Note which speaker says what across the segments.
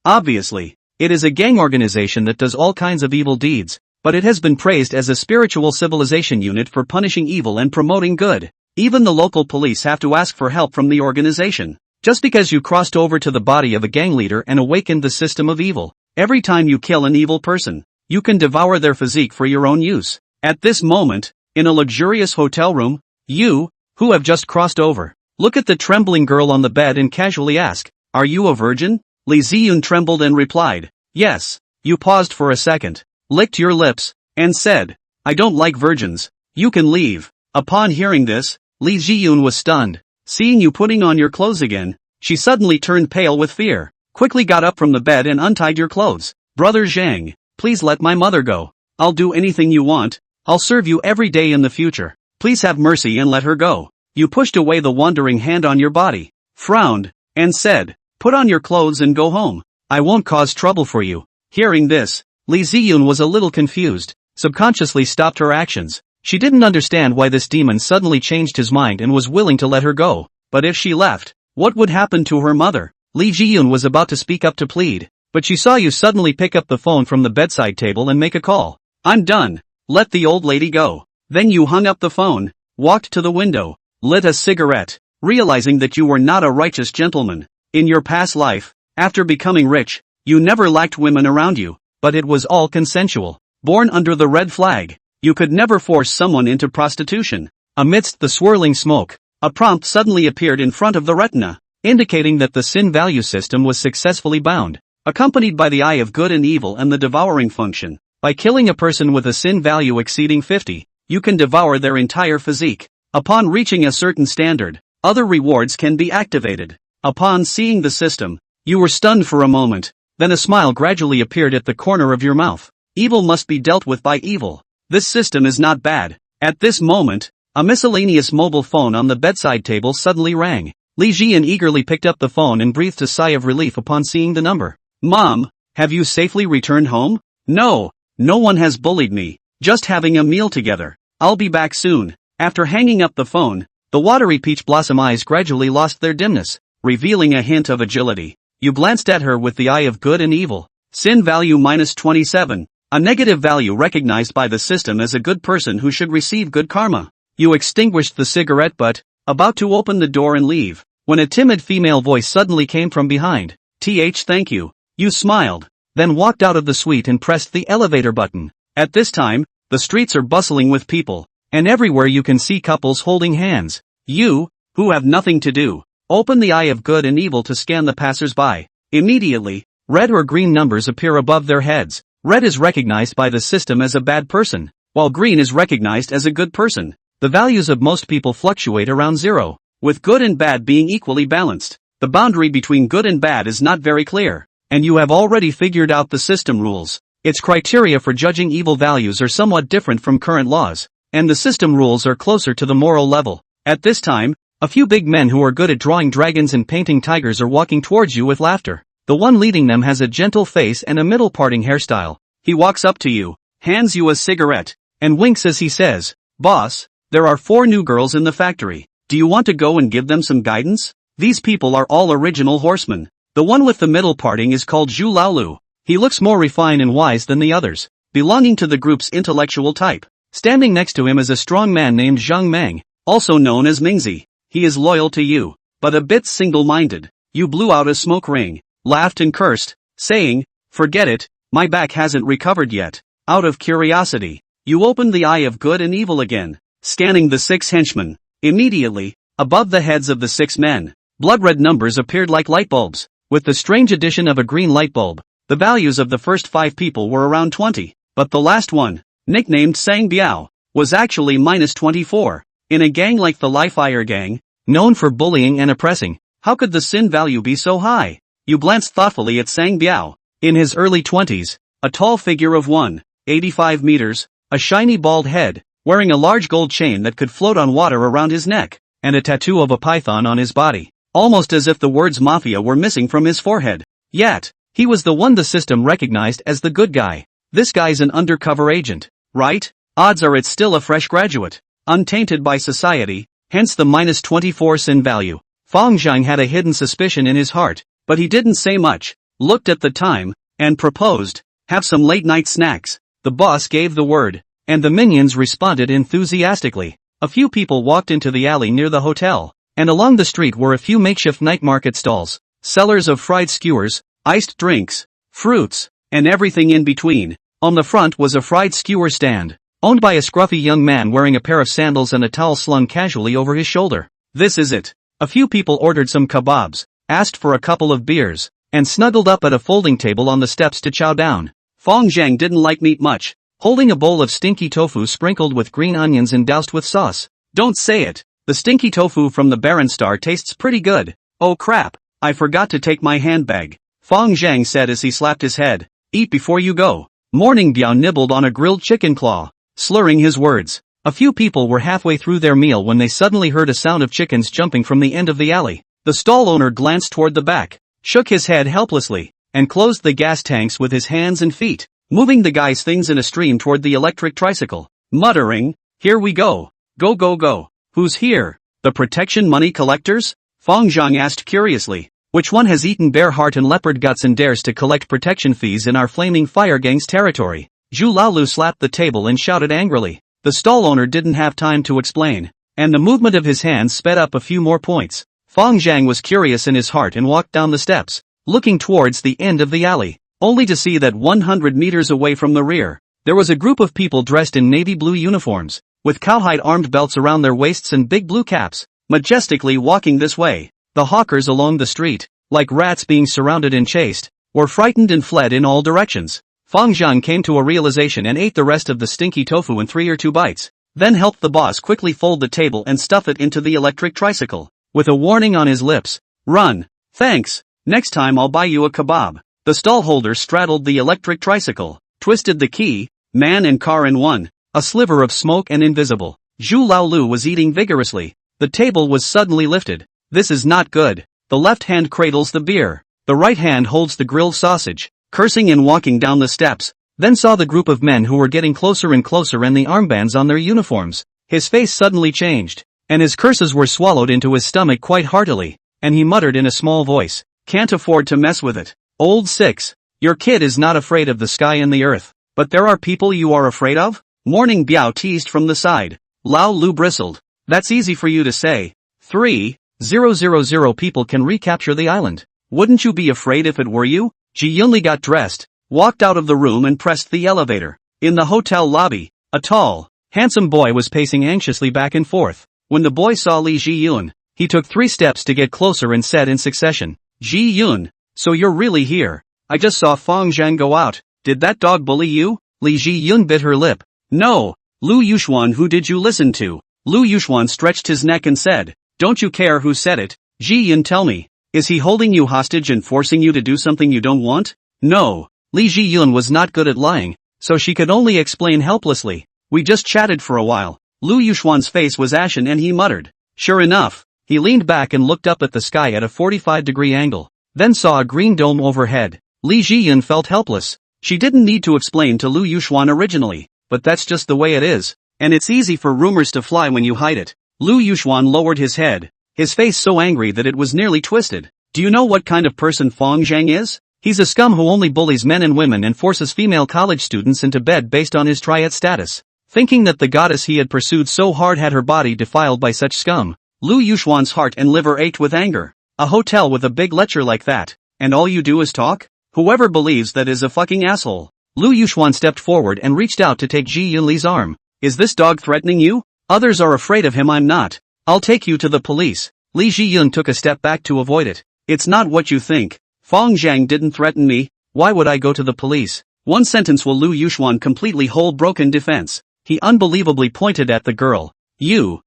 Speaker 1: Obviously, it is a gang organization that does all kinds of evil deeds, but it has been praised as a spiritual civilization unit for punishing evil and promoting good. Even the local police have to ask for help from the organization. Just because you crossed over to the body of a gang leader and awakened the system of evil, every time you kill an evil person, you can devour their physique for your own use. At this moment, in a luxurious hotel room, you, who have just crossed over, look at the trembling girl on the bed and casually ask, "Are you a virgin?" Lee Ziyun trembled and replied, "Yes." You paused for a second, licked your lips, and said, "I don't like virgins. You can leave." Upon hearing this, Lee Ziyun was stunned. Seeing you putting on your clothes again, she suddenly turned pale with fear, quickly got up from the bed and untied your clothes. "Brother Zhang, please let my mother go. I'll do anything you want. I'll serve you every day in the future. Please have mercy and let her go." You pushed away the wandering hand on your body, frowned, and said, "Put on your clothes and go home. I won't cause trouble for you." Hearing this, Lee Ziyun was a little confused, subconsciously stopped her actions. She didn't understand why this demon suddenly changed his mind and was willing to let her go, but if she left, what would happen to her mother? Lee Ziyun was about to speak up to plead, but she saw you suddenly pick up the phone from the bedside table and make a call. "I'm done. Let the old lady go." Then you hung up the phone, walked to the window, lit a cigarette, realizing that you were not a righteous gentleman. In your past life, after becoming rich, you never lacked women around you, but it was all consensual. Born under the red flag, you could never force someone into prostitution. Amidst the swirling smoke, a prompt suddenly appeared in front of the retina, indicating that the sin value system was successfully bound, accompanied by the eye of good and evil and the devouring function. By killing a person with a sin value exceeding 50, you can devour their entire physique. Upon reaching a certain standard, other rewards can be activated. Upon seeing the system, you were stunned for a moment, then a smile gradually appeared at the corner of your mouth. Evil must be dealt with by evil. This system is not bad. At this moment, a miscellaneous mobile phone on the bedside table suddenly rang. Li Jian eagerly picked up the phone and breathed a sigh of relief upon seeing the number. "Mom, have you safely returned home?" "No, no one has bullied me. Just having a meal together. I'll be back soon." After hanging up the phone, the watery peach blossom eyes gradually lost their dimness, revealing a hint of agility. You glanced at her with the eye of good and evil. Sin value -27. A negative value recognized by the system as a good person who should receive good karma. You extinguished the cigarette butt, about to open the door and leave, when a timid female voice suddenly came from behind. Thank you." You smiled, then walked out of the suite and pressed the elevator button. At this time, the streets are bustling with people, and everywhere you can see couples holding hands. You, who have nothing to do, open the eye of good and evil to scan the passers-by. Immediately, red or green numbers appear above their heads. Red is recognized by the system as a bad person, while green is recognized as a good person. The values of most people fluctuate around 0, with good and bad being equally balanced. The boundary between good and bad is not very clear, and you have already figured out the system rules. Its criteria for judging evil values are somewhat different from current laws, and the system rules are closer to the moral level. At this time, a few big men who are good at drawing dragons and painting tigers are walking towards you with laughter. The one leading them has a gentle face and a middle parting hairstyle. He walks up to you, hands you a cigarette, and winks as he says, "Boss, there are 4 new girls in the factory. Do you want to go and give them some guidance? These people are all original horsemen. The one with the middle parting is called Zhu Laolu. He looks more refined and wise than the others, belonging to the group's intellectual type. Standing next to him is a strong man named Zhang Meng, also known as Mingzi. He is loyal to you, but a bit single-minded." You blew out a smoke ring, laughed and cursed, saying, "Forget it, my back hasn't recovered yet." Out of curiosity, you opened the eye of good and evil again, scanning the 6 henchmen. Immediately, above the heads of the 6 men, blood-red numbers appeared like light bulbs. With the strange addition of a green light bulb, the values of the first 5 people were around 20, but the last one, nicknamed Sang Biao, was actually -24. In a gang like the Li Fire Gang, known for bullying and oppressing, how could the sin value be so high? You glanced thoughtfully at Sang Biao. In his early 20s, a tall figure of 1.85 meters, a shiny bald head, wearing a large gold chain that could float on water around his neck, and a tattoo of a python on his body, almost as if the words mafia were missing from his forehead. Yet, he was the one the system recognized as the good guy. This guy's an undercover agent, right? Odds are it's still a fresh graduate, untainted by society, hence the -24 sin value. Fang Zhang had a hidden suspicion in his heart, but he didn't say much. looked at the time, and proposed, "Have some late-night snacks." The boss gave the word, and the minions responded enthusiastically. A few people walked into the alley near the hotel, and along the street were a few makeshift night market stalls, sellers of fried skewers, iced drinks, fruits, and everything in between. On the front was a fried skewer stand, owned by a scruffy young man wearing a pair of sandals and a towel slung casually over his shoulder. "This is it." A few people ordered some kebabs, asked for a couple of beers, and snuggled up at a folding table on the steps to chow down. Fong Zhang didn't like meat much, holding a bowl of stinky tofu sprinkled with green onions and doused with sauce. "Don't say it. The stinky tofu from the Baron Star tastes pretty good." "Oh crap, I forgot to take my handbag," Fong Zhang said as he slapped his head. "Eat before you go." Morning Biao nibbled on a grilled chicken claw, slurring his words. A few people were halfway through their meal when they suddenly heard a sound of chickens jumping from the end of the alley. The stall owner glanced toward the back, shook his head helplessly, and closed the gas tanks with his hands and feet, moving the guy's things in a stream toward the electric tricycle, muttering, "Here we go. Go go go." "Who's here? The protection money collectors?" Fong Zhang asked curiously. "Which one has eaten bear heart and leopard guts and dares to collect protection fees in our flaming fire gang's territory?" Zhu Laolu slapped the table and shouted angrily. The stall owner didn't have time to explain, and the movement of his hands sped up a few more points. Fong Zhang was curious in his heart and walked down the steps, looking towards the end of the alley, only to see that 100 meters away from the rear, there was a group of people dressed in navy blue uniforms, with cowhide armed belts around their waists and big blue caps, majestically walking this way. The hawkers along the street, like rats being surrounded and chased, were frightened and fled in all directions. Fong Zhang came to a realization and ate the rest of the stinky tofu in 3 or 2 bites, then helped the boss quickly fold the table and stuff it into the electric tricycle, with a warning on his lips. "Run. Thanks. Next time I'll buy you a kebab." The stallholder straddled the electric tricycle, twisted the key, man and car in one, a sliver of smoke and invisible. Zhu Laolu was eating vigorously. The table was suddenly lifted. "This is not good." The left hand cradles the beer, the right hand holds the grilled sausage, cursing and walking down the steps, then saw the group of men who were getting closer and closer and the armbands on their uniforms. His face suddenly changed, and his curses were swallowed into his stomach quite heartily, and he muttered in a small voice, "Can't afford to mess with it. Old 6. Your kid is not afraid of the sky and the earth, but there are people you are afraid of?" Morning Biao teased from the side. Lao Lu bristled. "That's easy for you to say. 3,000 people can recapture the island. Wouldn't you be afraid if it were you?" Ji Yunli got dressed, walked out of the room and pressed the elevator. In the hotel lobby, a tall, handsome boy was pacing anxiously back and forth. When the boy saw Li Ji-yun, he took 3 steps to get closer and said in succession, "Ji-yun, so you're really here. I just saw Fong Zhang go out. Did that dog bully you?" Li Ji-yun bit her lip. "No. Lu Yuxuan, who did you listen to?" Lu Yuxuan stretched his neck and said, "Don't you care who said it? Ji-yun, tell me. Is he holding you hostage and forcing you to do something you don't want?" "No." Li Ji-yun was not good at lying, so she could only explain helplessly. "We just chatted for a while." Lu Yuxuan's face was ashen and he muttered. Sure enough, he leaned back and looked up at the sky at a 45-degree angle, then saw a green dome overhead. Li Ji-yun felt helpless. She didn't need to explain to Lu Yuxuan originally, but that's just the way it is, and it's easy for rumors to fly when you hide it. Lu Yuxuan lowered his head, his face so angry that it was nearly twisted. "Do you know what kind of person Fong Zhang is? He's a scum who only bullies men and women and forces female college students into bed based on his triad status." Thinking that the goddess he had pursued so hard had her body defiled by such scum, Lu Yuxuan's heart and liver ached with anger. A hotel with a big lecture like that, and all you do is talk? Whoever believes that is a fucking asshole. Lu Yuxuan stepped forward and reached out to take Ji Yunli's arm. "Is this dog threatening you? Others are afraid of him, I'm not. I'll take you to the police." Li Ji-yun took a step back to avoid it. "It's not what you think. Fong Zhang didn't threaten me. Why would I go to the police?" One sentence will Lu Yuxuan completely hold broken defense. He unbelievably pointed at the girl. You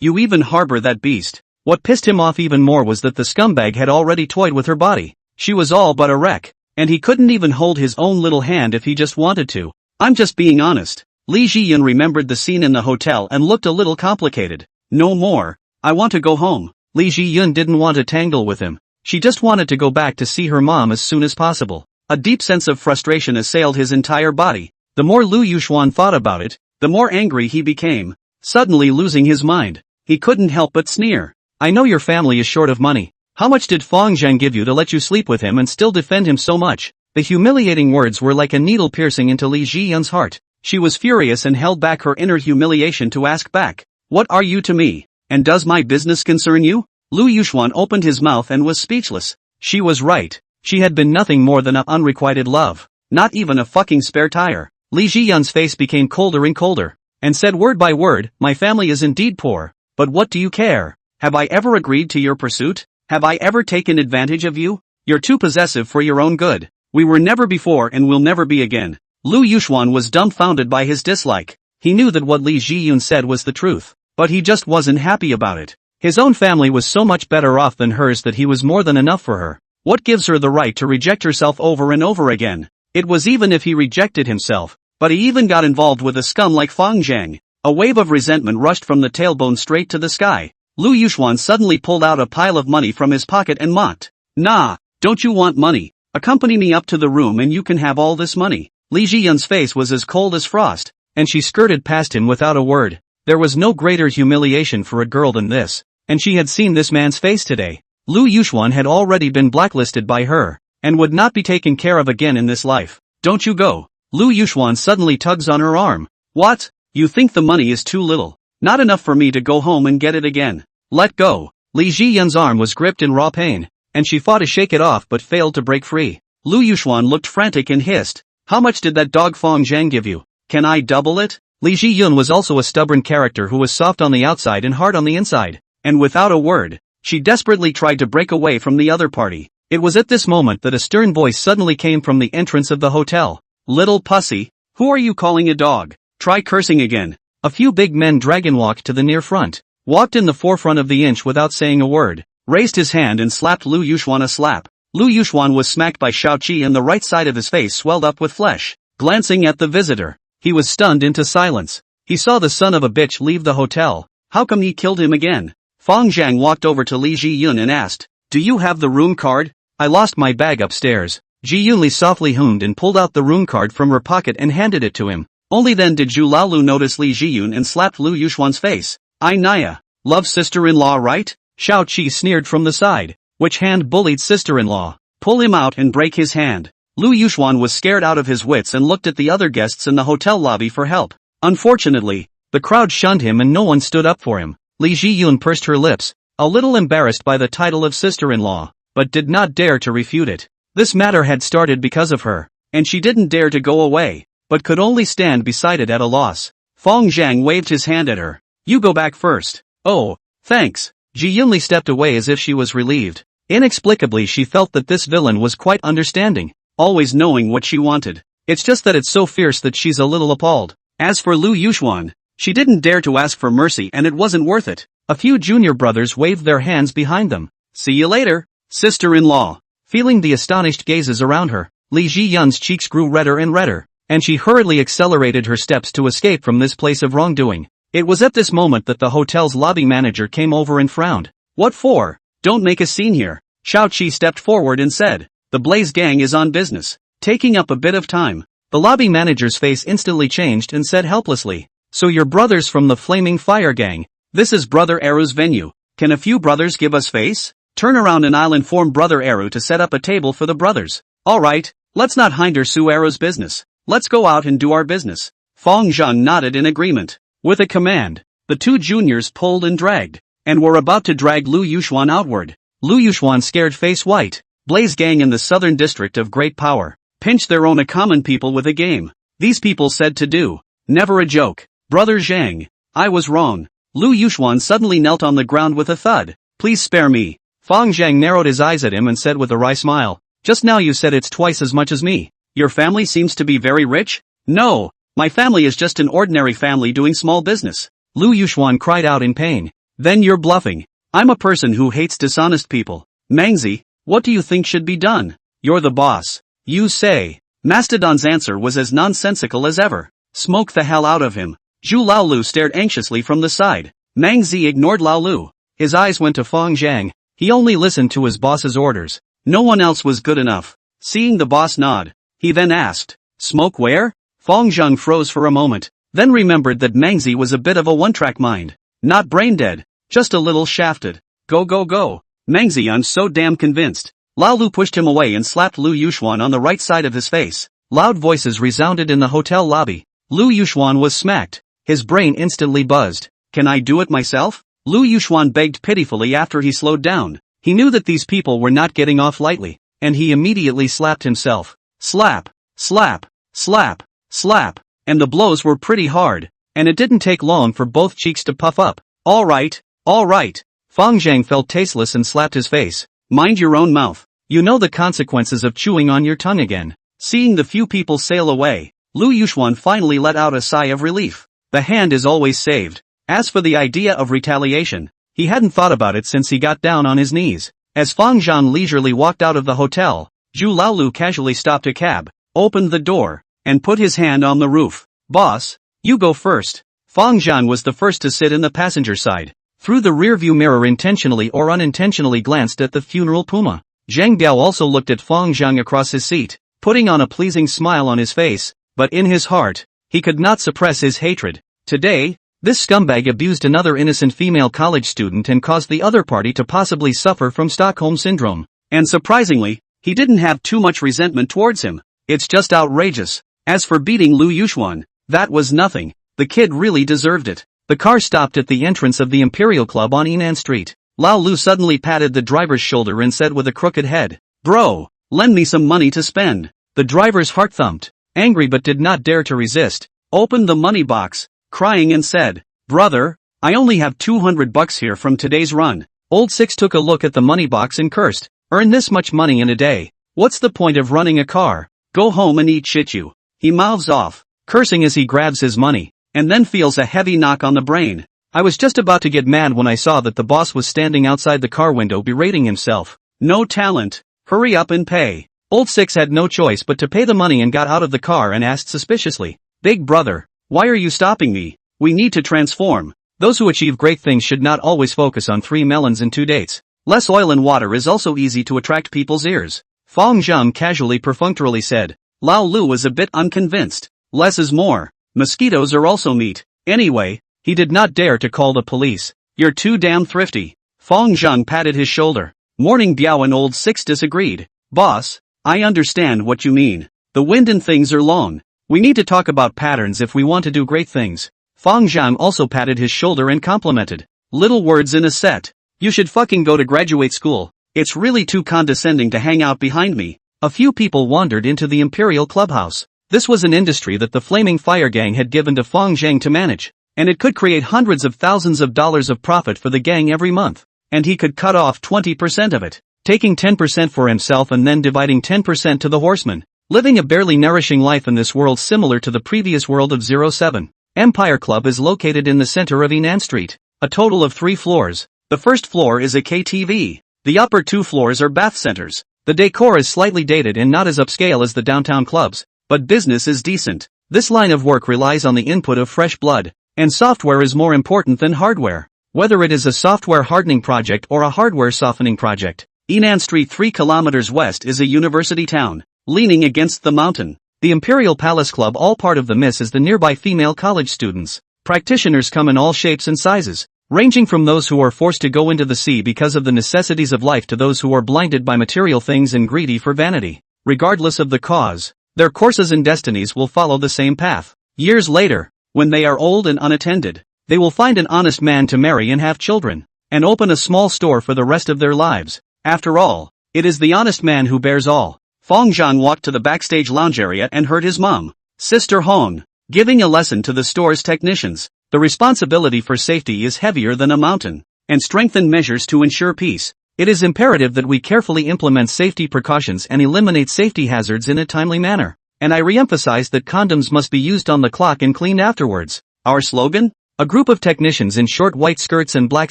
Speaker 1: even harbor that beast." What pissed him off even more was that the scumbag had already toyed with her body. She was all but a wreck, and he couldn't even hold his own little hand if he just wanted to. "I'm just being honest." Li Ji-yun remembered the scene in the hotel and looked a little complicated. "No more. I want to go home." Li Ji-yun didn't want to tangle with him. She just wanted to go back to see her mom as soon as possible. A deep sense of frustration assailed his entire body. The more Lu Yuxuan thought about it, the more angry he became. Suddenly losing his mind, he couldn't help but sneer. "I know your family is short of money. How much did Fong Zhang give you to let you sleep with him and still defend him so much? The humiliating words were like a needle piercing into Li Zhiyun's heart. She was furious and held back her inner humiliation to ask back. What are you to me? And does my business concern you? Lu Yuxuan opened his mouth and was speechless. She was right. She had been nothing more than unrequited love. Not even a fucking spare tire. Li Zhiyun's face became colder and colder, and said word by word, my family is indeed poor, but what do you care? Have I ever agreed to your pursuit? Have I ever taken advantage of you? You're too possessive for your own good. We were never before and will never be again. Lu Yuxuan was dumbfounded by his dislike. He knew that what Li Zhiyun said was the truth, but he just wasn't happy about it. His own family was so much better off than hers that he was more than enough for her. What gives her the right to reject herself over and over again? It was even if he rejected himself, but he even got involved with a scum like Fang Zhang. A wave of resentment rushed from the tailbone straight to the sky. Lu Yuxuan suddenly pulled out a pile of money from his pocket and mocked. Nah, don't you want money? Accompany me up to the room and you can have all this money. Li Zhiyun's face was as cold as frost, and she skirted past him without a word. There was no greater humiliation for a girl than this, and she had seen this man's face today. Lu Yuxuan had already been blacklisted by her, and would not be taken care of again in this life. Don't you go. Lu Yuxuan suddenly tugs on her arm. What? You think the money is too little? Not enough for me to go home and get it again. Let go. Li Zhiyun's arm was gripped in raw pain, and she fought to shake it off but failed to break free. Lu Yuxuan looked frantic and hissed. How much did that dog Fong Zhang give you? Can I double it? Li Zhiyun was also a stubborn character who was soft on the outside and hard on the inside, and without a word, she desperately tried to break away from the other party. It was at this moment that a stern voice suddenly came from the entrance of the hotel. Little pussy, who are you calling a dog? Try cursing again. A few big men dragon-walked to the near front, walked in the forefront of the inch without saying a word, raised his hand and slapped Lu Yuxuan a slap. Lu Yuxuan was smacked by Xiaoqi and the right side of his face swelled up with flesh. Glancing at the visitor, he was stunned into silence. He saw the son of a bitch leave the hotel. How come he killed him again? Fang Zhang walked over to Li Zhiyun and asked, do you have the room card? I lost my bag upstairs. Ji Yunli softly hummed and pulled out the room card from her pocket and handed it to him. Only then did Zhu Laolu notice Li Zhiyun and slapped Lu Yuxuan's face. I Naya, love sister-in-law right? Xiao Qi sneered from the side. Which hand bullied sister-in-law? Pull him out and break his hand. Lu Yuxuan was scared out of his wits and looked at the other guests in the hotel lobby for help. Unfortunately, the crowd shunned him and no one stood up for him. Li Zhiyun pursed her lips, a little embarrassed by the title of sister-in-law, but did not dare to refute it. This matter had started because of her, and she didn't dare to go away, but could only stand beside it at a loss. Fong Zhang waved his hand at her. You go back first. Oh, thanks. Ji Yunli stepped away as if she was relieved. Inexplicably she felt that this villain was quite understanding, always knowing what she wanted. It's just that it's so fierce that she's a little appalled. As for Lu Yuxuan, she didn't dare to ask for mercy and it wasn't worth it. A few junior brothers waved their hands behind them. See you later, sister-in-law. Feeling the astonished gazes around her, Li Zhiyun's cheeks grew redder and redder, and she hurriedly accelerated her steps to escape from this place of wrongdoing. It was at this moment that the hotel's lobby manager came over and frowned. What for? Don't make a scene here. Xiao Qi stepped forward and said, the Blaze gang is on business, taking up a bit of time. The lobby manager's face instantly changed and said helplessly, so you're brothers from the Flaming Fire gang. This is Brother Aru's venue. Can a few brothers give us face? Turn around and I'll inform Brother Aru to set up a table for the brothers. Alright, let's not hinder Su Aru's business. Let's go out and do our business. Fong Zhang nodded in agreement. With a command, the two juniors pulled and dragged, and were about to drag Lu Yuxuan outward. Lu Yuxuan scared face white. Blaze gang in the southern district of great power. Pinch their own common people with a game. These people said to do. Never a joke. Brother Zhang, I was wrong. Lu Yuxuan suddenly knelt on the ground with a thud. Please spare me. Fang Zhang narrowed his eyes at him and said with a wry smile, just now you said it's twice as much as me. Your family seems to be very rich? No, my family is just an ordinary family doing small business. Lu Yuxuan cried out in pain. Then you're bluffing. I'm a person who hates dishonest people. Mangzi, what do you think should be done? You're the boss. You say. Mastodon's answer was as nonsensical as ever. Smoke the hell out of him. Zhu Laolu stared anxiously from the side. Mangzi ignored Laolu. His eyes went to Fang Zhang. He only listened to his boss's orders. No one else was good enough. Seeing the boss nod, he then asked, smoke where? Fang Zhang froze for a moment, then remembered that Mangzi was a bit of a one-track mind. Not brain dead, just a little shafted. Go go go. Mangxian's so damn convinced. Lao Lu pushed him away and slapped Lu Yuxuan on the right side of his face. Loud voices resounded in the hotel lobby. Lu Yuxuan was smacked. His brain instantly buzzed. Can I do it myself? Lu Yuxuan begged pitifully after he slowed down. He knew that these people were not getting off lightly, and he immediately slapped himself. Slap, slap, slap, slap, and the blows were pretty hard, and it didn't take long for both cheeks to puff up. All right. Fang Zhang felt tasteless and slapped his face. Mind your own mouth. You know the consequences of chewing on your tongue again. Seeing the few people sail away, Lu Yuxuan finally let out a sigh of relief. The hand is always saved. As for the idea of retaliation, he hadn't thought about it since he got down on his knees. As Fang Zhang leisurely walked out of the hotel, Zhu Laolu casually stopped a cab, opened the door, and put his hand on the roof. Boss, you go first. Fang Zhang was the first to sit in the passenger side. Through the rearview mirror intentionally or unintentionally glanced at the funeral puma. Zhang Biao also looked at Fang Zhang across his seat, putting on a pleasing smile on his face, but in his heart, he could not suppress his hatred. Today, this scumbag abused another innocent female college student and caused the other party to possibly suffer from Stockholm Syndrome. And surprisingly, he didn't have too much resentment towards him. It's just outrageous. As for beating Lu Yuxuan, that was nothing. The kid really deserved it. The car stopped at the entrance of the Imperial Club on Yinan Street. Lao Lu suddenly patted the driver's shoulder and said with a crooked head, "Bro, lend me some money to spend." The driver's heart thumped, angry but did not dare to resist, opened the money box, crying and said, "Brother, I only have $200 here from today's run." Old Six took a look at the money box and cursed, "Earn this much money in a day. What's the point of running a car? Go home and eat shit you." He mouths off, cursing as he grabs his money, and then feels a heavy knock on the brain. I was just about to get mad when I saw that the boss was standing outside the car window berating himself. No talent. Hurry up and pay. Old Six had no choice but to pay the money and got out of the car and asked suspiciously, "Big brother, why are you stopping me? We need to transform." Those who achieve great things should not always focus on 3 melons and 2 dates. Less oil and water is also easy to attract people's ears. Fang Zhang casually perfunctorily said. Lao Lu was a bit unconvinced. Less is more. Mosquitoes are also meat. Anyway, he did not dare to call the police. You're too damn thrifty. Fang Zhang patted his shoulder. Morning Biao and Old Six disagreed. Boss, I understand what you mean. The wind and things are long. We need to talk about patterns if we want to do great things. Fang Zhang also patted his shoulder and complimented. Little words in a set. You should fucking go to graduate school. It's really too condescending to hang out behind me. A few people wandered into the Imperial Clubhouse. This was an industry that the Flaming Fire Gang had given to Fang Zhang to manage, and it could create hundreds of thousands of dollars of profit for the gang every month, and he could cut off 20% of it, taking 10% for himself and then dividing 10% to the horsemen, living a barely nourishing life in this world similar to the previous world of 07. Empire Club is located in the center of Yinan Street, a total of 3 floors. The first floor is a KTV. The upper 2 floors are bath centers. The decor is slightly dated and not as upscale as the downtown clubs, but business is decent. This line of work relies on the input of fresh blood, and software is more important than hardware. Whether it is a software hardening project or a hardware softening project, Yinan Street 3 kilometers west is a university town, leaning against the mountain. The Imperial Palace Club, all part of the MIS, is the nearby female college students. Practitioners come in all shapes and sizes, ranging from those who are forced to go into the sea because of the necessities of life to those who are blinded by material things and greedy for vanity. Regardless of the cause, their courses and destinies will follow the same path. Years later, when they are old and unattended, they will find an honest man to marry and have children, and open a small store for the rest of their lives. After all, it is the honest man who bears all. Fang Zhang walked to the backstage lounge area and heard his mom, Sister Hong, giving a lesson to the store's technicians. The responsibility for safety is heavier than a mountain, and strengthen measures to ensure peace. It is imperative that we carefully implement safety precautions and eliminate safety hazards in a timely manner. And I re-emphasize that condoms must be used on the clock and cleaned afterwards. Our slogan? A group of technicians in short white skirts and black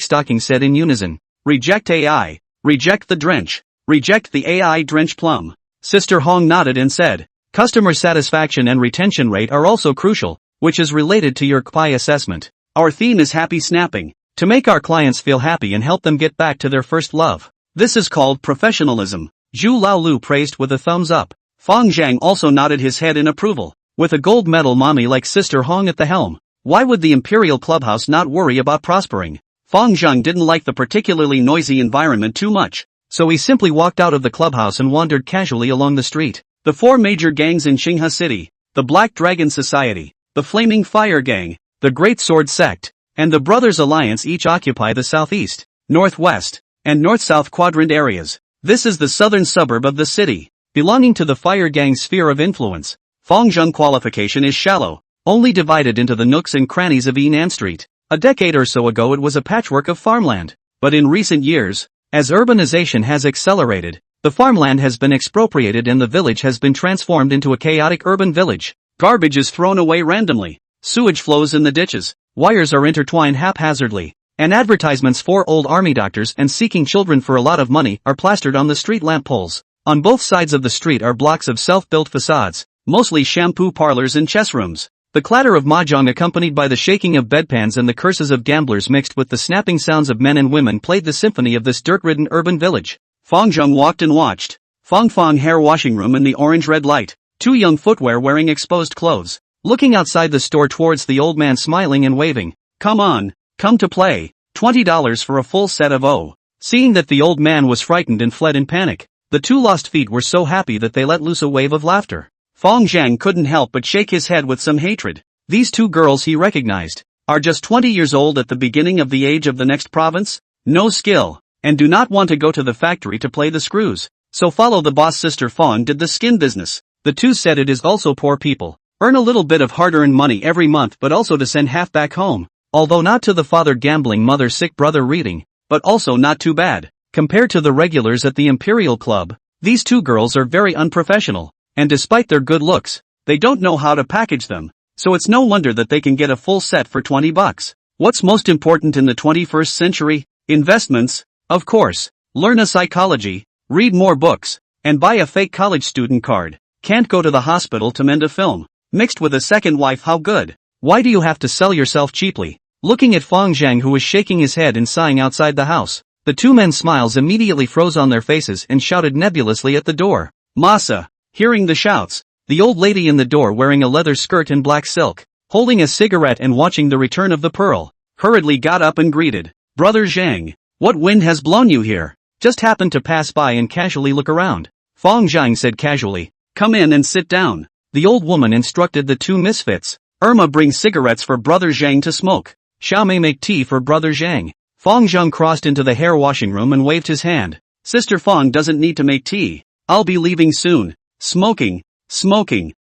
Speaker 1: stockings said in unison. Reject AI. Reject the drench. Reject the AI drench plum. Sister Hong nodded and said, customer satisfaction and retention rate are also crucial, which is related to your KPI assessment. Our theme is happy snapping, to make our clients feel happy and help them get back to their first love. This is called professionalism. Zhu Laolu praised with a thumbs up. Fang Zhang also nodded his head in approval. With a gold medal mommy like Sister Hong at the helm, why would the Imperial Clubhouse not worry about prospering? Fang Zheng didn't like the particularly noisy environment too much, so he simply walked out of the clubhouse and wandered casually along the street. The four major gangs in Xinghe City, the Black Dragon Society, the Flaming Fire Gang, the Great Sword Sect, and the Brothers Alliance each occupy the southeast, northwest, and north-south quadrant areas. This is the southern suburb of the city, belonging to the Fire Gang's sphere of influence. Fang Zheng qualification is shallow, only divided into the nooks and crannies of Yinan Street. A decade or so ago it was a patchwork of farmland, but in recent years, as urbanization has accelerated, the farmland has been expropriated and the village has been transformed into a chaotic urban village. Garbage is thrown away randomly, sewage flows in the ditches, wires are intertwined haphazardly, and advertisements for old army doctors and seeking children for a lot of money are plastered on the street lamp poles. On both sides of the street are blocks of self-built facades, mostly shampoo parlors and chess rooms. The clatter of mahjong accompanied by the shaking of bedpans and the curses of gamblers mixed with the snapping sounds of men and women played the symphony of this dirt-ridden urban village. Fang Zheng walked and watched. Fang hair washing room in the orange-red light. Two young footwear wearing exposed clothes. Looking outside the store towards the old man smiling and waving. Come on, come to play. $20 for a full set of O. Seeing that the old man was frightened and fled in panic, the two lost feet were so happy that they let loose a wave of laughter. Fang Zheng couldn't help but shake his head with some hatred. These two girls he recognized are just 20 years old at the beginning of the age of the next province, no skill, and do not want to go to the factory to play the screws. So follow the boss. Sister Fang did the skin business. The two said it is also poor people. Earn a little bit of hard-earned money every month but also to send half back home. Although not to the father gambling, mother sick, brother reading, but also not too bad. Compared to the regulars at the Imperial Club, these two girls are very unprofessional. And despite their good looks, they don't know how to package them, so it's no wonder that they can get a full set for $20. What's most important in the 21st century? Investments, of course. Learn a psychology, read more books, and buy a fake college student card. Can't go to the hospital to mend a film. Mixed with a second wife, how good? Why do you have to sell yourself cheaply? Looking at Fang Zheng, who was shaking his head and sighing outside the house, the two men's smiles immediately froze on their faces and shouted nebulously at the door. Masa! Hearing the shouts, the old lady in the door wearing a leather skirt and black silk, holding a cigarette and watching the return of the pearl, hurriedly got up and greeted. Brother Zhang, what wind has blown you here? Just happened to pass by and casually look around. Fang Zhang said casually. Come in and sit down. The old woman instructed the two misfits. Irma, bring cigarettes for Brother Zhang to smoke. Xiao Mei, make tea for Brother Zhang. Fang Zhang crossed into the hair washing room and waved his hand. Sister Fang doesn't need to make tea. I'll be leaving soon. Smoking.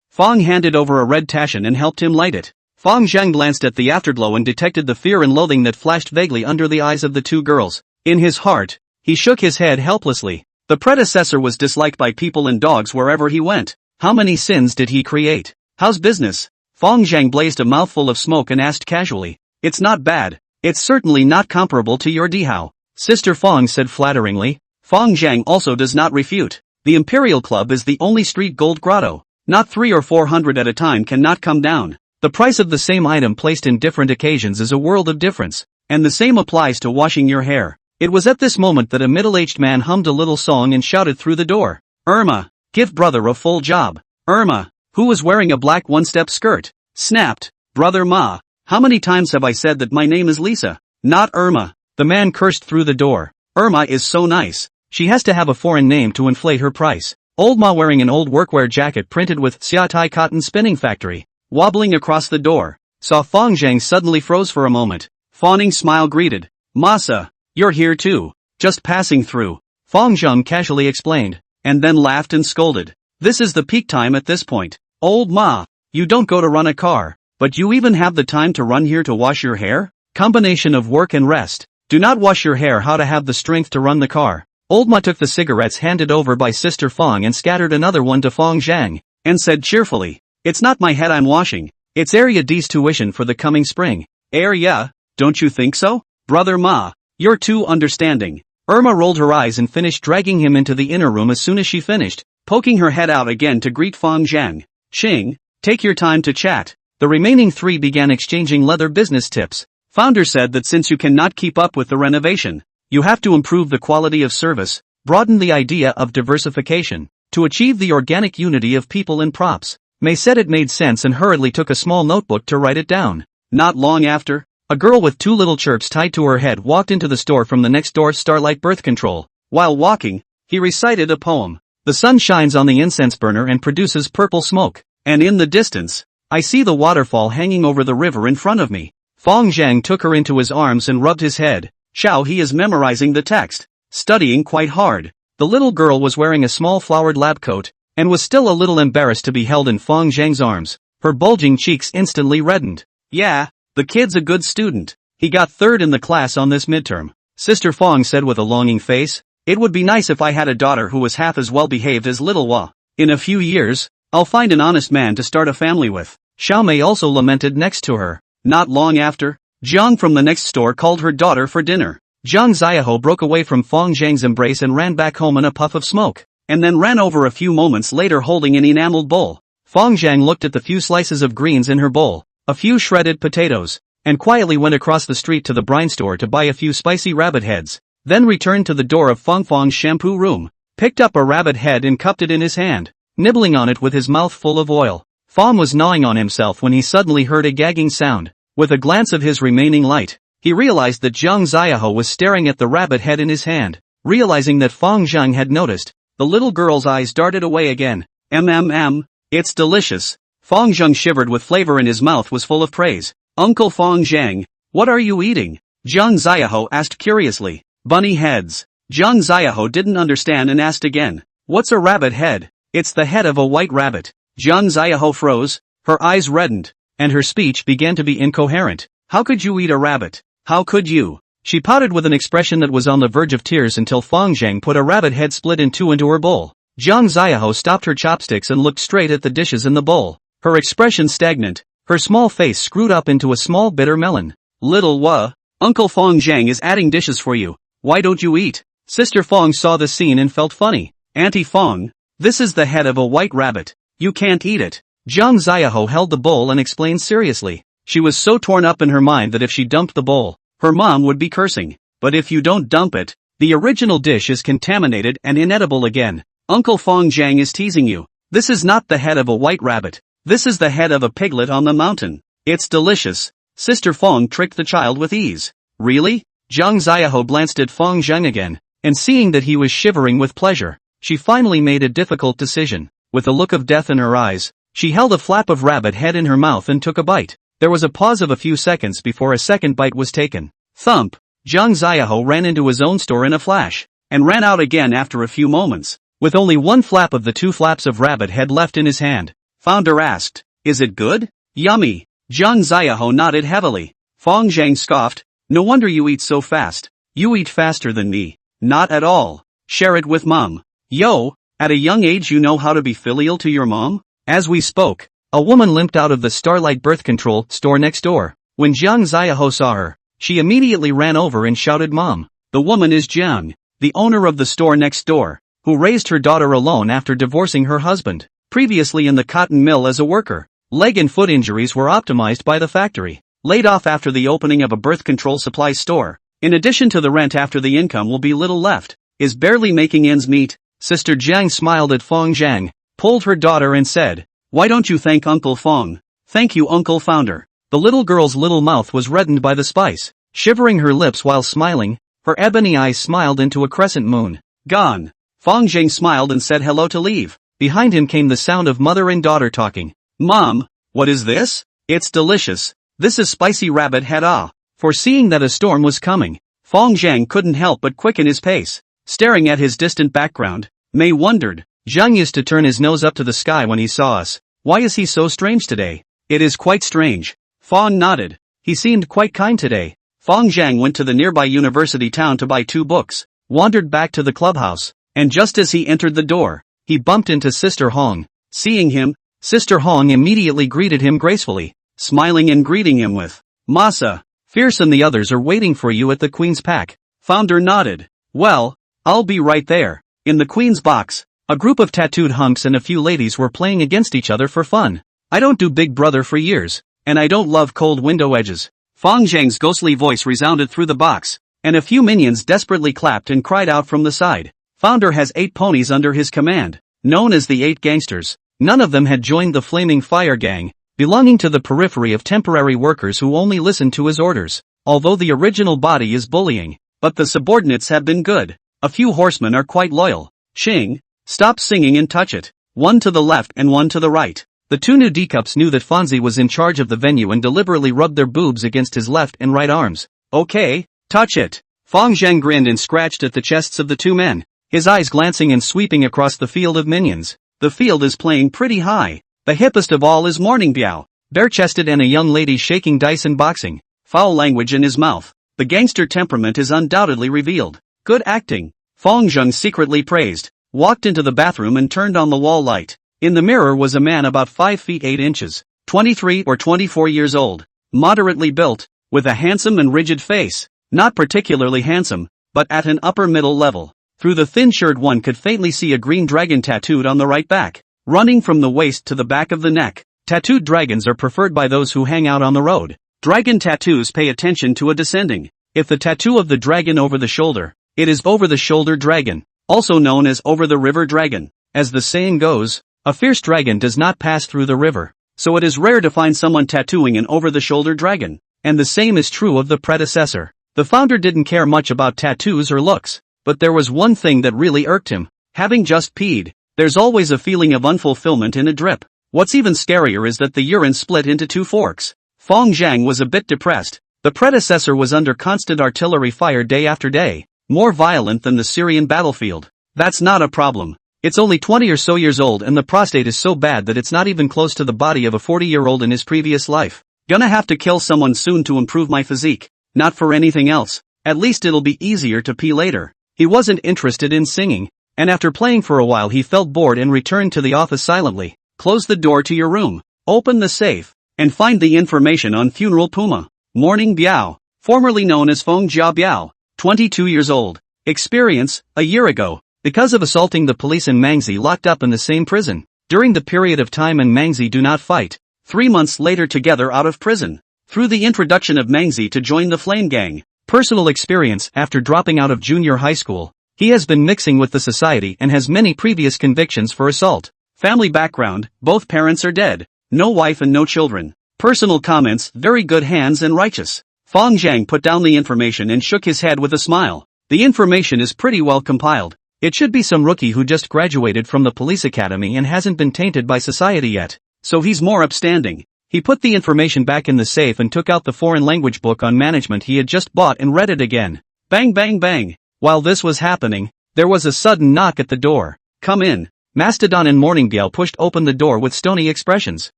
Speaker 1: Fang handed over a red Taschen and helped him light it. Fang Zhang glanced at the afterglow and detected the fear and loathing that flashed vaguely under the eyes of the two girls. In his heart, he shook his head helplessly. The predecessor was disliked by people and dogs wherever he went. How many sins did he create? How's business? Fang Zhang blazed a mouthful of smoke and asked casually. It's not bad. It's certainly not comparable to your Dihao. Sister Fang said flatteringly. Fang Zhang also does not refute. The Imperial Club is the only street gold grotto. Not 300 or 400 at a time cannot come down. The price of the same item placed in different occasions is a world of difference. And the same applies to washing your hair. It was at this moment that a middle-aged man hummed a little song and shouted through the door. Irma, give brother a full job. Irma, who was wearing a black one-step skirt, snapped. Brother Ma, how many times have I said that my name is Lisa, not Irma? The man cursed through the door. Irma is so nice. She has to have a foreign name to inflate her price. Old Ma, wearing an old workwear jacket printed with Xiaotai Cotton Spinning Factory, wobbling across the door, saw Fang Zhang suddenly froze for a moment. Fawning smile greeted. Masa, you're here too. Just passing through. Fang Zhang casually explained, and then laughed and scolded. This is the peak time at this point. Old Ma, you don't go to run a car, but you even have the time to run here to wash your hair? Combination of work and rest. Do not wash your hair, how to have the strength to run the car. Old Ma took the cigarettes handed over by Sister Fang and scattered another one to Fang Zhang, and said cheerfully, it's not my head I'm washing, it's Area D's tuition for the coming spring. Yeah, don't you think so? Brother Ma, you're too understanding. Irma rolled her eyes and finished dragging him into the inner room as soon as she finished, poking her head out again to greet Fang Zhang. Ching, take your time to chat. The remaining three began exchanging leather business tips. Founder said that since you cannot keep up with the renovation, you have to improve the quality of service, broaden the idea of diversification, to achieve the organic unity of people and props. May said it made sense and hurriedly took a small notebook to write it down. Not long after, A girl with 2 little chirps tied to her head walked into the store from the next door Starlight Birth Control. While walking, he recited a poem. The sun shines on the incense burner and produces purple smoke. And in the distance, I see the waterfall hanging over the river in front of me. Fong Zhang took her into his arms and rubbed his head. Xiao He is memorizing the text, studying quite hard. The little girl was wearing a small flowered lab coat, and was still a little embarrassed to be held in Fong Zhang's arms. Her bulging cheeks instantly reddened. Yeah, the kid's a good student. He got 3rd in the class on this midterm. Sister Fong said with a longing face. It would be nice if I had a daughter who was half as well behaved as little Hua. In a few years, I'll find an honest man to start a family with. Xiao Mei also lamented next to her. Not long after, Jiang from the next store called her daughter for dinner. Jiang Xiaoho broke away from Fong Zhang's embrace and ran back home in a puff of smoke, and then ran over a few moments later holding an enameled bowl. Fong Zhang looked at the few slices of greens in her bowl, a few shredded potatoes, and quietly went across the street to the brine store to buy a few spicy rabbit heads, then returned to the door of Fong Fong's shampoo room, picked up a rabbit head and cupped it in his hand, nibbling on it with his mouth full of oil. Fong was gnawing on himself when he suddenly heard a gagging sound. With a glance of his remaining light, he realized that Jiang Xiaoho was staring at the rabbit head in his hand. Realizing that Fong Zhang had noticed, the little girl's eyes darted away again. It's delicious. Fong Zhang shivered with flavor and his mouth was full of praise. Uncle Fong Zhang, what are you eating? Jiang Xiaoho asked curiously. Bunny heads. Jiang Xiaoho didn't understand and asked again. What's a rabbit head? It's the head of a white rabbit. Jiang Xiaoho froze, her eyes reddened, and her speech began to be incoherent. How could you eat a rabbit? How could you? She pouted with an expression that was on the verge of tears until Fong Zhang put a rabbit head split in 2 into her bowl. Jiang Xiaoho stopped her chopsticks and looked straight at the dishes in the bowl, her expression stagnant, her small face screwed up into a small bitter melon. Little Hua, Uncle Fong Zhang is adding dishes for you. Why don't you eat? Sister Fong saw the scene and felt funny. Auntie Fong, this is the head of a white rabbit. You can't eat it. Jiang Xiaoho held the bowl and explained seriously. She was so torn up in her mind that if she dumped the bowl, her mom would be cursing. But if you don't dump it, the original dish is contaminated and inedible again. Uncle Fong Zhang is teasing you. This is not the head of a white rabbit. This is the head of a piglet on the mountain. It's delicious. Sister Fong tricked the child with ease. Really? Jiang Xiaoho glanced at Fong Zhang again, and seeing that he was shivering with pleasure, she finally made a difficult decision. With a look of death in her eyes, she held a flap of rabbit head in her mouth and took a bite. There was a pause of a few seconds before a second bite was taken. Thump! Jiang Xiaoho ran into his own store in a flash, and ran out again after a few moments, with only 1 flap of the 2 flaps of rabbit head left in his hand. Founder asked, is it good? Yummy! Jiang Xiaoho nodded heavily. Fong Zhang scoffed, no wonder you eat so fast. You eat faster than me. Not at all. Share it with mom. Yo, at a young age you know how to be filial to your mom? As we spoke, a woman limped out of the Starlight Birth Control store next door. When Jiang Xiaoho saw her, she immediately ran over and shouted Mom. The woman is Jiang, the owner of the store next door, who raised her daughter alone after divorcing her husband, previously in the cotton mill as a worker. Leg and foot injuries were optimized by the factory. Laid off after the opening of a birth control supply store. In addition to the rent after the income will be little left. Is barely making ends meet. Sister Jiang smiled at Fong Zhang, pulled her daughter and said, why don't you thank Uncle Fong? Thank you Uncle Founder. The little girl's little mouth was reddened by the spice. Shivering her lips while smiling, her ebony eyes smiled into a crescent moon. Gone. Fong Zhang smiled and said hello to leave. Behind him came the sound of mother and daughter talking. Mom, what is this? It's delicious. This is spicy rabbit head ah. Foreseeing that a storm was coming, Fong Zhang couldn't help but quicken his pace. Staring at his distant background, Mei wondered. Zhang used to turn his nose up to the sky when he saw us. Why is he so strange today? It is quite strange. Fong nodded. He seemed quite kind today. Fong Zhang went to the nearby university town to buy 2 books, wandered back to the clubhouse, and just as he entered the door, he bumped into Sister Hong. Seeing him, Sister Hong immediately greeted him gracefully, smiling and greeting him with, Masa, Fierce and the others are waiting for you at the Queen's Pack. Founder nodded. Well, I'll be right there. In the Queen's box, a group of tattooed hunks and a few ladies were playing against each other for fun. I don't do Big Brother for years, and I don't love cold window edges. Fong Zhang's ghostly voice resounded through the box, and a few minions desperately clapped and cried out from the side. Founder has 8 ponies under his command, known as the 8 gangsters. None of them had joined the Flaming Fire Gang, belonging to the periphery of temporary workers who only listen to his orders. Although the original body is bullying, but the subordinates have been good. A few horsemen are quite loyal. Ching, stop singing and touch it. One to the left and one to the right. The two new D-cups knew that Fonzie was in charge of the venue and deliberately rubbed their boobs against his left and right arms. Okay, touch it. Fong Zhang grinned and scratched at the chests of the two men, his eyes glancing and sweeping across the field of minions. The field is playing pretty high. The hippest of all is Morning Biao, bare-chested and a young lady shaking dice and boxing, foul language in his mouth. The gangster temperament is undoubtedly revealed. Good acting, Fong Zhang secretly praised, walked into the bathroom and turned on the wall light. In the mirror was a man about 5 feet 8 inches, 23 or 24 years old, moderately built, with a handsome and rigid face. Not particularly handsome, but at an upper middle level. Through the thin shirt one could faintly see a green dragon tattooed on the right back, running from the waist to the back of the neck. Tattooed dragons are preferred by those who hang out on the road. Dragon tattoos pay attention to a descending. If the tattoo of the dragon over the shoulder, it is over the shoulder dragon, also known as over the river dragon. As the saying goes, a fierce dragon does not pass through the river, so it is rare to find someone tattooing an over the shoulder dragon. And the same is true of the predecessor. The founder didn't care much about tattoos or looks, but there was one thing that really irked him. Having just peed, there's always a feeling of unfulfillment in a drip. What's even scarier is that the urine split into 2 forks. Fong Zhang was a bit depressed. The predecessor was under constant artillery fire day after day, more violent than the Syrian battlefield. That's not a problem. It's only 20 or so years old and the prostate is so bad that it's not even close to the body of a 40-year-old in his previous life. Gonna have to kill someone soon to improve my physique. Not for anything else. At least it'll be easier to pee later. He wasn't interested in singing, and after playing for a while he felt bored and returned to the office silently. Close the door to your room, open the safe, and find the information on Funeral Puma. Morning Biao, formerly known as Feng Jia Biao, 22 years old. Experience, a year ago, because of assaulting the police and Mangzi locked up in the same prison. During the period of time and Mangzi do not fight. 3 months later together out of prison. Through the introduction of Mangzi to join the Flame Gang. Personal experience, after dropping out of junior high school, he has been mixing with the society and has many previous convictions for assault. Family background, both parents are dead. No wife and no children. Personal comments, very good hands and righteous. Fong Zhang put down the information and shook his head with a smile. The information is pretty well compiled. It should be some rookie who just graduated from the police academy and hasn't been tainted by society yet. So he's more upstanding. He put the information back in the safe and took out the foreign language book on management he had just bought and read it again. Bang bang bang. While this was happening, there was a sudden knock at the door. Come in. Mastodon and Morning Biao pushed open the door with stony expressions.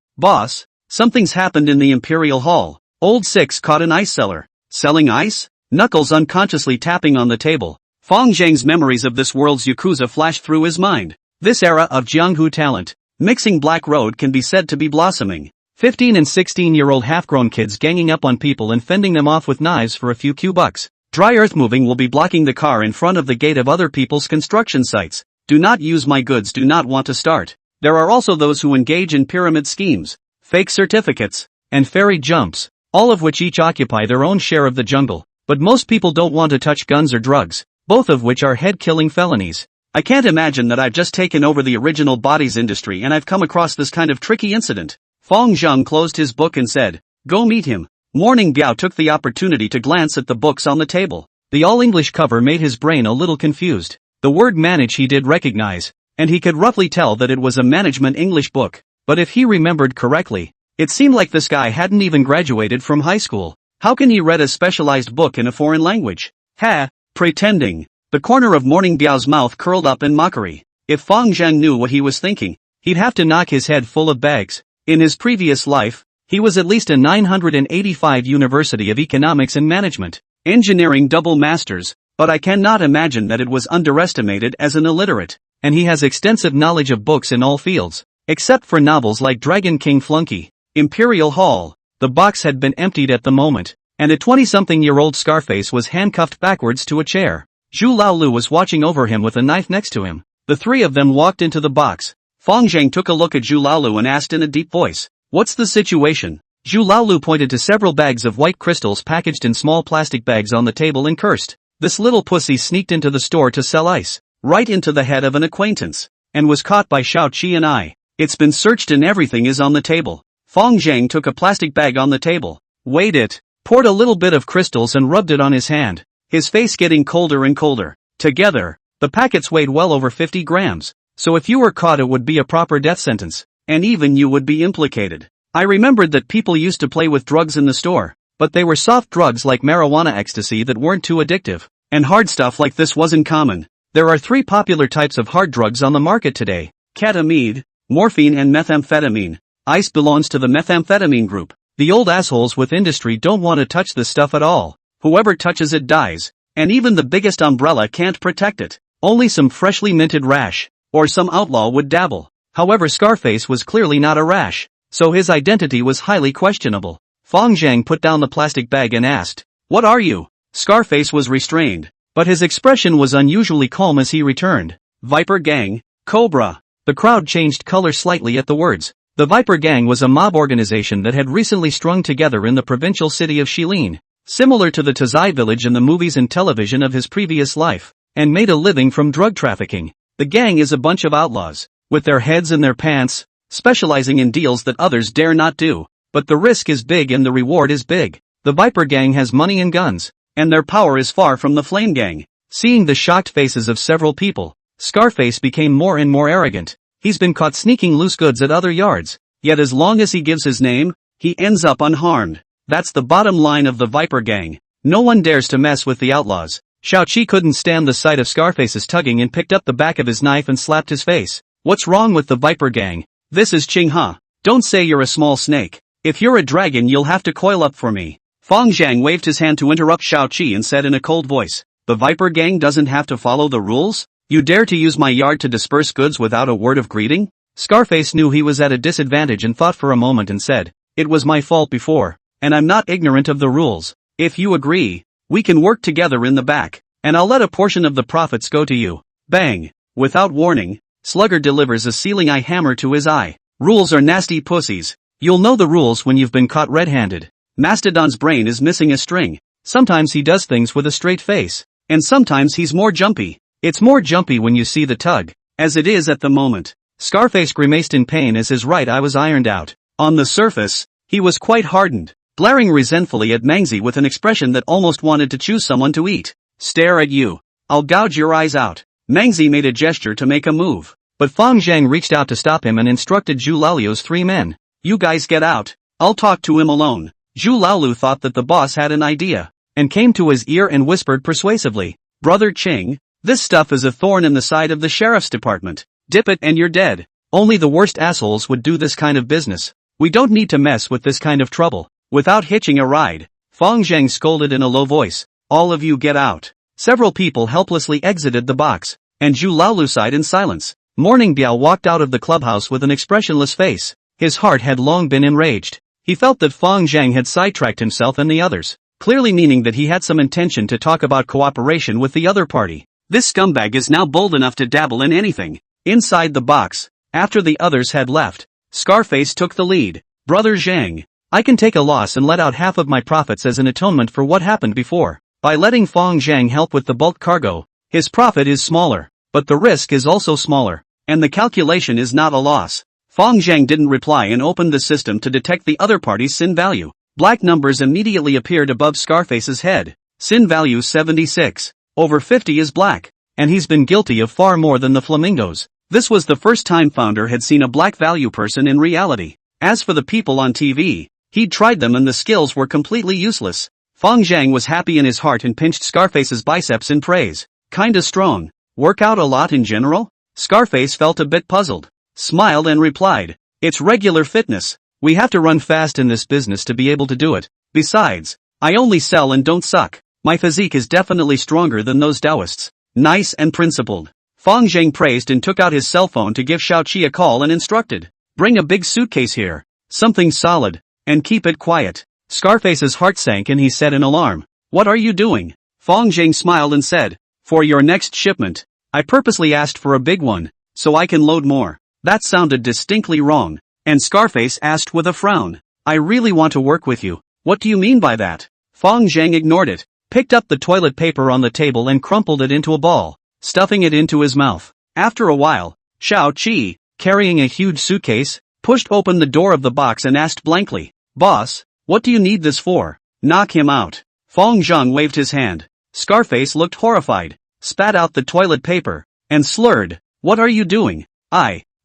Speaker 1: Boss, something's happened in the Imperial Hall. Old Six caught an ice seller. Selling ice? Knuckles unconsciously tapping on the table. Fong Zhang's memories of this world's Yakuza flashed through his mind. This era of Jianghu talent, mixing Black Road can be said to be blossoming. 15 and 16-year-old half-grown kids ganging up on people and fending them off with knives for a few $. Dry earth moving will be blocking the car in front of the gate of other people's construction sites. Do not use my goods, do not want to start. There are also those who engage in pyramid schemes, fake certificates, and fairy jumps, all of which each occupy their own share of the jungle. But most people don't want to touch guns or drugs, both of which are head-killing felonies. I can't imagine that I've just taken over the original bodies industry and I've come across this kind of tricky incident. Fong Zhang closed his book and said, go meet him. Morning Biao took the opportunity to glance at the books on the table. The all-English cover made his brain a little confused. The word manage he did recognize, and he could roughly tell that it was a management English book. But if he remembered correctly, it seemed like this guy hadn't even graduated from high school. How can he read a specialized book in a foreign language? Ha, pretending. The corner of Morning Biao's mouth curled up in mockery. If Fong Zhang knew what he was thinking, he'd have to knock his head full of bags. In his previous life, he was at least a 985 University of Economics and Management, Engineering double masters, but I cannot imagine that it was underestimated as an illiterate, and he has extensive knowledge of books in all fields, except for novels like Dragon King Flunky, Imperial Hall. The box had been emptied at the moment, and a 20-something-year-old Scarface was handcuffed backwards to a chair. Zhu Laolu was watching over him with a knife next to him. The three of them walked into the box. Fong Zhang took a look at Zhu Laolu and asked in a deep voice, what's the situation? Zhu Laolu pointed to several bags of white crystals packaged in small plastic bags on the table and cursed. This little pussy sneaked into the store to sell ice, right into the head of an acquaintance, and was caught by Shao Qi and I. It's been searched and everything is on the table. Fong Zhang took a plastic bag on the table, weighed it, poured a little bit of crystals and rubbed it on his hand, his face getting colder and colder. Together, the packets weighed well over 50 grams, so if you were caught it would be a proper death sentence, and even you would be implicated. I remembered that people used to play with drugs in the store, but they were soft drugs like marijuana ecstasy that weren't too addictive, and hard stuff like this wasn't common. There are 3 popular types of hard drugs on the market today: ketamine, morphine and methamphetamine. Ice belongs to the methamphetamine group. The old assholes with industry don't want to touch this stuff at all. Whoever touches it dies, and even the biggest umbrella can't protect it. Only some freshly minted rash, or some outlaw would dabble. However, Scarface was clearly not a rash, so his identity was highly questionable. Fong Zhang put down the plastic bag and asked, "What are you?" Scarface was restrained, but his expression was unusually calm as he returned, "Viper Gang, Cobra." The crowd changed color slightly at the words. The Viper Gang was a mob organization that had recently strung together in the provincial city of Shilin, similar to the Tazai village in the movies and television of his previous life, and made a living from drug trafficking. The gang is a bunch of outlaws, with their heads in their pants, specializing in deals that others dare not do, but the risk is big and the reward is big. The Viper Gang has money and guns, and their power is far from the Flame Gang. Seeing the shocked faces of several people, Scarface became more and more arrogant. He's been caught sneaking loose goods at other yards, yet as long as he gives his name, he ends up unharmed. That's the bottom line of the Viper Gang. No one dares to mess with the outlaws. Xiaoqi couldn't stand the sight of Scarface's tugging and picked up the back of his knife and slapped his face. "What's wrong with the Viper Gang? This is Qinghe. Don't say you're a small snake. If you're a dragon you'll have to coil up for me." Fong Zhang waved his hand to interrupt Xiaoqi and said in a cold voice, "The Viper Gang doesn't have to follow the rules? You dare to use my yard to disperse goods without a word of greeting?" Scarface knew he was at a disadvantage and thought for a moment and said, "It was my fault before, and I'm not ignorant of the rules. If you agree, we can work together in the back, and I'll let a portion of the profits go to you." Bang! Without warning, Slugger delivers a sealing eye hammer to his eye. Rules are nasty pussies. You'll know the rules when you've been caught red-handed. Mastodon's brain is missing a string. Sometimes he does things with a straight face, and sometimes he's more jumpy. It's more jumpy when you see the tug, as it is at the moment. Scarface grimaced in pain as his right eye was ironed out. On the surface, he was quite hardened, glaring resentfully at Mangzi with an expression that almost wanted to choose someone to eat. "Stare at you. I'll gouge your eyes out." Mangzi made a gesture to make a move, but Fong Zhang reached out to stop him and instructed Zhu Laolu's 3 men. "You guys get out. I'll talk to him alone." Zhu Laolu thought that the boss had an idea, and came to his ear and whispered persuasively, "Brother Ching, this stuff is a thorn in the side of the sheriff's department. Dip it and you're dead. Only the worst assholes would do this kind of business. We don't need to mess with this kind of trouble." Without hitching a ride, Fong Zhang scolded in a low voice, "All of you get out." Several people helplessly exited the box, and Zhu Laolu sighed in silence. Morning Biao walked out of the clubhouse with an expressionless face. His heart had long been enraged. He felt that Fong Zhang had sidetracked himself and the others, clearly meaning that he had some intention to talk about cooperation with the other party. This scumbag is now bold enough to dabble in anything. Inside the box, after the others had left, Scarface took the lead. "Brother Zhang, I can take a loss and let out half of my profits as an atonement for what happened before. By letting Fong Zhang help with the bulk cargo, his profit is smaller, but the risk is also smaller, and the calculation is not a loss." Fong Zhang didn't reply and opened the system to detect the other party's sin value. Black numbers immediately appeared above Scarface's head. Sin value 76. Over 50 is black, and he's been guilty of far more than the flamingos. This was the first time Founder had seen a black value person in reality. As for the people on TV, he'd tried them and the skills were completely useless. Fong Zhang was happy in his heart and pinched Scarface's biceps in praise. "Kinda strong. Work out a lot in general?" Scarface felt a bit puzzled, smiled and replied, "It's regular fitness. We have to run fast in this business to be able to do it. Besides, I only sell and don't suck. My physique is definitely stronger than those Taoists." Nice and principled. Fong Zhang praised and took out his cell phone to give Xiaoqi a call and instructed, "Bring a big suitcase here. Something solid, and keep it quiet." Scarface's heart sank and he said in alarm, "What are you doing?" Fong Zhang smiled and said, "For your next shipment, I purposely asked for a big one, so I can load more." That sounded distinctly wrong, and Scarface asked with a frown, "I really want to work with you. What do you mean by that?" Fong Zhang ignored it, picked up the toilet paper on the table and crumpled it into a ball, stuffing it into his mouth. After a while, Xiao Qi, carrying a huge suitcase, pushed open the door of the box and asked blankly, "Boss, what do you need this for?" "Knock him out." Fong Zhang waved his hand. Scarface looked horrified, spat out the toilet paper, and slurred, "What are you doing?"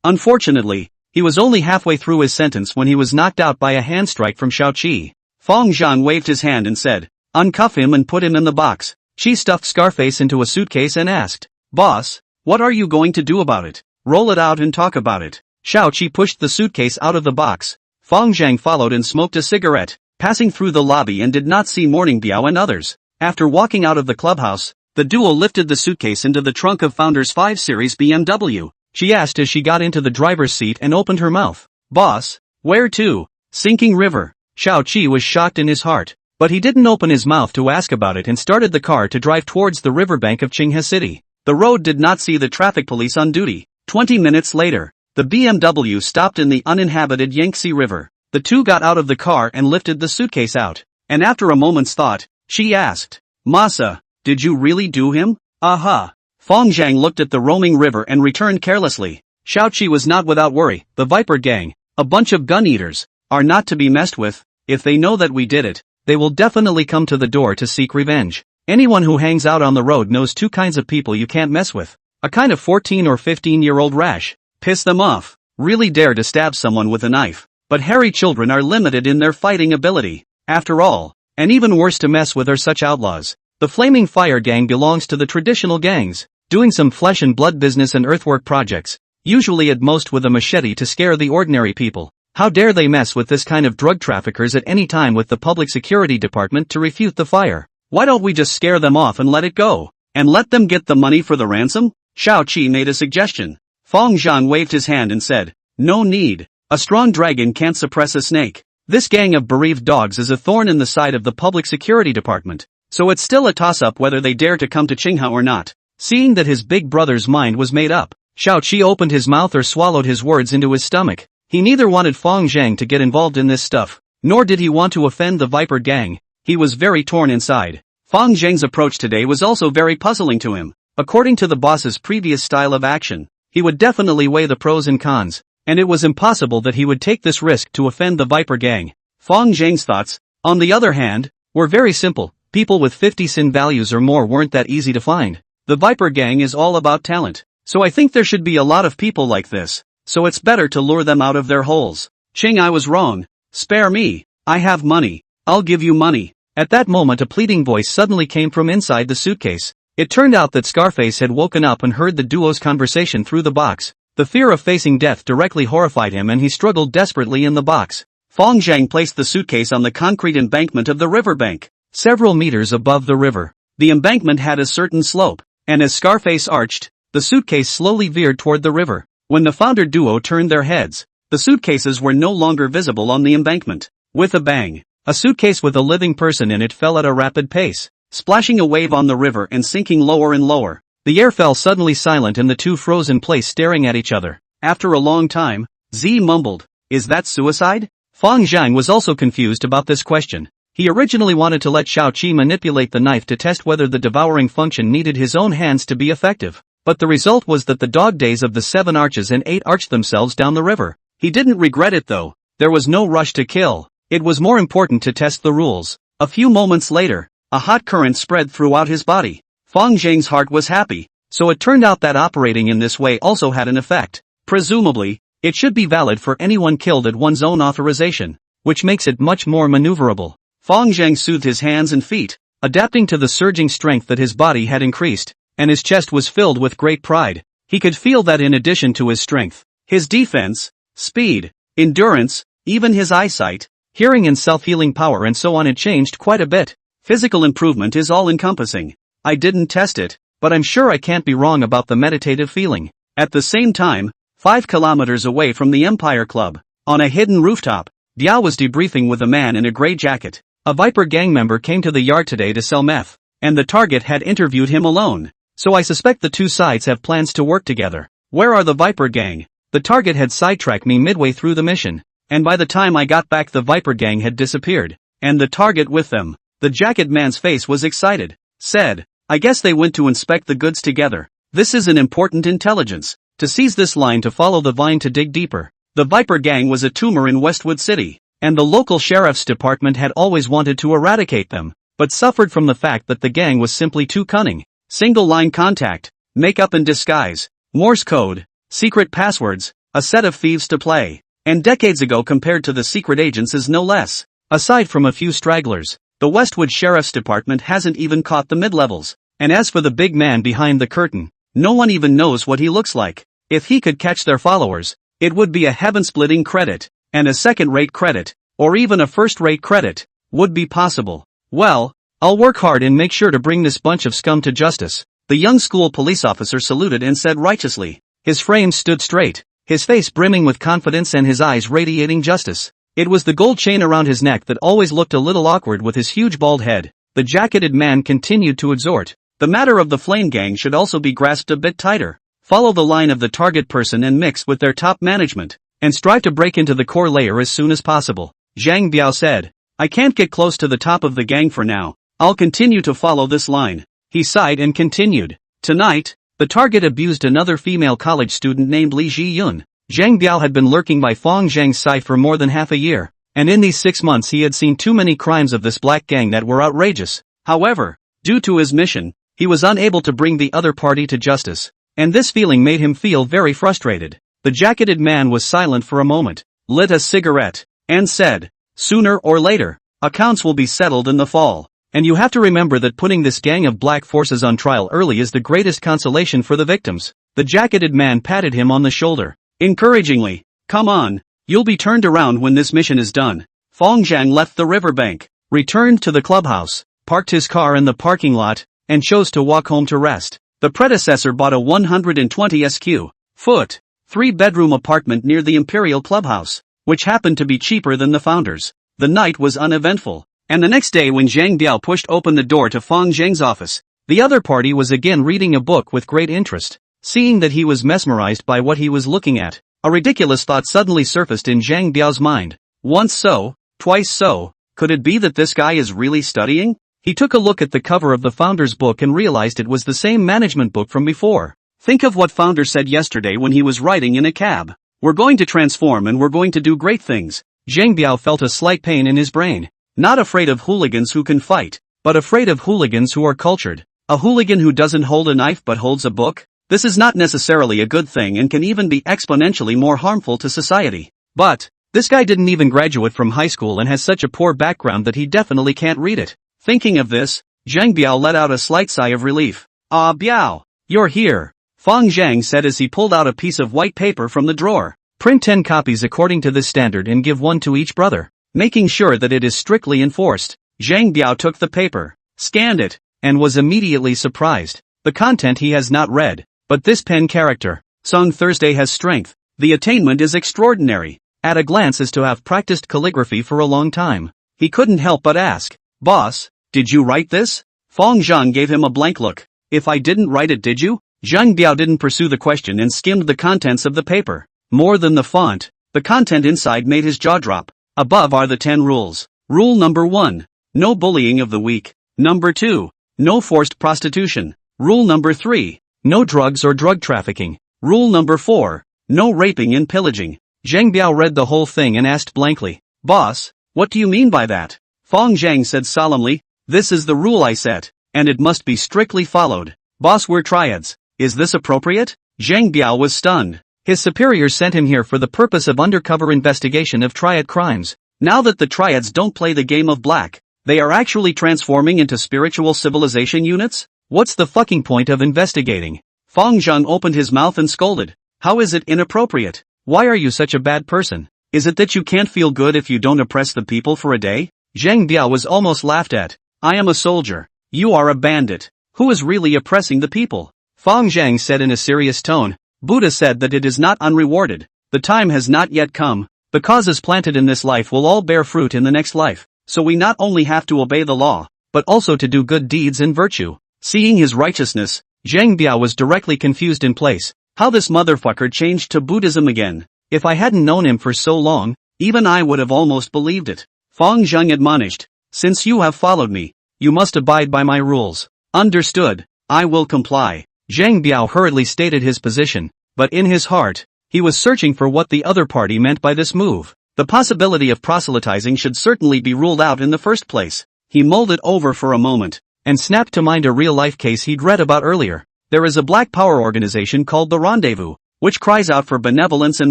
Speaker 1: Unfortunately, he was only halfway through his sentence when he was knocked out by a hand strike from Xiao Qi. Fong Zhang waved his hand and said, "Uncuff him and put him in the box." She stuffed Scarface into a suitcase and asked, "Boss, what are you going to do about it? Roll it out and talk about it." Xiao Qi pushed the suitcase out of the box. Fong Zhang followed and smoked a cigarette, passing through the lobby and did not see Morning Biao and others. After walking out of the clubhouse, the duo lifted the suitcase into the trunk of Founder's 5 Series BMW. She asked as she got into the driver's seat and opened her mouth, "Boss, where to?" "Sinking River." Xiao Qi was shocked in his heart, but he didn't open his mouth to ask about it and started the car to drive towards the riverbank of Qinghe City. The road did not see the traffic police on duty. 20 minutes later, the BMW stopped in the uninhabited Yangtze River. The two got out of the car and lifted the suitcase out, and after a moment's thought, she asked, "Masa, did you really do him?" "Aha." Fong Zhang looked at the roaming river and returned carelessly. Xiao Qi was not without worry. "The Viper Gang, a bunch of gun-eaters, are not to be messed with. If they know that we did it, they will definitely come to the door to seek revenge. Anyone who hangs out on the road knows two kinds of people you can't mess with. A kind of 14 or 15-year-old rash. Piss them off. Really dare to stab someone with a knife. But hairy children are limited in their fighting ability. After all, and even worse to mess with are such outlaws. The Flaming Fire Gang belongs to the traditional gangs, doing some flesh and blood business and earthwork projects, usually at most with a machete to scare the ordinary people. How dare they mess with this kind of drug traffickers at any time with the public security department to refute the fire? Why don't we just scare them off and let it go? And let them get the money for the ransom? Xiao Qi made a suggestion. Fong Zhang waved his hand and said, "No need. A strong dragon can't suppress a snake. This gang of bereaved dogs is a thorn in the side of the public security department, so it's still a toss-up whether they dare to come to Qinghe or not." Seeing that his big brother's mind was made up, Xiao Qi opened his mouth or swallowed his words into his stomach. He neither wanted Fong Zhang to get involved in this stuff, nor did he want to offend the Viper Gang. He was very torn inside. Fong Zhang's approach today was also very puzzling to him. According to the boss's previous style of action, he would definitely weigh the pros and cons, and it was impossible that he would take this risk to offend the Viper Gang. Fong Zhang's thoughts, on the other hand, were very simple. People with 50 sin values or more weren't that easy to find. The Viper Gang is all about talent, so I think there should be a lot of people like this, so it's better to lure them out of their holes. I was wrong. Spare me. I have money. I'll give you money. At that moment a pleading voice suddenly came from inside the suitcase. It turned out that Scarface had woken up and heard the duo's conversation through the box. The fear of facing death directly horrified him and he struggled desperately in the box. Fong Zhang placed the suitcase on the concrete embankment of the riverbank, several meters above the river. The embankment had a certain slope, and as Scarface arched, the suitcase slowly veered toward the river. When the founder duo turned their heads, the suitcases were no longer visible on the embankment. With a bang, a suitcase with a living person in it fell at a rapid pace, splashing a wave on the river and sinking lower and lower. The air fell suddenly silent and the two froze in place staring at each other. After a long time, Z mumbled, "Is that suicide?" Fong Zhang was also confused about this question. He originally wanted to let Xiao Qi manipulate the knife to test whether the devouring function needed his own hands to be effective. But the result was that the dog days of the 7 arches and 8 arched themselves down the river. He didn't regret it though. There was no rush to kill. It was more important to test the rules. A few moments later, a hot current spread throughout his body. Fong Zhang's heart was happy, so it turned out that operating in this way also had an effect. Presumably, it should be valid for anyone killed at one's own authorization, which makes it much more maneuverable. Fong Zhang soothed his hands and feet, adapting to the surging strength that his body had increased, and his chest was filled with great pride. He could feel that in addition to his strength, his defense, speed, endurance, even his eyesight, hearing and self-healing power and so on had changed quite a bit. Physical improvement is all-encompassing. I didn't test it, but I'm sure I can't be wrong about the meditative feeling. At the same time, 5 kilometers away from the Empire Club, on a hidden rooftop, Diao was debriefing with a man in a gray jacket. A Viper Gang member came to the yard today to sell meth, and the target had interviewed him alone. So I suspect the two sides have plans to work together. Where are the Viper Gang? The target had sidetracked me midway through the mission, and by the time I got back the Viper Gang had disappeared, and the target with them. The jacket man's face was excited. Said, "I guess they went to inspect the goods together. This is an important intelligence. To seize this line to follow the vine to dig deeper." The The Viper Gang was a tumor in Westwood City, and the local sheriff's department had always wanted to eradicate them, but suffered from the fact that the gang was simply too cunning. Single-line contact, makeup and disguise, Morse code, secret passwords, a set of thieves to play. And decades ago compared to the secret agents is no less. Aside from a few stragglers, the Westwood Sheriff's Department hasn't even caught the mid-levels. And as for the big man behind the curtain, no one even knows what he looks like. If he could catch their followers, it would be a heaven-splitting credit, and a second-rate credit, or even a first-rate credit, would be possible. Well, I'll work hard and make sure to bring this bunch of scum to justice. The young school police officer saluted and said righteously. His frame stood straight, his face brimming with confidence and his eyes radiating justice. It was the gold chain around his neck that always looked a little awkward with his huge bald head. The jacketed man continued to exhort. The matter of the Flame Gang should also be grasped a bit tighter. Follow the line of the target person and mix with their top management, and strive to break into the core layer as soon as possible. Zhang Biao said. I can't get close to the top of the gang for now. I'll continue to follow this line. He sighed and continued. Tonight, the target abused another female college student named Li Ji-yun. Zhang Biao had been lurking by Fong Zhang's side for more than half a year, and in these 6 months he had seen too many crimes of this black gang that were outrageous. However, due to his mission, he was unable to bring the other party to justice, and this feeling made him feel very frustrated. The jacketed man was silent for a moment, lit a cigarette, and said, sooner or later, accounts will be settled in the fall. And you have to remember that putting this gang of black forces on trial early is the greatest consolation for the victims. The jacketed man patted him on the shoulder, encouragingly. Come on, you'll be turned around when this mission is done. Fong Zhang left the riverbank, returned to the clubhouse, parked his car in the parking lot, and chose to walk home to rest. The predecessor bought a 120 sq ft, 3-bedroom apartment near the Imperial Clubhouse, which happened to be cheaper than the founders. The night was uneventful, and the next day when Zhang Biao pushed open the door to Fong Zhang's office, the other party was again reading a book with great interest. Seeing that he was mesmerized by what he was looking at, a ridiculous thought suddenly surfaced in Zhang Biao's mind. Once so, twice so, could it be that this guy is really studying? He took a look at the cover of the founder's book and realized it was the same management book from before. Think of what founder said yesterday when he was riding in a cab. We're going to transform and we're going to do great things. Zhang Biao felt a slight pain in his brain. Not afraid of hooligans who can fight, but afraid of hooligans who are cultured. A hooligan who doesn't hold a knife but holds a book? This is not necessarily a good thing and can even be exponentially more harmful to society. But, this guy didn't even graduate from high school and has such a poor background that he definitely can't read it. Thinking of this, Zhang Biao let out a slight sigh of relief. Ah Biao, you're here, Fong Zhang said as he pulled out a piece of white paper from the drawer. Print 10 copies according to this standard and give one to each brother, making sure that it is strictly enforced. Zhang Biao took the paper, scanned it, and was immediately surprised. The content he has not read. But this pen character, Song Thursday has strength. The attainment is extraordinary. At a glance as to have practiced calligraphy for a long time. He couldn't help but ask, Boss, did you write this? Fong Zhang gave him a blank look. If I didn't write it, did you? Zhang Biao didn't pursue the question and skimmed the contents of the paper. More than the font, the content inside made his jaw drop. Above are the 10 rules. Rule number 1. No bullying of the weak. Number 2. No forced prostitution. Rule number 3. No drugs or drug trafficking. Rule number 4. No raping and pillaging. Zhang Biao read the whole thing and asked blankly, Boss, what do you mean by that? Fong Zhang said solemnly, This is the rule I set, and it must be strictly followed. Boss, we're triads. Is this appropriate? Zhang Biao was stunned. His superiors sent him here for the purpose of undercover investigation of triad crimes. Now that the triads don't play the game of black, they are actually transforming into spiritual civilization units? What's the fucking point of investigating? Fong Zhang opened his mouth and scolded. How is it inappropriate? Why are you such a bad person? Is it that you can't feel good if you don't oppress the people for a day? Zhang Biao was almost laughed at. I am a soldier. You are a bandit. Who is really oppressing the people? Fong Zhang said in a serious tone. Buddha said that it is not unrewarded. The time has not yet come. The causes planted in this life will all bear fruit in the next life. So we not only have to obey the law, but also to do good deeds and virtue. Seeing his righteousness, Zhang Biao was directly confused in place. How this motherfucker changed to Buddhism again. If I hadn't known him for so long, even I would have almost believed it. Fong Zhang admonished. Since you have followed me, you must abide by my rules. Understood. I will comply. Zhang Biao hurriedly stated his position, but in his heart, He was searching for what the other party meant by this move. The possibility of proselytizing should certainly be ruled out in the first place. He mulled it over for a moment, and snapped to mind a real-life case he'd read about earlier. There is a black power organization called the Rendezvous, which cries out for benevolence and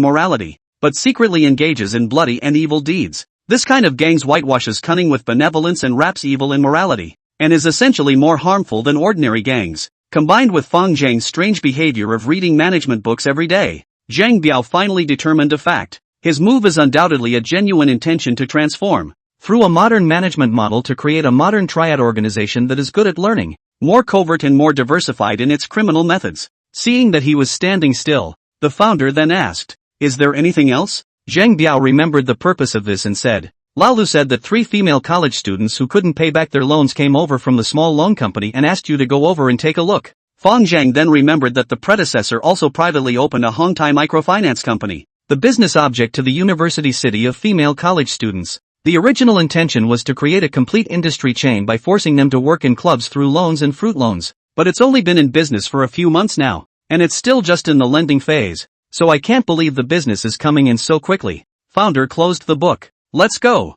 Speaker 1: morality, but secretly engages in bloody and evil deeds. This kind of gangs whitewashes cunning with benevolence and wraps evil in morality, and is essentially more harmful than ordinary gangs. Combined with Fang Zhang's strange behavior of reading management books every day, Zhang Biao finally determined a fact. His move is undoubtedly a genuine intention to transform, through a modern management model, to create a modern triad organization that is good at learning, more covert and more diversified in its criminal methods. Seeing that he was standing still, the founder then asked, "Is there anything else?" Zhang Biao remembered the purpose of this and said, "Laolu said that 3 female college students who couldn't pay back their loans came over from the small loan company and asked you to go over and take a look." Fang Zhang then remembered that the predecessor also privately opened a Hongtai microfinance company, the business object to the university city of female college students. The original intention was to create a complete industry chain by forcing them to work in clubs through loans and fruit loans, but it's only been in business for a few months now, and it's still just in the lending phase, so I can't believe the business is coming in so quickly. Founder closed the book. Let's go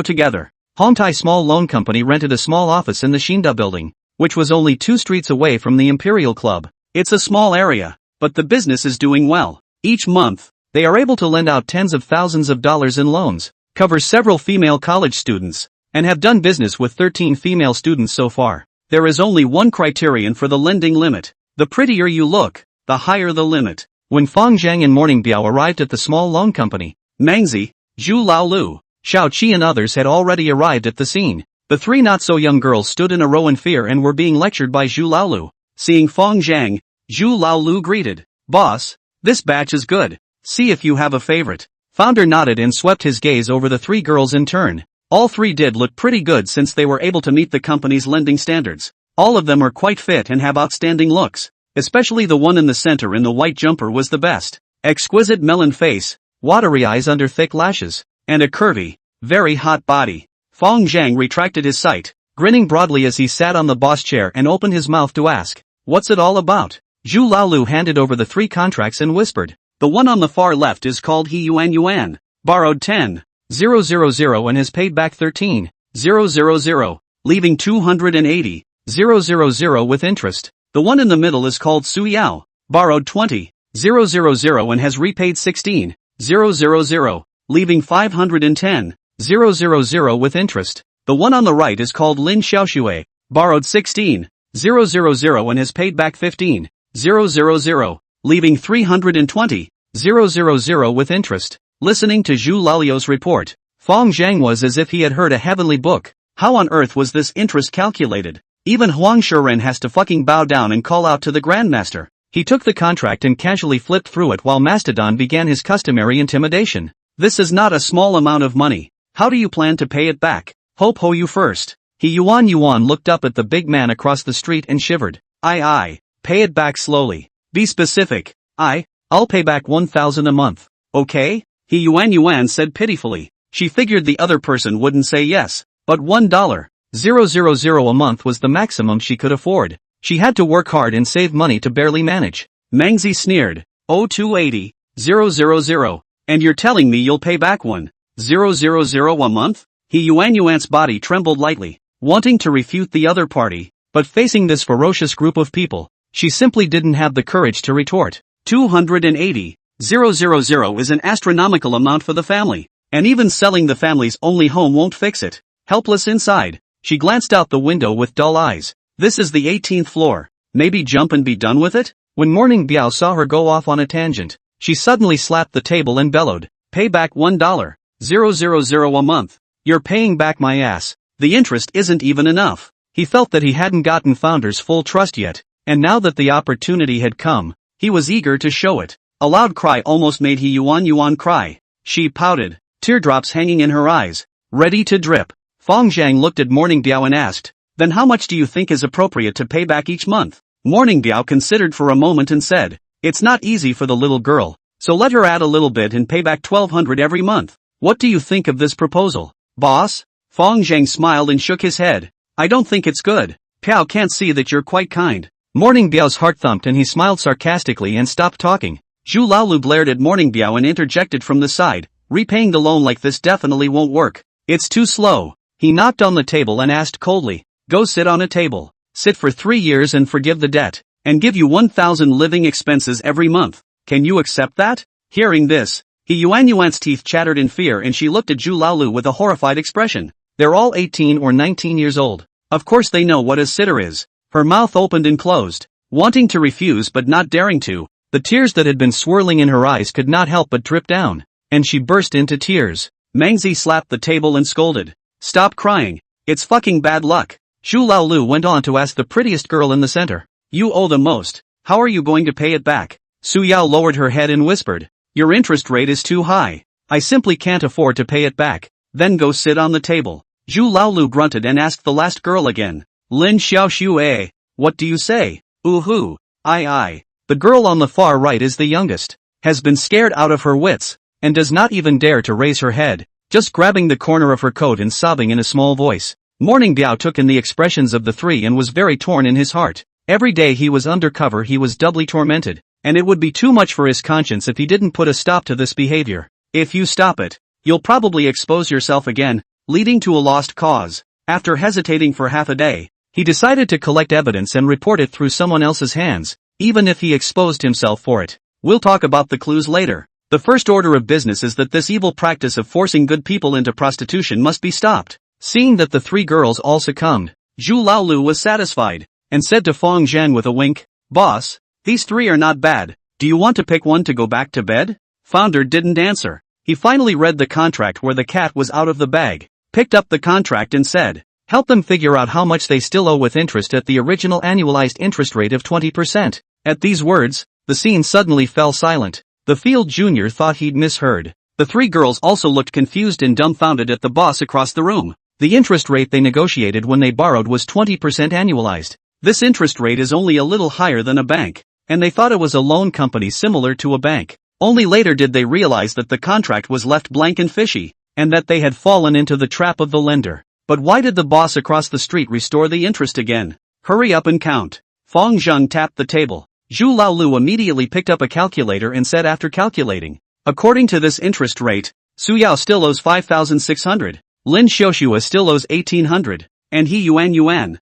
Speaker 1: together. Hongtai Small Loan Company rented a small office in the Xinda building, which was only 2 streets away from the Imperial Club. It's a small area, but the business is doing well. Each month, they are able to lend out tens of thousands of dollars in loans, cover several female college students, and have done business with 13 female students so far. There is only one criterion for the lending limit. The prettier you look, the higher the limit. When Fang Zhang and Morning Biao arrived at the small loan company, Mangzi, Zhu Laolu, Xiao Qi and others had already arrived at the scene. The 3 not-so-young girls stood in a row in fear and were being lectured by Zhu Laolu. Seeing Fang Zhang, Zhu Laolu greeted, "Boss, this batch is good. See if you have a favorite." Founder nodded and swept his gaze over the 3 girls in turn. All 3 did look pretty good since they were able to meet the company's lending standards. All of them are quite fit and have outstanding looks. Especially the one in the center in the white jumper was the best. Exquisite melon face, watery eyes under thick lashes, and a curvy, very hot body. Fang Zhang retracted his sight, grinning broadly as he sat on the boss chair and opened his mouth to ask, "What's it all about?" Zhu Laolu handed over the 3 contracts and whispered, "The one on the far left is called He Yuan Yuan, borrowed 10,000 and has paid back 13,000, leaving 280,000 with interest. The one in the middle is called Su Yao, borrowed 20,000 and has repaid 16,000, leaving 510,000 with interest. The one on the right is called Lin Xiaoxue, borrowed 16,000 and has paid back 15,000, leaving 320,000 with interest." Listening to Zhu Lalio's report, Fang Zhang was as if he had heard a heavenly book. How on earth was this interest calculated? Even Huang Shiren has to fucking bow down and call out to the Grandmaster. He took the contract and casually flipped through it while Mastodon began his customary intimidation. "This is not a small amount of money. How do you plan to pay it back? Hope ho you first." He Yuan looked up at the big man across the street and shivered. I. Pay it back slowly. Be specific." I'll pay back 1,000 a month. Okay? He Yuan said pitifully. She figured the other person wouldn't say yes, but $1,000 a month was the maximum she could afford. She had to work hard and save money to barely manage. Mangzi sneered. "Oh, 280,000, and you're telling me you'll pay back 1,000 a month?" He Yuan's body trembled lightly, wanting to refute the other party, but facing this ferocious group of people, she simply didn't have the courage to retort. 280,000 is an astronomical amount for the family, and even selling the family's only home won't fix it. Helpless inside, she glanced out the window with dull eyes. This is the 18th floor. Maybe jump and be done with it? When Morning Biao saw her go off on a tangent, she suddenly slapped the table and bellowed, "Pay back $1,000 a month. You're paying back my ass. The interest isn't even enough." He felt that he hadn't gotten Founder's full trust yet, and now that the opportunity had come, he was eager to show it. A loud cry almost made He Yuan cry. She pouted, teardrops hanging in her eyes, ready to drip. Fang Zhang looked at Morning Biao and asked, "Then how much do you think is appropriate to pay back each month?" Morning Biao considered for a moment and said, "It's not easy for the little girl, so let her add a little bit and pay back 1,200 every month. What do you think of this proposal, boss?" Fang Zhang smiled and shook his head. "I don't think it's good. Piao can't see that you're quite kind." Morning Biao's heart thumped and he smiled sarcastically and stopped talking. Zhu Laolu glared at Morning Biao and interjected from the side, repaying the loan like this definitely won't work. It's too slow. He knocked on the table and asked coldly, go sit on a table. Sit for 3 years and forgive the debt. And give you 1,000 living expenses every month. Can you accept that? Hearing this, He Yuan's teeth chattered in fear and she looked at Zhu Laolu with a horrified expression. They're all 18 or 19 years old. Of course they know what a sitter is. Her mouth opened and closed, wanting to refuse but not daring to. The tears that had been swirling in her eyes could not help but drip down, and she burst into tears. Mangzi slapped the table and scolded. Stop crying. It's fucking bad luck. Zhu Laolu went on to ask the prettiest girl in the center. You owe the most. How are you going to pay it back? Su Yao lowered her head and whispered. Your interest rate is too high. I simply can't afford to pay it back. Then go sit on the table. Zhu Laolu grunted and asked the last girl again. Lin Xiaoxue. What do you say? Ooh-hoo. Aye. The girl on the far right is the youngest. Has been scared out of her wits, and does not even dare to raise her head, just grabbing the corner of her coat and sobbing in a small voice. Morning Biao took in the expressions of the three and was very torn in his heart. Every day he was undercover he was doubly tormented, and it would be too much for his conscience if he didn't put a stop to this behavior. If you stop it, you'll probably expose yourself again, leading to a lost cause. After hesitating for half a day, he decided to collect evidence and report it through someone else's hands, even if he exposed himself for it. We'll talk about the clues later. The first order of business is that this evil practice of forcing good people into prostitution must be stopped. Seeing that the three girls all succumbed, Zhu Laolu was satisfied, and said to Fong Zhang with a wink, Boss, these three are not bad. Do you want to pick one to go back to bed? Founder didn't answer. He finally read the contract where the cat was out of the bag, picked up the contract and said, help them figure out how much they still owe with interest at the original annualized interest rate of 20%. At these words, the scene suddenly fell silent. The Field Junior thought he'd misheard. The three girls also looked confused and dumbfounded at the boss across the room. The interest rate they negotiated when they borrowed was 20% annualized. This interest rate is only a little higher than a bank, and they thought it was a loan company similar to a bank. Only later did they realize that the contract was left blank and fishy, and that they had fallen into the trap of the lender. But why did the boss across the street restore the interest again? Hurry up and count. Fong Zhang tapped the table. Zhu Laolu immediately picked up a calculator and said after calculating. According to this interest rate, Su Yao still owes 5,600. Lin Xiaoxue still owes 1,800. And He Yuan.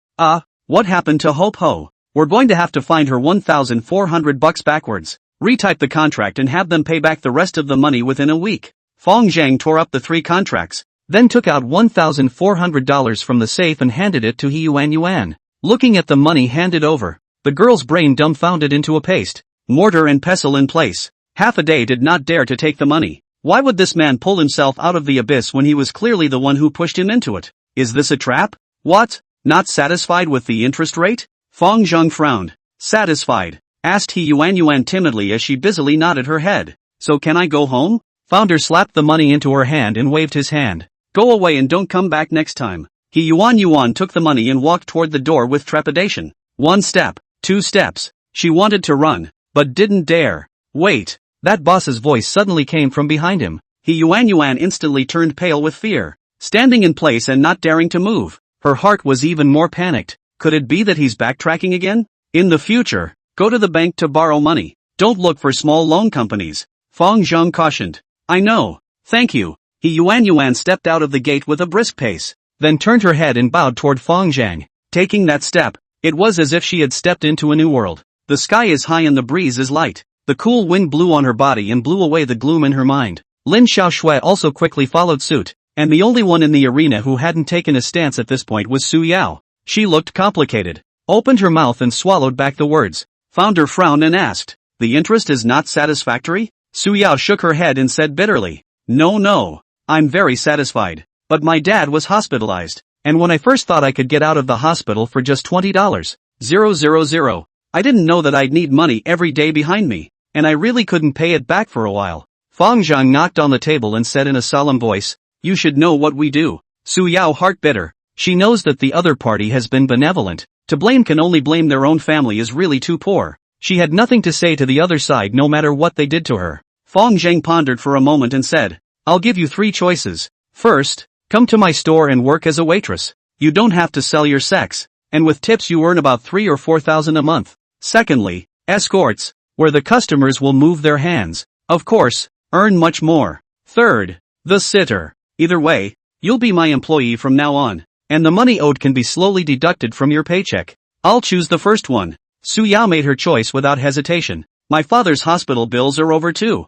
Speaker 1: What happened to Hope Ho? We're going to have to find her 1,400 bucks backwards. Retype the contract and have them pay back the rest of the money within a week. Fong Zhang tore up the three contracts, then took out $1,400 from the safe and handed it to He Yuan. Looking at the money handed over, the girl's brain dumbfounded into a paste. Mortar and pestle in place. Half a day did not dare to take the money. Why would this man pull himself out of the abyss when he was clearly the one who pushed him into it? Is this a trap? What? Not satisfied with the interest rate? Fong Zhang frowned. Satisfied? Asked He Yuan timidly as she busily nodded her head. So can I go home? Founder slapped the money into her hand and waved his hand. Go away and don't come back next time. He Yuan took the money and walked toward the door with trepidation. 1 step, 2 steps. She wanted to run, but didn't dare. Wait. That boss's voice suddenly came from behind him. He Yuan instantly turned pale with fear, standing in place and not daring to move. Her heart was even more panicked. Could it be that he's backtracking again? In the future, go to the bank to borrow money. Don't look for small loan companies. Fong Zhang cautioned. I know. Thank you. He Yuan stepped out of the gate with a brisk pace, then turned her head and bowed toward Fong Zhang. Taking that step, it was as if she had stepped into a new world. The sky is high and the breeze is light. The cool wind blew on her body and blew away the gloom in her mind. Lin Xiaoxue also quickly followed suit, and the only one in the arena who hadn't taken a stance at this point was Su Yao. She looked complicated, opened her mouth and swallowed back the words. Founder frowned and asked, the interest is not satisfactory? Su Yao shook her head and said bitterly, No, I'm very satisfied. But my dad was hospitalized, and when I first thought I could get out of the hospital for just $20,000, I didn't know that I'd need money every day behind me, and I really couldn't pay it back for a while. Fong Zhang knocked on the table and said in a solemn voice, you should know what we do. Su Yao heart bitter. She knows that the other party has been benevolent. To blame can only blame their own family is really too poor. She had nothing to say to the other side no matter what they did to her. Fong Zhang pondered for a moment and said, I'll give you 3 choices. First, come to my store and work as a waitress. You don't have to sell your sex, and with tips you earn about 3,000 or 4,000 a month. Secondly, escorts. where the customers will move their hands. Of course, earn much more. Third, the sitter. Either way, you'll be my employee from now on, and the money owed can be slowly deducted from your paycheck. I'll choose the first one. Su Yao made her choice without hesitation. My father's hospital bills are over 2,000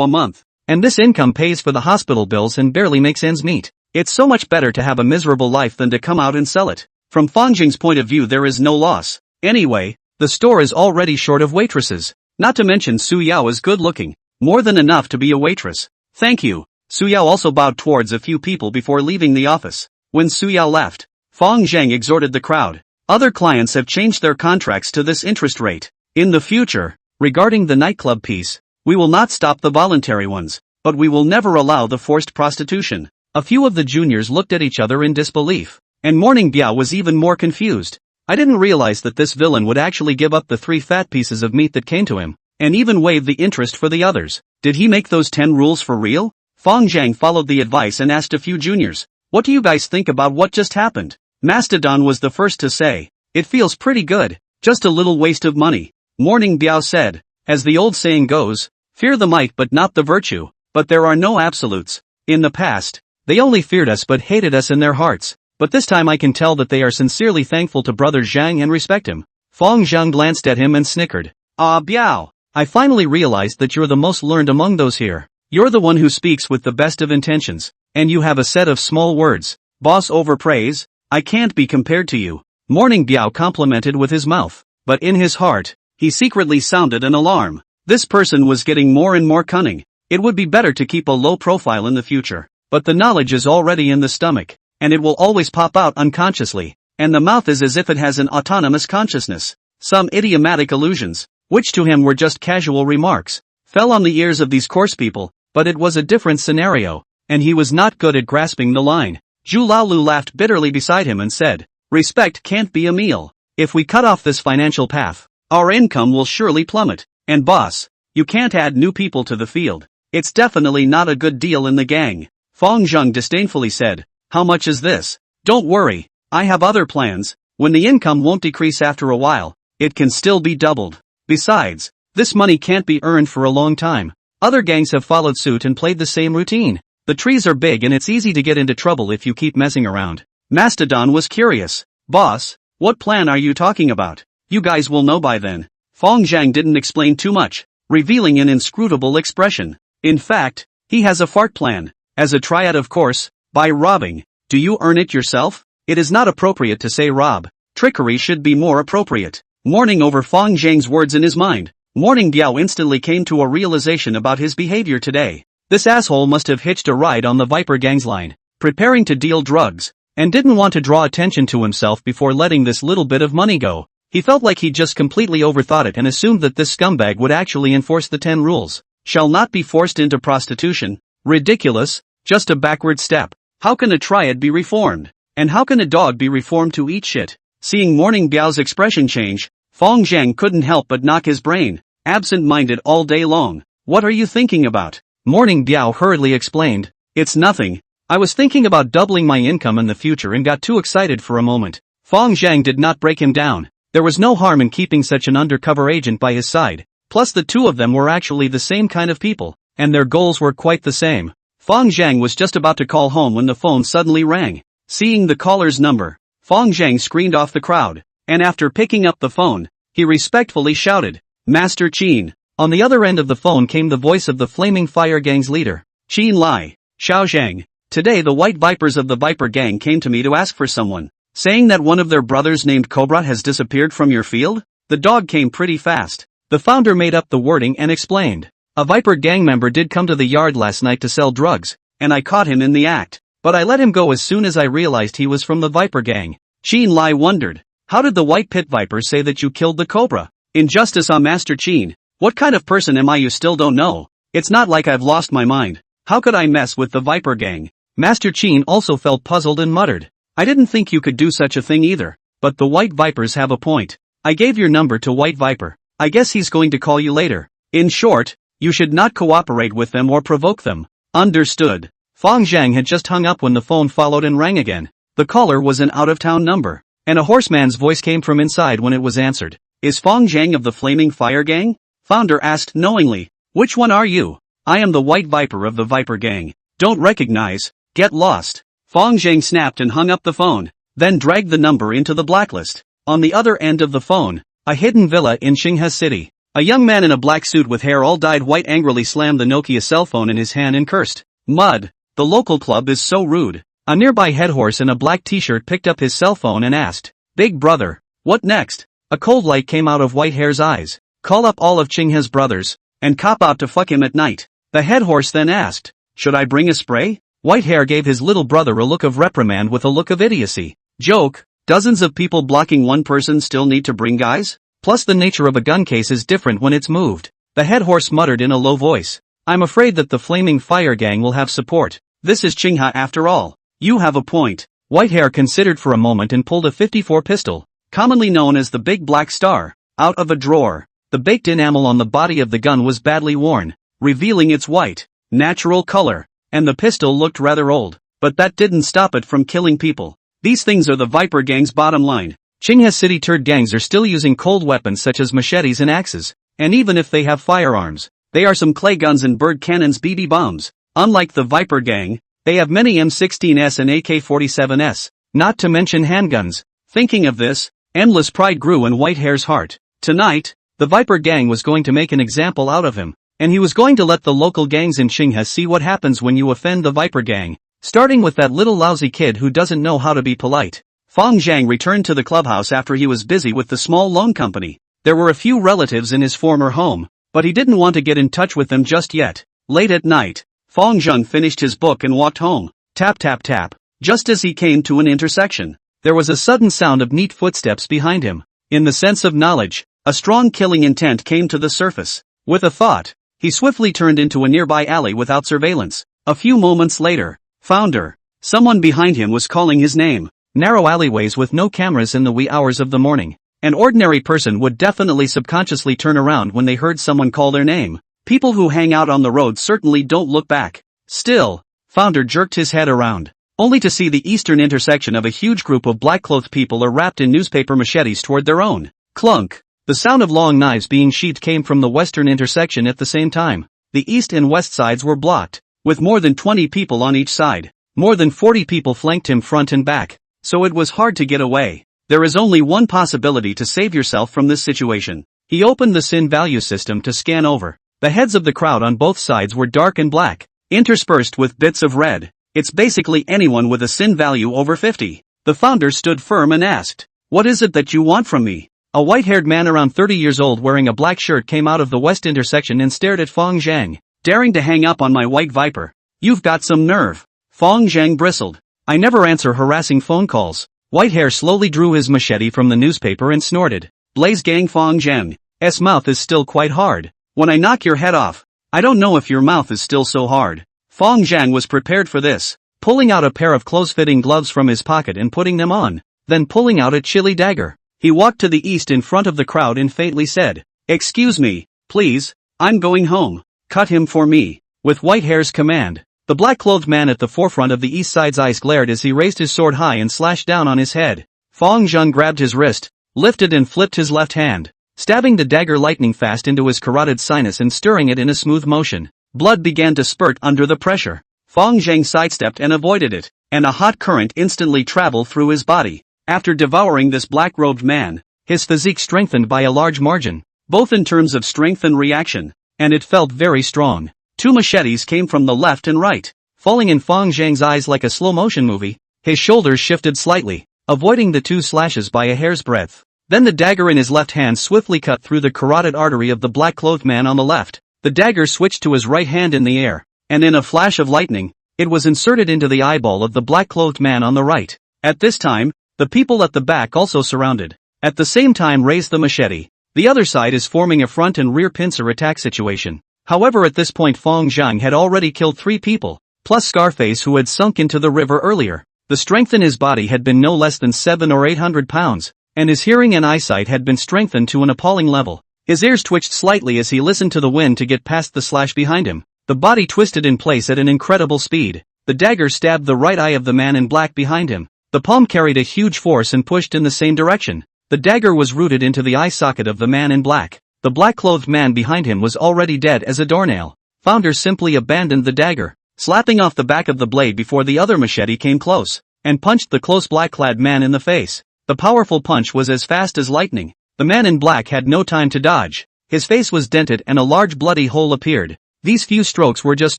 Speaker 1: a month, and this income pays for the hospital bills and barely makes ends meet. It's so much better to have a miserable life than to come out and sell it. From Fang Jing's point of view, there is no loss. Anyway, the store is already short of waitresses. Not to mention Su Yao is good looking. More than enough to be a waitress. Thank you. Su Yao also bowed towards a few people before leaving the office. When Su Yao left, Fang Zhang exhorted the crowd. Other clients have changed their contracts to this interest rate. In the future, regarding the nightclub piece, we will not stop the voluntary ones, but we will never allow the forced prostitution. A few of the juniors looked at each other in disbelief, and Morning Biao was even more confused. I didn't realize that this villain would actually give up the 3 fat pieces of meat that came to him, and even waive the interest for the others. Did he make those 10 rules for real? Fang Zhang followed the advice and asked a few juniors, what do you guys think about what just happened? Mastodon was the first to say, it feels pretty good, just a little waste of money. Morning Biao said, as the old saying goes, fear the might but not the virtue, but there are no absolutes. In the past, they only feared us but hated us in their hearts, but this time I can tell that they are sincerely thankful to Brother Zhang and respect him. Fang Zhang glanced at him and snickered. Ah Biao, I finally realized that you're the most learned among those here. You're the one who speaks with the best of intentions, and you have a set of small words. Boss over praise, I can't be compared to you. Morning Biao complimented with his mouth, but in his heart, he secretly sounded an alarm. This person was getting more and more cunning. It would be better to keep a low profile in the future, but the knowledge is already in the stomach, and it will always pop out unconsciously, and the mouth is as if it has an autonomous consciousness. Some idiomatic allusions, which to him were just casual remarks, fell on the ears of these coarse people, but it was a different scenario, and he was not good at grasping the line. Zhu Laolu laughed bitterly beside him and said, respect can't be a meal. If we cut off this financial path, our income will surely plummet. And boss, you can't add new people to the field. It's definitely not a good deal in the gang. Fang Zhang disdainfully said, how much is this? Don't worry, I have other plans. When the income won't decrease after a while, it can still be doubled. Besides, this money can't be earned for a long time. Other gangs have followed suit and played the same routine. The trees are big and it's easy to get into trouble if you keep messing around. Mastodon was curious. Boss, what plan are you talking about? You guys will know by then. Fang Zhang didn't explain too much, revealing an inscrutable expression. In fact, he has a fart plan. As a triad of course, by robbing. Do you earn it yourself? It is not appropriate to say rob. Trickery should be more appropriate. Mourning over Fang Zhang's words in his mind, Morning Biao instantly came to a realization about his behavior today. This asshole must have hitched a ride on the Viper Gang's line, preparing to deal drugs, and didn't want to draw attention to himself before letting this little bit of money go. He felt like he just completely overthought it and assumed that this scumbag would actually enforce the 10 rules. Shall not be forced into prostitution. Ridiculous, just a backward step. How can a triad be reformed? And how can a dog be reformed to eat shit? Seeing Morning Biao's expression change, Fang Zhang couldn't help but knock his brain, absent-minded all day long. What are you thinking about? Morning Biao hurriedly explained, it's nothing. I was thinking about doubling my income in the future and got too excited for a moment. Fang Zhang did not break him down. There was no harm in keeping such an undercover agent by his side. Plus the two of them were actually the same kind of people, and their goals were quite the same. Fang Zhang was just about to call home when the phone suddenly rang. Seeing the caller's number, Fang Zhang screamed off the crowd, and after picking up the phone, he respectfully shouted, Master Qin. On the other end of the phone came the voice of the Flaming Fire Gang's leader, Qin Lai. Xiaozhang. Today the White Vipers of the Viper Gang came to me to ask for someone, saying that one of their brothers named Cobra has disappeared from your field? The dog came pretty fast. The founder made up the wording and explained. A Viper Gang member did come to the yard last night to sell drugs, and I caught him in the act, but I let him go as soon as I realized he was from the Viper Gang. Qin Lai wondered, how did the White Pit Viper say that you killed the Cobra? Injustice on Master Qin. What kind of person am I you still don't know? It's not like I've lost my mind. How could I mess with the Viper Gang? Master Qin also felt puzzled and muttered. I didn't think you could do such a thing either, but the White Vipers have a point. I gave your number to White Viper. I guess he's going to call you later. In short, you should not cooperate with them or provoke them. Understood. Fang Zhang had just hung up when the phone followed and rang again. The caller was an out-of-town number, and a horseman's voice came from inside when it was answered. Is Fong Zhang of the Flaming Fire Gang? Founder asked knowingly. Which one are you? I am the White Viper of the Viper Gang. Don't recognize. Get lost. Fong Zhang snapped and hung up the phone, then dragged the number into the blacklist. On the other end of the phone, a hidden villa in Qinghe City. A young man in a black suit with hair all dyed white angrily slammed the Nokia cell phone in his hand and cursed. Mud. The local club is so rude. A nearby headhorse in a black t-shirt picked up his cell phone and asked, Big brother, what next? A cold light came out of Whitehair's eyes. Call up all of Qinghe's brothers, and cop out to fuck him at night. The headhorse then asked, should I bring a spray? Whitehair gave his little brother a look of reprimand with a look of idiocy. Joke, dozens of people blocking one person still need to bring guys? Plus the nature of a gun case is different when it's moved. The headhorse muttered in a low voice. I'm afraid that the Flaming Fire Gang will have support. This is Qinghe after all. You have a point. Whitehair considered for a moment and pulled a 54 pistol, commonly known as the Big Black Star, out of a drawer. The baked enamel on the body of the gun was badly worn, revealing its white, natural color, and the pistol looked rather old. But that didn't stop it from killing people. These things are the Viper Gang's bottom line. Qinghe City turd gangs are still using cold weapons such as machetes and axes, and even if they have firearms, they are some clay guns and bird cannons BB bombs. Unlike the Viper Gang, they have many M16s and AK-47s, not to mention handguns. Thinking of this, endless pride grew in Whitehair's heart. Tonight, the Viper Gang was going to make an example out of him, and he was going to let the local gangs in Qinghe see what happens when you offend the Viper Gang, starting with that little lousy kid who doesn't know how to be polite. Fong Zhang returned to the clubhouse after he was busy with the small loan company. There were a few relatives in his former home, but he didn't want to get in touch with them just yet. Late at night, Fong Zhang finished his book and walked home. Tap tap tap. Just as he came to an intersection, there was a sudden sound of neat footsteps behind him. In the sense of knowledge, a strong killing intent came to the surface. With a thought, he swiftly turned into a nearby alley without surveillance. A few moments later, Founder. Someone behind him was calling his name. Narrow alleyways with no cameras in the wee hours of the morning. An ordinary person would definitely subconsciously turn around when they heard someone call their name. People who hang out on the road certainly don't look back. Still, Founder jerked his head around, only to see the eastern intersection of a huge group of black-clothed people wrapped in newspaper machetes toward their own. Clunk. The sound of long knives being sheathed came from the western intersection at the same time. The east and west sides were blocked, with more than 20 people on each side. More than 40 people flanked him front and back, so it was hard to get away. There is only one possibility to save yourself from this situation. He opened the sin value system to scan over. The heads of the crowd on both sides were dark and black, interspersed with bits of red. It's basically anyone with a sin value over 50. The founder stood firm and asked, what is it that you want from me? A white-haired man around 30 years old wearing a black shirt came out of the west intersection and stared at Fong Zhang. Daring to hang up on my white viper? You've got some nerve. Fong Zhang bristled. I never answer harassing phone calls. Whitehair slowly drew his machete from the newspaper and snorted. Blaze gang. Fong Zhang's mouth is still quite hard. When I knock your head off, I don't know if your mouth is still so hard. Fong Zhang was prepared for this, pulling out a pair of close-fitting gloves from his pocket and putting them on, then pulling out a chilly dagger. He walked to the east in front of the crowd and faintly said, excuse me, please, I'm going home. Cut him for me. With Whitehair's command, the black-clothed man at the forefront of the east side's eyes glared as he raised his sword high and slashed down on his head. Fong Zhang grabbed his wrist, lifted and flipped his left hand, stabbing the dagger lightning fast into his carotid sinus and stirring it in a smooth motion. Blood began to spurt under the pressure. Fong Zhang sidestepped and avoided it, and a hot current instantly traveled through his body. After devouring this black-robed man, his physique strengthened by a large margin, both in terms of strength and reaction, and it felt very strong. Two machetes came from the left and right, falling in Fong Zhang's eyes like a slow-motion movie. His shoulders shifted slightly, avoiding the two slashes by a hair's breadth. Then the dagger in his left hand swiftly cut through the carotid artery of the black-clothed man on the left. The dagger switched to his right hand in the air, and in a flash of lightning, it was inserted into the eyeball of the black-clothed man on the right. At this time, the people at the back also surrounded. At the same time raised the machete. The other side is forming a front and rear pincer attack situation. However, at this point Fong Zhang had already killed 3 people, plus Scarface who had sunk into the river earlier. The strength in his body had been no less than 700 or 800 pounds, and his hearing and eyesight had been strengthened to an appalling level. His ears twitched slightly as he listened to the wind to get past the slash behind him. The body twisted in place at an incredible speed. The dagger stabbed the right eye of the man in black behind him. The palm carried a huge force and pushed in the same direction. The dagger was rooted into the eye socket of the man in black. The black-clothed man behind him was already dead as a doornail. Founder simply abandoned the dagger, slapping off the back of the blade before the other machete came close, and punched the close black-clad man in the face. The powerful punch was as fast as lightning. The man in black had no time to dodge. His face was dented and a large bloody hole appeared. These few strokes were just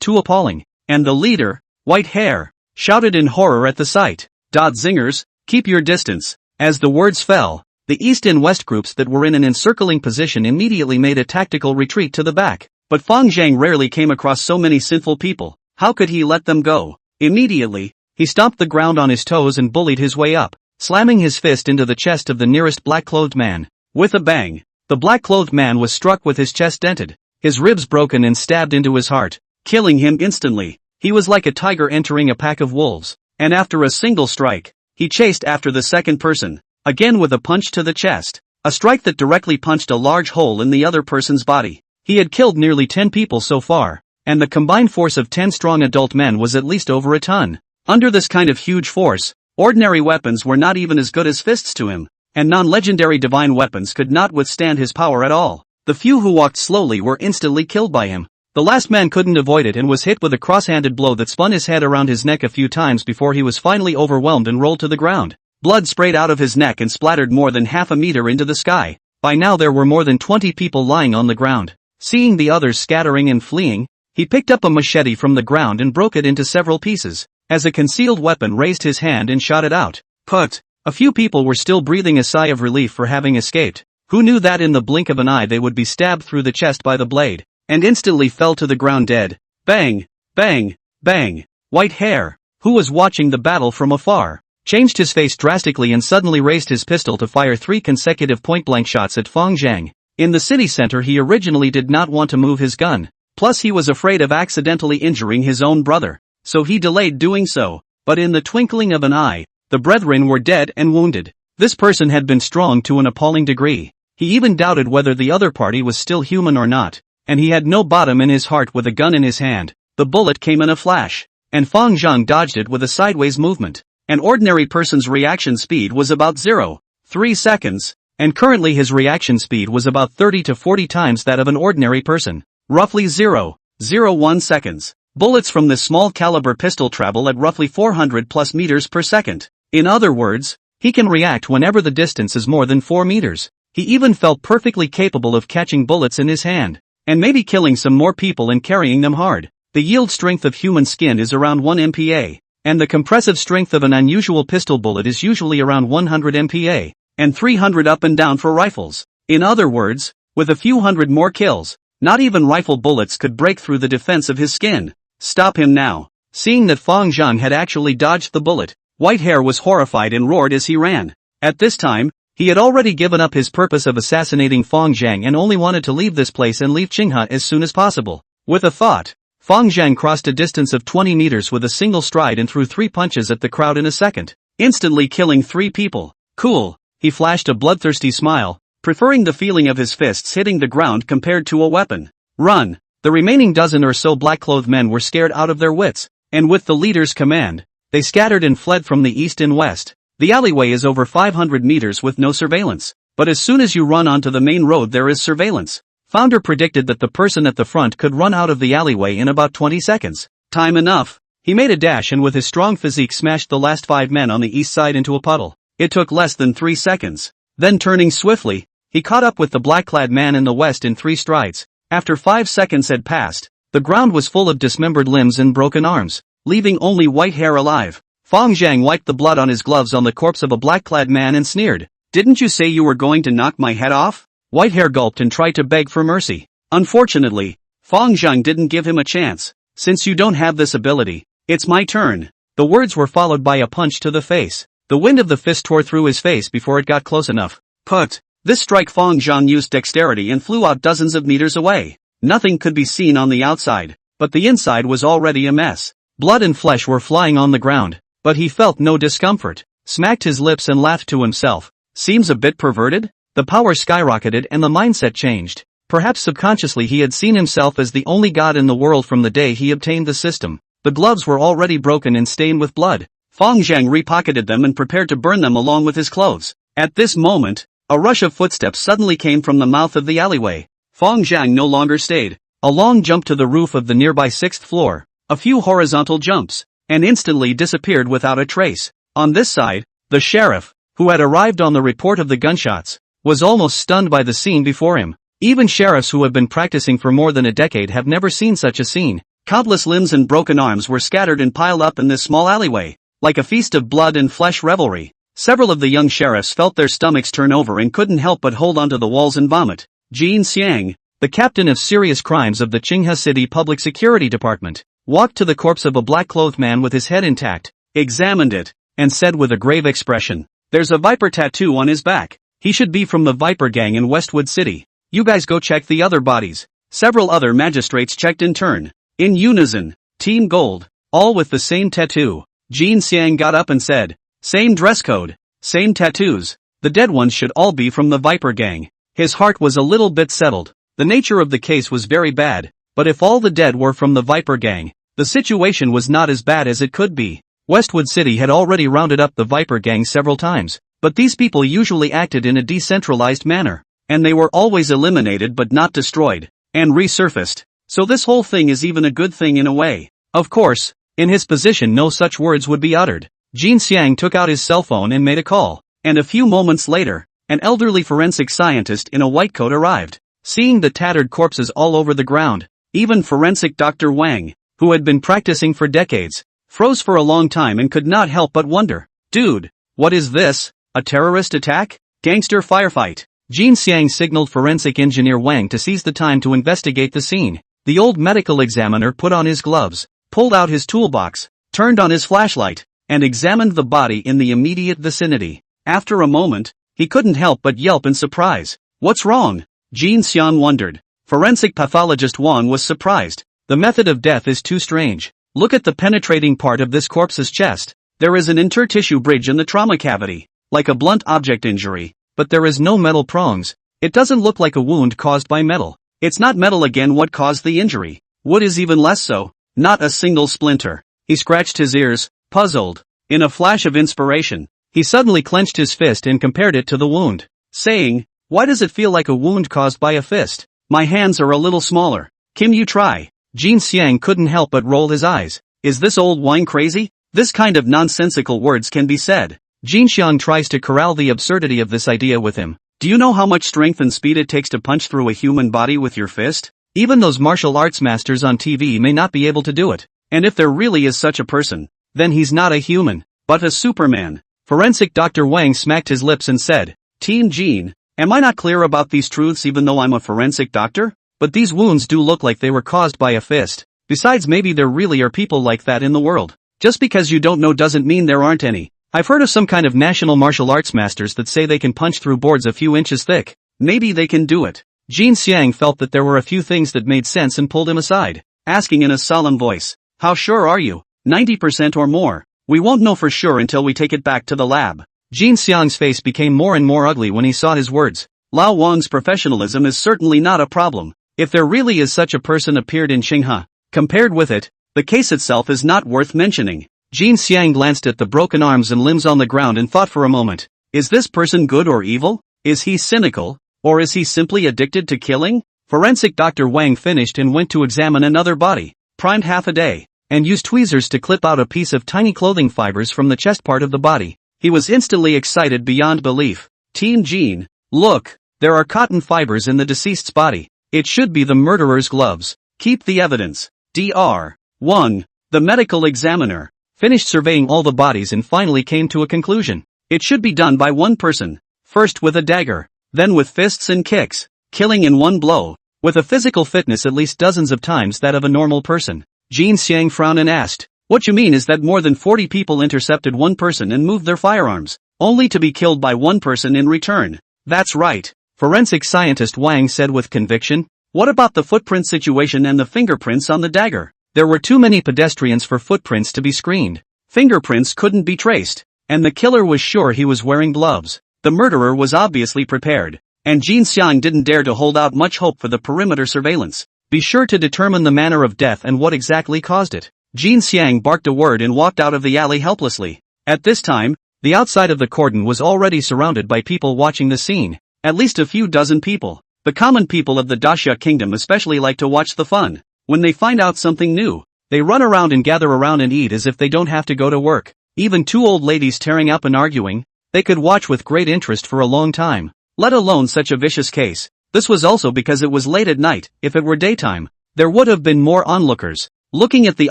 Speaker 1: too appalling, and the leader, White Hair, shouted in horror at the sight. Zingers, keep your distance. As the words fell, the east and west groups that were in an encircling position immediately made a tactical retreat to the back. But Fang Zhang rarely came across so many sinful people. How could he let them go? Immediately, he stomped the ground on his toes and bullied his way up, slamming his fist into the chest of the nearest black-clothed man. With a bang, the black-clothed man was struck with his chest dented, his ribs broken and stabbed into his heart, killing him instantly. He was like a tiger entering a pack of wolves, and after a single strike, he chased after the second person, again with a punch to the chest, a strike that directly punched a large hole in the other person's body. He had killed nearly 10 people so far, and the combined force of 10 strong adult men was at least over a ton. Under this kind of huge force, ordinary weapons were not even as good as fists to him, and non-legendary divine weapons could not withstand his power at all. The few who walked slowly were instantly killed by him. The last man couldn't avoid it and was hit with a cross-handed blow that spun his head around his neck a few times before he was finally overwhelmed and rolled to the ground. Blood sprayed out of his neck and splattered more than half a meter into the sky. By now there were more than 20 people lying on the ground. Seeing the others scattering and fleeing, he picked up a machete from the ground and broke it into several pieces. As a concealed weapon raised his hand and shot it out. Put! A few people were still breathing a sigh of relief for having escaped. Who knew that in the blink of an eye they would be stabbed through the chest by the blade, and instantly fell to the ground dead. Bang! Bang! Bang! White Hair, who was watching the battle from afar, changed his face drastically and suddenly raised his pistol to fire 3 consecutive point-blank shots at Fang Zhang. In the city center he originally did not want to move his gun, plus he was afraid of accidentally injuring his own brother, so he delayed doing so, but in the twinkling of an eye, the brethren were dead and wounded. This person had been strong to an appalling degree. He even doubted whether the other party was still human or not, and he had no bottom in his heart with a gun in his hand. The bullet came in a flash, and Fang Zhang dodged it with a sideways movement. An ordinary person's reaction speed was about 0.3 seconds, and currently his reaction speed was about 30 to 40 times that of an ordinary person. Roughly 0.01 seconds. Bullets from this small caliber pistol travel at roughly 400 plus meters per second. In other words, he can react whenever the distance is more than 4 meters. He even felt perfectly capable of catching bullets in his hand, and maybe killing some more people and carrying them hard. The yield strength of human skin is around 1 MPa, and the compressive strength of an unusual pistol bullet is usually around 100 MPa, and 300 up and down for rifles. In other words, with a few hundred more kills, not even rifle bullets could break through the defense of his skin. Stop him now. Seeing that Fang Zhang had actually dodged the bullet, White Hair was horrified and roared as he ran. At this time, he had already given up his purpose of assassinating Fang Zhang and only wanted to leave this place and leave Qinghe as soon as possible. With a thought, Fang Zhang crossed a distance of 20 meters with a single stride and threw 3 punches at the crowd in a second, instantly killing 3 people. Cool, he flashed a bloodthirsty smile, preferring the feeling of his fists hitting the ground compared to a weapon. Run! The remaining dozen or so black-clothed men were scared out of their wits, and with the leader's command, they scattered and fled from the east and west. The alleyway is over 500 meters with no surveillance, but as soon as you run onto the main road there is surveillance. Founder predicted that the person at the front could run out of the alleyway in about 20 seconds. Time enough. He made a dash and with his strong physique smashed the last 5 men on the east side into a puddle. It took less than 3 seconds. Then turning swiftly, he caught up with the black-clad man in the west in 3 strides. After 5 seconds had passed, the ground was full of dismembered limbs and broken arms, leaving only White Hair alive. Fang Zhang wiped the blood on his gloves on the corpse of a black-clad man and sneered. Didn't you say you were going to knock my head off? White Hair gulped and tried to beg for mercy. Unfortunately, Fang Zhang didn't give him a chance. Since you don't have this ability, it's my turn. The words were followed by a punch to the face. The wind of the fist tore through his face before it got close enough. Put! This strike Fang Zhang used dexterity and flew out dozens of meters away. Nothing could be seen on the outside, but the inside was already a mess. Blood and flesh were flying on the ground, but he felt no discomfort, smacked his lips and laughed to himself. Seems a bit perverted? The power skyrocketed and the mindset changed. Perhaps subconsciously he had seen himself as the only god in the world from the day he obtained the system. The gloves were already broken and stained with blood. Fang Zhang repocketed them and prepared to burn them along with his clothes. At this moment, A rush of footsteps suddenly came from the mouth of the alleyway. Fong Zhang no longer stayed. A long jump to the roof of the nearby 6th floor, a few horizontal jumps, and instantly disappeared without a trace. On this side, the sheriff, who had arrived on the report of the gunshots, was almost stunned by the scene before him. Even sheriffs who have been practicing for more than a decade have never seen such a scene. Countless limbs and broken arms were scattered and piled up in this small alleyway, like a feast of blood and flesh revelry. Several of the young sheriffs felt their stomachs turn over and couldn't help but hold onto the walls and vomit. Jin Xiang, the captain of serious crimes of the Qinghua City Public Security Department, walked to the corpse of a black-clothed man with his head intact, examined it, and said with a grave expression, "There's a viper tattoo on his back. He should be from the Viper Gang in Westwood City. You guys go check the other bodies." Several other magistrates checked in turn. In unison, Team Gold, all with the same tattoo. Jin Xiang got up and said, "Same dress code, same tattoos. The dead ones should all be from the Viper Gang." His heart was a little bit settled. The nature of the case was very bad, but if all the dead were from the Viper Gang, the situation was not as bad as it could be. Westwood City had already rounded up the Viper Gang several times, but these people usually acted in a decentralized manner, and they were always eliminated but not destroyed, and resurfaced. So this whole thing is even a good thing in a way. Of course, in his position no such words would be uttered. Jin Xiang took out his cell phone and made a call, and a few moments later, an elderly forensic scientist in a white coat arrived. Seeing the tattered corpses all over the ground, even forensic Dr. Wang, who had been practicing for decades, froze for a long time and could not help but wonder, "Dude, what is this? A terrorist attack? Gangster firefight?" Jin Xiang signaled forensic engineer Wang to seize the time to investigate the scene. The old medical examiner put on his gloves, pulled out his toolbox, turned on his flashlight, and examined the body in the immediate vicinity. After a moment, he couldn't help but yelp in surprise. "What's wrong?" Jin Xiang wondered. Forensic pathologist Wang was surprised. "The method of death is too strange. Look at the penetrating part of this corpse's chest. There is an intertissue bridge in the trauma cavity, like a blunt object injury, but there is no metal prongs. It doesn't look like a wound caused by metal. It's not metal again what caused the injury. Wood is even less so. Not a single splinter." He scratched his ears, puzzled. In a flash of inspiration, he suddenly clenched his fist and compared it to the wound, saying, "Why does it feel like a wound caused by a fist? My hands are a little smaller. Can you try?" Jin Xiang couldn't help but roll his eyes. Is this old wine crazy? This kind of nonsensical words can be said. Jin Xiang tries to corral the absurdity of this idea with him. Do you know how much strength and speed it takes to punch through a human body with your fist? Even those martial arts masters on TV may not be able to do it. And if there really is such a person, then he's not a human, but a Superman. Forensic Dr. Wang smacked his lips and said, "Team Jin, am I not clear about these truths even though I'm a forensic doctor? But these wounds do look like they were caused by a fist. Besides, maybe there really are people like that in the world. Just because you don't know doesn't mean there aren't any. I've heard of some kind of national martial arts masters that say they can punch through boards a few inches thick. Maybe they can do it." Jin Xiang felt that there were a few things that made sense and pulled him aside, asking in a solemn voice, "How sure are you? 90% or more? We won't know for sure until we take it back to the lab." Jin Xiang's face became more and more ugly when he saw his words. Lao Wang's professionalism is certainly not a problem. If there really is such a person appeared in Qinghua, compared with it, the case itself is not worth mentioning. Jin Xiang glanced at the broken arms and limbs on the ground and thought for a moment. Is this person good or evil? Is he cynical? Or is he simply addicted to killing? Forensic Dr. Wang finished and went to examine another body, primed half a day, and used tweezers to clip out a piece of tiny clothing fibers from the chest part of the body. He was instantly excited beyond belief. "Team Jin, look, there are cotton fibers in the deceased's body. It should be the murderer's gloves. Keep the evidence." Dr. Wang, the medical examiner, finished surveying all the bodies and finally came to a conclusion. It should be done by one person, first with a dagger, then with fists and kicks, killing in one blow, with a physical fitness at least dozens of times that of a normal person. Jin Xiang frowned and asked, "What you mean is that more than 40 people intercepted one person and moved their firearms, only to be killed by one person in return?" "That's right," forensic scientist Wang said with conviction. "What about the footprint situation and the fingerprints on the dagger?" There were too many pedestrians for footprints to be screened. Fingerprints couldn't be traced, and the killer was sure he was wearing gloves. The murderer was obviously prepared, and Jin Xiang didn't dare to hold out much hope for the perimeter surveillance. Be sure to determine the manner of death and what exactly caused it. Jin Xiang barked a word and walked out of the alley helplessly. At this time, The outside of the cordon was already surrounded by people watching the scene, at least a few dozen people. The common people of the Daxia kingdom especially like to watch the fun. When they find out something new, they run around and gather around and eat as if they don't have to go to work. Even two old ladies tearing up and arguing, they could watch with great interest for a long time, let alone such a vicious case. This was also because it was late at night. If it were daytime, there would have been more onlookers. Looking at the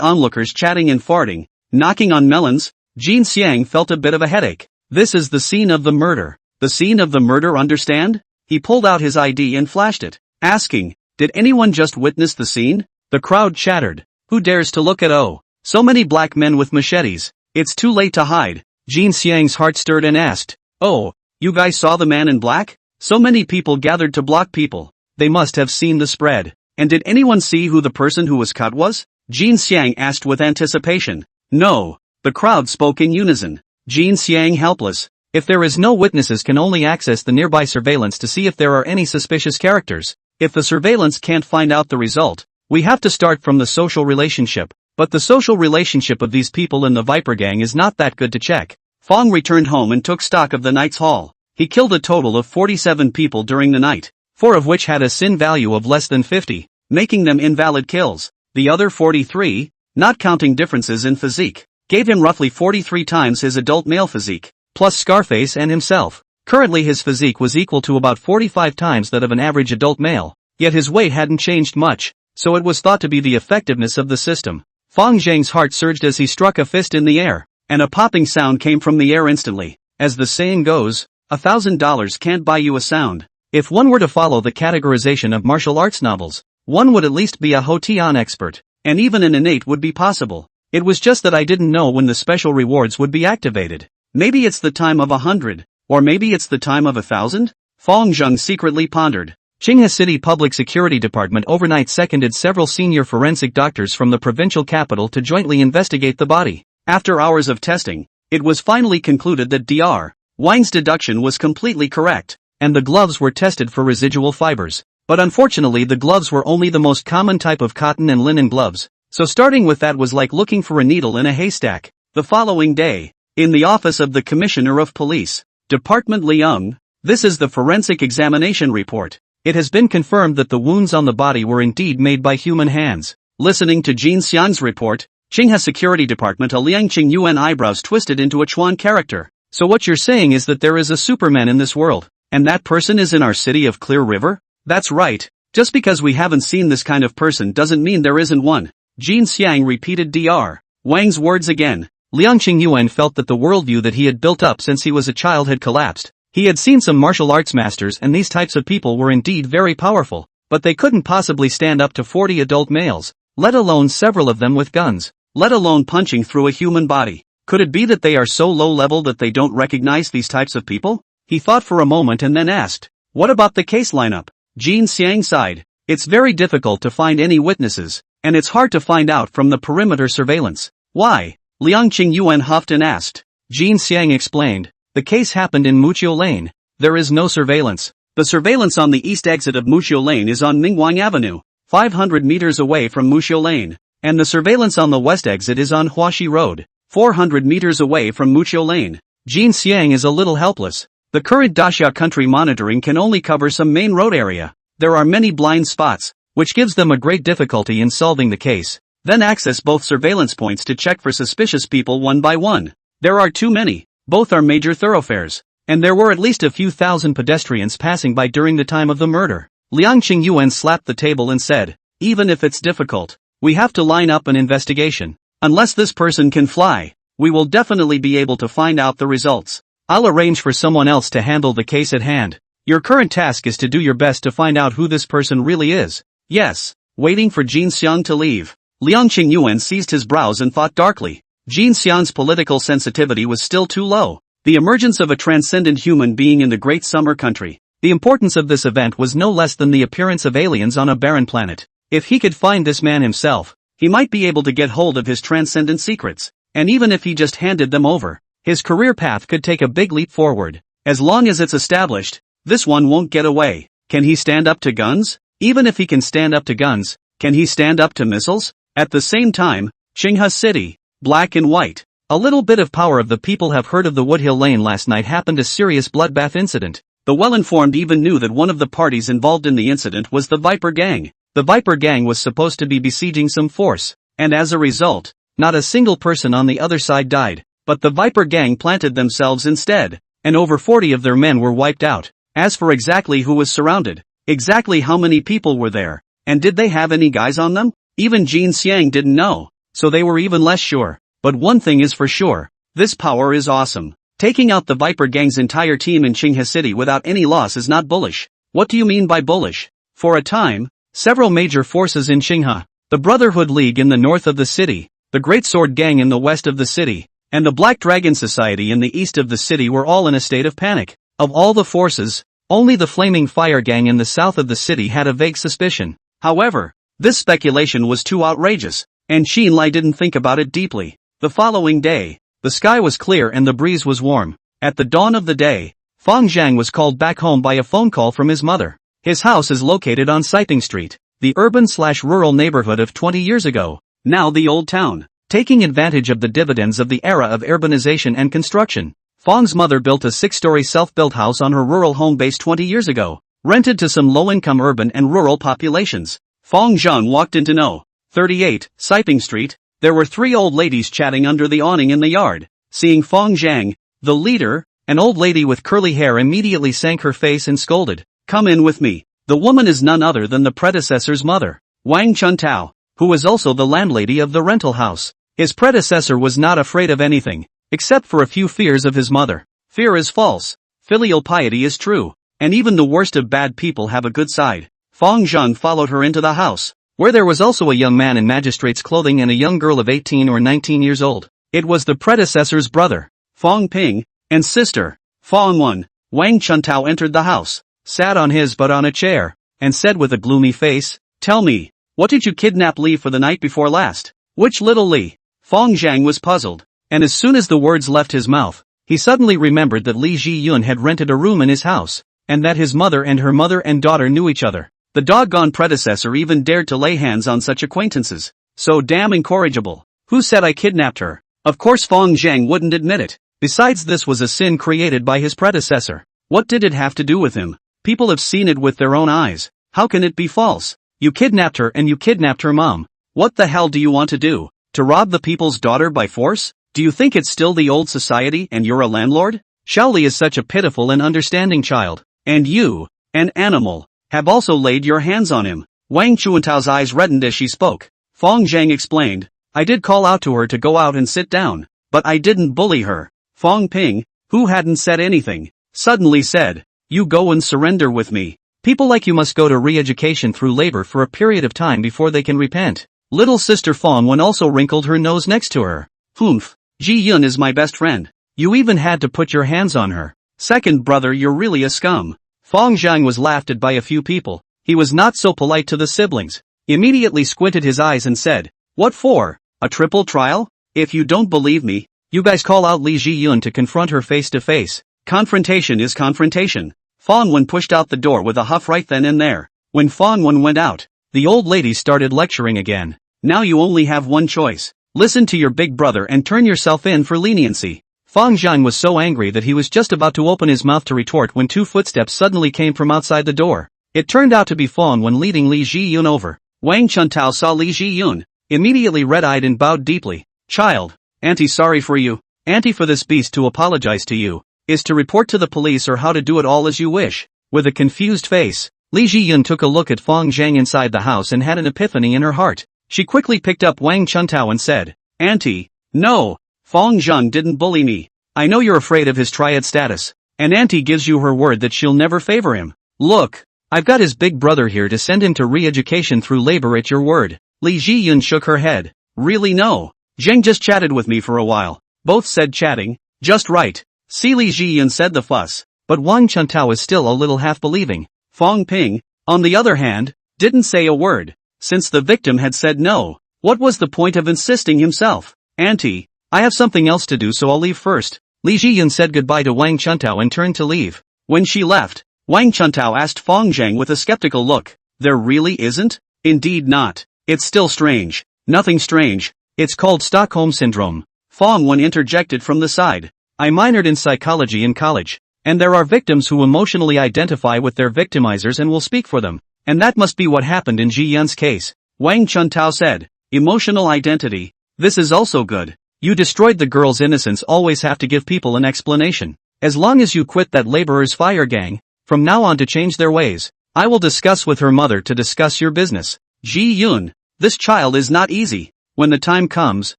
Speaker 1: onlookers chatting and farting, knocking on melons, Jin Xiang felt a bit of a headache. This is the scene of the murder. The scene of the murder, understand? He pulled out his ID and flashed it, asking, did anyone just witness the scene? The crowd chattered. Who dares to look at so many black men with machetes? It's too late to hide. Jin Xiang's heart stirred and asked, oh, you guys saw the man in black? So many people gathered to block people. They must have seen the spread. And did anyone see who the person who was cut was? Jin Xiang asked with anticipation. No. The crowd spoke in unison. Jin Xiang helpless. If there is no witnesses can only access the nearby surveillance to see if there are any suspicious characters. If the surveillance can't find out the result, we have to start from the social relationship. But the social relationship of these people in the Viper Gang is not that good to check. Fong returned home and took stock of the night's haul. He killed a total of 47 people during the night, 4 of which had a sin value of less than 50, making them invalid kills. The other 43, not counting differences in physique, gave him roughly 43 times his adult male physique, plus Scarface and himself. Currently his physique was equal to about 45 times that of an average adult male, yet his weight hadn't changed much, so it was thought to be the effectiveness of the system. Fong Zhang's heart surged as he struck a fist in the air, and a popping sound came from the air instantly. As the saying goes, $1,000 can't buy you a sound. If one were to follow the categorization of martial arts novels, one would at least be a Hotian expert, and even an innate would be possible. It was just that I didn't know when the special rewards would be activated. Maybe it's the time of 100, or maybe it's the time of 1,000? Fong Zhang secretly pondered. Qinghe City Public Security Department overnight seconded several senior forensic doctors from the provincial capital to jointly investigate the body. After hours of testing, it was finally concluded that Dr. Wang's deduction was completely correct, and the gloves were tested for residual fibers. But unfortunately the gloves were only the most common type of cotton and linen gloves, so starting with that was like looking for a needle in a haystack. The following day, in the office of the Commissioner of Police, Department Liang, this is the forensic examination report. It has been confirmed that the wounds on the body were indeed made by human hands. Listening to Jin Xiang's report, Qinghe Security Department Liang Qingyuan eyebrows twisted into a Chuan character. So what you're saying is that there is a Superman in this world, and that person is in our city of Clear River? That's right. Just because we haven't seen this kind of person doesn't mean there isn't one. Jin Xiang repeated Dr. Wang's words again. Liang Qingyuan felt that the worldview that he had built up since he was a child had collapsed. He had seen some martial arts masters and these types of people were indeed very powerful, but they couldn't possibly stand up to 40 adult males, let alone several of them with guns, let alone punching through a human body. Could it be that they are so low level that they don't recognize these types of people? He thought for a moment and then asked, what about the case lineup? Jin Xiang sighed. It's very difficult to find any witnesses, and it's hard to find out from the perimeter surveillance. Why? Liang Qingyuan huffed and asked. Jin Xiang explained. The case happened in Muqiu Lane. There is no surveillance. The surveillance on the east exit of Muqiu Lane is on Mingwang Avenue, 500 meters away from Muqiu Lane, and the surveillance on the west exit is on Huaxi Road, 400 meters away from Muqiu Lane. Jin Xiang is a little helpless. The current Daxia country monitoring can only cover some main road area. There are many blind spots, which gives them a great difficulty in solving the case. Then access both surveillance points to check for suspicious people one by one. There are too many. Both are major thoroughfares, and there were at least a few thousand pedestrians passing by during the time of the murder. Liang Qingyuan slapped the table and said, even if it's difficult, we have to line up an investigation. Unless this person can fly, we will definitely be able to find out the results. I'll arrange for someone else to handle the case at hand. Your current task is to do your best to find out who this person really is. Yes. Waiting for Jin Xiang to leave, Liang Qingyuan seized his brows and thought darkly. Jin Xiang's political sensitivity was still too low. The emergence of a transcendent human being in the Great Summer Country. The importance of this event was no less than the appearance of aliens on a barren planet. If he could find this man himself, he might be able to get hold of his transcendent secrets, and even if he just handed them over, his career path could take a big leap forward. As long as it's established, this one won't get away. Can he stand up to guns? Even if he can stand up to guns, can he stand up to missiles? At the same time, Qinghe City, black and white. A little bit of power of the people have heard of the Woodhill Lane last night happened a serious bloodbath incident. The well-informed even knew that one of the parties involved in the incident was the Viper Gang. The Viper Gang was supposed to be besieging some force, and as a result, not a single person on the other side died, but the Viper Gang planted themselves instead, and over 40 of their men were wiped out. As for exactly who was surrounded, exactly how many people were there, and did they have any guys on them? Even Jin Xiang didn't know, so they were even less sure. But one thing is for sure, this power is awesome. Taking out the Viper Gang's entire team in Qinghe City without any loss is not bullish. What do you mean by bullish? For a time, several major forces in Qinghe, the Brotherhood League in the north of the city, the Great Sword Gang in the west of the city, and the Black Dragon Society in the east of the city were all in a state of panic. Of all the forces, only the Flaming Fire Gang in the south of the city had a vague suspicion. However, this speculation was too outrageous, and Xin Lai didn't think about it deeply. The following day, the sky was clear and the breeze was warm. At the dawn of the day, Fang Zhang was called back home by a phone call from his mother. His house is located on Siping Street, the urban/rural neighborhood of 20 years ago, now the old town. Taking advantage of the dividends of the era of urbanization and construction, Fang's mother built a 6-story self-built house on her rural home base 20 years ago, rented to some low-income urban and rural populations. Fang Zhang walked into No. 38, Siping Street. There were 3 old ladies chatting under the awning in the yard. Seeing Fang Zhang, the leader, an old lady with curly hair immediately sank her face and scolded, "Come in with me." The woman is none other than the predecessor's mother, Wang Chuntao, who was also the landlady of the rental house. His predecessor was not afraid of anything, except for a few fears of his mother. Fear is false, filial piety is true, and even the worst of bad people have a good side. Fang Zhang followed her into the house, where there was also a young man in magistrate's clothing and a young girl of 18 or 19 years old. It was the predecessor's brother, Fang Ping, and sister, Fang Wen. Wang Chuntao entered the house, sat on his butt on a chair, and said with a gloomy face, "Tell me, what did you kidnap Li for the night before last?" "Which little Li?" Fang Zhang was puzzled, and as soon as the words left his mouth, he suddenly remembered that Li Ji-yun had rented a room in his house, and that his mother and daughter knew each other. The doggone predecessor even dared to lay hands on such acquaintances. So damn incorrigible. Who said I kidnapped her? Of course Fang Zhang wouldn't admit it. Besides, this was a sin created by his predecessor. What did it have to do with him? People have seen it with their own eyes. How can it be false? You kidnapped her and you kidnapped her mom. What the hell do you want to do? To rob the people's daughter by force? Do you think it's still the old society and you're a landlord? Xiaoli is such a pitiful and understanding child. And you, an animal, have also laid your hands on him. Wang Chuantao's eyes reddened as she spoke. Fang Zhang explained, I did call out to her to go out and sit down, but I didn't bully her. Fang Ping, who hadn't said anything, suddenly said, you go and surrender with me. People like you must go to re-education through labor for a period of time before they can repent. Little sister Fang Wen also wrinkled her nose next to her. Humph, Ji Yun is my best friend. You even had to put your hands on her. Second brother, you're really a scum. Fang Zhang was laughed at by a few people. He was not so polite to the siblings. Immediately squinted his eyes and said, what for? A triple trial? If you don't believe me, you guys call out Li Ji-yun to confront her face to face. Confrontation is confrontation. Fang Wen pushed out the door with a huff right then and there. When Fang Wen went out, the old lady started lecturing again. Now you only have one choice. Listen to your big brother and turn yourself in for leniency. Fang Zhang was so angry that he was just about to open his mouth to retort when 2 footsteps suddenly came from outside the door. It turned out to be Fang Wen leading Li Ji-yun over. Wang Chuntao saw Li Ji-yun, immediately red-eyed and bowed deeply. Child, Auntie sorry for you. Auntie for this beast to apologize to you, is to report to the police or how to do it all as you wish. With a confused face, Li Ji-yun took a look at Fang Zhang inside the house and had an epiphany in her heart. She quickly picked up Wang Chuntao and said, Auntie, no. Fang Zhang didn't bully me. I know you're afraid of his triad status, and Auntie gives you her word that she'll never favor him. Look, I've got his big brother here to send him to re-education through labor at your word. Li Ji-yun shook her head. Really no. Zheng just chatted with me for a while. Both said chatting. Just right. See, Li Ji-yun said the fuss. But Wang Chuntao is still a little half-believing. Fang Ping, on the other hand, didn't say a word. Since the victim had said no, what was the point of insisting himself? Auntie, I have something else to do so I'll leave first. Li Ji-yun said goodbye to Wang Chuntao and turned to leave. When she left, Wang Chuntao asked Fang Zhang with a skeptical look, there really isn't? Indeed not. It's still strange. Nothing strange. It's called Stockholm Syndrome. Fong Wen interjected from the side. I minored in psychology in college. And there are victims who emotionally identify with their victimizers and will speak for them. And that must be what happened in Ji Yun's case. Wang Chuntao said. Emotional identity. This is also good. You destroyed the girl's innocence. Always have to give people an explanation. As long as you quit that laborer's fire gang, from now on to change their ways, I will discuss with her mother to discuss your business. Ji Yun, this child is not easy. When the time comes,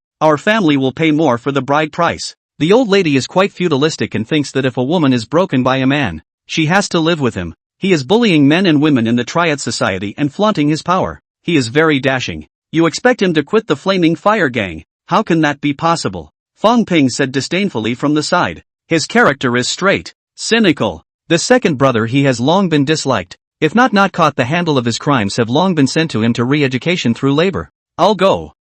Speaker 1: our family will pay more for the bride price. The old lady is quite feudalistic and thinks that if a woman is broken by a man, she has to live with him. He is bullying men and women in the triad society and flaunting his power. He is very dashing. You expect him to quit the flaming fire gang. How can that be possible? Fong Ping said disdainfully from the side. His character is straight, cynical. The second brother he has long been disliked. If not caught, the handle of his crimes have long been sent to him to re-education through labor. I'll go.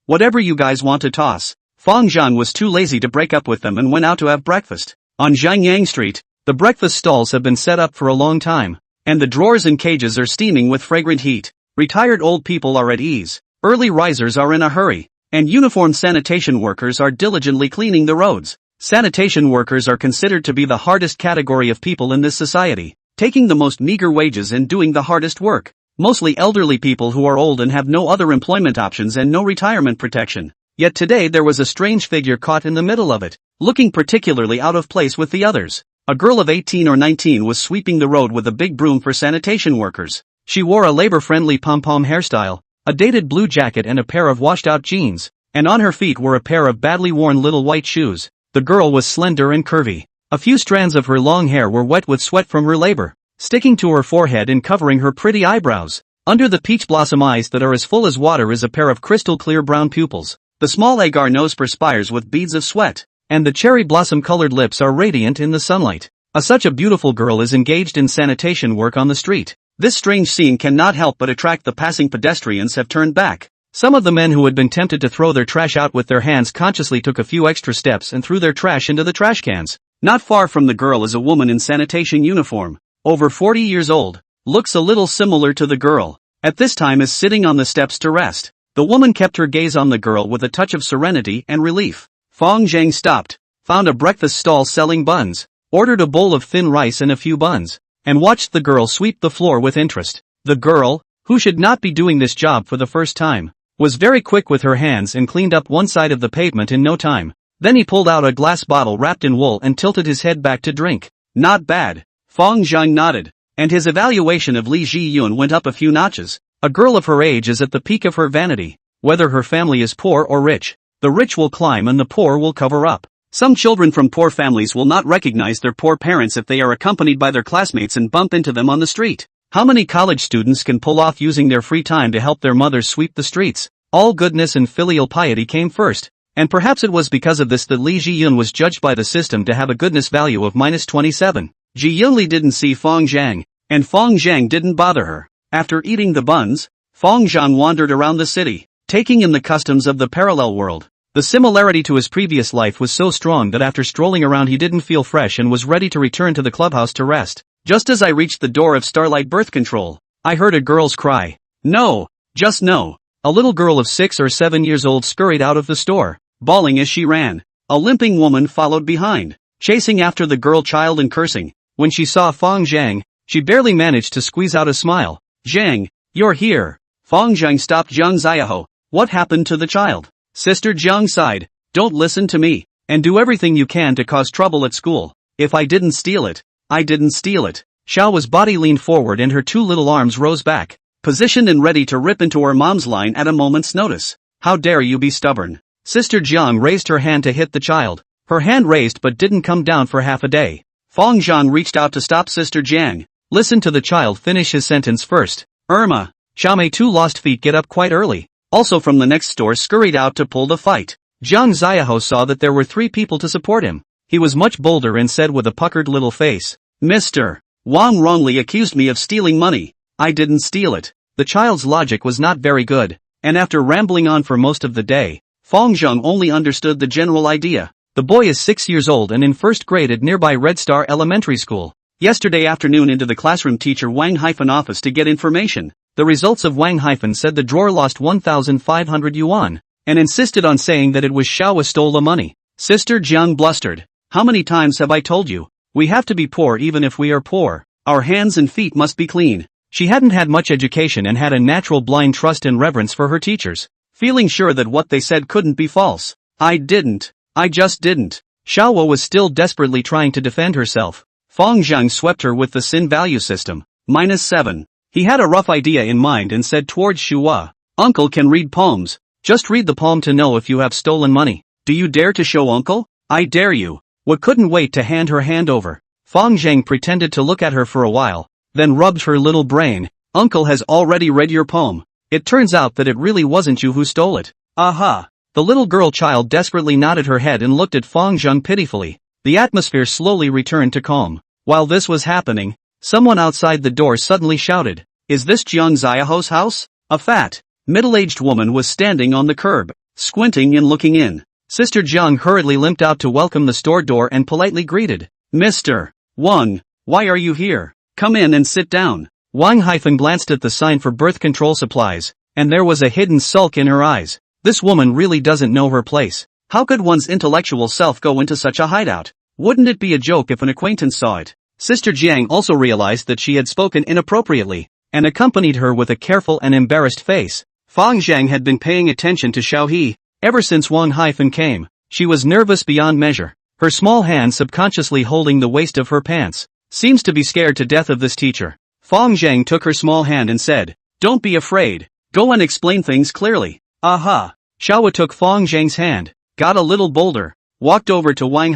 Speaker 1: Whatever you guys want to toss. Fong Zhan was too lazy to break up with them and went out to have breakfast. On Zhangyang Street, the breakfast stalls have been set up for a long time, and the drawers and cages are steaming with fragrant heat. Retired old people are at ease, early risers are in a hurry, and uniformed sanitation workers are diligently cleaning the roads. Sanitation workers are considered to be the hardest category of people in this society, taking the most meager wages and doing the hardest work. Mostly elderly people who are old and have no other employment options and no retirement protection. Yet today there was a strange figure caught in the middle of it, looking particularly out of place with the others. A girl of 18 or 19 was sweeping the road with a big broom for sanitation workers. She wore a labor-friendly pom-pom hairstyle, a dated blue jacket and a pair of washed-out jeans, and on her feet were a pair of badly worn little white shoes. The girl was slender and curvy. A few strands of her long hair were wet with sweat from her labor, sticking to her forehead and covering her pretty eyebrows. Under the peach blossom eyes that are as full as water is a pair of crystal-clear brown pupils. The small agar nose perspires with beads of sweat, and the cherry blossom-colored lips are radiant in the sunlight. Such a beautiful girl is engaged in sanitation work on the street. This strange scene cannot help but attract the passing pedestrians have turned back. Some of the men who had been tempted to throw their trash out with their hands consciously took a few extra steps and threw their trash into the trash cans. Not far from the girl is a woman in sanitation uniform, over 40 years old, looks a little similar to the girl. At this time is sitting on the steps to rest. The woman kept her gaze on the girl with a touch of serenity and relief. Fong Zhang stopped, found a breakfast stall selling buns, ordered a bowl of thin rice and a few buns, and watched the girl sweep the floor with interest. The girl, who should not be doing this job for the first time, was very quick with her hands and cleaned up one side of the pavement in no time. Then he pulled out a glass bottle wrapped in wool and tilted his head back to drink. Not bad. Fong Zhang nodded, and his evaluation of Li Ji-yun went up a few notches. A girl of her age is at the peak of her vanity. Whether her family is poor or rich, the rich will climb and the poor will cover up. Some children from poor families will not recognize their poor parents if they are accompanied by their classmates and bump into them on the street. How many college students can pull off using their free time to help their mothers sweep the streets? All goodness and filial piety came first, and perhaps it was because of this that Li Ji-yun was judged by the system to have a goodness value of -27. Ji Yunli didn't see Fong Zhang, and Fong Zhang didn't bother her. After eating the buns, Fong Zhang wandered around the city, taking in the customs of the parallel world. The similarity to his previous life was so strong that after strolling around he didn't feel fresh and was ready to return to the clubhouse to rest. Just as I reached the door of Starlight Birth Control, I heard a girl's cry. No, just no. A little girl of 6 or 7 years old scurried out of the store, bawling as she ran. A limping woman followed behind, chasing after the girl child and cursing. When she saw Fong Zhang, she barely managed to squeeze out a smile. Zhang, you're here. Fong Zhang stopped Zhang Xiaoho. What happened to the child? Sister Zhang sighed. Don't listen to me, and do everything you can to cause trouble at school. If I didn't steal it, I didn't steal it. Xiao's body leaned forward and her two little arms rose back, positioned and ready to rip into her mom's line at a moment's notice. How dare you be stubborn? Sister Jiang raised her hand to hit the child. Her hand raised but didn't come down for half a day. Fong Zhang reached out to stop Sister Jiang. Listen to the child finish his sentence first. Irma. Xiaomei two lost feet get up quite early. Also from the next store scurried out to pull the fight. Zhang Xiaoho saw that there were 3 people to support him. He was much bolder and said with a puckered little face, Mr. Wang wrongly accused me of stealing money. I didn't steal it. The child's logic was not very good, and after rambling on for most of the day, Fong Zhang only understood the general idea. The boy is 6 years old and in first grade at nearby Red Star Elementary School. Yesterday afternoon into the classroom teacher Wang office to get information. The results of Wang said the drawer lost 1,500 yuan. and insisted on saying that it was Xiao stole the money. Sister Jiang blustered. How many times have I told you? We have to be poor even if we are poor. Our hands and feet must be clean. She hadn't had much education and had a natural blind trust and reverence for her teachers, feeling sure that what they said couldn't be false. I just didn't. Xiaowa was still desperately trying to defend herself. Feng Zhang swept her with the sin value system. -7. He had a rough idea in mind and said towards Shuwa, Uncle can read palms. Just read the palm to know if you have stolen money. Do you dare to show Uncle? I dare you. What couldn't wait to hand her hand over. Feng Zhang pretended to look at her for a while, then rubbed her little brain. Uncle has already read your palm. It turns out that it really wasn't you who stole it. Aha. The little girl child desperately nodded her head and looked at Feng Zhang pitifully. The atmosphere slowly returned to calm. While this was happening, someone outside the door suddenly shouted, Is this Jiang Ziaho's house? A fat, middle-aged woman was standing on the curb, squinting and looking in. Sister Jiang hurriedly limped out to welcome the store door and politely greeted, Mr. Wang, why are you here? Come in and sit down. Wang glanced at the sign for birth control supplies, and there was a hidden sulk in her eyes. This woman really doesn't know her place. How could one's intellectual self go into such a hideout? Wouldn't it be a joke if an acquaintance saw it? Sister Jiang also realized that she had spoken inappropriately, and accompanied her with a careful and embarrassed face. Feng Zhang had been paying attention to Xiao He ever since Wang came. She was nervous beyond measure, her small hand subconsciously holding the waist of her pants. Seems to be scared to death of this teacher. Feng Zhang took her small hand and said, Don't be afraid. Go and explain things clearly. Aha. Xiao took Feng Zhang's hand, got a little bolder, walked over to Wang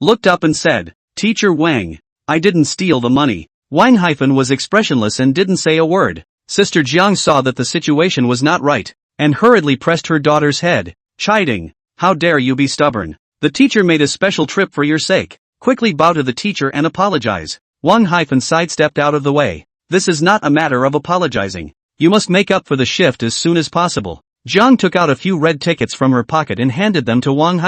Speaker 1: looked up and said, Teacher Wang, I didn't steal the money. Wang was expressionless and didn't say a word. Sister Jiang saw that the situation was not right, and hurriedly pressed her daughter's head, chiding, How dare you be stubborn? The teacher made a special trip for your sake. Quickly bow to the teacher and apologize. Wang sidestepped out of the way. This is not a matter of apologizing. You must make up for the shift as soon as possible. Jiang took out a few red tickets from her pocket and handed them to Wang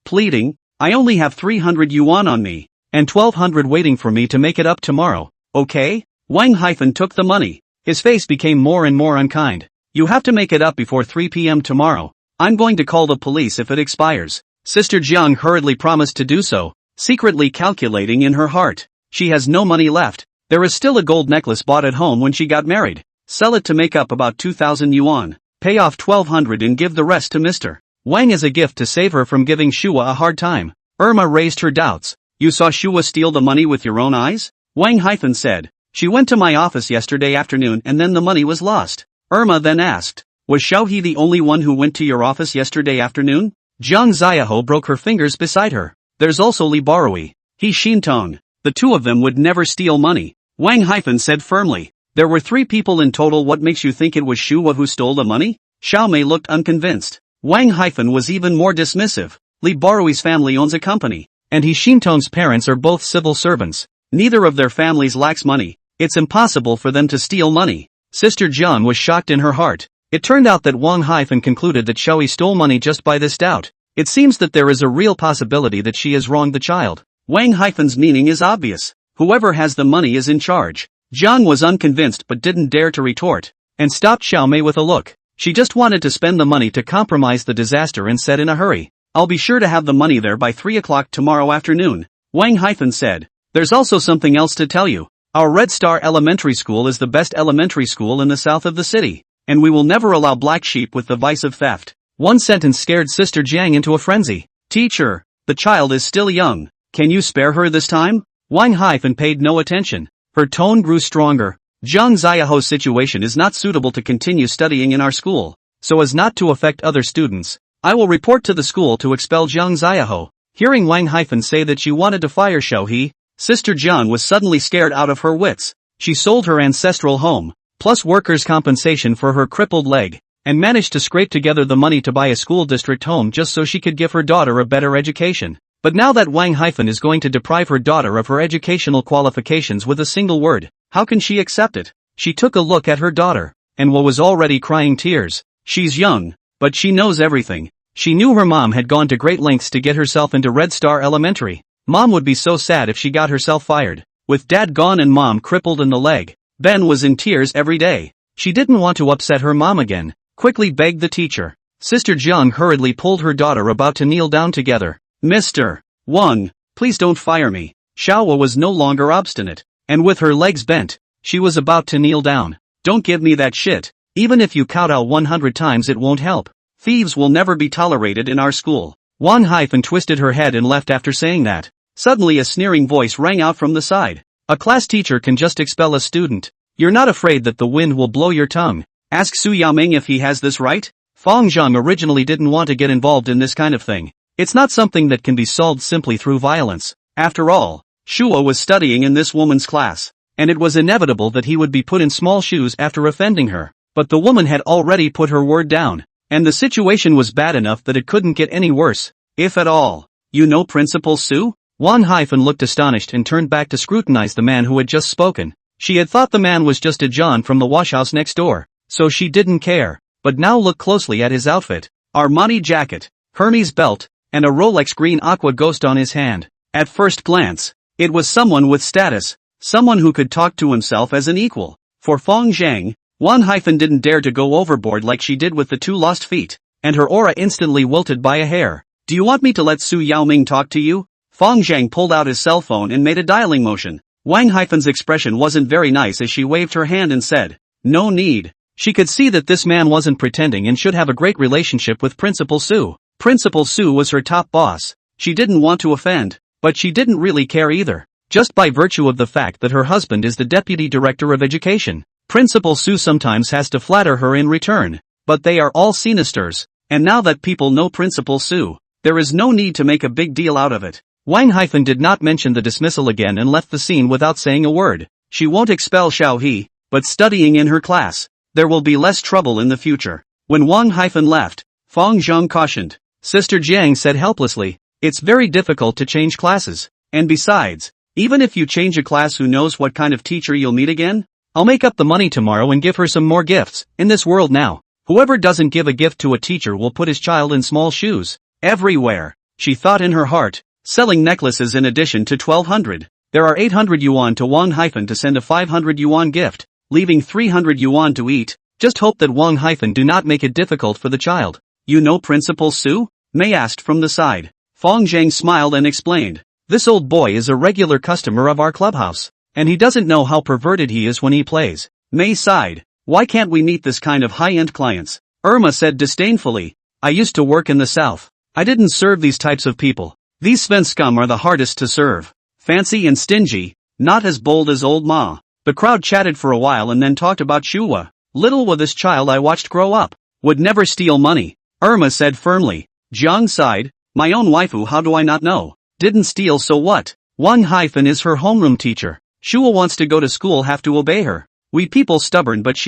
Speaker 1: pleading, I only have 300 yuan on me, and 1200 waiting for me to make it up tomorrow. Okay? Wang took the money. His face became more and more unkind. You have to make it up before 3 p.m. tomorrow. I'm going to call the police if it expires. Sister Jiang hurriedly promised to do so, secretly calculating in her heart. She has no money left. There is still a gold necklace bought at home when she got married. Sell it to make up about 2,000 yuan. Pay off 1,200 and give the rest to Mr. Wang as a gift to save her from giving Shua a hard time. Irma raised her doubts. You saw Shua steal the money with your own eyes? Wang said. She went to my office yesterday afternoon and then the money was lost. Irma then asked, Was Xiao He the only one who went to your office yesterday afternoon? Jiang Ziaho broke her fingers beside her. There's also Li Barui. He Shintong. The two of them would never steal money. Wang said firmly. There were 3 people in total. What makes you think it was Shua who stole the money? Xiao Mei looked unconvinced. Wang was even more dismissive. Li Barui's family owns a company, and He Shintong's parents are both civil servants. Neither of their families lacks money. It's impossible for them to steal money. Sister Jiang was shocked in her heart. It turned out that Wang concluded that Xiaoyi stole money just by this doubt. It seems that there is a real possibility that she has wronged the child. Wang-'s meaning is obvious. Whoever has the money is in charge. Jiang was unconvinced but didn't dare to retort, and stopped Xiao Mei with a look. She just wanted to spend the money to compromise the disaster and said in a hurry, I'll be sure to have the money there by 3 o'clock tomorrow afternoon. Wang said, There's also something else to tell you. Our Red Star Elementary School is the best elementary school in the south of the city, and we will never allow black sheep with the vice of theft. One sentence scared Sister Jiang into a frenzy. Teacher, the child is still young. Can you spare her this time? Wang paid no attention. Her tone grew stronger. Jiang Ziaho's situation is not suitable to continue studying in our school, so as not to affect other students. I will report to the school to expel Jiang Ziaho. Hearing Wang say that she wanted to fire Xiao He, Sister Jiang was suddenly scared out of her wits. She sold her ancestral home, plus workers' compensation for her crippled leg, and managed to scrape together the money to buy a school district home just so she could give her daughter a better education. But now that Wang is going to deprive her daughter of her educational qualifications with a single word, how can she accept it? She took a look at her daughter, and was already crying tears. She's young, but she knows everything. She knew her mom had gone to great lengths to get herself into Red Star Elementary. Mom would be so sad if she got herself fired. With dad gone and mom crippled in the leg, Ben was in tears every day. She didn't want to upset her mom again, quickly begged the teacher, Sister Jiang hurriedly pulled her daughter about to kneel down together. Mr. Wang, please don't fire me. Xiaowa was no longer obstinate, and with her legs bent, she was about to kneel down. Don't give me that shit. Even if you kowtow 100 times it won't help. Thieves will never be tolerated in our school. Wang Hyphen twisted her head and left after saying that. Suddenly a sneering voice rang out from the side. A class teacher can just expel a student. You're not afraid that the wind will blow your tongue. Ask Su Yaoming if he has this right? Fang Zhang originally didn't want to get involved in this kind of thing. It's not something that can be solved simply through violence. After all, Shua was studying in this woman's class, and it was inevitable that he would be put in small shoes after offending her. But the woman had already put her word down, and the situation was bad enough that it couldn't get any worse, if at all. You know Principal Su? Wan Hyphen looked astonished and turned back to scrutinize the man who had just spoken. She had thought the man was just a John from the washhouse next door, so she didn't care, but now looked closely at his outfit. Armani jacket, Hermes belt, and a Rolex green aqua ghost on his hand. At first glance, it was someone with status, someone who could talk to himself as an equal. For Fang Zhang, Wan Hyphen didn't dare to go overboard like she did with the 2 lost feet, and her aura instantly wilted by a hair. Do you want me to let Su Yaoming talk to you? Fang Zhang pulled out his cell phone and made a dialing motion. Wang Hyphen's expression wasn't very nice as she waved her hand and said, no need. She could see that this man wasn't pretending and should have a great relationship with Principal Su. Principal Su was her top boss. She didn't want to offend, but she didn't really care either, just by virtue of the fact that her husband is the deputy director of education. Principal Su sometimes has to flatter her in return, but they are all sinisters, and now that people know Principal Su, there is no need to make a big deal out of it. Wang Hyphen did not mention the dismissal again and left the scene without saying a word. She won't expel Xiao He, but studying in her class, there will be less trouble in the future. When Wang Hyphen left, Fang Zhang cautioned. Sister Jiang said helplessly, it's very difficult to change classes, and besides, even if you change a class, who knows what kind of teacher you'll meet again? I'll make up the money tomorrow and give her some more gifts. In this world now, whoever doesn't give a gift to a teacher will put his child in small shoes. Everywhere, she thought in her heart, selling necklaces in addition to 1200. There are 800 yuan to Wang Hyphen to send a 500 yuan gift, leaving 300 yuan to eat. Just hope that Wang Hyphen do not make it difficult for the child. You know Principal Su? Mei asked from the side. Fang Zhang smiled and explained. This old boy is a regular customer of our clubhouse, and he doesn't know how perverted he is when he plays. Mei sighed. Why can't we meet this kind of high-end clients? Irma said disdainfully. I used to work in the south. I didn't serve these types of people. These Sven scum are the hardest to serve. Fancy and stingy, not as bold as old Ma. The crowd chatted for a while and then talked about Shuwa. Little was this child I watched grow up. Would never steal money, Irma said firmly. Jiang sighed. My own waifu, how do I not know? Didn't steal, so what? Wang Hyphen is her homeroom teacher. Shua wants to go to school, have to obey her. We people stubborn, but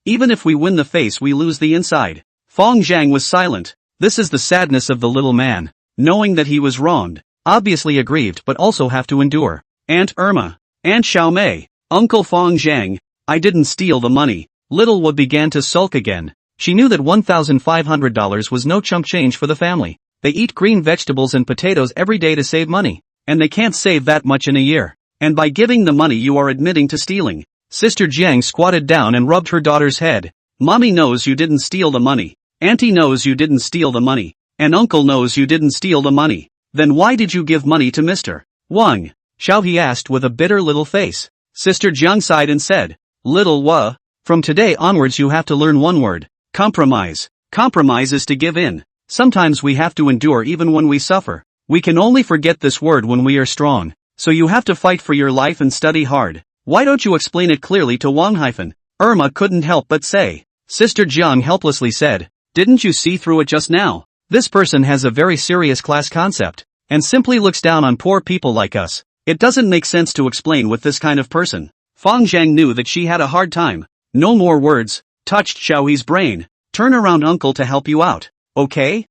Speaker 1: even if we win the face we lose the inside. Fang Zhang was silent. This is the sadness of the little man, knowing that he was wronged, obviously aggrieved but also have to endure. Aunt Irma, Aunt Xiaomei, Uncle Fang Zhang, I didn't steal the money. Little Wa began to sulk again. She knew that $1,500 was no chump change for the family. They eat green vegetables and potatoes every day to save money, and they can't save that much in a year. And by giving the money you are admitting to stealing. Sister Jiang squatted down and rubbed her daughter's head. Mommy knows you didn't steal the money. Auntie knows you didn't steal the money. And Uncle knows you didn't steal the money. Then why did you give money to Mr. Wang? Xiao he asked with a bitter little face. Sister Jiang sighed and said, Little Wa, from today onwards you have to learn one word. Compromise. Compromise is to give in. Sometimes we have to endure even when we suffer. We can only forget this word when we are strong. So you have to fight for your life and study hard. Why don't you explain it clearly to Wang Hyphen? Irma couldn't help but say. Sister Jiang helplessly said, didn't you see through it just now? This person has a very serious class concept, and simply looks down on poor people like us. It doesn't make sense to explain with this kind of person. Fang Zhang knew that she had a hard time. No more words, touched Xiaoyi's brain. Turn around, uncle, to help you out. Okay,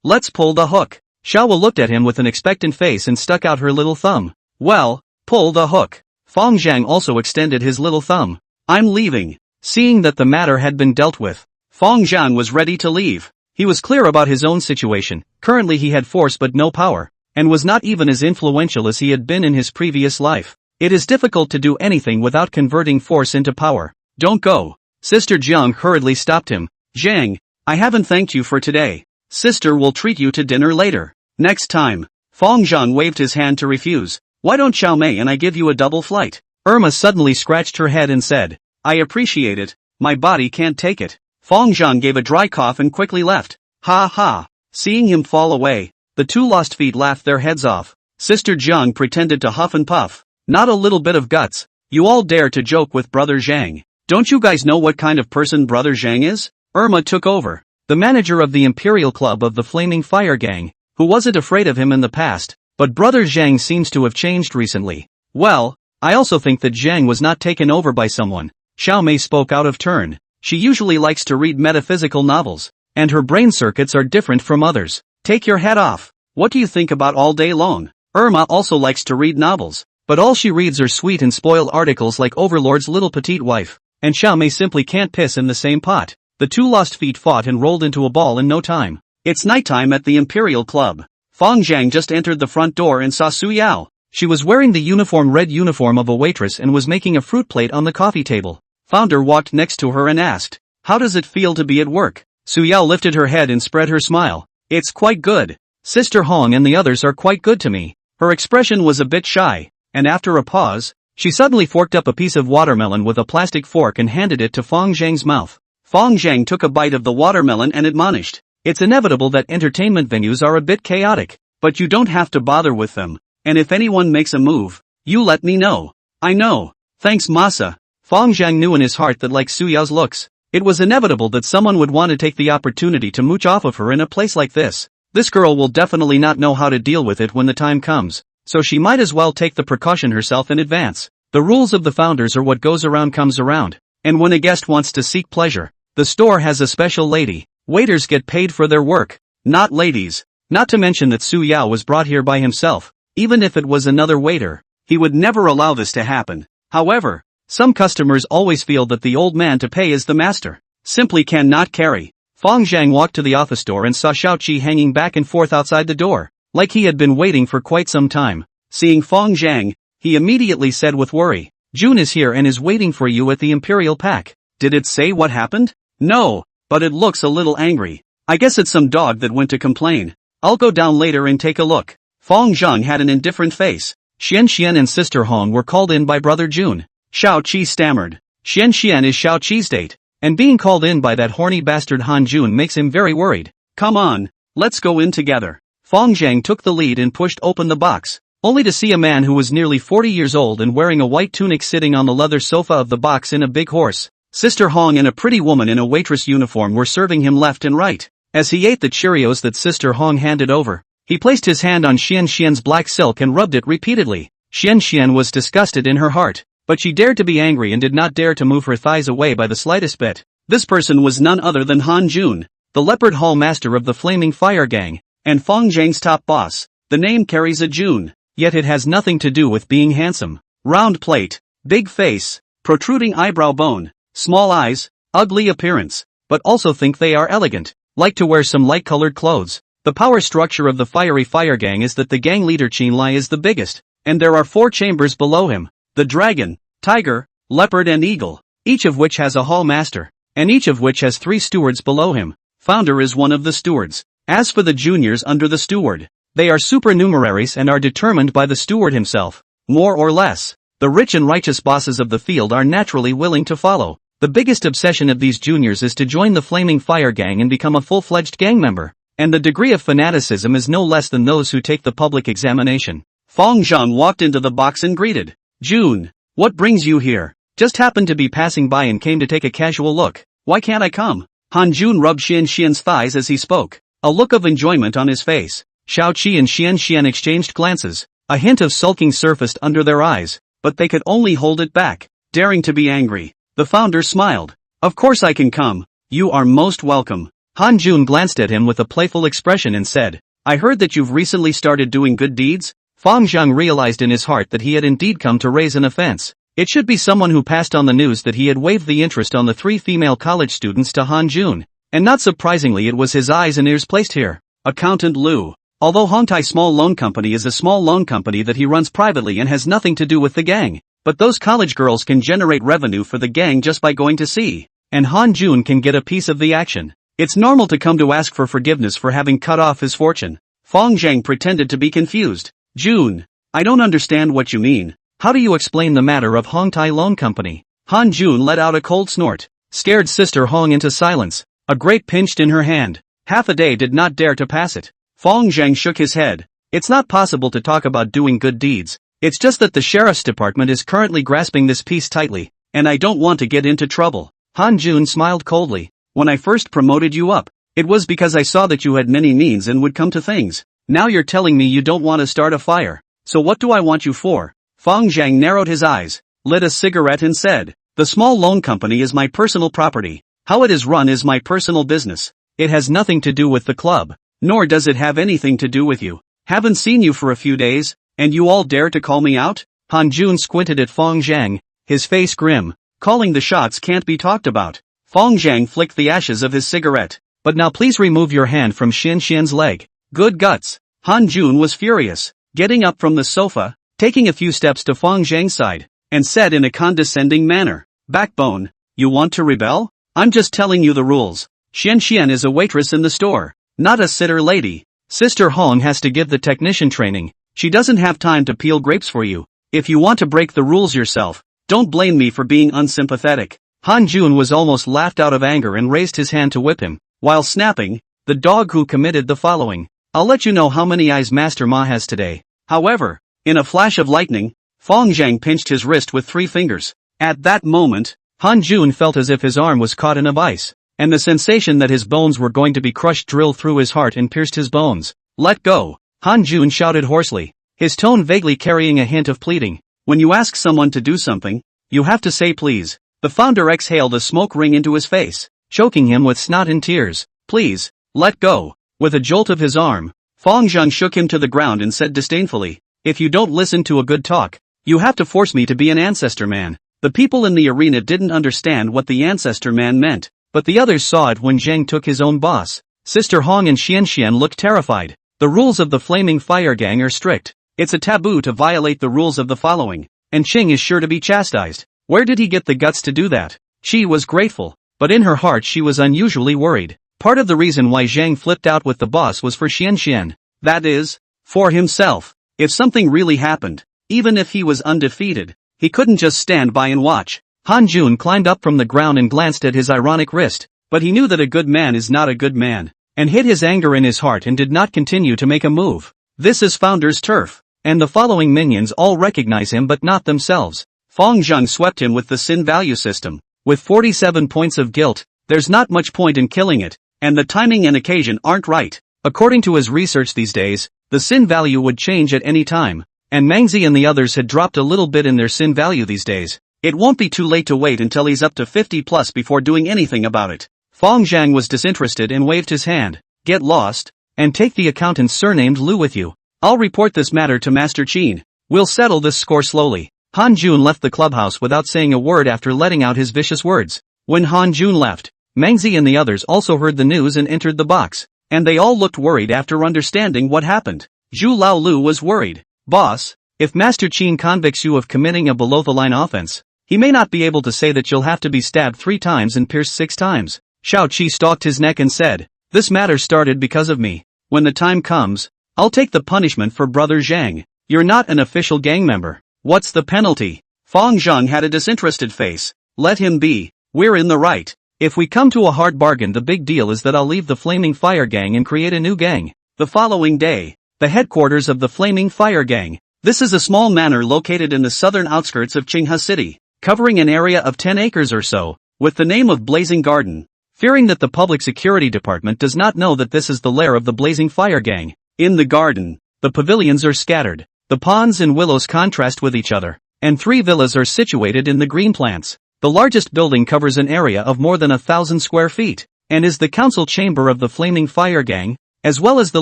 Speaker 1: let's pull the hook. Xiaowa looked at him with an expectant face and stuck out her little thumb. Well, pull the hook. Fang Zhang also extended his little thumb. I'm leaving. Seeing that the matter had been dealt with, Fang Zhang was ready to leave. He was clear about his own situation. Currently he had force but no power, and was not even as influential as he had been in his previous life. It is difficult to do anything without converting force into power. Don't go. Sister Jiang hurriedly stopped him. Zhang, I haven't thanked you for today. Sister will treat you to dinner later. Next time. Fong Zhang waved his hand to refuse. Why don't Xiao Mei and I give you a double flight? Irma suddenly scratched her head and said, I appreciate it, my body can't take it. Fong Zhang gave a dry cough and quickly left. Ha ha. Seeing him fall away, the two lost feet laughed their heads off. Sister Jiang pretended to huff and puff. Not a little bit of guts. You all dare to joke with Brother Zhang. Don't you guys know what kind of person Brother Zhang is? Irma took over. The manager of the Imperial Club of the Flaming Fire Gang, who wasn't afraid of him in the past, but Brother Zhang seems to have changed recently. Well, I also think that Zhang was not taken over by someone. Xiao Mei spoke out of turn. She usually likes to read metaphysical novels, and her brain circuits are different from others. Take your head off. What do you think about all day long? Irma also likes to read novels, but all she reads are sweet and spoiled articles like Overlord's Little Petite Wife, and Xiao Mei simply can't piss in the same pot. The two lost feet fought and rolled into a ball in no time. It's nighttime at the Imperial Club. Fong Zhang just entered the front door and saw Su Yao. She was wearing the red uniform of a waitress and was making a fruit plate on the coffee table. Founder walked next to her and asked, how does it feel to be at work? Su Yao lifted her head and spread her smile. It's quite good. Sister Hong and the others are quite good to me. Her expression was a bit shy, and after a pause, she suddenly forked up a piece of watermelon with a plastic fork and handed it to Fong Zhang's mouth. Fong Zhang took a bite of the watermelon and admonished, it's inevitable that entertainment venues are a bit chaotic, but you don't have to bother with them, and if anyone makes a move, you let me know. I know. Thanks Masa. Fong Zhang knew in his heart that like Su Yao's looks, it was inevitable that someone would want to take the opportunity to mooch off of her in a place like this. This girl will definitely not know how to deal with it when the time comes, so she might as well take the precaution herself in advance. The rules of the founders are what goes around comes around, and when a guest wants to seek pleasure, the store has a special lady. Waiters get paid for their work, not ladies. Not to mention that Su Yao was brought here by himself. Even if it was another waiter, he would never allow this to happen. However, some customers always feel that the old man to pay is the master. Simply cannot carry. Fong Zhang walked to the office door and saw Xiao Qi hanging back and forth outside the door, like he had been waiting for quite some time. Seeing Fong Zhang, he immediately said with worry, June is here and is waiting for you at the Imperial Pack. Did it say what happened? No, but it looks a little angry. I guess it's some dog that went to complain. I'll go down later and take a look. Fong Zhang had an indifferent face. Xian and Sister Hong were called in by Brother Jun. Xiao Qi stammered. Xian is Xiao Qi's date, and being called in by that horny bastard Han Jun makes him very worried. Come on, let's go in together. Fong Zhang took the lead and pushed open the box, only to see a man who was nearly 40 years old and wearing a white tunic sitting on the leather sofa of the box in a big horse. Sister Hong and a pretty woman in a waitress uniform were serving him left and right. As he ate the Cheerios that Sister Hong handed over, he placed his hand on Xian's black silk and rubbed it repeatedly. Xian was disgusted in her heart, but she dared to be angry and did not dare to move her thighs away by the slightest bit. This person was none other than Han Jun, the leopard hall master of the Flaming Fire Gang, and Fong Zhang's top boss. The name carries a Jun, yet it has nothing to do with being handsome. Round plate, big face, protruding eyebrow bone, small eyes, ugly appearance, but also think they are elegant, like to wear some light-colored clothes. The power structure of the Fiery Fire Gang is that the gang leader Qin Lai is the biggest, and there are 4 chambers below him, the dragon, tiger, leopard and eagle, each of which has a hall master, and each of which has 3 stewards below him. Founder is one of the stewards. As for the juniors under the steward, they are supernumeraries and are determined by the steward himself, more or less. The rich and righteous bosses of the field are naturally willing to follow. The biggest obsession of these juniors is to join the Flaming Fire Gang and become a full-fledged gang member, and the degree of fanaticism is no less than those who take the public examination. Fong Zhang walked into the box and greeted, June, what brings you here? Just happened to be passing by and came to take a casual look. Why can't I come? Han Jun rubbed Xian's thighs as he spoke, a look of enjoyment on his face. Xiao Qi and Xian exchanged glances. A hint of sulking surfaced under their eyes, but they could only hold it back, daring to be angry. The founder smiled. Of course I can come. You are most welcome. Han Jun glanced at him with a playful expression and said, I heard that you've recently started doing good deeds? Fong Zhang realized in his heart that he had indeed come to raise an offense. It should be someone who passed on the news that he had waived the interest on the 3 female college students to Han Jun. And not surprisingly it was his eyes and ears placed here. Accountant Liu. Although Hongtai Small Loan Company is a small loan company that he runs privately and has nothing to do with the gang, but those college girls can generate revenue for the gang just by going to sea, and Han Jun can get a piece of the action. It's normal to come to ask for forgiveness for having cut off his fortune. Fong Zhang pretended to be confused. June. I don't understand what you mean. How do you explain the matter of Hong Tai Loan Company? Han Jun let out a cold snort, scared Sister Hong into silence, a grape pinched in her hand. Half a day did not dare to pass it. Fong Zhang shook his head. It's not possible to talk about doing good deeds. It's just that the sheriff's department is currently grasping this piece tightly, and I don't want to get into trouble. Han Jun smiled coldly. When I first promoted you up, it was because I saw that you had many means and would come to things. Now you're telling me you don't want to start a fire. So what do I want you for? Fong Zhang narrowed his eyes, lit a cigarette and said, the small loan company is my personal property. How it is run is my personal business. It has nothing to do with the club, nor does it have anything to do with you. Haven't seen you for a few days, and you all dare to call me out? Han Jun squinted at Fong Zhang, his face grim. Calling the shots can't be talked about. Fong Zhang flicked the ashes of his cigarette. But now please remove your hand from Xian Xian's leg. Good guts. Han Jun was furious, getting up from the sofa, taking a few steps to Fong Zhang's side, and said in a condescending manner, Backbone, you want to rebel? I'm just telling you the rules. Xian Xian is a waitress in the store, not a sitter lady. Sister Hong has to give the technician training. She doesn't have time to peel grapes for you. If you want to break the rules yourself, don't blame me for being unsympathetic. Han Jun was almost laughed out of anger and raised his hand to whip him, while snapping, the dog who committed the following. I'll let you know how many eyes Master Ma has today. However, in a flash of lightning, Fong Zhang pinched his wrist with 3 fingers. At that moment, Han Jun felt as if his arm was caught in a vice, and the sensation that his bones were going to be crushed drilled through his heart and pierced his bones. Let go! Han Jun shouted hoarsely, his tone vaguely carrying a hint of pleading. When you ask someone to do something, you have to say please. The founder exhaled a smoke ring into his face, choking him with snot and tears. Please, let go. With a jolt of his arm, Fong Zhang shook him to the ground and said disdainfully, if you don't listen to a good talk, you have to force me to be an ancestor man. The people in the arena didn't understand what the ancestor man meant, but the others saw it when Zhang took his own boss. Sister Hong and Xian Xian looked terrified. The rules of the Flaming Fire Gang are strict. It's a taboo to violate the rules of the following, and Qing is sure to be chastised. Where did he get the guts to do that? She was grateful, but in her heart she was unusually worried. Part of the reason why Zhang flipped out with the boss was for Xian Xian. That is, for himself. If something really happened, even if he was undefeated, he couldn't just stand by and watch. Han Jun climbed up from the ground and glanced at his ironic wrist, but he knew that a good man is not a good man, and hid his anger in his heart and did not continue to make a move. This is Founder's turf, and the following minions all recognize him but not themselves. Fong Zhang swept him with the sin value system. With 47 points of guilt, there's not much point in killing it, and the timing and occasion aren't right. According to his research these days, the sin value would change at any time, and Mangzi and the others had dropped a little bit in their sin value these days. It won't be too late to wait until he's up to 50 plus before doing anything about it. Fong Zhang was disinterested and waved his hand. Get lost, and take the accountant surnamed Lu with you. I'll report this matter to Master Qin. We'll settle this score slowly. Han Jun left the clubhouse without saying a word after letting out his vicious words. When Han Jun left, Mangzi and the others also heard the news and entered the box, and they all looked worried after understanding what happened. Zhu Laolu was worried. Boss, if Master Qin convicts you of committing a below-the-line offense, he may not be able to say that you'll have to be stabbed 3 times and pierced 6 times. Shao Qi stalked his neck and said, this matter started because of me. When the time comes, I'll take the punishment for Brother Zhang. You're not an official gang member. What's the penalty? Fong Zhang had a disinterested face. Let him be. We're in the right. If we come to a hard bargain, the big deal is that I'll leave the Flaming Fire Gang and create a new gang. The following day, the headquarters of the Flaming Fire Gang. This is a small manor located in the southern outskirts of Qinghe City, covering an area of 10 acres or so, with the name of Blazing Garden. Fearing that the Public Security Department does not know that this is the lair of the Blazing Fire Gang. In the garden, the pavilions are scattered. The ponds and willows contrast with each other, and 3 villas are situated in the green plants. The largest building covers an area of more than 1,000 square feet, and is the council chamber of the Flaming Fire Gang, as well as the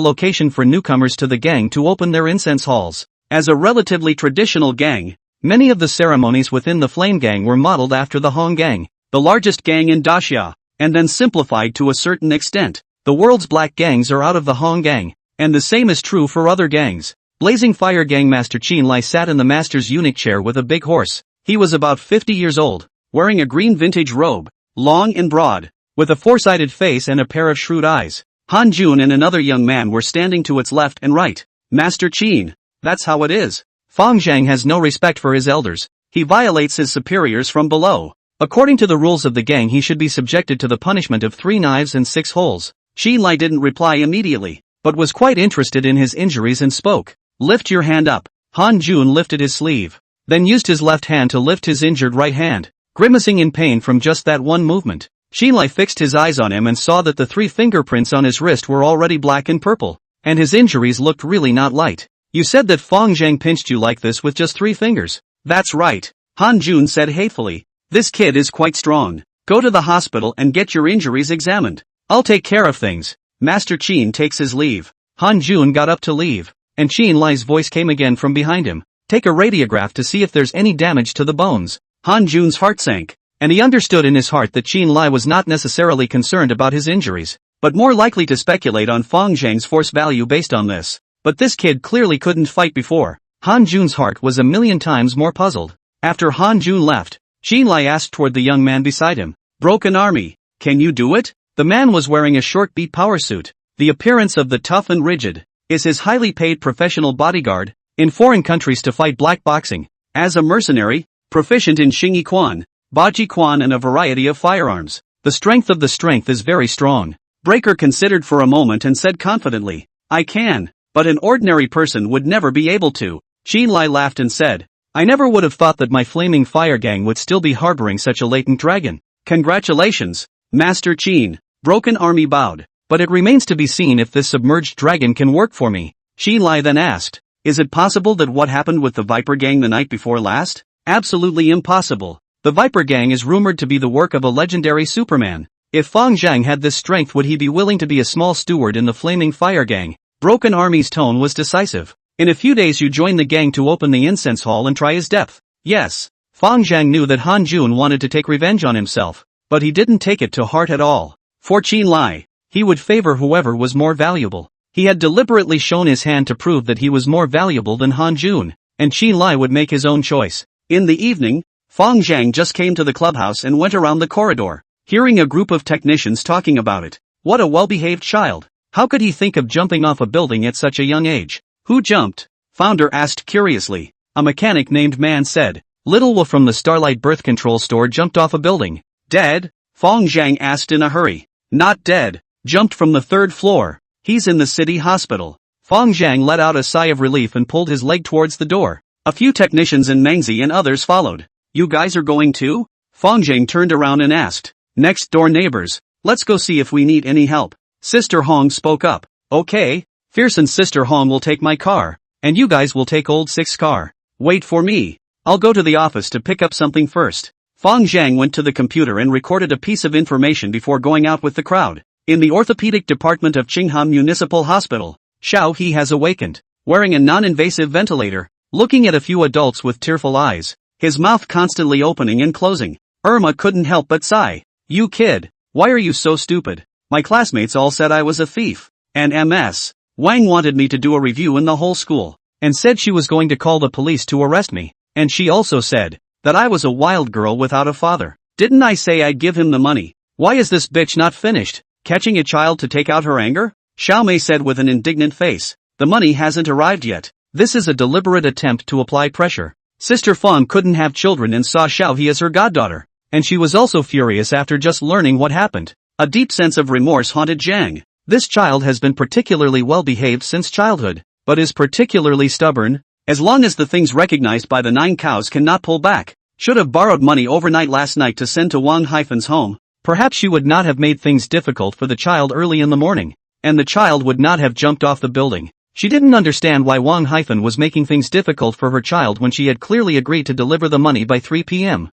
Speaker 1: location for newcomers to the gang to open their incense halls. As a relatively traditional gang, many of the ceremonies within the Flame Gang were modeled after the Hong Gang, the largest gang in Daxia, and then simplified to a certain extent. The world's black gangs are out of the Hong Gang, and the same is true for other gangs. Blazing Fire Gang Master Qin Lai sat in the master's eunuch chair with a big horse. He was about 50 years old, wearing a green vintage robe, long and broad, with a four-sided face and a pair of shrewd eyes. Han Jun and another young man were standing to its left and right. Master Qin. That's how it is. Fang Zhang has no respect for his elders. He violates his superiors from below. According to the rules of the gang, he should be subjected to the punishment of 3 knives and 6 holes. Qin Lai didn't reply immediately, but was quite interested in his injuries and spoke. Lift your hand up. Han Jun lifted his sleeve, then used his left hand to lift his injured right hand, grimacing in pain from just that one movement. Qin Lai fixed his eyes on him and saw that the 3 fingerprints on his wrist were already black and purple, and his injuries looked really not light. You said that Fang Zhang pinched you like this with just 3 fingers. That's right. Han Jun said hatefully. This kid is quite strong. Go to the hospital and get your injuries examined. I'll take care of things. Master Qin takes his leave. Han Jun got up to leave, and Qin Lai's voice came again from behind him. Take a radiograph to see if there's any damage to the bones. Han Jun's heart sank, and he understood in his heart that Qin Lai was not necessarily concerned about his injuries, but more likely to speculate on Fang Zhang's force value based on this. But this kid clearly couldn't fight before. Han Jun's heart was a million times more puzzled. After Han Jun left, Qin Lai asked toward the young man beside him. Broken army. Can you do it? The man was wearing a short beat power suit. The appearance of the tough and rigid is his highly paid professional bodyguard in foreign countries to fight black boxing. As a mercenary, proficient in Xingyi Quan, Baji Quan and a variety of firearms. The strength of the strength is very strong. Breaker considered for a moment and said confidently, I can, but an ordinary person would never be able to. Qin Lai laughed and said, I never would have thought that my flaming fire gang would still be harboring such a latent dragon. Congratulations, Master Qin. Broken army bowed, but it remains to be seen if this submerged dragon can work for me. Qin Lai then asked, is it possible that what happened with the Viper gang the night before last? Absolutely impossible. The Viper gang is rumored to be the work of a legendary Superman. If Fang Zhang had this strength, would he be willing to be a small steward in the flaming fire gang? Broken Army's tone was decisive. In a few days you join the gang to open the incense hall and try his depth. Yes. Fang Zhang knew that Han Jun wanted to take revenge on himself, but he didn't take it to heart at all. For Qin Lai, he would favor whoever was more valuable. He had deliberately shown his hand to prove that he was more valuable than Han Jun, and Qin Lai would make his own choice. In the evening, Fang Zhang just came to the clubhouse and went around the corridor, hearing a group of technicians talking about it. What a well-behaved child. How could he think of jumping off a building at such a young age? Who jumped? Founder asked curiously. A mechanic named Man said. Little Wolf from the Starlight Birth Control store jumped off a building. Dead? Fang Zhang asked in a hurry. Not dead. Jumped from the 3rd floor. He's in the city hospital. Fang Zhang let out a sigh of relief and pulled his leg towards the door. A few technicians and Mengzi and others followed. You guys are going too? Fang Zhang turned around and asked. Next door neighbors. Let's go see if we need any help. Sister Hong spoke up. Okay. Fierce and Sister Hong will take my car, and you guys will take old Six's car. Wait for me. I'll go to the office to pick up something first. Fang Zhang went to the computer and recorded a piece of information before going out with the crowd. In the orthopedic department of Qingham Municipal Hospital, Xiao He has awakened, wearing a non-invasive ventilator, looking at a few adults with tearful eyes, his mouth constantly opening and closing. Irma couldn't help but sigh. You kid, why are you so stupid? My classmates all said I was a thief. And MS. Wang wanted me to do a review in the whole school, and said she was going to call the police to arrest me, and she also said that I was a wild girl without a father. Didn't I say I'd give him the money? Why is this bitch not finished catching a child to take out her anger? Xiao Mei said with an indignant face. The money hasn't arrived yet. This is a deliberate attempt to apply pressure. Sister Fang couldn't have children and saw Xiao He as her goddaughter, and she was also furious after just learning what happened. A deep sense of remorse haunted Zhang. This child has been particularly well behaved since childhood, but is particularly stubborn. As long as the things recognized by the 9 cows cannot pull back. Should have borrowed money overnight last night to send to Wang-Hyphen's home. Perhaps she would not have made things difficult for the child early in the morning, and the child would not have jumped off the building. She didn't understand why Wang-Hyphen was making things difficult for her child when she had clearly agreed to deliver the money by 3 p.m.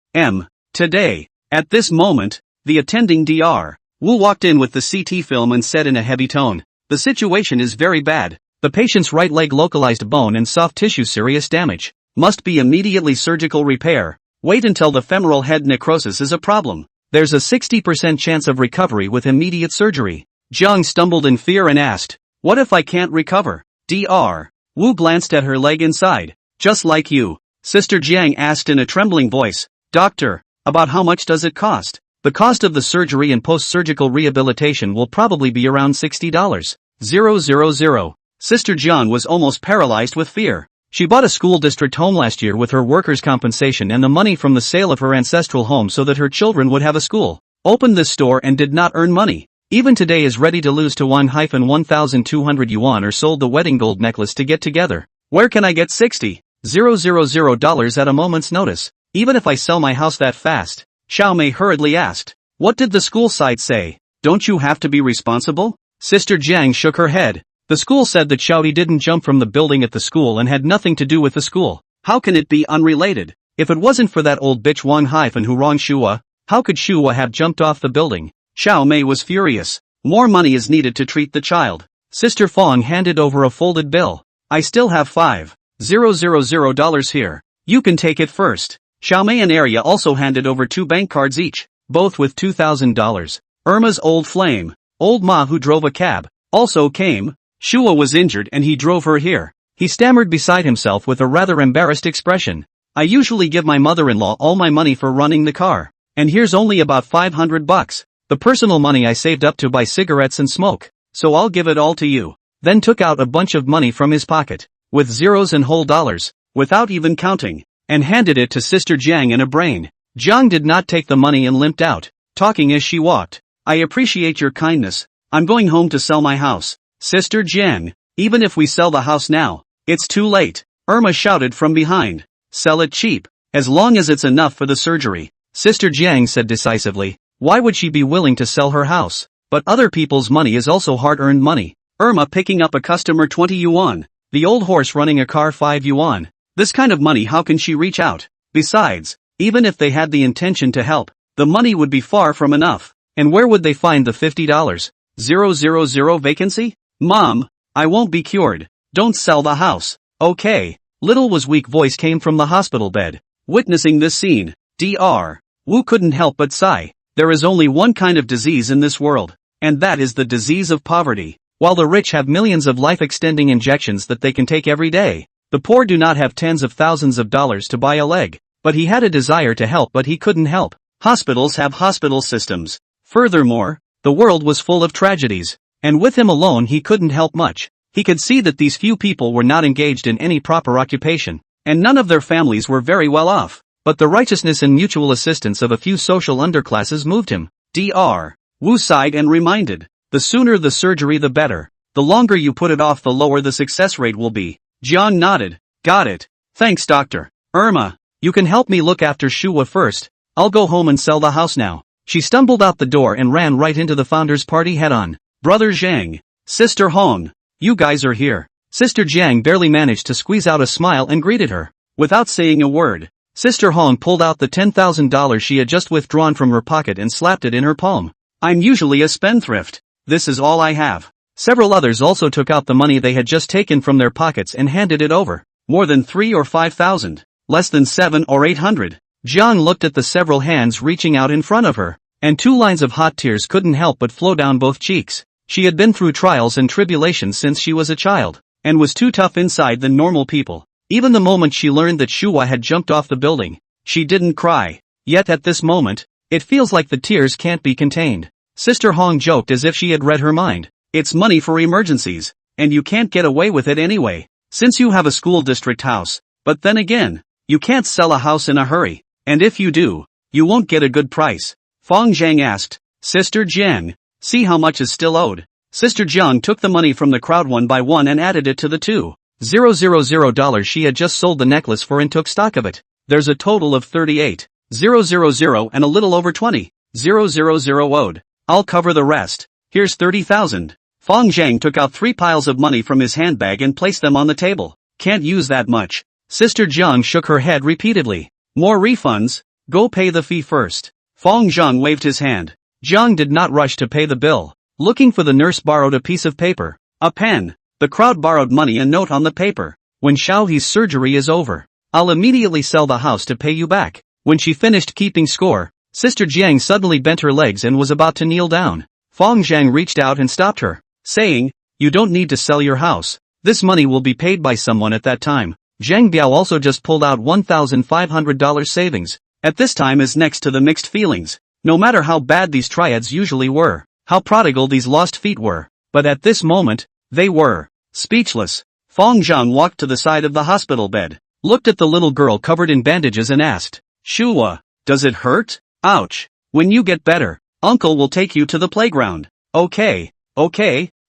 Speaker 1: Today. At this moment, the attending Dr. Wu walked in with the CT film and said in a heavy tone, the situation is very bad. The patient's right leg localized bone and soft tissue serious damage. Must be immediately surgical repair. Wait until the femoral head necrosis is a problem. There's a 60% chance of recovery with immediate surgery. Jiang stumbled in fear and asked, what if I can't recover? Dr. Wu glanced at her leg inside. Just like you. Sister Jiang asked in a trembling voice. Doctor, about how much does it cost? The cost of the surgery and post-surgical rehabilitation will probably be around $60. 000. Sister John was almost paralyzed with fear. She bought a school district home last year with her workers' compensation and the money from the sale of her ancestral home so that her children would have a school. Opened this store and did not earn money. Even today is ready to lose to 1,200 yuan or sold the wedding gold necklace to get together. Where can I get $60,000 at a moment's notice? Even if I sell my house that fast? Xiao Mei hurriedly asked. What did the school site say? Don't you have to be responsible? Sister Jiang shook her head. The school said that Xiaodi didn't jump from the building at the school and had nothing to do with the school. How can it be unrelated? If it wasn't for that old bitch Wang Haifan who wronged Shua, how could Shua have jumped off the building? Xiao Mei was furious. More money is needed to treat the child. Sister Fong handed over a folded bill. I still have $5,000 here. You can take it first. Xiao Mei and Arya also handed over 2 bank cards each, both with $2,000. Irma's old flame, old Ma who drove a cab, also came. Shua was injured and he drove her here. He stammered beside himself with a rather embarrassed expression. I usually give my mother-in-law all my money for running the car. And here's only about $500. The personal money I saved up to buy cigarettes and smoke. So I'll give it all to you. Then took out a bunch of money from his pocket, with zeros and whole dollars, without even counting, and handed it to Sister Jiang in a brain. Jiang did not take the money and limped out, talking as she walked. I appreciate your kindness. I'm going home to sell my house. Sister Jiang, even if we sell the house now, it's too late. Irma shouted from behind. Sell it cheap, as long as it's enough for the surgery. Sister Jiang said decisively. Why would she be willing to sell her house? But other people's money is also hard-earned money. Irma picking up a customer 20 yuan. The old horse running a car 5 yuan. This kind of money, how can she reach out? Besides, even if they had the intention to help, the money would be far from enough. And where would they find the $50,000 vacancy? Mom, I won't be cured. Don't sell the house. Okay. Little Wu's weak voice came from the hospital bed. Witnessing this scene, Dr. Wu couldn't help but sigh. There is only one kind of disease in this world, and that is the disease of poverty. While the rich have millions of life-extending injections that they can take every day, the poor do not have tens of thousands of dollars to buy a leg. But he had a desire to help, but he couldn't help. Hospitals have hospital systems. Furthermore, the world was full of tragedies, and with him alone he couldn't help much. He could see that these few people were not engaged in any proper occupation, and none of their families were very well off. But the righteousness and mutual assistance of a few social underclasses moved him. Dr. Wu sighed and reminded, the sooner the surgery the better. The longer you put it off the lower the success rate will be. Jiang nodded. Got it. Thanks, Doctor. Irma, you can help me look after Shua first. I'll go home and sell the house now. She stumbled out the door and ran right into the founder's party head-on. Brother Zhang, Sister Hong, you guys are here. Sister Jiang barely managed to squeeze out a smile and greeted her. Without saying a word, Sister Hong pulled out the $10,000 she had just withdrawn from her pocket and slapped it in her palm. I'm usually a spendthrift. This is all I have. Several others also took out the money they had just taken from their pockets and handed it over. More than 3 or 5,000. Less than 7 or 800. Jiang looked at the several hands reaching out in front of her, and 2 lines of hot tears couldn't help but flow down both cheeks. She had been through trials and tribulations since she was a child, and was too tough inside than normal people. Even the moment she learned that Shua had jumped off the building, she didn't cry. Yet at this moment, it feels like the tears can't be contained. Sister Hong joked as if she had read her mind. It's money for emergencies, and you can't get away with it anyway, since you have a school district house. But then again, you can't sell a house in a hurry, and if you do, you won't get a good price. Fong Zhang asked, Sister Jiang, see how much is still owed. Sister Jiang took the money from the crowd one by one and added it to the $2,000 she had just sold the necklace for and took stock of it. There's a total of 38,000 and a little over 20,000 owed. I'll cover the rest. Here's 30,000. Fong Zhang took out 3 piles of money from his handbag and placed them on the table. Can't use that much. Sister Jiang shook her head repeatedly. More refunds? Go pay the fee first. Fong Zhang waved his hand. Jiang did not rush to pay the bill. Looking for the nurse borrowed a piece of paper, a pen. The crowd borrowed money and note on the paper. When Xiaohe's surgery is over, I'll immediately sell the house to pay you back. When she finished keeping score, Sister Jiang suddenly bent her legs and was about to kneel down. Fong Zhang reached out and stopped her, saying, you don't need to sell your house. This money will be paid by someone at that time. Zhang Biao also just pulled out $1,500 savings. At this time is next to the mixed feelings. No matter how bad these triads usually were, how prodigal these lost feet were, but at this moment, they were speechless. Fong Zhang walked to the side of the hospital bed, looked at the little girl covered in bandages and asked, "Shua, does it hurt? Ouch. When you get better, Uncle will take you to the playground." Okay,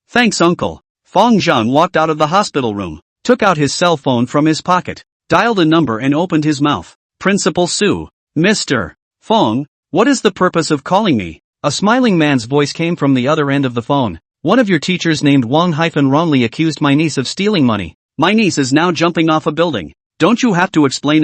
Speaker 1: thanks Uncle." Fong Zhang walked out of the hospital room, took out his cell phone from his pocket, dialed a number and opened his mouth. "Principal Su. Mr. Fong, what is the purpose of calling me?" A smiling man's voice came from the other end of the phone. "One of your teachers named Wang-wrongly accused my niece of stealing money. My niece is now jumping off a building. Don't you have to explain?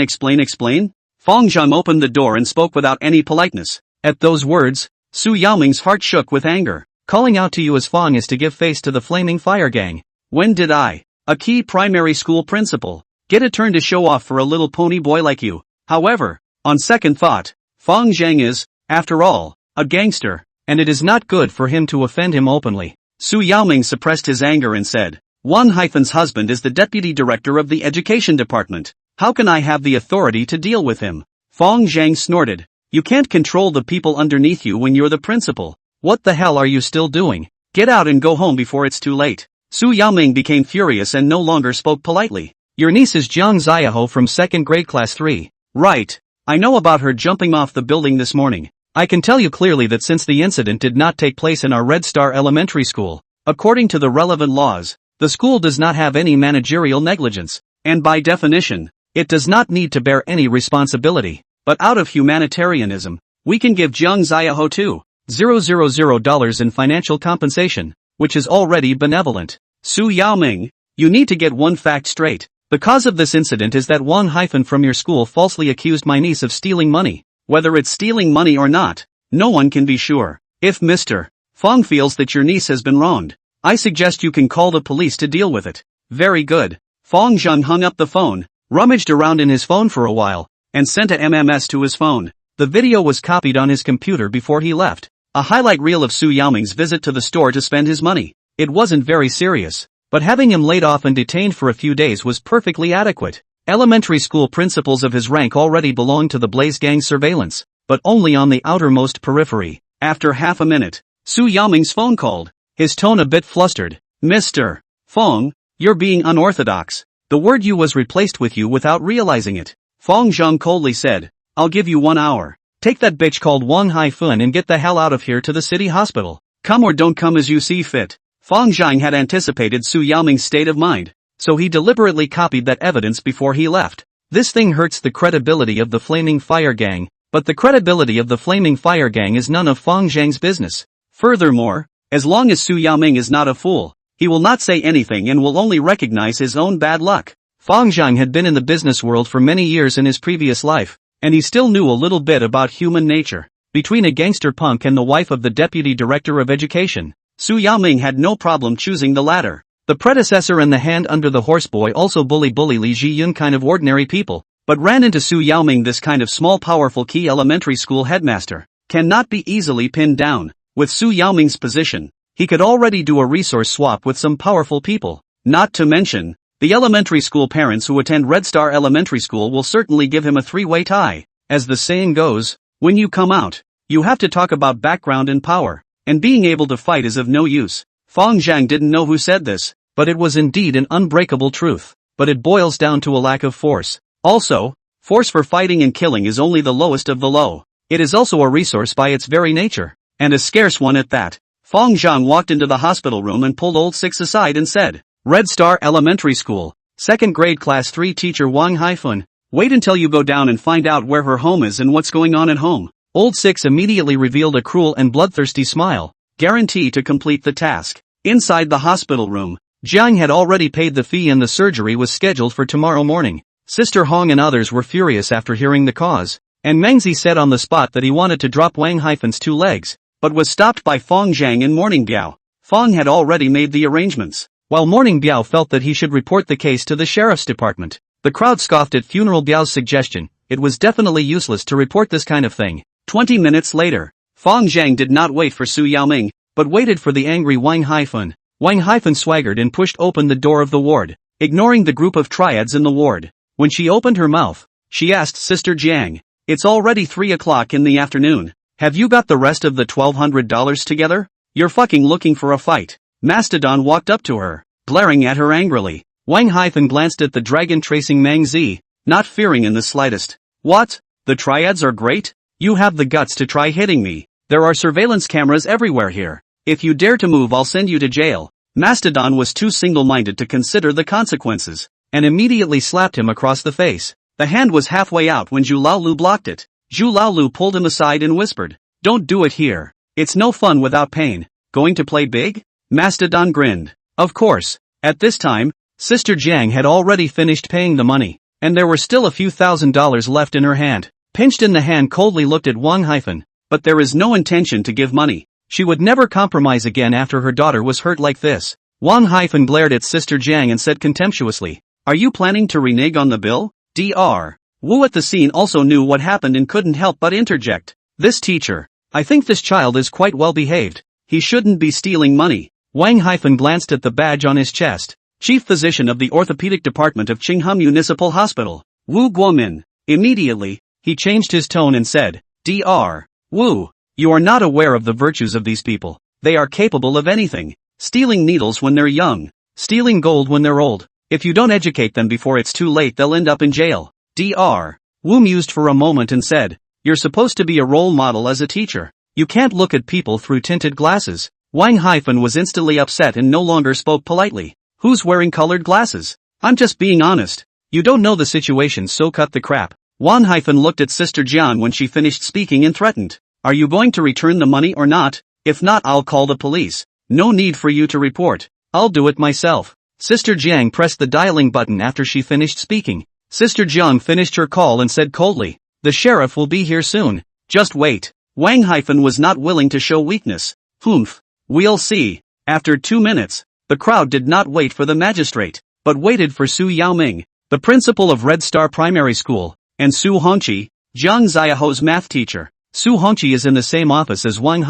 Speaker 1: Fong Zhang opened the door and spoke without any politeness. At those words, Su Yaoming's heart shook with anger. "Calling out to you as Fong is to give face to the flaming fire gang. When did I, a key primary school principal, get a turn to show off for a little pony boy like you?" However, on second thought, Fong Zhang is, after all, a gangster, and it is not good for him to offend him openly. Su Yaoming suppressed his anger and said, "Wang-'s husband is the deputy director of the education department. How can I have the authority to deal with him?" Fong Zhang snorted. "You can't control the people underneath you when you're the principal. What the hell are you still doing? Get out and go home before it's too late." Su Yaoming became furious and no longer spoke politely. "Your niece is Jiang Xiaoho from 2nd grade class 3. Right. I know about her jumping off the building this morning. I can tell you clearly that since the incident did not take place in our Red Star Elementary School, according to the relevant laws, the school does not have any managerial negligence, and by definition, it does not need to bear any responsibility. But out of humanitarianism, we can give Jiang Xiaoho $2,000 in financial compensation, which is already benevolent." Su Yaoming, you need to get one fact straight. The cause of this incident is that Wang from your school falsely accused my niece of stealing money. Whether it's stealing money or not, no one can be sure. If Mr. Fong feels that your niece has been wronged, I suggest you can call the police to deal with it. Very good. Fong Zhang hung up the phone, rummaged around in his phone for a while, and sent a MMS to his phone. The video was copied on his computer before he left. A highlight reel of Su Yaoming's visit to the store to spend his money. It wasn't very serious, but having him laid off and detained for a few days was perfectly adequate. Elementary school principals of his rank already belonged to the Blaze Gang surveillance, but only on the outermost periphery. After half a minute, Su Yaoming's phone called, his tone a bit flustered. "Mr. Fong, you're being unorthodox. The word you was replaced with you without realizing it." Fong Zhang coldly said, "I'll give you 1 hour. Take that bitch called Wang and get the hell out of here to the city hospital. Come or don't come as you see fit." Fong Zhang had anticipated Su Yaoming's state of mind, so he deliberately copied that evidence before he left. This thing hurts the credibility of the Flaming Fire Gang, but the credibility of the Flaming Fire Gang is none of Fong Zhang's business. Furthermore, as long as Su Yaoming is not a fool, he will not say anything and will only recognize his own bad luck. Fong Zhang had been in the business world for many years in his previous life, and he still knew a little bit about human nature. Between a gangster punk and the wife of the deputy director of education, Su Yaoming had no problem choosing the latter. The predecessor and the hand under the horseboy also bully Li Jiyun kind of ordinary people, but ran into Su Yaoming, this kind of small powerful key elementary school headmaster, cannot be easily pinned down. With Su Yaoming's position, he could already do a resource swap with some powerful people. Not to mention, the elementary school parents who attend Red Star Elementary School will certainly give him a three-way tie. As the saying goes, when you come out, you have to talk about background and power, and being able to fight is of no use. Fong Zhang didn't know who said this, but it was indeed an unbreakable truth. But it boils down to a lack of force. Also, force for fighting and killing is only the lowest of the low. It is also a resource by its very nature, and a scarce one at that. Fong Zhang walked into the hospital room and pulled old Six aside and said, "Red Star Elementary School, 2nd grade class 3 teacher Wang Haifun. Wait until you go down and find out where her home is and what's going on at home." Old Six immediately revealed a cruel and bloodthirsty smile, guarantee to complete the task. Inside the hospital room, Jiang had already paid the fee and the surgery was scheduled for tomorrow morning. Sister Hong and others were furious after hearing the cause, and Mengzi said on the spot that he wanted to drop Wang Haifun's 2 legs, but was stopped by Fong Zhang and Morning Biao. Fong had already made the arrangements, while Morning Biao felt that he should report the case to the sheriff's department. The crowd scoffed at Funeral Biao's suggestion. It was definitely useless to report this kind of thing. 20 minutes later, Fong Zhang did not wait for Su Yaoming, but waited for the angry Wang Haifun. Wang Haifun swaggered and pushed open the door of the ward, ignoring the group of triads in the ward. When she opened her mouth, she asked Sister Jiang, "It's already 3 o'clock in the afternoon. Have you got the rest of the $1,200 together? You're fucking looking for a fight. Mastodon walked up to her, glaring at her angrily. Wang glanced at the dragon tracing Mang Z, not fearing in the slightest. What? The triads are great? You have the guts to try hitting me. There are surveillance cameras everywhere here. If you dare to move, I'll send you to jail. Mastodon was too single-minded to consider the consequences, and immediately slapped him across the face. The hand was halfway out when Zhu Laolu blocked it. Zhu Laolu pulled him aside and whispered, "Don't do it here. It's no fun without pain. Going to play big?" Mastodon grinned. Of course. At this time, Sister Jiang had already finished paying the money, and there were still a few $1,000s left in her hand. Pinched in the hand coldly looked at Wang, but there is no intention to give money. She would never compromise again after her daughter was hurt like this. Wang glared at Sister Jiang and said contemptuously, "Are you planning to renege on the bill?" Dr. Wu at the scene also knew what happened and couldn't help but interject. "This teacher. I think this child is quite well behaved. He shouldn't be stealing money." Wang glanced at the badge on his chest. Chief Physician of the Orthopedic Department of Qinghua Municipal Hospital, Wu Guomin. Immediately, he changed his tone and said, "Dr. Wu, you are not aware of the virtues of these people. They are capable of anything. Stealing needles when they're young. Stealing gold when they're old. If you don't educate them before it's too late, they'll end up in jail." Dr. Wu mused for a moment and said, "You're supposed to be a role model as a teacher. You can't look at people through tinted glasses." Wang was instantly upset and no longer spoke politely. "Who's wearing colored glasses? I'm just being honest. You don't know the situation, so cut the crap." Wang looked at Sister Jiang when she finished speaking and threatened, "Are you going to return the money or not? If not, I'll call the police. No need for you to report. I'll do it myself." Sister Jiang pressed the dialing button after she finished speaking. Sister Jiang finished her call and said coldly, "The sheriff will be here soon. Just wait." Wang was not willing to show weakness. "Humph. We'll see." After 2 minutes, the crowd did not wait for the magistrate, but waited for Su Yaoming, the principal of Red Star Primary School, and Su Hongqi, Jiang Xiaoho's math teacher. Su Hongqi is in the same office as Wang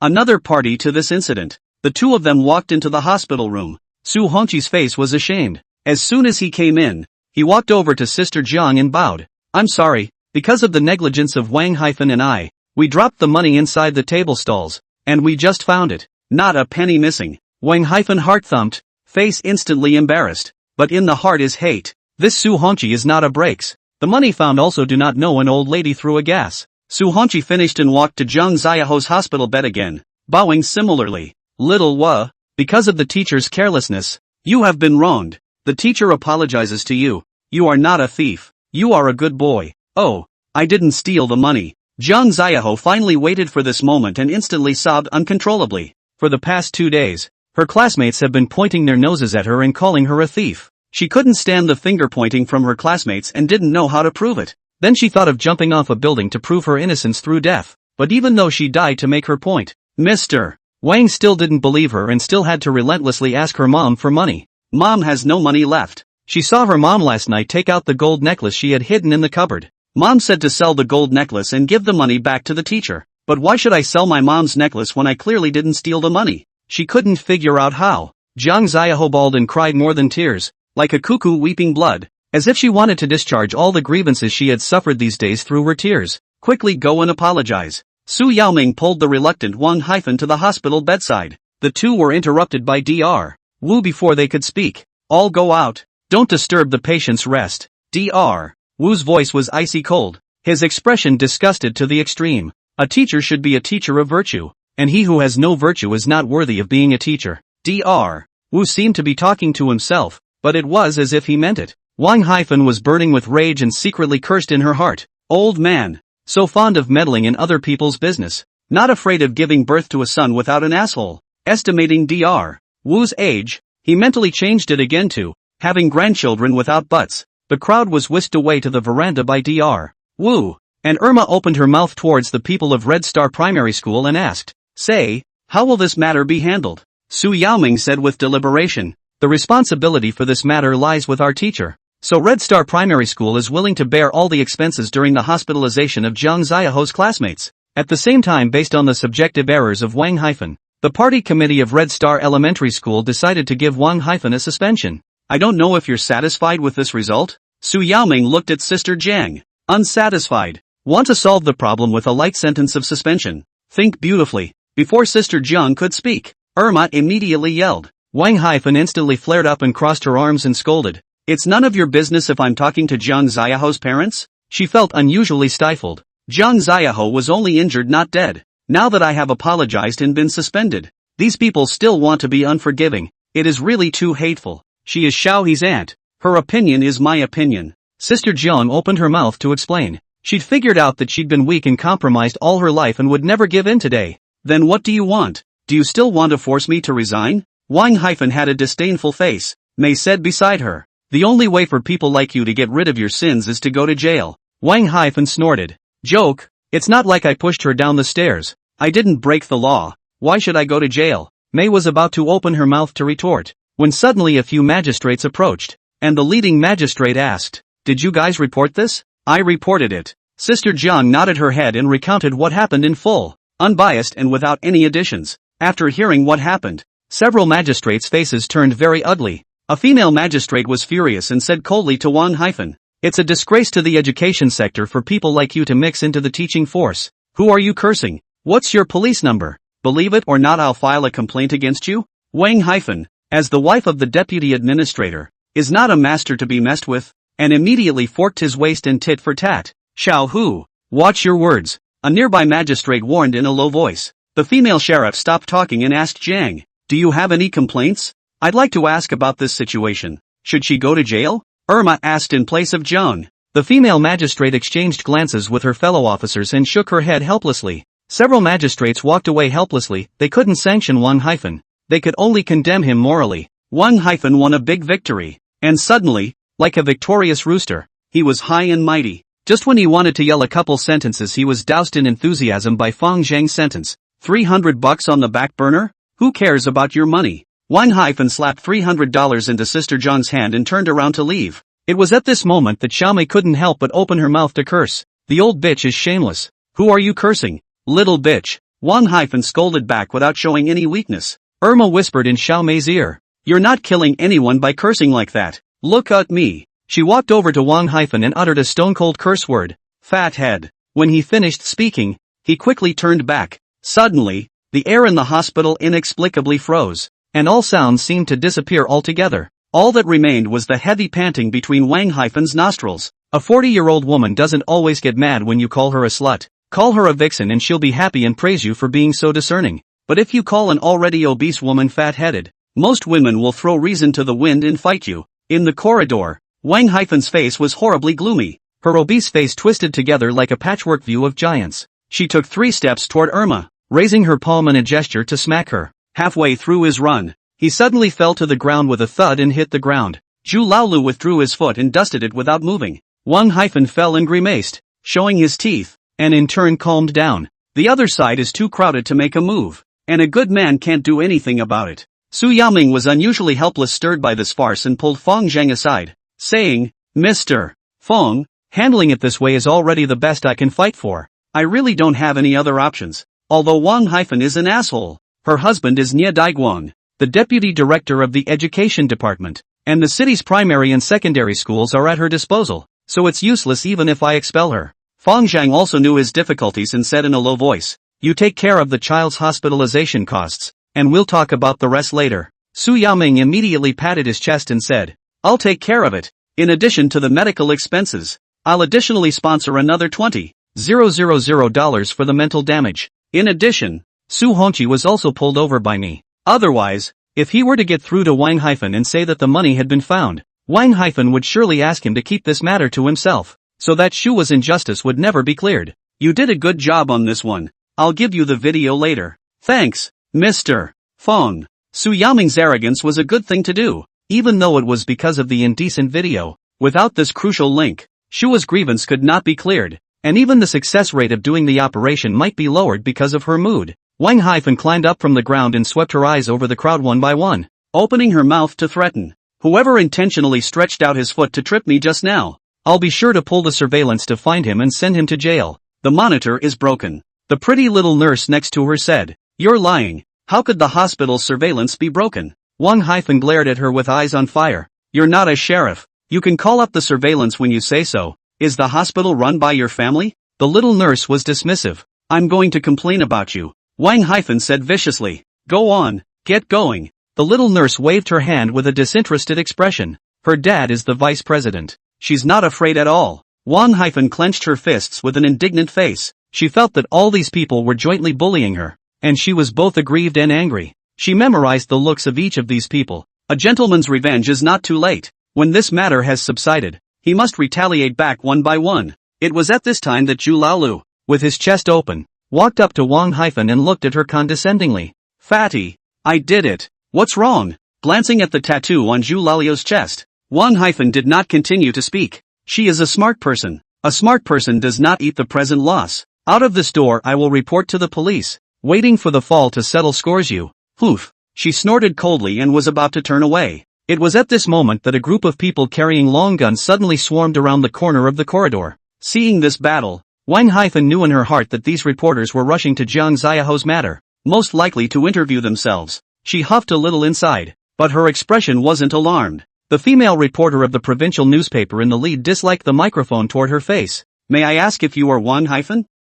Speaker 1: another party to this incident. The two of them walked into the hospital room. Su Hongqi's face was ashamed. As soon as he came in, he walked over to Sister Jiang and bowed. "I'm sorry, because of the negligence of Wang and I, we dropped the money inside the table stalls, and we just found it. Not a penny missing." Wang heart thumped, face instantly embarrassed. But in the heart is hate. This Su Hongqi is not a breaks. The money found also do not know an old lady threw a gas. Su Hongqi finished and walked to Jiang Xiaoho's hospital bed again, bowing similarly. "Little Wa, because of the teacher's carelessness, you have been wronged. The teacher apologizes to you. You are not a thief. You are a good boy." "Oh, I didn't steal the money." Jiang Xiaoho finally waited for this moment and instantly sobbed uncontrollably. For the past 2 days, her classmates have been pointing their noses at her and calling her a thief. She couldn't stand the finger pointing from her classmates and didn't know how to prove it. Then she thought of jumping off a building to prove her innocence through death. But even though she died to make her point, Mr. Wang still didn't believe her and still had to relentlessly ask her mom for money. Mom has no money left. She saw her mom last night take out the gold necklace she had hidden in the cupboard. Mom said to sell the gold necklace and give the money back to the teacher. But why should I sell my mom's necklace when I clearly didn't steal the money? She couldn't figure out how. Jiang Xiaoho bawled and cried more than tears, like a cuckoo weeping blood, as if she wanted to discharge all the grievances she had suffered these days through her tears. "Quickly go and apologize." Su Yaoming pulled the reluctant Wang to the hospital bedside. The two were interrupted by Dr. Wu before they could speak. "All go out. Don't disturb the patient's rest." Dr. Wu's voice was icy cold, his expression disgusted to the extreme. A teacher should be a teacher of virtue, and he who has no virtue is not worthy of being a teacher. Dr. Wu seemed to be talking to himself, but it was as if he meant it. Wang was burning with rage and secretly cursed in her heart. Old man, so fond of meddling in other people's business, not afraid of giving birth to a son without an asshole. Estimating Dr. Wu's age, he mentally changed it again to having grandchildren without butts. The crowd was whisked away to the veranda by Dr. Wu, and Irma opened her mouth towards the people of Red Star Primary School and asked, "Say, how will this matter be handled?" Su Yaoming said with deliberation, "The responsibility for this matter lies with our teacher. So Red Star Primary School is willing to bear all the expenses during the hospitalization of Jiang Xiaoho's classmates. At the same time, based on the subjective errors of Wang the party committee of Red Star Elementary School decided to give Wang a suspension. I don't know if you're satisfied with this result?" Su Yaoming looked at Sister Jiang. "Unsatisfied. Want to solve the problem with a light sentence of suspension? Think beautifully. Before Sister Jiang could speak, Irma immediately yelled. Wang Haifeng instantly flared up and crossed her arms and scolded. It's none of your business if I'm talking to Jiang Xiaoho's parents? She felt unusually stifled. Jiang Xiaoho was only injured, not dead. Now that I have apologized and been suspended, these people still want to be unforgiving. It is really too hateful. She is Xiaohe's aunt. Her opinion is my opinion. Sister Jiang opened her mouth to explain. She'd figured out that she'd been weak and compromised all her life and would never give in today. Then what do you want? Do you still want to force me to resign? Wang Haifeng had a disdainful face. Mei said beside her. The only way for people like you to get rid of your sins is to go to jail. Wang Haifeng snorted. Joke. It's not like I pushed her down the stairs. I didn't break the law. Why should I go to jail? Mei was about to open her mouth to retort, when suddenly a few magistrates approached, and the leading magistrate asked, Did you guys report this? I reported it. Sister Jiang nodded her head and recounted what happened in full, unbiased and without any additions. After hearing what happened, several magistrates' faces turned very ugly. A female magistrate was furious and said coldly to Wang Haifeng, It's a disgrace to the education sector for people like you to mix into the teaching force. Who are you cursing? What's your police number? Believe it or not, I'll file a complaint against you. Wang Haifeng, as the wife of the deputy administrator, is not a master to be messed with, and immediately forked his waist and tit for tat. Xiao Hu, watch your words, a nearby magistrate warned in a low voice. The female sheriff stopped talking and asked Jiang, Do you have any complaints? I'd like to ask about this situation. Should she go to jail? Irma asked in place of Jiang. The female magistrate exchanged glances with her fellow officers and shook her head helplessly. Several magistrates walked away helplessly. They couldn't sanction Wang Haifeng. They could only condemn him morally. Wang Haifeng won a big victory. And suddenly, like a victorious rooster, he was high and mighty. Just when he wanted to yell a couple sentences, he was doused in enthusiasm by Fang Zhang's sentence. $300 on the back burner? Who cares about your money? Wang Haifeng slapped $300 into Sister Jiang's hand and turned around to leave. It was at this moment that Xiaomei couldn't help but open her mouth to curse. The old bitch is shameless. Who are you cursing? Little bitch. Wang Haifeng scolded back without showing any weakness. Irma whispered in Xiaomei's ear. You're not killing anyone by cursing like that. Look at me. She walked over to Wang Haifeng and uttered a stone-cold curse word. Fat head. When he finished speaking, he quickly turned back. Suddenly, the air in the hospital inexplicably froze, and all sounds seemed to disappear altogether. All that remained was the heavy panting between Wang Haifeng's nostrils. A 40-year-old woman doesn't always get mad when you call her a slut. Call her a vixen and she'll be happy and praise you for being so discerning. But if you call an already obese woman fat-headed, most women will throw reason to the wind and fight you. In the corridor, Wang Haifeng's face was horribly gloomy. Her obese face twisted together like a patchwork view of giants. She took 3 steps toward Irma, raising her palm in a gesture to smack her. Halfway through his run, he suddenly fell to the ground with a thud and hit the ground. Zhu Laolu withdrew his foot and dusted it without moving. Wang Haifeng fell and grimaced, showing his teeth, and in turn calmed down. The other side is too crowded to make a move, and a good man can't do anything about it. Su Yaoming was unusually helpless, stirred by this farce, and pulled Fang Zhang aside, saying, Mr. Feng, handling it this way is already the best I can fight for. I really don't have any other options. Although Wang Haifeng is an asshole, her husband is Nie Daiguang, the deputy director of the education department, and the city's primary and secondary schools are at her disposal, so it's useless even if I expel her. Fang Zhang also knew his difficulties and said in a low voice, You take care of the child's hospitalization costs, and we'll talk about the rest later. Su Yaoming immediately patted his chest and said, I'll take care of it. In addition to the medical expenses, I'll additionally sponsor another $20,000 for the mental damage. In addition, Su Hongqi was also pulled over by me. Otherwise, if he were to get through to Wang Haifeng and say that the money had been found, Wang Haifeng would surely ask him to keep this matter to himself, so that Shua's injustice would never be cleared. You did a good job on this one. I'll give you the video later. Thanks, Mr. Feng. Su Yaoming's arrogance was a good thing to do, even though it was because of the indecent video. Without this crucial link, Shua's grievance could not be cleared, and even the success rate of doing the operation might be lowered because of her mood. Wang Haifeng climbed up from the ground and swept her eyes over the crowd one by one, opening her mouth to threaten. Whoever intentionally stretched out his foot to trip me just now, I'll be sure to pull the surveillance to find him and send him to jail. The monitor is broken. The pretty little nurse next to her said, You're lying. How could the hospital's surveillance be broken? Wang Haifeng glared at her with eyes on fire. You're not a sheriff. You can call up the surveillance when you say so. Is the hospital run by your family? The little nurse was dismissive. I'm going to complain about you, Wang said viciously. Go on, get going. The little nurse waved her hand with a disinterested expression. Her dad is the vice president. She's not afraid at all. Wang clenched her fists with an indignant face. She felt that all these people were jointly bullying her, and she was both aggrieved and angry. She memorized the looks of each of these people. A gentleman's revenge is not too late. When this matter has subsided, he must retaliate back one by one. It was at this time that Zhu Laolu, with his chest open, walked up to Wang and looked at her condescendingly. Fatty, I did it. What's wrong? Glancing at the tattoo on Zhu Laolu's chest, Wang did not continue to speak. She is a smart person. A smart person does not eat the present loss. Out of this door I will report to the police. Waiting for the fall to settle scores you. Poof. She snorted coldly and was about to turn away. It was at this moment that a group of people carrying long guns suddenly swarmed around the corner of the corridor. Seeing this battle, Wang knew in her heart that these reporters were rushing to Jiang Ziyaho's matter, most likely to interview themselves. She huffed a little inside, but her expression wasn't alarmed. The female reporter of the provincial newspaper in the lead disliked the microphone toward her face. May I ask if you are Wang?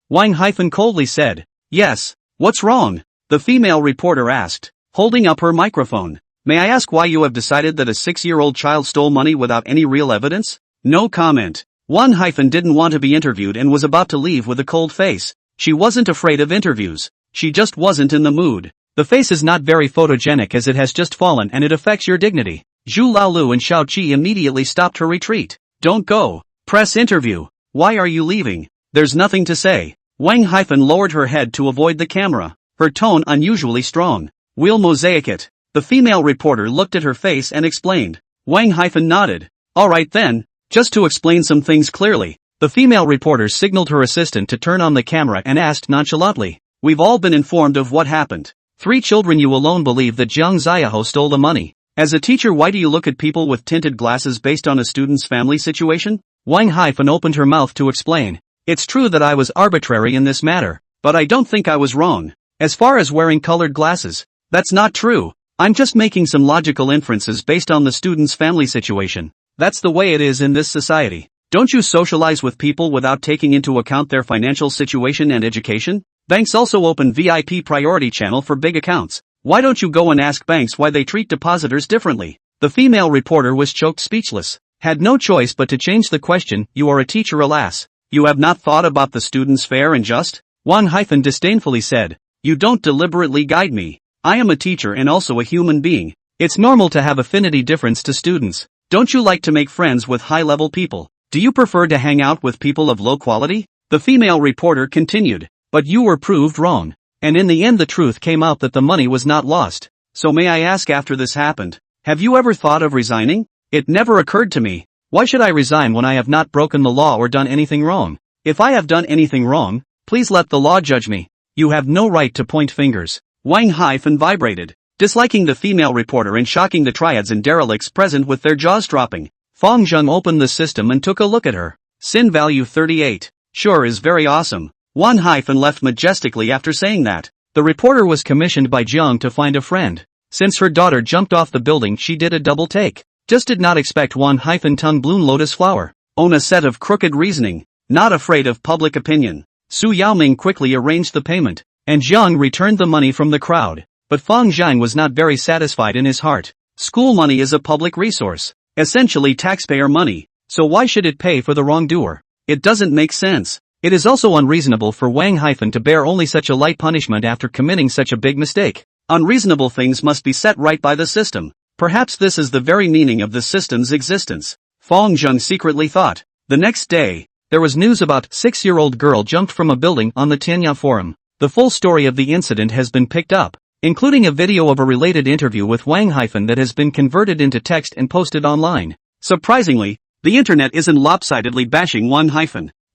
Speaker 1: Wang coldly said. Yes. What's wrong? The female reporter asked, holding up her microphone. May I ask why you have decided that a 6-year-old child stole money without any real evidence? No comment. Wang didn't want to be interviewed and was about to leave with a cold face. She wasn't afraid of interviews. She just wasn't in the mood. The face is not very photogenic as it has just fallen and it affects your dignity. Zhu Laolu and Xiao Qi immediately stopped her retreat. Don't go. Press interview. Why are you leaving? There's nothing to say. Wang lowered her head to avoid the camera. Her tone unusually strong. We'll mosaic it. The female reporter looked at her face and explained. Wang nodded. Alright then, just to explain some things clearly. The female reporter signaled her assistant to turn on the camera and asked nonchalantly. We've all been informed of what happened. 3 children you alone believe that Jiang Ziyaho stole the money. As a teacher, why do you look at people with tinted glasses based on a student's family situation? Wang opened her mouth to explain. It's true that I was arbitrary in this matter, but I don't think I was wrong. As far as wearing colored glasses, that's not true. I'm just making some logical inferences based on the student's family situation. That's the way it is in this society. Don't you socialize with people without taking into account their financial situation and education? Banks also open VIP priority channel for big accounts. Why don't you go and ask banks why they treat depositors differently? The female reporter was choked speechless. Had no choice but to change the question. You are a teacher, alas. You have not thought about the students fair and just? Wang disdainfully said. You don't deliberately guide me. I am a teacher and also a human being. It's normal to have affinity difference to students. Don't you like to make friends with high-level people? Do you prefer to hang out with people of low quality? The female reporter continued. But you were proved wrong. And in the end the truth came out that the money was not lost. So may I ask, after this happened, have you ever thought of resigning? It never occurred to me. Why should I resign when I have not broken the law or done anything wrong? If I have done anything wrong, please let the law judge me. You have no right to point fingers. Wang vibrated, disliking the female reporter and shocking the triads and derelicts present with their jaws dropping. Fong Zheng opened the system and took a look at her. Sin value 38. Sure is very awesome. Wang left majestically after saying that. The reporter was commissioned by Jiang to find a friend. Since her daughter jumped off the building, she did a double take. Just did not expect Wang tongue bloom lotus flower. Own a set of crooked reasoning. Not afraid of public opinion. Su Yaoming quickly arranged the payment, and Jiang returned the money from the crowd. But Fong Zhang was not very satisfied in his heart. School money is a public resource, essentially taxpayer money, so why should it pay for the wrongdoer? It doesn't make sense. It is also unreasonable for Wang to bear only such a light punishment after committing such a big mistake. Unreasonable things must be set right by the system. Perhaps this is the very meaning of the system's existence. Fong Zheng secretly thought. The next day, there was news about 6-year-old girl jumped from a building on the Tianya forum. The full story of the incident has been picked up, including a video of a related interview with Wang that has been converted into text and posted online. Surprisingly, the internet isn't lopsidedly bashing Wang.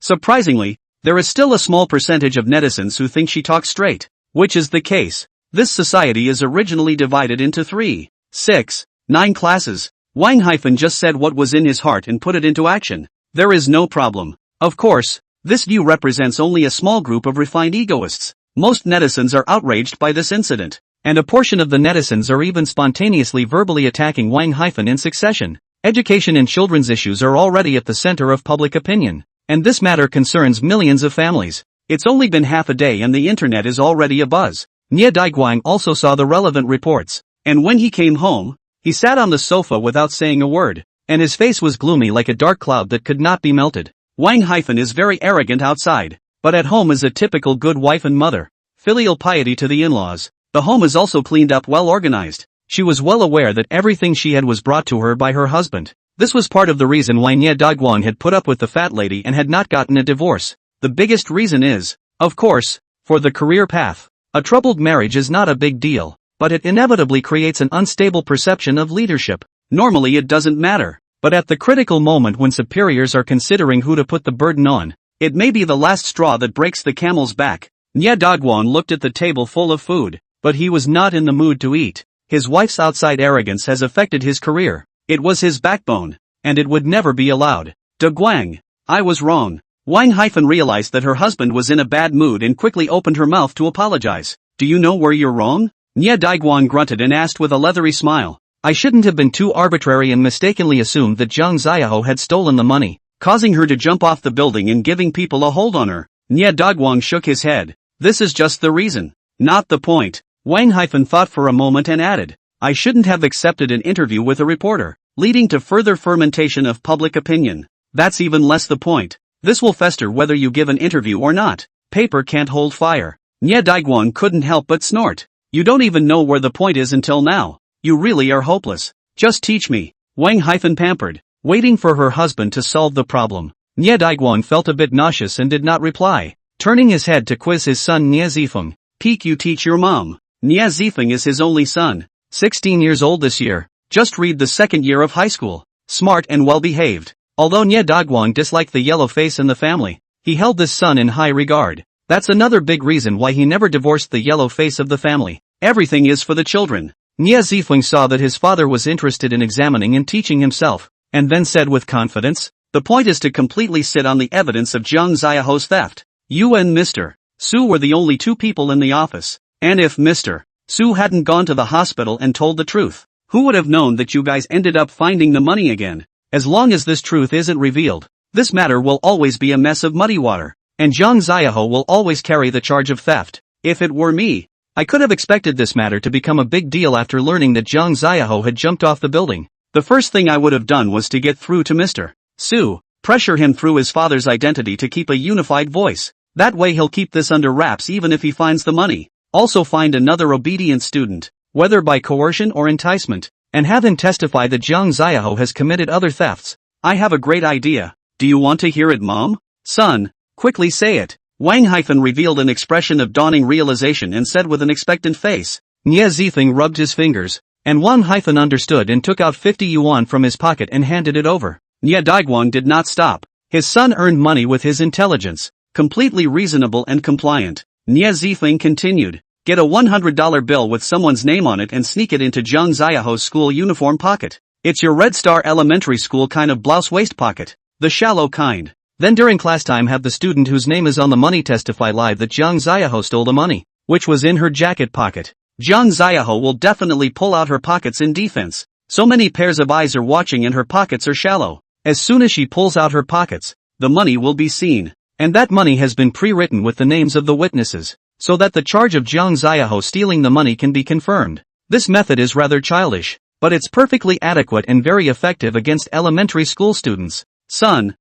Speaker 1: Surprisingly, there is still a small percentage of netizens who think she talks straight, which is the case. This society is originally divided into 3, 6, 9 classes. Wang just said what was in his heart and put it into action. There is no problem. Of course, this view represents only a small group of refined egoists. Most netizens are outraged by this incident, and a portion of the netizens are even spontaneously verbally attacking Wang in succession. Education and children's issues are already at the center of public opinion, And this matter concerns millions of families. It's only been half a day and the internet is already abuzz. Nye Daiguang also saw the relevant reports. And when he came home, he sat on the sofa without saying a word. And his face was gloomy like a dark cloud that could not be melted. Wang is very arrogant outside, but at home is a typical good wife and mother. Filial piety to the in-laws. The home is also cleaned up, well organized. She was well aware that everything she had was brought to her by her husband. This was part of the reason why Nye Daiguang had put up with the fat lady and had not gotten a divorce. The biggest reason is, of course, for the career path. A troubled marriage is not a big deal, but it inevitably creates an unstable perception of leadership. Normally it doesn't matter, but at the critical moment when superiors are considering who to put the burden on, it may be the last straw that breaks the camel's back. Nye Daiguang looked at the table full of food, but he was not in the mood to eat. His wife's outside arrogance has affected his career. It was his backbone, and it would never be allowed. Daiguang, I was wrong. Wang realized that her husband was in a bad mood and quickly opened her mouth to apologize. Do you know where you're wrong? Nye Daiguang grunted and asked with a leathery smile. I shouldn't have been too arbitrary and mistakenly assumed that Zhang Xiaohou had stolen the money, causing her to jump off the building and giving people a hold on her. Nye Daiguang shook his head. This is just the reason, not the point. Wang thought for a moment and added, I shouldn't have accepted an interview with a reporter, leading to further fermentation of public opinion. That's even less the point. This will fester whether you give an interview or not. Paper can't hold fire. Nye Daiguang couldn't help but snort. You don't even know where the point is until now. You really are hopeless. Just teach me. Wang pampered, waiting for her husband to solve the problem. Nye Daiguang felt a bit nauseous and did not reply, turning his head to quiz his son Nye Zifeng. Peek, you teach your mom. Nye Zifeng is his only son, 16 years old this year, just read the second year of high school, smart and well-behaved. Although Nye Daiguang disliked the yellow face in the family, he held this son in high regard. That's another big reason why he never divorced the yellow face of the family. Everything is for the children. Nye Zifeng saw that his father was interested in examining and teaching himself, and then said with confidence, the point is to completely sit on the evidence of Zhang Xiaohou's theft. You and Mr. Su were the only two people in the office. And if Mr. Su hadn't gone to the hospital and told the truth, who would have known that you guys ended up finding the money again? As long as this truth isn't revealed, this matter will always be a mess of muddy water, and Zhang Xiaohou will always carry the charge of theft. If it were me, I could have expected this matter to become a big deal after learning that Zhang Xiaohou had jumped off the building. The first thing I would have done was to get through to Mr. Su, pressure him through his father's identity to keep a unified voice. That way he'll keep this under wraps even if he finds the money. Also find another obedient student, whether by coercion or enticement, and have him testify that Zhang Xiaohou has committed other thefts. I have a great idea. Do you want to hear it, Mom? Son, quickly say it. Wang revealed an expression of dawning realization and said with an expectant face. Nye Zifeng rubbed his fingers, and Wang understood and took out 50 yuan from his pocket and handed it over. Nye Daiguang did not stop. His son earned money with his intelligence, completely reasonable and compliant. Nye Zifeng continued, get a $100 bill with someone's name on it and sneak it into Zhang Xiaohou's school uniform pocket. It's your Red Star Elementary School kind of blouse waist pocket, the shallow kind. Then during class time have the student whose name is on the money testify live that Zhang Xiaohou stole the money, which was in her jacket pocket. Zhang Xiaohou will definitely pull out her pockets in defense. So many pairs of eyes are watching and her pockets are shallow. As soon as she pulls out her pockets, the money will be seen. And that money has been pre-written with the names of the witnesses, so that the charge of Zhang Xiaohou stealing the money can be confirmed. This method is rather childish, but it's perfectly adequate and very effective against elementary school students. Son,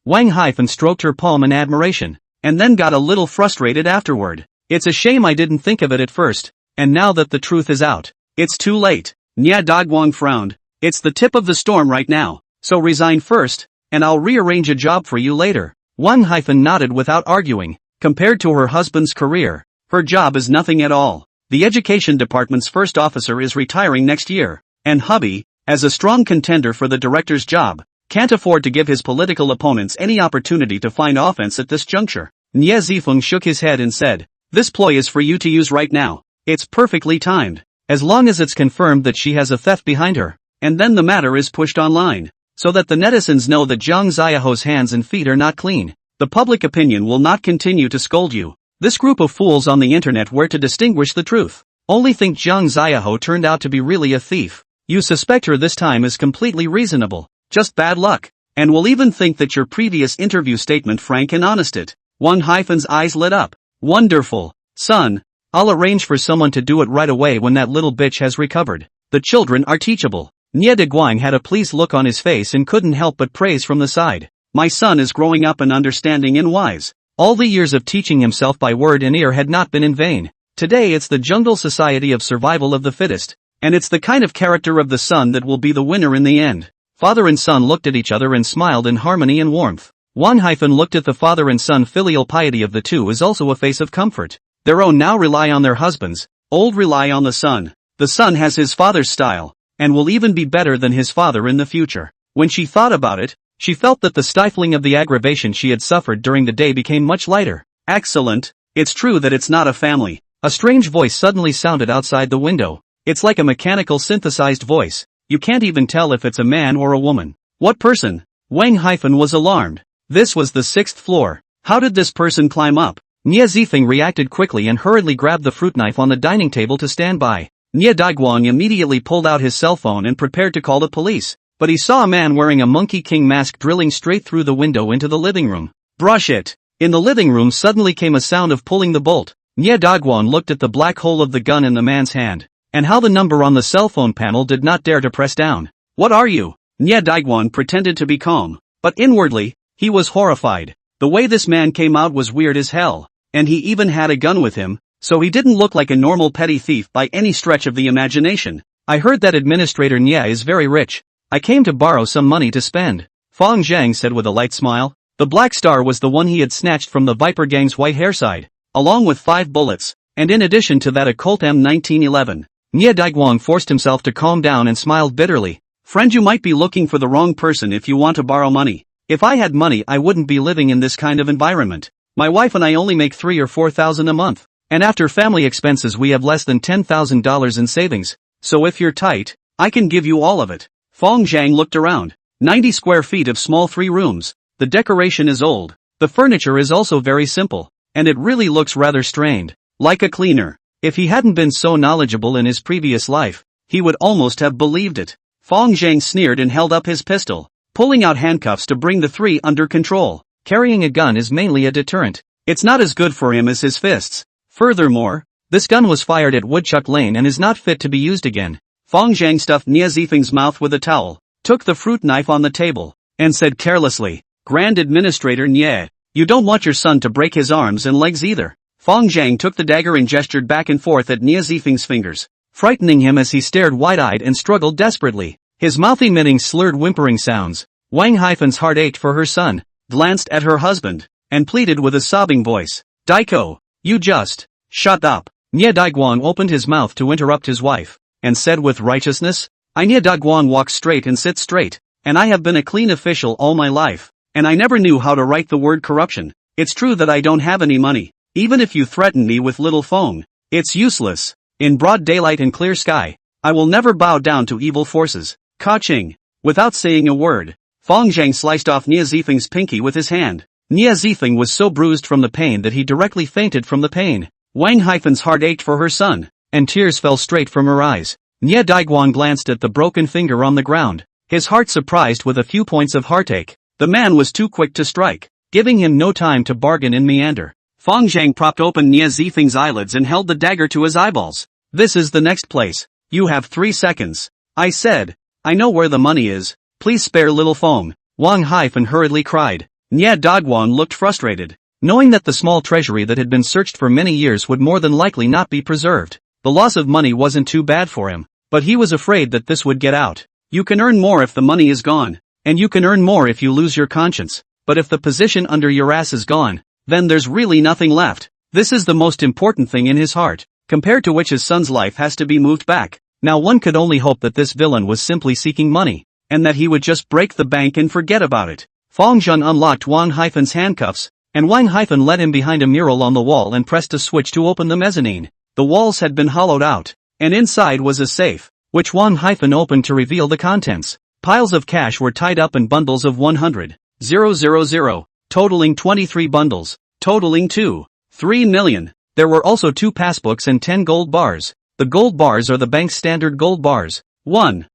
Speaker 1: Wang stroked her palm in admiration, and then got a little frustrated afterward. It's a shame I didn't think of it at first, and now that the truth is out, it's too late. Nye Daiguang frowned. It's the tip of the storm right now, so resign first, and I'll rearrange a job for you later. Wang nodded without arguing. Compared to her husband's career, her job is nothing at all. The education department's first officer is retiring next year, and hubby, as a strong contender for the director's job, can't afford to give his political opponents any opportunity to find offense at this juncture. Nye Zifeng shook his head and said, this ploy is for you to use right now. It's perfectly timed, as long as it's confirmed that she has a theft behind her, and then the matter is pushed online, so that the netizens know that Zhang Xiaohou's hands and feet are not clean. The public opinion will not continue to scold you. This group of fools on the internet were to distinguish the truth. Only think Zhang Xiaohou turned out to be really a thief. You suspect her this time is completely reasonable. Just bad luck. and will even think that your previous interview statement frank and honest it. Wang-Hyphen's eyes lit up. Wonderful. Son, I'll arrange for someone to do it right away when that little bitch has recovered. The children are teachable. Nie Daguang had a pleased look on his face and couldn't help but praise from the side. My son is growing up and understanding and wise. All the years of teaching himself by word and ear had not been in vain. Today it's the jungle society of survival of the fittest, and it's the kind of character of the son that will be the winner in the end. Father and son looked at each other and smiled in harmony and warmth. Wang-Hyphen looked at the father and son. Filial piety of the two is also a face of comfort. Their own now rely on their husbands, old rely on the son. The son has his father's style, and will even be better than his father in the future. When she thought about it, she felt that the stifling of the aggravation she had suffered during the day became much lighter. Excellent. It's true that it's not a family. A strange voice suddenly sounded outside the window. It's like a mechanical synthesized voice. You can't even tell if it's a man or a woman. What person? Wang-Hyphen was alarmed. This was the 6th floor. How did this person climb up? Nie Zifeng reacted quickly and hurriedly grabbed the fruit knife on the dining table to stand by. Nie Daguang immediately pulled out his cell phone and prepared to call the police. But he saw a man wearing a Monkey King mask drilling straight through the window into the living room. Brush it! In the living room suddenly came a sound of pulling the bolt. Nie Daguang looked at the black hole of the gun in the man's hand, and how the number on the cell phone panel did not dare to press down. What are you? Nie Daguang pretended to be calm, but inwardly, he was horrified. The way this man came out was weird as hell, and he even had a gun with him, so he didn't look like a normal petty thief by any stretch of the imagination. I heard that Administrator Nie is very rich. I came to borrow some money to spend. Fang Zhang said with a light smile. The Black Star was the one he had snatched from the Viper Gang's white hairside, along with 5 bullets, and in addition to that a Colt M1911. Nie Daguang forced himself to calm down and smiled bitterly. Friend, you might be looking for the wrong person if you want to borrow money. If I had money I wouldn't be living in this kind of environment. My wife and I only make $3,000 or $4,000 a month, and after family expenses we have less than $10,000 in savings, so if you're tight, I can give you all of it. Fang Zhang looked around. 90 square feet of small 3 rooms. The decoration is old. The furniture is also very simple, and it really looks rather strained, like a cleaner. If he hadn't been so knowledgeable in his previous life, he would almost have believed it. Fang Zhang sneered and held up his pistol, pulling out handcuffs to bring the 3 under control. Carrying a gun is mainly a deterrent. It's not as good for him as his fists. Furthermore, this gun was fired at Woodchuck Lane and is not fit to be used again. Fang Zhang stuffed Nie Zifeng's mouth with a towel, took the fruit knife on the table, and said carelessly, Grand Administrator Nie, you don't want your son to break his arms and legs either. Fang Zhang took the dagger and gestured back and forth at Nie Zifeng's fingers, frightening him as he stared wide-eyed and struggled desperately, his mouth emitting slurred whimpering sounds. Wang-Hyphen's heart ached for her son, glanced at her husband, and pleaded with a sobbing voice, Daiko, you just, shut up. Nie Daguang opened his mouth to interrupt his wife, and said with righteousness, I Nie Daguang walk straight and sit straight, and I have been a clean official all my life, and I never knew how to write the word corruption. It's true that I don't have any money, even if you threaten me with little Fong. It's useless. In broad daylight and clear sky, I will never bow down to evil forces. Ka-ching. Without saying a word, Fang Zhang sliced off Nie Zifeng's pinky with his hand. Nie Zifeng was so bruised from the pain that he directly fainted from the pain. Wang-Hyphen's heart ached for her son, and tears fell straight from her eyes. Nie Daiguan glanced at the broken finger on the ground, his heart surprised with a few points of heartache. The man was too quick to strike, giving him no time to bargain and meander. Fang Zhang propped open Nie Zifeng's eyelids and held the dagger to his eyeballs. This is the next place. You have 3 seconds. I said. I know where the money is. Please spare little Fong. Wang-Hyphen hurriedly cried. Nie Daiguan looked frustrated, knowing that the small treasury that had been searched for many years would more than likely not be preserved. The loss of money wasn't too bad for him, but he was afraid that this would get out. You can earn more if the money is gone, and you can earn more if you lose your conscience, but if the position under your ass is gone, then there's really nothing left. This is the most important thing in his heart, compared to which his son's life has to be moved back. Now one could only hope that this villain was simply seeking money, and that he would just break the bank and forget about it. Fang Zhun unlocked Wang-Hyphen's handcuffs, and Wang-Hyphen led him behind a mural on the wall and pressed a switch to open the mezzanine. The walls had been hollowed out, and inside was a safe, which Wang-Hyphen opened to reveal the contents. Piles of cash were tied up in bundles of 100,000, totaling 23 bundles, totaling 2.3 million. There were also 2 passbooks and 10 gold bars. The gold bars are the bank's standard gold bars, 1,000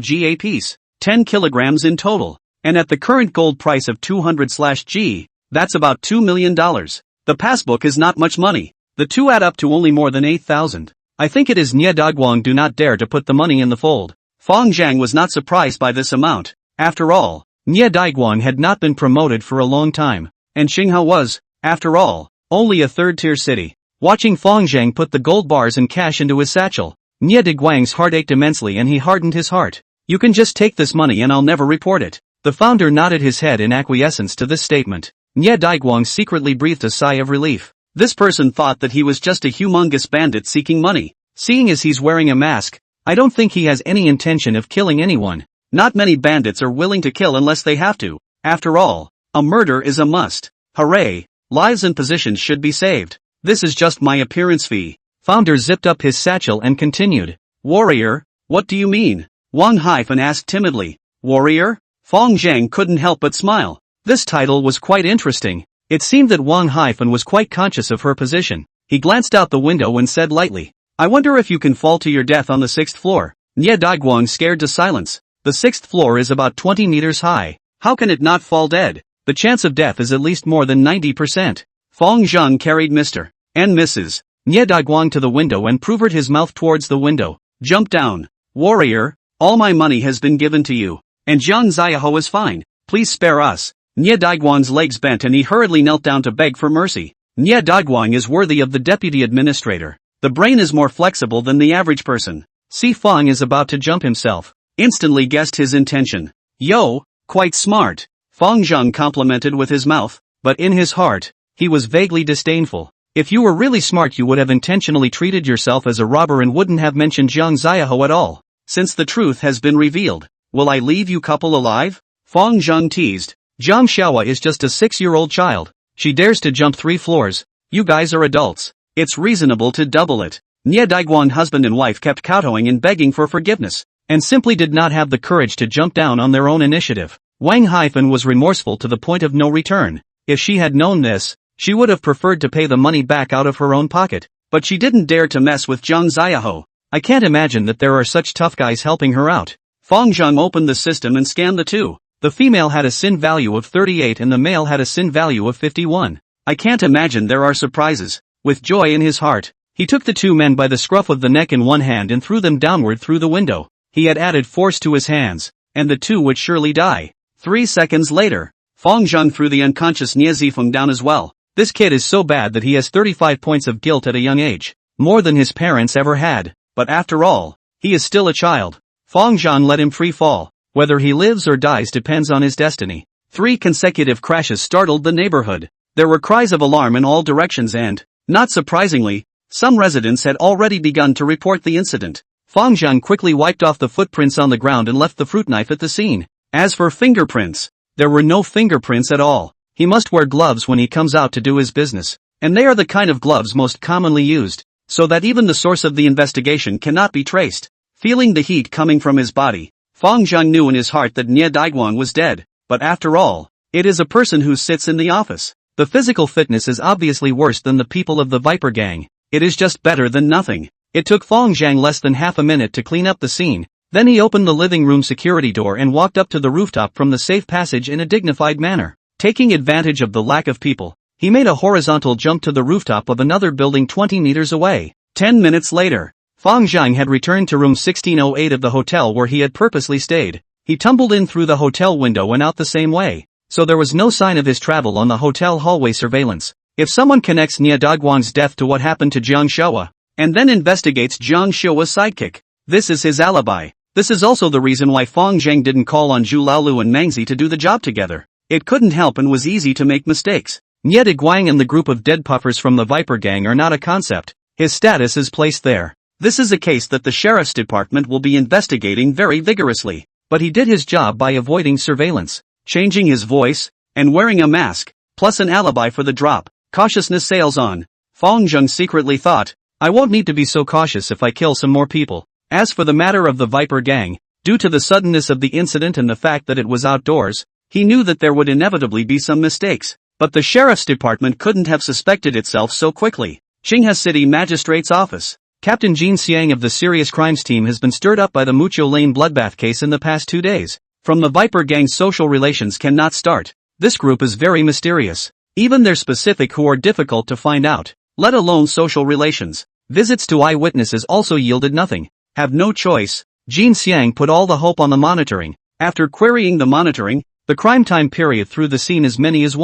Speaker 1: Ga piece, 10 kilograms in total, And at the current gold price of 200/G, that's about $2 million. The passbook is not much money. The two add up to only more than 8,000. I think it is Nye Dagwang do not dare to put the money in the fold. Fong Zhang was not surprised by this amount. After all, Nye Dagwang had not been promoted for a long time, and Xinghao was, after all, only a third-tier city. Watching Fong Zhang put the gold bars and cash into his satchel, Nye Dagwang's heart ached immensely and he hardened his heart. You can just take this money and I'll never report it. The founder nodded his head in acquiescence to this statement. Nye Dagwang secretly breathed a sigh of relief. This person thought that he was just a humongous bandit seeking money. Seeing as he's wearing a mask, I don't think he has any intention of killing anyone. Not many bandits are willing to kill unless they have to. After all, a murder is a must. Hooray! Lives and positions should be saved. This is just my appearance fee. Founder zipped up his satchel and continued. Warrior? What do you mean? Wang Haifan asked timidly. Warrior? Fong Zhang couldn't help but smile. This title was quite interesting. It seemed that Wang Haifan was quite conscious of her position. He glanced out the window and said lightly, I wonder if you can fall to your death on the 6th floor. Nye Dagwang scared to silence. The 6th floor is about 20 meters high. How can it not fall dead? The chance of death is at least more than 90%. Fong Zhang carried Mr. and Mrs. Nye Dagwang to the window and proved his mouth towards the window. Jump down. Warrior, all my money has been given to you. And Jiang Ziaho is fine. Please spare us. Nye Dagwang's legs bent and he hurriedly knelt down to beg for mercy. Nye Dagwang is worthy of the deputy administrator. The brain is more flexible than the average person. Si Fong is about to jump himself. Instantly guessed his intention. Yo, quite smart. Fong Zhang complimented with his mouth, but in his heart, he was vaguely disdainful. If you were really smart you would have intentionally treated yourself as a robber and wouldn't have mentioned Jiang Ziaho at all. Since the truth has been revealed, will I leave you couple alive? Fong Zhang teased. Jiang Xiaowa is just a 6-year-old child. She dares to jump 3 floors. You guys are adults. It's reasonable to double it. Nye Dagwang husband and wife kept kowtowing and begging for forgiveness, and simply did not have the courage to jump down on their own initiative. Wang Haifan was remorseful to the point of no return. If she had known this, she would have preferred to pay the money back out of her own pocket, but she didn't dare to mess with Jiang Ziaho. I can't imagine that there are such tough guys helping her out. Fong Zhang opened the system and scanned the two. The female had a sin value of 38 and the male had a sin value of 51. I can't imagine there are surprises. With joy in his heart, he took the two men by the scruff of the neck in one hand and threw them downward through the window. He had added force to his hands, and the two would surely die. 3 seconds later, Fong Zhang threw the unconscious Nie Zifeng down as well. This kid is so bad that he has 35 points of guilt at a young age. More than his parents ever had. But after all, he is still a child. Fong Zhang let him free fall. Whether he lives or dies depends on his destiny. 3 consecutive crashes startled the neighborhood. There were cries of alarm in all directions and, not surprisingly, some residents had already begun to report the incident. Fong Zhang quickly wiped off the footprints on the ground and left the fruit knife at the scene. As for fingerprints, there were no fingerprints at all. He must wear gloves when he comes out to do his business, and they are the kind of gloves most commonly used, so that even the source of the investigation cannot be traced. Feeling the heat coming from his body, Fong Zhang knew in his heart that Nye Dagwang was dead, but after all, it is a person who sits in the office. The physical fitness is obviously worse than the people of the Viper Gang. It is just better than nothing. It took Fong Zhang less than half a minute to clean up the scene. Then he opened the living room security door and walked up to the rooftop from the safe passage in a dignified manner. Taking advantage of the lack of people, he made a horizontal jump to the rooftop of another building 20 meters away. 10 minutes later, Fong Zhang had returned to room 1608 of the hotel where he had purposely stayed. He tumbled in through the hotel window and out the same way, so there was no sign of his travel on the hotel hallway surveillance. If someone connects Nye Dagwang's death to what happened to Jiang Xiaowa, and then investigates Jiang Xiaowa's sidekick, this is his alibi. This is also the reason why Fong Zhang didn't call on Zhu Laolu and Mangzi to do the job together. It couldn't help and was easy to make mistakes. Nye Dagwang and the group of dead puffers from the Viper Gang are not a concept. His status is placed there. This is a case that the sheriff's department will be investigating very vigorously. But he did his job by avoiding surveillance, changing his voice, and wearing a mask, plus an alibi for the drop. Cautiousness sails on. Fong Zhang secretly thought, I won't need to be so cautious if I kill some more people. As for the matter of the Viper Gang, due to the suddenness of the incident and the fact that it was outdoors, he knew that there would inevitably be some mistakes. But the sheriff's department couldn't have suspected itself so quickly. Qinghe City Magistrate's Office. Captain Jin Xiang of the Serious Crimes Team has been stirred up by the Mucho Lane bloodbath case in the past 2 days. From the Viper Gang, social relations cannot start. This group is very mysterious. Even their specific who are difficult to find out, let alone social relations. Visits to eyewitnesses also yielded nothing. Have no choice. Jin Xiang put all the hope on the monitoring. After querying the monitoring, the crime time period through the scene as many as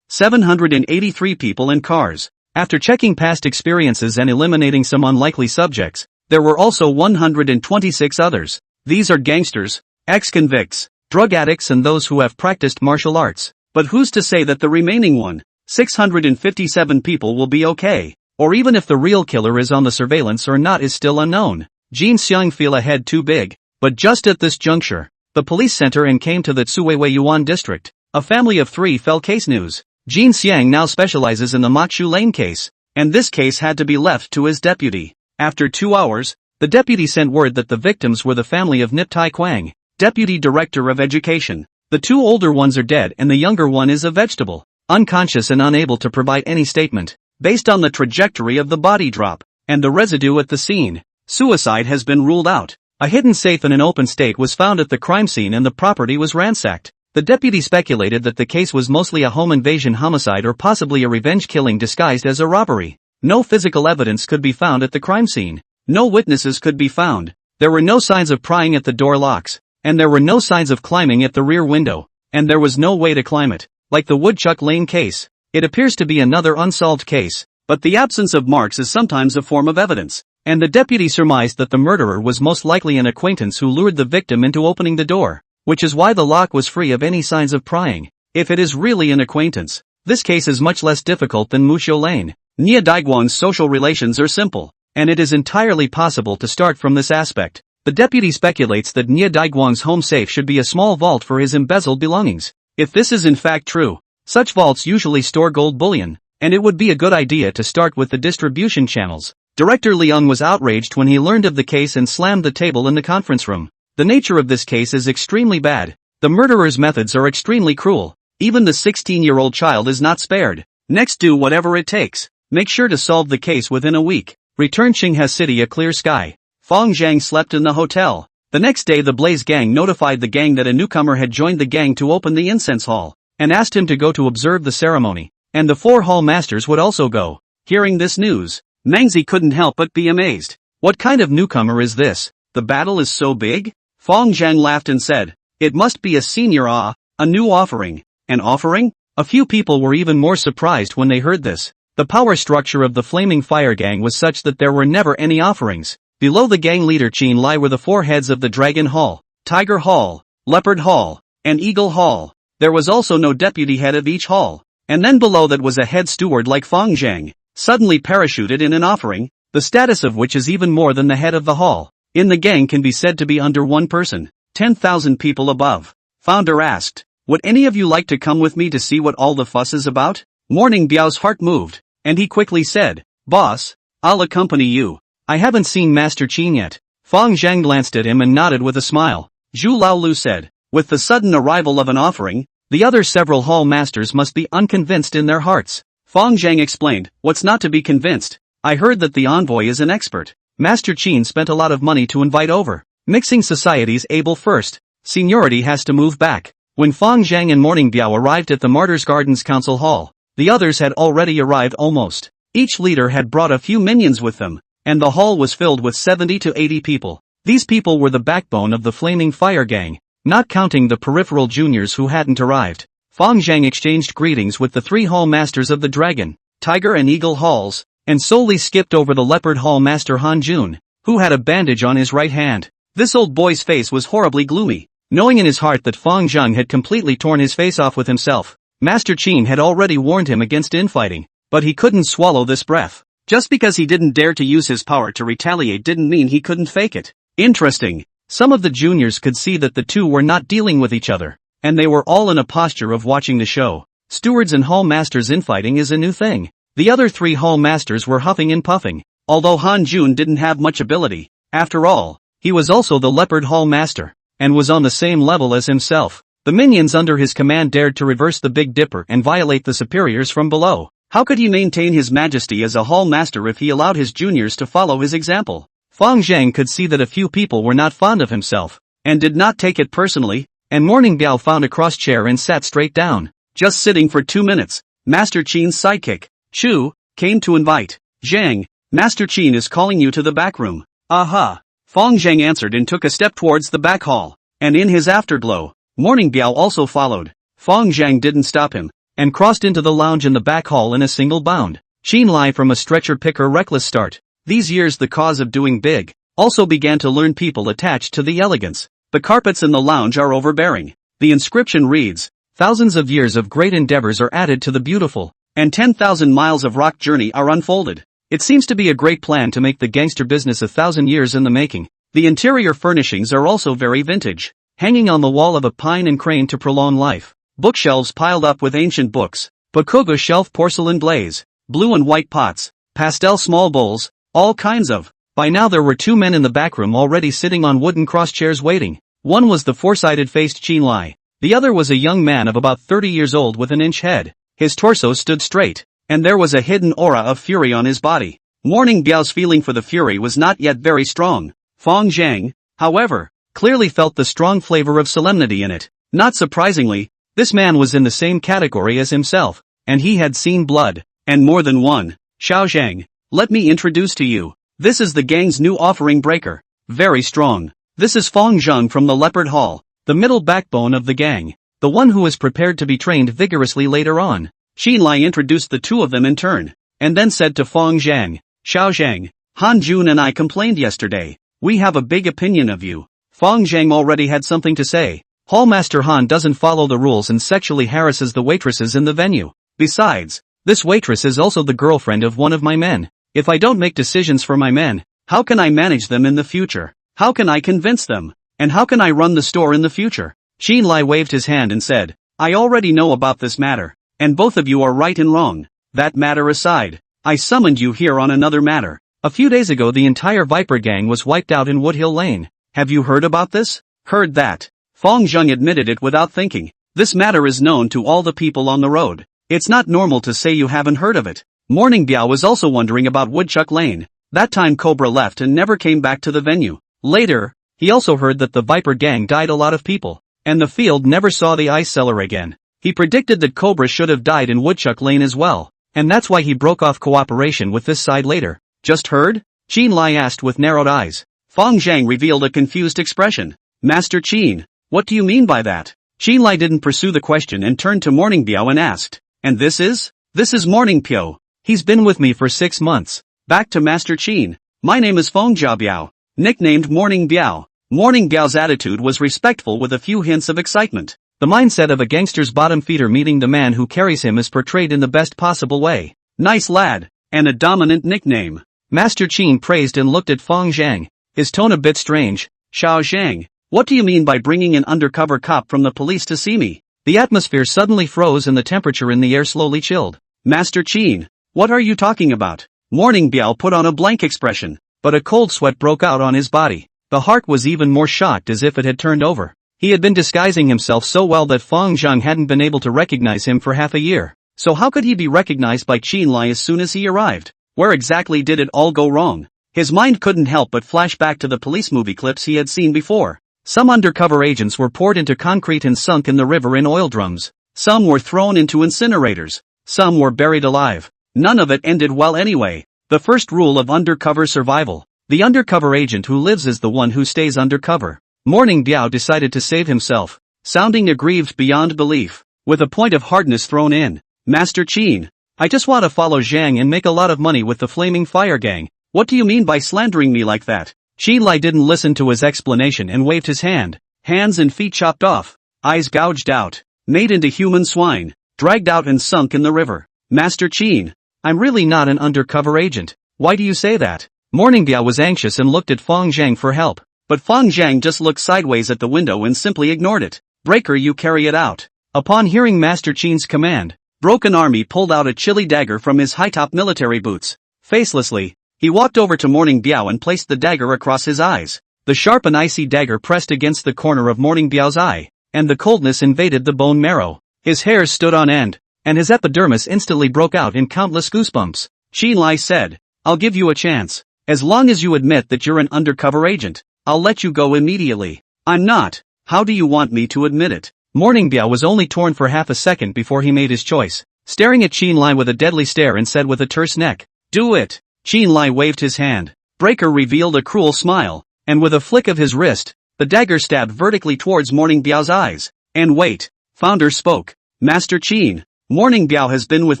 Speaker 1: 783 people and cars. After checking past experiences and eliminating some unlikely subjects, there were also 126 others. These are gangsters, ex-convicts, drug addicts and those who have practiced martial arts. But who's to say that the remaining 657 people will be okay? Or even if the real killer is on the surveillance or not is still unknown. Jin Xiang feel a head too big. But just at this juncture, the police center and came to the Tsuweiwei Yuan district. A family of 3 fell case news. Jin Xiang now specializes in the Makshu Lane case, and this case had to be left to his deputy. After 2 hours, the deputy sent word that the victims were the family of Nip Tai Quang, deputy director of education. The 2 older ones are dead and the younger one is a vegetable, unconscious and unable to provide any statement. Based on the trajectory of the body drop, and the residue at the scene, suicide has been ruled out. A hidden safe in an open state was found at the crime scene and the property was ransacked. The deputy speculated that the case was mostly a home invasion homicide or possibly a revenge killing disguised as a robbery. No physical evidence could be found at the crime scene. No witnesses could be found. There were no signs of prying at the door locks, and there were no signs of climbing at the rear window, and there was no way to climb it. Like the Woodchuck Lane case, it appears to be another unsolved case, but the absence of marks is sometimes a form of evidence, and the deputy surmised that the murderer was most likely an acquaintance who lured the victim into opening the door, which is why the lock was free of any signs of prying. If it is really an acquaintance, this case is much less difficult than Musho Lane. Nia Daiguang's social relations are simple, and it is entirely possible to start from this aspect. The deputy speculates that Nia Daiguang's home safe should be a small vault for his embezzled belongings. If this is in fact true, such vaults usually store gold bullion, and it would be a good idea to start with the distribution channels. Director Leung was outraged when he learned of the case and slammed the table in the conference room. The nature of this case is extremely bad. The murderer's methods are extremely cruel. Even the 16-year-old child is not spared. Next, do whatever it takes. Make sure to solve the case within a week. Return Qinghe City a clear sky. Fong Zhang slept in the hotel. The next day the Blaze Gang notified the gang that a newcomer had joined the gang to open the incense hall, and asked him to go to observe the ceremony, and the 4 hall masters would also go. Hearing this news, Mangzi couldn't help but be amazed. What kind of newcomer is this? The battle is so big? Fong Zhang laughed and said, "It must be a senior a new offering." An offering? A few people were even more surprised when they heard this. The power structure of the Flaming Fire Gang was such that there were never any offerings. Below the gang leader Qin Lai were the 4 heads of the Dragon Hall, Tiger Hall, Leopard Hall, and Eagle Hall. There was also no deputy head of each hall. And then below that was a head steward like Fong Zhang, suddenly parachuted in an offering, the status of which is even more than the head of the hall. In the gang can be said to be under 1 person, 10,000 people above. Founder asked, "Would any of you like to come with me to see what all the fuss is about?" Morning Biao's heart moved, and he quickly said, "Boss, I'll accompany you. I haven't seen Master Qin yet." Fong Zhang glanced at him and nodded with a smile. Zhu Laolu said, "With the sudden arrival of an offering, the other several hall masters must be unconvinced in their hearts." Fong Zhang explained, "What's not to be convinced? I heard that the envoy is an expert. Master Qin spent a lot of money to invite over. Mixing societies able first. Seniority has to move back." When Fong Zhang and Morning Biao arrived at the Martyrs Gardens Council Hall, the others had already arrived almost. Each leader had brought a few minions with them, and the hall was filled with 70 to 80 people. These people were the backbone of the Flaming Fire Gang, not counting the peripheral juniors who hadn't arrived. Fong Zhang exchanged greetings with the 3 hall masters of the Dragon, Tiger and Eagle halls, and solely skipped over the Leopard Hall Master Han Jun, who had a bandage on his right hand. This old boy's face was horribly gloomy. Knowing in his heart that Fong Zhang had completely torn his face off with himself, Master Qin had already warned him against infighting, but he couldn't swallow this breath. Just because he didn't dare to use his power to retaliate didn't mean he couldn't fake it. Interesting. Some of the juniors could see that the two were not dealing with each other, and they were all in a posture of watching the show. Stewards and hall masters infighting is a new thing. The other 3 hall masters were huffing and puffing, although Han Jun didn't have much ability. After all, he was also the Leopard Hall Master, and was on the same level as himself. The minions under his command dared to reverse the Big Dipper and violate the superiors from below. How could he maintain his majesty as a hall master if he allowed his juniors to follow his example? Fong Zhang could see that a few people were not fond of himself, and did not take it personally, and Morning Biao found a cross chair and sat straight down. Just sitting for 2 minutes, Master Qin's sidekick, Chu, came to invite. Zhang, Master Qin is calling you to the back room. Aha! Fong Zhang answered and took a step towards the back hall, and in his afterglow, Morning Biao also followed. Fong Zhang didn't stop him, and crossed into the lounge in the back hall in a single bound. Qin Lai from a stretcher picker reckless start. These years the cause of doing big, also began to learn people attached to the elegance. The carpets in the lounge are overbearing. The inscription reads, thousands of years of great endeavors are added to the beautiful, and 10,000 miles of rock journey are unfolded. It seems to be a great plan to make the gangster business 1,000 years in the making. The interior furnishings are also very vintage, hanging on the wall of a pine and crane to prolong life. Bookshelves piled up with ancient books, Bakuga shelf porcelain blaze, blue and white pots, pastel small bowls, all kinds of. By now there were 2 men in the back room already sitting on wooden cross chairs waiting. One was the four-sided-faced Qin Lai. The other was a young man of about 30 years old with an inch head. His torso stood straight, and there was a hidden aura of fury on his body. Morning Biao's feeling for the fury was not yet very strong. Fong Zhang, however, clearly felt the strong flavor of solemnity in it. Not surprisingly, this man was in the same category as himself, and he had seen blood, and more than one. Xiao Zhang, let me introduce to you. This is the gang's new offering breaker. Very strong. This is Fong Zhang from the Leopard Hall, the middle backbone of the gang, the one who is prepared to be trained vigorously later on. Qin Lai introduced the two of them in turn, and then said to Fong Zhang, Xiao Zhang, Han Jun and I complained yesterday. We have a big opinion of you. Fong Zhang already had something to say. Hallmaster Han doesn't follow the rules and sexually harasses the waitresses in the venue. Besides, this waitress is also the girlfriend of one of my men. If I don't make decisions for my men, how can I manage them in the future? How can I convince them? And how can I run the store in the future? Qin Lai waved his hand and said, I already know about this matter, and both of you are right and wrong. That matter aside, I summoned you here on another matter. A few days ago the entire Viper gang was wiped out in Woodhill Lane. Have you heard about this? Heard that. Fong Zhang admitted it without thinking. This matter is known to all the people on the road. It's not normal to say you haven't heard of it. Morning Biao was also wondering about Woodchuck Lane. That time Cobra left and never came back to the venue. Later, he also heard that the Viper gang died a lot of people, and the field never saw the ice cellar again. He predicted that Cobra should have died in Woodchuck Lane as well, and that's why he broke off cooperation with this side later. Just heard? Qin Lai asked with narrowed eyes. Fong Zhang revealed a confused expression. Master Qin, what do you mean by that? Qin Lai didn't pursue the question and turned to Morning Biao and asked, and this is? This is Morning Biao. He's been with me for 6 months. Back to Master Qin. My name is Fong Biao, nicknamed Morning Biao. Morning Biao's attitude was respectful with a few hints of excitement. The mindset of a gangster's bottom feeder meeting the man who carries him is portrayed in the best possible way. Nice lad, and a dominant nickname. Master Qin praised and looked at Fong Zhang, his tone a bit strange. Xiao Zhang, what do you mean by bringing an undercover cop from the police to see me? The atmosphere suddenly froze and the temperature in the air slowly chilled. Master Qin, what are you talking about? Morning Biao put on a blank expression, but a cold sweat broke out on his body. The heart was even more shocked as if it had turned over. He had been disguising himself so well that Fong Zhang hadn't been able to recognize him for half a year. So how could he be recognized by Qin Lai as soon as he arrived? Where exactly did it all go wrong? His mind couldn't help but flash back to the police movie clips he had seen before. Some undercover agents were poured into concrete and sunk in the river in oil drums. Some were thrown into incinerators. Some were buried alive. None of it ended well anyway. The first rule of undercover survival. The undercover agent who lives is the one who stays undercover. Morning Biao decided to save himself, sounding aggrieved beyond belief, with a point of hardness thrown in. Master Qin, I just want to follow Zhang and make a lot of money with the Flaming Fire Gang. What do you mean by slandering me like that? Qin Lai didn't listen to his explanation and waved his hand. Hands and feet chopped off, eyes gouged out, made into human swine, dragged out and sunk in the river. Master Qin, I'm really not an undercover agent. Why do you say that? Morning Biao was anxious and looked at Fong Zhang for help, but Fong Zhang just looked sideways at the window and simply ignored it. Breaker, you carry it out. Upon hearing Master Qin's command, Broken Army pulled out a chilly dagger from his high-top military boots. Facelessly, he walked over to Morning Biao and placed the dagger across his eyes. The sharp and icy dagger pressed against the corner of Morning Biao's eye, and the coldness invaded the bone marrow. His hairs stood on end, and his epidermis instantly broke out in countless goosebumps. Qin Lai said, I'll give you a chance. As long as you admit that you're an undercover agent, I'll let you go immediately. I'm not. How do you want me to admit it? Morning Biao was only torn for half a second before he made his choice, staring at Qin Lai with a deadly stare and said with a terse neck, "Do it." Qin Lai waved his hand. Breaker revealed a cruel smile, and with a flick of his wrist, the dagger stabbed vertically towards Morning Biao's eyes. And wait, Founder spoke. Master Qin, Morning Biao has been with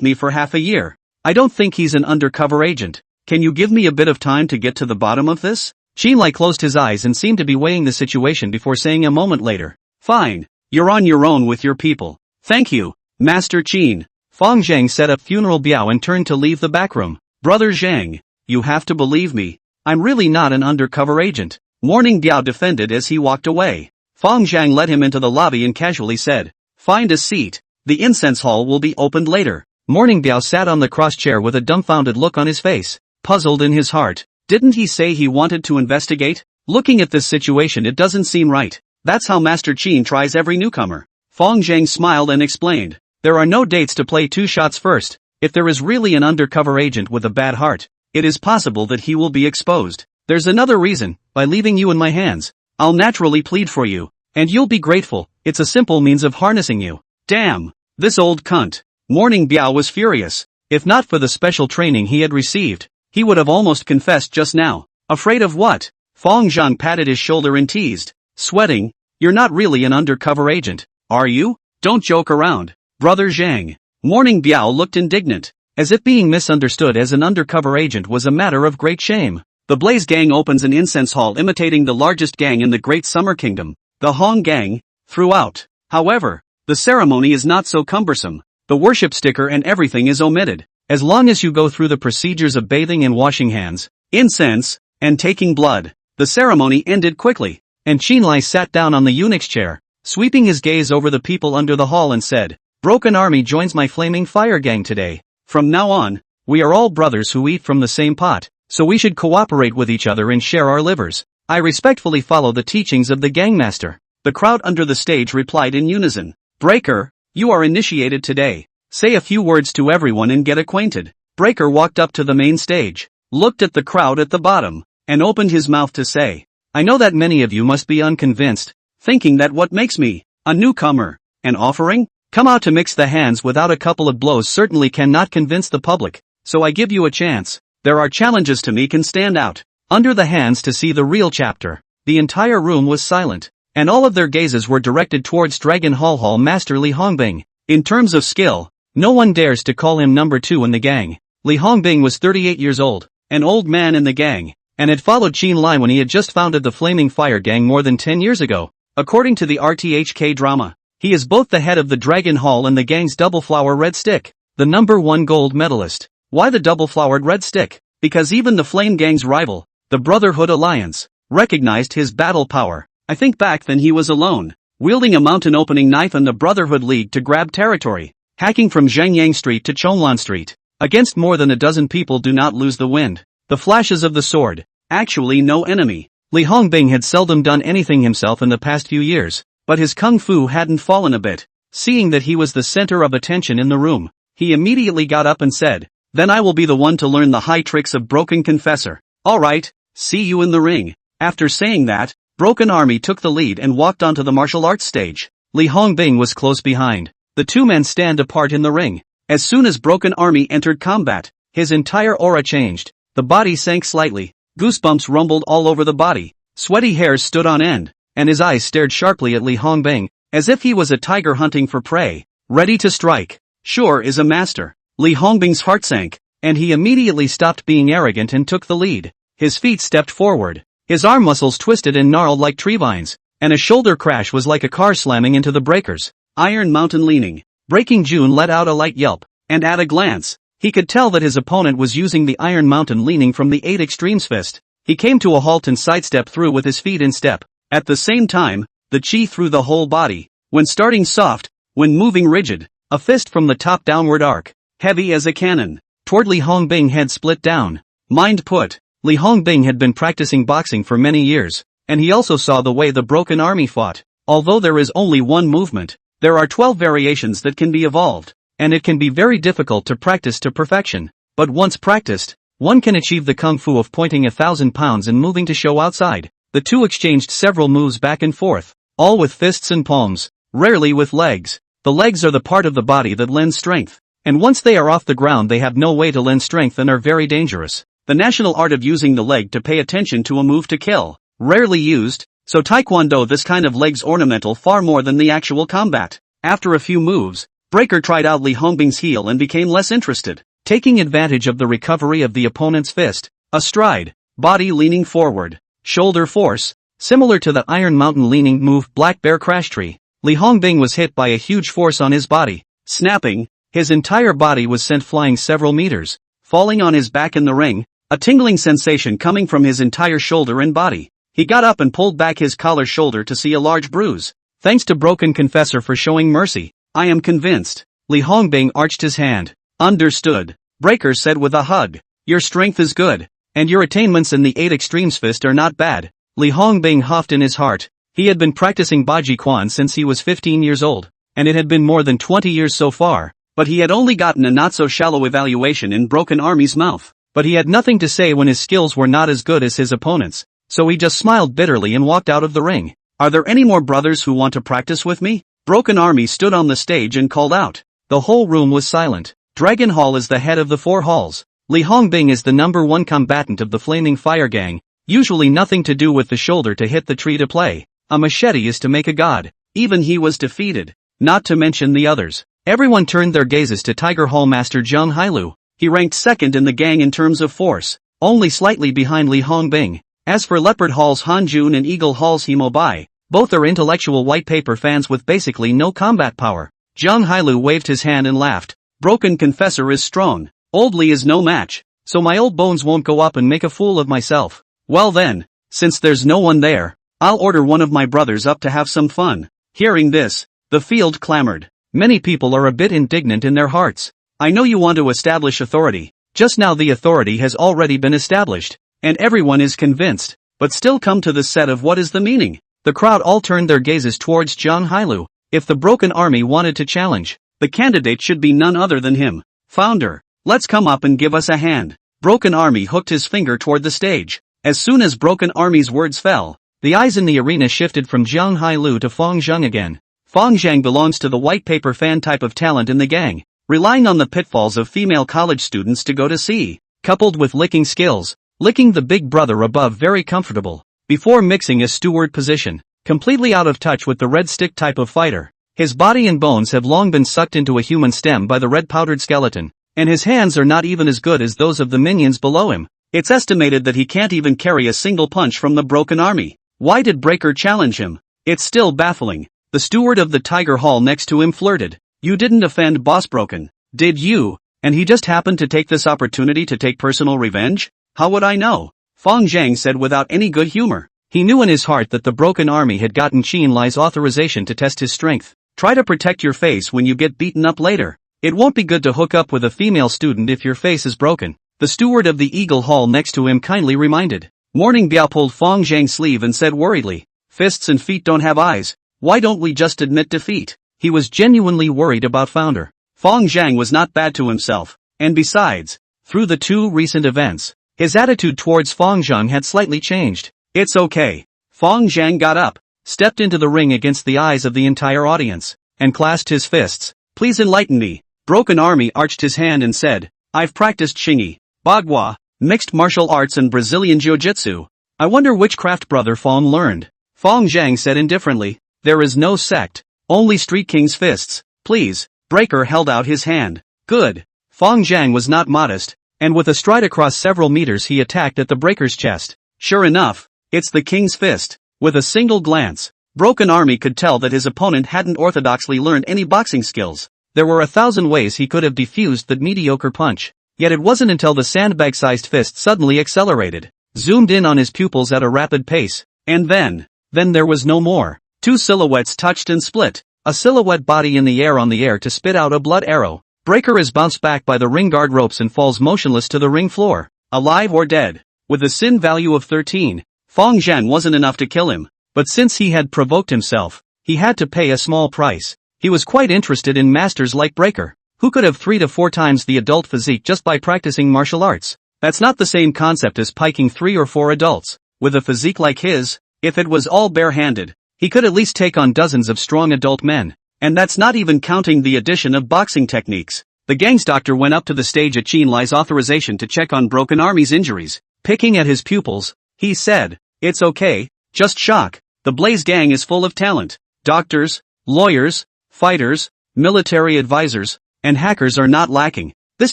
Speaker 1: me for half a year. I don't think he's an undercover agent. Can you give me a bit of time to get to the bottom of this? Qin Lai closed his eyes and seemed to be weighing the situation before saying a moment later, "Fine, you're on your own with your people. Thank you, Master Qin." Fang Zhang set up Funeral Biao and turned to leave the back room. "Brother Zhang, you have to believe me. I'm really not an undercover agent," Morning Biao defended as he walked away. Fang Zhang led him into the lobby and casually said, "Find a seat. The incense hall will be opened later." Morning Biao sat on the cross chair with a dumbfounded look on his face, puzzled in his heart. Didn't he say he wanted to investigate? Looking at this situation, it doesn't seem right. That's how Master Qin tries every newcomer. Fang Zhang smiled and explained, "There are no dates to play two shots first. If there is really an undercover agent with a bad heart, it is possible that he will be exposed. There's another reason. By leaving you in my hands, I'll naturally plead for you, and you'll be grateful. It's a simple means of harnessing you." Damn! This old cunt. Morning Biao was furious. If not for the special training he had received, he would have almost confessed just now. Afraid of what? Fang Zhang patted his shoulder and teased, sweating, "You're not really an undercover agent, are you? Don't joke around, Brother Zhang." Morning Biao looked indignant, as if being misunderstood as an undercover agent was a matter of great shame. The Blaze Gang opens an incense hall imitating the largest gang in the Great Summer Kingdom, the Hong Gang, throughout. However, the ceremony is not so cumbersome. The worship sticker and everything is omitted. As long as you go through the procedures of bathing and washing hands, incense, and taking blood, the ceremony ended quickly, and Qin Lai sat down on the eunuch's chair, sweeping his gaze over the people under the hall and said, "Broken Army joins my flaming fire gang today. From now on, we are all brothers who eat from the same pot, so we should cooperate with each other and share our livers. I respectfully follow the teachings of the gangmaster." The crowd under the stage replied in unison, "Breaker, you are initiated today. Say a few words to everyone and get acquainted." Breaker walked up to the main stage, looked at the crowd at the bottom, and opened his mouth to say, "I know that many of you must be unconvinced, thinking that what makes me a newcomer, an offering, come out to mix the hands without a couple of blows certainly cannot convince the public, so I give you a chance. There are challenges to me can stand out under the hands to see the real chapter." The entire room was silent, and all of their gazes were directed towards Dragon Hall Master Li Hongbing. In terms of skill, no one dares to call him number 2 in the gang. Li Hongbing was 38 years old, an old man in the gang, and had followed Qin Lai when he had just founded the Flaming Fire Gang more than 10 years ago. According to the RTHK drama, he is both the head of the Dragon Hall and the gang's double-flower red stick, the number 1 gold medalist. Why the double-flowered red stick? Because even the Flame Gang's rival, the Brotherhood Alliance, recognized his battle power. I think back then he was alone, wielding a mountain-opening knife in the Brotherhood League to grab territory, hacking from Zhengyang Street to Chonglan Street. Against more than a dozen people do not lose the wind. The flashes of the sword, actually no enemy. Li Hongbing had seldom done anything himself in the past few years, but his kung fu hadn't fallen a bit. Seeing that he was the center of attention in the room, he immediately got up and said, "Then I will be the one to learn the high tricks of Broken Confessor. Alright, see you in the ring." After saying that, Broken Army took the lead and walked onto the martial arts stage. Li Hongbing was close behind. The two men stand apart in the ring. As soon as Broken Army entered combat, his entire aura changed. The body sank slightly, goosebumps rumbled all over the body, sweaty hairs stood on end, and his eyes stared sharply at Li Hongbing, as if he was a tiger hunting for prey, ready to strike. Sure is a master. Li Hongbing's heart sank, and he immediately stopped being arrogant and took the lead. His feet stepped forward. His arm muscles twisted and gnarled like tree vines, and a shoulder crash was like a car slamming into the breakers. Iron Mountain leaning. Breaking June let out a light yelp, and at a glance, he could tell that his opponent was using the Iron Mountain leaning from the 8 Extremes fist. He came to a halt and sidestepped through with his feet in step. At the same time, the chi through the whole body. When starting soft, when moving rigid, a fist from the top downward arc, heavy as a cannon. Toward Li Hongbing head split down. Mind put. Li Hongbing had been practicing boxing for many years, and he also saw the way the Broken Army fought. Although there is only one movement, there are 12 variations that can be evolved, and it can be very difficult to practice to perfection. But once practiced, one can achieve the kung fu of pointing 1,000 pounds and moving to show outside. The two exchanged several moves back and forth. all with fists and palms, rarely with legs. The legs are the part of the body that lends strength, and once they are off the ground they have no way to lend strength and are very dangerous. The national art of using the leg to pay attention to a move to kill, rarely used, so Taekwondo this kind of leg's ornamental far more than the actual combat. After a few moves, Breaker tried out Li Hongbing's heel and became less interested, taking advantage of the recovery of the opponent's fist. A stride, body leaning forward, shoulder force, similar to the Iron Mountain leaning move Black Bear Crash Tree. Li Hongbing was hit by a huge force on his body. Snapping, his entire body was sent flying several meters, falling on his back in the ring, a tingling sensation coming from his entire shoulder and body. He got up and pulled back his collar shoulder to see a large bruise. Thanks to Broken Confessor for showing mercy. I am convinced. Li Hongbing arched his hand. Understood. Breaker said with a hug. Your strength is good, and your attainments in the 8 Extremes Fist are not bad. Li Hongbing huffed in his heart. He had been practicing Baji Quan since he was 15 years old, and it had been more than 20 years so far, but he had only gotten a not-so-shallow evaluation in Broken Army's mouth. But he had nothing to say when his skills were not as good as his opponent's, so he just smiled bitterly and walked out of the ring. Are there any more brothers who want to practice with me? Broken Army stood on the stage and called out. The whole room was silent. Dragon Hall is the head of the 4 halls. Li Hongbing is the #1 combatant of the Flaming Fire Gang, usually nothing to do with the shoulder to hit the tree to play. A machete is to make a god. Even he was defeated. Not to mention the others. Everyone turned their gazes to Tiger Hall Master Zheng Hailu. He ranked second in the gang in terms of force, only slightly behind Li Hongbing. As for Leopard Hall's Han Jun and Eagle Hall's Himo Bai, both are intellectual white paper fans with basically no combat power. Zheng Hailu waved his hand and laughed. Broken Confessor is strong. Old Li is no match, so my old bones won't go up and make a fool of myself. Well then, since there's no one there, I'll order one of my brothers up to have some fun. Hearing this, the field clamored. Many people are a bit indignant in their hearts. I know you want to establish authority. Just now the authority has already been established, and everyone is convinced, but still come to the set of what is the meaning. The crowd all turned their gazes towards Zheng Hailu. If the Broken Army wanted to challenge, the candidate should be none other than him. Founder, let's come up and give us a hand. Broken Army hooked his finger toward the stage. As soon as Broken Army's words fell, the eyes in the arena shifted from Zheng Hailu to Fong Zheng again. Fong Zheng belongs to the white paper fan type of talent in the gang, relying on the pitfalls of female college students to go to sea, coupled with licking skills, licking the big brother above very comfortable, before mixing a steward position, completely out of touch with the red stick type of fighter. His body and bones have long been sucked into a human stem by the red powdered skeleton, and his hands are not even as good as those of the minions below him. It's estimated that he can't even carry a single punch from the Broken Army. Why did Breaker challenge him? It's still baffling. The steward of the Tiger Hall next to him flirted. You didn't offend Boss Broken, did you? And he just happened to take this opportunity to take personal revenge? How would I know? Fong Zheng said without any good humor. He knew in his heart that the Broken Army had gotten Qin Lai's authorization to test his strength. Try to protect your face when you get beaten up later. It won't be good to hook up with a female student if your face is broken. The steward of the Eagle Hall next to him kindly reminded. Morning Biao pulled Fong Zheng's sleeve and said worriedly, fists and feet don't have eyes. Why don't we just admit defeat? He was genuinely worried about Founder. Fong Zheng was not bad to himself, and besides, through the 2 recent events, his attitude towards Fong Zheng had slightly changed. It's okay. Fong Zheng got up, stepped into the ring against the eyes of the entire audience, and clasped his fists. Please enlighten me. Broken Army arched his hand and said, I've practiced Xingyi, Bagua, mixed martial arts and Brazilian Jiu-Jitsu. I wonder which craft brother Fong learned. Fong Zheng said indifferently, there is no sect. Only Street King's fists, please. Breaker held out his hand. Good. Fong Zheng was not modest, and with a stride across several meters he attacked at the Breaker's chest. Sure enough, it's the King's fist. With a single glance, Broken Army could tell that his opponent hadn't orthodoxly learned any boxing skills. There were 1,000 ways he could have defused that mediocre punch, yet it wasn't until the sandbag-sized fist suddenly accelerated, zoomed in on his pupils at a rapid pace, and then there was no more. 2 silhouettes touched and split, a silhouette body in the air to spit out a blood arrow. Breaker is bounced back by the ring guard ropes and falls motionless to the ring floor, alive or dead. With a sin value of 13, Fong Zheng wasn't enough to kill him, but since he had provoked himself, he had to pay a small price. He was quite interested in masters like Breaker, who could have 3 to 4 times the adult physique just by practicing martial arts. That's not the same concept as piking 3 or 4 adults with a physique like his. If it was all barehanded, he could at least take on dozens of strong adult men. And that's not even counting the addition of boxing techniques. The gang's doctor went up to the stage at Chin Lai's authorization to check on Broken Army's injuries. Picking at his pupils, he said, "It's okay, just shock. The Blaze gang is full of talent. Doctors, lawyers, fighters, military advisors, and hackers are not lacking." This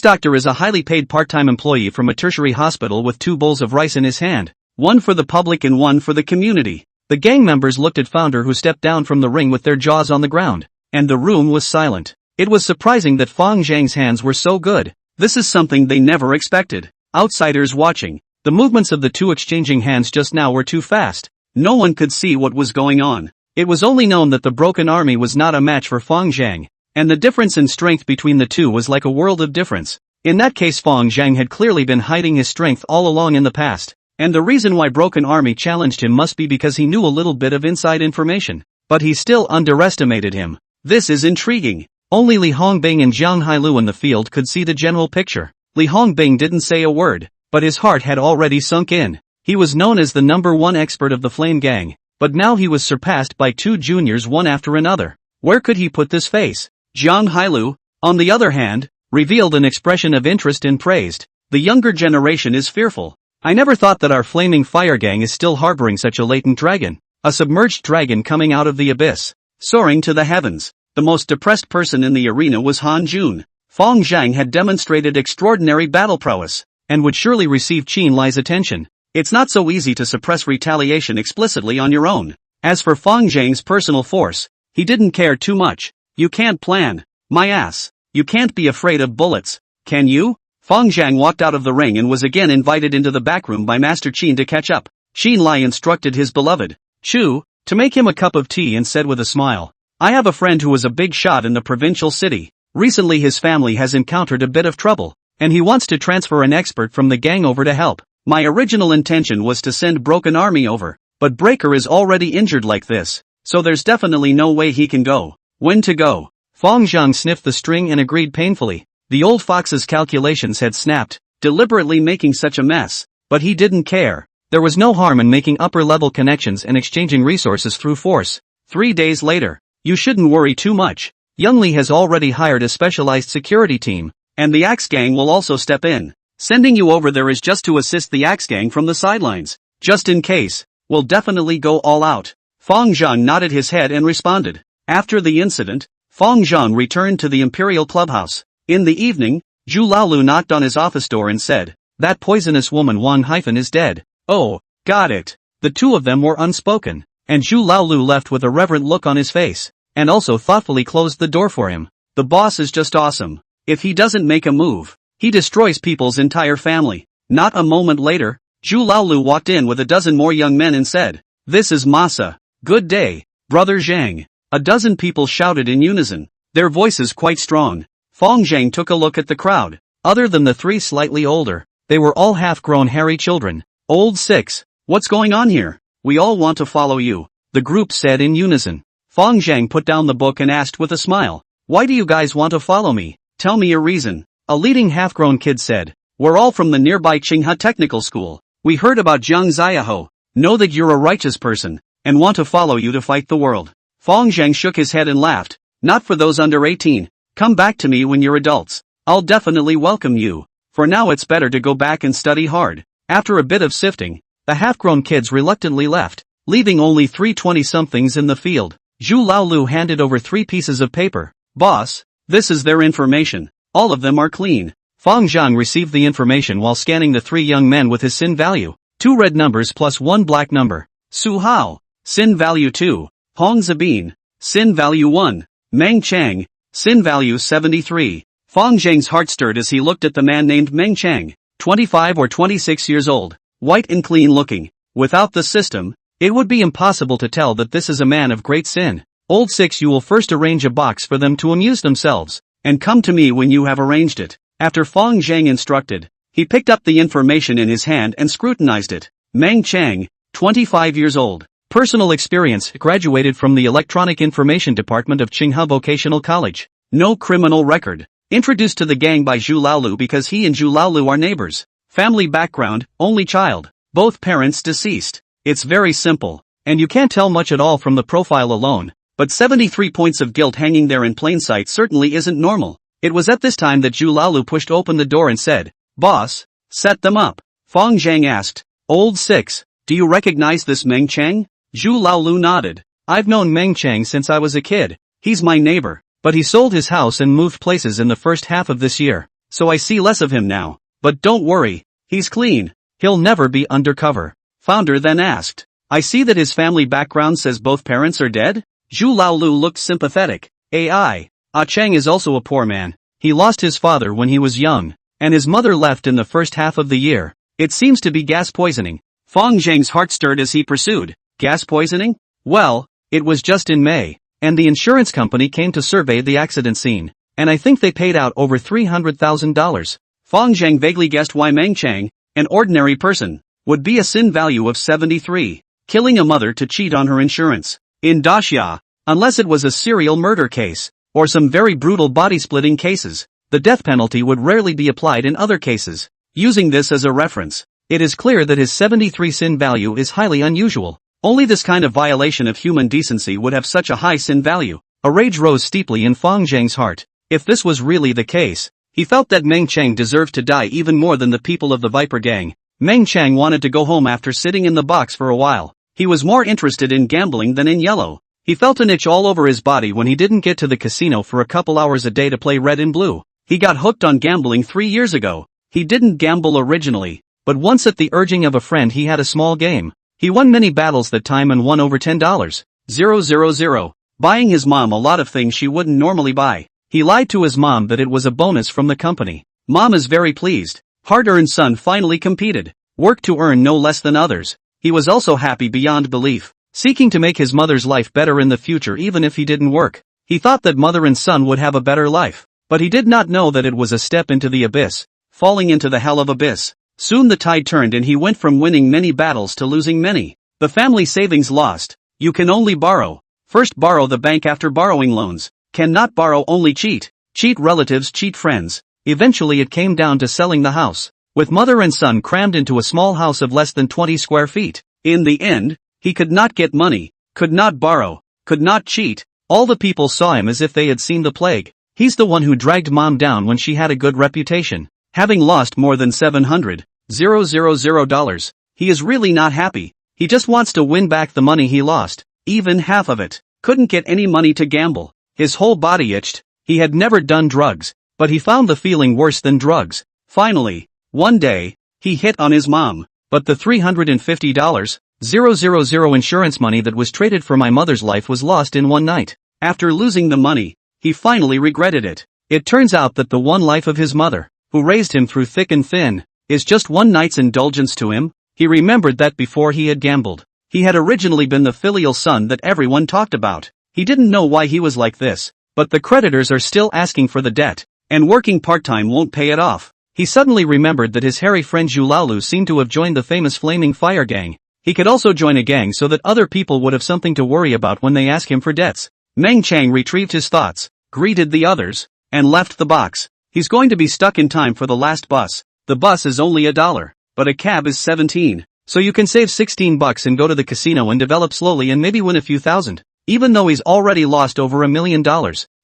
Speaker 1: doctor is a highly paid part-time employee from a tertiary hospital with 2 bowls of rice in his hand, one for the public and one for the community. The gang members looked at Founder, who stepped down from the ring with their jaws on the ground, and the room was silent. It was surprising that Fang Zhang's hands were so good. This is something they never expected. Outsiders watching, the movements of the two exchanging hands just now were too fast. No one could see what was going on. It was only known that the Broken Army was not a match for Fang Zhang, and the difference in strength between the two was like a world of difference. In that case, Fang Zhang had clearly been hiding his strength all along in the past, and the reason why Broken Army challenged him must be because he knew a little bit of inside information. But he still underestimated him. This is intriguing. Only Li Hongbing and Jiang Hailu in the field could see the general picture. Li Hongbing didn't say a word, but his heart had already sunk in. He was known as the #1 expert of the Flame Gang, but now he was surpassed by 2 juniors one after another. Where could he put this face? Jiang Hailu, on the other hand, revealed an expression of interest and praised. "The younger generation is fearful. I never thought that our Flaming Fire Gang is still harboring such a latent dragon. A submerged dragon coming out of the abyss, soaring to the heavens." The most depressed person in the arena was Han Jun. Fang Zhang had demonstrated extraordinary battle prowess, and would surely receive Chin Lai's attention. It's not so easy to suppress retaliation explicitly on your own. As for Fang Zhang's personal force, he didn't care too much. "You can't plan, my ass. You can't be afraid of bullets, can you?" Fang Zhang walked out of the ring and was again invited into the back room by Master Qin to catch up. Chin Lai instructed his beloved Chu to make him a cup of tea and said with a smile, "I have a friend who was a big shot in the provincial city. Recently his family has encountered a bit of trouble, and he wants to transfer an expert from the gang over to help. My original intention was to send Broken Army over, but Breaker is already injured like this, so there's definitely no way he can go. When to go?" Fang Zhang sniffed the string and agreed painfully. The old fox's calculations had snapped, deliberately making such a mess, but he didn't care. There was no harm in making upper-level connections and exchanging resources through force. 3 days later. "You shouldn't worry too much. Young Li has already hired a specialized security team, and the Axe Gang will also step in. Sending you over there is just to assist the Axe Gang from the sidelines. Just in case, we'll definitely go all out." Fang Zhang nodded his head and responded. After the incident, Fang Zhang returned to the Imperial Clubhouse. In the evening, Zhu Laolu knocked on his office door and said, "That poisonous woman Wang Hyphen is dead." "Oh, got it." The two of them were unspoken, and Zhu Laolu left with a reverent look on his face, and also thoughtfully closed the door for him. The boss is just awesome. If he doesn't make a move, he destroys people's entire family. Not a moment later, Zhu Laolu walked in with a dozen more young men and said, "This is Masa. Good day, Brother Zhang." A dozen people shouted in unison, their voices quite strong. Fang Zhang took a look at the crowd. Other than the 3 slightly older, they were all half-grown hairy children. "Old 6, what's going on here? We all want to follow you," the group said in unison. Fang Zhang put down the book and asked with a smile, "Why do you guys want to follow me? Tell me your reason." A leading half-grown kid said, "We're all from the nearby Tsinghua Technical School. We heard about Jiang Ziaho, know that you're a righteous person, and want to follow you to fight the world." Fang Zhang shook his head and laughed. "Not for those under 18. Come back to me when you're adults. I'll definitely welcome you. For now it's better to go back and study hard." After a bit of sifting, the half-grown kids reluctantly left, leaving only 3 20-somethings in the field. Zhu Laolu handed over 3 pieces of paper. "Boss, this is their information. All of them are clean." Fang Zhang received the information while scanning the 3 young men with his sin value. 2 red numbers plus 1 black number. Su Hao, sin value 2. Hong Zabin, sin value 1. Meng Chang, sin value 73. Fang Zhang's heart stirred as he looked at the man named Meng Chang, 25 or 26 years old, white and clean looking. Without the system, it would be impossible to tell that this is a man of great sin. "Old 6, you will first arrange a box for them to amuse themselves, and come to me when you have arranged it." After Fang Zhang instructed, he picked up the information in his hand and scrutinized it. Meng Chang, 25 years old. Personal experience, graduated from the Electronic Information Department of Tsinghua Vocational College. No criminal record. Introduced to the gang by Zhu Laolu because he and Zhu Laolu are neighbors. Family background, only child. Both parents deceased. It's very simple. and you can't tell much at all from the profile alone, but 73 points of guilt hanging there in plain sight certainly isn't normal. It was at this time that Zhu Laolu pushed open the door and said, "Boss, set them up." Fang Zhang asked, "Old Six, do you recognize this Meng Chang?" Zhu Laolu nodded. "I've known Meng Chang since I was a kid. He's my neighbor, but he sold his house and moved places in the first half of this year, so I see less of him now. But don't worry, he's clean. He'll never be undercover." Founder then asked, "I see that his family background says both parents are dead?" Zhu Laolu looked sympathetic. Chang is also a poor man. He lost his father when he was young, and his mother left in the first half of the year. It seems to be gas poisoning. Fang Zhang's heart stirred as he pursued, "Gas poisoning? Well, it was just in May, and the insurance company came to survey the accident scene, and I think they paid out over $300,000. Fang Zhang vaguely guessed why Meng Chang, an ordinary person, would be a sin value of 73, killing a mother to cheat on her insurance. In Daxia, unless it was a serial murder case, or some very brutal body-splitting cases, the death penalty would rarely be applied in other cases. Using this as a reference, it is clear that his 73 sin value is highly unusual. Only this kind of violation of human decency would have such a high sin value. A rage rose steeply in Fang Zhang's heart. If this was really the case, he felt that Meng Chang deserved to die even more than the people of the Viper Gang. Meng Chang wanted to go home after sitting in the box for a while. He was more interested in gambling than in yellow. He felt an itch all over his body when he didn't get to the casino for a couple hours a day to play red and blue. He got hooked on gambling 3 years ago. He didn't gamble originally, but once at the urging of a friend he had a small game. He won many battles that time and won over $10,000, buying his mom a lot of things she wouldn't normally buy. He lied to his mom that it was a bonus from the company. Mom is very pleased. Hard-earned son finally competed, worked to earn no less than others. He was also happy beyond belief, seeking to make his mother's life better in the future even if he didn't work. He thought that mother and son would have a better life, but he did not know that it was a step into the abyss, falling into the hell of abyss. Soon the tide turned and he went from winning many battles to losing many. The family savings lost. You can only borrow. First borrow the bank after borrowing loans. Cannot borrow, only cheat. Cheat relatives, cheat friends. Eventually it came down to selling the house, with mother and son crammed into a small house of less than 20 square feet. In the end, he could not get money, could not borrow, could not cheat. All the people saw him as if they had seen the plague. He's the one who dragged mom down when she had a good reputation. Having lost more than $700,000, he is really not happy. He just wants to win back the money he lost, even half of it. Couldn't get any money to gamble. His whole body itched. He had never done drugs, but he found the feeling worse than drugs. Finally, one day, he hit on his mom. But the $350,000 insurance money that was traded for my mother's life was lost in one night. After losing the money, he finally regretted it. It turns out that the one life of his mother, who raised him through thick and thin, is just one night's indulgence to him. He remembered that before he had gambled, he had originally been the filial son that everyone talked about. He didn't know why he was like this, but the creditors are still asking for the debt, and working part-time won't pay it off. He suddenly remembered that his hairy friend Zhu Laolu seemed to have joined the famous Flaming Fire Gang. He could also join a gang so that other people would have something to worry about when they ask him for debts. Meng Chang retrieved his thoughts, greeted the others, and left the box. He's going to be stuck in time for the last bus. The bus is only $1, but a cab is 17. So you can save $16 and go to the casino and develop slowly and maybe win a few thousand. Even though he's already lost over $1 million,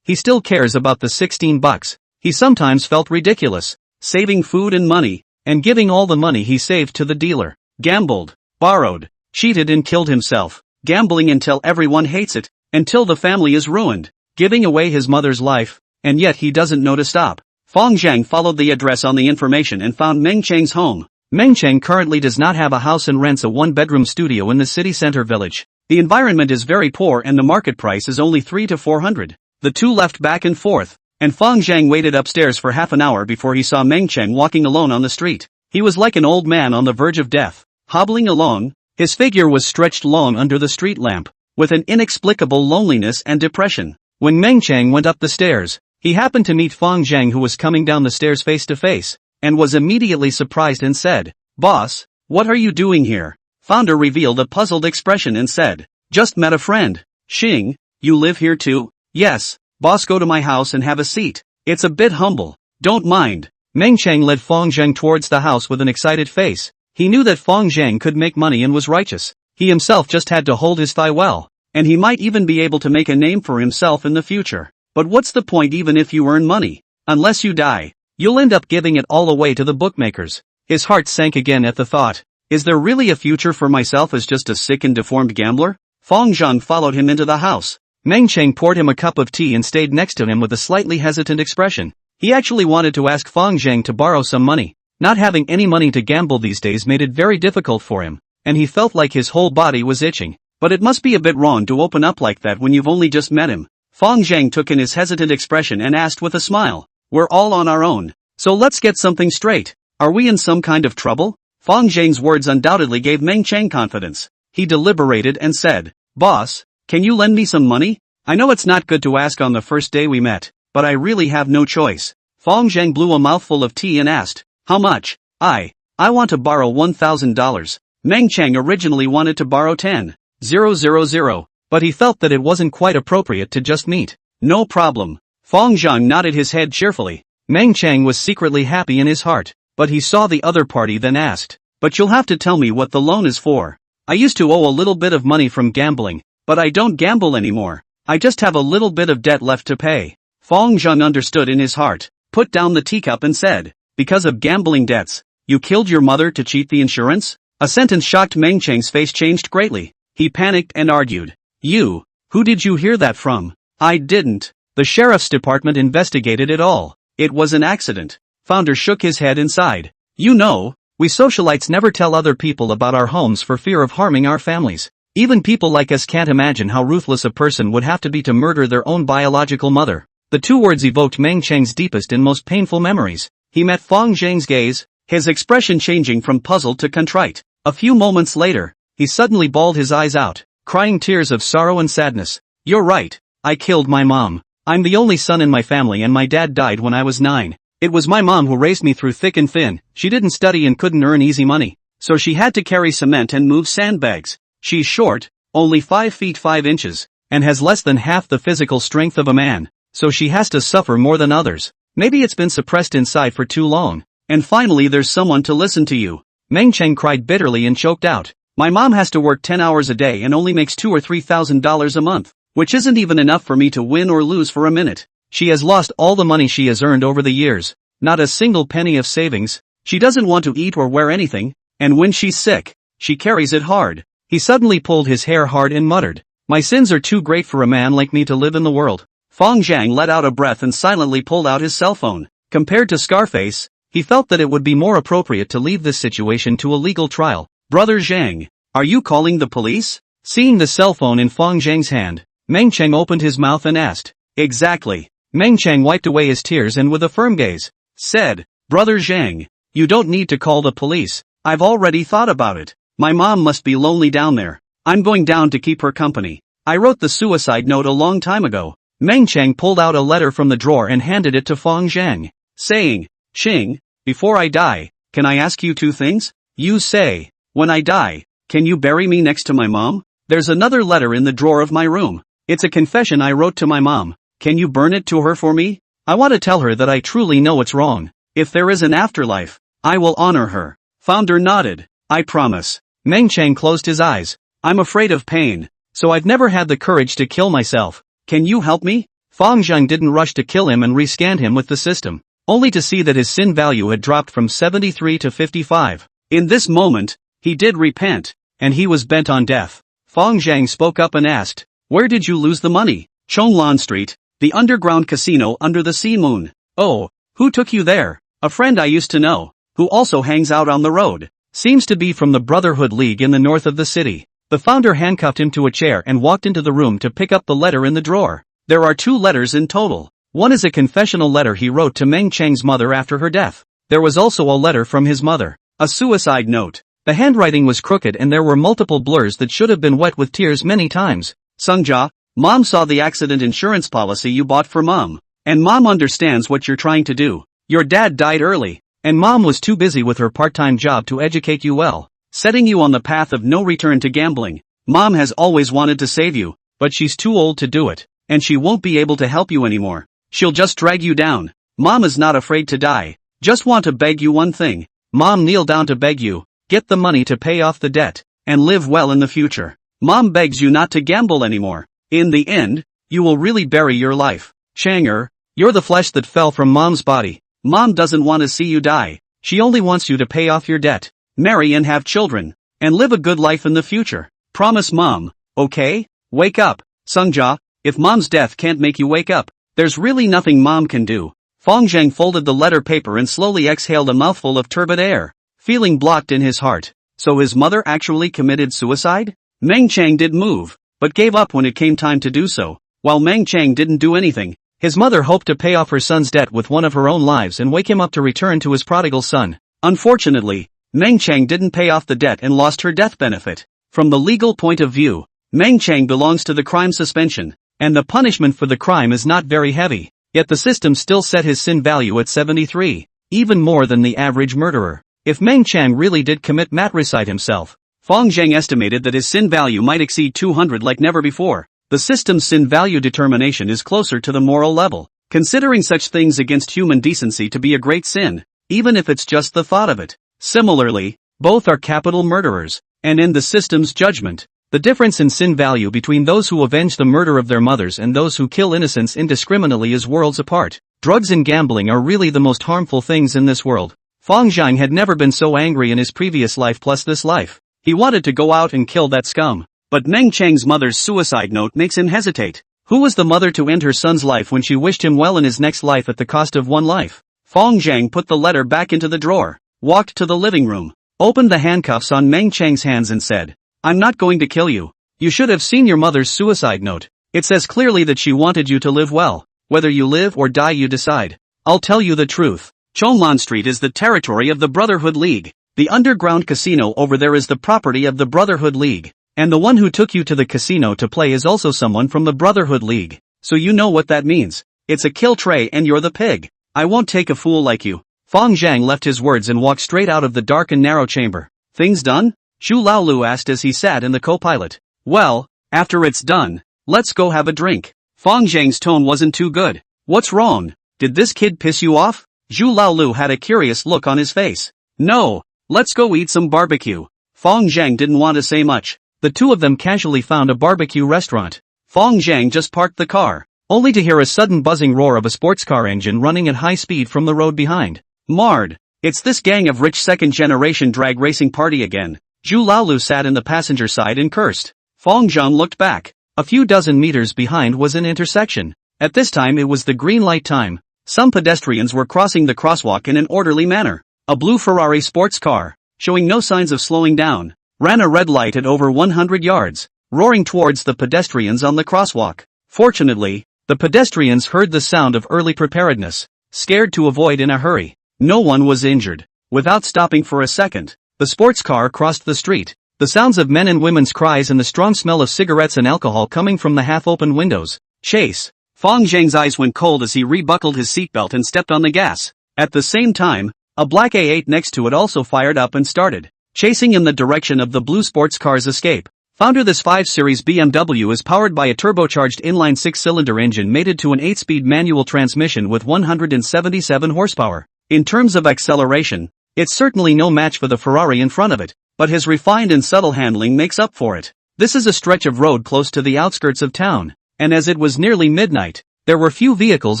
Speaker 1: he still cares about the $16. He sometimes felt ridiculous, saving food and money, and giving all the money he saved to the dealer. Gambled, borrowed, cheated and killed himself. Gambling until everyone hates it, until the family is ruined. Giving away his mother's life, and yet he doesn't know to stop. Fang Zhang followed the address on the information and found Meng Chang's home. Meng Chang currently does not have a house and rents a one-bedroom studio in the city center village. The environment is very poor and the market price is only $300 to $400. The two left back and forth, and Fang Zhang waited upstairs for half an hour before he saw Meng Chang walking alone on the street. He was like an old man on the verge of death, hobbling along. His figure was stretched long under the street lamp, with an inexplicable loneliness and depression. When Meng Chang went up the stairs, he happened to meet Fang Zhang, who was coming down the stairs face to face, and was immediately surprised and said, "Boss, what are you doing here?" Founder revealed a puzzled expression and said, "Just met a friend. Xing, you live here too?" "Yes, boss, go to my house and have a seat. It's a bit humble. Don't mind." Meng Chang led Fang Zhang towards the house with an excited face. He knew that Fang Zhang could make money and was righteous. He himself just had to hold his thigh well. And he might even be able to make a name for himself in the future. But what's the point even if you earn money? Unless you die, you'll end up giving it all away to the bookmakers. His heart sank again at the thought. Is there really a future for myself as just a sick and deformed gambler? Fong Zhang followed him into the house. Meng Cheng poured him a cup of tea and stayed next to him with a slightly hesitant expression. He actually wanted to ask Fong Zhang to borrow some money. Not having any money to gamble these days made it very difficult for him, and he felt like his whole body was itching. But it must be a bit wrong to open up like that when you've only just met him. Fong Zhang took in his hesitant expression and asked with a smile. We're all on our own. So let's get something straight. Are we in some kind of trouble? Fong Zhang's words undoubtedly gave Meng Cheng confidence. He deliberated and said, Boss, can you lend me some money? I know it's not good to ask on the first day we met, but I really have no choice. Fong Zhang blew a mouthful of tea and asked, how much? I want to borrow $1,000. Meng Cheng originally wanted to borrow 10,000, but he felt that it wasn't quite appropriate to just meet. No problem. Fong Zhang nodded his head cheerfully. Meng Cheng was secretly happy in his heart, but he saw the other party then asked, but you'll have to tell me what the loan is for. I used to owe a little bit of money from gambling, but I don't gamble anymore. I just have a little bit of debt left to pay. Fong Zhang understood in his heart, put down the teacup and said, because of gambling debts, you killed your mother to cheat the insurance? A sentence shocked Meng Cheng's face changed greatly. He panicked and argued. You, who did you hear that from? I didn't. The sheriff's department investigated it all. It was an accident. Founder shook his head and sighed. You know, we socialites never tell other people about our homes for fear of harming our families. Even people like us can't imagine how ruthless a person would have to be to murder their own biological mother. The two words evoked Meng Cheng's deepest and most painful memories. He met Fong Zhang's gaze, his expression changing from puzzled to contrite. A few moments later, he suddenly bawled his eyes out, crying tears of sorrow and sadness. You're right. I killed my mom. I'm the only son in my family and my dad died when I was 9. It was my mom who raised me through thick and thin. She didn't study and couldn't earn easy money, so she had to carry cement and move sandbags. She's short, only 5 feet 5 inches, and has less than half the physical strength of a man, so she has to suffer more than others. Maybe it's been suppressed inside for too long. And finally there's someone to listen to you. Meng Cheng cried bitterly and choked out. My mom has to work 10 hours a day and only makes $2,000 or $3,000 a month, which isn't even enough for me to win or lose for a minute. She has lost all the money she has earned over the years, not a single penny of savings. She doesn't want to eat or wear anything, and when she's sick, she carries it hard. He suddenly pulled his hair hard and muttered, my sins are too great for a man like me to live in the world. Fong Zhang let out a breath and silently pulled out his cell phone. Compared to Scarface, he felt that it would be more appropriate to leave this situation to a legal trial. Brother Zhang, are you calling the police? Seeing the cell phone in Fong Zhang's hand, Meng Cheng opened his mouth and asked, exactly. Meng Cheng wiped away his tears and with a firm gaze, said, Brother Zhang, you don't need to call the police. I've already thought about it. My mom must be lonely down there. I'm going down to keep her company. I wrote the suicide note a long time ago. Meng Cheng pulled out a letter from the drawer and handed it to Fong Zhang, saying, Ching, before I die, can I ask you 2 things? You say, when I die, can you bury me next to my mom? There's another letter in the drawer of my room. It's a confession I wrote to my mom. Can you burn it to her for me? I want to tell her that I truly know it's wrong. If there is an afterlife, I will honor her. Founder nodded. I promise. Meng Cheng closed his eyes. I'm afraid of pain, so I've never had the courage to kill myself. Can you help me? Fong Zhang didn't rush to kill him and rescanned him with the system, only to see that his sin value had dropped from 73 to 55. In this moment, he did repent, and he was bent on death. Fong Zhang spoke up and asked, where did you lose the money? Chonglan Street, the underground casino under the sea moon. Oh, who took you there? A friend I used to know, who also hangs out on the road. Seems to be from the Brotherhood League in the north of the city. The founder handcuffed him to a chair and walked into the room to pick up the letter in the drawer. There are 2 letters in total. One is a confessional letter he wrote to Meng Cheng's mother after her death. There was also a letter from his mother, a suicide note. The handwriting was crooked and there were multiple blurs that should have been wet with tears many times. Sungjia, Mom saw the accident insurance policy you bought for Mom, and Mom understands what you're trying to do. Your dad died early, and Mom was too busy with her part-time job to educate you well, setting you on the path of no return to gambling. Mom has always wanted to save you, but she's too old to do it, and she won't be able to help you anymore. She'll just drag you down. Mom is not afraid to die. Just want to beg you one thing. Mom kneel down to beg you, get the money to pay off the debt. and live well in the future. Mom begs you not to gamble anymore. In the end, you will really bury your life. Chang'er, you're the flesh that fell from Mom's body. Mom doesn't want to see you die. She only wants you to pay off your debt, marry and have children, and live a good life in the future. Promise Mom, okay? Wake up, Sungja. If Mom's death can't make you wake up, there's really nothing Mom can do. Fong Zhang folded the letter paper and slowly exhaled a mouthful of turbid air, feeling blocked in his heart. So his mother actually committed suicide? Meng Chang did move, but gave up when it came time to do so. While Meng Chang didn't do anything, his mother hoped to pay off her son's debt with one of her own lives and wake him up to return to his prodigal son. Unfortunately, Meng Chang didn't pay off the debt and lost her death benefit. From the legal point of view, Meng Chang belongs to the crime suspension, and the punishment for the crime is not very heavy. Yet the system still set his sin value at 73, even more than the average murderer. If Meng Chang really did commit matricide himself, Fong Zhang estimated that his sin value might exceed 200 like never before. The system's sin value determination is closer to the moral level, considering such things against human decency to be a great sin, even if it's just the thought of it. Similarly, both are capital murderers, and in the system's judgment, the difference in sin value between those who avenge the murder of their mothers and those who kill innocents indiscriminately is worlds apart. Drugs and gambling are really the most harmful things in this world. Fong Zhang had never been so angry in his previous life plus this life. He wanted to go out and kill that scum. But Meng Chang's mother's suicide note makes him hesitate. Who was the mother to end her son's life when she wished him well in his next life at the cost of one life? Fong Zhang put the letter back into the drawer, walked to the living room, opened the handcuffs on Meng Chang's hands and said, "I'm not going to kill you. You should have seen your mother's suicide note. It says clearly that she wanted you to live well. Whether you live or die you decide. I'll tell you the truth. Chonglan Street is the territory of the Brotherhood League. The underground casino over there is the property of the Brotherhood League. And the one who took you to the casino to play is also someone from the Brotherhood League. So you know what that means. It's a kill tray and you're the pig. I won't take a fool like you." Fong Zhang left his words and walked straight out of the dark and narrow chamber. "Things done?" Zhu Laolu asked as he sat in the co-pilot. "Well, after it's done, let's go have a drink." Fong Zhang's tone wasn't too good. "What's wrong? Did this kid piss you off?" Zhu Laolu had a curious look on his face. "No, let's go eat some barbecue." Fong Zhang didn't want to say much. The two of them casually found a barbecue restaurant. Fong Zhang just parked the car, only to hear a sudden buzzing roar of a sports car engine running at high speed from the road behind. Mard, it's this gang of rich second-generation drag racing party again. Zhu Laolu sat in the passenger side and cursed. Fong Zhang looked back. A few dozen meters behind was an intersection. At this time it was the green light time. Some pedestrians were crossing the crosswalk in an orderly manner. A blue Ferrari sports car, showing no signs of slowing down, ran a red light at over 100 yards, roaring towards the pedestrians on the crosswalk. Fortunately, the pedestrians heard the sound of early preparedness, scared to avoid in a hurry. No one was injured. Without stopping for a second, the sports car crossed the street. The sounds of men and women's cries and the strong smell of cigarettes and alcohol coming from the half-open windows. Chase. Fong Zhang's eyes went cold as he rebuckled his seatbelt and stepped on the gas. At the same time, a black A8 next to it also fired up and started, chasing in the direction of the blue sports car's escape. Founder, this 5 Series BMW is powered by a turbocharged inline 6-cylinder engine mated to an 8-speed manual transmission with 177 horsepower. In terms of acceleration, it's certainly no match for the Ferrari in front of it, but his refined and subtle handling makes up for it. This is a stretch of road close to the outskirts of town, and as it was nearly midnight, there were few vehicles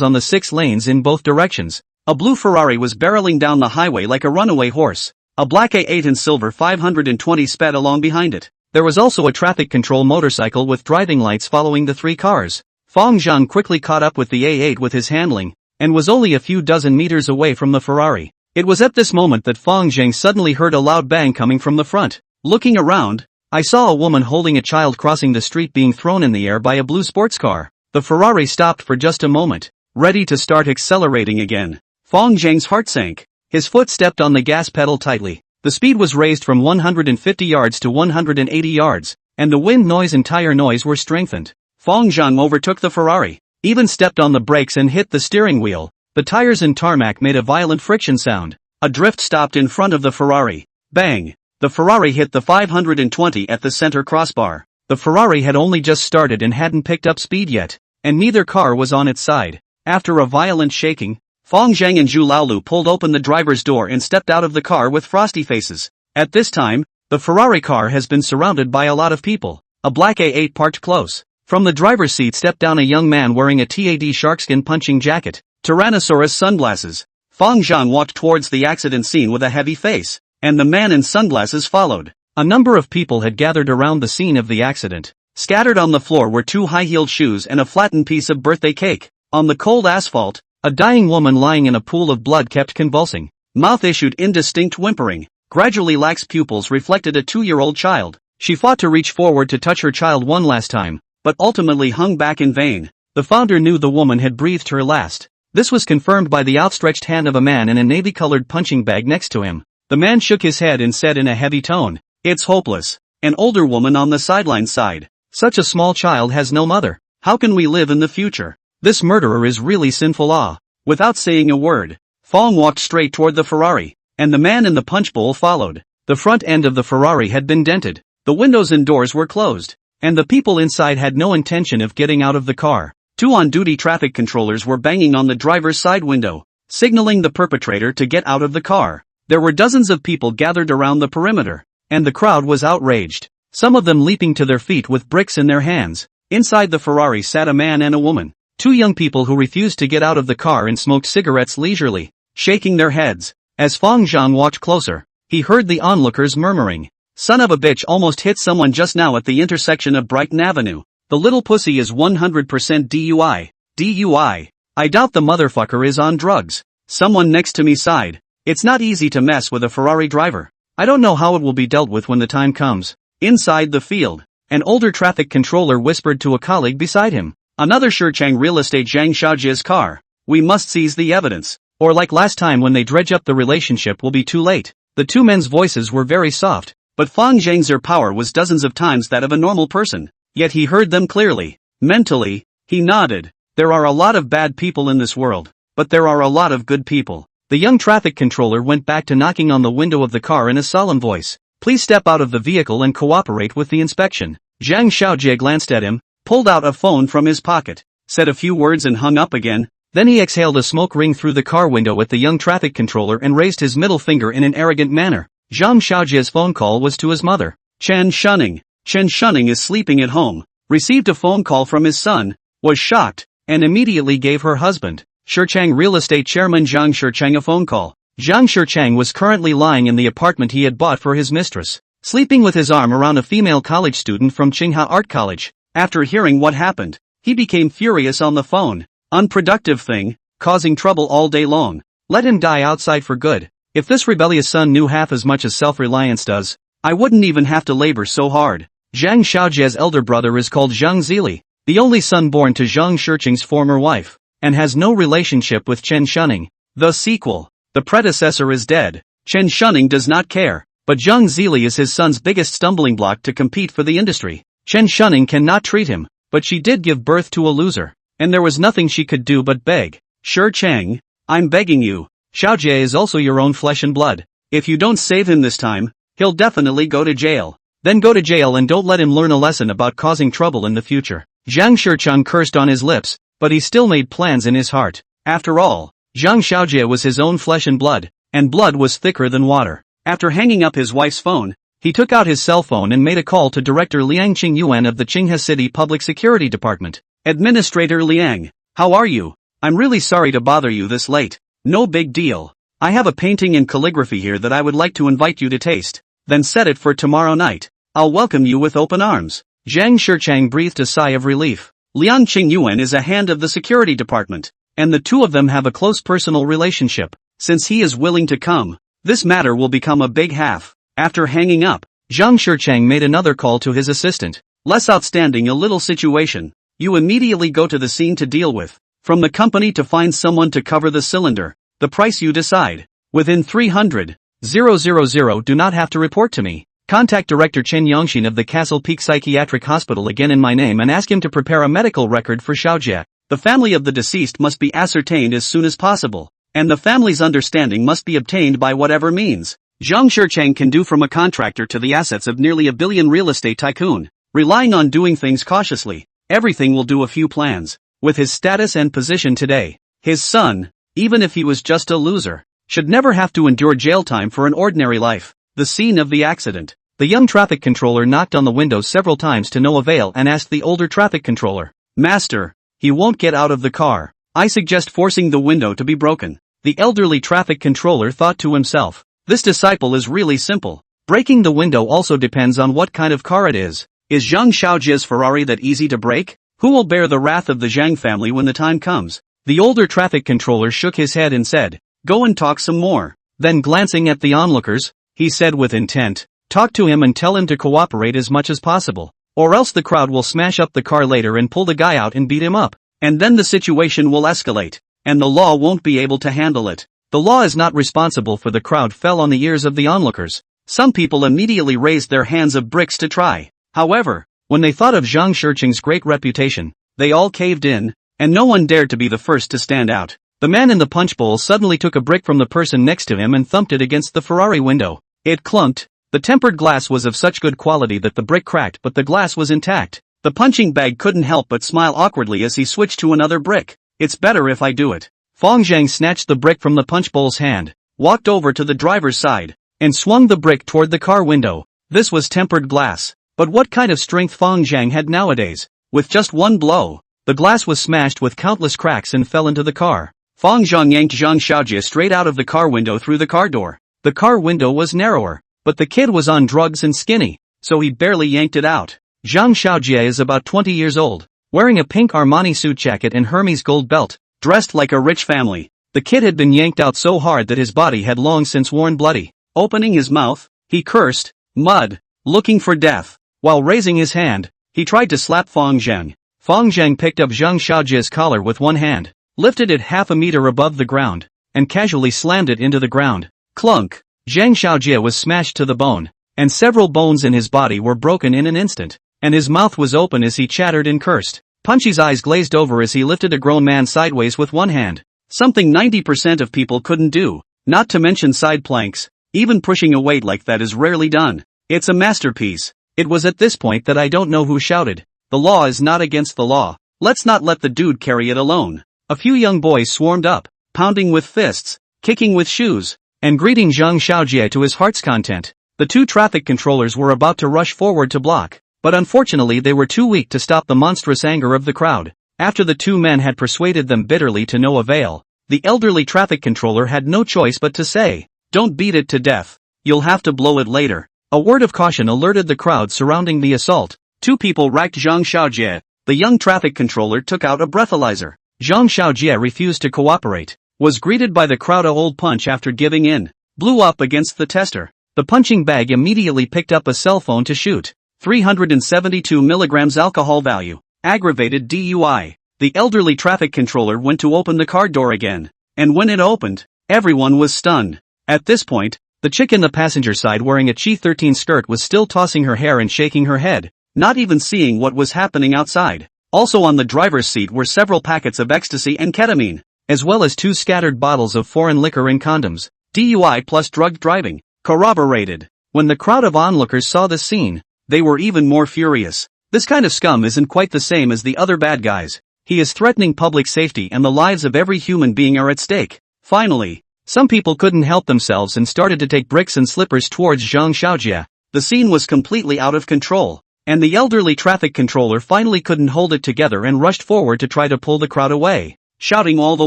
Speaker 1: on the 6 lanes in both directions. A blue Ferrari was barreling down the highway like a runaway horse. A black A8 and silver 520 sped along behind it. There was also a traffic control motorcycle with driving lights following the 3 cars. Fong Zhang quickly caught up with the A8 with his handling, and was only a few dozen meters away from the Ferrari. It was at this moment that Fong Zhang suddenly heard a loud bang coming from the front. Looking around, I saw a woman holding a child crossing the street being thrown in the air by a blue sports car. The Ferrari stopped for just a moment, ready to start accelerating again. Fong Zhang's heart sank. His foot stepped on the gas pedal tightly. The speed was raised from 150 yards to 180 yards, and the wind noise and tire noise were strengthened. Fong Zhang overtook the Ferrari, even stepped on the brakes and hit the steering wheel. The tires and tarmac made a violent friction sound. A drift stopped in front of the Ferrari. Bang! The Ferrari hit the 520 at the center crossbar. The Ferrari had only just started and hadn't picked up speed yet, and neither car was on its side. After a violent shaking, Fong Zhang and Zhu Laolu pulled open the driver's door and stepped out of the car with frosty faces. At this time, the The Ferrari car has been surrounded by a lot of people. A black A8 parked close. From the driver's seat stepped down a young man wearing a TAD sharkskin punching jacket, Tyrannosaurus sunglasses. Fang Zhang walked towards the accident scene with a heavy face, and the man in sunglasses followed. A number of people had gathered around the scene of the accident. Scattered on the floor were 2 high-heeled shoes and a flattened piece of birthday cake. On the cold asphalt, a dying woman lying in a pool of blood kept convulsing. Mouth issued indistinct whimpering. Gradually lax pupils reflected a 2-year-old child. She fought to reach forward to touch her child one last time, but ultimately hung back in vain. The founder knew the woman had breathed her last. This was confirmed by the outstretched hand of a man in a navy-colored punching bag next to him. The man shook his head and said in a heavy tone, "It's hopeless." An older woman on the sideline sighed. "Such a small child has no mother. How can we live in the future? This murderer is really sinful." Without saying a word, Fong walked straight toward the Ferrari, and the man in the punch bowl followed. The front end of the Ferrari had been dented. The windows and doors were closed, and the people inside had no intention of getting out of the car. 2 on-duty traffic controllers were banging on the driver's side window, signaling the perpetrator to get out of the car. There were dozens of people gathered around the perimeter, and the crowd was outraged, some of them leaping to their feet with bricks in their hands. Inside the Ferrari sat a man and a woman, 2 young people who refused to get out of the car and smoked cigarettes leisurely, shaking their heads. As Fang Zhang walked closer, he heard the onlookers murmuring, "Son of a bitch almost hit someone just now at the intersection of Brighton Avenue. The little pussy is 100% DUI. DUI. I doubt the motherfucker is on drugs." Someone next to me sighed. "It's not easy to mess with a Ferrari driver. I don't know how it will be dealt with when the time comes." Inside the field, an older traffic controller whispered to a colleague beside him, "Another Shichang real estate Zhang Xiaojie's car. We must seize the evidence, or like last time when they dredge up the relationship will be too late." The 2 men's voices were very soft, but Fang Zhang's power was dozens of times that of a normal person. Yet he heard them clearly. Mentally, he nodded. There are a lot of bad people in this world, but there are a lot of good people. The young traffic controller went back to knocking on the window of the car in a solemn voice. "Please step out of the vehicle and cooperate with the inspection." Zhang Xiaojie glanced at him, pulled out a phone from his pocket, said a few words and hung up again. Then he exhaled a smoke ring through the car window at the young traffic controller and raised his middle finger in an arrogant manner. Zhang Xiaojie's phone call was to his mother. Chen Shunning. Chen Shunning is sleeping at home. Received a phone call from his son, was shocked, and immediately gave her husband, Shichang real estate chairman Zhang Shichang, a phone call. Zhang Shichang was currently lying in the apartment he had bought for his mistress, sleeping with his arm around a female college student from Tsinghua Art College. After hearing what happened, he became furious on the phone. "Unproductive thing, causing trouble all day long. Let him die outside for good. If this rebellious son knew half as much as self-reliance does, I wouldn't even have to labor so hard." Zhang Xiaojie's elder brother is called Zhang Zili, the only son born to Zhang Shichang's former wife, and has no relationship with Chen Shunning. The sequel. The predecessor is dead. Chen Shunning does not care, but Zhang Zili is his son's biggest stumbling block to compete for the industry. Chen Shunning cannot treat him, but she did give birth to a loser, and there was nothing she could do but beg. "Shi Chang, I'm begging you. Xiaojie is also your own flesh and blood. If you don't save him this time, he'll definitely go to jail. Then go to jail and don't let him learn a lesson about causing trouble in the future." Zhang Shichang cursed on his lips, but he still made plans in his heart. After all, Zhang Xiaojie was his own flesh and blood was thicker than water. After hanging up his wife's phone, he took out his cell phone and made a call to Director Liang Qingyuan of the Tsinghua City Public Security Department. "Administrator Liang, how are you? I'm really sorry to bother you this late." "No big deal. I have a painting and calligraphy here that I would like to invite you to taste. Then set it for tomorrow night. I'll welcome you with open arms." Zhang Shichang breathed a sigh of relief. Liang Qingyuan is a hand of the security department, and the 2 of them have a close personal relationship. Since he is willing to come, this matter will become a big half. After hanging up, Zhang Shichang made another call to his assistant. "Less outstanding, a little situation. You immediately go to the scene to deal with. From the company to find someone to cover the cylinder. The price you decide. Within 300,000 do not have to report to me. Contact Director Chen Yongxin of the Castle Peak Psychiatric Hospital again in my name and ask him to prepare a medical record for Xiaojie. The family of the deceased must be ascertained as soon as possible, and the family's understanding must be obtained by whatever means. Zhang Shichang can do from a contractor to the assets of nearly a billion real estate tycoon, relying on doing things cautiously. Everything will do a few plans. With his status and position today, his son, even if he was just a loser, should never have to endure jail time for an ordinary life." The scene of the accident. The young traffic controller knocked on the window several times to no avail and asked the older traffic controller, "Master, he won't get out of the car. I suggest forcing the window to be broken." The elderly traffic controller thought to himself, "This disciple is really simple. Breaking the window also depends on what kind of car it is. Is Zhang Xiaojie's Ferrari that easy to break? Who will bear the wrath of the Zhang family when the time comes?" The older traffic controller shook his head and said, "Go and talk some more." Then glancing at the onlookers, he said with intent, "Talk to him and tell him to cooperate as much as possible, or else the crowd will smash up the car later and pull the guy out and beat him up. And then the situation will escalate, and the law won't be able to handle it." The law is not responsible for the crowd fell on the ears of the onlookers. Some people immediately raised their hands of bricks to try. However, when they thought of Zhang Shiqing's great reputation, they all caved in, and no one dared to be the first to stand out. The man in the punch bowl suddenly took a brick from the person next to him and thumped it against the Ferrari window. It clunked. The tempered glass was of such good quality that the brick cracked but the glass was intact. The punching bag couldn't help but smile awkwardly as he switched to another brick. "It's better if I do it." Fong Zhang snatched the brick from the punch bowl's hand, walked over to the driver's side, and swung the brick toward the car window. This was tempered glass. But what kind of strength Fong Zhang had nowadays? With just one blow, the glass was smashed with countless cracks and fell into the car. Fong Zhang yanked Zhang Xiaojie straight out of the car window through the car door. The car window was narrower, but the kid was on drugs and skinny, so he barely yanked it out. Zhang Xiaojie is about 20 years old, wearing a pink Armani suit jacket and Hermes gold belt, dressed like a rich family. The kid had been yanked out so hard that his body had long since worn bloody. Opening his mouth, he cursed, "Mud," looking for death. While raising his hand, he tried to slap Fong Zhang. Fong Zhang picked up Zhang Xiaojie's collar with one hand, lifted it half a meter above the ground, and casually slammed it into the ground. Clunk! Zhang Xiaojie was smashed to the bone, and several bones in his body were broken in an instant, and his mouth was open as he chattered and cursed. Punchy's eyes glazed over as he lifted a grown man sideways with one hand, something 90% of people couldn't do, not to mention side planks. Even pushing a weight like that is rarely done. It's a masterpiece. It was at this point that I don't know who shouted, "The law is not against the law. Let's not let the dude carry it alone." A few young boys swarmed up, pounding with fists, kicking with shoes, and greeting Zhang Xiaojie to his heart's content. The two traffic controllers were about to rush forward to block, but unfortunately they were too weak to stop the monstrous anger of the crowd. After the two men had persuaded them bitterly to no avail, the elderly traffic controller had no choice but to say, "Don't beat it to death. You'll have to blow it later." A word of caution alerted the crowd surrounding the assault. Two people racked Zhang Xiaojie. The young traffic controller took out a breathalyzer. Zhang Xiaojie refused to cooperate, was greeted by the crowd a old punch after giving in, blew up against the tester. The punching bag immediately picked up a cell phone to shoot. 372 milligrams alcohol value. Aggravated DUI. The elderly traffic controller went to open the car door again, and when it opened, everyone was stunned. At this point, the chick in the passenger side wearing a Chi 13 skirt was still tossing her hair and shaking her head, not even seeing what was happening outside. Also on the driver's seat were several packets of ecstasy and ketamine, as well as 2 scattered bottles of foreign liquor and condoms. DUI plus drug driving. Corroborated. When the crowd of onlookers saw this scene, they were even more furious. This kind of scum isn't quite the same as the other bad guys. He is threatening public safety and the lives of every human being are at stake. Finally, some people couldn't help themselves and started to take bricks and slippers towards Zhang Xiaojie. The scene was completely out of control, and the elderly traffic controller finally couldn't hold it together and rushed forward to try to pull the crowd away, shouting all the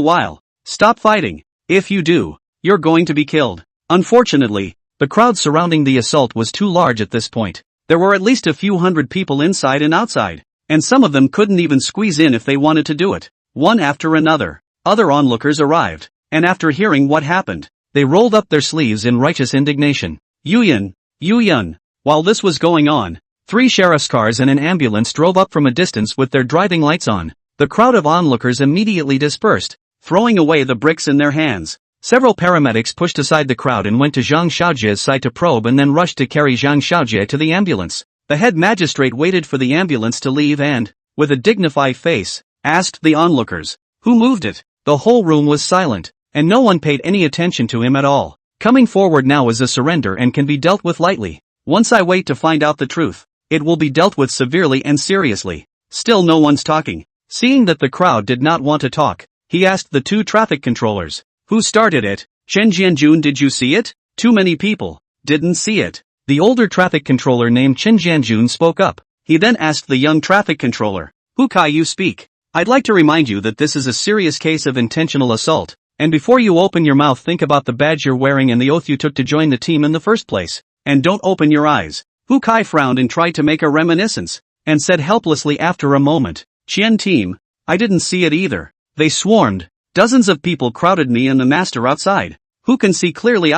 Speaker 1: while, "Stop fighting. If you do, you're going to be killed." Unfortunately, the crowd surrounding the assault was too large at this point. There were at least a few hundred people inside and outside, and some of them couldn't even squeeze in if they wanted to do it. One after another, other onlookers arrived, and after hearing what happened, they rolled up their sleeves in righteous indignation. Yuyun. While this was going on, 3 sheriff's cars and an ambulance drove up from a distance with their driving lights on. The crowd of onlookers immediately dispersed, throwing away the bricks in their hands. Several paramedics pushed aside the crowd and went to Zhang Xiaojie's side to probe and then rushed to carry Zhang Xiaojie to the ambulance. The head magistrate waited for the ambulance to leave and, with a dignified face, asked the onlookers, "Who moved it?" The whole room was silent, and no one paid any attention to him at all. Coming forward now is a surrender and can be dealt with lightly. Once I wait to find out the truth, it will be dealt with severely and seriously. Still no one's talking. Seeing that the crowd did not want to talk, he asked the 2 traffic controllers, "Who started it?" "Chen Jianjun, did you see it?" "Too many people. Didn't see it." The older traffic controller named Chin Jianjun spoke up. He then asked the young traffic controller, "Who can you speak? I'd like to remind you that this is a serious case of intentional assault, and before you open your mouth think about the badge you're wearing and the oath you took to join the team in the first place. And don't open your eyes." Hu Kai frowned and tried to make a reminiscence, and said helplessly after a moment, "Qian team, I didn't see it either. They swarmed. Dozens of people crowded me and the master outside. Who can see clearly?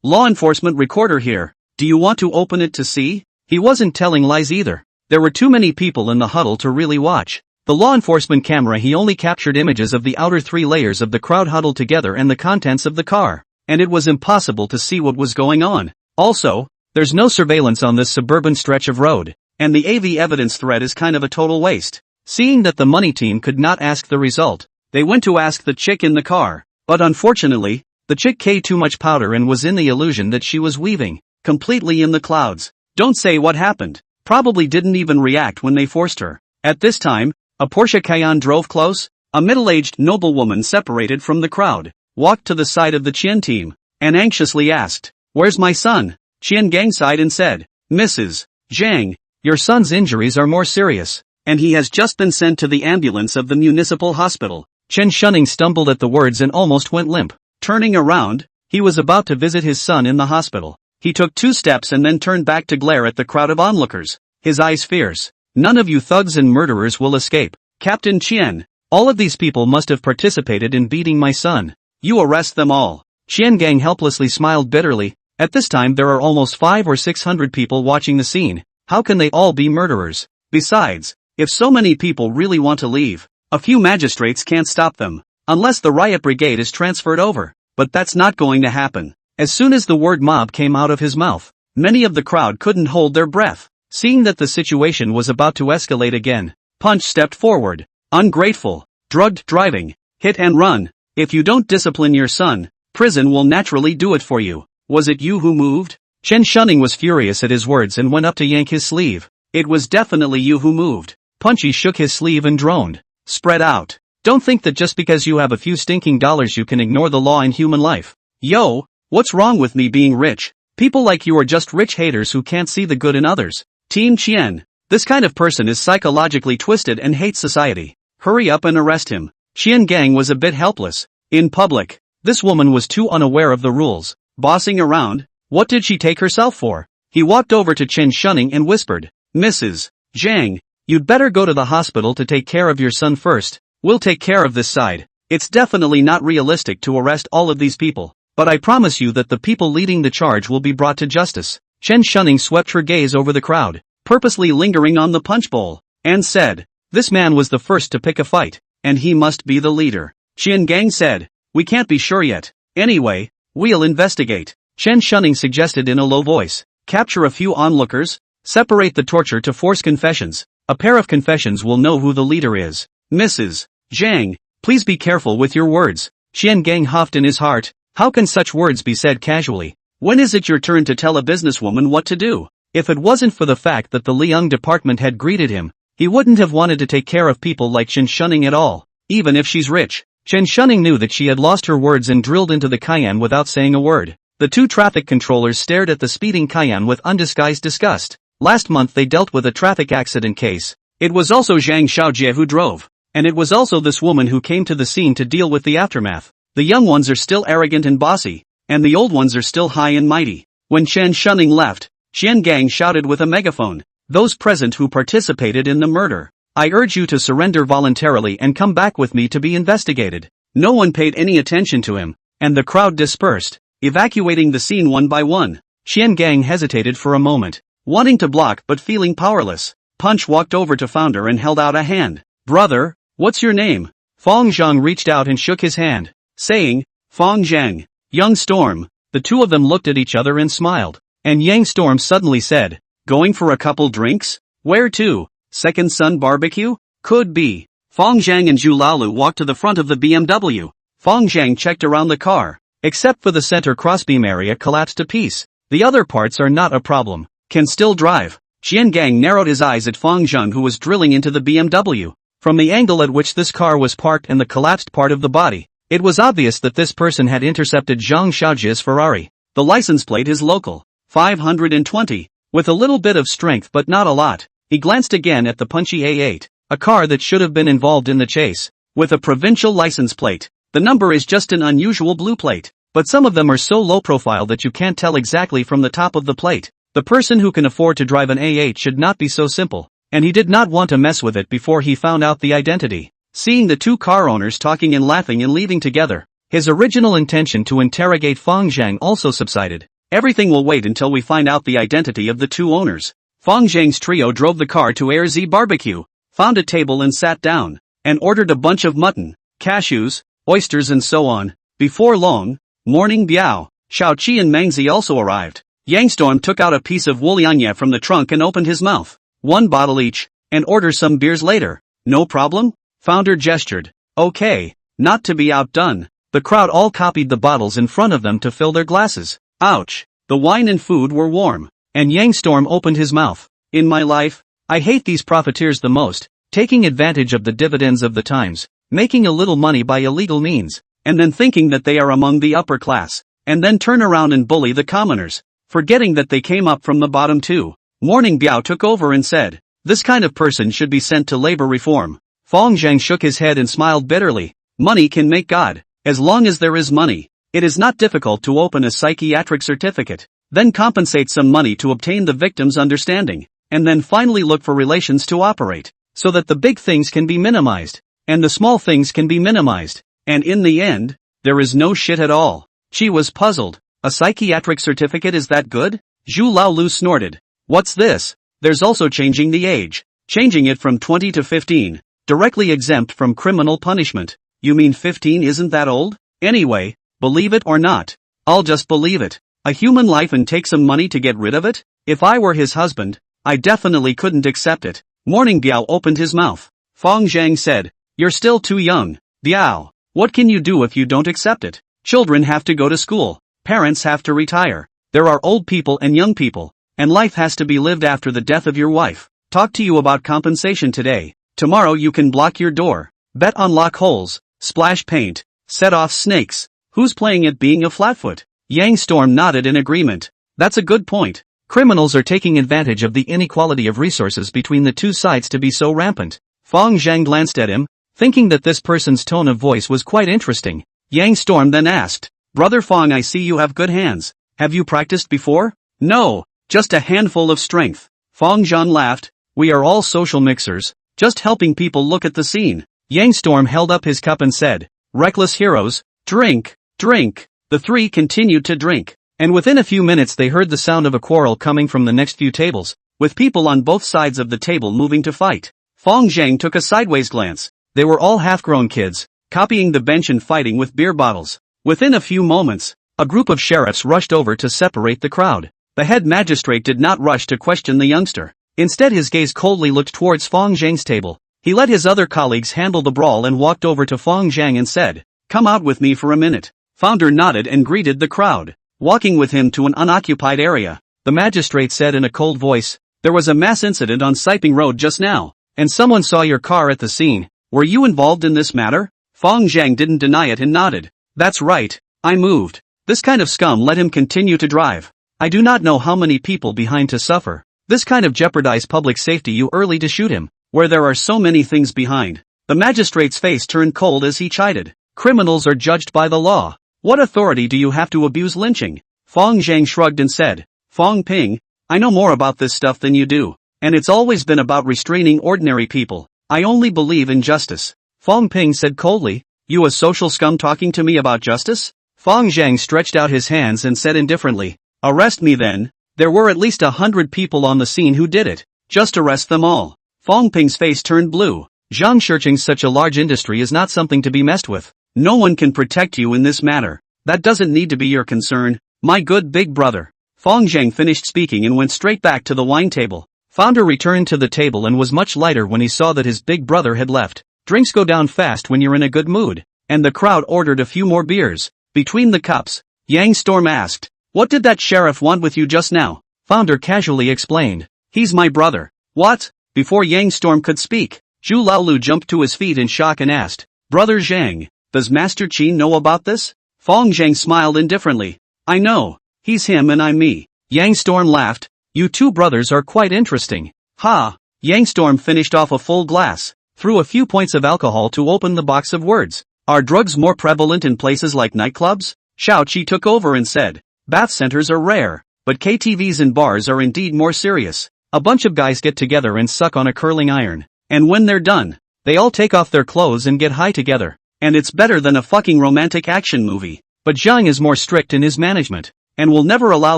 Speaker 1: Law enforcement recorder here. Do you want to open it to see?" He wasn't telling lies either. There were too many people in the huddle to really watch. The law enforcement camera he only captured images of the outer 3 layers of the crowd huddled together and the contents of the car, and it was impossible to see what was going on. Also, there's no surveillance on this suburban stretch of road, and the AV evidence thread is kind of a total waste. Seeing that the money team could not ask the result, they went to ask the chick in the car, but unfortunately, the chick K too much powder and was in the illusion that she was weaving, completely in the clouds. Don't say what happened. Probably didn't even react when they forced her. At this time, a Porsche Cayenne drove close. A middle-aged noblewoman separated from the crowd, walked to the side of the Qian team, and anxiously asked, "Where's my son?" Qian Gang sighed and said, "Mrs. Zhang, your son's injuries are more serious, and he has just been sent to the ambulance of the municipal hospital." Chen Shunning stumbled at the words and almost went limp. Turning around, he was about to visit his son in the hospital. He took 2 steps and then turned back to glare at the crowd of onlookers, his eyes fierce. "None of you thugs and murderers will escape. Captain Qian, all of these people must have participated in beating my son. You arrest them all." Qian Gang helplessly smiled bitterly. At this time there are almost 500 or 600 people watching the scene. How can they all be murderers? Besides, if so many people really want to leave, a few magistrates can't stop them, unless the riot brigade is transferred over. But that's not going to happen. As soon as the word mob came out of his mouth, many of the crowd couldn't hold their breath. Seeing that the situation was about to escalate again, Punch stepped forward. "Ungrateful, drugged driving, hit and run. If you don't discipline your son, prison will naturally do it for you. Was it you who moved?" Chen Shunning was furious at his words and went up to yank his sleeve. "It was definitely you who moved." Punchy shook his sleeve and droned. "Spread out. Don't think that just because you have a few stinking dollars you can ignore the law in human life. Yo, what's wrong with me being rich? People like you are just rich haters who can't see the good in others. Team Qian, this kind of person is psychologically twisted and hates society. Hurry up and arrest him." Qian Gang was a bit helpless. In public, this woman was too unaware of the rules. Bossing around, what did she take herself for? He walked over to Chen Shunning and whispered, "Mrs. Zhang, you'd better go to the hospital to take care of your son first. We'll take care of this side. It's definitely not realistic to arrest all of these people, but I promise you that the people leading the charge will be brought to justice." Chen Shunning swept her gaze over the crowd, purposely lingering on the punch bowl, and said, "This man was the first to pick a fight, and he must be the leader." Qian Gang said, "We can't be sure yet. Anyway, we'll investigate." Chen Shunning suggested in a low voice, "Capture a few onlookers, separate the torture to force confessions. A pair of confessions will know who the leader is." "Mrs. Zhang, please be careful with your words." Qian Gang huffed in his heart. How can such words be said casually? When is it your turn to tell a businesswoman what to do? If it wasn't for the fact that the Liang department had greeted him, he wouldn't have wanted to take care of people like Chen Shunning at all, even if she's rich. Chen Shunning knew that she had lost her words and drilled into the Cayenne without saying a word. The 2 traffic controllers stared at the speeding Cayenne with undisguised disgust. Last month they dealt with a traffic accident case. It was also Zhang Xiaojie who drove, and it was also this woman who came to the scene to deal with the aftermath. The young ones are still arrogant and bossy, and the old ones are still high and mighty. When Chen Shunning left, Qian Gang shouted with a megaphone, "Those present who participated in the murder, I urge you to surrender voluntarily and come back with me to be investigated." No one paid any attention to him, and the crowd dispersed, evacuating the scene one by one. Qian Gang hesitated for a moment, wanting to block but feeling powerless. Punch walked over to Founder and held out a hand. "Brother, what's your name?" Fong Zhang reached out and shook his hand, saying, "Fong Zhang." "Young Storm." The 2 of them looked at each other and smiled, and Yang Storm suddenly said, "Going for a couple drinks? Where to? Second Sun Barbecue?" "Could be." Fong Zhang and Zhu Laolu walked to the front of the BMW. Fong Zhang checked around the car, except for the center crossbeam area collapsed to piece. The other parts are not a problem. Can still drive. Qian Gang narrowed his eyes at Fong Zhang who was drilling into the BMW. From the angle at which this car was parked and the collapsed part of the body, it was obvious that this person had intercepted Zhang Xiaojie's Ferrari. The license plate is local. 520. With a little bit of strength but not a lot, he glanced again at the punchy A8, a car that should have been involved in the chase, with a provincial license plate. The number is just an unusual blue plate, but some of them are so low profile that you can't tell exactly from the top of the plate. The person who can afford to drive an A8 should not be so simple, and he did not want to mess with it before he found out the identity. Seeing the two car owners talking and laughing and leaving together, his original intention to interrogate Fang Zhang also subsided. Everything will wait until we find out the identity of the two owners. Fang Zhang's trio drove the car to Air Z Barbecue, found a table and sat down, and ordered a bunch of mutton, cashews, oysters and so on. Before long, Morning Biao, Xiaoqi and Mangzi also arrived. Yangstorm took out a piece of wulianya from the trunk and opened his mouth. One bottle each, and order some beers later. No problem? Founder gestured. Okay, not to be outdone. The crowd all copied the bottles in front of them to fill their glasses. Ouch. The wine and food were warm, and Yangstorm opened his mouth. In my life, I hate these profiteers the most, taking advantage of the dividends of the times, making a little money by illegal means, and then thinking that they are among the upper class, and then turn around and bully the commoners, forgetting that they came up from the bottom too. Morning Biao took over and said, this kind of person should be sent to labor reform. Fang Zhang shook his head and smiled bitterly. Money can make God. As long as there is money, it is not difficult to open a psychiatric certificate, then compensate some money to obtain the victim's understanding, and then finally look for relations to operate, so that the big things can be minimized, and the small things can be minimized, and in the end, there is no shit at all. She was puzzled. A psychiatric certificate is that good? Zhu Laolu snorted. What's this? There's also changing the age. Changing it from 20 to 15. Directly exempt from criminal punishment. You mean 15 isn't that old? Anyway, believe it or not. I'll just believe it. A human life and take some money to get rid of it? If I were his husband, I definitely couldn't accept it. Morning Biao opened his mouth. Fang Zhang said, you're still too young. Biao, what can you do if you don't accept it? Children have to go to school. Parents have to retire. There are old people and young people. And life has to be lived after the death of your wife. Talk to you about compensation today. Tomorrow you can block your door. Bet on lock holes. Splash paint. Set off snakes. Who's playing at being a flatfoot? Yangstorm nodded in agreement. That's a good point. Criminals are taking advantage of the inequality of resources between the two sides to be so rampant. Fang Zhang glanced at him, thinking that this person's tone of voice was quite interesting. Yangstorm then asked, Brother Fang, I see you have good hands. Have you practiced before? No, just a handful of strength. Fang Zhan laughed. We are all social mixers, just helping people look at the scene. Yangstorm held up his cup and said, reckless heroes, drink, drink. The three continued to drink, and within a few minutes they heard the sound of a quarrel coming from the next few tables, with people on both sides of the table moving to fight. Fang Zhang took a sideways glance. They were all half-grown kids, copying the bench and fighting with beer bottles. Within a few moments, a group of sheriffs rushed over to separate the crowd. The head magistrate did not rush to question the youngster. Instead his gaze coldly looked towards Fang Zhang's table. He let his other colleagues handle the brawl and walked over to Fang Zhang and said, come out with me for a minute. Founder nodded and greeted the crowd. Walking with him to an unoccupied area, the magistrate said in a cold voice, there was a mass incident on Siping Road just now, and someone saw your car at the scene. Were you involved in this matter? Fang Zhang didn't deny it and nodded. That's right, I moved. This kind of scum let him continue to drive. I do not know how many people behind to suffer. This kind of jeopardize public safety you early to shoot him, where there are so many things behind. The magistrate's face turned cold as he chided. Criminals are judged by the law. What authority do you have to abuse lynching? Fang Zhang shrugged and said, Fang Ping, I know more about this stuff than you do, and it's always been about restraining ordinary people. I only believe in justice. Fang Ping said coldly, you a social scum talking to me about justice? Fang Zhang stretched out his hands and said indifferently, arrest me then. There were at least 100 people on the scene who did it. Just arrest them all. Fang Ping's face turned blue. Zhang Shirching's such a large industry is not something to be messed with. No one can protect you in this matter. That doesn't need to be your concern, my good big brother. Fang Zhang finished speaking and went straight back to the wine table. Founder returned to the table and was much lighter when he saw that his big brother had left. Drinks go down fast when you're in a good mood, and the crowd ordered a few more beers. Between the cups, Yangstorm asked, what did that sheriff want with you just now? Founder casually explained, he's my brother. What? Before Yangstorm could speak, Zhu Laolu jumped to his feet in shock and asked, Brother Zhang, does Master Qin know about this? Fang Zhang smiled indifferently. I know, he's him and I'm me. Yang Storm laughed. You two brothers are quite interesting. Ha! Yang Storm finished off a full glass, threw a few points of alcohol to open the box of words. Are drugs more prevalent in places like nightclubs? Shao Chi took over and said, bath centers are rare, but KTVs and bars are indeed more serious. A bunch of guys get together and suck on a curling iron. And when they're done, they all take off their clothes and get high together. And it's better than a fucking romantic action movie. But Zhang is more strict in his management, and will never allow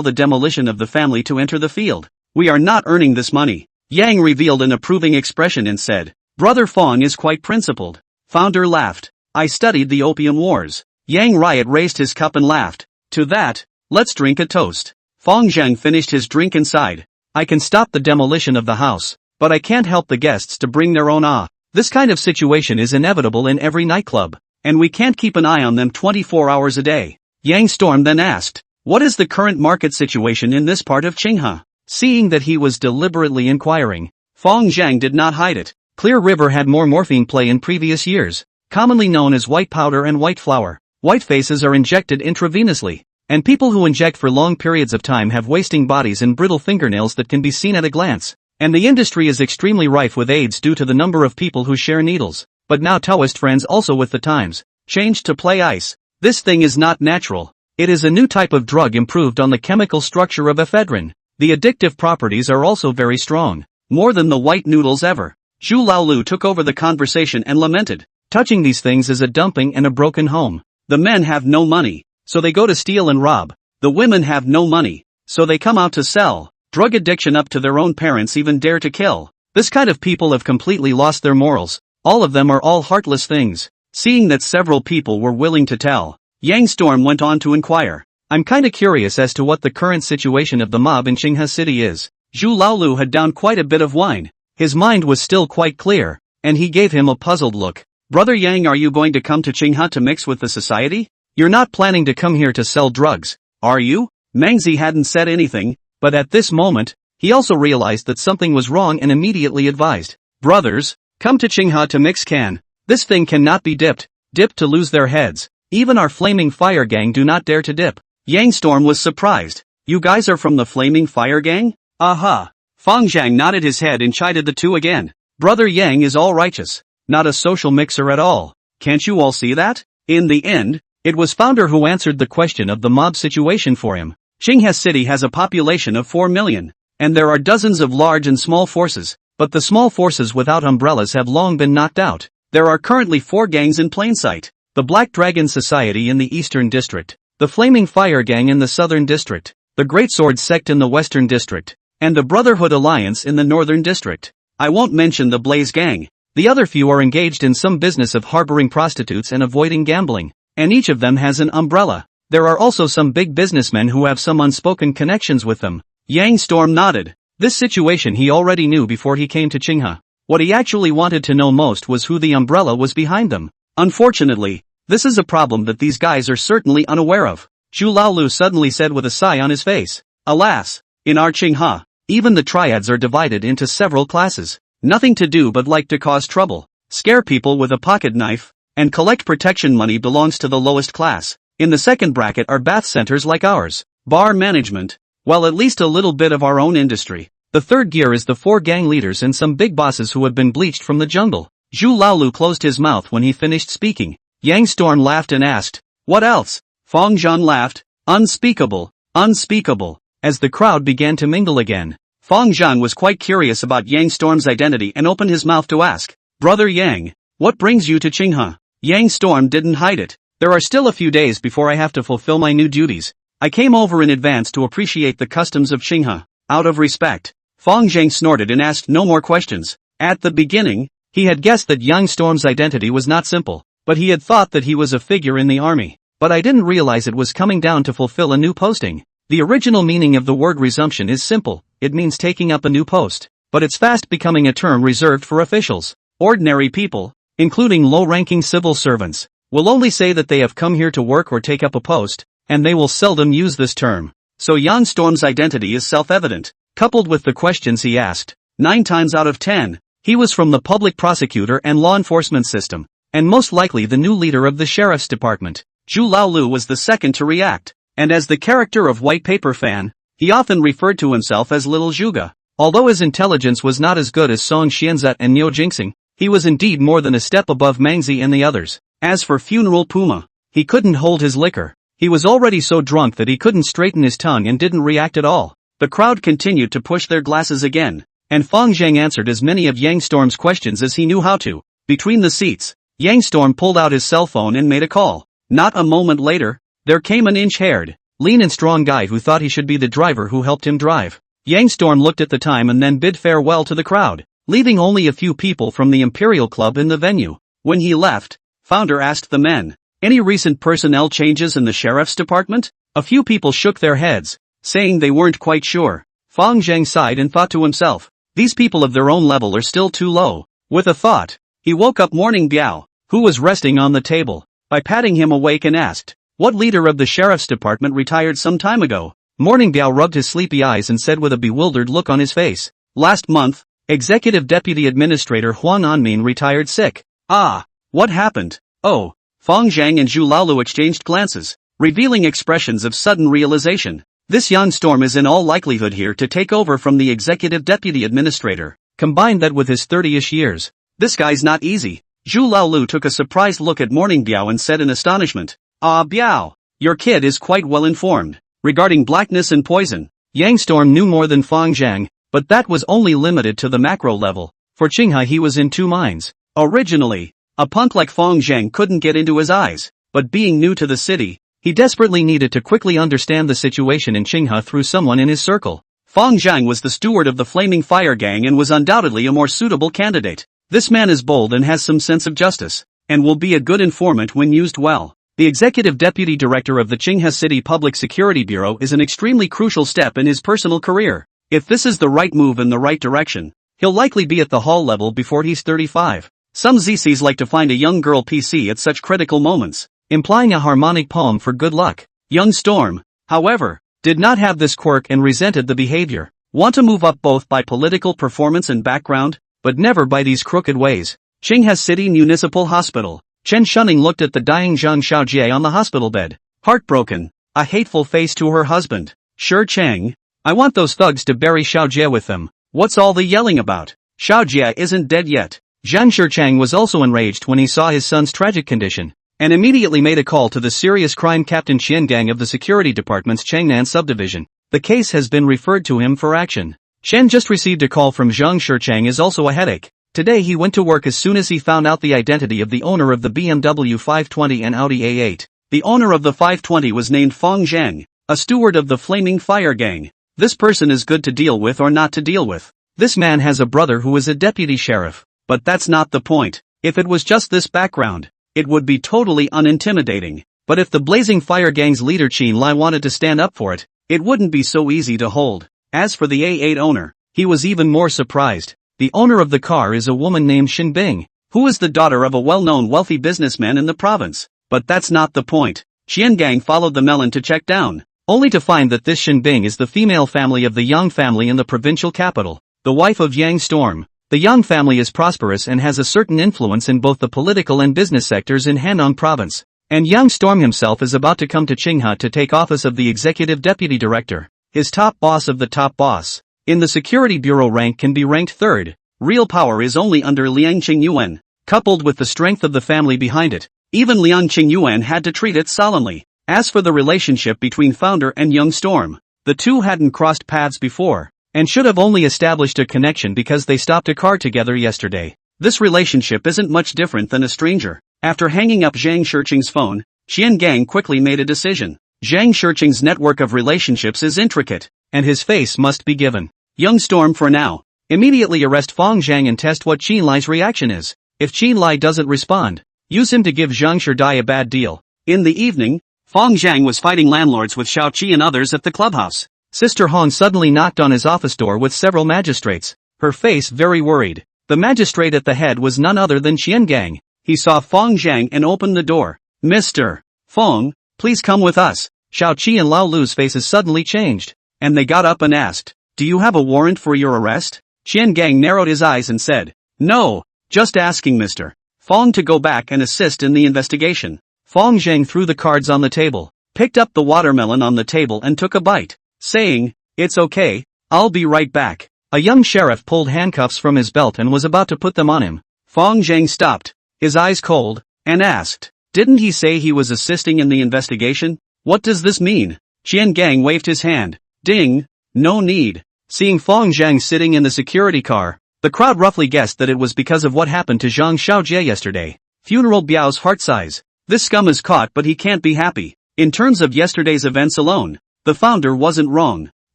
Speaker 1: the demolition of the family to enter the field. We are not earning this money. Yang revealed an approving expression and said, Brother Fong is quite principled. Founder laughed. I studied the Opium Wars. Yang Riot raised his cup and laughed. To that, let's drink a toast. Fong Zhang finished his drink and sighed. I can stop the demolition of the house, but I can't help the guests to bring their own This kind of situation is inevitable in every nightclub, and we can't keep an eye on them 24 hours a day. Yang Storm then asked, what is the current market situation in this part of Qinghe? Seeing that he was deliberately inquiring, Fong Zhang did not hide it. Clear River had more morphine play in previous years, commonly known as white powder and white flour. White faces are injected intravenously, and people who inject for long periods of time have wasting bodies and brittle fingernails that can be seen at a glance. And the industry is extremely rife with AIDS due to the number of people who share needles. But now Taoist friends also with the times, changed to play ice. This thing is not natural. It is a new type of drug improved on the chemical structure of ephedrine. The addictive properties are also very strong, more than the white noodles ever. Zhu Laolu took over the conversation and lamented, touching these things is a dumping and a broken home. The men have no money, so they go to steal and rob. The women have no money, so they come out to sell. Drug addiction up to their own parents even dare to kill. This kind of people have completely lost their morals. All of them are all heartless things. Seeing that several people were willing to tell, Yang Storm went on to inquire. I'm kinda curious as to what the current situation of the mob in Qinghe City is. Zhu Laolu had downed quite a bit of wine. His mind was still quite clear, and he gave him a puzzled look. Brother Yang, are you going to come to Qinghe to mix with the society? You're not planning to come here to sell drugs, are you? Mangzi hadn't said anything, but at this moment, he also realized that something was wrong and immediately advised. Brothers, come to Qinghe to mix can. This thing cannot be dipped to lose their heads. Even our Flaming Fire Gang do not dare to dip. Yang Storm was surprised. You guys are from the Flaming Fire Gang? Aha. Fong Zhang nodded his head and chided the two again. Brother Yang is all righteous, not a social mixer at all. Can't you all see that? In the end, it was Founder who answered the question of the mob situation for him. Qinghe City has a population of 4 million, and there are dozens of large and small forces, but the small forces without umbrellas have long been knocked out. There are currently 4 gangs in plain sight. The Black Dragon Society in the Eastern District, the Flaming Fire Gang in the Southern District, the Great Sword Sect in the Western District, and the Brotherhood Alliance in the Northern District. I won't mention the Blaze Gang. The other few are engaged in some business of harboring prostitutes and avoiding gambling, and each of them has an umbrella. There are also some big businessmen who have some unspoken connections with them. Yang Storm nodded. This situation he already knew before he came to Qinghe. What he actually wanted to know most was who the umbrella was behind them. Unfortunately, this is a problem that these guys are certainly unaware of. Zhu Laolu suddenly said with a sigh on his face. Alas, in our Qinghe, even the triads are divided into several classes. Nothing to do but like to cause trouble, scare people with a pocket knife, and collect protection money belongs to the lowest class. In the second bracket are bath centers like ours, bar management, well at least a little bit of our own industry. The third gear is the 4 gang leaders and some big bosses who have been bleached from the jungle. Zhu Laolu closed his mouth when he finished speaking. Yang Storm laughed and asked, what else? Fong Zhan laughed, unspeakable, unspeakable, as the crowd began to mingle again. Fong Zhan was quite curious about Yang Storm's identity and opened his mouth to ask, Brother Yang, what brings you to Qinghe? Yang Storm didn't hide it. There are still a few days before I have to fulfill my new duties. I came over in advance to appreciate the customs of Qinghe. Out of respect, Fong Zhang snorted and asked no more questions. At the beginning, he had guessed that Yang Storm's identity was not simple, but he had thought that he was a figure in the army. But I didn't realize it was coming down to fulfill a new posting. The original meaning of the word resumption is simple, it means taking up a new post, but it's fast becoming a term reserved for officials. Ordinary people, including low-ranking civil servants, will only say that they have come here to work or take up a post, and they will seldom use this term. So Yang Storm's identity is self-evident, coupled with the questions he asked. 9 times out of 10, he was from the public prosecutor and law enforcement system, and most likely the new leader of the sheriff's department. Zhu Laolu was the second to react, and as the character of White Paper fan, He often referred to himself as Little Zhuge. Although his intelligence was not as good as Song Xianzet and Niu Jingxing, he was indeed more than a step above Mangzi and the others. As for Funeral Puma, he couldn't hold his liquor. He was already so drunk that he couldn't straighten his tongue and didn't react at all. The crowd continued to push their glasses again, and Fang Zhang answered as many of Yang Storm's questions as he knew how to. Between the seats, Yang Storm pulled out his cell phone and made a call. Not a moment later, there came an inch-haired, lean and strong guy who thought he should be the driver who helped him drive. Yang Storm looked at the time and then bid farewell to the crowd, leaving only a few people from the Imperial Club in the venue. When he left, Founder asked the men, "Any recent personnel changes in the sheriff's department?" A few people shook their heads, saying they weren't quite sure. Fang Zhang sighed and thought to himself, these people of their own level are still too low. With a thought, he woke up Morning Biao, who was resting on the table, by patting him awake and asked, "What leader of the sheriff's department retired some time ago?" Morning Biao rubbed his sleepy eyes and said with a bewildered look on his face, "Last month, Executive Deputy Administrator Huang Anmin retired sick." "Ah, what happened?" "Oh." Fang Zhang and Zhu Laolu exchanged glances, revealing expressions of sudden realization. This Yang Storm is in all likelihood here to take over from the Executive Deputy Administrator. Combine that with his 30-ish years. This guy's not easy. Zhu Laolu took a surprised look at Morning Biao and said in astonishment, "Ah, Biao, your kid is quite well informed regarding blackness and poison." Yang Storm knew more than Fang Zhang, but that was only limited to the macro level. For Qinghe he was in two minds. Originally, a punk like Fang Zhang couldn't get into his eyes, but being new to the city, he desperately needed to quickly understand the situation in Qinghe through someone in his circle. Fang Zhang was the steward of the Flaming Fire Gang and was undoubtedly a more suitable candidate. This man is bold and has some sense of justice, and will be a good informant when used well. The executive deputy director of the Qinghe City Public Security Bureau is an extremely crucial step in his personal career. If this is the right move in the right direction, he'll likely be at the hall level before he's 35. Some ZCs like to find a young girl PC at such critical moments, implying a harmonic poem for good luck. Young Storm, however, did not have this quirk and resented the behavior. Want to move up both by political performance and background, but never by these crooked ways. Qinghe City Municipal Hospital. Chen Shunning looked at the dying Zhang Xiaojie on the hospital bed, heartbroken, a hateful face to her husband. "Sure Cheng, I want those thugs to bury Xiaojie with them. What's all the yelling about? Xiaojie isn't dead yet." Zhang Shichang was also enraged when he saw his son's tragic condition, and immediately made a call to the serious crime captain Qian Gang of the security department's Changnan subdivision. The case has been referred to him for action. Shen just received a call from Zhang Shichang is also a headache. Today he went to work as soon as he found out the identity of the owner of the BMW 520 and Audi A8. The owner of the 520 was named Fang Zhang, a steward of the Flaming Fire Gang. This person is good to deal with or not to deal with. This man has a brother who is a deputy sheriff, but that's not the point. If it was just this background, it would be totally unintimidating. But if the Blazing Fire Gang's leader Qin Lai wanted to stand up for it, it wouldn't be so easy to hold. As for the A8 owner, he was even more surprised. The owner of the car is a woman named Xin Bing, who is the daughter of a well-known wealthy businessman in the province. But that's not the point. Qian Gang followed the melon to check down, only to find that this Xin Bing is the female family of the Yang family in the provincial capital, the wife of Yang Storm. The Yang family is prosperous and has a certain influence in both the political and business sectors in Handong province. And Yang Storm himself is about to come to Qinghe to take office of the executive deputy director, his top boss of the top boss. In the security bureau rank can be ranked third. Real power is only under Liang Qingyuan, coupled with the strength of the family behind it. Even Liang Qingyuan had to treat it solemnly. As for the relationship between Founder and Young Storm, the two hadn't crossed paths before, and should have only established a connection because they stopped a car together yesterday. This relationship isn't much different than a stranger. After hanging up Zhang Shicheng's phone, Qian Gang quickly made a decision. Zhang Shicheng's network of relationships is intricate, and his face must be given. Young Storm for now. Immediately arrest Fang Zhang and test what Qin Lai's reaction is. If Qin Lai doesn't respond, use him to give Zhang Shidai a bad deal. In the evening, Fang Zhang was fighting landlords with Xiao Qi and others at the clubhouse. Sister Hong suddenly knocked on his office door with several magistrates, her face very worried. The magistrate at the head was none other than Qian Gang. He saw Fang Zhang and opened the door. "Mr. Feng, please come with us." Xiao Qi and Lao Lu's faces suddenly changed, and they got up and asked, "Do you have a warrant for your arrest?" Qian Gang narrowed his eyes and said, "No, just asking Mr. Feng to go back and assist in the investigation." Fang Zhang threw the cards on the table, picked up the watermelon on the table and took a bite, saying, It's okay, I'll be right back. A young sheriff pulled handcuffs from his belt and was about to put them on him. Fong Zhang stopped, his eyes cold, and asked, "Didn't he say he was assisting in the investigation? What does this mean?" Qian Gang waved his hand. Ding, no need. Seeing Fong Zhang sitting in the security car, the crowd roughly guessed that it was because of what happened to Zhang Xiaojie yesterday. Funeral Biao's heart sighs. This scum is caught but he can't be happy. In terms of yesterday's events alone, the founder wasn't wrong.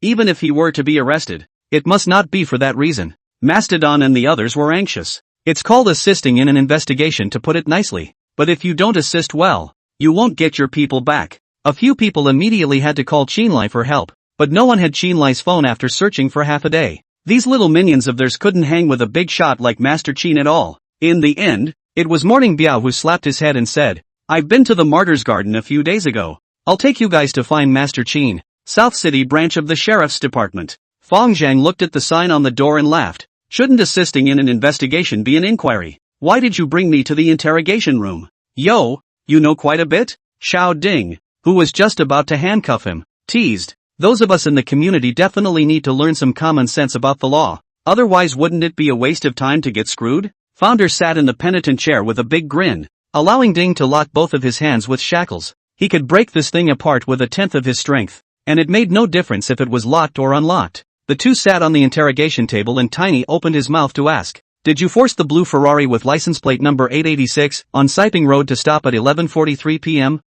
Speaker 1: Even if he were to be arrested, it must not be for that reason. Mastodon and the others were anxious. It's called assisting in an investigation, to put it nicely. But if you don't assist well, you won't get your people back. A few people immediately had to call Qinlai for help, but no one had Qinlai's phone after searching for half a day. These little minions of theirs couldn't hang with a big shot like Master Qin at all. In the end, it was Morning Biao who slapped his head and said, "I've been to the Martyrs' Garden a few days ago. I'll take you guys to find Master Qin, South City branch of the Sheriff's Department." Fong Zhang looked at the sign on the door and laughed. "Shouldn't assisting in an investigation be an inquiry? Why did you bring me to the interrogation room?" "Yo, you know quite a bit?" Xiao Ding, who was just about to handcuff him, teased. "Those of us in the community definitely need to learn some common sense about the law. Otherwise, wouldn't it be a waste of time to get screwed?" Founder sat in the penitent chair with a big grin, allowing Ding to lock both of his hands with shackles. He could break this thing apart with 1/10 of his strength, and it made no difference if it was locked or unlocked. The two sat on the interrogation table and Tiny opened his mouth to ask, "Did you force the blue Ferrari with license plate number 886 on Siping Road to stop at 11:43 p.m.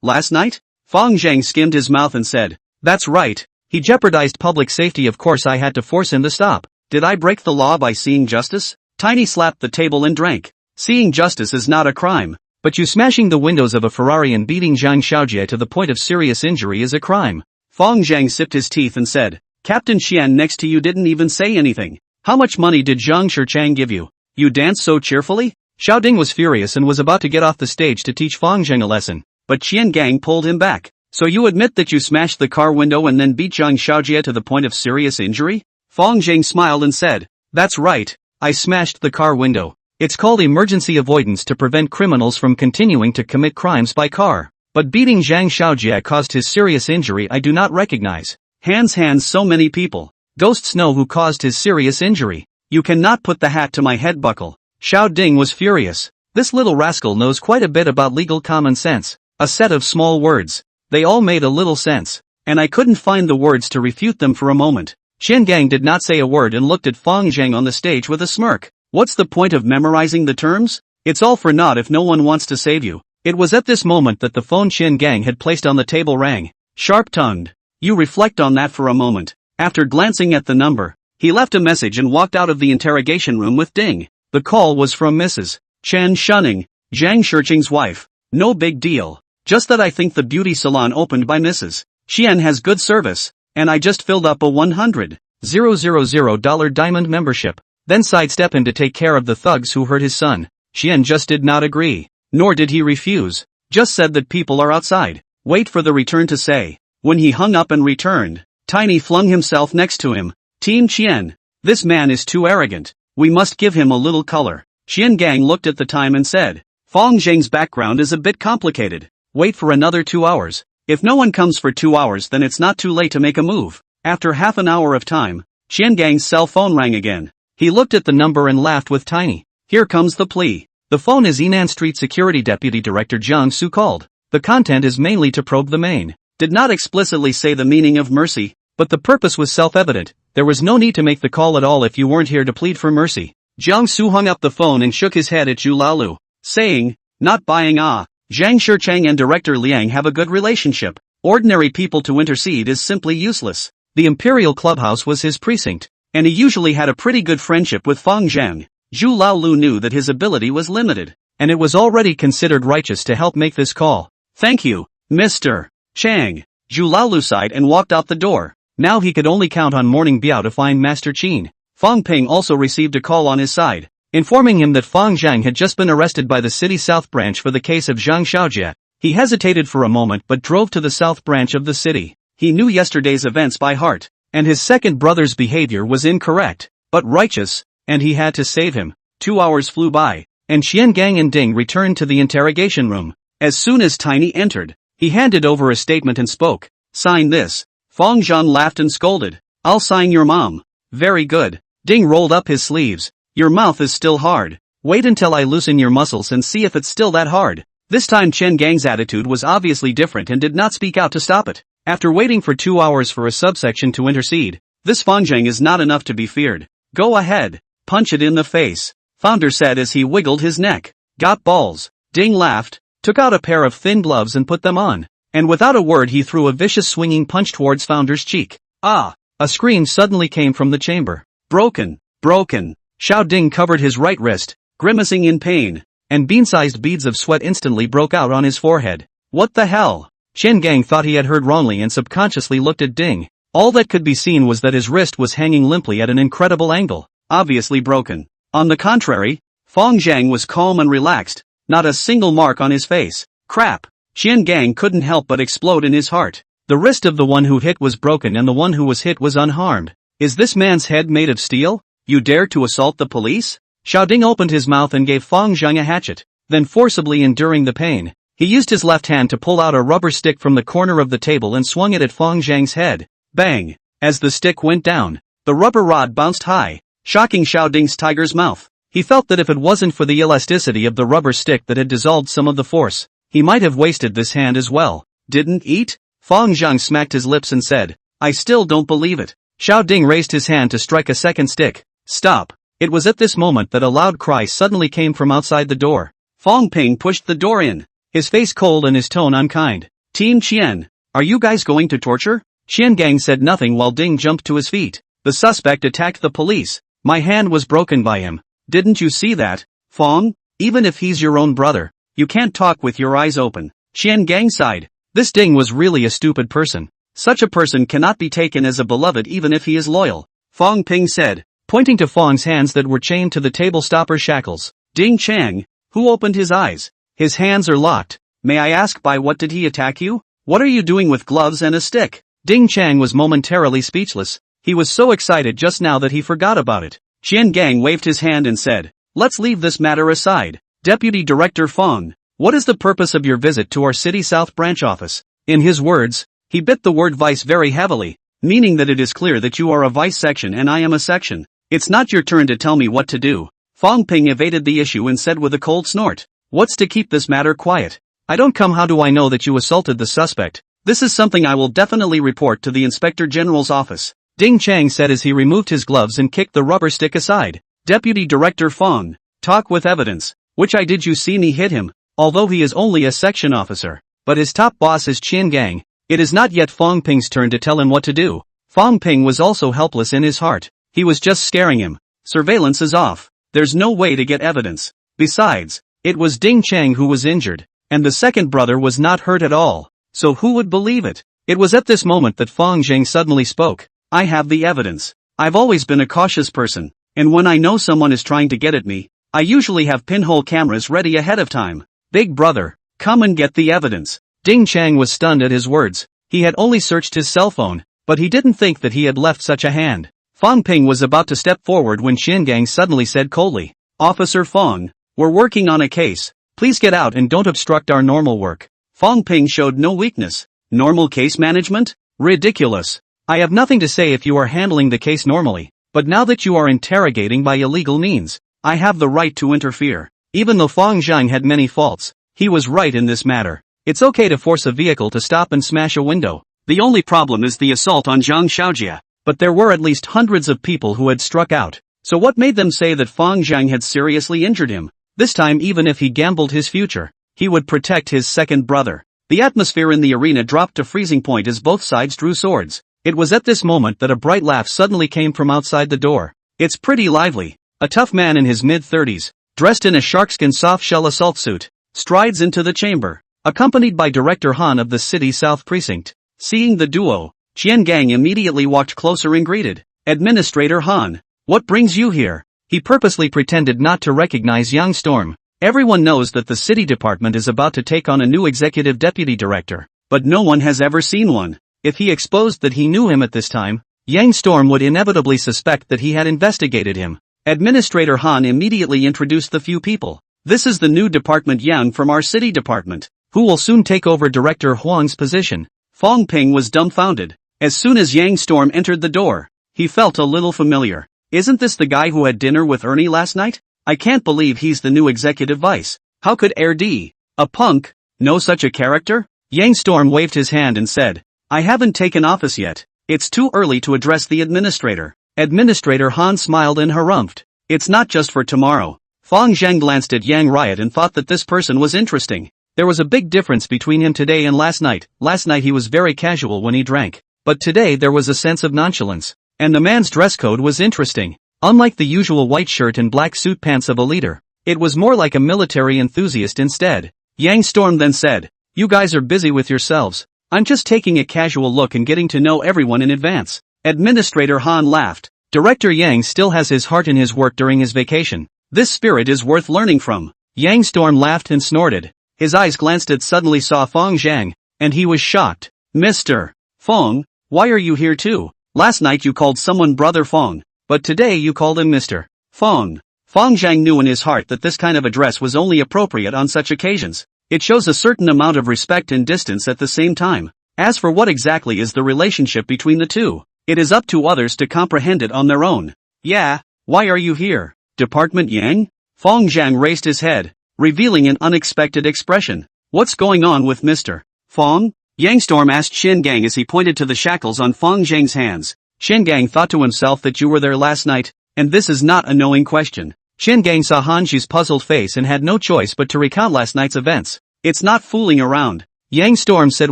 Speaker 1: Last night?" Fong Zhang skimmed his mouth and said, "That's right. He jeopardized public safety. Of course I had to force him to stop. Did I break the law by seeing justice?" Tiny slapped the table and drank. "Seeing justice is not a crime. But you smashing the windows of a Ferrari and beating Zhang Xiaojie to the point of serious injury is a crime." Fong Zhang sipped his teeth and said, "Captain Xian next to you didn't even say anything. How much money did Zhang Shichang give you? You danced so cheerfully?" Xiao Ding was furious and was about to get off the stage to teach Fong Zhang a lesson, but Qian Gang pulled him back. "So you admit that you smashed the car window and then beat Zhang Xiaojie to the point of serious injury?" Fong Zhang smiled and said, "That's right, I smashed the car window. It's called emergency avoidance to prevent criminals from continuing to commit crimes by car. But beating Zhang Xiaojie caused his serious injury I do not recognize." Hands, so many people. Ghosts know who caused his serious injury. "You cannot put the hat to my head buckle." Xiao Ding was furious. This little rascal knows quite a bit about legal common sense. A set of small words. They all made a little sense, and I couldn't find the words to refute them for a moment. Qian Gang did not say a word and looked at Fong Zhang on the stage with a smirk. What's the point of memorizing the terms? It's all for naught if no one wants to save you. It was at this moment that the phone Qian Gang had placed on the table rang. Sharp-tongued. You reflect on that for a moment. After glancing at the number, he left a message and walked out of the interrogation room with Ding. The call was from Mrs. Chen Shunning, Zhang Shichang's wife. "No big deal. Just that I think the beauty salon opened by Mrs. Xian has good service, and I just filled up a $100,000 diamond membership. Then sidestep in to take care of the thugs who hurt his son." Xian just did not agree. Nor did he refuse. Just said that people are outside. Wait for the return to say. When he hung up and returned, Tiny flung himself next to him. "Team Qian. This man is too arrogant. We must give him a little color." Qian Gang looked at the time and said, "Fong Zhang's background is a bit complicated. Wait for another 2 hours. If no one comes for 2 hours then it's not too late to make a move." After half an hour of time, Qian Gang's cell phone rang again. He looked at the number and laughed with Tiny. "Here comes the plea. The phone is Yinan Street Security Deputy Director Jiang Su called. The content is mainly to probe the main. Did not explicitly say the meaning of mercy, but the purpose was self-evident. There was no need to make the call at all if you weren't here to plead for mercy." Jiang Su hung up the phone and shook his head at Zhu Laolu, saying, "Not buying ah. Zhang Shichang and Director Liang have a good relationship. Ordinary people to intercede is simply useless." The Imperial Clubhouse was his precinct, and he usually had a pretty good friendship with Fong Zhang. Zhu Laolu knew that his ability was limited, and it was already considered righteous to help make this call. "Thank you, Mr. Chang." Zhu Laolu sighed and walked out the door. Now he could only count on Morning Biao to find Master Qin. Fong Ping also received a call on his side, informing him that Fong Zhang had just been arrested by the City South Branch for the case of Zhang Xiaojie. He hesitated for a moment but drove to the South Branch of the city. He knew yesterday's events by heart, and his second brother's behavior was incorrect, but righteous, and he had to save him. 2 hours flew by, and Qian Gang and Ding returned to the interrogation room. As soon as Tiny entered, he handed over a statement and spoke. "Sign this." Fong Zhang laughed and scolded. I'll sign your mom. Very good. Ding rolled up his sleeves. Your mouth is still hard. Wait until I loosen your muscles and see if it's still that hard. This time Chen Gang's attitude was obviously different and did not speak out to stop it. After waiting for 2 hours for a subsection to intercede, this Fong Zhang is not enough to be feared. Go ahead. Punch it in the face. Founder said as he wiggled his neck. Got balls. Ding laughed, took out a pair of thin gloves and put them on. And without a word he threw a vicious swinging punch towards Founder's cheek. Ah! A scream suddenly came from the chamber. Broken. Broken. Xiao Ding covered his right wrist, grimacing in pain, and bean-sized beads of sweat instantly broke out on his forehead. What the hell? Chen Gang thought he had heard wrongly and subconsciously looked at Ding. All that could be seen was that his wrist was hanging limply at an incredible angle, obviously broken. On the contrary, Fong Zhang was calm and relaxed, not a single mark on his face. Crap! Chen Gang couldn't help but explode in his heart. The wrist of the one who hit was broken and the one who was hit was unharmed. Is this man's head made of steel? You dare to assault the police? Xiao Ding opened his mouth and gave Fong Zhang a hatchet. Then forcibly enduring the pain, he used his left hand to pull out a rubber stick from the corner of the table and swung it at Fong Zhang's head. Bang! As the stick went down, the rubber rod bounced high, shocking Xiao Ding's tiger's mouth. He felt that if it wasn't for the elasticity of the rubber stick that had dissolved some of the force, he might have wasted this hand as well. Didn't eat? Fong Zhang smacked his lips and said, I still don't believe it. Xiao Ding raised his hand to strike a second stick. Stop. It was at this moment that a loud cry suddenly came from outside the door. Fong Ping pushed the door in, his face cold and his tone unkind. Team Qian, are you guys going to torture? Qian Gang said nothing while Ding jumped to his feet. The suspect attacked the police. My hand was broken by him. Didn't you see that, Fong? Even if he's your own brother, you can't talk with your eyes open. Qian Gang sighed. This Ding was really a stupid person. Such a person cannot be taken as a beloved even if he is loyal. Fong Ping said, pointing to Fong's hands that were chained to the table stopper shackles. Ding Chang, who opened his eyes? His hands are locked. May I ask by what did he attack you? What are you doing with gloves and a stick? Ding Chang was momentarily speechless. He was so excited just now that he forgot about it. Qian Gang waved his hand and said, let's leave this matter aside. Deputy Director Fong, what is the purpose of your visit to our City South branch office? In his words, he bit the word vice very heavily, meaning that it is clear that you are a vice section and I am a section. It's not your turn to tell me what to do. Fong Ping evaded the issue and said with a cold snort, what's to keep this matter quiet? I don't come. How do I know that you assaulted the suspect? This is something I will definitely report to the Inspector General's office. Ding Chang said as he removed his gloves and kicked the rubber stick aside. Deputy Director Fong, talk with evidence. Which eye did you see me hit him? Although he is only a section officer, but his top boss is Qian Gang. It is not yet Fong Ping's turn to tell him what to do. Fong Ping was also helpless in his heart. He was just scaring him. Surveillance is off. There's no way to get evidence. Besides, it was Ding Chang who was injured, and the second brother was not hurt at all. So who would believe it? It was at this moment that Fong Zhang suddenly spoke. I have the evidence. I've always been a cautious person, and when I know someone is trying to get at me, I usually have pinhole cameras ready ahead of time. Big brother, come and get the evidence. Ding Chang was stunned at his words. He had only searched his cell phone, but he didn't think that he had left such a hand. Fong Ping was about to step forward when Qian Gang suddenly said coldly, Officer Fong, we're working on a case. Please get out and don't obstruct our normal work. Fong Ping showed no weakness. Normal case management? Ridiculous. I have nothing to say if you are handling the case normally, but now that you are interrogating by illegal means, I have the right to interfere. Even though Fong Zhang had many faults, he was right in this matter. It's okay to force a vehicle to stop and smash a window. The only problem is the assault on Zhang Xiaojia. But there were at least hundreds of people who had struck out. So what made them say that Fong Zhang had seriously injured him? This time even if he gambled his future, he would protect his second brother. The atmosphere in the arena dropped to freezing point as both sides drew swords. It was at this moment that a bright laugh suddenly came from outside the door. It's pretty lively. A tough man in his mid-30s, dressed in a sharkskin soft-shell assault suit, strides into the chamber, accompanied by Director Han of the City South Precinct. Seeing the duo, Qian Gang immediately walked closer and greeted. Administrator Han, what brings you here? He purposely pretended not to recognize Young Storm. Everyone knows that the city department is about to take on a new executive deputy director, but no one has ever seen one. If he exposed that he knew him at this time, Yang Storm would inevitably suspect that he had investigated him. Administrator Han immediately introduced the few people. This is the new department Yang from our city department, who will soon take over Director Huang's position. Fong Ping was dumbfounded. As soon as Yang Storm entered the door, he felt a little familiar. Isn't this the guy who had dinner with Ernie last night? I can't believe he's the new executive vice. How could RD, a punk, know such a character? Yang Storm waved his hand and said, I haven't taken office yet. It's too early to address the administrator. Administrator Han smiled and harumphed. It's not just for tomorrow. Fong Zhang glanced at Yang Riot and thought that this person was interesting. There was a big difference between him today and last night. Last night he was very casual when he drank. But today there was a sense of nonchalance. And the man's dress code was interesting. Unlike the usual white shirt and black suit pants of a leader, it was more like a military enthusiast instead. Yang Storm then said, You guys are busy with yourselves. I'm just taking a casual look and getting to know everyone in advance. Administrator Han laughed. Director Yang still has his heart in his work during his vacation. This spirit is worth learning from. Yang Storm laughed and snorted. His eyes glanced at suddenly saw Fong Zhang, and he was shocked. Mr. Fong, why are you here too? Last night you called someone Brother Fong, but today you called him Mr. Fong. Fong Zhang knew in his heart that this kind of address was only appropriate on such occasions. It shows a certain amount of respect and distance at the same time. As for what exactly is the relationship between the two, it is up to others to comprehend it on their own. Yeah, why are you here? Department Yang? Fong Zhang raised his head, revealing an unexpected expression. What's going on with Mr. Fong? Yang Storm asked Shin Gang as he pointed to the shackles on Fong Zhang's hands. Shin Gang thought to himself that you were there last night, and this is not a knowing question. Shin Gang saw Hanji's puzzled face and had no choice but to recount last night's events. It's not fooling around, Yang Storm said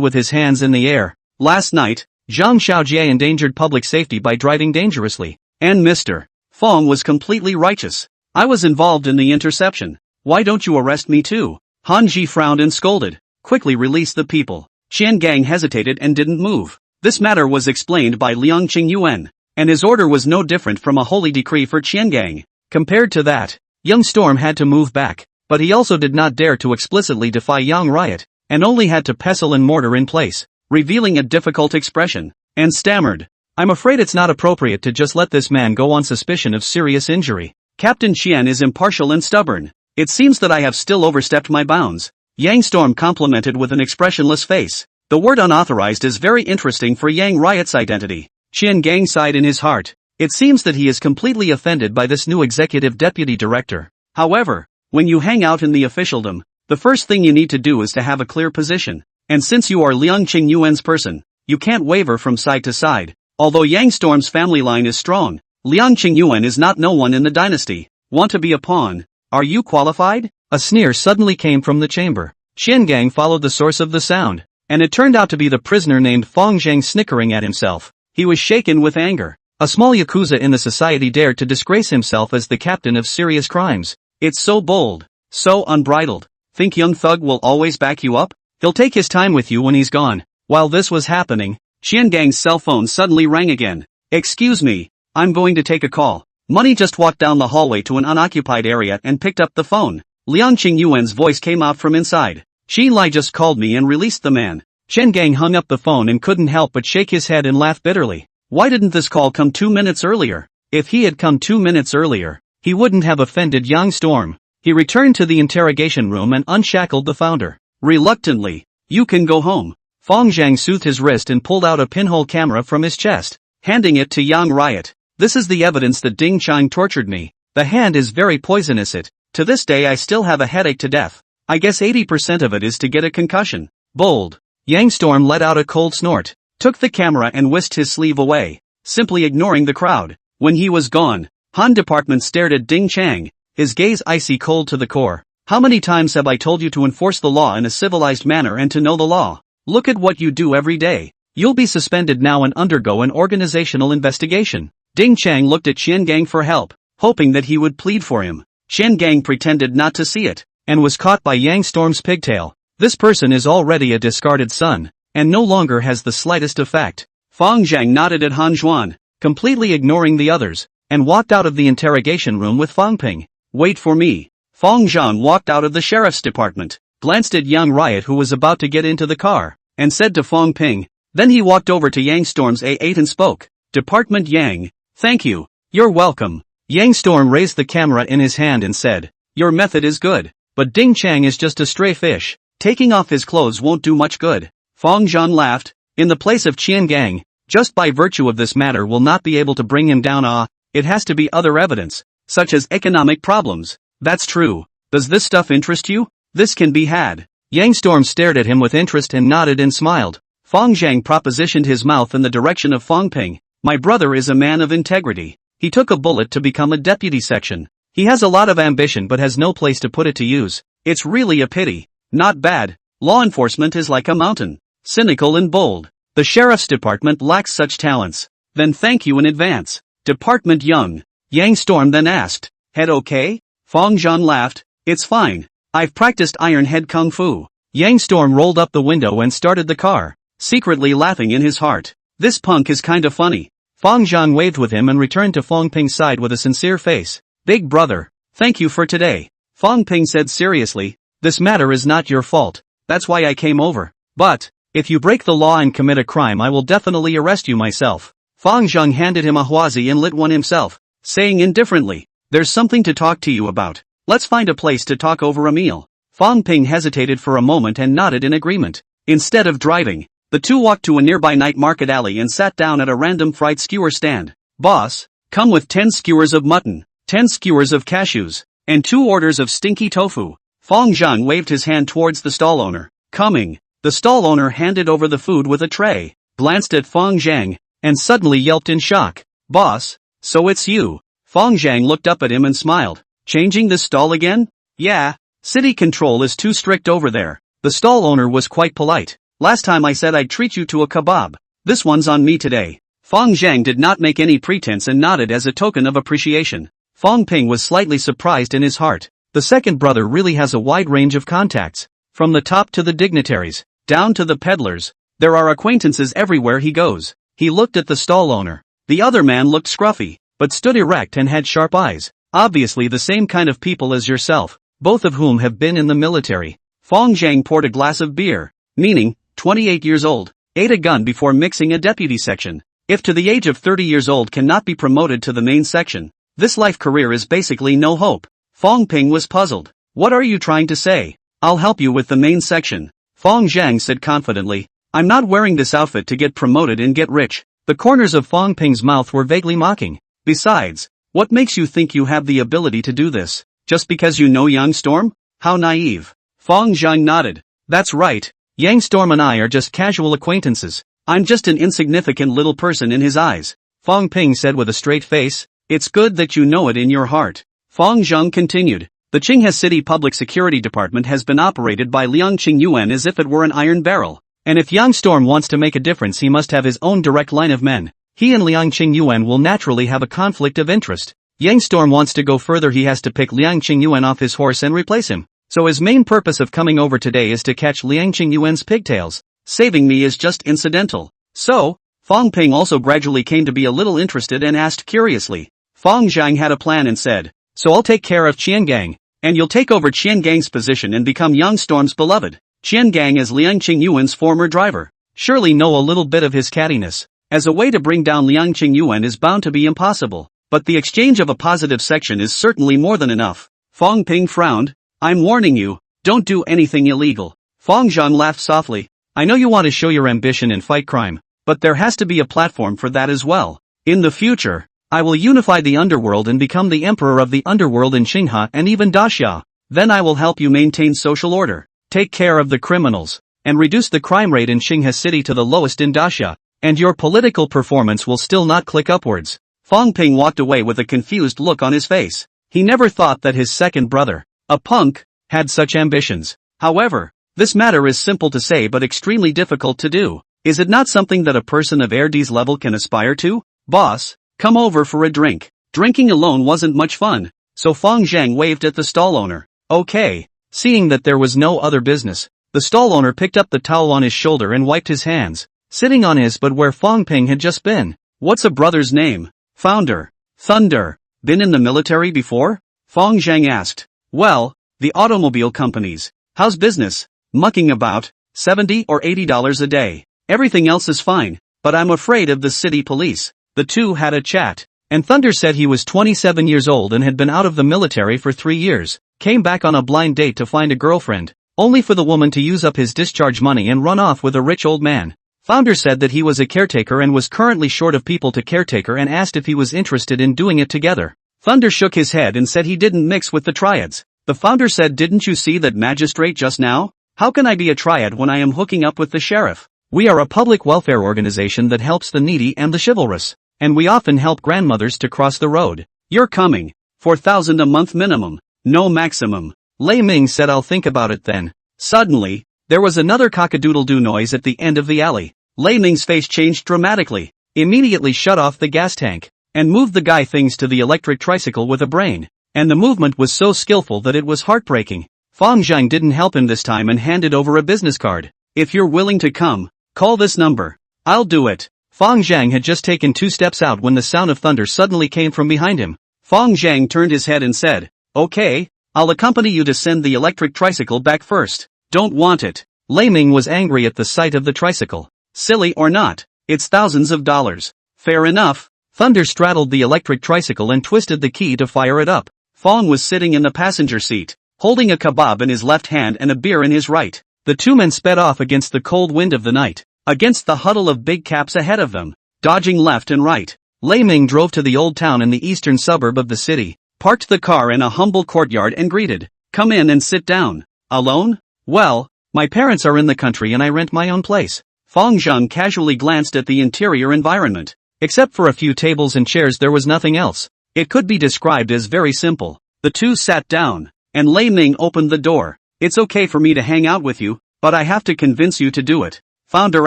Speaker 1: with his hands in the air. Last night, Zhang Xiaojie endangered public safety by driving dangerously, and Mr. Fong was completely righteous. I was involved in the interception. Why don't you arrest me too? Hanji frowned and scolded. Quickly release the people. Qian Gang hesitated and didn't move. This matter was explained by Liang Qingyuan, and his order was no different from a holy decree for Qian Gang. Compared to that, Young Storm had to move back, but he also did not dare to explicitly defy Yang Riot, and only had to pestle and mortar in place, revealing a difficult expression, and stammered. I'm afraid it's not appropriate to just let this man go on suspicion of serious injury. Captain Qian is impartial and stubborn. It seems that I have still overstepped my bounds. Yang Storm complimented with an expressionless face. The word unauthorized is very interesting for Yang Riot's identity. Qian Gang sighed in his heart. It seems that he is completely offended by this new executive deputy director. However, when you hang out in the officialdom, the first thing you need to do is to have a clear position. And since you are Liang Qingyuan's person, you can't waver from side to side. Although Yang Storm's family line is strong, Liang Qingyuan is not no one in the dynasty. Want to be a pawn? Are you qualified? A sneer suddenly came from the chamber. Qian Gang followed the source of the sound, and it turned out to be the prisoner named Fong Zhang snickering at himself. He was shaken with anger. A small yakuza in the society dared to disgrace himself as the captain of serious crimes. It's so bold, so unbridled. Think young thug will always back you up? He'll take his time with you when he's gone. While this was happening, Qian Gang's cell phone suddenly rang again. Excuse me, I'm going to take a call. Money just walked down the hallway to an unoccupied area and picked up the phone. Liang Qingyuan's voice came out from inside. Xin Lai just called me and released the man. Chen Gang hung up the phone and couldn't help but shake his head and laugh bitterly. Why didn't this call come 2 minutes earlier? If he had come 2 minutes earlier, he wouldn't have offended Yang Storm. He returned to the interrogation room and unshackled the founder. Reluctantly, you can go home. Fong Zhang soothed his wrist and pulled out a pinhole camera from his chest, handing it to Yang Riot. This is the evidence that Ding Chang tortured me. The hand is very poisonous. To this day I still have a headache to death. I guess 80% of it is to get a concussion. Bold. Yang Storm let out a cold snort, took the camera and whisked his sleeve away, simply ignoring the crowd. When he was gone, Han Department stared at Ding Chang, his gaze icy cold to the core. How many times have I told you to enforce the law in a civilized manner and to know the law? Look at what you do every day. You'll be suspended now and undergo an organizational investigation. Ding Chang looked at Qian Gang for help, hoping that he would plead for him. Qian Gang pretended not to see it, and was caught by Yang Storm's pigtail. This person is already a discarded son, and no longer has the slightest effect. Fong Zhang nodded at Han Zhuan, completely ignoring the others, and walked out of the interrogation room with Fong Ping. Wait for me. Fong Zhang walked out of the sheriff's department, glanced at Yang Riot who was about to get into the car, and said to Fong Ping. Then he walked over to Yang Storm's A8 and spoke. Department Yang, thank you. You're welcome. Yang Storm raised the camera in his hand and said, your method is good, but Ding Chang is just a stray fish. Taking off his clothes won't do much good. Fong Zhan laughed. In the place of Qian Gang, Just by virtue of this matter will not be able to bring him down. It has to be other evidence, such as economic problems. That's true. Does this stuff interest you? This can be had. Yang Storm stared at him with interest and nodded and smiled. Fong Zhang propositioned his mouth in the direction of Fong Ping. My brother is a man of integrity. He took a bullet to become a deputy section. He has a lot of ambition but has no place to put it to use. It's really a pity. Not bad. Law enforcement is like a mountain. Cynical and bold. The sheriff's department lacks such talents. Then thank you in advance. Department Young. Yang Storm then asked. Head okay? Fong Zhang laughed. It's fine. I've practiced Iron Head Kung Fu. Yang Storm rolled up the window and started the car, secretly laughing in his heart. This punk is kinda funny. Fong Zhang waved with him and returned to Fong Ping's side with a sincere face. Big brother, thank you for today. Fong Ping said seriously. This matter is not your fault. That's why I came over. But, if you break the law and commit a crime I will definitely arrest you myself. Fong Zhang handed him a huazi and lit one himself, saying indifferently, there's something to talk to you about. Let's find a place to talk over a meal. Fong Ping hesitated for a moment and nodded in agreement. Instead of driving, the two walked to a nearby night market alley and sat down at a random fried skewer stand. Boss, come with 10 skewers of mutton, 10 skewers of cashews, and 2 orders of stinky tofu. Fong Zhang waved his hand towards the stall owner. Coming. The stall owner handed over the food with a tray, glanced at Fong Zhang, and suddenly yelped in shock. Boss, so it's you. Fong Zhang looked up at him and smiled. Changing this stall again? Yeah. City control is too strict over there. The stall owner was quite polite. Last time I said I'd treat you to a kebab. This one's on me today. Fong Zhang did not make any pretense and nodded as a token of appreciation. Fong Ping was slightly surprised in his heart. The second brother really has a wide range of contacts. From the top to the dignitaries, down to the peddlers. There are acquaintances everywhere he goes. He looked at the stall owner. The other man looked scruffy, but stood erect and had sharp eyes. Obviously the same kind of people as yourself, both of whom have been in the military. Fong Zhang poured a glass of beer, meaning, 28 years old, ate a gun before mixing a deputy section. If to the age of 30 years old cannot be promoted to the main section, this life career is basically no hope. Fong Ping was puzzled. What are you trying to say? I'll help you with the main section. Fong Zhang said confidently. I'm not wearing this outfit to get promoted and get rich. The corners of Fong Ping's mouth were vaguely mocking. Besides, what makes you think you have the ability to do this? Just because you know Yang Storm? How naive. Fong Zhang nodded. That's right. Yang Storm and I are just casual acquaintances. I'm just an insignificant little person in his eyes. Fong Ping said with a straight face. It's good that you know it in your heart. Fong Zhang continued. The Qinghe City Public Security Department has been operated by Liang Qingyuan as if it were an iron barrel. And if Yang Storm wants to make a difference he must have his own direct line of men. He and Liang Qingyuan will naturally have a conflict of interest. Yang Storm wants to go further he has to pick Liang Qingyuan off his horse and replace him. So his main purpose of coming over today is to catch Liang Qingyuan's pigtails. Saving me is just incidental. So, Fong Ping also gradually came to be a little interested and asked curiously. Fong Zhang had a plan and said, so I'll take care of Qiangang, and you'll take over Qiangang's position and become Yang Storm's beloved. Qiangang is Liang Qingyuan's former driver. Surely know a little bit of his cattiness. As a way to bring down Liang Qingyuan is bound to be impossible, but the exchange of a positive section is certainly more than enough. Fong Ping frowned. I'm warning you, don't do anything illegal. Fong Zhang laughed softly. I know you want to show your ambition and fight crime, but there has to be a platform for that as well. In the future, I will unify the underworld and become the emperor of the underworld in Qinghe and even Daxia. Then I will help you maintain social order, take care of the criminals, and reduce the crime rate in Qinghe City to the lowest in Daxia, and your political performance will still not click upwards. Fong Ping walked away with a confused look on his face. He never thought that his second brother, a punk, had such ambitions. However, this matter is simple to say but extremely difficult to do. Is it not something that a person of Erdi's level can aspire to? Boss, come over for a drink. Drinking alone wasn't much fun, so Fong Zhang waved at the stall owner. Okay. Seeing that there was no other business, the stall owner picked up the towel on his shoulder and wiped his hands, sitting on his but where Fong Ping had just been. What's a brother's name? Founder. Thunder. Been in the military before? Fong Zhang asked. Well, the automobile companies. How's business? Mucking about, $70 or $80 a day. Everything else is fine, but I'm afraid of the city police. The two had a chat, and Thunder said he was 27 years old and had been out of the military for 3 years, came back on a blind date to find a girlfriend, only for the woman to use up his discharge money and run off with a rich old man. Founder said that he was a caretaker and was currently short of people to caretaker and asked if he was interested in doing it together. Thunder shook his head and said he didn't mix with the triads. The founder said, "Didn't you see that magistrate just now? How can I be a triad when I am hooking up with the sheriff? We are a public welfare organization that helps the needy and the chivalrous. And we often help grandmothers to cross the road. You're coming. 4,000 a month minimum. No maximum." Lei Ming said, "I'll think about it then." Suddenly, there was another cock-a-doodle-doo noise at the end of the alley. Lei Ming's face changed dramatically, immediately shut off the gas tank, and moved the guy things to the electric tricycle with a brain. And the movement was so skillful that it was heartbreaking. Fang Zhang didn't help him this time and handed over a business card. "If you're willing to come, call this number. I'll do it." Fang Zhang had just taken 2 steps out when the sound of thunder suddenly came from behind him. Fang Zhang turned his head and said, "Okay, I'll accompany you to send the electric tricycle back first." "Don't want it." Lei Ming was angry at the sight of the tricycle. "Silly or not, it's thousands of dollars." "Fair enough." Thunder straddled the electric tricycle and twisted the key to fire it up. Fang was sitting in the passenger seat, holding a kebab in his left hand and a beer in his right. The two men sped off against the cold wind of the night, against the huddle of big caps ahead of them, dodging left and right. Lei Ming drove to the old town in the eastern suburb of the city, parked the car in a humble courtyard and greeted, "Come in and sit down." "Alone?" "Well, my parents are in the country and I rent my own place." Fang Zhang casually glanced at the interior environment. Except for a few tables and chairs, there was nothing else. It could be described as very simple. The two sat down, and Lei Ming opened the door. "It's okay for me to hang out with you, but I have to convince you to do it." Founder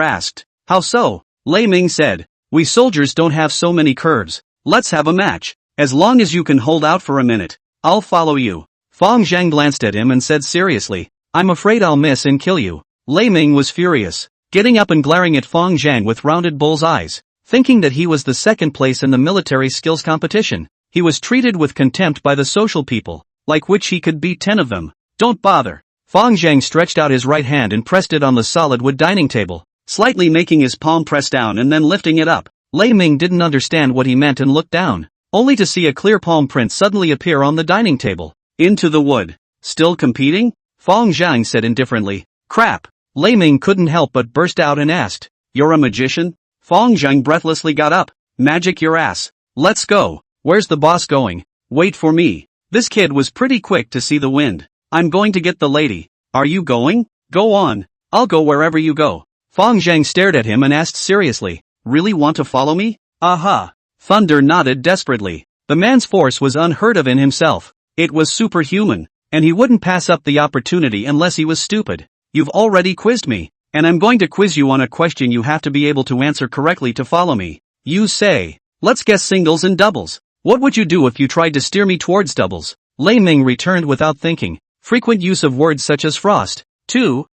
Speaker 1: asked. "How so?" Lei Ming said. "We soldiers don't have so many curves. Let's have a match. As long as you can hold out for a minute, I'll follow you." Fang Zhang glanced at him and said seriously, "I'm afraid I'll miss and kill you." Lei Ming was furious, getting up and glaring at Fang Zhang with rounded bull's eyes. Thinking that he was the second place in the military skills competition, he was treated with contempt by the social people, like which he could beat 10 of them. "Don't bother." Fang Zhang stretched out his right hand and pressed it on the solid wood dining table, slightly making his palm press down and then lifting it up. Lei Ming didn't understand what he meant and looked down, only to see a clear palm print suddenly appear on the dining table. "Into the wood. Still competing?" Fang Zhang said indifferently. "Crap." Lei Ming couldn't help but burst out and asked, "You're a magician?" Fang Zhang breathlessly got up. "Magic your ass. Let's go." "Where's the boss going?" "Wait for me." This kid was pretty quick to see the wind. "I'm going to get the lady." "Are you going?" "Go on. I'll go wherever you go." Fang Zhang stared at him and asked seriously, "Really want to follow me?" "Aha." Thunder nodded desperately. The man's force was unheard of in himself. It was superhuman, and he wouldn't pass up the opportunity unless he was stupid. "You've already quizzed me, and I'm going to quiz you on a question you have to be able to answer correctly to follow me. You say, let's guess singles and doubles. What would you do if you tried to steer me towards doubles?" Lei Ming returned without thinking. Frequent use of words such as frost, two,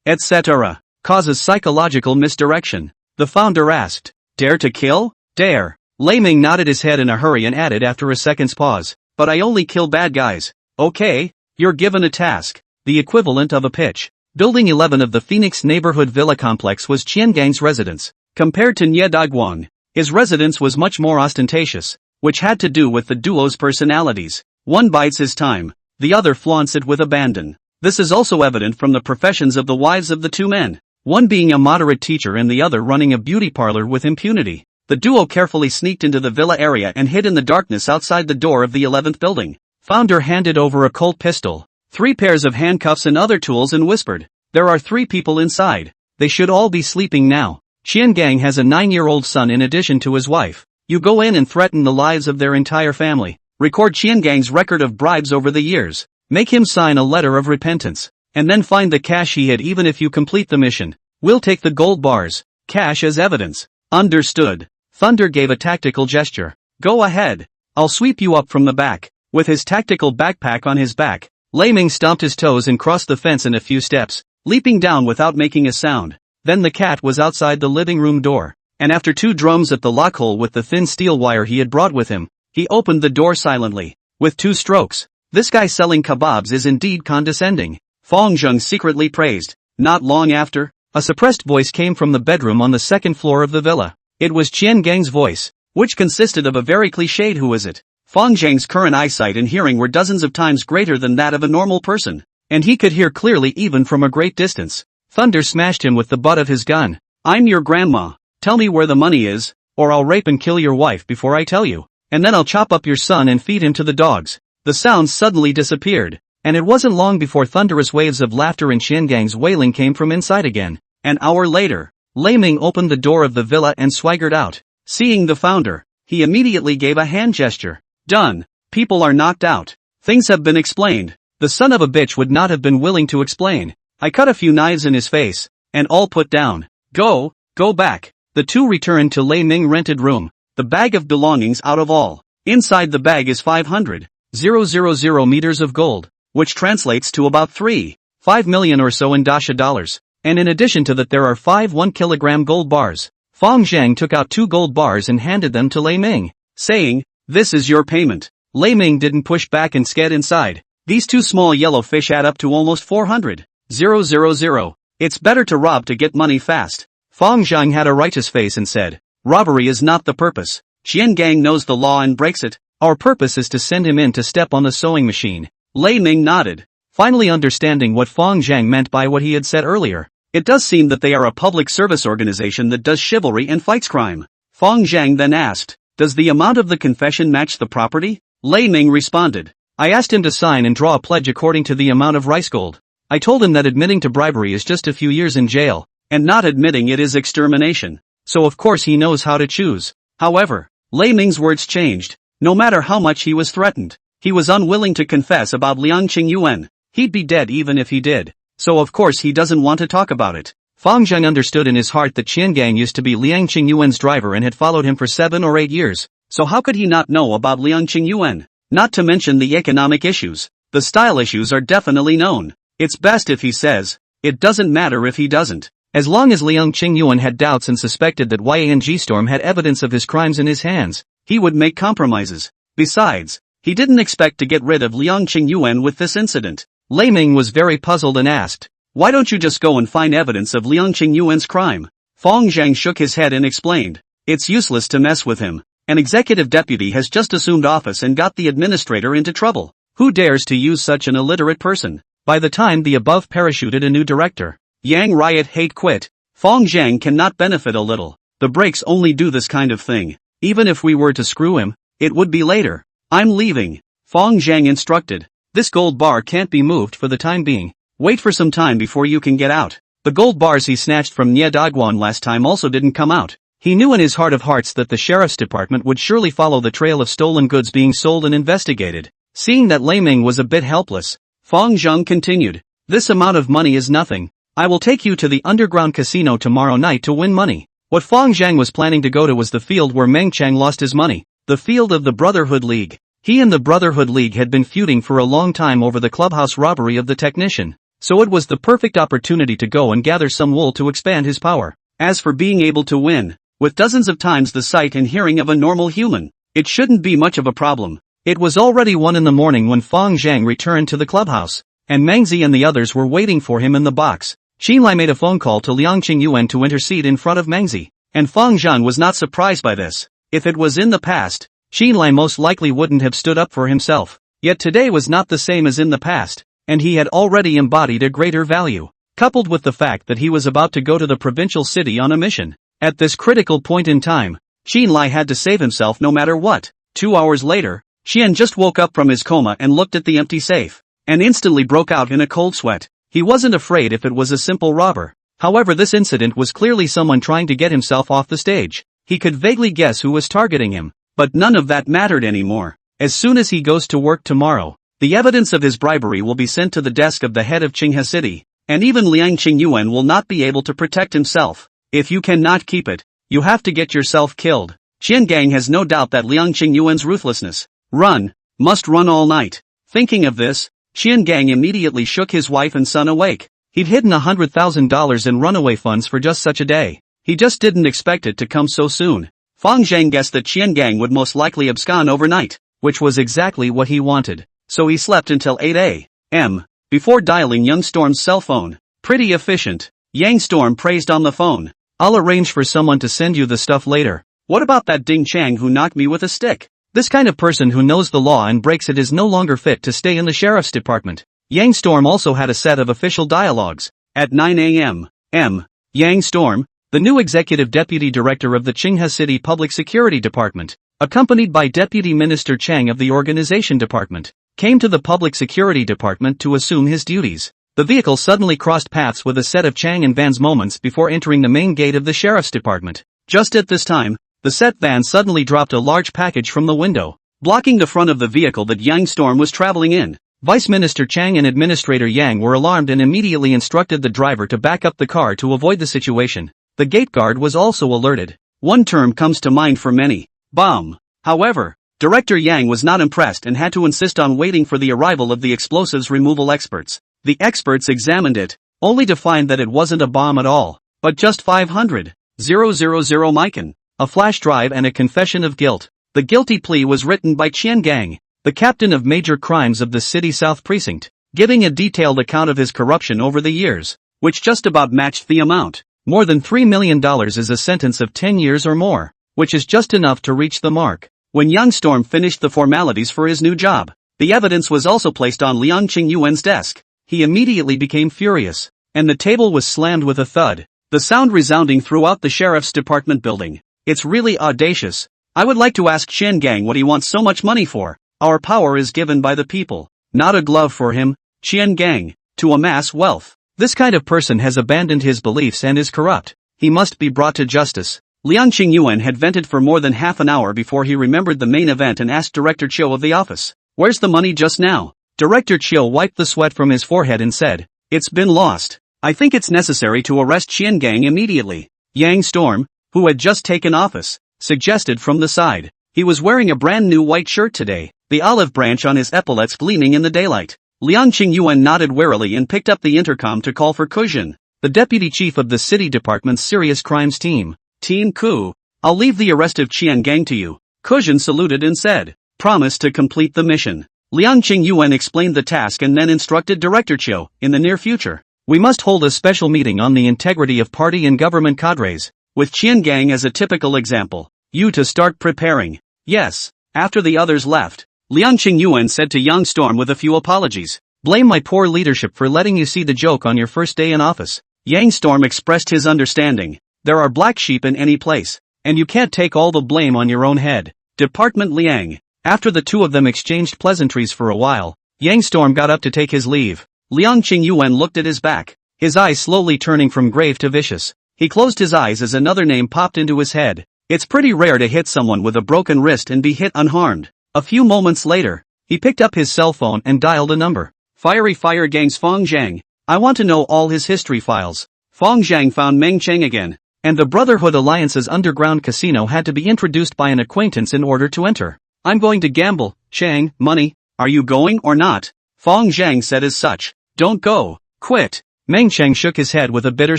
Speaker 1: etc. causes psychological misdirection. The founder asked, "Dare to kill?" "Dare." Lei Ming nodded his head in a hurry and added after a second's pause, "But I only kill bad guys." "Okay, you're given a task, the equivalent of a pitch." Building 11 of the Phoenix neighborhood villa complex was Qiangang's residence. Compared to Nye Daguang, his residence was much more ostentatious, which had to do with the duo's personalities. One bides his time, the other flaunts it with abandon. This is also evident from the professions of the wives of the two men, one being a moderate teacher and the other running a beauty parlor with impunity. The duo carefully sneaked into the villa area and hid in the darkness outside the door of the 11th building. Founder handed over a Colt pistol, 3 pairs of handcuffs and other tools and whispered, "There are 3 people inside. They should all be sleeping now. Qiangang has a 9-year-old son in addition to his wife. You go in and threaten the lives of their entire family. Record Qiangang's record of bribes over the years. Make him sign a letter of repentance. And then find the cash he hid even if you complete the mission. We'll take the gold bars, cash as evidence." "Understood." Thunder gave a tactical gesture. "Go ahead. I'll sweep you up from the back." With his tactical backpack on his back, Lei Ming stomped his toes and crossed the fence in a few steps, leaping down without making a sound. Then the cat was outside the living room door, and after 2 drums at the lockhole with the thin steel wire he had brought with him, he opened the door silently, with 2 strokes. "This guy selling kebabs is indeed condescending," Fang Zhang secretly praised. Not long after, a suppressed voice came from the bedroom on the 2nd floor of the villa. It was Qiangang's voice, which consisted of a very cliched "Who is it?" Fang Zhang's current eyesight and hearing were dozens of times greater than that of a normal person, and he could hear clearly even from a great distance. Thunder smashed him with the butt of his gun. I'm your grandma. Tell me where the money is, or I'll rape and kill your wife before I tell you. And then I'll chop up your son and feed him to the dogs. The sounds suddenly disappeared, and it wasn't long before thunderous waves of laughter and Xiangang's wailing came from inside again. An hour later, Lei Ming opened the door of the villa and swaggered out. Seeing the founder, he immediately gave a hand gesture. Done. People are knocked out. Things have been explained. The son of a bitch would not have been willing to explain. I cut a few knives in his face, and all put down. Go back. The two returned to Lei Ming rented room, the bag of belongings out of all. Inside the bag is 500,000 meters of gold, which translates to about 3.5 million or so in Dasha dollars. And in addition to that there are 5 1-kilogram gold bars. Fang Zhang took out 2 gold bars and handed them to Lei Ming, saying, "This is your payment." Lei Ming didn't push back and sked inside. These 2 small yellow fish add up to almost 400,000. It's better to rob to get money fast. Fang Zhang had a righteous face and said, "Robbery is not the purpose. Xiangang knows the law and breaks it. Our purpose is to send him in to step on the sewing machine." Lei Ming nodded, finally understanding what Fang Zhang meant by what he had said earlier. It does seem that they are a public service organization that does chivalry and fights crime. Fang Zhang then asked, "Does the amount of the confession match the property?" Lei Ming responded, "I asked him to sign and draw a pledge according to the amount of rice gold. I told him that admitting to bribery is just a few years in jail, and not admitting it is extermination. So of course he knows how to choose." However, Lei Ming's words changed. No matter how much he was threatened, he was unwilling to confess about Liang Qingyuan. He'd be dead even if he did. So of course he doesn't want to talk about it. Fang Zhang understood in his heart that Qiangang used to be Liang Qingyuan's driver and had followed him for 7 or 8 years. So how could he not know about Liang Qingyuan? Not to mention the economic issues. The style issues are definitely known. It's best if he says. It doesn't matter if he doesn't. As long as Liang Qingyuan had doubts and suspected that Yang Storm had evidence of his crimes in his hands, he would make compromises. Besides, he didn't expect to get rid of Liang Qingyuan with this incident. Lei Ming was very puzzled and asked, "Why don't you just go and find evidence of Liang Qingyuan's crime?" Fang Zhang shook his head and explained, "It's useless to mess with him. An executive deputy has just assumed office and got the administrator into trouble. Who dares to use such an illiterate person?" By the time the above parachuted a new director, Yang Riot Hate quit. Fang Zhang cannot benefit a little. The breaks only do this kind of thing. Even if we were to screw him, it would be later. "I'm leaving," Fang Zhang instructed. "This gold bar can't be moved for the time being. Wait for some time before you can get out." The gold bars he snatched from Nye Dagwan last time also didn't come out. He knew in his heart of hearts that the sheriff's department would surely follow the trail of stolen goods being sold and investigated. Seeing that Lei Ming was a bit helpless, Fang Zhang continued, "This amount of money is nothing. I will take you to the underground casino tomorrow night to win money." What Fang Zhang was planning to go to was the field where Meng Chang lost his money, the field of the Brotherhood League. He and the Brotherhood League had been feuding for a long time over the clubhouse robbery of the technician, so it was the perfect opportunity to go and gather some wool to expand his power. As for being able to win, with dozens of times the sight and hearing of a normal human, it shouldn't be much of a problem. It was already 1 in the morning when Fang Zhang returned to the clubhouse, and Mengzi and the others were waiting for him in the box. Xinlai made a phone call to Liang Qingyuan to intercede in front of Mengzi, and Fang Zhang was not surprised by this. If it was in the past, Xinlai most likely wouldn't have stood up for himself. Yet today was not the same as in the past, and he had already embodied a greater value, coupled with the fact that he was about to go to the provincial city on a mission. At this critical point in time, Xinlai had to save himself no matter what. 2 hours later, Xian just woke up from his coma and looked at the empty safe, and instantly broke out in a cold sweat. He wasn't afraid if it was a simple robber. However, this incident was clearly someone trying to get himself off the stage. He could vaguely guess who was targeting him, but none of that mattered anymore. As soon as he goes to work tomorrow, the evidence of his bribery will be sent to the desk of the head of Qinghe City, and even Liang Qingyuan will not be able to protect himself. If you cannot keep it, you have to get yourself killed. Qiangang has no doubt that Liang Qingyuan's ruthlessness. Must run all night. Thinking of this, Qiangang immediately shook his wife and son awake. He'd hidden $100,000 in runaway funds for just such a day. He just didn't expect it to come so soon. Fang Zhang guessed that Qiangang would most likely abscond overnight, which was exactly what he wanted. So he slept until 8 a.m. before dialing Young Storm's cell phone. Pretty efficient. Yang Storm praised on the phone. "I'll arrange for someone to send you the stuff later. What about that Ding Chang who knocked me with a stick? This kind of person who knows the law and breaks it is no longer fit to stay in the sheriff's department." Yang Storm also had a set of official dialogues. At 9 a.m. Yang Storm, the new executive deputy director of the Qinghe City Public Security Department, accompanied by Deputy Minister Chang of the Organization Department, came to the Public Security Department to assume his duties. The vehicle suddenly crossed paths with a set of Chang and Van's moments before entering the main gate of the Sheriff's Department. Just at this time, the set van suddenly dropped a large package from the window, blocking the front of the vehicle that Yang Storm was traveling in. Vice Minister Chang and Administrator Yang were alarmed and immediately instructed the driver to back up the car to avoid the situation. The gate guard was also alerted. One term comes to mind for many: bomb. However, Director Yang was not impressed and had to insist on waiting for the arrival of the explosives removal experts. The experts examined it, only to find that it wasn't a bomb at all, but just 500,000 micron, a flash drive and a confession of guilt. The guilty plea was written by Qian Gang, the captain of major crimes of the City South Precinct, giving a detailed account of his corruption over the years, which just about matched the amount. More than $3 million is a sentence of 10 years or more, which is just enough to reach the mark. When Yang Storm finished the formalities for his new job, the evidence was also placed on Liang Qingyuan's desk. He immediately became furious, and the table was slammed with a thud, the sound resounding throughout the Sheriff's Department building. It's really audacious. I would like to ask Qian Gang what he wants so much money for. Our power is given by the people, not a glove for him, Qian Gang, to amass wealth. This kind of person has abandoned his beliefs and is corrupt. He must be brought to justice. Liang Qingyuan had vented for more than half an hour before he remembered the main event and asked Director Chiu of the office, "Where's the money just now?" Director Chiu wiped the sweat from his forehead and said, "It's been lost. I think it's necessary to arrest Qian Gang immediately." Yang Storm, who had just taken office, suggested from the side. He was wearing a brand new white shirt today, the olive branch on his epaulets gleaming in the daylight. Liang Qingyuan nodded warily and picked up the intercom to call for Kujin, the deputy chief of the city department's serious crimes team. "Team Ku, I'll leave the arrest of Qian Gang to you." Kujin saluted and said, "Promise to complete the mission." Liang Qingyuan explained the task and then instructed Director Chiu, "In the near future, we must hold a special meeting on the integrity of party and government cadres, with Qian Gang as a typical example. You to start preparing." "Yes." After the others left, Liang Qingyuan said to Yang Storm with a few apologies, "Blame my poor leadership for letting you see the joke on your first day in office." Yang Storm expressed his understanding. "There are black sheep in any place, and you can't take all the blame on your own head." Department Liang. After the two of them exchanged pleasantries for a while, Yang Storm got up to take his leave. Liang Qingyuan looked at his back, his eyes slowly turning from grave to vicious. He closed his eyes as another name popped into his head. It's pretty rare to hit someone with a broken wrist and be hit unharmed. A few moments later, he picked up his cell phone and dialed a number. "Fiery Fire Gang's Fong Zhang. I want to know all his history files." Fong Zhang found Meng Cheng again, and the Brotherhood Alliance's underground casino had to be introduced by an acquaintance in order to enter. "I'm going to gamble, Chang, money. Are you going or not?" Fong Zhang said as such. "Don't go. Quit." Meng Cheng shook his head with a bitter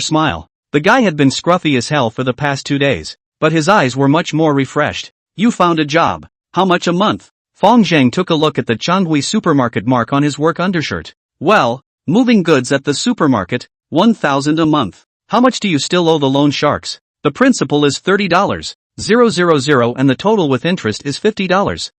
Speaker 1: smile. The guy had been scruffy as hell for the past 2 days, but his eyes were much more refreshed. "You found a job. How much a month?" Fong Zhang took a look at the Chanhui supermarket mark on his work undershirt. "Well, moving goods at the supermarket, 1,000 a month." "How much do you still owe the loan sharks?" "The principal is $30,000 and the total with interest is $50,000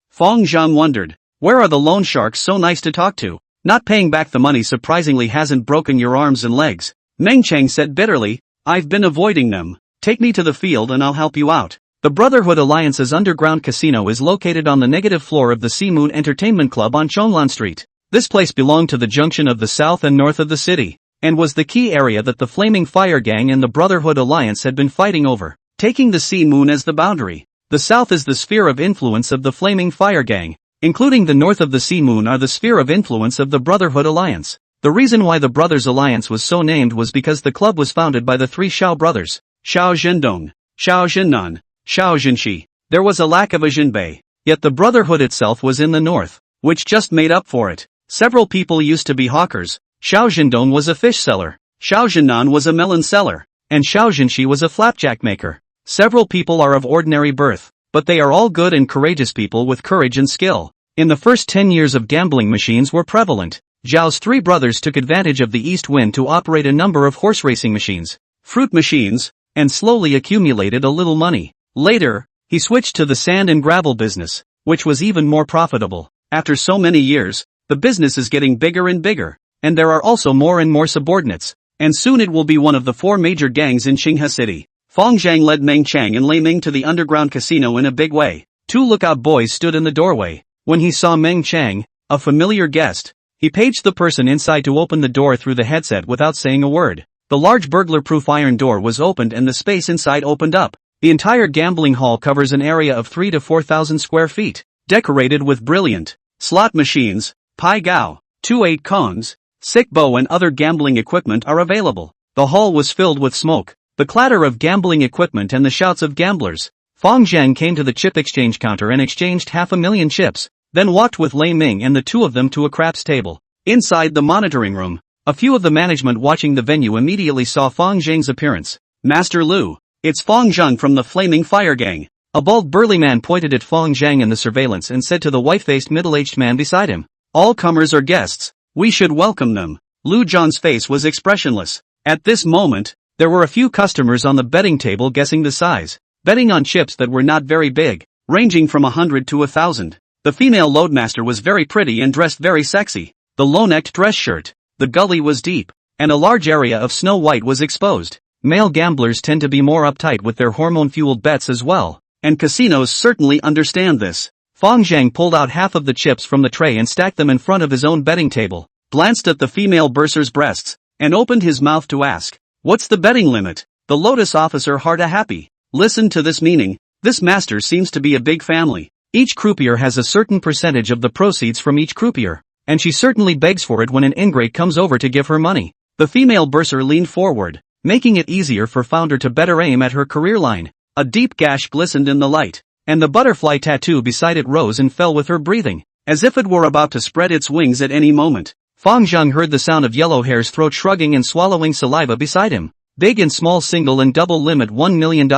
Speaker 1: Fong Zhang wondered, where are the loan sharks so nice to talk to? Not paying back the money surprisingly hasn't broken your arms and legs. Meng Cheng said bitterly, "I've been avoiding them. Take me to the field and I'll help you out." The Brotherhood Alliance's underground casino is located on the negative floor of the Sea Moon Entertainment Club on Chonglan Street. This place belonged to the junction of the south and north of the city, and was the key area that the Flaming Fire Gang and the Brotherhood Alliance had been fighting over, taking the Sea Moon as the boundary. The south is the sphere of influence of the Flaming Fire Gang, including the north of the Sea Moon are the sphere of influence of the Brotherhood Alliance. The reason why the Brothers Alliance was so named was because the club was founded by the three Xiao brothers, Xiao Zhendong, Xiao Zhennan, Xiao Zhenxi. There was a lack of a Zhenbei, yet the Brotherhood itself was in the north, which just made up for it. Several people used to be hawkers. Xiao Zhendong was a fish seller, Xiao Zhennan was a melon seller, and Xiao Zhenxi was a flapjack maker. Several people are of ordinary birth, but they are all good and courageous people with courage and skill. In the first 10 years of gambling machines were prevalent. Zhao's three brothers took advantage of the east wind to operate a number of horse racing machines, fruit machines, and slowly accumulated a little money. Later, he switched to the sand and gravel business, which was even more profitable. After so many years, the business is getting bigger and bigger, and there are also more and more subordinates. and soon it will be one of the 4 major gangs in Qinghe City. Fang Zhang led Meng Chang and Lei Ming to the underground casino in a big way. 2 lookout boys stood in the doorway. When he saw Meng Chang, a familiar guest, he paged the person inside to open the door through the headset without saying a word. The large burglar-proof iron door was opened and the space inside opened up. The entire gambling hall covers an area of 3 to 4,000 square feet, decorated with brilliant slot machines, pai gao, 2 8-cones, sick bow and other gambling equipment are available. The hall was filled with smoke, the clatter of gambling equipment and the shouts of gamblers. Fang Zhang came to the chip exchange counter and exchanged 500,000 chips, then walked with Lei Ming and the 2 of them to a craps table. Inside the monitoring room, a few of the management watching the venue immediately saw Fang Zhang's appearance. Master Lu, it's Fang Zhang from the Flaming Fire Gang. A bald burly man pointed at Fang Zhang in the surveillance and said to the white-faced middle-aged man beside him, "All comers are guests. We should welcome them." Lu Zhang's face was expressionless. At this moment, there were a few customers on the betting table guessing the size, betting on chips that were not very big, ranging from 100 to 1,000. The female loadmaster was very pretty and dressed very sexy. The low-necked dress shirt, the gully was deep, and a large area of snow white was exposed. Male gamblers tend to be more uptight with their hormone-fueled bets as well, and casinos certainly understand this. Fang Zhang pulled out half of the chips from the tray and stacked them in front of his own betting table, glanced at the female bursar's breasts, and opened his mouth to ask, "What's the betting limit?" The Lotus officer hearta happy. Listen to this meaning, this master seems to be a big family. Each croupier has a certain percentage of the proceeds from each croupier, and she certainly begs for it when an ingrate comes over to give her money. The female bursar leaned forward, making it easier for Founder to better aim at her career line. A deep gash glistened in the light, and the butterfly tattoo beside it rose and fell with her breathing, as if it were about to spread its wings at any moment. Fang Zhang heard the sound of Yellow Hair's throat shrugging and swallowing saliva beside him. Big and small single and double limit $1 million.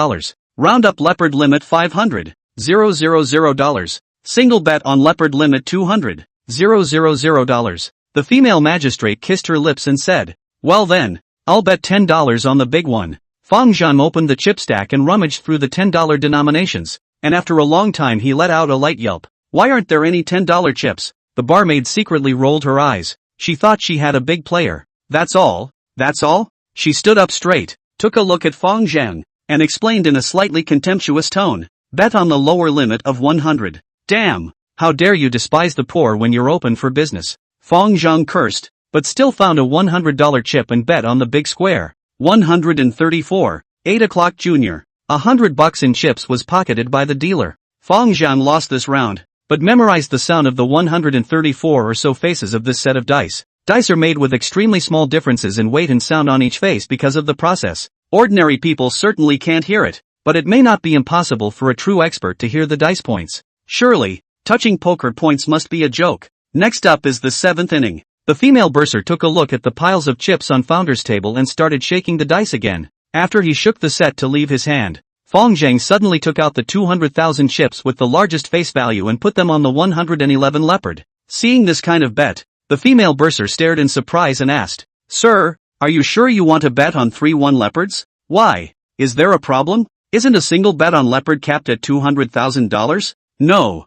Speaker 1: Round up leopard limit $500,000. Single bet on leopard limit $200,000. The female magistrate kissed her lips and said, "Well then, I'll bet $10 on the big one." Fang Zhang opened the chip stack and rummaged through the $10 denominations, and after a long time he let out a light yelp. "Why aren't there any $10 chips?" The barmaid secretly rolled her eyes. She thought she had a big player. "That's all? That's all?" She stood up straight, took a look at Fang Zhang, and explained in a slightly contemptuous tone, "Bet on the lower limit of 100. Damn, how dare you despise the poor when you're open for business." Fang Zhang cursed, but still found a $100 chip and bet on the big square. 134, 8 o'clock junior. $100 in chips was pocketed by the dealer. Fang Zhang lost this round, but memorized the sound of the 134 or so faces of this set of dice. Dice are made with extremely small differences in weight and sound on each face because of the process. Ordinary people certainly can't hear it, but it may not be impossible for a true expert to hear the dice points. Surely, touching poker points must be a joke. Next up is the 7th inning. The female bursar took a look at the piles of chips on Founder's table and started shaking the dice again. After he shook the set to leave his hand, Fang Zhang suddenly took out the 200,000 chips with the largest face value and put them on the 111 leopard. Seeing this kind of bet, the female bursar stared in surprise and asked, "Sir, are you sure you want to bet on 3-1 leopards? Why? Is there a problem? Isn't a single bet on leopard capped at $200,000? No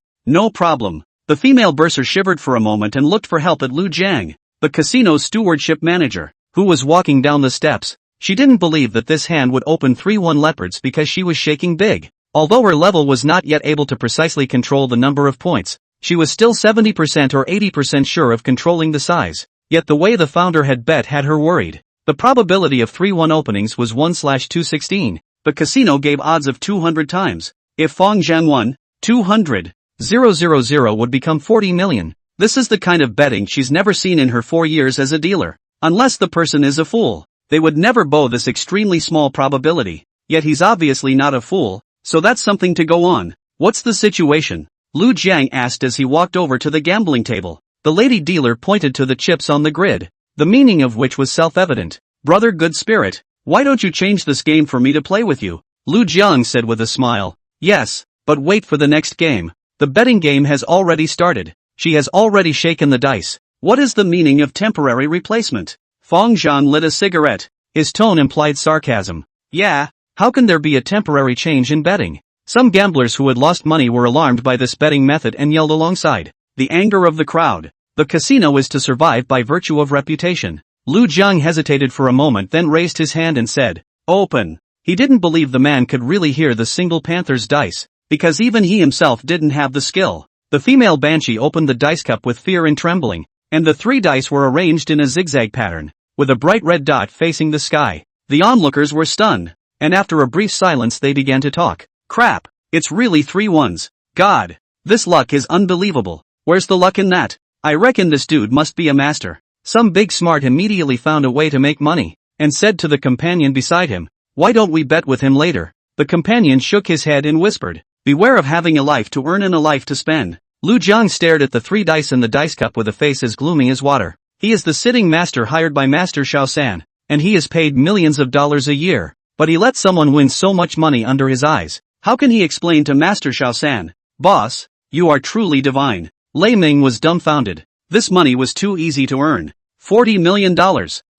Speaker 1: problem." The female bursar shivered for a moment and looked for help at Lu Jiang, the casino's stewardship manager, who was walking down the steps. She didn't believe that this hand would open 3-1 leopards because she was shaking big. Although her level was not yet able to precisely control the number of points, she was still 70% or 80% sure of controlling the size. Yet the way the founder had bet had her worried. The probability of 3-1 openings was 1/216. The casino gave odds of 200 times. If Fang Zhang won, 200,000 would become 40 million. This is the kind of betting she's never seen in her 4 years as a dealer. Unless the person is a fool, they would never bow this extremely small probability. Yet he's obviously not a fool, so that's something to go on. "What's the situation?" Lu Jiang asked as he walked over to the gambling table. The lady dealer pointed to the chips on the grid, the meaning of which was self-evident. "Brother Good Spirit, why don't you change this game for me to play with you?" Lu Jiang said with a smile. "Yes, but wait for the next game. The betting game has already started. She has already shaken the dice. What is the meaning of temporary replacement?" Fang Zhang lit a cigarette. His tone implied sarcasm. "Yeah, how can there be a temporary change in betting?" Some gamblers who had lost money were alarmed by this betting method and yelled alongside. The anger of the crowd. The casino is to survive by virtue of reputation. Lu Jiang hesitated for a moment, then raised his hand and said, "Open." He didn't believe the man could really hear the single panther's dice, because even he himself didn't have the skill. The female banshee opened the dice cup with fear and trembling, and the 3 dice were arranged in a zigzag pattern, with a bright red dot facing the sky. The onlookers were stunned, and after a brief silence they began to talk. "Crap, it's really 3 ones. God, this luck is unbelievable. Where's the luck in that? I reckon this dude must be a master." Some big smart immediately found a way to make money, and said to the companion beside him, "Why don't we bet with him later?" The companion shook his head and whispered, "Beware of having a life to earn and a life to spend." Lu Jiang stared at the 3 dice in the dice cup with a face as gloomy as water. He is the sitting master hired by Master Xiao San, and he is paid millions of dollars a year, but he let someone win so much money under his eyes. How can he explain to Master Xiao San, "Boss, you are truly divine"? Lei Ming was dumbfounded. This money was too easy to earn. $40 million.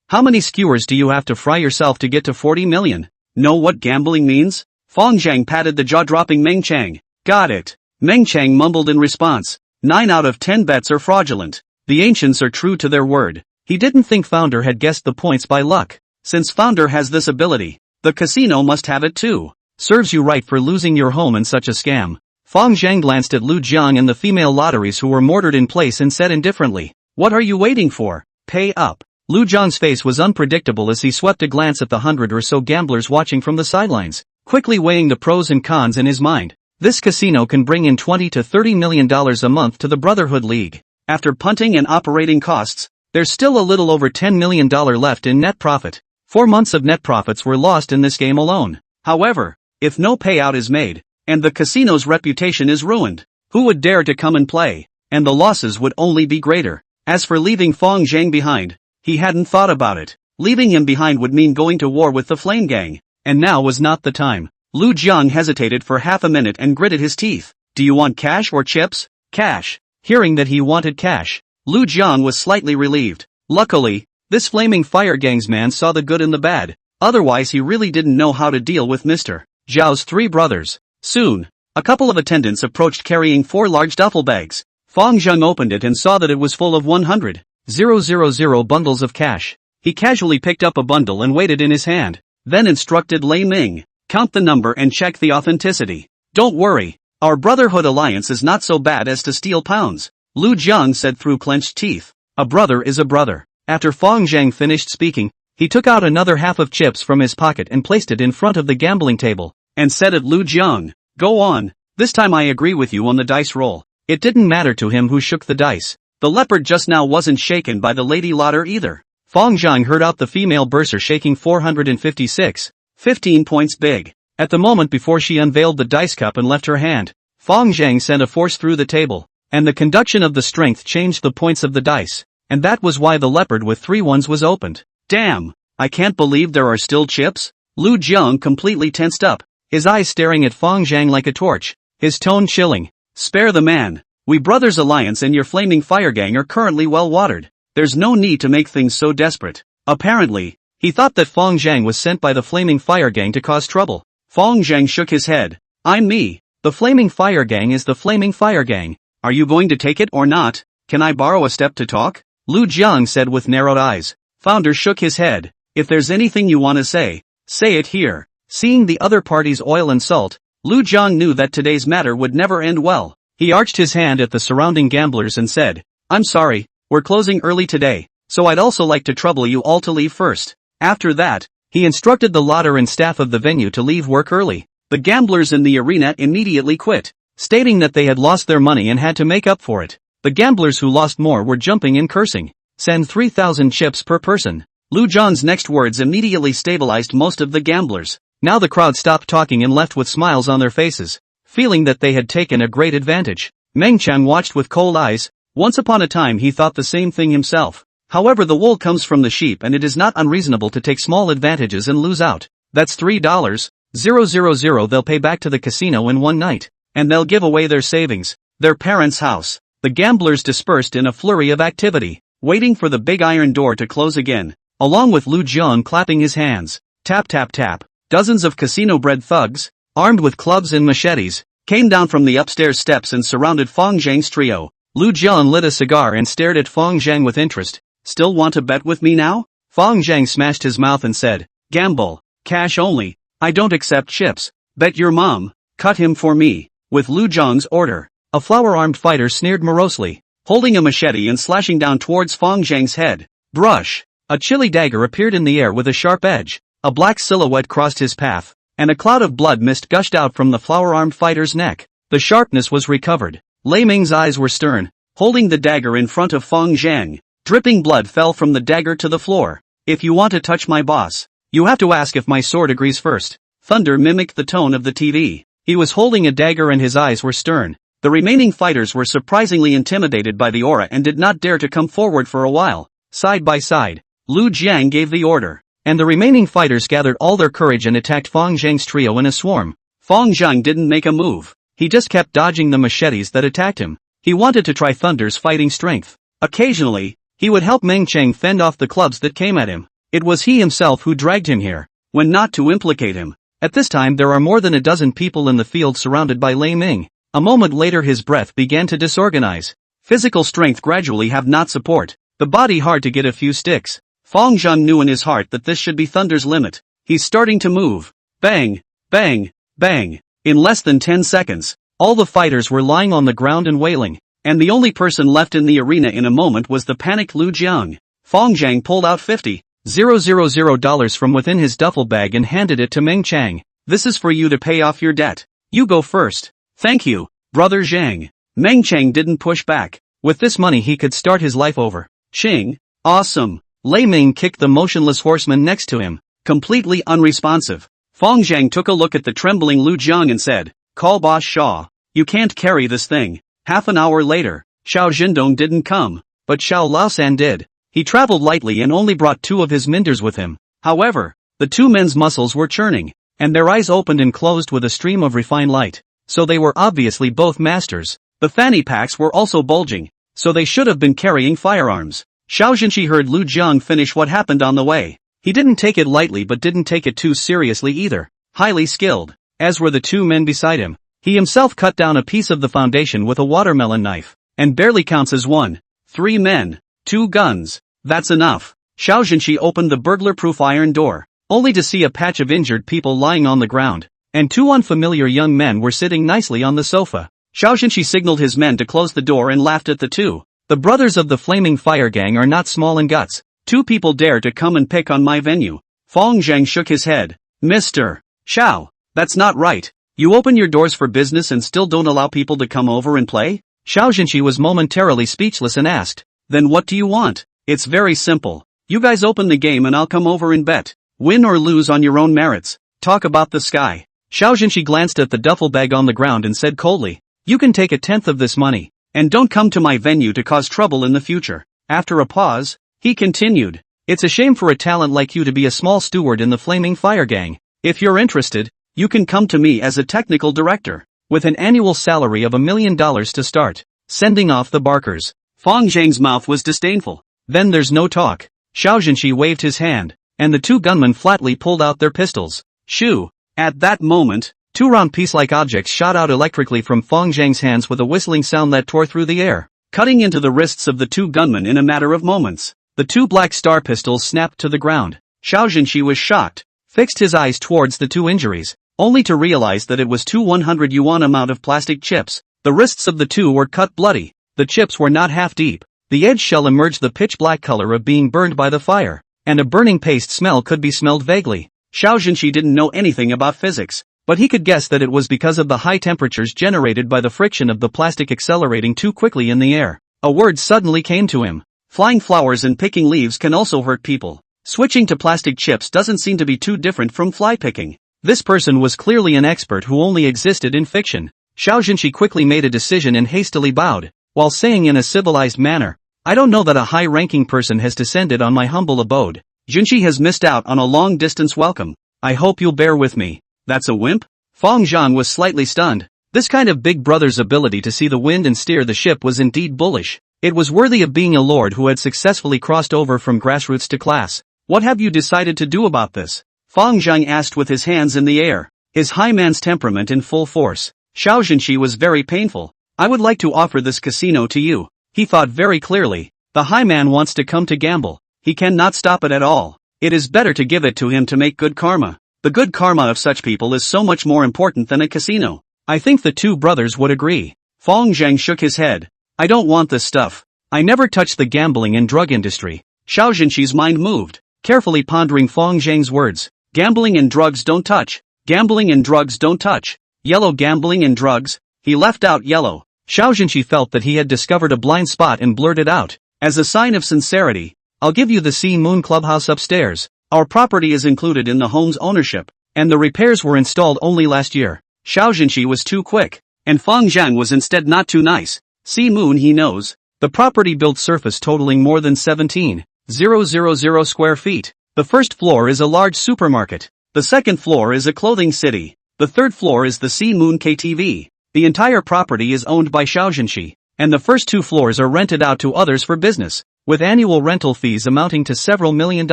Speaker 1: How many skewers do you have to fry yourself to get to 40 million? Know what gambling means? Fong Zhang patted the jaw-dropping Meng Chang. "Got it." Meng Chang mumbled in response. 9 out of 10 bets are fraudulent. The ancients are true to their word. He didn't think Founder had guessed the points by luck. Since Founder has this ability, the casino must have it too. Serves you right for losing your home in such a scam. Fong Zhang glanced at Lu Jiang and the female lotteries who were mortared in place and said indifferently, "What are you waiting for? Pay up." Lu Jiang's face was unpredictable as he swept a glance at the 100 or so gamblers watching from the sidelines, quickly weighing the pros and cons in his mind. This casino can bring in $20 to $30 million a month to the Brotherhood League. After punting and operating costs, there's still a little over $10 million left in net profit. 4 months of net profits were lost in this game alone. However, if no payout is made, and the casino's reputation is ruined, who would dare to come and play? And the losses would only be greater. As for leaving Fong Zhang behind, he hadn't thought about it. Leaving him behind would mean going to war with the Flame Gang, and now was not the time. Lu Jiang hesitated for half a minute and gritted his teeth. "Do you want cash or chips?" "Cash." Hearing that he wanted cash, Lu Jiang was slightly relieved. Luckily, this Flaming Fire Gang's man saw the good and the bad, otherwise he really didn't know how to deal with Mr. Zhao's 3 brothers. Soon, a couple of attendants approached carrying 4 large duffel bags. Fong Zhang opened it and saw that it was full of 100,000 bundles of cash. He casually picked up a bundle and weighed it in his hand, then instructed Lei Ming, "Count the number and check the authenticity. Don't worry, our Brotherhood alliance is not so bad as to steal pounds," Lu Jiang said through clenched teeth. "A brother is a brother." After Fong Zhang finished speaking, he took out another half of chips from his pocket and placed it in front of the gambling table, and said at Lu Jiang, "Go on, this time I agree with you on the dice roll." It didn't matter to him who shook the dice. The leopard just now wasn't shaken by the lady lotter either. Fong Zhang heard out the female bursar shaking 456, 15 points big. At the moment before she unveiled the dice cup and left her hand, Fong Zhang sent a force through the table, and the conduction of the strength changed the points of the dice, and that was why the leopard with 3 ones was opened. "Damn, I can't believe there are still chips." Lu Jiang completely tensed up, his eyes staring at Fong Zhang like a torch, his tone chilling. "Spare the man. We Brothers Alliance and your Flaming Fire Gang are currently well watered. There's no need to make things so desperate." Apparently, he thought that Fong Zhang was sent by the Flaming Fire Gang to cause trouble. Fong Zhang shook his head. "I'm me. The Flaming Fire Gang is the Flaming Fire Gang. Are you going to take it or not? Can I borrow a step to talk?" Lu Jiang said with narrowed eyes. Founder shook his head. "If there's anything you want to say it here." Seeing the other party's oil and salt, Lu Jiang knew that today's matter would never end well. He arched his hand at the surrounding gamblers and said, "I'm sorry, we're closing early today, so I'd also like to trouble you all to leave first." After that, he instructed the lotter and staff of the venue to leave work early. The gamblers in the arena immediately quit, stating that they had lost their money and had to make up for it. The gamblers who lost more were jumping and cursing. "Send 3,000 chips per person." Lu Jiang's next words immediately stabilized most of the gamblers. Now the crowd stopped talking and left with smiles on their faces, feeling that they had taken a great advantage. Meng Chang watched with cold eyes. Once upon a time he thought the same thing himself. However, the wool comes from the sheep and it is not unreasonable to take small advantages and lose out. That's $3,000 they'll pay back to the casino in one night. And they'll give away their savings, their parents' house. The gamblers dispersed in a flurry of activity, waiting for the big iron door to close again, along with Lu Jiang clapping his hands. Tap tap tap. Dozens of casino-bred thugs, armed with clubs and machetes, came down from the upstairs steps and surrounded Fong Zhang's trio. Lu Jiang lit a cigar and stared at Fong Zhang with interest. "Still want to bet with me now?" Fang Zhang smashed his mouth and said, "Gamble. Cash only. I don't accept chips. Bet your mom. Cut him for me." With Lu Zhang's order, a flower-armed fighter sneered morosely, holding a machete and slashing down towards Fang Zhang's head. Brush! A chilly dagger appeared in the air with a sharp edge, a black silhouette crossed his path, and a cloud of blood mist gushed out from the flower-armed fighter's neck. The sharpness was recovered. Lei Ming's eyes were stern, holding the dagger in front of Fang Zhang. Dripping blood fell from the dagger to the floor. "If you want to touch my boss, you have to ask if my sword agrees first." Thunder mimicked the tone of the TV. He was holding a dagger and his eyes were stern. The remaining fighters were surprisingly intimidated by the aura and did not dare to come forward for a while. Side by side, Lu Jiang gave the order, and the remaining fighters gathered all their courage and attacked Fang Zhang's trio in a swarm. Fang Zhang didn't make a move. He just kept dodging the machetes that attacked him. He wanted to try Thunder's fighting strength. Occasionally, he would help Meng Cheng fend off the clubs that came at him. It was he himself who dragged him here, when not to implicate him. At this time there are more than a dozen people in the field surrounded by Lei Ming. A moment later his breath began to disorganize. Physical strength gradually have not support, the body hard to get a few sticks. Fang Zhang knew in his heart that this should be Thunder's limit. He's starting to move. Bang! Bang! Bang! In less than 10 seconds, all the fighters were lying on the ground and wailing, and the only person left in the arena in a moment was the panicked Lu Jiang. Fang Zhang pulled out $50,000 from within his duffel bag and handed it to Meng Chang. "This is for you to pay off your debt. You go first." "Thank you, brother Zhang." Meng Chang didn't push back. With this money he could start his life over. Ching. Awesome. Lei Ming kicked the motionless horseman next to him, completely unresponsive. Fang Zhang took a look at the trembling Lu Jiang and said, "Call Boss Shaw. You can't carry this thing." Half an hour later, Xiao Zhendong didn't come, but Xiao Laosan did. He traveled lightly and only brought 2 of his minders with him. However, the 2 men's muscles were churning, and their eyes opened and closed with a stream of refined light, so they were obviously both masters. The fanny packs were also bulging, so they should have been carrying firearms. Xiao Zhenshi heard Lu Jiang finish what happened on the way. He didn't take it lightly but didn't take it too seriously either. Highly skilled, as were the 2 men beside him. He himself cut down a piece of the foundation with a watermelon knife, and barely counts as 1. 3 men, 2 guns. That's enough. Xiao Zhenshi opened the burglar-proof iron door, only to see a patch of injured people lying on the ground, and 2 unfamiliar young men were sitting nicely on the sofa. Xiao Zhenshi signaled his men to close the door and laughed at the 2. The brothers of the Flaming Fire Gang are not small in guts. 2 people dare to come and pick on my venue. Fang Zhang shook his head. "Mr. Xiao, that's not right. You open your doors for business and still don't allow people to come over and play?" Xiao Zhenshi was momentarily speechless and asked, "Then what do you want?" "It's very simple. You guys open the game and I'll come over and bet. Win or lose on your own merits. Talk about the sky." Xiao Zhenshi glanced at the duffel bag on the ground and said coldly, "You can take 1/10 of this money, and don't come to my venue to cause trouble in the future." After a pause, he continued, "It's a shame for a talent like you to be a small steward in the Flaming Fire Gang. If you're interested, you can come to me as a technical director, with an annual salary of $1 million to start sending off the barkers." Fang Zhang's mouth was disdainful. "Then there's no talk." Xiao Zhenshi waved his hand, and the 2 gunmen flatly pulled out their pistols. Shoo! At that moment, 2 round piece-like objects shot out electrically from Fang Zhang's hands with a whistling sound that tore through the air, cutting into the wrists of the 2 gunmen in a matter of moments. The 2 black star pistols snapped to the ground. Xiao Zhenshi was shocked, fixed his eyes towards the 2 injuries, only to realize that it was 2 100 yuan amount of plastic chips. The wrists of the 2 were cut bloody. The chips were not half deep. The edge shell emerged the pitch-black color of being burned by the fire, and a burning paste smell could be smelled vaguely. Xiao Zhenshi didn't know anything about physics, but he could guess that it was because of the high temperatures generated by the friction of the plastic accelerating too quickly in the air. A word suddenly came to him. Flying flowers and picking leaves can also hurt people. Switching to plastic chips doesn't seem to be too different from fly picking. This person was clearly an expert who only existed in fiction. Xiao Zhenshi quickly made a decision and hastily bowed, while saying in a civilized manner, "I don't know that a high-ranking person has descended on my humble abode. Zhenshi has missed out on a long-distance welcome. I hope you'll bear with me." "That's a wimp?" Fang Zhang was slightly stunned. This kind of big brother's ability to see the wind and steer the ship was indeed bullish. It was worthy of being a lord who had successfully crossed over from grassroots to class. "What have you decided to do about this?" Fang Zhang asked with his hands in the air, his high man's temperament in full force. Xiao Zhenshi was very painful. "I would like to offer this casino to you." He thought very clearly. The high man wants to come to gamble. he cannot stop it at all. It is better to give it to him to make good karma. The good karma of such people is so much more important than a casino. I think the two brothers would agree. Fong Zhang shook his head. I don't want this stuff. I never touched the gambling and drug industry. Xiao Zhenqi's mind moved, carefully pondering Fong Zhang's words. Gambling and drugs don't touch. Gambling and drugs don't touch. Yellow gambling and drugs. He left out yellow. Xiao Zhenqi felt that he had discovered a blind spot and blurted out. As a sign of sincerity, I'll give you the Sea Moon Clubhouse upstairs. Our property is included in the home's ownership, and the repairs were installed only last year. Xiao Zhenqi was too quick, and Fong Zhang was instead not too nice. Sea Moon he knows. The property built surface totaling more than 17,000 square feet. The first floor is a large supermarket. The second floor is a clothing city. The third floor is the Sea Moon KTV. The entire property is owned by Xiao Zhenqi, and the first two floors are rented out to others for business, with annual rental fees amounting to several $1 million.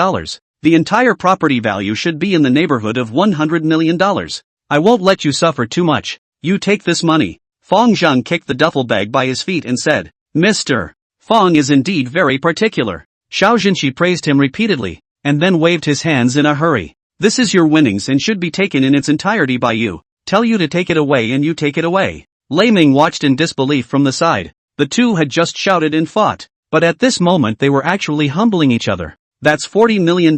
Speaker 1: The entire property value should be in the neighborhood of $100 million. I won't let you suffer too much. You take this money. Fong Zhang kicked the duffel bag by his feet and said, Mr. Fong is indeed very particular. Xiao Zhenqi praised him repeatedly, and then waved his hands in a hurry. This is your winnings and should be taken in its entirety by you. Tell you to take it away and you take it away. Lei Ming watched in disbelief from the side. The two had just shouted and fought, but at this moment they were actually humbling each other. That's $40 million.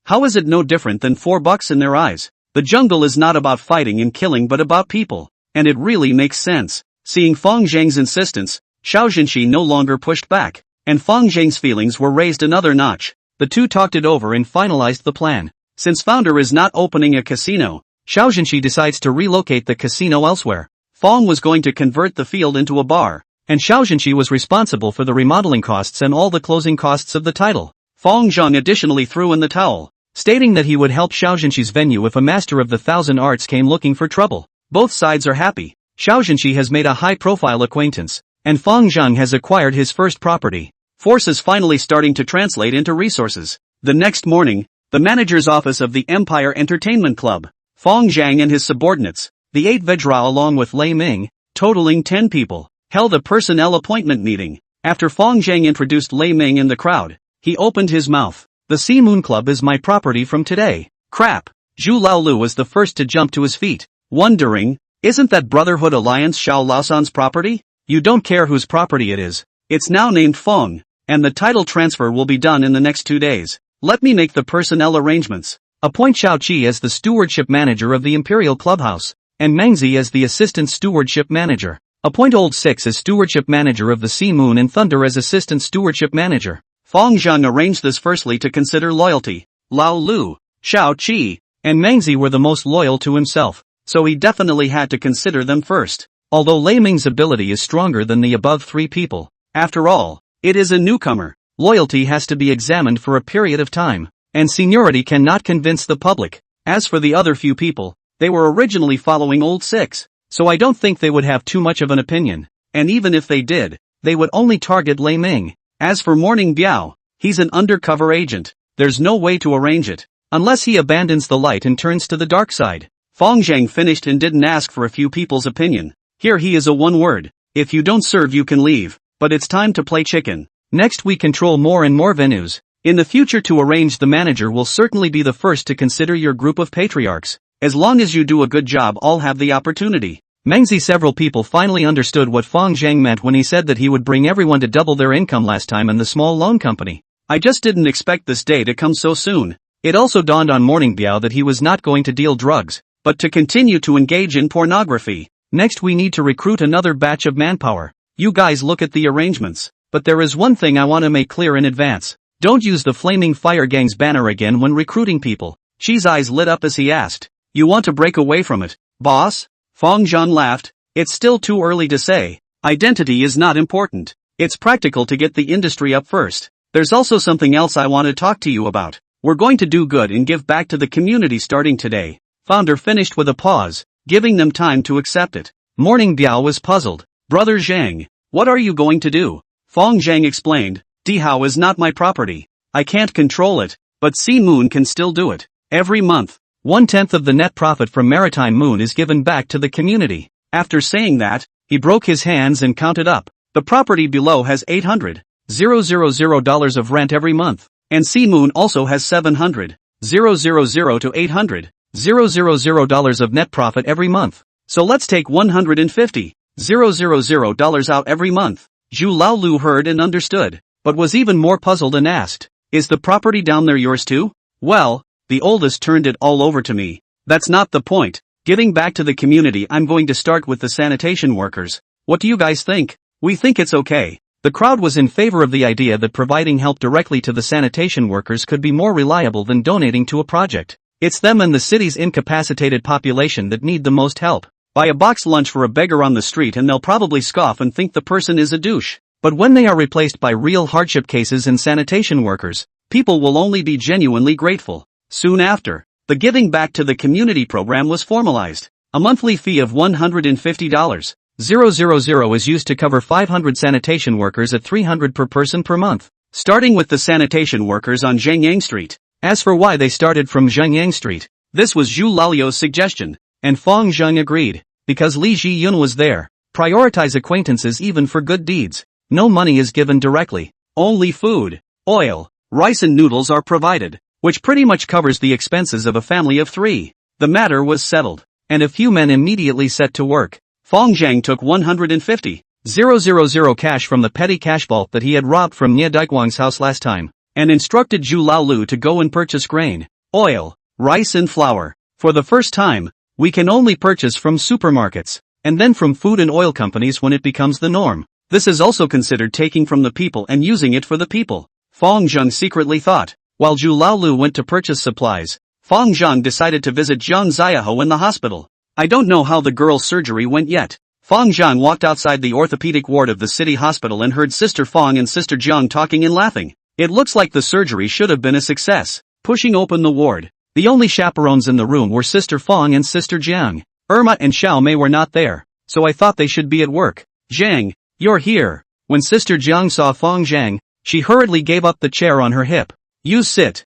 Speaker 1: How is it no different than $4 in their eyes? The jungle is not about fighting and killing but about people, and it really makes sense. Seeing Fong Zhang's insistence, Xiao Zhenqi no longer pushed back, and Fong Zhang's feelings were raised another notch. The two talked it over and finalized the plan. Since founder is not opening a casino, Xiao Zhenqi decides to relocate the casino elsewhere. Fong was going to convert the field into a bar, and Xiao Zhenqi was responsible for the remodeling costs and all the closing costs of the title. Fong Zhang additionally threw in the towel, stating that he would help Xiao Zhenqi's venue if a master of the 1,000 arts came looking for trouble. Both sides are happy. Xiao Zhenqi has made a high-profile acquaintance, and Fong Zhang has acquired his first property. Forces finally starting to translate into resources. The next morning, the manager's office of the Empire Entertainment Club. Fong Zhang and his subordinates, the 8 Vajra along with Lei Ming, totaling 10 people, held a personnel appointment meeting. After Fong Zhang introduced Lei Ming in the crowd, he opened his mouth. The Sea Moon Club is my property from today. Crap. Zhu Laolu was the first to jump to his feet, wondering, isn't that Brotherhood Alliance Xiao Laosan's property? You don't care whose property it is. It's now named Fong, and the title transfer will be done in the next 2 days. Let me make the personnel arrangements. Appoint Xiao Qi as the stewardship manager of the Imperial Clubhouse, and Mengzi as the assistant stewardship manager. Appoint Old Six as stewardship manager of the Sea Moon and Thunder as assistant stewardship manager. Fong Zhang arranged this firstly to consider loyalty. Lao Lu, Xiao Qi, and Mengzi were the most loyal to himself, so he definitely had to consider them first. Although Lei Ming's ability is stronger than the above 3 people, after all, it is a newcomer. Loyalty has to be examined for a period of time, and seniority cannot convince the public. As for the other few people, they were originally following Old Six, so I don't think they would have too much of an opinion, and even if they did, they would only target Lei Ming. As for Morning Biao, he's an undercover agent. There's no way to arrange it, unless he abandons the light and turns to the dark side. Fong Zhang finished and didn't ask for a few people's opinion. Here he is a one word. If you don't serve you can leave, but it's time to play chicken. Next we control more and more venues. In the future to arrange the manager will certainly be the first to consider your group of patriarchs. As long as you do a good job all have the opportunity. Mengzi several people finally understood what Fong Zhang meant when he said that he would bring everyone to double their income last time in the small loan company. I just didn't expect this day to come so soon. It also dawned on Morning Biao that he was not going to deal drugs, but to continue to engage in pornography. Next we need to recruit another batch of manpower. You guys look at the arrangements. But there is one thing I want to make clear in advance. Don't use the Flaming Fire Gang's banner again when recruiting people. Qi's eyes lit up as he asked. You want to break away from it, boss? Fong Zhan laughed. It's still too early to say. Identity is not important. It's practical to get the industry up first. There's also something else I want to talk to you about. We're going to do good and give back to the community starting today. Founder finished with a pause, giving them time to accept it. Morning Biao was puzzled. Brother Zhang, what are you going to do? Fong Zhang explained, Dihao is not my property. I can't control it, but Sea Moon can still do it. Every month, 1/10 of the net profit from Maritime Moon is given back to the community. After saying that, he broke his hands and counted up. The property below has $800,000 of rent every month. And Sea Moon also has 700,000 to 800,000 dollars of net profit every month. So let's take $150,000 out every month. Zhu Laolu heard and understood, but was even more puzzled and asked, is the property down there yours too? Well, the oldest turned it all over to me. That's not the point. Giving back to the community. I'm going to start with the sanitation workers. What do you guys think? We think it's okay. The crowd was in favor of the idea that providing help directly to the sanitation workers could be more reliable than donating to a project. It's them and the city's incapacitated population that need the most help. Buy a box lunch for a beggar on the street and they'll probably scoff and think the person is a douche. But when they are replaced by real hardship cases and sanitation workers, people will only be genuinely grateful. Soon after, the Giving Back to the Community program was formalized. A monthly fee of $150,000 is used to cover 500 sanitation workers at $300 per person per month, starting with the sanitation workers on Zhengyang Street. As for why they started from Zhengyang Street, this was Zhu Lalio's suggestion, and Fang Zheng agreed, because Li Jiyun was there. Prioritize acquaintances even for good deeds. No money is given directly. Only food, oil, rice and noodles are provided, which pretty much covers the expenses of a family of 3. The matter was settled, and a few men immediately set to work. Fang Zhang took 150,000 cash from the petty cash vault that he had robbed from Nie Daiguang's house last time, and instructed Zhu Laolu to go and purchase grain, oil, rice and flour. For the first time, we can only purchase from supermarkets, and then from food and oil companies when it becomes the norm. This is also considered taking from the people and using it for the people. Fang Zheng secretly thought. While Zhu Laolu went to purchase supplies, Fang Zheng decided to visit Zhang Xiaohou in the hospital. I don't know how the girl's surgery went yet. Fang Zheng walked outside the orthopedic ward of the city hospital and heard Sister Fang and Sister Zhang talking and laughing. It looks like the surgery should have been a success. Pushing open the ward, the only chaperones in the room were Sister Fang and Sister Jiang. Irma and Xiao Mei were not there, so I thought they should be at work. Zhang, you're here. When Sister Jiang saw Fang Zhang, she hurriedly gave up the chair on her hip. You sit.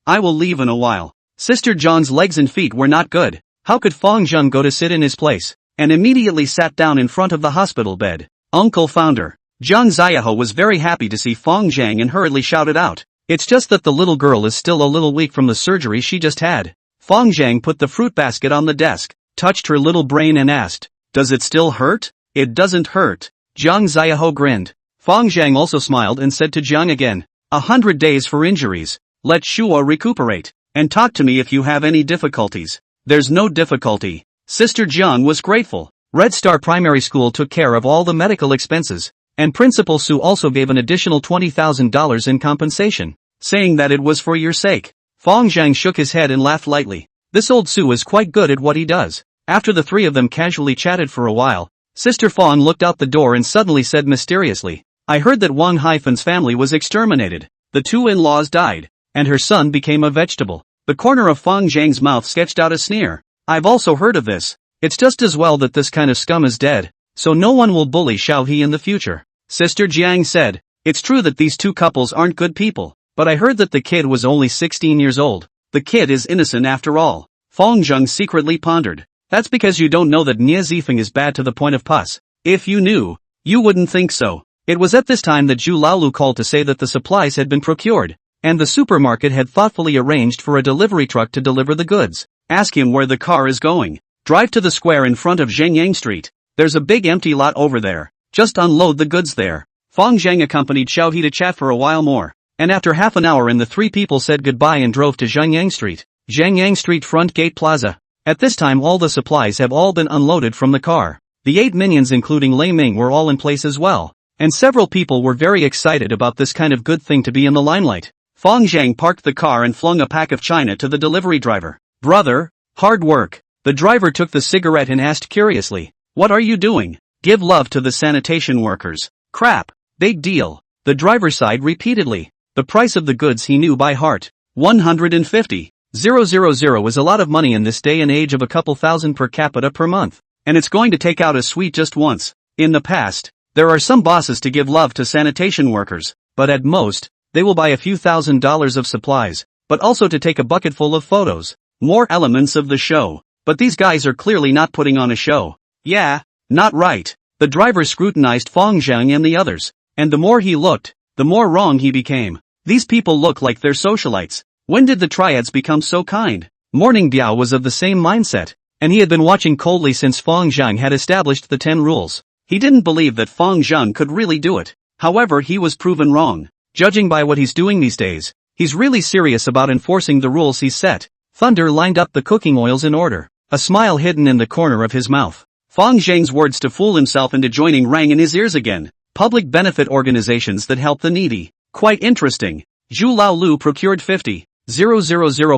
Speaker 1: I will leave in a while. Sister Zhang's legs and feet were not good. How could Fang Zheng go to sit in his place? And immediately sat down in front of the hospital bed. Uncle Founder. Zhang Xiaohou was very happy to see Fang Zhang and hurriedly shouted out. It's just that the little girl is still a little weak from the surgery she just had. Fang Zhang put the fruit basket on the desk, touched her little brain and asked, does it still hurt? It doesn't hurt. Zhang Xiaohou grinned. Fang Zhang also smiled and said to Zhang again, 100 days for injuries. Let Shua recuperate, and talk to me if you have any difficulties. There's no difficulty. Sister Jiang was grateful. Red Star Primary School took care of all the medical expenses, and Principal Su also gave an additional $20,000 in compensation, saying that it was for your sake. Fang Zhang shook his head and laughed lightly. This old Su is quite good at what he does. After the three of them casually chatted for a while, Sister Fang looked out the door and suddenly said mysteriously, I heard that Wang Haifan's family was exterminated. The two in-laws died, and her son became a vegetable. The corner of Fang Zhang's mouth sketched out a sneer. I've also heard of this. It's just as well that this kind of scum is dead, so no one will bully Xiao He in the future. Sister Jiang said, it's true that these two couples aren't good people, but I heard that the kid was only 16 years old. The kid is innocent after all. Fang Zheng secretly pondered. That's because you don't know that Nie Zifeng is bad to the point of pus. If you knew, you wouldn't think so. It was at this time that Zhu Laolu called to say that the supplies had been procured, and the supermarket had thoughtfully arranged for a delivery truck to deliver the goods. Ask him where the car is going. Drive to the square in front of Zhengyang Street. There's a big empty lot over there. Just unload the goods there. Fang Zheng accompanied Xiao He to chat for a while more, and after half an hour the three people said goodbye and drove to Zhengyang Street. Zhengyang Street Front Gate Plaza. At this time all the supplies have all been unloaded from the car. The 8 minions including Lei Ming were all in place as well, and several people were very excited about this kind of good thing to be in the limelight. Fang Zhang parked the car and flung a pack of china to the delivery driver. Brother, hard work. The driver took the cigarette and asked curiously, what are you doing? Give love to the sanitation workers. Crap. Big deal. The driver sighed repeatedly. The price of the goods he knew by heart. 150,000 is a lot of money in this day and age of a couple thousand per capita per month, and it's going to take out a sweet just once. In the past, there are some bosses to give love to sanitation workers, but at most, they will buy a few $1,000s of supplies, but also to take a bucket full of photos. More elements of the show. But these guys are clearly not putting on a show. Yeah, not right. The driver scrutinized Fang Zheng and the others, and the more he looked, the more wrong he became. These people look like they're socialites. When did the triads become so kind? Morning Biao was of the same mindset, and he had been watching coldly since Fang Zhang had established the 10 rules. He didn't believe that Fang Zhang could really do it. However, he was proven wrong. Judging by what he's doing these days, he's really serious about enforcing the rules he's set. Thunder lined up the cooking oils in order, a smile hidden in the corner of his mouth. Fang Zhang's words to fool himself into joining rang in his ears again. Public benefit organizations that help the needy. Quite interesting. Zhu Laolu procured 50,000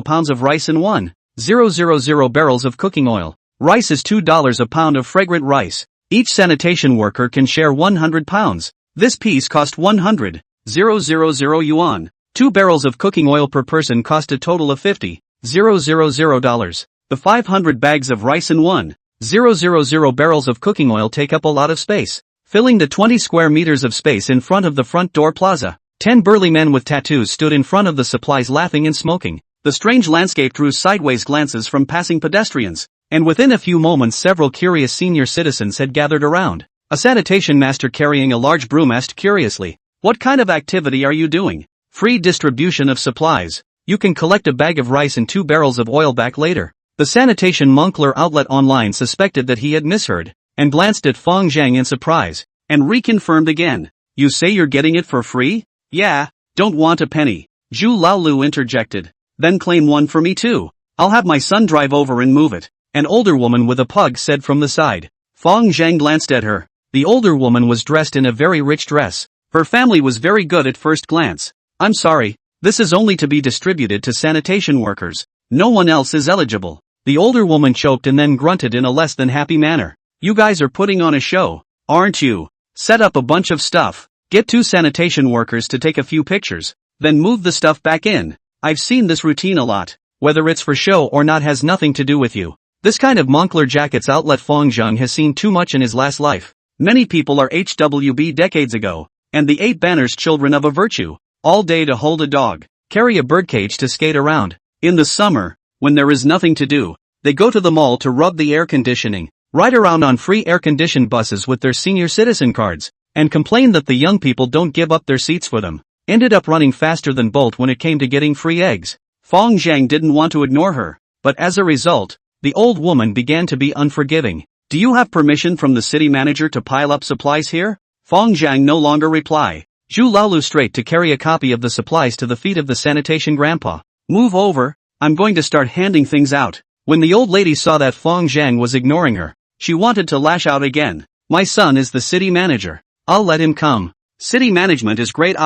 Speaker 1: pounds of rice and 1,000 barrels of cooking oil. Rice is $2 a pound of fragrant rice. Each sanitation worker can share 100 pounds. This piece cost 100,000 yuan. 2 barrels of cooking oil per person cost a total of $50,000. The 500 bags of rice and 1,000 barrels of cooking oil take up a lot of space, filling the 20 square meters of space in front of the front door plaza. 10 burly men with tattoos stood in front of the supplies laughing and smoking. The strange landscape drew sideways glances from passing pedestrians, and within a few moments several curious senior citizens had gathered around. A sanitation master carrying a large broom asked curiously, "What kind of activity are you doing?" "Free distribution of supplies. You can collect a bag of rice and 2 barrels of oil back later." The sanitation Moncler outlet online suspected that he had misheard, and glanced at Fang Zhang in surprise, and reconfirmed again. "You say you're getting it for free?" "Yeah, don't want a penny," Zhu Laolu interjected. "Then claim one for me too. I'll have my son drive over and move it," an older woman with a pug said from the side. Fang Zhang glanced at her. The older woman was dressed in a very rich dress. Her family was very good at first glance. "I'm sorry, this is only to be distributed to sanitation workers. No one else is eligible." The older woman choked and then grunted in a less than happy manner. "You guys are putting on a show, aren't you? Set up a bunch of stuff. Get 2 sanitation workers to take a few pictures, then move the stuff back in. I've seen this routine a lot. Whether it's for show or not has nothing to do with you." This kind of Moncler jackets outlet Fang Zhang has seen too much in his last life. Many people are HWB decades ago, and the 8 banners children of a virtue. All day to hold a dog, carry a birdcage to skate around. In the summer, when there is nothing to do, they go to the mall to rub the air conditioning, ride around on free air-conditioned buses with their senior citizen cards, and complain that the young people don't give up their seats for them. Ended up running faster than Bolt when it came to getting free eggs. Fang Zhang didn't want to ignore her, but as a result, the old woman began to be unforgiving. "Do you have permission from the city manager to pile up supplies here?" Fang Zhang no longer reply. Zhu Laolu straight to carry a copy of the supplies to the feet of the sanitation grandpa. "Move over, I'm going to start handing things out." When the old lady saw that Fang Zhang was ignoring her, she wanted to lash out again. "My son is the city manager. I'll let him come. City management is great.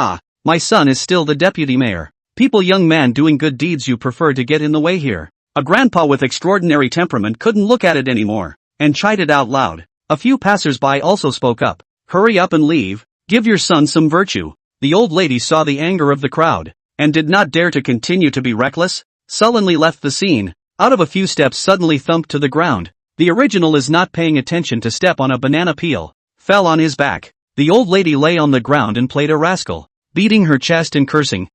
Speaker 1: My son is still the deputy mayor. People, young man doing good deeds, you prefer to get in the way here." A grandpa with extraordinary temperament couldn't look at it anymore, and chided out loud. A few passers-by also spoke up. "Hurry up and leave, give your son some virtue." The old lady saw the anger of the crowd, and did not dare to continue to be reckless, sullenly left the scene. Out of a few steps suddenly thumped to the ground. The original is not paying attention to step on a banana peel, fell on his back. The old lady lay on the ground and played a rascal, beating her chest and cursing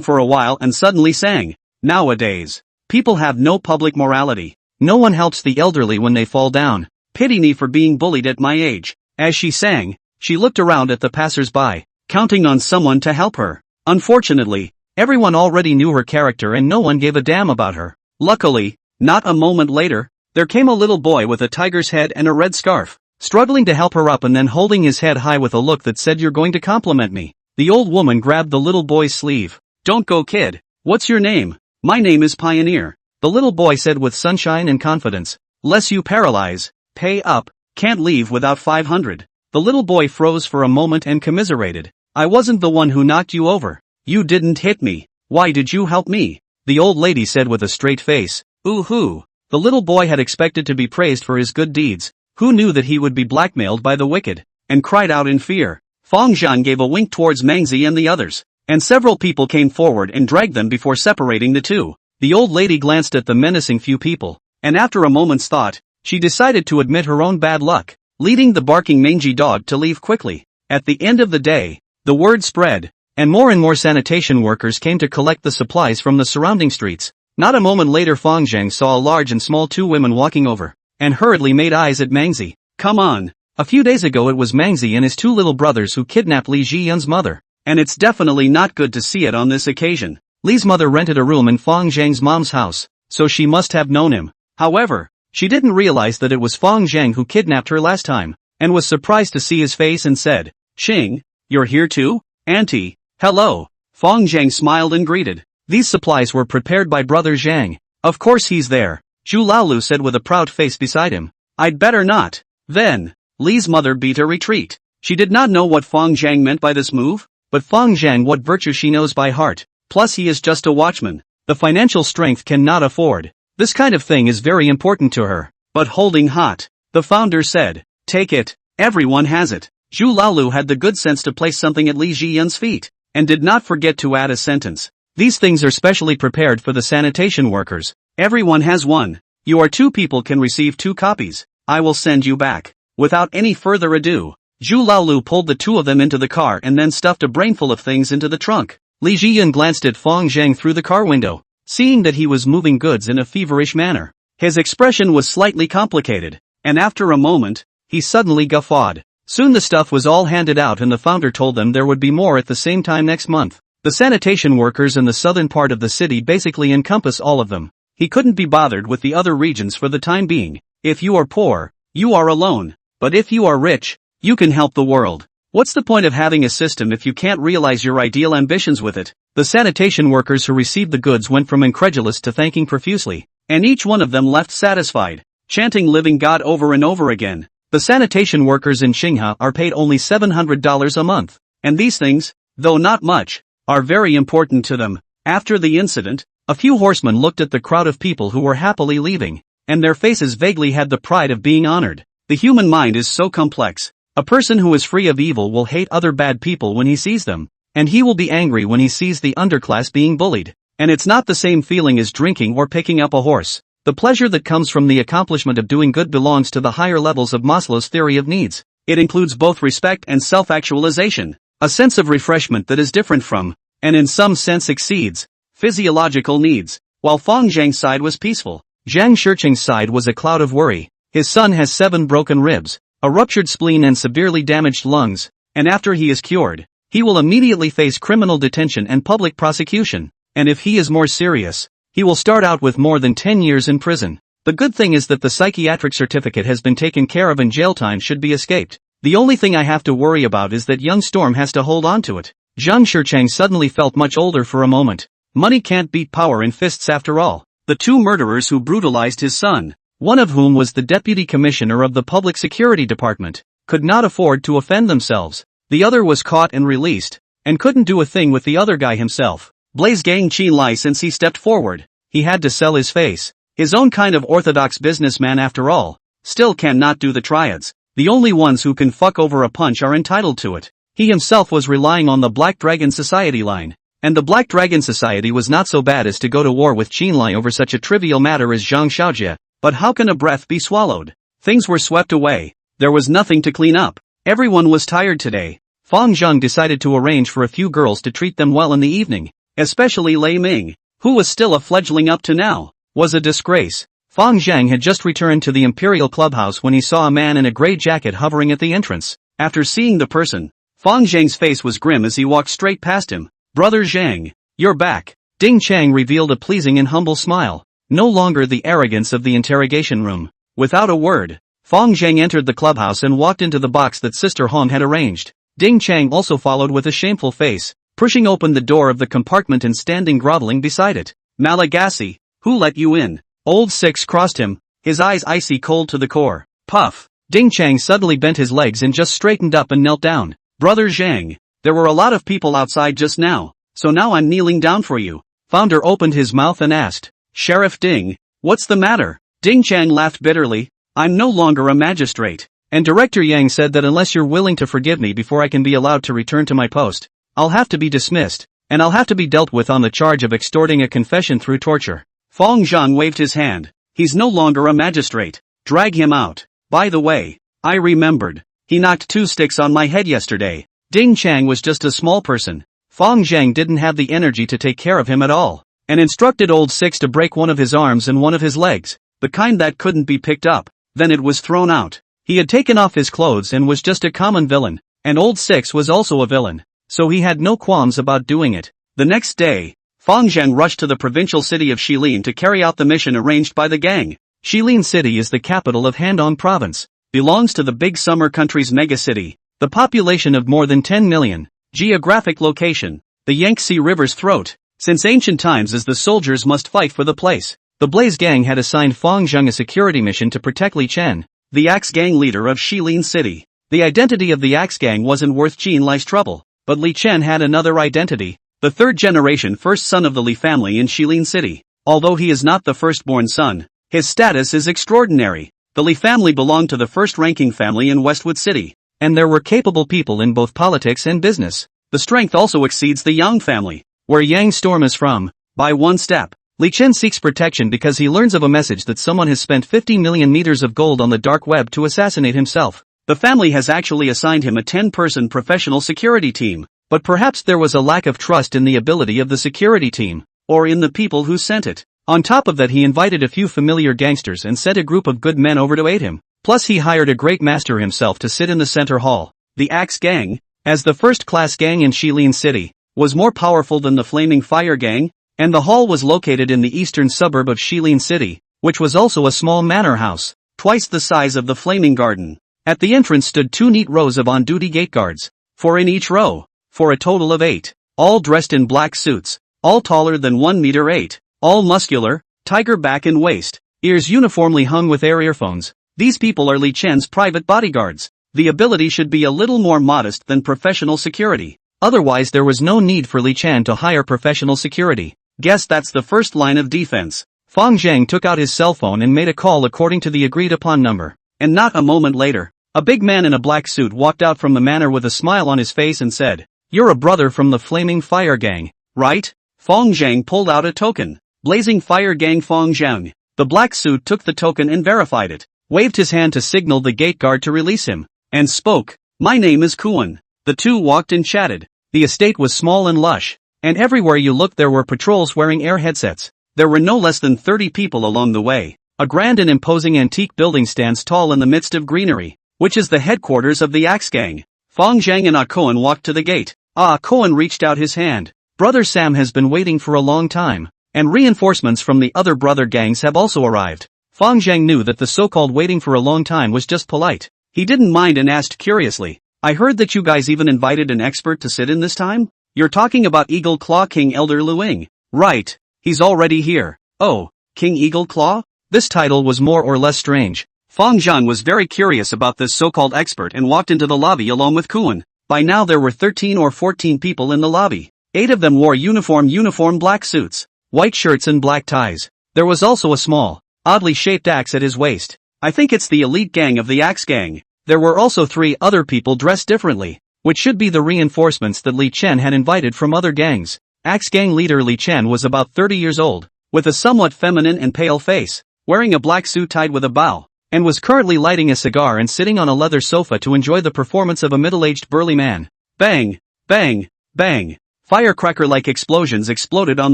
Speaker 1: for a while, and suddenly sang. "Nowadays, people have no public morality. No one helps the elderly when they fall down. Pity me for being bullied at my age." As she sang, she looked around at the passers-by, counting on someone to help her. Unfortunately, everyone already knew her character and no one gave a damn about her. Luckily, not a moment later, there came a little boy with a tiger's head and a red scarf, struggling to help her up and then holding his head high with a look that said, "You're going to compliment me." The old woman grabbed the little boy's sleeve. "Don't go, kid. What's your name?" "My name is Pioneer," the little boy said with sunshine and confidence. "Less you paralyze, pay up, can't leave without 500. The little boy froze for a moment and commiserated. "I wasn't the one who knocked you over. You didn't hit me. Why did you help me?" the old lady said with a straight face. "Ooh-hoo." The little boy had expected to be praised for his good deeds. Who knew that he would be blackmailed by the wicked? And cried out in fear. Fang Zhan gave a wink towards Mangzi and the others, and several people came forward and dragged them before separating the two. The old lady glanced at the menacing few people, and after a moment's thought, she decided to admit her own bad luck, leading the barking mangy dog to leave quickly. At the end of the day, the word spread, and more sanitation workers came to collect the supplies from the surrounding streets. Not a moment later Fang Zhang saw a large and small 2 women walking over, and hurriedly made eyes at Mangzi. "Come on. A few days ago it was Mangzi and his 2 little brothers who kidnapped Li Zhiyun's mother. and it's definitely not good to see it on this occasion. Li's mother rented a room in Fang Zhang's mom's house, so she must have known him. However, she didn't realize that it was Fang Zhang who kidnapped her last time, and was surprised to see his face and said, "Ching, you're here too? Auntie, hello." Fang Zhang smiled and greeted. These supplies were prepared by brother Zhang. Of course he's there, Zhu Laolu said with a proud face beside him. I'd better not. Then, Li's mother beat a retreat. She did not know what Fang Zhang meant by this move, but Fang Zhang what virtue she knows by heart. Plus he is just a watchman. The financial strength cannot afford. This kind of thing is very important to her. But holding hot, the founder said, take it, everyone has it. Zhu Laolu had the good sense to place something at Li Zhiyun's feet, and did not forget to add a sentence. These things are specially prepared for the sanitation workers. Everyone has one. You are 2 people can receive 2 copies. I will send you back. Without any further ado, Zhu Laolu pulled the 2 of them into the car and then stuffed a brainful of things into the trunk. Li Zhiyun glanced at Fang Zhang through the car window, seeing that he was moving goods in a feverish manner. His expression was slightly complicated, and after a moment, he suddenly guffawed. Soon the stuff was all handed out and the founder told them there would be more at the same time next month. The sanitation workers in the southern part of the city basically encompass all of them. He couldn't be bothered with the other regions for the time being. If you are poor, you are alone. But if you are rich, you can help the world. What's the point of having a system if you can't realize your ideal ambitions with it? The sanitation workers who received the goods went from incredulous to thanking profusely, and each one of them left satisfied, chanting Living God over and over again. The sanitation workers in Xinghua are paid only $700 a month, and these things, though not much, are very important to them. After the incident, a few horsemen looked at the crowd of people who were happily leaving, and their faces vaguely had the pride of being honored. The human mind is so complex. A person who is free of evil will hate other bad people when he sees them, and he will be angry when he sees the underclass being bullied. And it's not the same feeling as drinking or picking up a horse. The pleasure that comes from the accomplishment of doing good belongs to the higher levels of Maslow's theory of needs. It includes both respect and self-actualization, a sense of refreshment that is different from, and in some sense exceeds, physiological needs. While Fang Zhang's side was peaceful, Zhang Shiqing's side was a cloud of worry. His son has 7 broken ribs, a ruptured spleen and severely damaged lungs, and after he is cured, he will immediately face criminal detention and public prosecution, and if he is more serious, he will start out with more than 10 years in prison. The good thing is that the psychiatric certificate has been taken care of and jail time should be escaped. The only thing I have to worry about is that young Storm has to hold on to it. Zhang Shiqiang suddenly felt much older for a moment. Money can't beat power in fists after all. The 2 murderers who brutalized his son, one of whom was the deputy commissioner of the public security department, could not afford to offend themselves. The other was caught and released, and couldn't do a thing with the other guy himself. Blaze Gang Qi Lai since he stepped forward, he had to sell his face. His own kind of orthodox businessman after all, still cannot do the triads. The only ones who can fuck over a punch are entitled to it. He himself was relying on the Black Dragon Society line, and the Black Dragon Society was not so bad as to go to war with Qin Lai over such a trivial matter as Zhang Xiaojie. But how can a breath be swallowed? Things were swept away. There was nothing to clean up. Everyone was tired today. Fang Zheng decided to arrange for a few girls to treat them well in the evening, especially Lei Ming, who was still a fledgling up to now, was a disgrace. Fang Zheng had just returned to the Imperial Clubhouse when he saw a man in a gray jacket hovering at the entrance. After seeing the person, Fang Zheng's face was grim as he walked straight past him. Brother Zheng, you're back. Ding Chang revealed a pleasing and humble smile. No longer the arrogance of the interrogation room. Without a word, Fang Zheng entered the clubhouse and walked into the box that Sister Hong had arranged. Ding Chang also followed with a shameful face, pushing open the door of the compartment and standing groveling beside it. Malagasy, who let you in? Old Six crossed him, his eyes icy cold to the core. Puff. Ding Chang suddenly bent his legs and just straightened up and knelt down. Brother Zhang, there were a lot of people outside just now, so now I'm kneeling down for you. Founder opened his mouth and asked, Sheriff Ding, what's the matter? Ding Chang laughed bitterly. I'm no longer a magistrate. And Director Yang said that unless you're willing to forgive me before I can be allowed to return to my post, I'll have to be dismissed, and I'll have to be dealt with on the charge of extorting a confession through torture. Fang Zhang waved his hand. He's no longer a magistrate. Drag him out. By the way, I remembered. He knocked 2 sticks on my head yesterday. Ding Chang was just a small person. Fang Zhang didn't have the energy to take care of him at all, and instructed Old Six to break one of his arms and one of his legs, the kind that couldn't be picked up. Then it was thrown out. He had taken off his clothes and was just a common villain, and Old Six was also a villain. so he had no qualms about doing it. The next day, Fang Zheng rushed to the provincial city of Shilin to carry out the mission arranged by the gang. Shilin City is the capital of Handong Province, belongs to the Big Summer country's megacity, the population of more than 10 million. Geographic location, the Yangtze River's throat. Since ancient times as the soldiers must fight for the place, the Blaze Gang had assigned Fang Zheng a security mission to protect Li Chen, the Axe Gang leader of Shilin City. The identity of the Axe Gang wasn't worth Jin Li's trouble, but Li Chen had another identity, the third-generation first son of the Li family in Shilin City. Although he is not the firstborn son, his status is extraordinary. The Li family belonged to the first-ranking family in Westwood City, and there were capable people in both politics and business. The strength also exceeds the Yang family, where Yang Storm is from, by one step. Li Chen seeks protection because he learns of a message that someone has spent 50 million meters of gold on the dark web to assassinate himself. The family has actually assigned him a 10-person professional security team, but perhaps there was a lack of trust in the ability of the security team, or in the people who sent it. On top of that, he invited a few familiar gangsters and sent a group of good men over to aid him. Plus he hired a great master himself to sit in the center hall. The Axe Gang, as the first-class gang in Shilin City, was more powerful than the Flaming Fire Gang, and the hall was located in the eastern suburb of Shilin City, which was also a small manor house, twice the size of the Flaming Garden. At the entrance stood 2 neat rows of on-duty gate guards, 4 in each row, for a total of 8, all dressed in black suits, all taller than 1 meter 8, all muscular, tiger back and waist, ears uniformly hung with earphones. These people are Li Chen's private bodyguards. The ability should be a little more modest than professional security. Otherwise there was no need for Li Chen to hire professional security. Guess that's the first line of defense. Fang Zheng took out his cell phone and made a call according to the agreed upon number. And not a moment later, a big man in a black suit walked out from the manor with a smile on his face and said, "You're a brother from the Flaming Fire Gang, right?" Fang Zheng pulled out a token. Blazing Fire Gang Fang Zheng. The black suit took the token and verified it, waved his hand to signal the gate guard to release him, and spoke, "My name is Kuan." The two walked and chatted. The estate was small and lush, and everywhere you looked there were patrols wearing air headsets. There were no less than 30 people along the way. A grand and imposing antique building stands tall in the midst of greenery, which is the headquarters of the Axe Gang. Fang Zheng and Ah Koan walked to the gate. Ah Koan reached out his hand. Brother Sam has been waiting for a long time, and reinforcements from the other brother gangs have also arrived. Fang Zheng knew that the so-called waiting for a long time was just polite. He didn't mind and asked curiously, "I heard that you guys even invited an expert to sit in this time? You're talking about Eagle Claw King Elder Luing, right? He's already here." "Oh, King Eagle Claw?" This title was more or less strange. Fang Zheng was very curious about this so-called expert and walked into the lobby along with Kuan. By now there were 13 or 14 people in the lobby. 8 of them wore uniform black suits, white shirts and black ties. There was also a small, oddly shaped axe at his waist. I think it's the elite gang of the Axe Gang. There were also 3 other people dressed differently, which should be the reinforcements that Li Chen had invited from other gangs. Axe Gang leader Li Chen was about 30 years old, with a somewhat feminine and pale face, wearing a black suit tied with a bow, and was currently lighting a cigar and sitting on a leather sofa to enjoy the performance of a middle-aged burly man. Bang! Bang! Bang! Firecracker-like explosions exploded on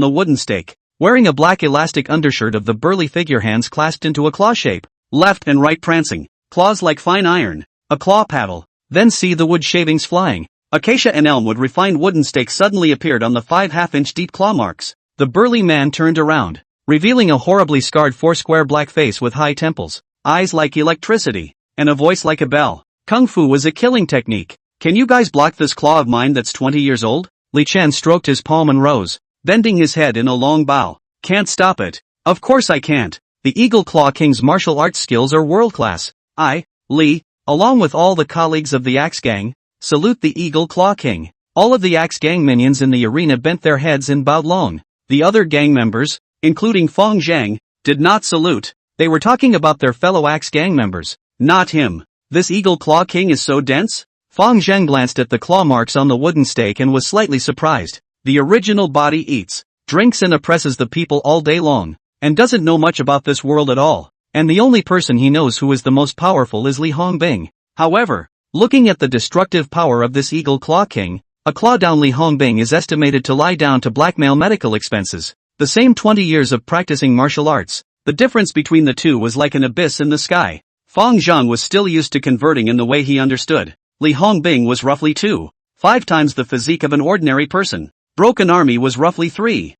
Speaker 1: the wooden stake. Wearing a black elastic undershirt of the burly figure, hands clasped into a claw shape, left and right prancing, claws like fine iron, a claw paddle. Then see the wood shavings flying. Acacia and elmwood refined wooden stake suddenly appeared on the 5 half-inch deep claw marks. The burly man turned around, revealing a horribly scarred 4-square black face with high temples, eyes like electricity, and a voice like a bell. Kung Fu was a killing technique. "Can you guys block this claw of mine that's 20 years old?" Li Chen stroked his palm and rose, bending his head in a long bow. "Can't stop it." "Of course I can't. The Eagle Claw King's martial arts skills are world-class. I, Li, along with all the colleagues of the Axe Gang, salute the Eagle Claw King." All of the Axe Gang minions in the arena bent their heads and bowed long. The other gang members, including Fang Zheng, did not salute. They were talking about their fellow Axe Gang members, not him. "This Eagle Claw King is so dense?" Fang Zheng glanced at the claw marks on the wooden stake and was slightly surprised. The original body eats, drinks and oppresses the people all day long, and doesn't know much about this world at all. And the only person he knows who is the most powerful is Li Hongbing. However, looking at the destructive power of this Eagle Claw King, a claw-down Li Hongbing is estimated to lie down to blackmail medical expenses. The same 20 years of practicing martial arts. The difference between the two was like an abyss in the sky. Fang Zheng was still used to converting in the way he understood. Li Hongbing was roughly 2 5 times the physique of an ordinary person. Broken army was roughly 3-5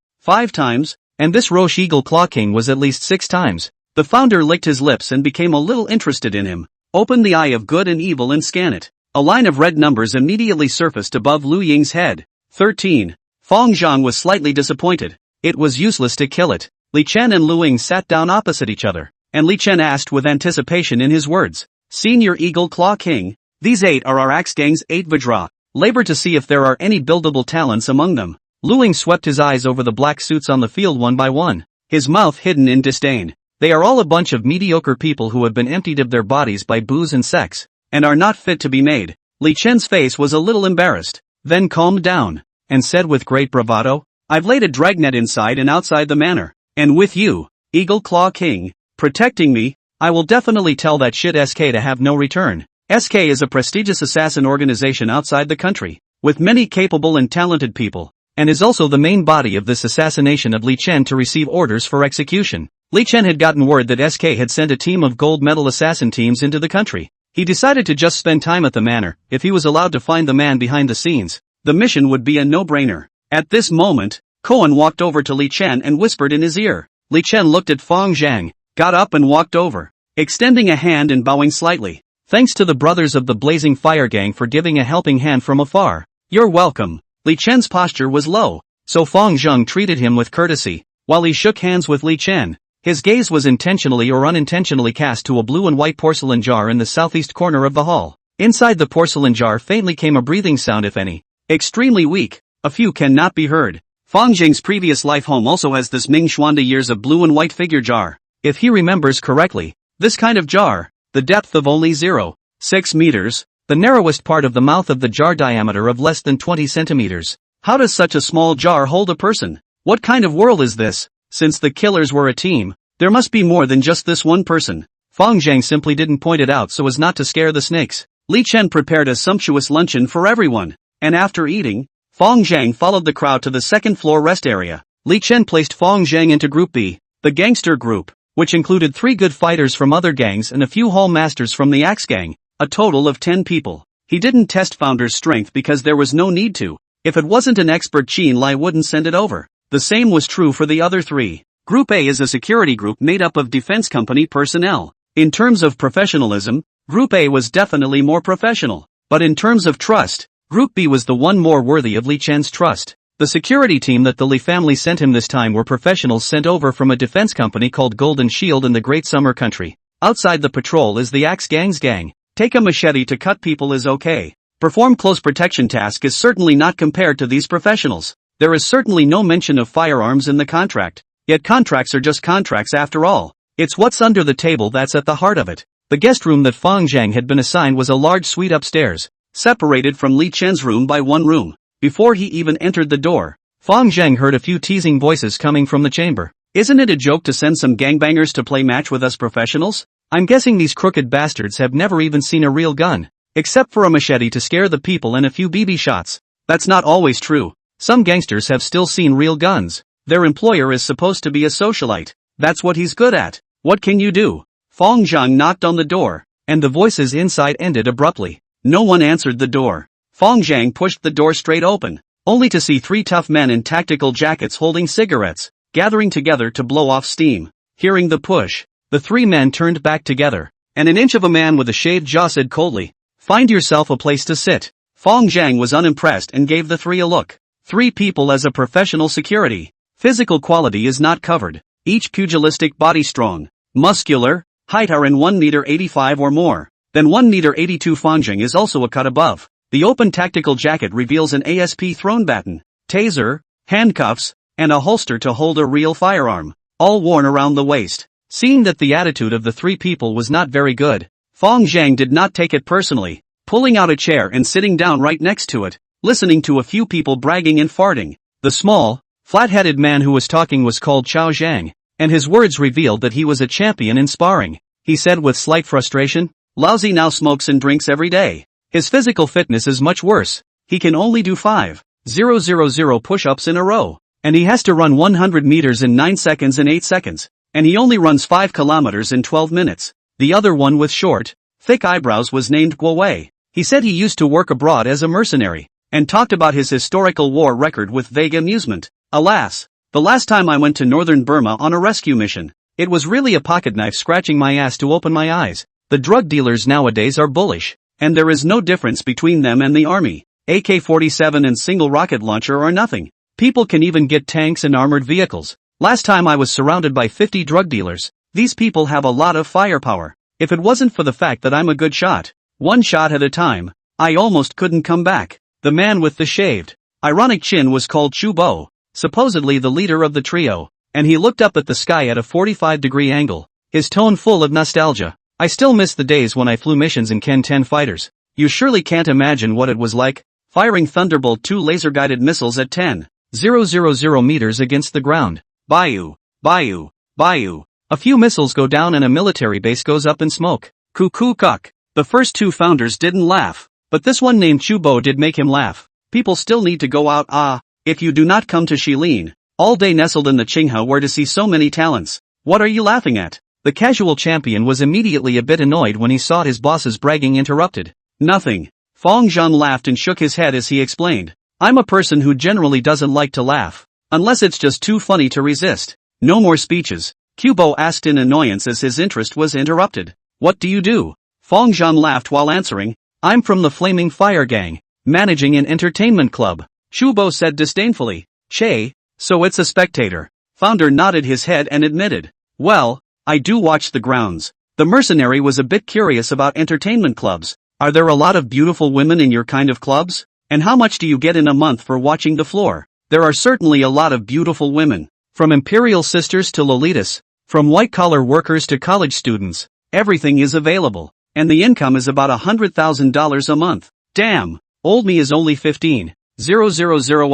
Speaker 1: times, and this Roche Eagle Claw King was at least 6 times. The founder licked his lips and became a little interested in him. Open the eye of good and evil and scan it. A line of red numbers immediately surfaced above Lu Ying's head. 13. Fong Zhang was slightly disappointed. It was useless to kill it. Li Chen and Lu Ying sat down opposite each other, and Li Chen asked with anticipation in his words, Senior Eagle Claw King, these 8 are our axe gang's 8 Vajra. Labor to see if there are any buildable talents among them. Lu Ying swept his eyes over the black suits on the field one by one, his mouth hidden in disdain. They are all a bunch of mediocre people who have been emptied of their bodies by booze and sex, and are not fit to be made. Li Chen's face was a little embarrassed, then calmed down, and said with great bravado, I've laid a dragnet inside and outside the manor, and with you, Eagle Claw King, protecting me, I will definitely tell that shit SK to have no return. SK is a prestigious assassin organization outside the country, with many capable and talented people, and is also the main body of this assassination of Li Chen to receive orders for execution. Li Chen had gotten word that SK had sent a team of gold medal assassin teams into the country. He decided to just spend time at the manor. If he was allowed to find the man behind the scenes, the mission would be a no-brainer. At this moment, Cohen walked over to Li Chen and whispered in his ear. Li Chen looked at Fong Zhang, got up and walked over, extending a hand and bowing slightly. Thanks to the brothers of the Blazing Fire Gang for giving a helping hand from afar. You're welcome. Li Chen's posture was low, so Fong Zhang treated him with courtesy. While he shook hands with Li Chen, his gaze was intentionally or unintentionally cast to a blue and white porcelain jar in the southeast corner of the hall. Inside the porcelain jar faintly came a breathing sound, if any. Extremely weak. A few cannot be heard. Fong Zhang's previous life home also has this Ming Xuanda years of blue and white figure jar. If he remembers correctly, this kind of jar, the depth of only 0.6 meters, the narrowest part of the mouth of the jar diameter of less than 20 centimeters. How does such a small jar hold a person? What kind of world is this? Since the killers were a team, there must be more than just this one person. Fong Zhang simply didn't point it out so as not to scare the snakes. Li Chen prepared a sumptuous luncheon for everyone, and after eating, Fong Zhang followed the crowd to the second floor rest area. Li Chen placed Fong Zhang into Group B, the gangster group, which included 3 good fighters from other gangs and a few hall masters from the Axe Gang, a total of 10 people. He didn't test Founder's strength because there was no need to. If it wasn't an expert, Qin Lai wouldn't send it over. The same was true for the other 3. Group A is a security group made up of defense company personnel. In terms of professionalism, Group A was definitely more professional. But in terms of trust, Group B was the one more worthy of Li Chen's trust. The security team that the Li family sent him this time were professionals sent over from a defense company called Golden Shield in the Great Summer Country. Outside the patrol is the Axe Gang's gang. Take a machete to cut people is okay. Perform close protection task is certainly not compared to these professionals. There is certainly no mention of firearms in the contract. Yet contracts are just contracts after all. It's what's under the table that's at the heart of it. The guest room that Fong Zhang had been assigned was a large suite upstairs, separated from Li Chen's room by one room. Before he even entered the door, Fong Zhang heard a few teasing voices coming from the chamber. Isn't it a joke to send some gangbangers to play match with us professionals? I'm guessing these crooked bastards have never even seen a real gun, except for a machete to scare the people and a few BB shots. That's not always true. Some gangsters have still seen real guns. Their employer is supposed to be a socialite. That's what he's good at. What can you do? Fong Zhang knocked on the door, and the voices inside ended abruptly. No one answered the door. Fong Zhang pushed the door straight open, only to see 3 tough men in tactical jackets holding cigarettes, gathering together to blow off steam. Hearing the push, the 3 men turned back together, and an inch of a man with a shaved jaw said coldly, "Find yourself a place to sit." Fong Zhang was unimpressed and gave the 3 a look. 3 people as a professional security. Physical quality is not covered. Each pugilistic body strong, muscular, height are in 1 meter 85 or more. Then 1 meter 82. Fong Zhang is also a cut above. The open tactical jacket reveals an ASP thrown baton, taser, handcuffs, and a holster to hold a real firearm, all worn around the waist. Seeing that the attitude of the 3 people was not very good, Fong Zhang did not take it personally, pulling out a chair and sitting down right next to it, listening to a few people bragging and farting. The small, flat-headed man who was talking was called Chao Zhang, and his words revealed that he was a champion in sparring. He said with slight frustration, "Lousy now smokes and drinks every day. His physical fitness is much worse. He can only do 5,000 push-ups in a row, and he has to run 100 meters in 9 seconds and 8 seconds, and he only runs 5 kilometers in 12 minutes. The other one with short, thick eyebrows was named Guo Wei. He said he used to work abroad as a mercenary, and talked about his historical war record with vague amusement. Alas, the last time I went to northern Burma on a rescue mission, it was really a pocketknife scratching my ass to open my eyes. The drug dealers nowadays are bullish, and there is no difference between them and the army. AK-47 and single rocket launcher are nothing. People can even get tanks and armored vehicles. Last time I was surrounded by 50 drug dealers. These people have a lot of firepower. If it wasn't for the fact that I'm a good shot, one shot at a time, I almost couldn't come back. The man with the shaved, ironic chin was called Chubo, supposedly the leader of the trio, and he looked up at the sky at a 45-degree angle, his tone full of nostalgia. I still miss the days when I flew missions in Ken 10 fighters. You surely can't imagine what it was like, firing Thunderbolt 2 laser-guided missiles at 10,000 meters against the ground. Bayou, bayou, bayou. A few missiles go down and a military base goes up in smoke. Cuckoo cuck. The first two founders didn't laugh, but this one named Chubo did make him laugh. People still need to go out if you do not come to Shilin, all day nestled in the Qinghe where to see so many talents. What are you laughing at? The casual champion was immediately a bit annoyed when he saw his boss's bragging interrupted. Nothing. Fong Zhang laughed and shook his head as he explained. I'm a person who generally doesn't like to laugh, unless it's just too funny to resist. No more speeches. Cubo asked in annoyance as his interest was interrupted. What do you do? Fong Zhang laughed while answering. I'm from the Flaming Fire Gang, managing an entertainment club. Chubo said disdainfully. Che, so it's a spectator. Founder nodded his head and admitted. Well, I do watch the grounds. The mercenary was a bit curious about entertainment clubs. Are there a lot of beautiful women in your kind of clubs? And how much do you get in a month for watching the floor? There are certainly a lot of beautiful women. From imperial sisters to lolitas, from white-collar workers to college students, everything is available. And the income is about $100,000 a month. Damn, old me is only 15,000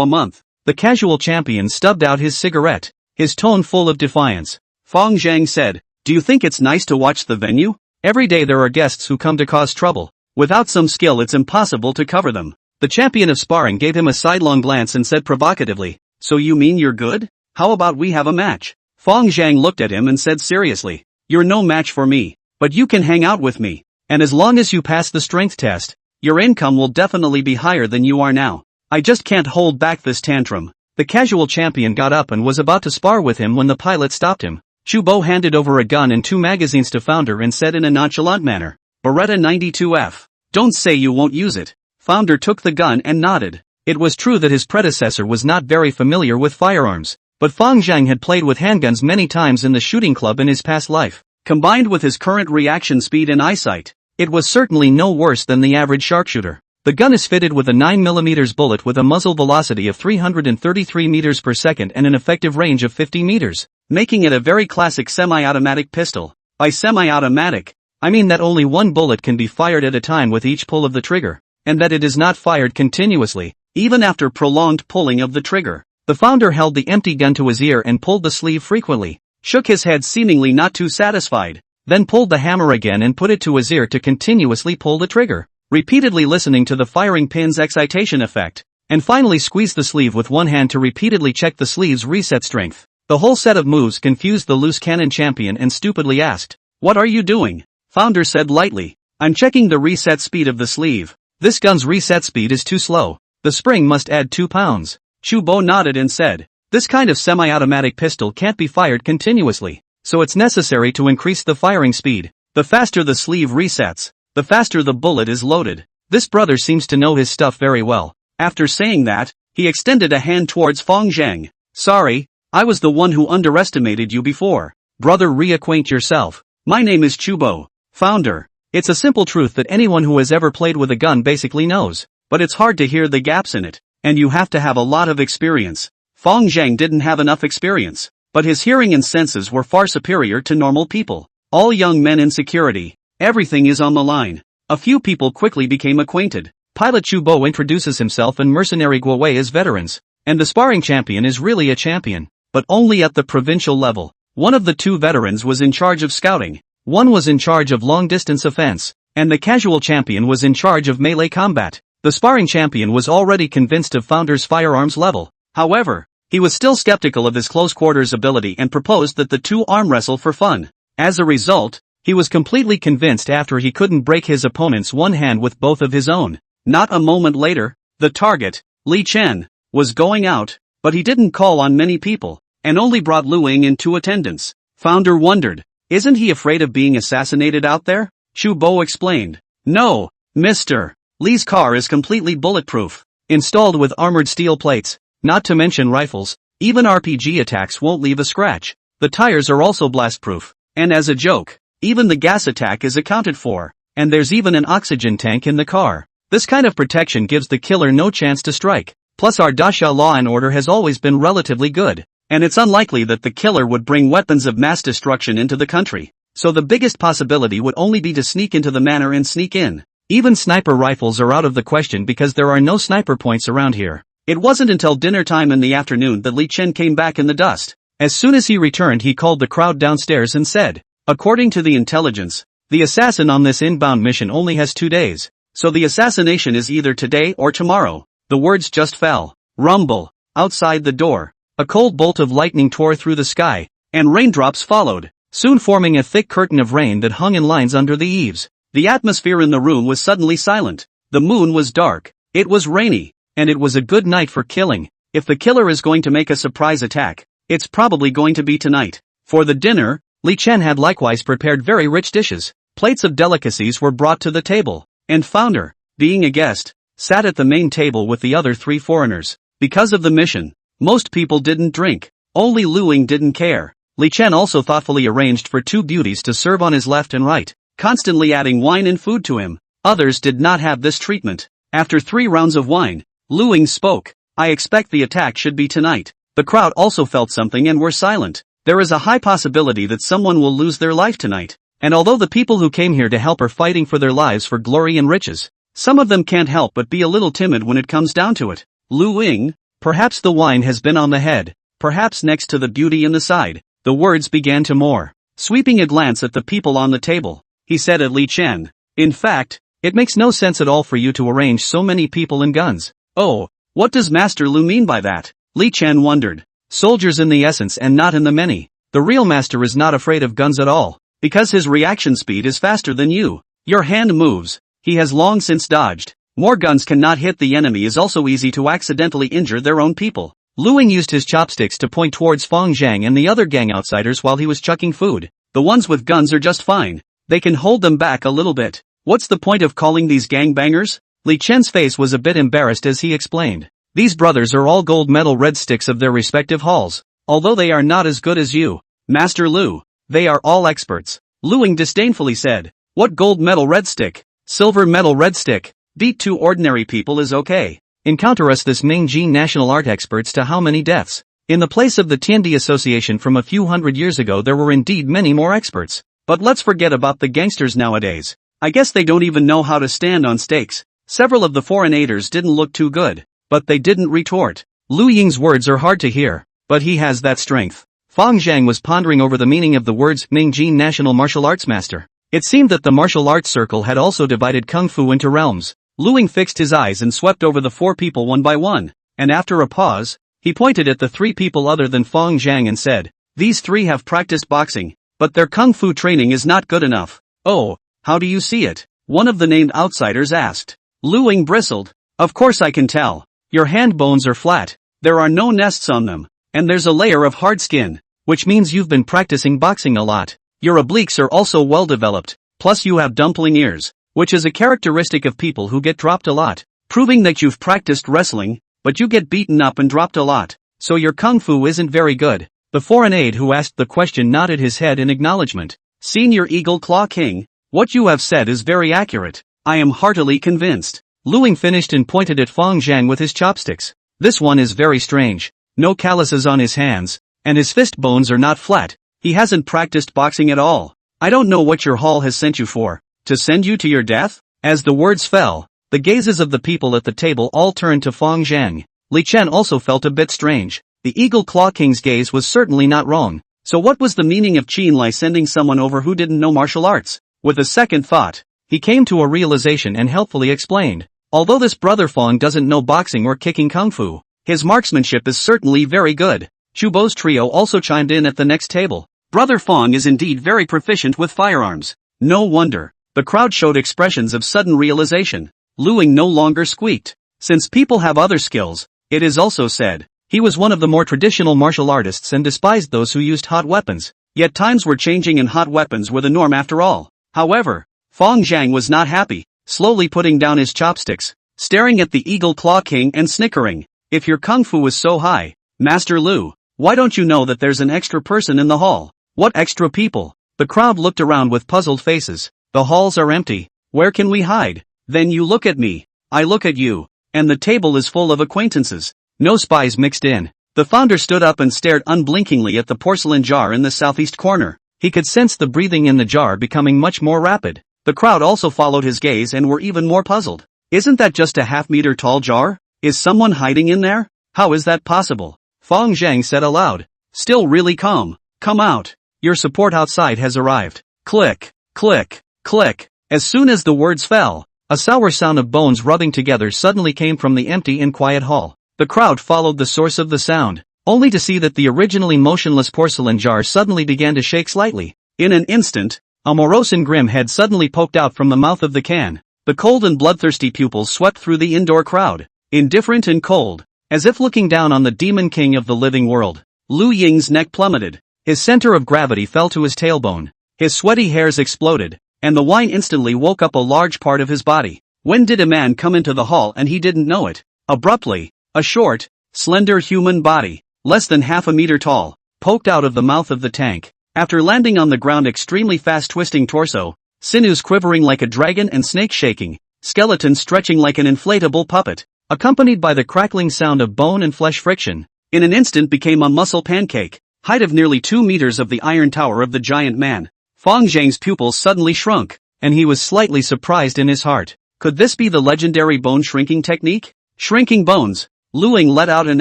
Speaker 1: a month. The casual champion stubbed out his cigarette, his tone full of defiance. Fong Zhang said, do you think it's nice to watch the venue? Every day there are guests who come to cause trouble. Without some skill it's impossible to cover them. The champion of sparring gave him a sidelong glance and said provocatively, so you mean you're good? How about we have a match? Fong Zhang looked at him and said seriously, you're no match for me, but you can hang out with me. And as long as you pass the strength test, your income will definitely be higher than you are now. I just can't hold back this tantrum. The casual champion got up and was about to spar with him when the pilot stopped him. Chubo handed over a gun and 2 magazines to Founder and said in a nonchalant manner, Beretta 92F. Don't say you won't use it. Founder took the gun and nodded. It was true that his predecessor was not very familiar with firearms, but Fong Zhang had played with handguns many times in the shooting club in his past life. Combined with his current reaction speed and eyesight, it was certainly no worse than the average sharpshooter. The gun is fitted with a 9mm bullet with a muzzle velocity of 333 meters per second and an effective range of 50 meters, making it a very classic semi-automatic pistol. By semi-automatic, I mean that only one bullet can be fired at a time with each pull of the trigger, and that it is not fired continuously, even after prolonged pulling of the trigger. The founder held the empty gun to his ear and pulled the sleeve frequently, shook his head seemingly not too satisfied, then pulled the hammer again and put it to his ear to continuously pull the trigger, repeatedly listening to the firing pin's excitation effect, and finally squeezed the sleeve with one hand to repeatedly check the sleeve's reset strength. The whole set of moves confused the loose cannon champion and stupidly asked, "What are you doing?" Founder said lightly, "I'm checking the reset speed of the sleeve. This gun's reset speed is too slow. The spring must add 2 pounds. Chubo nodded and said, "This kind of semi-automatic pistol can't be fired continuously, so it's necessary to increase the firing speed. The faster the sleeve resets, the faster the bullet is loaded." This brother seems to know his stuff very well. After saying that, he extended a hand towards Fong Zhang. "Sorry, I was the one who underestimated you before. Brother, reacquaint yourself. My name is Chubo, Founder." It's a simple truth that anyone who has ever played with a gun basically knows, but it's hard to hear the gaps in it, and you have to have a lot of experience. Fong Zhang didn't have enough experience, but his hearing and senses were far superior to normal people. All young men in security, everything is on the line. A few people quickly became acquainted. Pilot Chubo introduces himself and Mercenary Guowei as veterans, and the sparring champion is really a champion, but only at the provincial level. One of the two veterans was in charge of scouting, one was in charge of long-distance offense, and the casual champion was in charge of melee combat. The sparring champion was already convinced of Founder's firearms level. However, he was still skeptical of his close-quarters ability and proposed that the two arm wrestle for fun. As a result, he was completely convinced after he couldn't break his opponent's one hand with both of his own. Not a moment later, The target, Li Chen, was going out, but he didn't call on many people, and only brought Lu Ying into attendance. Founder wondered, isn't he afraid of being assassinated out there? Chu Bo explained. No, Mr. Li's car is completely bulletproof, installed with armored steel plates, not to mention rifles, even RPG attacks won't leave a scratch. The tires are also blastproof, and as a joke, even the gas attack is accounted for, and there's even an oxygen tank in the car. This kind of protection gives the killer no chance to strike. Plus our Dasha law and order has always been relatively good, and it's unlikely that the killer would bring weapons of mass destruction into the country. So the biggest possibility would only be to sneak into the manor and sneak in. Even sniper rifles are out of the question because there are no sniper points around here. It wasn't until dinner time in the afternoon that Li Chen came back in the dust. As soon as he returned he called the crowd downstairs and said, according to the intelligence, the assassin on this inbound mission only has 2 days. So the assassination is either today or tomorrow. The words just fell. Rumble. Outside the door. A cold bolt of lightning tore through the sky, and raindrops followed, soon forming a thick curtain of rain that hung in lines under the eaves. The atmosphere in the room was suddenly silent. The moon was dark. It was rainy, and it was a good night for killing. If the killer is going to make a surprise attack, it's probably going to be tonight. For the dinner, Li Chen had likewise prepared very rich dishes. Plates of delicacies were brought to the table, and Founder, being a guest, sat at the main table with the other 3 foreigners. Because of the mission, most people didn't drink. Only Lu Ying didn't care. Li Chen also thoughtfully arranged for 2 beauties to serve on his left and right, constantly adding wine and food to him. Others did not have this treatment. After 3 rounds of wine, Lu Ying spoke. I expect the attack should be tonight. The crowd also felt something and were silent. There is a high possibility that someone will lose their life tonight. And although the people who came here to help are fighting for their lives for glory and riches, some of them can't help but be a little timid when it comes down to it. Lu Ying, perhaps the wine has been on the head, perhaps next to the beauty in the side. The words began to more. Sweeping a glance at the people on the table, he said at Li Chen, in fact, it makes no sense at all for you to arrange so many people and guns. Oh, what does Master Lu mean by that? Li Chen wondered. Soldiers in the essence and not in the many. The real master is not afraid of guns at all, because his reaction speed is faster than you. Your hand moves. He has long since dodged. More guns cannot hit the enemy is also easy to accidentally injure their own people. Lu Ying used his chopsticks to point towards Feng Zhang and the other gang outsiders while he was chucking food. The ones with guns are just fine. They can hold them back a little bit. What's the point of calling these gangbangers? Li Chen's face was a bit embarrassed as he explained. These brothers are all gold medal red sticks of their respective halls. Although they are not as good as you, Master Lu, they are all experts. Lu Ying disdainfully said. What gold medal red stick? Silver medal red stick? Beat 2 ordinary people is okay. Encounter us this Mingjin national art experts to how many deaths? In the place of the Tiandi Association from a few hundred years ago there were indeed many more experts. But let's forget about the gangsters nowadays. I guess they don't even know how to stand on stakes. Several of the foreigners didn't look too good, but they didn't retort. Lu Ying's words are hard to hear, but he has that strength. Feng Zhang was pondering over the meaning of the words Mingjin National Martial Arts Master. It seemed that the martial arts circle had also divided Kung Fu into realms. Lu Ying fixed his eyes and swept over the 4 people one by one, and after a pause, he pointed at the 3 people other than Feng Zhang and said, these 3 have practiced boxing, but their Kung Fu training is not good enough. Oh, how do you see it? One of the named outsiders asked. Lu Ying bristled. Of course I can tell. Your hand bones are flat, there are no nests on them, and there's a layer of hard skin, which means you've been practicing boxing a lot. Your obliques are also well developed, plus you have dumpling ears, which is a characteristic of people who get dropped a lot, proving that you've practiced wrestling, but you get beaten up and dropped a lot, so your Kung Fu isn't very good. The foreign aide who asked the question nodded his head in acknowledgement. Senior Eagle Claw King, what you have said is very accurate. I am heartily convinced. Lu Ying finished and pointed at Feng Zhang with his chopsticks. This one is very strange. No calluses on his hands, and his fist bones are not flat. He hasn't practiced boxing at all. I don't know what your hall has sent you for. To send you to your death? As the words fell, the gazes of the people at the table all turned to Feng Zhang. Li Chen also felt a bit strange. The Eagle Claw King's gaze was certainly not wrong. So what was the meaning of Qin Lai sending someone over who didn't know martial arts? With a second thought, he came to a realization and helpfully explained. Although this brother Feng doesn't know boxing or kicking kung fu, his marksmanship is certainly very good. Chu Bo's trio also chimed in at the next table. Brother Feng is indeed very proficient with firearms. No wonder. The crowd showed expressions of sudden realization. Lu Ying no longer squeaked. Since people have other skills, it is also said, he was one of the more traditional martial artists and despised those who used hot weapons. Yet times were changing and hot weapons were the norm after all. However, Fong Zhang was not happy, slowly putting down his chopsticks, staring at the Eagle Claw King and snickering. If your kung fu is so high, Master Lu, why don't you know that there's an extra person in the hall? What extra people? The crowd looked around with puzzled faces. The halls are empty. Where can we hide? Then you look at me. I look at you. And the table is full of acquaintances. No spies mixed in. The founder stood up and stared unblinkingly at the porcelain jar in the southeast corner. He could sense the breathing in the jar becoming much more rapid. The crowd also followed his gaze and were even more puzzled. Isn't that just a half-meter tall jar? Is someone hiding in there? How is that possible? Fong Zhang said aloud. Still really calm. Come out. Your support outside has arrived. Click, click, click. As soon as the words fell, a sour sound of bones rubbing together suddenly came from the empty and quiet hall. The crowd followed the source of the sound, only to see that the originally motionless porcelain jar suddenly began to shake slightly. In an instant, a morose and grim head suddenly poked out from the mouth of the can. The cold and bloodthirsty pupils swept through the indoor crowd, indifferent and cold, as if looking down on the demon king of the living world. Lu Ying's neck plummeted. His center of gravity fell to his tailbone. His sweaty hairs exploded, and the wine instantly woke up a large part of his body. When did a man come into the hall and he didn't know it? Abruptly, a short, slender human body, less than half a meter tall, poked out of the mouth of the tank. After landing on the ground, extremely fast twisting torso, sinews quivering like a dragon and snake shaking, skeleton stretching like an inflatable puppet, accompanied by the crackling sound of bone and flesh friction, in an instant became a muscle pancake, height of nearly 2 meters of the iron tower of the giant man. Fong Zhang's pupils suddenly shrunk, and he was slightly surprised in his heart. Could this be the legendary bone shrinking technique? Shrinking bones. Lu Ying let out an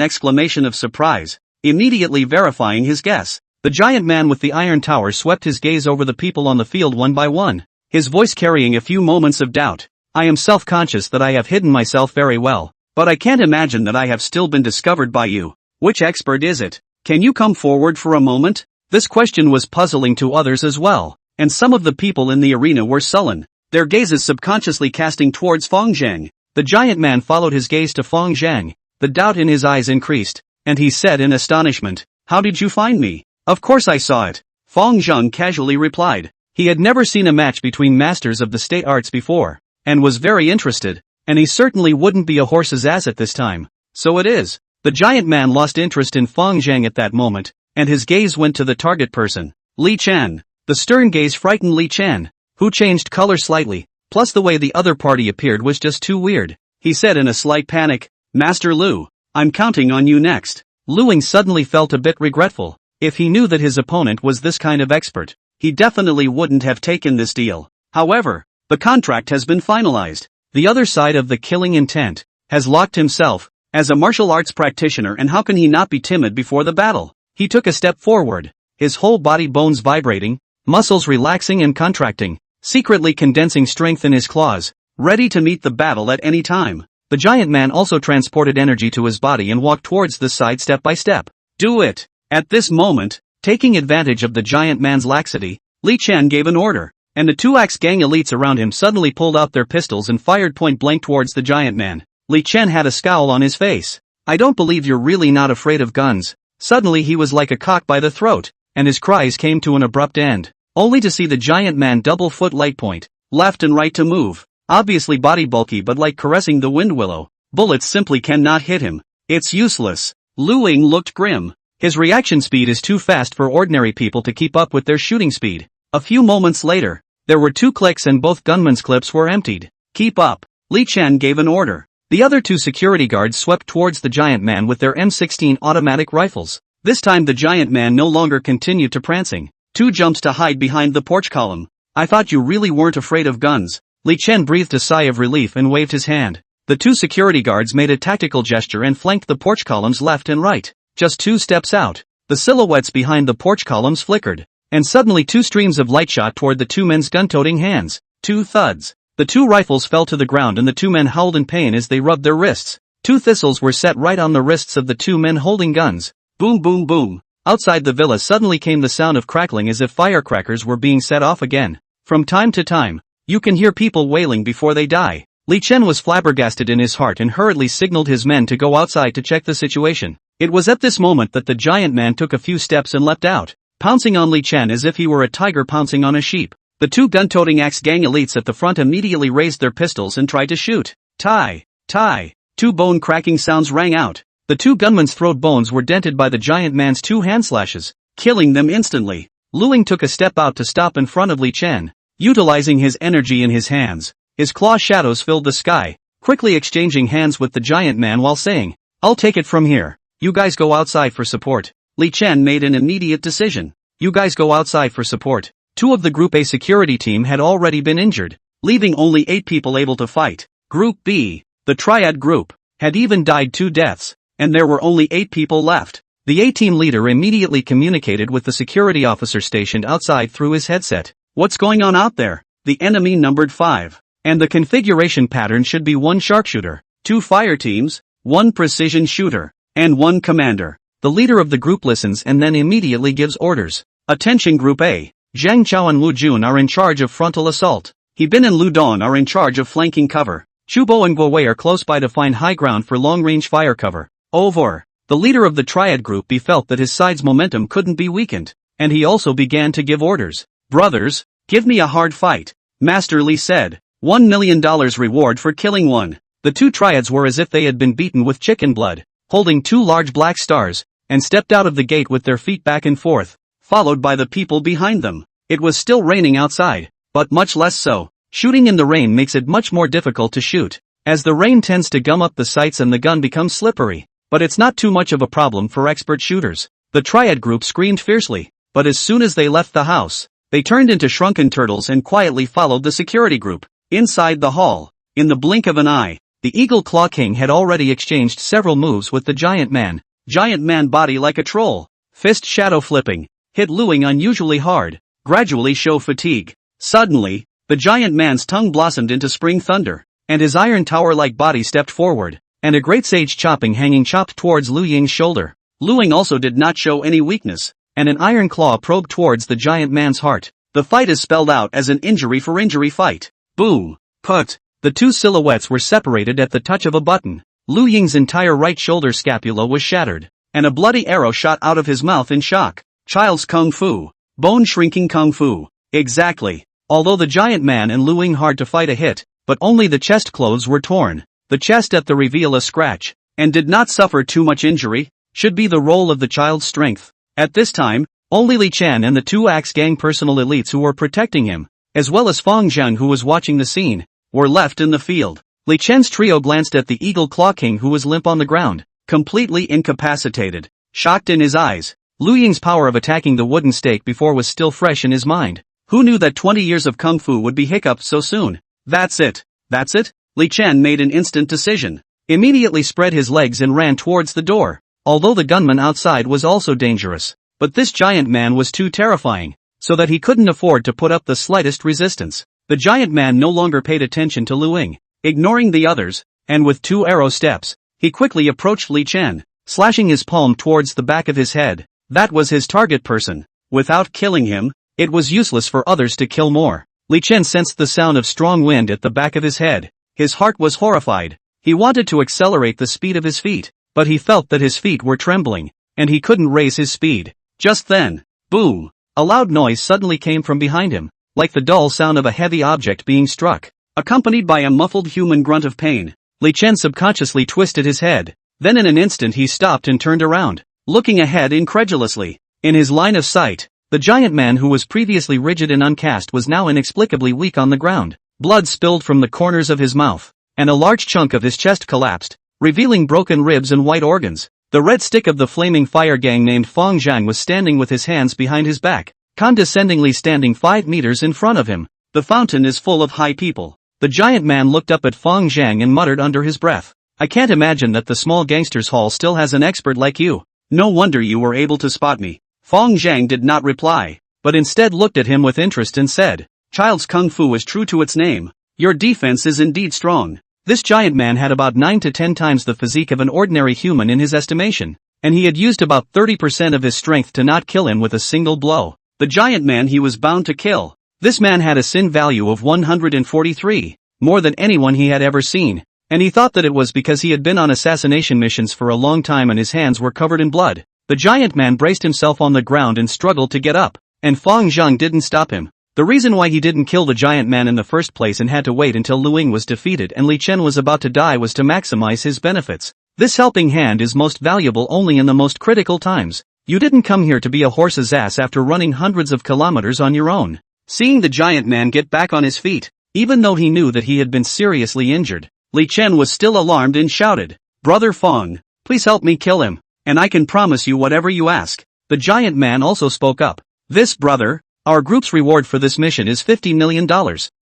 Speaker 1: exclamation of surprise, immediately verifying his guess. The giant man with the iron tower swept his gaze over the people on the field one by one, his voice carrying a few moments of doubt. I am self-conscious that I have hidden myself very well, but I can't imagine that I have still been discovered by you. Which expert is it? Can you come forward for a moment? This question was puzzling to others as well, and some of the people in the arena were sullen, their gazes subconsciously casting towards Fong Zhang. The giant man followed his gaze to Fong Zhang. The doubt in his eyes increased, and he said in astonishment, How did you find me? Of course I saw it. Fong Zhang casually replied. He had never seen a match between masters of the state arts before, and was very interested, and he certainly wouldn't be a horse's ass at this time. So it is. The giant man lost interest in Fong Zhang at that moment, and his gaze went to the target person, Li Chen. The stern gaze frightened Li Chen, who changed color slightly, plus the way the other party appeared was just too weird. He said in a slight panic, Master Lu, I'm counting on you next. Lu Ying suddenly felt a bit regretful. If he knew that his opponent was this kind of expert, he definitely wouldn't have taken this deal. However, the contract has been finalized. The other side of the killing intent has locked himself as a martial arts practitioner, and how can he not be timid before the battle? He took a step forward, his whole body bones vibrating, muscles relaxing and contracting, secretly condensing strength in his claws, ready to meet the battle at any time. The giant man also transported energy to his body and walked towards the side step by step. Do it! At this moment, taking advantage of the giant man's laxity, Li Chen gave an order, and the 2X gang elites around him suddenly pulled out their pistols and fired point blank towards the giant man. Li Chen had a scowl on his face. I don't believe you're really not afraid of guns. Suddenly he was like a cock by the throat, and his cries came to an abrupt end, only to see the giant man double foot light point, left and right to move. Obviously body bulky but like caressing the wind willow. Bullets simply cannot hit him. It's useless. Lu Ying looked grim. His reaction speed is too fast for ordinary people to keep up with their shooting speed. A few moments later, there were 2 clicks and both gunmen's clips were emptied. Keep up. Li Chen gave an order. The other 2 security guards swept towards the giant man with their M16 automatic rifles. This time the giant man no longer continued to prancing. 2 jumps to hide behind the porch column. I thought you really weren't afraid of guns. Li Chen breathed a sigh of relief and waved his hand. The 2 security guards made a tactical gesture and flanked the porch columns left and right. Just 2 steps out, the silhouettes behind the porch columns flickered, and suddenly 2 streams of light shot toward the 2 men's gun-toting hands. 2 thuds. The 2 rifles fell to the ground and the 2 men howled in pain as they rubbed their wrists. 2 thistles were set right on the wrists of the 2 men holding guns. Boom boom boom. Outside the villa suddenly came the sound of crackling as if firecrackers were being set off again. From time to time, you can hear people wailing before they die. Li Chen was flabbergasted in his heart and hurriedly signaled his men to go outside to check the situation. It was at this moment that the giant man took a few steps and leapt out, pouncing on Li Chen as if he were a tiger pouncing on a sheep. The two gun-toting axe gang elites at the front immediately raised their pistols and tried to shoot. Tai! Tai! Two bone-cracking sounds rang out. The two gunmen's throat bones were dented by the giant man's two hand slashes, killing them instantly. Lu Ying took a step out to stop in front of Li Chen, utilizing his energy in his hands. His claw shadows filled the sky, quickly exchanging hands with the giant man while saying, "I'll take it from here. You guys go outside for support." Li Chen made an immediate decision. You guys go outside for support. Two of the Group A security team had already been injured, leaving only 8 people able to fight. Group B, the Triad Group, had even died 2 deaths, and there were only 8 people left. The A-team leader immediately communicated with the security officer stationed outside through his headset. What's going on out there? The enemy numbered 5. And the configuration pattern should be 1 sharpshooter, 2 fire teams, 1 precision shooter, and 1 commander. The leader of the group listens and then immediately gives orders. Attention Group A, Zhang Chao and Lu Jun are in charge of frontal assault. He Bin and Lu Don are in charge of flanking cover. Chubo and Guowei are close by to find high ground for long-range fire cover. Over. The leader of the Triad Group B felt that his side's momentum couldn't be weakened, and he also began to give orders. Brothers, give me a hard fight, Master Li said. $1 million reward for killing one. The 2 triads were as if they had been beaten with chicken blood, holding 2 large black stars, and stepped out of the gate with their feet back and forth, followed by the people behind them. It was still raining outside, but much less so. Shooting in the rain makes it much more difficult to shoot, as the rain tends to gum up the sights and the gun becomes slippery. But it's not too much of a problem for expert shooters. The Triad Group screamed fiercely, but as soon as they left the house, they turned into shrunken turtles and quietly followed the security group. Inside the hall, in the blink of an eye, the Eagle Claw King had already exchanged several moves with the giant man. Giant man body like a troll, fist shadow flipping, hit Lu Ying unusually hard, gradually show fatigue. Suddenly, the giant man's tongue blossomed into spring thunder, and his iron tower-like body stepped forward, and a great sage chopping hanging chopped towards Lu Ying's shoulder. Lu Ying also did not show any weakness, and an iron claw probed towards the giant man's heart. The fight is spelled out as an injury for injury fight. Boom! Put! The 2 silhouettes were separated at the touch of a button. Lu Ying's entire right shoulder scapula was shattered, and a bloody arrow shot out of his mouth in shock. Child's Kung Fu. Bone-shrinking Kung Fu. Exactly. Although the giant man and Lu Ying hard to fight a hit, but only the chest clothes were torn. The chest at the reveal a scratch, and did not suffer too much injury, should be the role of the child's strength. At this time, only Li Chen and the 2 Axe Gang personal elites who were protecting him, as well as Feng Zhang who was watching the scene, were left in the field. Li Chen's trio glanced at the Eagle Claw King who was limp on the ground, completely incapacitated, shocked in his eyes. Lu Ying's power of attacking the wooden stake before was still fresh in his mind. Who knew that 20 years of kung fu would be hiccuped so soon? That's it. That's it? Li Chen made an instant decision, immediately spread his legs and ran towards the door. Although the gunman outside was also dangerous, but this giant man was too terrifying, so that he couldn't afford to put up the slightest resistance. The giant man no longer paid attention to Lu Ying, ignoring the others, and with 2 arrow steps, he quickly approached Li Chen, slashing his palm towards the back of his head. That was his target person. Without killing him, it was useless for others to kill more. Li Chen sensed the sound of strong wind at the back of his head. His heart was horrified. He wanted to accelerate the speed of his feet, but he felt that his feet were trembling, and he couldn't raise his speed. Just then, boom! A loud noise suddenly came from behind him, like the dull sound of a heavy object being struck, accompanied by a muffled human grunt of pain. Li Chen subconsciously twisted his head. Then in an instant he stopped and turned around, looking ahead incredulously. In his line of sight, the giant man who was previously rigid and uncast was now inexplicably weak on the ground. Blood spilled from the corners of his mouth, and a large chunk of his chest collapsed, revealing broken ribs and white organs. The red stick of the flaming fire gang named Feng Zhang was standing with his hands behind his back, condescendingly standing 5 meters in front of him. The fountain is full of high people. The giant man looked up at Feng Zhang and muttered under his breath, "I can't imagine that the small gangsters hall still has an expert like you. No wonder you were able to spot me." Feng Zhang did not reply, but instead looked at him with interest and said, "Child's Kung Fu is true to its name. Your defense is indeed strong." This giant man had about 9 to 10 times the physique of an ordinary human in his estimation, and he had used about 30% of his strength to not kill him with a single blow. The giant man he was bound to kill. This man had a sin value of 143. more than anyone he had ever seen, and he thought that it was because he had been on assassination missions for a long time and his hands were covered in blood. The giant man braced himself on the ground and struggled to get up, and Fang Zhang didn't stop him. The reason why he didn't kill the giant man in the first place and had to wait until Lu Ying was defeated and Li Chen was about to die was to maximize his benefits. This helping hand is most valuable only in the most critical times. You didn't come here to be a horse's ass after running hundreds of kilometers on your own. Seeing the giant man get back on his feet, even though he knew that he had been seriously injured, Li Chen was still alarmed and shouted, "Brother Fang, please help me kill him, and I can promise you whatever you ask." The giant man also spoke up. "This brother, our group's reward for this mission is $50 million.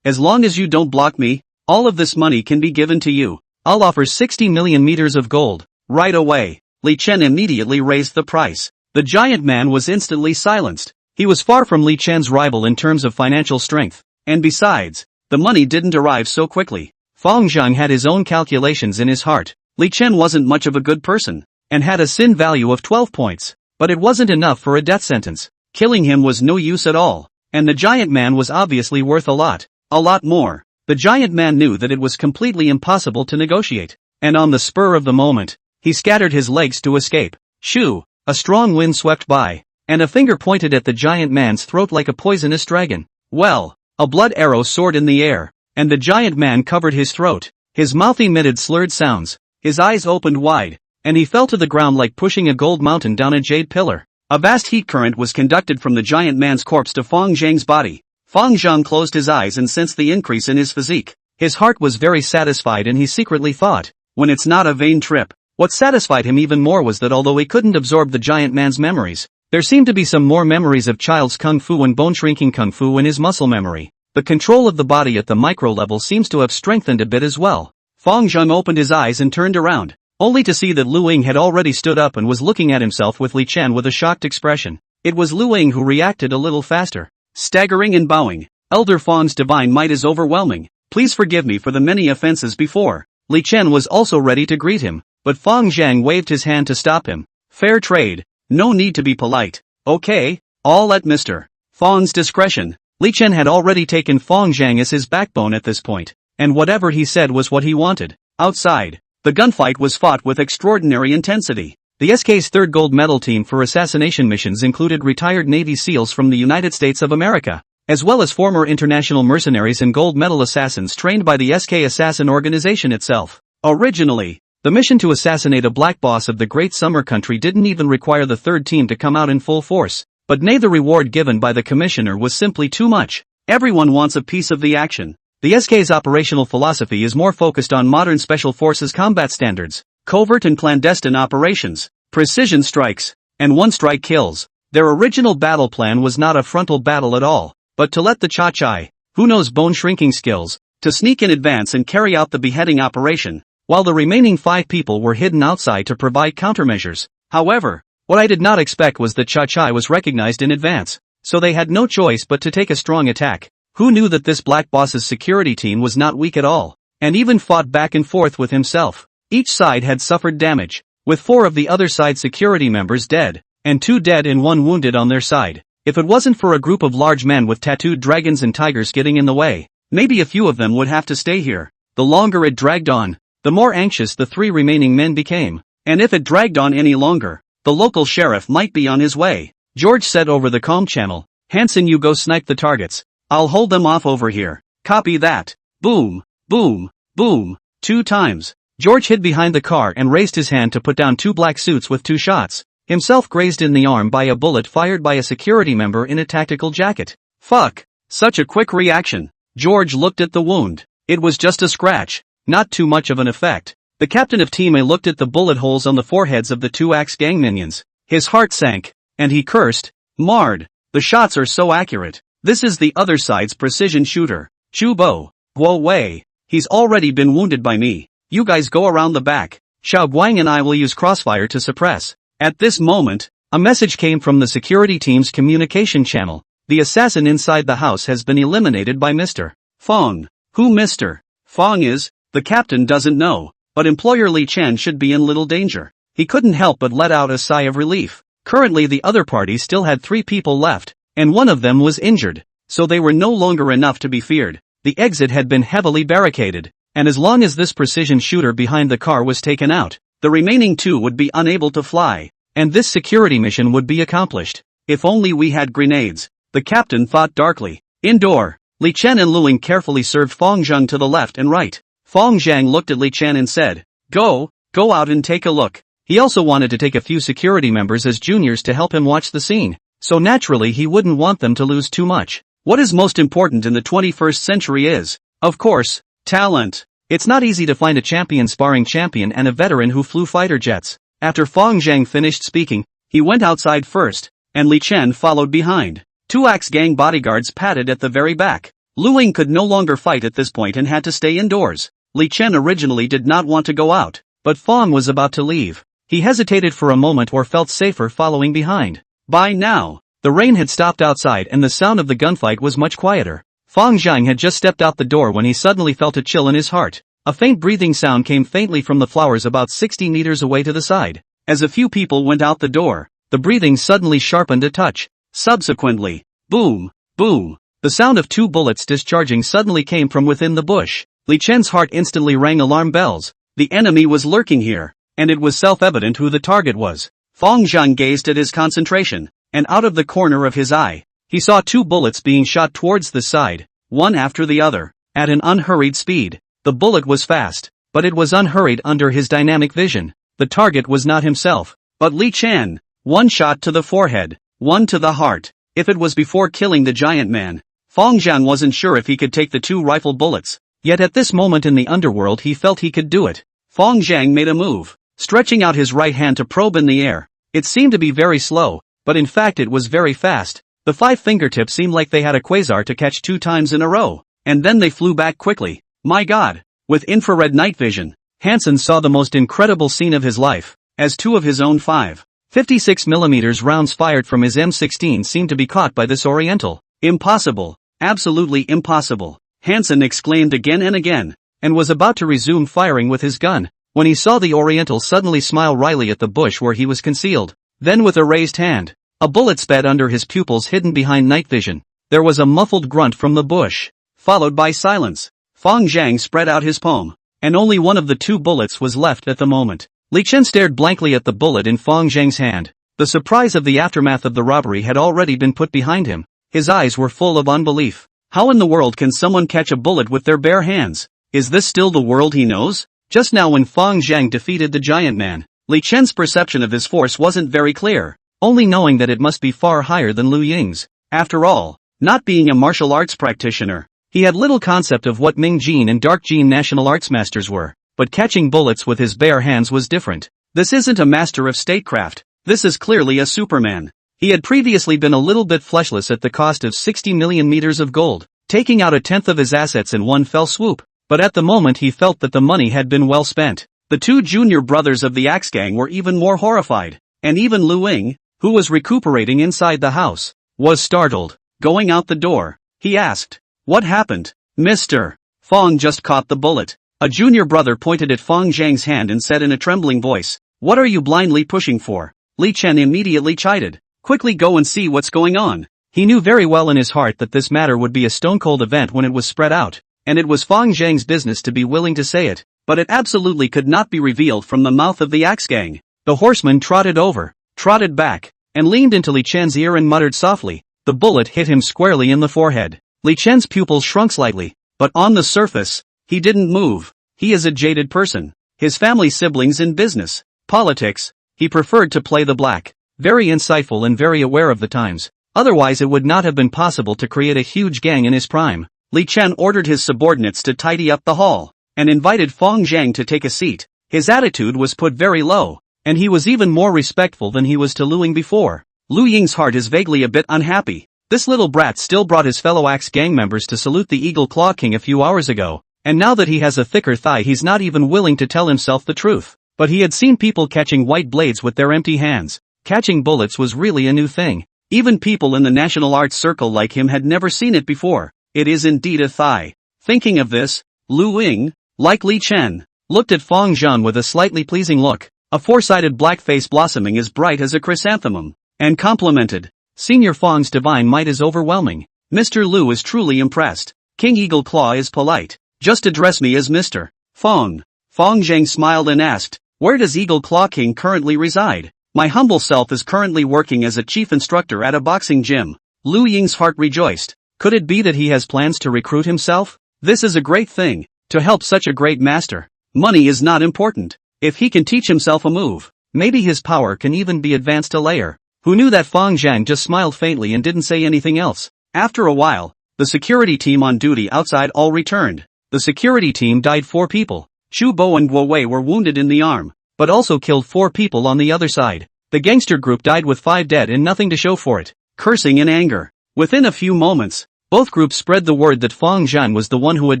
Speaker 1: As long as you don't block me, all of this money can be given to you. I'll offer 60 million meters of gold." Right away, Li Chen immediately raised the price. The giant man was instantly silenced. He was far from Li Chen's rival in terms of financial strength, and besides, the money didn't arrive so quickly. Fang Zhang had his own calculations in his heart. Li Chen wasn't much of a good person, and had a sin value of 12 points, but it wasn't enough for a death sentence. Killing him was no use at all, and the giant man was obviously worth a lot more. The giant man knew that it was completely impossible to negotiate, and on the spur of the moment, he scattered his legs to escape. Shoo! A strong wind swept by, and a finger pointed at the giant man's throat like a poisonous dragon. Well, a blood arrow soared in the air, and the giant man covered his throat. His mouth emitted slurred sounds, his eyes opened wide, and he fell to the ground like pushing a gold mountain down a jade pillar. A vast heat current was conducted from the giant man's corpse to Fang Zhang's body. Fang Zhang closed his eyes and sensed the increase in his physique. His heart was very satisfied and he secretly thought, when it's not a vain trip. What satisfied him even more was that although he couldn't absorb the giant man's memories, there seemed to be some more memories of child's kung fu and bone-shrinking kung fu in his muscle memory. The control of the body at the micro level seems to have strengthened a bit as well. Fang Zhang opened his eyes and turned around, only to see that Lu Ying had already stood up and was looking at himself with Li Chen with a shocked expression. It was Lu Ying who reacted a little faster. Staggering and bowing, "Elder Fang's divine might is overwhelming. Please forgive me for the many offenses before." Li Chen was also ready to greet him, but Fang Zhang waved his hand to stop him. "Fair trade, no need to be polite. Okay, all at Mr. Fang's discretion." Li Chen had already taken Fang Zhang as his backbone at this point, and whatever he said was what he wanted. Outside, the gunfight was fought with extraordinary intensity. The SK's third gold medal team for assassination missions included retired Navy SEALs from the United States of America, as well as former international mercenaries and gold medal assassins trained by the SK Assassin organization itself. Originally, the mission to assassinate a black boss of the Great Summer Country didn't even require the third team to come out in full force, but the reward given by the commissioner was simply too much. Everyone wants a piece of the action. The SK's operational philosophy is more focused on modern special forces combat standards, covert and clandestine operations, precision strikes, and one-strike kills. Their original battle plan was not a frontal battle at all, but to let the Cha-Chai, who knows bone-shrinking skills, to sneak in advance and carry out the beheading operation, while the remaining 5 people were hidden outside to provide countermeasures. However, what I did not expect was that Cha-Chai was recognized in advance, so they had no choice but to take a strong attack. Who knew that this black boss's security team was not weak at all, and even fought back and forth with himself? Each side had suffered damage, with 4 of the other side's security members dead, and 2 dead and 1 wounded on their side. If it wasn't for a group of large men with tattooed dragons and tigers getting in the way, maybe a few of them would have to stay here. The longer it dragged on, the more anxious the 3 remaining men became, and if it dragged on any longer, the local sheriff might be on his way. George said over the comm channel, "Hanson, you go snipe the targets. I'll hold them off over here." "Copy that." Boom, boom, boom, 2 times. George hid behind the car and raised his hand to put down 2 black suits with 2 shots, himself grazed in the arm by a bullet fired by a security member in a tactical jacket. Fuck, such a quick reaction. George looked at the wound. It was just a scratch, not too much of an effect. The captain of Team A looked at the bullet holes on the foreheads of the 2 Axe gang minions. His heart sank, and he cursed, "Mard, the shots are so accurate. This is the other side's precision shooter. Chubo, Guo Wei, he's already been wounded by me. You guys go around the back. Xiao Guang and I will use crossfire to suppress." At this moment, a message came from the security team's communication channel. The assassin inside the house has been eliminated by Mr. Fang. Who Mr. Fang is, the captain doesn't know, but employer Li Chen should be in little danger. He couldn't help but let out a sigh of relief. Currently the other party still had 3 people left, and one of them was injured, so they were no longer enough to be feared. The exit had been heavily barricaded, and as long as this precision shooter behind the car was taken out, the remaining two would be unable to fly, and this security mission would be accomplished. If only we had grenades, the captain thought darkly. Indoor, Li Chen and Luing carefully served Fong Zhang to the left and right. Fong Zhang looked at Li Chen and said, Go out and take a look. He also wanted to take a few security members as juniors to help him watch the scene, so naturally he wouldn't want them to lose too much. What is most important in the 21st century is, of course, talent. It's not easy to find a champion sparring champion and a veteran who flew fighter jets. After Fong Zhang finished speaking, he went outside first, and Li Chen followed behind. Two Axe Gang bodyguards padded at the very back. Luing could no longer fight at this point and had to stay indoors. Li Chen originally did not want to go out, but Fong was about to leave. He hesitated for a moment or felt safer following behind. By now, the rain had stopped outside and the sound of the gunfight was much quieter. Fong Zhang had just stepped out the door when he suddenly felt a chill in his heart. A faint breathing sound came faintly from the flowers about 60 meters away to the side. As a few people went out the door, the breathing suddenly sharpened a touch. Subsequently, boom, boom, the sound of two bullets discharging suddenly came from within the bush. Li Chen's heart instantly rang alarm bells. The enemy was lurking here, and it was self-evident who the target was. Fong Zhang gazed at his concentration, and out of the corner of his eye, he saw two bullets being shot towards the side, one after the other, at an unhurried speed. The bullet was fast, but it was unhurried under his dynamic vision. The target was not himself, but Li Chen. One shot to the forehead, one to the heart. If it was before killing the giant man, Fong Zhang wasn't sure if he could take the two rifle bullets. Yet at this moment in the underworld he felt he could do it. Fong Zhang made a move, stretching out his right hand to probe in the air. It seemed to be very slow, but in fact it was very fast. The 5 fingertips seemed like they had a quasar to catch 2 times in a row, and then they flew back quickly. My God! With infrared night vision, Hansen saw the most incredible scene of his life, as 2 of his own 5.56mm rounds fired from his M16 seemed to be caught by this Oriental. Impossible, absolutely impossible, Hansen exclaimed again and again, and was about to resume firing with his gun, when he saw the Oriental suddenly smile wryly at the bush where he was concealed. Then with a raised hand, a bullet sped under his pupils hidden behind night vision. There was a muffled grunt from the bush, followed by silence. Fong Zhang spread out his palm, and only one of the 2 bullets was left at the moment. Li Chen stared blankly at the bullet in Fong Zhang's hand. The surprise of the aftermath of the robbery had already been put behind him. His eyes were full of unbelief. How in the world can someone catch a bullet with their bare hands? Is this still the world he knows? Just now when Fong Zhang defeated the giant man, Li Chen's perception of his force wasn't very clear, only knowing that it must be far higher than Lu Ying's. After all, not being a martial arts practitioner, he had little concept of what Ming Jin and Dark Jin national arts masters were, but catching bullets with his bare hands was different. This isn't a master of statecraft, this is clearly a Superman. He had previously been a little bit fleshless at the cost of 60 million meters of gold, taking out 1/10 of his assets in one fell swoop, but at the moment he felt that the money had been well spent. The 2 junior brothers of the Axe Gang were even more horrified, and even Lu Ying, who was recuperating inside the house, was startled. Going out the door, he asked, "What happened, Mr. Fong just caught the bullet." A junior brother pointed at Fong Zhang's hand and said in a trembling voice, "What are you blindly pushing for?" Li Chen immediately chided, "Quickly go and see what's going on." He knew very well in his heart that this matter would be a stone-cold event when it was spread out, and it was Fong Zhang's business to be willing to say it, but it absolutely could not be revealed from the mouth of the Axe Gang. The horseman trotted over, trotted back, and leaned into Li Chen's ear and muttered softly. The bullet hit him squarely in the forehead. Li Chen's pupils shrunk slightly, but on the surface, he didn't move. He is a jaded person. His family siblings in business, politics, he preferred to play the black. Very insightful and very aware of the times. Otherwise it would not have been possible to create a huge gang in his prime. Li Chen ordered his subordinates to tidy up the hall, and invited Fong Zhang to take a seat. His attitude was put very low, and he was even more respectful than he was to Lu Ying before. Lu Ying's heart is vaguely a bit unhappy. This little brat still brought his fellow Axe Gang members to salute the Eagle Claw King a few hours ago, and now that he has a thicker thigh he's not even willing to tell himself the truth. But he had seen people catching white blades with their empty hands. Catching bullets was really a new thing. Even people in the national arts circle like him had never seen it before. It is indeed a thigh. Thinking of this, Lu Ying, like Li Chen, looked at Fong Zhang with a slightly pleasing look, a four-sided black face blossoming as bright as a chrysanthemum, and complimented, "Senior Fong's divine might is overwhelming. Mr. Lu is truly impressed. King Eagle Claw is polite. Just address me as Mr. Fong. Fong Zhang smiled and asked, where does Eagle Claw King currently reside? My humble self is currently working as a chief instructor at a boxing gym. Lu Ying's heart rejoiced. Could it be that he has plans to recruit himself? This is a great thing, to help such a great master. Money is not important. If he can teach himself a move, maybe his power can even be advanced a layer. Who knew that? Fong Zhang just smiled faintly and didn't say anything else. After a while, the security team on duty outside all returned. The security team died 4 people. Chu Bo and Guo Wei were wounded in the arm, but also killed 4 people on the other side. The gangster group died with 5 dead and nothing to show for it, cursing in anger. Within a few moments, both groups spread the word that Fong Zhan was the one who had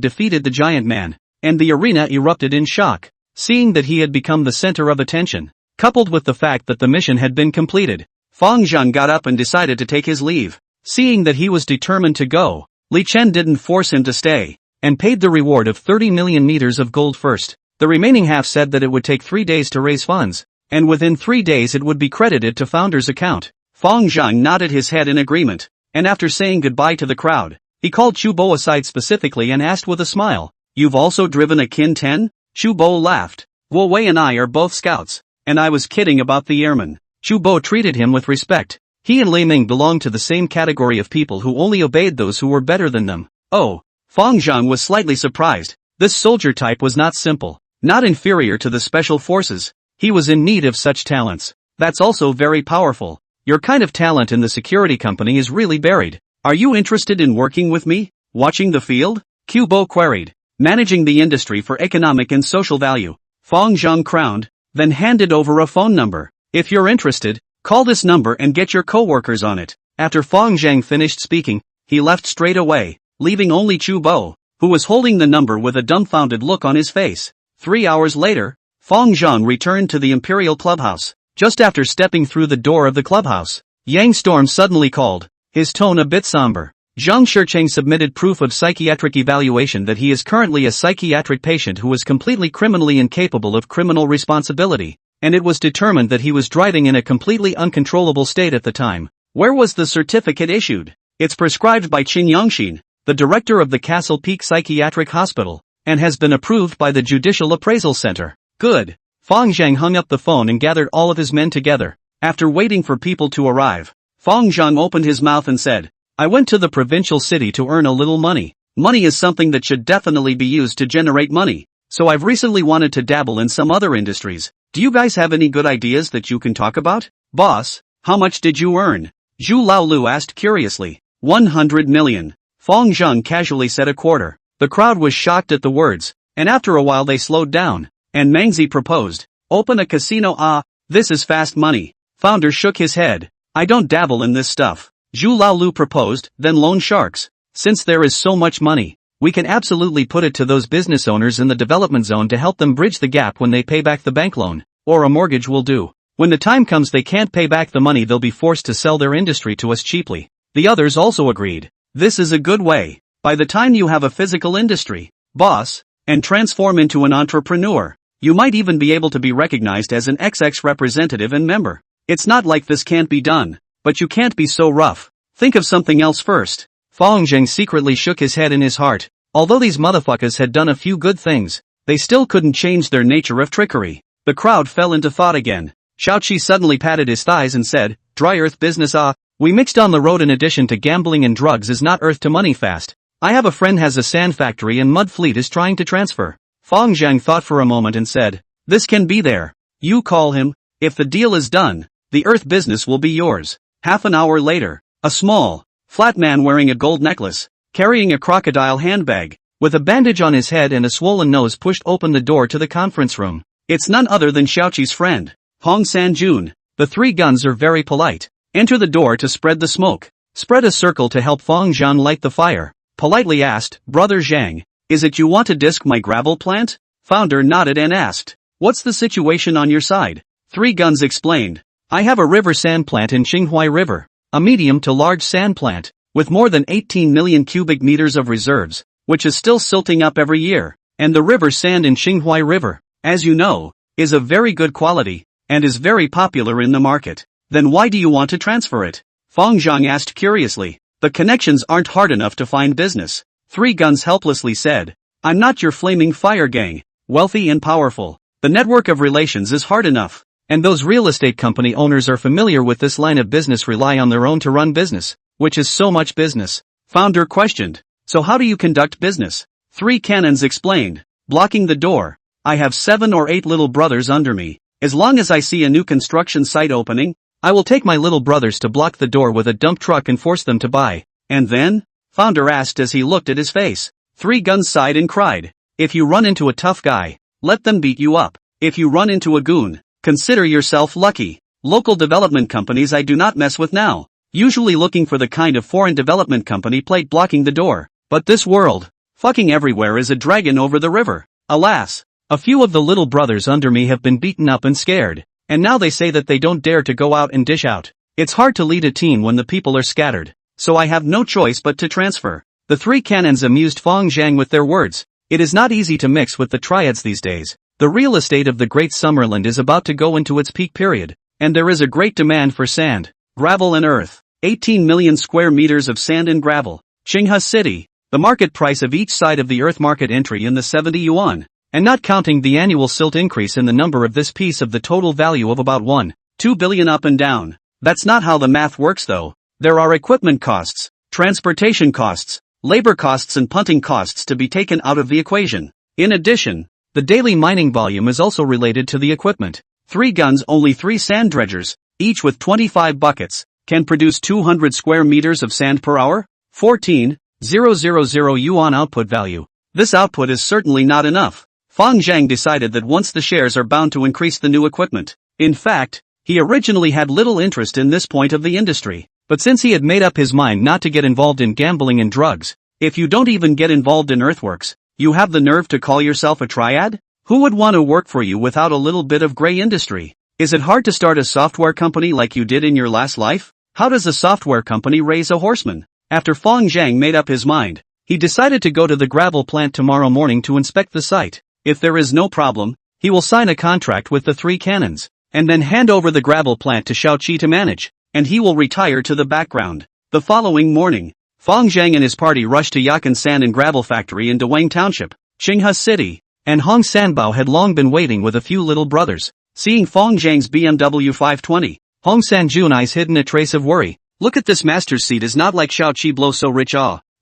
Speaker 1: defeated the giant man, and the arena erupted in shock. Seeing that he had become the center of attention, coupled with the fact that the mission had been completed, Fong Zhan got up and decided to take his leave. Seeing that he was determined to go, Li Chen didn't force him to stay, and paid the reward of 30 million meters of gold first. The remaining half said that it would take 3 days to raise funds, and within 3 days it would be credited to founder's account. Fong Zhang nodded his head in agreement, and after saying goodbye to the crowd, he called Chu Bo aside specifically and asked with a smile, "You've also driven a Kin 10? Chu Bo laughed. "Guo Wei and I are both scouts, and I was kidding about the airman." Chu Bo treated him with respect. He and Lei Ming belonged to the same category of people who only obeyed those who were better than them. Oh, Fong Zhang was slightly surprised. This soldier type was not simple, not inferior to the special forces. He was in need of such talents. That's also very powerful. Your kind of talent in the security company is really buried. Are you interested in working with me? Watching the field? Q Bo queried. Managing the industry for economic and social value. Fong Zhang frowned, then handed over a phone number. If you're interested, call this number and get your co-workers on it. After Fong Zhang finished speaking, he left straight away, leaving only Chu Bo, who was holding the number with a dumbfounded look on his face. 3 hours later, Fong Zhang returned to the Imperial Clubhouse. Just after stepping through the door of the clubhouse, Yang Storm suddenly called, his tone a bit somber. Zhang Shicheng submitted proof of psychiatric evaluation that he is currently a psychiatric patient who is completely criminally incapable of criminal responsibility, and it was determined that he was driving in a completely uncontrollable state at the time. Where was the certificate issued? It's prescribed by Qin Yongxin, the director of the Castle Peak Psychiatric Hospital, and has been approved by the Judicial Appraisal Center. Good. Fong Zhang hung up the phone and gathered all of his men together. After waiting for people to arrive, Fong Zhang opened his mouth and said, I went to the provincial city to earn a little money. Money is something that should definitely be used to generate money, so I've recently wanted to dabble in some other industries. Do you guys have any good ideas that you can talk about? Boss, how much did you earn? Zhu Laolu asked curiously. 100 million. Fong Zhang casually said a quarter. The crowd was shocked at the words, and after a while they slowed down, and Mangzi proposed, open a casino. This is fast money. Founder shook his head. I don't dabble in this stuff. Zhu Laolu proposed, then loan sharks. Since there is so much money, we can absolutely put it to those business owners in the development zone to help them bridge the gap when they pay back the bank loan, or a mortgage will do. When the time comes they can't pay back the money, they'll be forced to sell their industry to us cheaply. The others also agreed. This is a good way. By the time you have a physical industry, boss, and transform into an entrepreneur, you might even be able to be recognized as an XX representative and member. It's not like this can't be done, but you can't be so rough. Think of something else first. Fong Zhang secretly shook his head in his heart. Although these motherfuckers had done a few good things, they still couldn't change their nature of trickery. The crowd fell into thought again. Xiaoqi suddenly patted his thighs and said, dry earth business. We mixed on the road in addition to gambling and drugs is not earth to money fast. I have a friend has a sand factory and mud fleet is trying to transfer. Fong Zhang thought for a moment and said, this can be there. You call him. If the deal is done, the earth business will be yours. Half an hour later, a small, flat man wearing a gold necklace, carrying a crocodile handbag, with a bandage on his head and a swollen nose pushed open the door to the conference room. It's none other than Xiaoqi's friend, Hong Sanjun. The 3 guns are very polite. Enter the door to spread the smoke. Spread a circle to help Fong Zhan light the fire. Politely asked, Brother Zhang, is it you want to disc my gravel plant? Founder nodded and asked, what's the situation on your side? 3 guns explained. I have a river sand plant in Qinghai River, a medium to large sand plant, with more than 18 million cubic meters of reserves, which is still silting up every year, and the river sand in Qinghai River, as you know, is of very good quality, and is very popular in the market. Then why do you want to transfer it? Fong Zhang asked curiously. The connections aren't hard enough to find business. Three Guns helplessly said. I'm not your flaming fire gang, wealthy and powerful. The network of relations is hard enough. And those real estate company owners are familiar with this line of business, rely on their own to run business, which is so much business. Founder questioned. So how do you conduct business? Three Cannons explained. Blocking the door. I have 7 or 8 little brothers under me. As long as I see a new construction site opening, I will take my little brothers to block the door with a dump truck and force them to buy. And then? Founder asked as he looked at his face. Three Guns sighed and cried. If you run into a tough guy, let them beat you up. If you run into a goon, consider yourself lucky. Local development companies I do not mess with now. Usually looking for the kind of foreign development company plate blocking the door. But this world, fucking everywhere is a dragon over the river. Alas, a few of the little brothers under me have been beaten up and scared. And now they say that they don't dare to go out and dish out. It's hard to lead a team when the people are scattered. So I have no choice but to transfer. The Three Cannons amused Fong Zhang with their words. It is not easy to mix with the triads these days. The real estate of the Great Summerland is about to go into its peak period. And there is a great demand for sand, gravel and earth. 18 million square meters of sand and gravel. Qinghe City. The market price of each side of the earth market entry in the 70 yuan. And not counting the annual silt increase in the number of this piece of the total value of about 1.2 billion up and down. That's not how the math works though. There are equipment costs, transportation costs, labor costs and punting costs to be taken out of the equation. In addition, the daily mining volume is also related to the equipment. Three Guns only 3 sand dredgers, each with 25 buckets, can produce 200 square meters of sand per hour. 14,000 yuan output value. This output is certainly not enough. Fong Zhang decided that once the shares are bound to increase the new equipment. In fact, he originally had little interest in this point of the industry. But since he had made up his mind not to get involved in gambling and drugs, if you don't even get involved in earthworks, you have the nerve to call yourself a triad? Who would want to work for you without a little bit of gray industry? Is it hard to start a software company like you did in your last life? How does a software company raise a horseman? After Fong Zhang made up his mind, he decided to go to the gravel plant tomorrow morning to inspect the site. If there is no problem, he will sign a contract with the Three Cannons, and then hand over the gravel plant to Xiao Qi to manage, and he will retire to the background. The following morning, Fong Zhang and his party rushed to Yakan Sand and Gravel Factory in Dawang Township, Qinghe City, and Hong Sanbao had long been waiting with a few little brothers. Seeing Fong Zhang's BMW 520, Hong Sanjun eyes hidden a trace of worry. Look at this master's seat is not like Xiao Qi blow so rich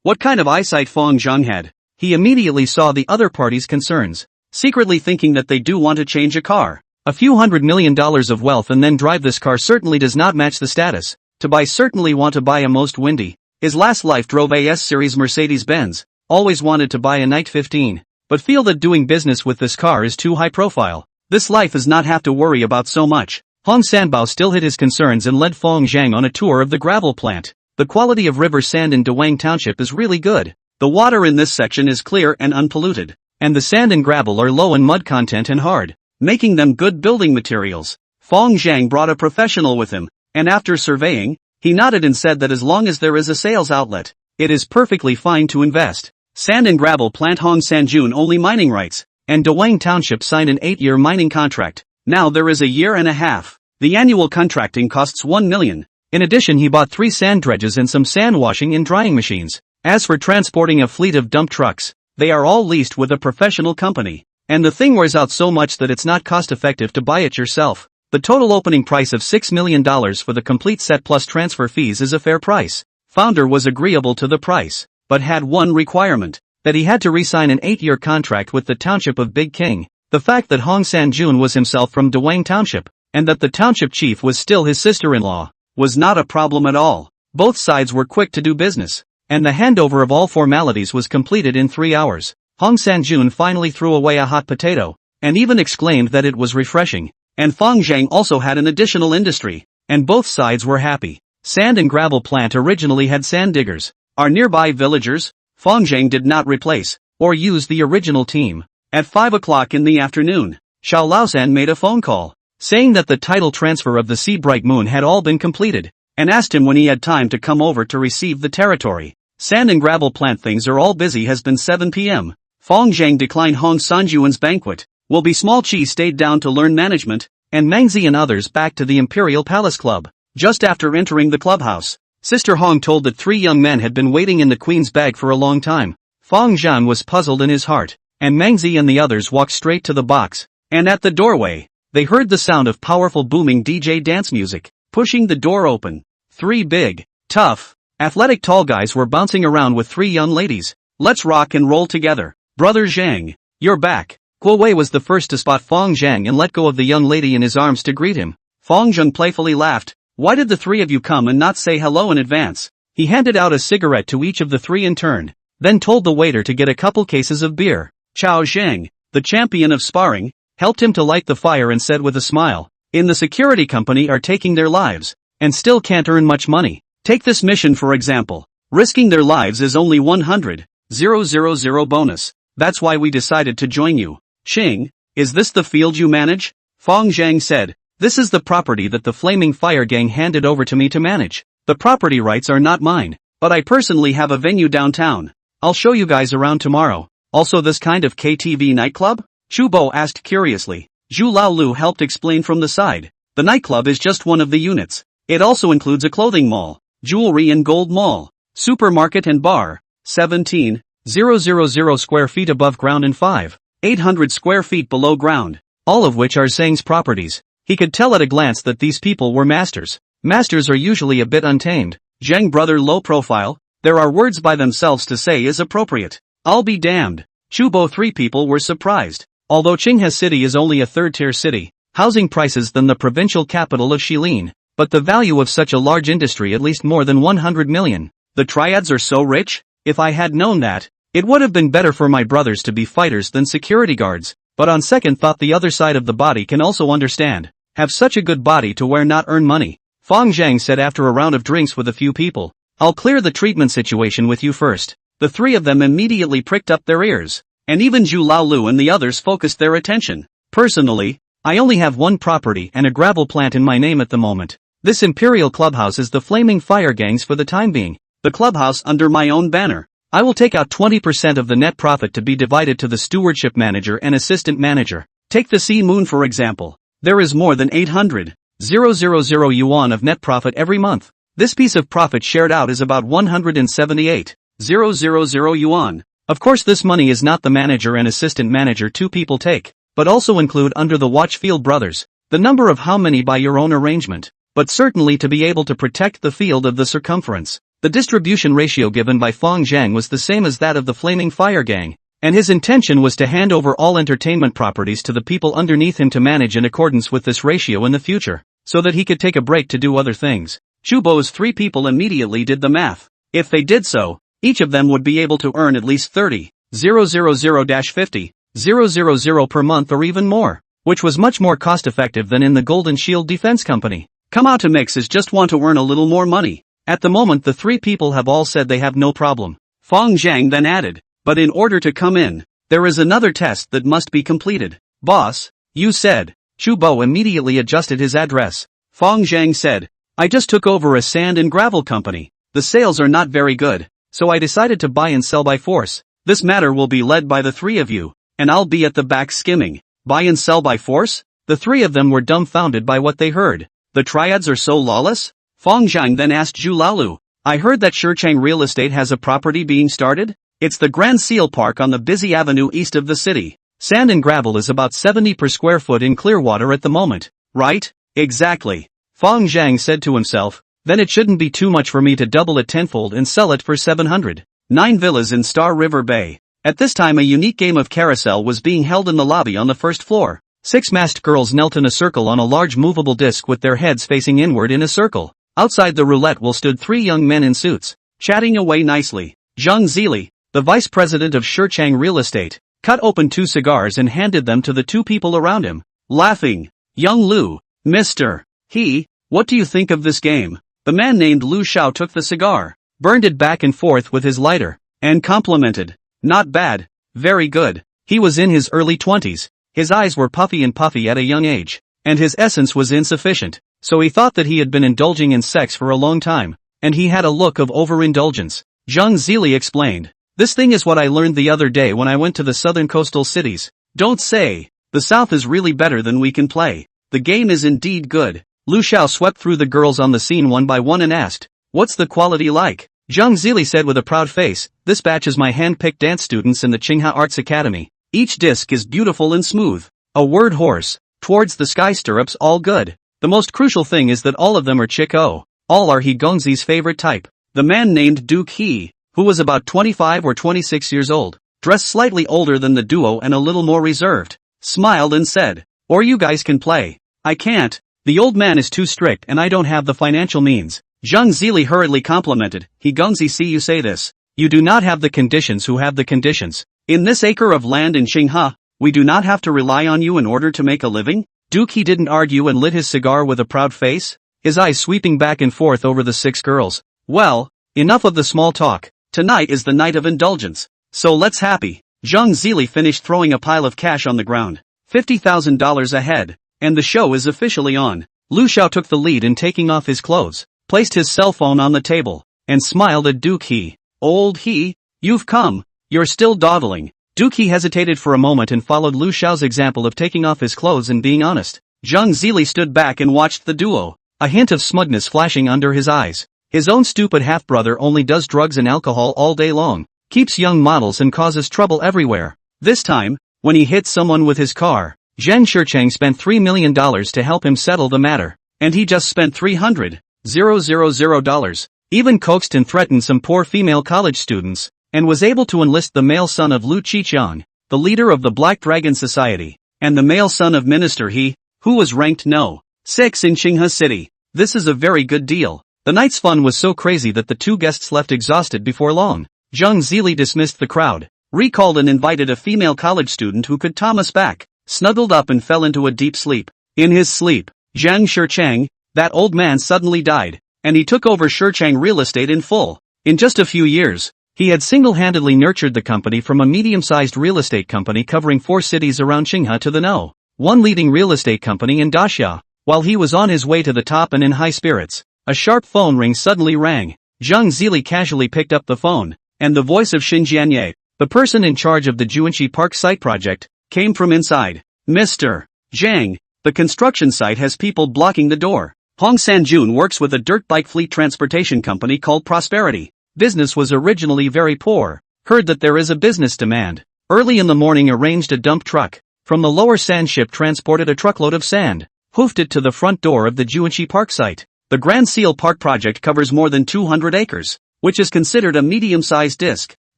Speaker 1: What kind of eyesight Fong Zhang had? He immediately saw the other party's concerns, secretly thinking that they do want to change a car. A few $100 million of wealth and then drive this car certainly does not match the status. To buy certainly want to buy a most windy. His last life drove a S-Series Mercedes-Benz, always wanted to buy a Night 15, but feel that doing business with this car is too high profile. This life does not have to worry about so much. Hong Sanbao still hid his concerns and led Fong Zhang on a tour of the gravel plant. The quality of river sand in Dawang Township is really good. The water in this section is clear and unpolluted, and the sand and gravel are low in mud content and hard, making them good building materials. Fong Zhang brought a professional with him, and after surveying, he nodded and said that as long as there is a sales outlet, it is perfectly fine to invest. Sand and gravel plant Hong Sanjun only mining rights, and Dawang Township signed an 8-year mining contract. Now there is a year and a half. The annual contracting costs 1 million. In addition he bought 3 sand dredges and some sand washing and drying machines. As for transporting a fleet of dump trucks, they are all leased with a professional company. And the thing wears out so much that it's not cost effective to buy it yourself. The total opening price of $6 million for the complete set plus transfer fees is a fair price. Founder was agreeable to the price, but had one requirement, that he had to re-sign an 8-year contract with the township of Big King. The fact that Hong Sanjun was himself from Dawang Township, and that the township chief was still his sister-in-law, was not a problem at all. Both sides were quick to do business, and the handover of all formalities was completed in 3 hours. Hong Sanjun finally threw away a hot potato, and even exclaimed that it was refreshing. And Fong Zhang also had an additional industry, and both sides were happy. Sand and gravel plant originally had sand diggers. Our nearby villagers, Fong Zhang did not replace, or use the original team. At 5 o'clock in the afternoon, Xiao Laosan made a phone call, saying that the title transfer of the Sea Bright Moon had all been completed, and asked him when he had time to come over to receive the territory. Sand and gravel plant things are all busy has been 7 p.m. Fong Zhang declined Hong Sanjuan's banquet. Will be Small Chi stayed down to learn management, and Mangzi and others back to the Imperial Palace Club. Just after entering the clubhouse, Sister Hong told that 3 young men had been waiting in the Queen's bag for a long time. Fong Zhan was puzzled in his heart, and Mengzi and the others walked straight to the box, and at the doorway, they heard the sound of powerful booming DJ dance music. Pushing the door open, 3 big, tough, athletic tall guys were bouncing around with 3 young ladies. Let's rock and roll together. Brother Zhang, you're back. Guo Wei was the first to spot Fong Zhang and let go of the young lady in his arms to greet him. Fong Zhang playfully laughed. Why did the 3 of you come and not say hello in advance? He handed out a cigarette to each of the 3 in turn, then told the waiter to get a couple cases of beer. Chao Zhang, the champion of sparring, helped him to light the fire and said with a smile, in the security company are taking their lives, and still can't earn much money. Take this mission for example. Risking their lives is only 100,000 bonus. That's why we decided to join you. Xing, is this the field you manage? Fong Zhang said, this is the property that the Flaming Fire Gang handed over to me to manage. The property rights are not mine, but I personally have a venue downtown. I'll show you guys around tomorrow. Also this kind of KTV nightclub? Chu Bo asked curiously. Zhu Laolu helped explain from the side. The nightclub is just one of the units. It also includes a clothing mall, jewelry and gold mall, supermarket and bar. 17,000 square feet above ground and 5,800 square feet below ground, all of which are Zhang's properties. He could tell at a glance that these people were masters. Masters are usually a bit untamed. Zhang brother low profile, there are words by themselves to say is appropriate. I'll be damned. Chubo 3 people were surprised. Although Qinghe City is only a third-tier city, housing prices than the provincial capital of Shilin, but the value of such a large industry at least more than 100 million. The triads are so rich? If I had known that, it would have been better for my brothers to be fighters than security guards, but on second thought the other side of the body can also understand. Have such a good body to wear not earn money. Fong Zhang said after a round of drinks with a few people. I'll clear the treatment situation with you first. The 3 of them immediately pricked up their ears, and even Zhu Laolu and the others focused their attention. Personally, I only have 1 property and a gravel plant in my name at the moment. This Imperial Clubhouse is the Flaming Fire Gang's for the time being. The clubhouse under my own banner. I will take out 20% of the net profit to be divided to the stewardship manager and assistant manager. Take the Sea Moon for example. There is more than 800,000 yuan of net profit every month. This piece of profit shared out is about 178,000 yuan. Of course this money is not the manager and assistant manager 2 people take, but also include under the Watchfield brothers. The number of how many by your own arrangement, but certainly to be able to protect the field of the circumference. The distribution ratio given by Fong Zhang was the same as that of the Flaming Fire Gang, and his intention was to hand over all entertainment properties to the people underneath him to manage in accordance with this ratio in the future, so that he could take a break to do other things. Chubo's 3 people immediately did the math. If they did so, each of them would be able to earn at least 30,000-50,000 per month or even more, which was much more cost-effective than in the Golden Shield Defense Company. Come out to mix is just want to earn a little more money. At the moment the 3 people have all said they have no problem. Fong Zhang then added, but in order to come in, there is another test that must be completed. Boss, you said. Chu Bo immediately adjusted his address. Fong Zhang said, I just took over a sand and gravel company. The sales are not very good, so I decided to buy and sell by force. This matter will be led by the 3 of you, and I'll be at the back skimming. Buy and sell by force? The 3 of them were dumbfounded by what they heard. The triads are so lawless? Fong Zhang then asked Zhu Laolu, I heard that Shichang Real Estate has a property being started? It's the Grand Seal Park on the busy avenue east of the city. Sand and gravel is about 70 per square foot in Clearwater at the moment, right? Exactly. Fong Zhang said to himself, then it shouldn't be too much for me to double it tenfold and sell it for 700. 9 villas in Star River Bay. At this time a unique game of carousel was being held in the lobby on the first floor. 6 masked girls knelt in a circle on a large movable disc with their heads facing inward in a circle. Outside the roulette wheel stood 3 young men in suits, chatting away nicely. Zhang Zili, the vice president of Shichang Real Estate, cut open 2 cigars and handed them to the 2 people around him, laughing. Young Lu, Mr. He, what do you think of this game? The man named Lu Xiao took the cigar, burned it back and forth with his lighter, and complimented. Not bad, very good. He was in his early 20s, his eyes were puffy at a young age, and his essence was insufficient. So he thought that he had been indulging in sex for a long time, and he had a look of overindulgence. Zhang Zili explained, this thing is what I learned the other day when I went to the southern coastal cities. Don't say, the south is really better than we can play. The game is indeed good. Lu Xiao swept through the girls on the scene one by one and asked, what's the quality like? Zhang Zili said with a proud face, "This batch is my hand-picked dance students in the Qinghe Arts Academy. Each disc is beautiful and smooth. A word horse, towards the sky stirrups all good. The most crucial thing is that all of them are chick-o. All are He Gongzi's favorite type." The man named Duke He, who was about 25 or 26 years old, dressed slightly older than the duo and a little more reserved, smiled and said, "Or you guys can play." "I can't. The old man is too strict and I don't have the financial means." Zhang Zili hurriedly complimented, "He Gongzi, see you say this. You do not have the conditions who have the conditions. In this acre of land in Qinghe, we do not have to rely on you in order to make a living?" Duke He didn't argue and lit his cigar with a proud face, his eyes sweeping back and forth over the 6 girls. "Well, enough of the small talk. Tonight is the night of indulgence. So let's happy." Zhang Zili finished throwing a pile of cash on the ground. $50,000 ahead. And the show is officially on. Lu Xiao took the lead in taking off his clothes, placed his cell phone on the table, and smiled at Duke He. "Old He, you've come. You're still dawdling." Duke He hesitated for a moment and followed Lu Xiao's example of taking off his clothes and being honest. Zhang Zili stood back and watched the duo, a hint of smugness flashing under his eyes. His own stupid half-brother only does drugs and alcohol all day long, keeps young models and causes trouble everywhere. This time, when he hit someone with his car, Zheng Shicheng spent $3 million to help him settle the matter, and he just spent $300,000, even coaxed and threatened some poor female college students, and was able to enlist the male son of Lu Qiqiang, the leader of the Black Dragon Society, and the male son of Minister He, who was ranked No. 6 in Qinghe City. This is a very good deal. The night's fun was so crazy that the 2 guests left exhausted before long. Zhang Zili dismissed the crowd, recalled and invited a female college student who could Thomas back, snuggled up and fell into a deep sleep. In his sleep, Zhang Shicheng, that old man, suddenly died, and he took over Shicheng Real Estate in full. In just a few years, he had single-handedly nurtured the company from a medium-sized real estate company covering 4 cities around Qinghe to the No. 1 leading real estate company in Daxia. While he was on his way to the top and in high spirits, a sharp phone ring suddenly rang. Zhang Zili casually picked up the phone, and the voice of Xin Jianye, the person in charge of the Juanxi Park site project, came from inside. "Mr. Zhang, the construction site has people blocking the door. Hong Sanjun works with a dirt bike fleet transportation company called Prosperity. Business was originally very poor. Heard that there is a business demand. Early in the morning arranged a dump truck from the lower sand ship, transported a truckload of sand, hoofed it to the front door of the Juanxi Park site. The Grand Seal Park project covers more than 200 acres, which is considered a medium-sized disc,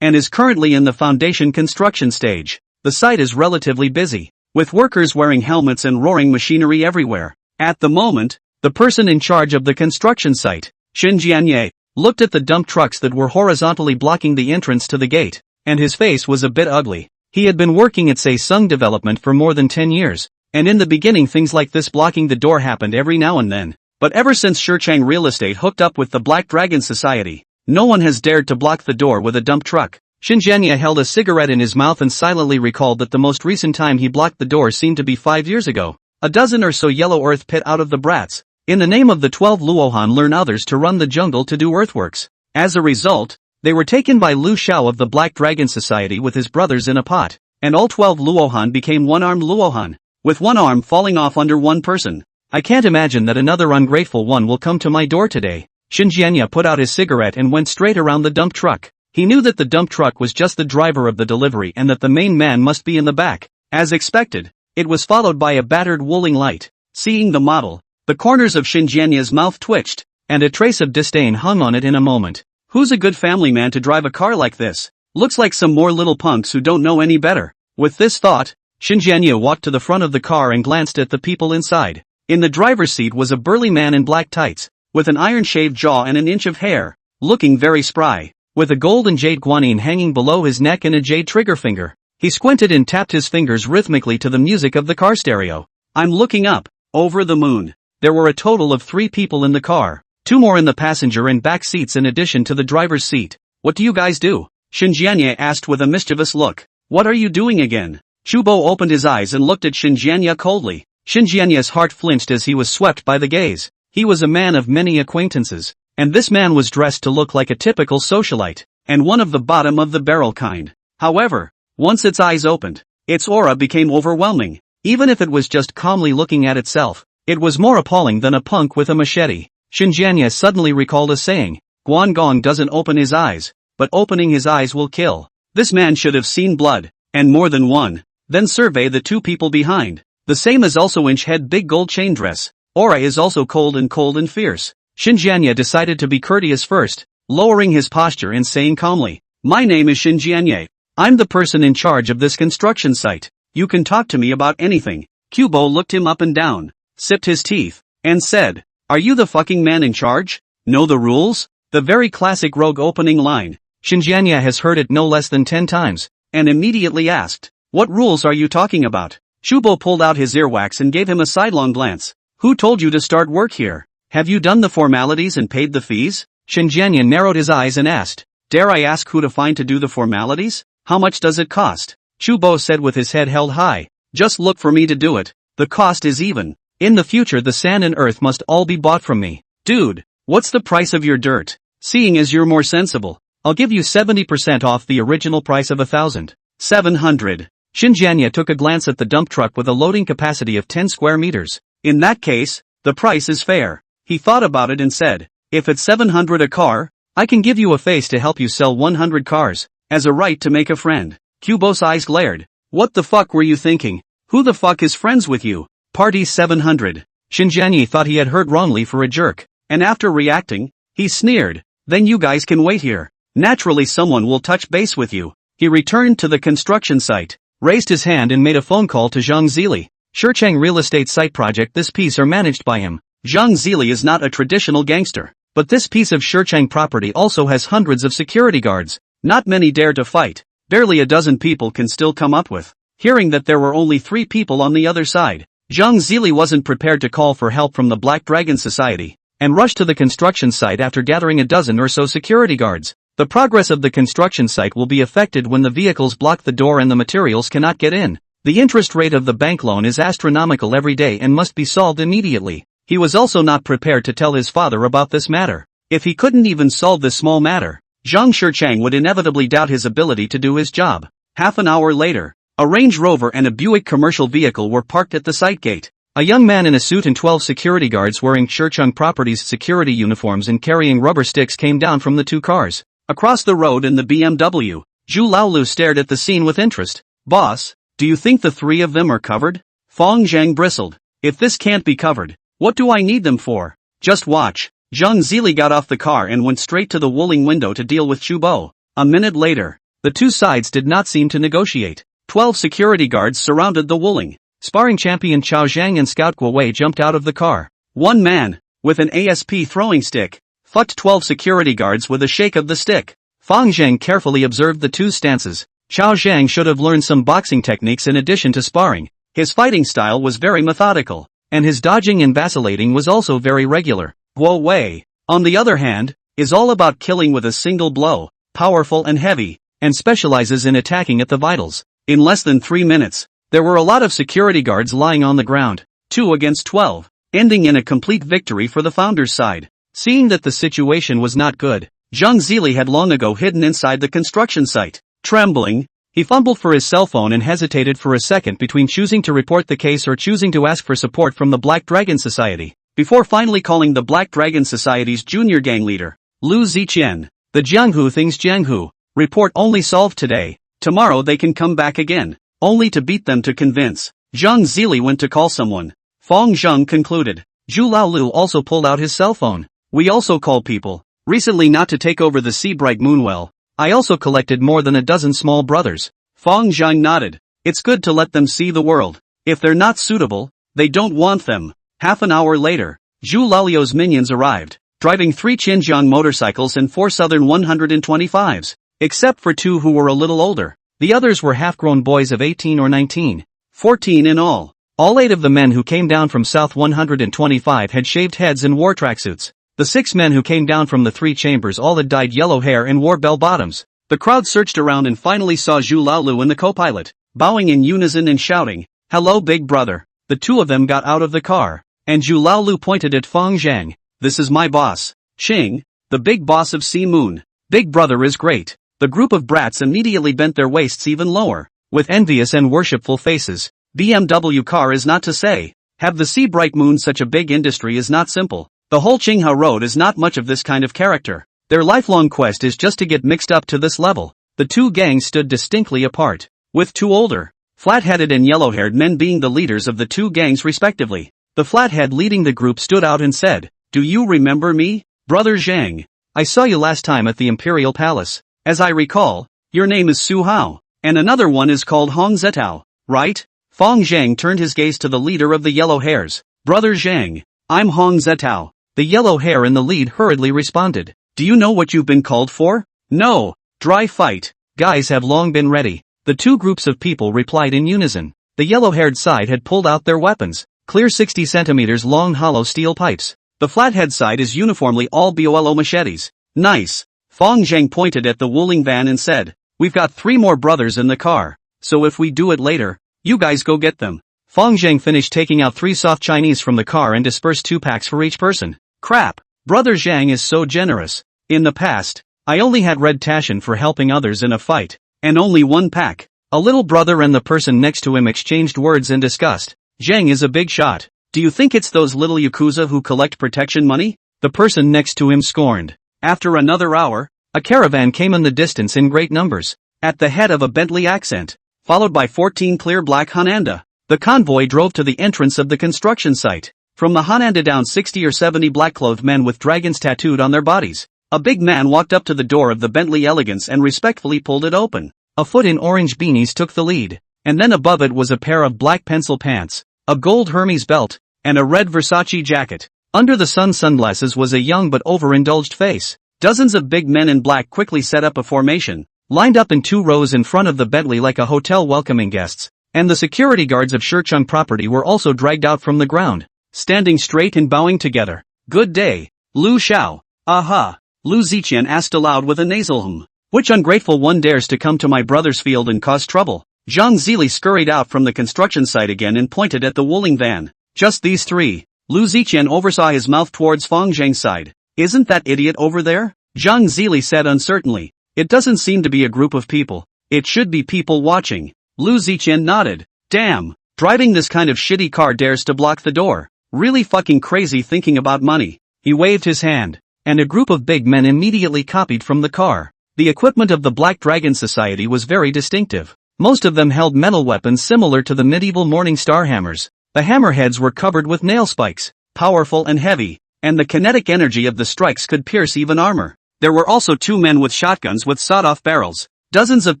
Speaker 1: and is currently in the foundation construction stage. The site is relatively busy, with workers wearing helmets and roaring machinery everywhere. At the moment, the person in charge of the construction site, Xin Jianye, looked at the dump trucks that were horizontally blocking the entrance to the gate, and his face was a bit ugly. He had been working at Saesung Development for more than 10 years, and in the beginning things like this blocking the door happened every now and then. But ever since Shicheng Real Estate hooked up with the Black Dragon Society, no one has dared to block the door with a dump truck. Xinjianya held a cigarette in his mouth and silently recalled that the most recent time he blocked the door seemed to be 5 years ago. A dozen or so yellow earth pit out of the brats. In the name of the 12 Luohan, learn others to run the jungle to do earthworks. As a result, they were taken by Lu Xiao of the Black Dragon Society with his brothers in a pot, and all 12 Luohan became one-armed Luohan, with one arm falling off under one person. I can't imagine that another ungrateful one will come to my door today. Xinjianya put out his cigarette and went straight around the dump truck. He knew that the dump truck was just the driver of the delivery and that the main man must be in the back. As expected, it was followed by a battered Wuling light. Seeing the model, the corners of Xinjianya's mouth twitched, and a trace of disdain hung on it in a moment. Who's a good family man to drive a car like this? Looks like some more little punks who don't know any better. With this thought, Xinjianya walked to the front of the car and glanced at the people inside. In the driver's seat was a burly man in black tights, with an iron-shaved jaw and an inch of hair, looking very spry, with a gold and jade guanine hanging below his neck and a jade trigger finger. He squinted and tapped his fingers rhythmically to the music of the car stereo. I'm looking up, over the moon. There were a total of 3 people in the car, 2 more in the passenger and back seats in addition to the driver's seat. What do you guys do? Xinjianya asked with a mischievous look. What are you doing again? Chubo opened his eyes and looked at Xinjianya coldly. Xinjianya's heart flinched as he was swept by the gaze. He was a man of many acquaintances, and this man was dressed to look like a typical socialite, and one of the bottom of the barrel kind. However, once its eyes opened, its aura became overwhelming. Even if it was just calmly looking at itself, it was more appalling than a punk with a machete. Xinjianya suddenly recalled a saying, Guangong doesn't open his eyes, but opening his eyes will kill. This man should have seen blood, and more than one. Then survey the two people behind. The same as also inch head big gold chain dress. Aura is also cold and fierce. Xinjianye decided to be courteous first, lowering his posture and saying calmly, "My name is Xinjianye. I'm the person in charge of this construction site. You can talk to me about anything." Kubo looked him up and down, sipped his teeth, and said, "Are you the fucking man in charge? Know the rules?" The very classic rogue opening line. Xinjianye has heard it no less than 10 times, and immediately asked, "What rules are you talking about?" Kubo pulled out his earwax and gave him a sidelong glance. "Who told you to start work here? Have you done the formalities and paid the fees?" Xinjianye narrowed his eyes and asked, "Dare I ask who to find to do the formalities? How much does it cost?" Kubo said with his head held high, "Just look for me to do it. The cost is even. In the future the sand and earth must all be bought from me." "Dude, what's the price of your dirt? Seeing as you're more sensible, I'll give you 70% off the original price of 1,700. Xinjianye took a glance at the dump truck with a loading capacity of 10 square meters. "In that case, the price is fair." He thought about it and said, "If it's 700 a car, I can give you a face to help you sell 100 cars, as a right to make a friend." Kubo's eyes glared. "What the fuck were you thinking? Who the fuck is friends with you? Party 700. Xinjianye thought he had heard wrongly for a jerk, and after reacting, he sneered, "Then you guys can wait here. Naturally someone will touch base with you." He returned to the construction site, raised his hand and made a phone call to Zhang Zili. Shicheng real estate site project. This piece are managed by him. Zhang Zili is not a traditional gangster, but this piece of Shicheng property also has hundreds of security guards. Not many dare to fight, barely a dozen people can still come up with. Hearing that there were only 3 people on the other side, Zhang Zili wasn't prepared to call for help from the Black Dragon Society, and rushed to the construction site after gathering a dozen or so security guards. The progress of the construction site will be affected when the vehicles block the door and the materials cannot get in. The interest rate of the bank loan is astronomical every day and must be solved immediately. He was also not prepared to tell his father about this matter. If he couldn't even solve this small matter, Zhang Shicheng would inevitably doubt his ability to do his job. Half an hour later, a Range Rover and a Buick commercial vehicle were parked at the site gate. A young man in a suit and 12 security guards wearing Shicheng Properties security uniforms and carrying rubber sticks came down from the 2 cars. Across the road in the BMW, Zhu Laolu stared at the scene with interest. "Boss, do you think the 3 of them are covered?" Fong Zhang bristled. "If this can't be covered, what do I need them for? Just watch." Zhang Zili got off the car and went straight to the Wuling window to deal with Chubo. A minute later, the 2 sides did not seem to negotiate. 12 security guards surrounded the Wuling. Sparring champion Chao Zhang and Scout Guowei jumped out of the car. One man, with an ASP throwing stick, fucked 12 security guards with a shake of the stick. Fong Zhang carefully observed the 2 stances. Chao Zhang should have learned some boxing techniques in addition to sparring. His fighting style was very methodical, and his dodging and vacillating was also very regular. Guo Wei, on the other hand, is all about killing with a single blow, powerful and heavy, and specializes in attacking at the vitals. In less than 3 minutes, there were a lot of security guards lying on the ground, 2 against 12, ending in a complete victory for the founder's side. Seeing that the situation was not good, Zhang Zili had long ago hidden inside the construction site. Trembling, he fumbled for his cell phone and hesitated for a second between choosing to report the case or choosing to ask for support from the Black Dragon Society, before finally calling the Black Dragon Society's junior gang leader, Lu Ziqian. "The Jianghu things Jianghu, report only solved today, tomorrow they can come back again, only to beat them to convince." Zhang Zili went to call someone. Fong Zhang concluded. Zhu Laolu also pulled out his cell phone. "We also call people, recently not to take over the Seabright Moonwell. I also collected more than a dozen small brothers." Fong Zhang nodded. "It's good to let them see the world. If they're not suitable, they don't want them." Half an hour later, Zhu Lalio's minions arrived, driving 3 Xinjiang motorcycles and 4 Southern 125s, except for 2 who were a little older. The others were half-grown boys of 18 or 19, 14 in all. All 8 of the men who came down from South 125 had shaved heads and wore tracksuits. The 6 men who came down from the 3 chambers all had dyed yellow hair and wore bell-bottoms. The crowd searched around and finally saw Zhu Laolu and the co-pilot, bowing in unison and shouting, "Hello big brother." The 2 of them got out of the car, and Zhu Laolu pointed at Fong Zhang. "This is my boss, Qing, the big boss of Sea Moon. Big brother is great." The group of brats immediately bent their waists even lower, with envious and worshipful faces. BMW car is not to say. Have the Sea Bright Moon such a big industry is not simple. The whole Qinghe Road is not much of this kind of character. Their lifelong quest is just to get mixed up to this level. The two gangs stood distinctly apart, with two older, flat-headed and yellow-haired men being the leaders of the two gangs respectively. The flathead leading the group stood out and said, "Do you remember me, Brother Zhang? I saw you last time at the Imperial Palace. As I recall, your name is Su Hao, and another one is called Hong Zetao, right?" Fong Zhang turned his gaze to the leader of the yellow hairs. "Brother Zhang, I'm Hong Zetao." The yellow hair in the lead hurriedly responded. "Do you know what you've been called for?" "No, dry fight. Guys have long been ready." The two groups of people replied in unison. The yellow-haired side had pulled out their weapons, clear 60 centimeters long hollow steel pipes. The flathead side is uniformly all BOLO machetes. "Nice." Fong Zhang pointed at the Wuling van and said, "We've got 3 more brothers in the car, so if we do it later, you guys go get them." Fong Zhang finished taking out 3 soft Chinese from the car and dispersed 2 packs for each person. "Crap, Brother Zhang is so generous. In the past, I only had red Taschen for helping others in a fight, and only 1 pack." A little brother and the person next to him exchanged words in disgust. "Zhang is a big shot. Do you think it's those little yakuza who collect protection money?" The person next to him scorned. After another hour, a caravan came in the distance in great numbers, at the head of a Bentley accent, followed by 14 clear black Hananda. The convoy drove to the entrance of the construction site. From the Hananda down 60 or 70 black-clothed men with dragons tattooed on their bodies. A big man walked up to the door of the Bentley Elegance and respectfully pulled it open. A foot in orange beanies took the lead, and then above it was a pair of black pencil pants, a gold Hermes belt, and a red Versace jacket. Under the sunglasses was a young but overindulged face. Dozens of big men in black quickly set up a formation, lined up in 2 rows in front of the Bentley like a hotel welcoming guests, and the security guards of Shirchung property were also dragged out from the ground, standing straight and bowing together. "Good day, Lu Xiao." "Aha." Lu Ziqian asked aloud with a nasal hum. "Which ungrateful one dares to come to my brother's field and cause trouble?" Zhang Zili scurried out from the construction site again and pointed at the Wuling van. "Just these 3. Lu Ziqian oversaw his mouth towards Fong Zhang's side. "Isn't that idiot over there?" Zhang Zili said uncertainly. "It doesn't seem to be a group of people. It should be people watching." Lu Ziqian nodded. "Damn, driving this kind of shitty car dares to block the door. Really fucking crazy thinking about money." He waved his hand, and a group of big men immediately copied from the car. The equipment of the Black Dragon Society was very distinctive. Most of them held metal weapons similar to the medieval Morning Star hammers. The hammerheads were covered with nail spikes, powerful and heavy, and the kinetic energy of the strikes could pierce even armor. There were also 2 men with shotguns with sawed-off barrels. Dozens of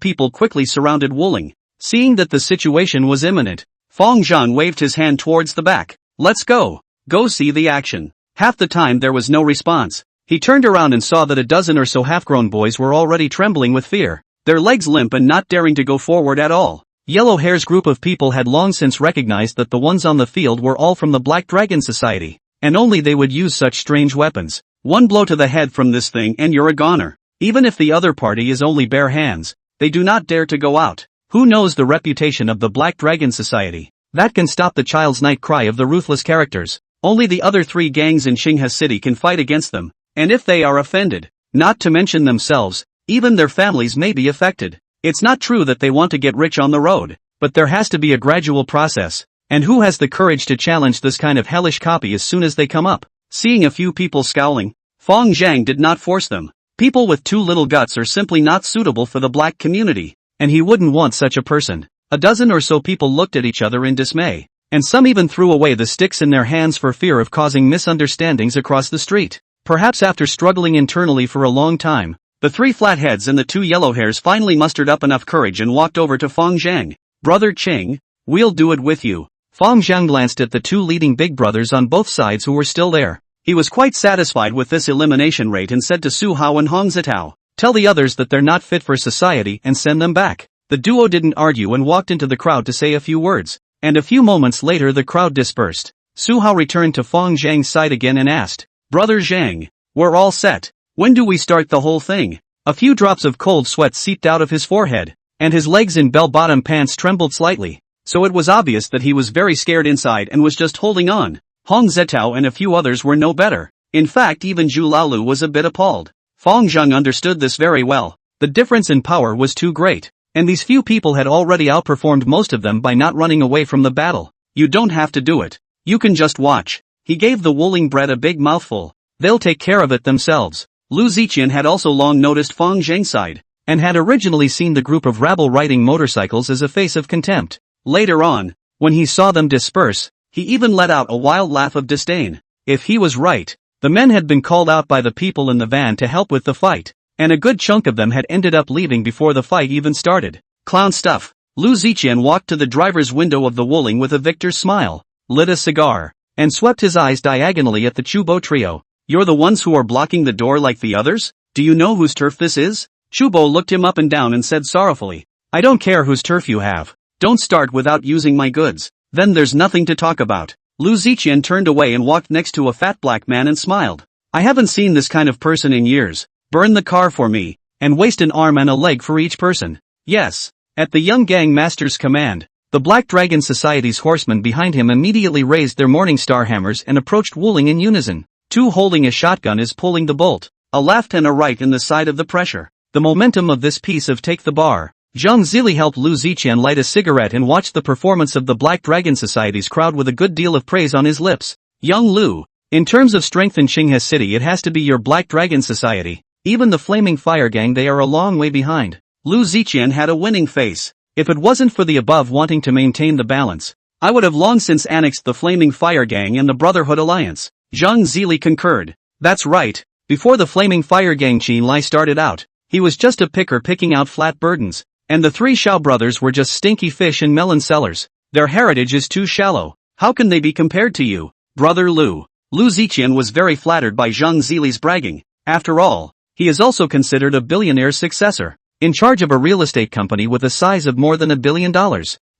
Speaker 1: people quickly surrounded Wuling. Seeing that the situation was imminent, Fong Zhang waved his hand towards the back. "Let's go. Go see the action." Half the time there was no response. He turned around and saw that a dozen or so half-grown boys were already trembling with fear, their legs limp and not daring to go forward at all. Yellow Hair's group of people had long since recognized that the ones on the field were all from the Black Dragon Society, and only they would use such strange weapons. One blow to the head from this thing and you're a goner. Even if the other party is only bare hands, they do not dare to go out. Who knows the reputation of the Black Dragon Society? That can stop the child's night cry of the ruthless characters. Only the other 3 gangs in Xinghe City can fight against them. And if they are offended, not to mention themselves, even their families may be affected. It's not true that they want to get rich on the road, but there has to be a gradual process. And who has the courage to challenge this kind of hellish copy as soon as they come up? Seeing a few people scowling, Fong Zhang did not force them. People with too little guts are simply not suitable for the black community, and he wouldn't want such a person. A dozen or so people looked at each other in dismay, and some even threw away the sticks in their hands for fear of causing misunderstandings across the street. Perhaps after struggling internally for a long time, the 3 flatheads and the 2 yellow hairs finally mustered up enough courage and walked over to Fong Zhang. "Brother Ching, we'll do it with you." Fong Zhang glanced at the 2 leading big brothers on both sides who were still there. He was quite satisfied with this elimination rate and said to Su Hao and Hong Zitao, "Tell the others that they're not fit for society and send them back." The duo didn't argue and walked into the crowd to say a few words, and a few moments later the crowd dispersed. Su Hao returned to Fong Zhang's side again and asked, "Brother Zhang, we're all set. When do we start the whole thing?" A few drops of cold sweat seeped out of his forehead, and his legs in bell-bottom pants trembled slightly, so it was obvious that he was very scared inside and was just holding on. Hong Zetao and a few others were no better. In fact, even Zhu Laolu was a bit appalled. Fong Zhang understood this very well. The difference in power was too great, and these few people had already outperformed most of them by not running away from the battle. "You don't have to do it. You can just watch." He gave the Wuling bread a big mouthful. "They'll take care of it themselves." Lu Ziqian had also long noticed Fang Zheng's side, and had originally seen the group of rabble riding motorcycles as a face of contempt. Later on, when he saw them disperse, he even let out a wild laugh of disdain. If he was right, the men had been called out by the people in the van to help with the fight, and a good chunk of them had ended up leaving before the fight even started. Clown stuff. Lu Ziqian walked to the driver's window of the Wuling with a victor's smile, lit a cigar, and swept his eyes diagonally at the Chubo trio. You're the ones who are blocking the door like the others? Do you know whose turf this is? Chubo looked him up and down and said sorrowfully, I don't care whose turf you have. Don't start without using my goods. Then there's nothing to talk about. Lu Ziqian turned away and walked next to a fat black man and smiled. I haven't seen this kind of person in years. Burn the car for me, and waste an arm and a leg for each person. Yes. At the young gang master's command, the Black Dragon Society's horsemen behind him immediately raised their morning star hammers and approached Wuling in unison. Two holding a shotgun is pulling the bolt, a left and a right in the side of the pressure. The momentum of this piece of Take the Bar. Zhang Zili helped Lu Ziqian light a cigarette and watched the performance of the Black Dragon Society's crowd with a good deal of praise on his lips. Young Lu, in terms of strength in Qinghe City it has to be your Black Dragon Society. Even the Flaming Fire Gang they are a long way behind. Lu Ziqian had a winning face. If it wasn't for the above wanting to maintain the balance, I would have long since annexed the Flaming Fire Gang and the Brotherhood Alliance. Zhang Zili concurred. That's right. Before the Flaming Fire Gang Qin Lai started out, he was just a picker picking out flat burdens, and the three Shao brothers were just stinky fish in melon cellars. Their heritage is too shallow. How can they be compared to you, brother Lu? Lu Ziqian was very flattered by Zhang Zili's bragging. After all, he is also considered a billionaire's successor, in charge of a real estate company with a size of more than $1 billion.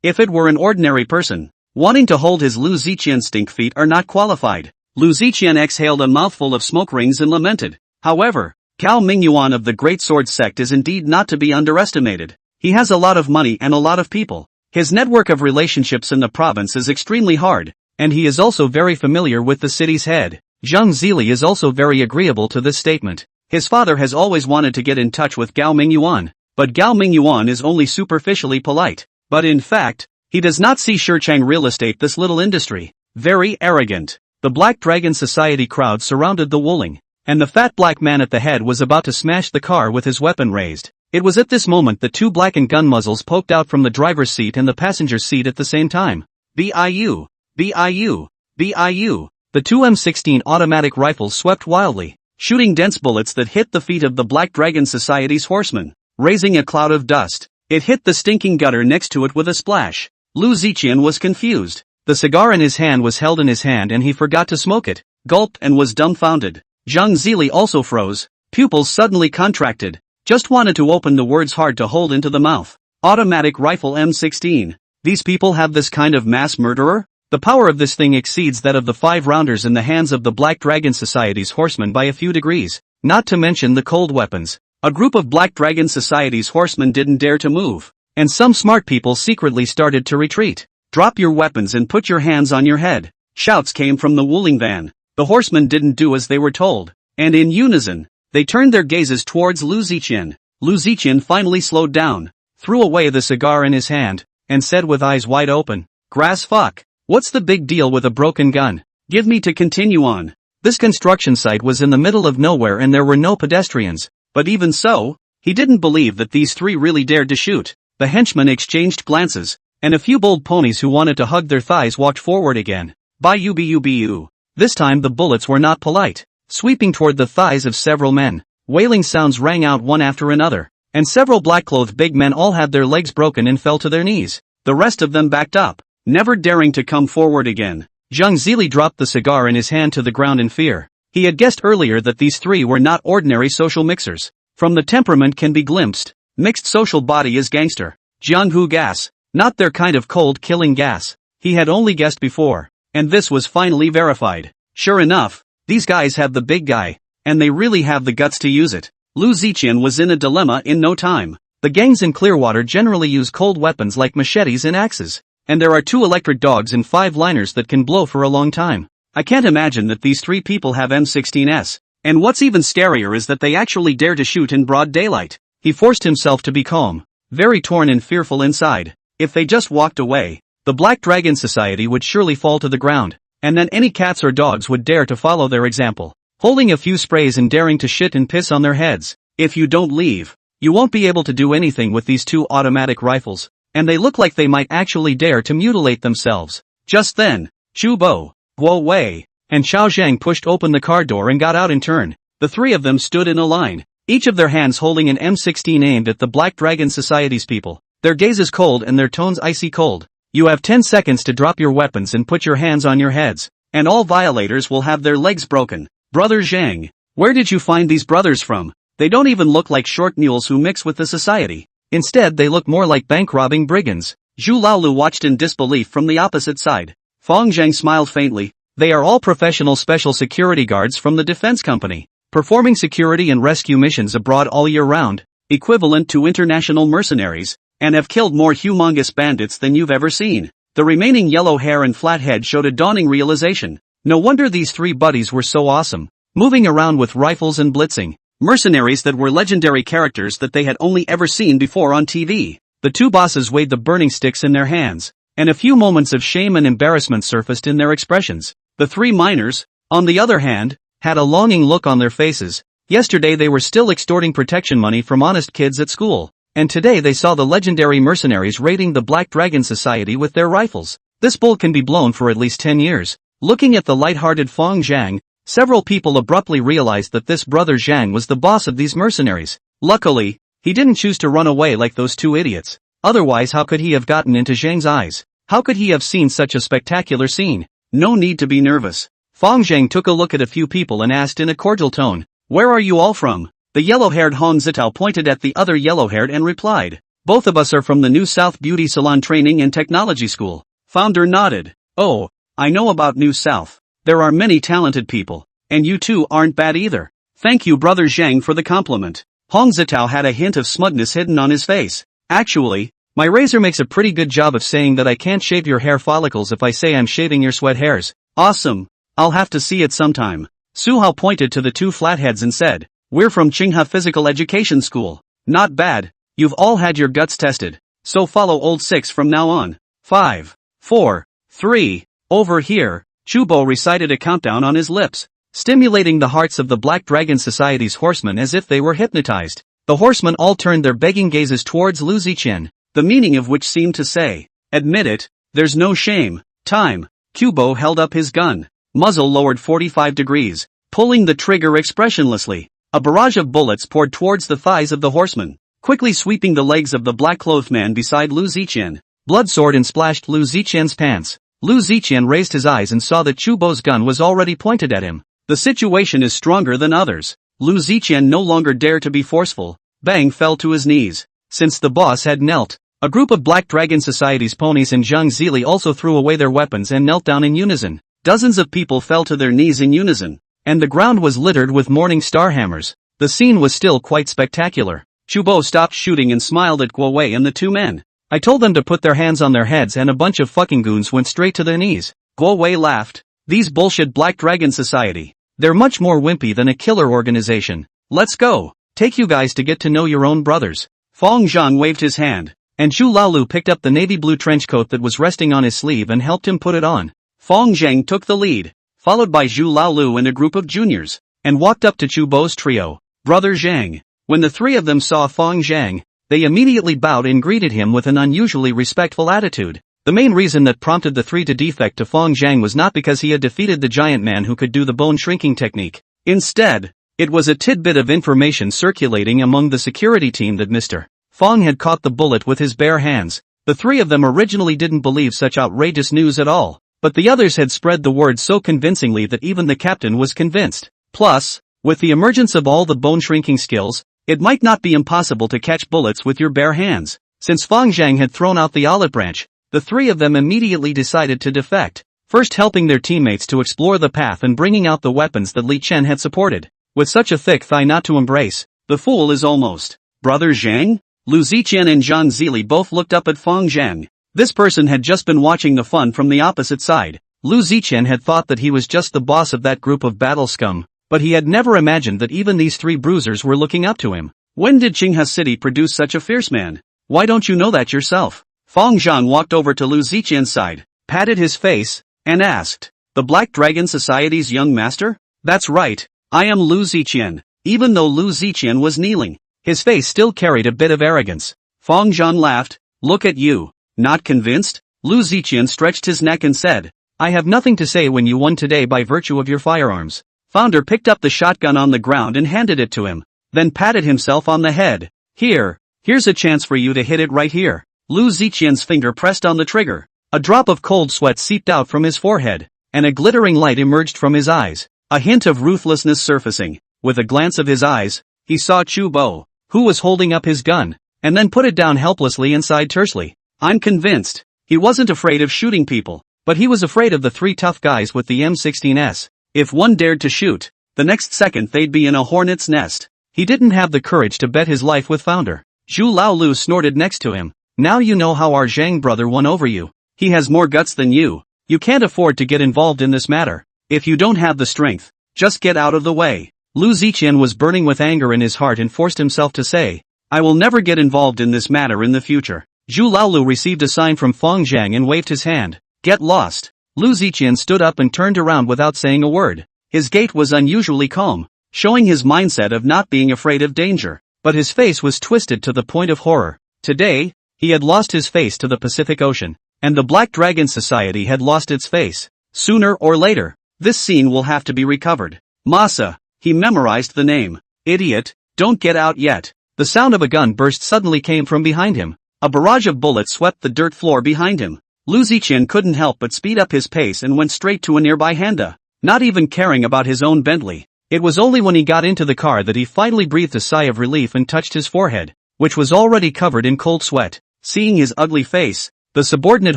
Speaker 1: If it were an ordinary person, wanting to hold his Lu Ziqian stink feet are not qualified. Lu Ziqian exhaled a mouthful of smoke rings and lamented. However, Cao Mingyuan of the Great Sword Sect is indeed not to be underestimated. He has a lot of money and a lot of people. His network of relationships in the province is extremely hard, and he is also very familiar with the city's head. Zhang Zili is also very agreeable to this statement. His father has always wanted to get in touch with Gao Mingyuan, but Gao Mingyuan is only superficially polite. But in fact, he does not see Shichang real estate this little industry. Very arrogant. The Black Dragon Society crowd surrounded the Wuling, and the fat black man at the head was about to smash the car with his weapon raised. It was at this moment that two blackened gun muzzles poked out from the driver's seat and the passenger's seat at the same time. BIU, BIU, BIU. The two M16 automatic rifles swept wildly, shooting dense bullets that hit the feet of the Black Dragon Society's horsemen, raising a cloud of dust. It hit the stinking gutter next to it with a splash. Lu Ziqian was confused. The cigar in his hand was held in his hand and he forgot to smoke it, gulped and was dumbfounded. Zhang Zili also froze, pupils suddenly contracted, just wanted to open the words hard to hold into the mouth. Automatic rifle M16. These people have this kind of mass murderer? The power of this thing exceeds that of the 5-rounders in the hands of the Black Dragon Society's horsemen by a few degrees, not to mention the cold weapons. A group of Black Dragon Society's horsemen didn't dare to move, and some smart people secretly started to retreat. Drop your weapons and put your hands on your head. Shouts came from the Wuling van. The horsemen didn't do as they were told, and in unison, they turned their gazes towards Lu Ziqian. Lu Ziqian finally slowed down, threw away the cigar in his hand, and said with eyes wide open, "Grass fuck. What's the big deal with a broken gun? Give me to continue on." This construction site was in the middle of nowhere and there were no pedestrians, but even so, he didn't believe that these three really dared to shoot. The henchmen exchanged glances, and a few bold ponies who wanted to hug their thighs walked forward again. Biu. This time the bullets were not polite, sweeping toward the thighs of several men. Wailing sounds rang out one after another, and several black-clothed big men all had their legs broken and fell to their knees. The rest of them backed up, never daring to come forward again. Zhang Zili dropped the cigar in his hand to the ground in fear. He had guessed earlier that these three were not ordinary social mixers. From the temperament can be glimpsed, mixed social body is gangster. Jianghu gas, not their kind of cold-killing gas. He had only guessed before, and this was finally verified. Sure enough, these guys have the big guy, and they really have the guts to use it. Lu Ziqian was in a dilemma in no time. The gangs in Clearwater generally use cold weapons like machetes and axes, and there are 2 electric dogs and 5 liners that can blow for a long time. I can't imagine that these 3 people have M16s, and what's even scarier is that they actually dare to shoot in broad daylight. He forced himself to be calm, very torn and fearful inside. If they just walked away, the Black Dragon Society would surely fall to the ground, and then any cats or dogs would dare to follow their example. holding a few sprays and daring to shit and piss on their heads. If you don't leave, you won't be able to do anything with these two automatic rifles, and they look like they might actually dare to mutilate themselves. Just then, Chu Bo, Guo Wei, and Xiao Zhang pushed open the car door and got out in turn. The three of them stood in a line, each of their hands holding an M16 aimed at the Black Dragon Society's people. Their gaze is cold and their tones icy cold. You have 10 seconds to drop your weapons and put your hands on your heads, and all violators will have their legs broken. Brother Zhang, where did you find these brothers from? They don't even look like short mules who mix with the society. Instead they look more like bank-robbing brigands. Zhu Laolu watched in disbelief from the opposite side. Fang Zhang smiled faintly. They are all professional special security guards from the defense company, performing security and rescue missions abroad all year round, equivalent to international mercenaries, and have killed more humongous bandits than you've ever seen. The remaining yellow hair and flat head showed a dawning realization. No wonder these three buddies were so awesome, moving around with rifles and blitzing. Mercenaries that were legendary characters that they had only ever seen before on TV. The two bosses weighed the burning sticks in their hands, and a few moments of shame and embarrassment surfaced in their expressions. The three miners, on the other hand, had a longing look on their faces. Yesterday they were still extorting protection money from honest kids at school, and today they saw the legendary mercenaries raiding the Black Dragon Society with their rifles. This bull can be blown for at least 10 years. Looking at the light-hearted Fang Zhang, several people abruptly realized that this brother Zhang was the boss of these mercenaries. Luckily, he didn't choose to run away like those two idiots. Otherwise how could he have gotten into Zhang's eyes? How could he have seen such a spectacular scene? No need to be nervous. Fang Zhang took a look at a few people and asked in a cordial tone, "Where are you all from?" The yellow-haired Hong Zitao pointed at the other yellow-haired and replied, "Both of us are from the New South Beauty Salon Training and Technology School." Founder nodded. "Oh, I know about New South. There are many talented people, and you two aren't bad either. Thank you Brother Zhang for the compliment." Hong Zitao had a hint of smugness hidden on his face. "Actually, my razor makes a pretty good job of saying that I can't shave your hair follicles if I say I'm shaving your sweat hairs." "Awesome. I'll have to see it sometime." Su Hao pointed to the two flatheads and said, "We're from Tsinghua Physical Education School." "Not bad. You've all had your guts tested. So follow old six from now on. 5, 4, 3, over here." Chubo recited a countdown on his lips, stimulating the hearts of the Black Dragon Society's horsemen as if they were hypnotized. The horsemen all turned their begging gazes towards Lu Ziqian, the meaning of which seemed to say, "Admit it, there's no shame." Time. Kubo held up his gun, muzzle lowered 45 degrees, pulling the trigger expressionlessly. A barrage of bullets poured towards the thighs of the horseman, quickly sweeping the legs of the black-clothed man beside Lu Ziqian. Blood soared and splashed Lu Ziqian's pants. Lu Ziqian raised his eyes and saw that Chubo's gun was already pointed at him. The situation is stronger than others. Lu Ziqian no longer dared to be forceful. Bang fell to his knees. Since the boss had knelt, a group of Black Dragon Society's ponies and Zhang Zili also threw away their weapons and knelt down in unison. Dozens of people fell to their knees in unison, and the ground was littered with morning star hammers. The scene was still quite spectacular. Chubo stopped shooting and smiled at Guo Wei and the two men. "I told them to put their hands on their heads and a bunch of fucking goons went straight to their knees." Guo Wei laughed. "These bullshit Black Dragon Society. They're much more wimpy than a killer organization. Let's go. Take you guys to get to know your own brothers." Fang Zhang waved his hand, and Zhu Laolu picked up the navy blue trench coat that was resting on his sleeve and helped him put it on. Fang Zhang took the lead, followed by Zhu Laolu and a group of juniors, and walked up to Chu Bo's trio. Brother Zhang. When the three of them saw Fang Zhang, they immediately bowed and greeted him with an unusually respectful attitude. The main reason that prompted the three to defect to Fang Zhang was not because he had defeated the giant man who could do the bone shrinking technique. Instead, it was a tidbit of information circulating among the security team that Mr. Fang had caught the bullet with his bare hands. The three of them originally didn't believe such outrageous news at all, but the others had spread the word so convincingly that even the captain was convinced. Plus, with the emergence of all the bone shrinking skills, it might not be impossible to catch bullets with your bare hands. Since Fang Zhang had thrown out the olive branch, the three of them immediately decided to defect, first helping their teammates to explore the path and bringing out the weapons that Li Chen had supported. With such a thick thigh not to embrace, the fool is almost. Brother Zhang? Lu Ziqian and Zhang Zili both looked up at Fang Zhang. This person had just been watching the fun from the opposite side. Lu Ziqian had thought that he was just the boss of that group of battle scum, but he had never imagined that even these three bruisers were looking up to him. When did Tsinghua City produce such a fierce man? Why don't you know that yourself? Fang Zhang walked over to Lu Ziqian's side, patted his face, and asked, "The Black Dragon Society's young master?" "That's right, I am Lu Ziqian. Even though Lu Ziqian was kneeling, his face still carried a bit of arrogance. Fang Zhan laughed. Look at you. Not convinced? Lu Ziqian stretched his neck and said, I have nothing to say when you won today by virtue of your firearms. Founder picked up the shotgun on the ground and handed it to him, then patted himself on the head. Here's a chance for you to hit it right here. Lu Ziqian's finger pressed on the trigger. A drop of cold sweat seeped out from his forehead, and a glittering light emerged from his eyes, a hint of ruthlessness surfacing. With a glance of his eyes, he saw Chu Bo, who was holding up his gun, and then put it down helplessly and sighed tersely. I'm convinced. He wasn't afraid of shooting people, but he was afraid of the three tough guys with the M16s. If one dared to shoot, the next second they'd be in a hornet's nest. He didn't have the courage to bet his life with Founder. Zhu Laolu snorted next to him. Now you know how our Zhang brother won over you. He has more guts than you. You can't afford to get involved in this matter. If you don't have the strength, just get out of the way. Lu Ziqian was burning with anger in his heart and forced himself to say, I will never get involved in this matter in the future. Zhu Laolu received a sign from Fang Zhang and waved his hand. Get lost. Lu Ziqian stood up and turned around without saying a word. His gait was unusually calm, showing his mindset of not being afraid of danger, but his face was twisted to the point of horror. Today, he had lost his face to the Pacific Ocean, and the Black Dragon Society had lost its face. Sooner or later, this scene will have to be recovered. Masa, he memorized the name. Idiot, don't get out yet. The sound of a gun burst suddenly came from behind him. A barrage of bullets swept the dirt floor behind him. Lu Ziqian couldn't help but speed up his pace and went straight to a nearby Honda, not even caring about his own Bentley. It was only when he got into the car that he finally breathed a sigh of relief and touched his forehead, which was already covered in cold sweat. Seeing his ugly face, the subordinate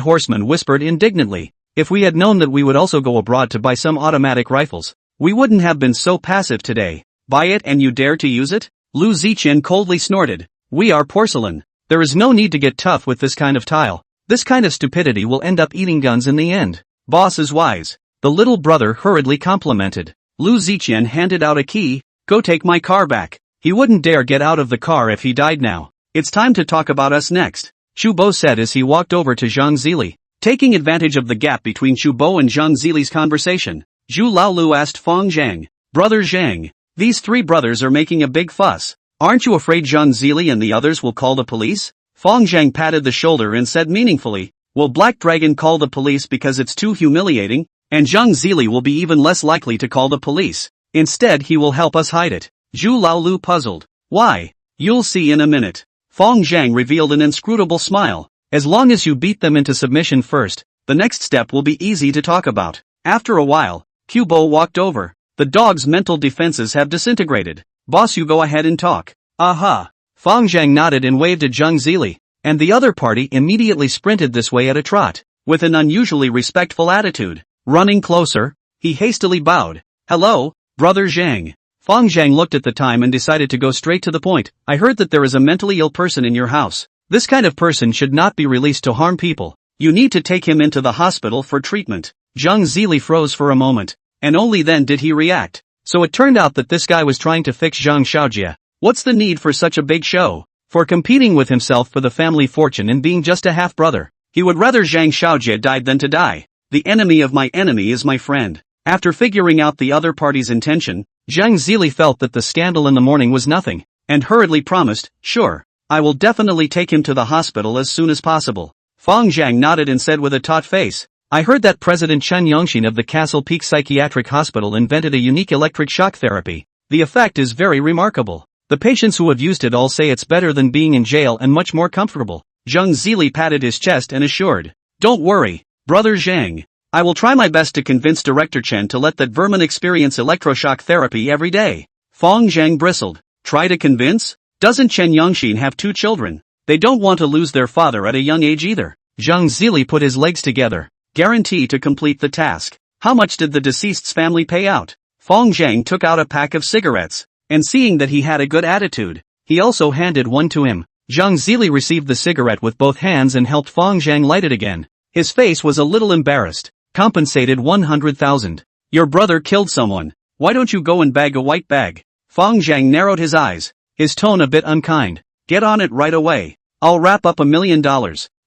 Speaker 1: horseman whispered indignantly, if we had known that we would also go abroad to buy some automatic rifles, we wouldn't have been so passive today. Buy it and you dare to use it? Lu Ziqian coldly snorted. We are porcelain. There is no need to get tough with this kind of tile. This kind of stupidity will end up eating guns in the end. Boss is wise. The little brother hurriedly complimented. Lu Ziqian handed out a key. Go take my car back. He wouldn't dare get out of the car if he died now. It's time to talk about us next, Chu Bo said as he walked over to Zhang Zili. Taking advantage of the gap between Chu Bo and Zhang Zili's conversation, Zhu Laolu asked Fang Zhang, Brother Zhang, these three brothers are making a big fuss. Aren't you afraid Zhang Zili and the others will call the police? Fang Zhang patted the shoulder and said meaningfully, will Black Dragon call the police because it's too humiliating? And Zhang Zili will be even less likely to call the police. Instead he will help us hide it. Zhu Laolu puzzled. Why? You'll see in a minute. Fang Zhang revealed an inscrutable smile. As long as you beat them into submission first, the next step will be easy to talk about. After a while, Q Bo walked over. The dog's mental defenses have disintegrated. Boss, you go ahead and talk. Aha. Fang Zhang nodded and waved at Zhang Zili, and the other party immediately sprinted this way at a trot, with an unusually respectful attitude. Running closer, he hastily bowed. Hello, Brother Zhang. Fang Zhang looked at the time and decided to go straight to the point. I heard that there is a mentally ill person in your house. This kind of person should not be released to harm people. You need to take him into the hospital for treatment. Zhang Zili froze for a moment, and only then did he react. So it turned out that this guy was trying to fix Zhang Xiaojie. What's the need for such a big show? For competing with himself for the family fortune and being just a half-brother. He would rather Zhang Xiaojie died than to die. The enemy of my enemy is my friend. After figuring out the other party's intention, Zhang Zili felt that the scandal in the morning was nothing, and hurriedly promised, sure, I will definitely take him to the hospital as soon as possible. Fang Zhang nodded and said with a taut face, I heard that President Chen Yongxin of the Castle Peak Psychiatric Hospital invented a unique electric shock therapy. The effect is very remarkable. The patients who have used it all say it's better than being in jail and much more comfortable. Zhang Zili patted his chest and assured, don't worry, Brother Zhang. I will try my best to convince Director Chen to let that vermin experience electroshock therapy every day. Fang Zhang bristled. Try to convince? Doesn't Chen Yongxin have 2 children? They don't want to lose their father at a young age either. Zhang Zili put his legs together. Guarantee to complete the task. How much did the deceased's family pay out? Fang Zhang took out a pack of cigarettes, and seeing that he had a good attitude, he also handed one to him. Zhang Zili received the cigarette with both hands and helped Fang Zhang light it again. His face was a little embarrassed. Compensated 100,000. Your brother killed someone. Why don't you go and bag a white bag? Fang Zhang narrowed his eyes, his tone a bit unkind. Get on it right away. I'll wrap up $1 million.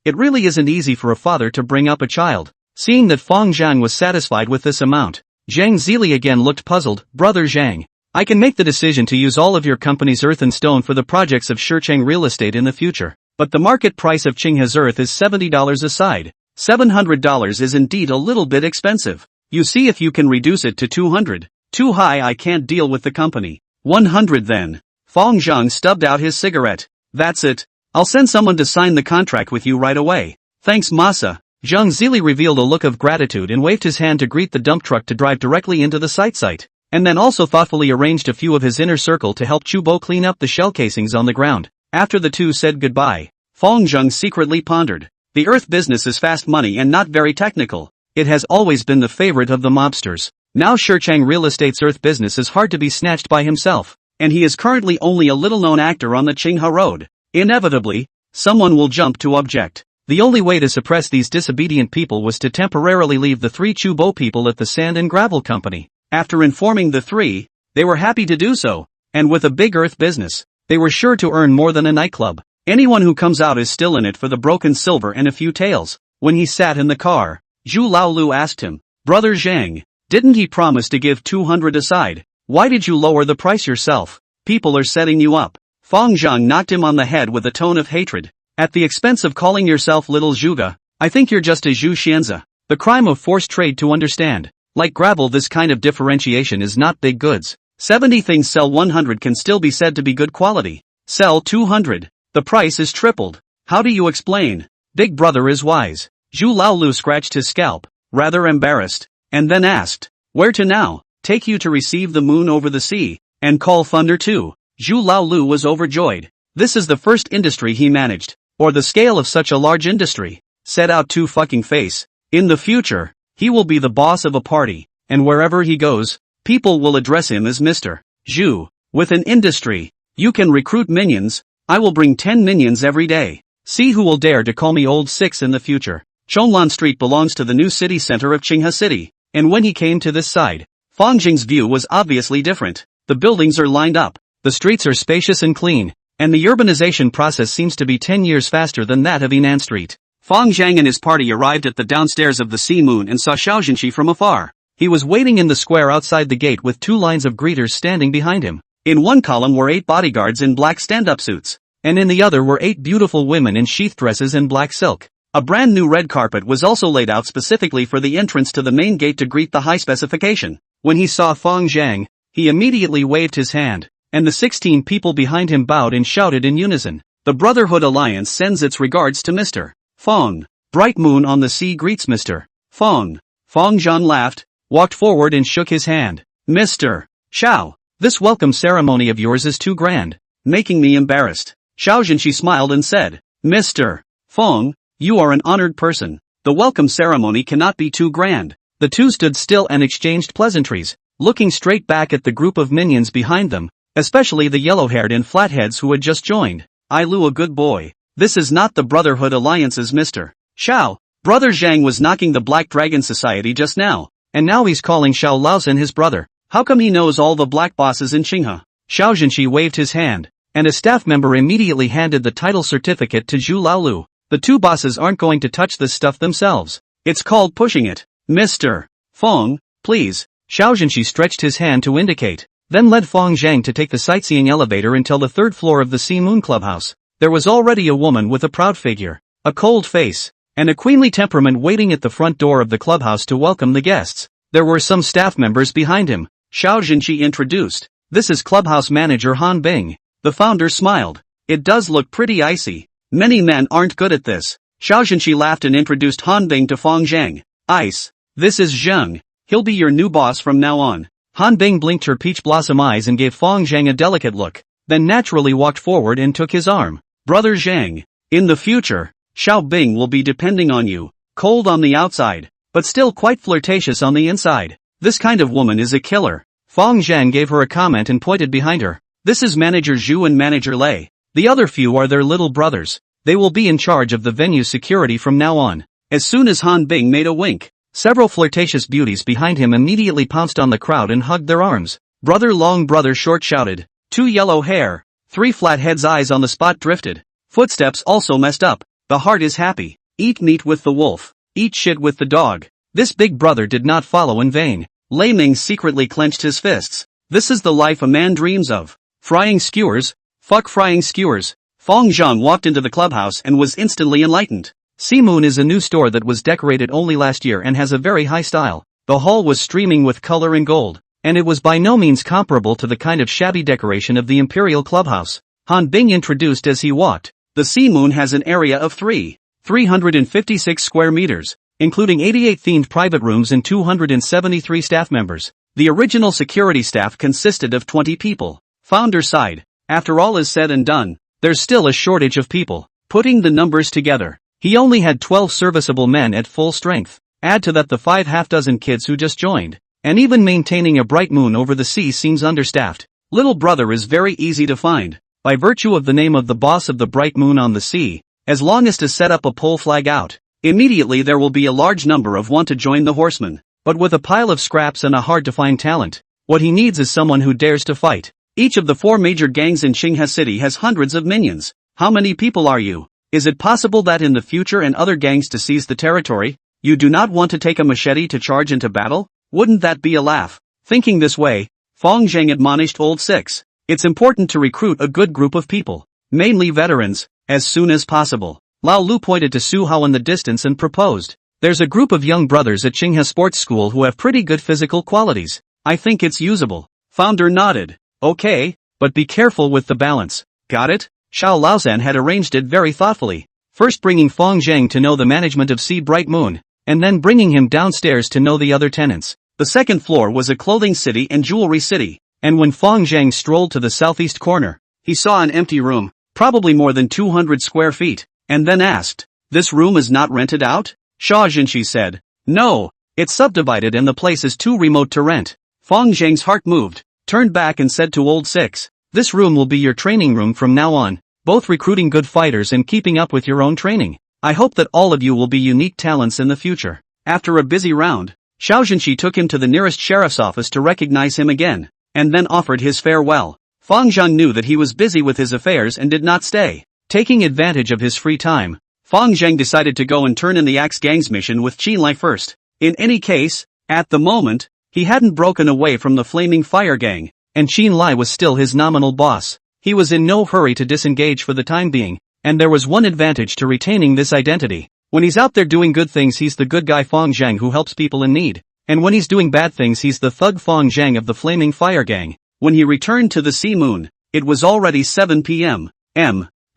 Speaker 1: It really isn't easy for a father to bring up a child. Seeing that Fang Zhang was satisfied with this amount, Zhang Zili again looked puzzled. Brother Zhang, I can make the decision to use all of your company's earth and stone for the projects of Shicheng real estate in the future. But the market price of Qinghe's earth is $70 a side. $700 is indeed a little bit expensive. You see if you can reduce it to 200. Too high, I can't deal with the company. 100 then. Fong Zhang stubbed out his cigarette. That's it. I'll send someone to sign the contract with you right away. Thanks, Masa. Zhang Zili revealed a look of gratitude and waved his hand to greet the dump truck to drive directly into the site. And then also thoughtfully arranged a few of his inner circle to help Chubo clean up the shell casings on the ground. After the two said goodbye, Fong Zhang secretly pondered. The earth business is fast money and not very technical. It has always been the favorite of the mobsters. Now Shicheng real estate's earth business is hard to be snatched by himself, and he is currently only a little-known actor on the Qinghe road. Inevitably, someone will jump to object. The only way to suppress these disobedient people was to temporarily leave the three Chubo people at the sand and gravel company. After informing the three, they were happy to do so, and with a big earth business, they were sure to earn more than a nightclub. Anyone who comes out is still in it for the broken silver and a few taels. When he sat in the car, Zhu Laolu asked him, Brother Zhang, didn't he promise to give 200 aside? Why did you lower the price yourself? People are setting you up. Fong Zhang knocked him on the head with a tone of hatred. At the expense of calling yourself Little Zhuge, I think you're just a Zhu Xianzi. The crime of forced trade to understand. Like gravel, this kind of differentiation is not big goods. 70 things sell 100 can still be said to be good quality. Sell 200. The price is tripled. How do you explain? Big brother is wise. Zhu Laolu scratched his scalp, rather embarrassed, and then asked, where to now? Take you to receive the moon over the sea, and call thunder too. Zhu Laolu was overjoyed. This is the first industry he managed, or the scale of such a large industry. Set out to fucking face. In the future, he will be the boss of a party, and wherever he goes, people will address him as Mr. Zhu. With an industry, you can recruit minions. I will bring 10 minions every day. See who will dare to call me Old Six in the future. Chonglan Street belongs to the new city center of Qinghe City, and when he came to this side, Fong Jing's view was obviously different. The buildings are lined up, the streets are spacious and clean, and the urbanization process seems to be 10 years faster than that of Yinan Street. Fong Zhang and his party arrived at the downstairs of the Sea Moon and saw Xiao Jinshi from afar. He was waiting in the square outside the gate with 2 lines of greeters standing behind him. In one column were 8 bodyguards in black stand-up suits, and in the other were 8 beautiful women in sheath dresses and black silk. A brand new red carpet was also laid out specifically for the entrance to the main gate to greet the high specification. When he saw Fong Zhang, he immediately waved his hand, and the 16 people behind him bowed and shouted in unison. The Brotherhood Alliance sends its regards to Mr. Fong. Bright moon on the sea greets Mr. Fong. Fong Zhan laughed, walked forward and shook his hand. Mr. Xiao, this welcome ceremony of yours is too grand, making me embarrassed. Xiao Jinshi smiled and said, Mr. Fong, you are an honored person. The welcome ceremony cannot be too grand. The two stood still and exchanged pleasantries, looking straight back at the group of minions behind them, especially the yellow-haired and flatheads who had just joined. I Lu, a good boy. This is not the Brotherhood Alliance's Mr. Xiao. Brother Zhang was knocking the Black Dragon Society just now, and now he's calling Xiao Laosan his brother. How come he knows all the black bosses in Qinghe? Xiao Jinshi waved his hand, and a staff member immediately handed the title certificate to Zhu Laolu. The 2 bosses aren't going to touch this stuff themselves. It's called pushing it. Mr. Fong, please. Xiao Jinshi stretched his hand to indicate, then led Fong Zhang to take the sightseeing elevator until the 3rd floor of the Sea Moon Clubhouse. There was already a woman with a proud figure, a cold face, and a queenly temperament waiting at the front door of the clubhouse to welcome the guests. There were some staff members behind him. Xiao Jinshi introduced, this is clubhouse manager Han Bing. The founder smiled. It does look pretty icy. Many men aren't good at this. Xiao Jinshi laughed and introduced Han Bing to Fong Zhang. Ice. This is Zheng. He'll be your new boss from now on. Han Bing blinked her peach blossom eyes and gave Fong Zhang a delicate look, then naturally walked forward and took his arm. Brother Zhang, in the future, Xiao Bing will be depending on you, cold on the outside, but still quite flirtatious on the inside. This kind of woman is a killer. Fong Zhang gave her a comment and pointed behind her. This is Manager Zhu and Manager Lei. The other few are their little brothers. They will be in charge of the venue's security from now on. As soon as Han Bing made a wink, several flirtatious beauties behind him immediately pounced on the crowd and hugged their arms. Brother long, brother short shouted. 2 yellow hair. 3 flat heads, eyes on the spot drifted. Footsteps also messed up. The heart is happy. Eat meat with the wolf. Eat shit with the dog. This big brother did not follow in vain. Lei Ming secretly clenched his fists. This is the life a man dreams of. Frying skewers? Fuck frying skewers. Fong Zhang walked into the clubhouse and was instantly enlightened. Sea Moon is a new store that was decorated only last year and has a very high style. The hall was streaming with color and gold, and it was by no means comparable to the kind of shabby decoration of the Imperial Clubhouse. Han Bing introduced as he walked. The Sea Moon has an area of 356 square meters, including 88 themed private rooms and 273 staff members. The original security staff consisted of 20 people. Founder sighed. After all is said and done, there's still a shortage of people. Putting the numbers together, he only had 12 serviceable men at full strength. Add to that the 5 half-dozen kids who just joined, and even maintaining a bright moon over the sea seems understaffed. Little brother is very easy to find, by virtue of the name of the boss of the bright moon on the sea, as long as to set up a pole flag out. Immediately there will be a large number of want to join the horsemen, but with a pile of scraps and a hard-to-find talent. What he needs is someone who dares to fight. Each of the 4 major gangs in Qinghe City has hundreds of minions. How many people are you? Is it possible that in the future and other gangs to seize the territory, you do not want to take a machete to charge into battle? Wouldn't that be a laugh? Thinking this way, Fong Zhang admonished Old Six. It's important to recruit a good group of people, mainly veterans, as soon as possible. Lao Lu pointed to Su Hao in the distance and proposed. There's a group of young brothers at Qinghe Sports School who have pretty good physical qualities. I think it's usable. Founder nodded. Okay, but be careful with the balance. Got it? Xiao Laozan had arranged it very thoughtfully. First bringing Fong Zhang to know the management of Sea Bright Moon, and then bringing him downstairs to know the other tenants. The second floor was a clothing city and jewelry city, and when Fong Zhang strolled to the southeast corner, he saw an empty room, probably more than 200 square feet, and then asked, "This room is not rented out?" Xia Jinshi said, "No, it's subdivided and the place is too remote to rent." Fong Zhang's heart moved, turned back and said to Old Six, "This room will be your training room from now on, both recruiting good fighters and keeping up with your own training. I hope that all of you will be unique talents in the future." After a busy round, Xiao Jinshi took him to the nearest sheriff's office to recognize him again, and then offered his farewell. Fong Zhang knew that he was busy with his affairs and did not stay. Taking advantage of his free time, Fong Zhang decided to go and turn in the Axe Gang's mission with Qin Lai first. In any case, at the moment, he hadn't broken away from the Flaming Fire Gang, and Qin Lai was still his nominal boss. He was in no hurry to disengage for the time being, and there was one advantage to retaining this identity. When he's out there doing good things he's the good guy Fong Zhang who helps people in need, and when he's doing bad things he's the thug Fong Zhang of the Flaming Fire Gang. When he returned to the Sea Moon, it was already 7 p.m.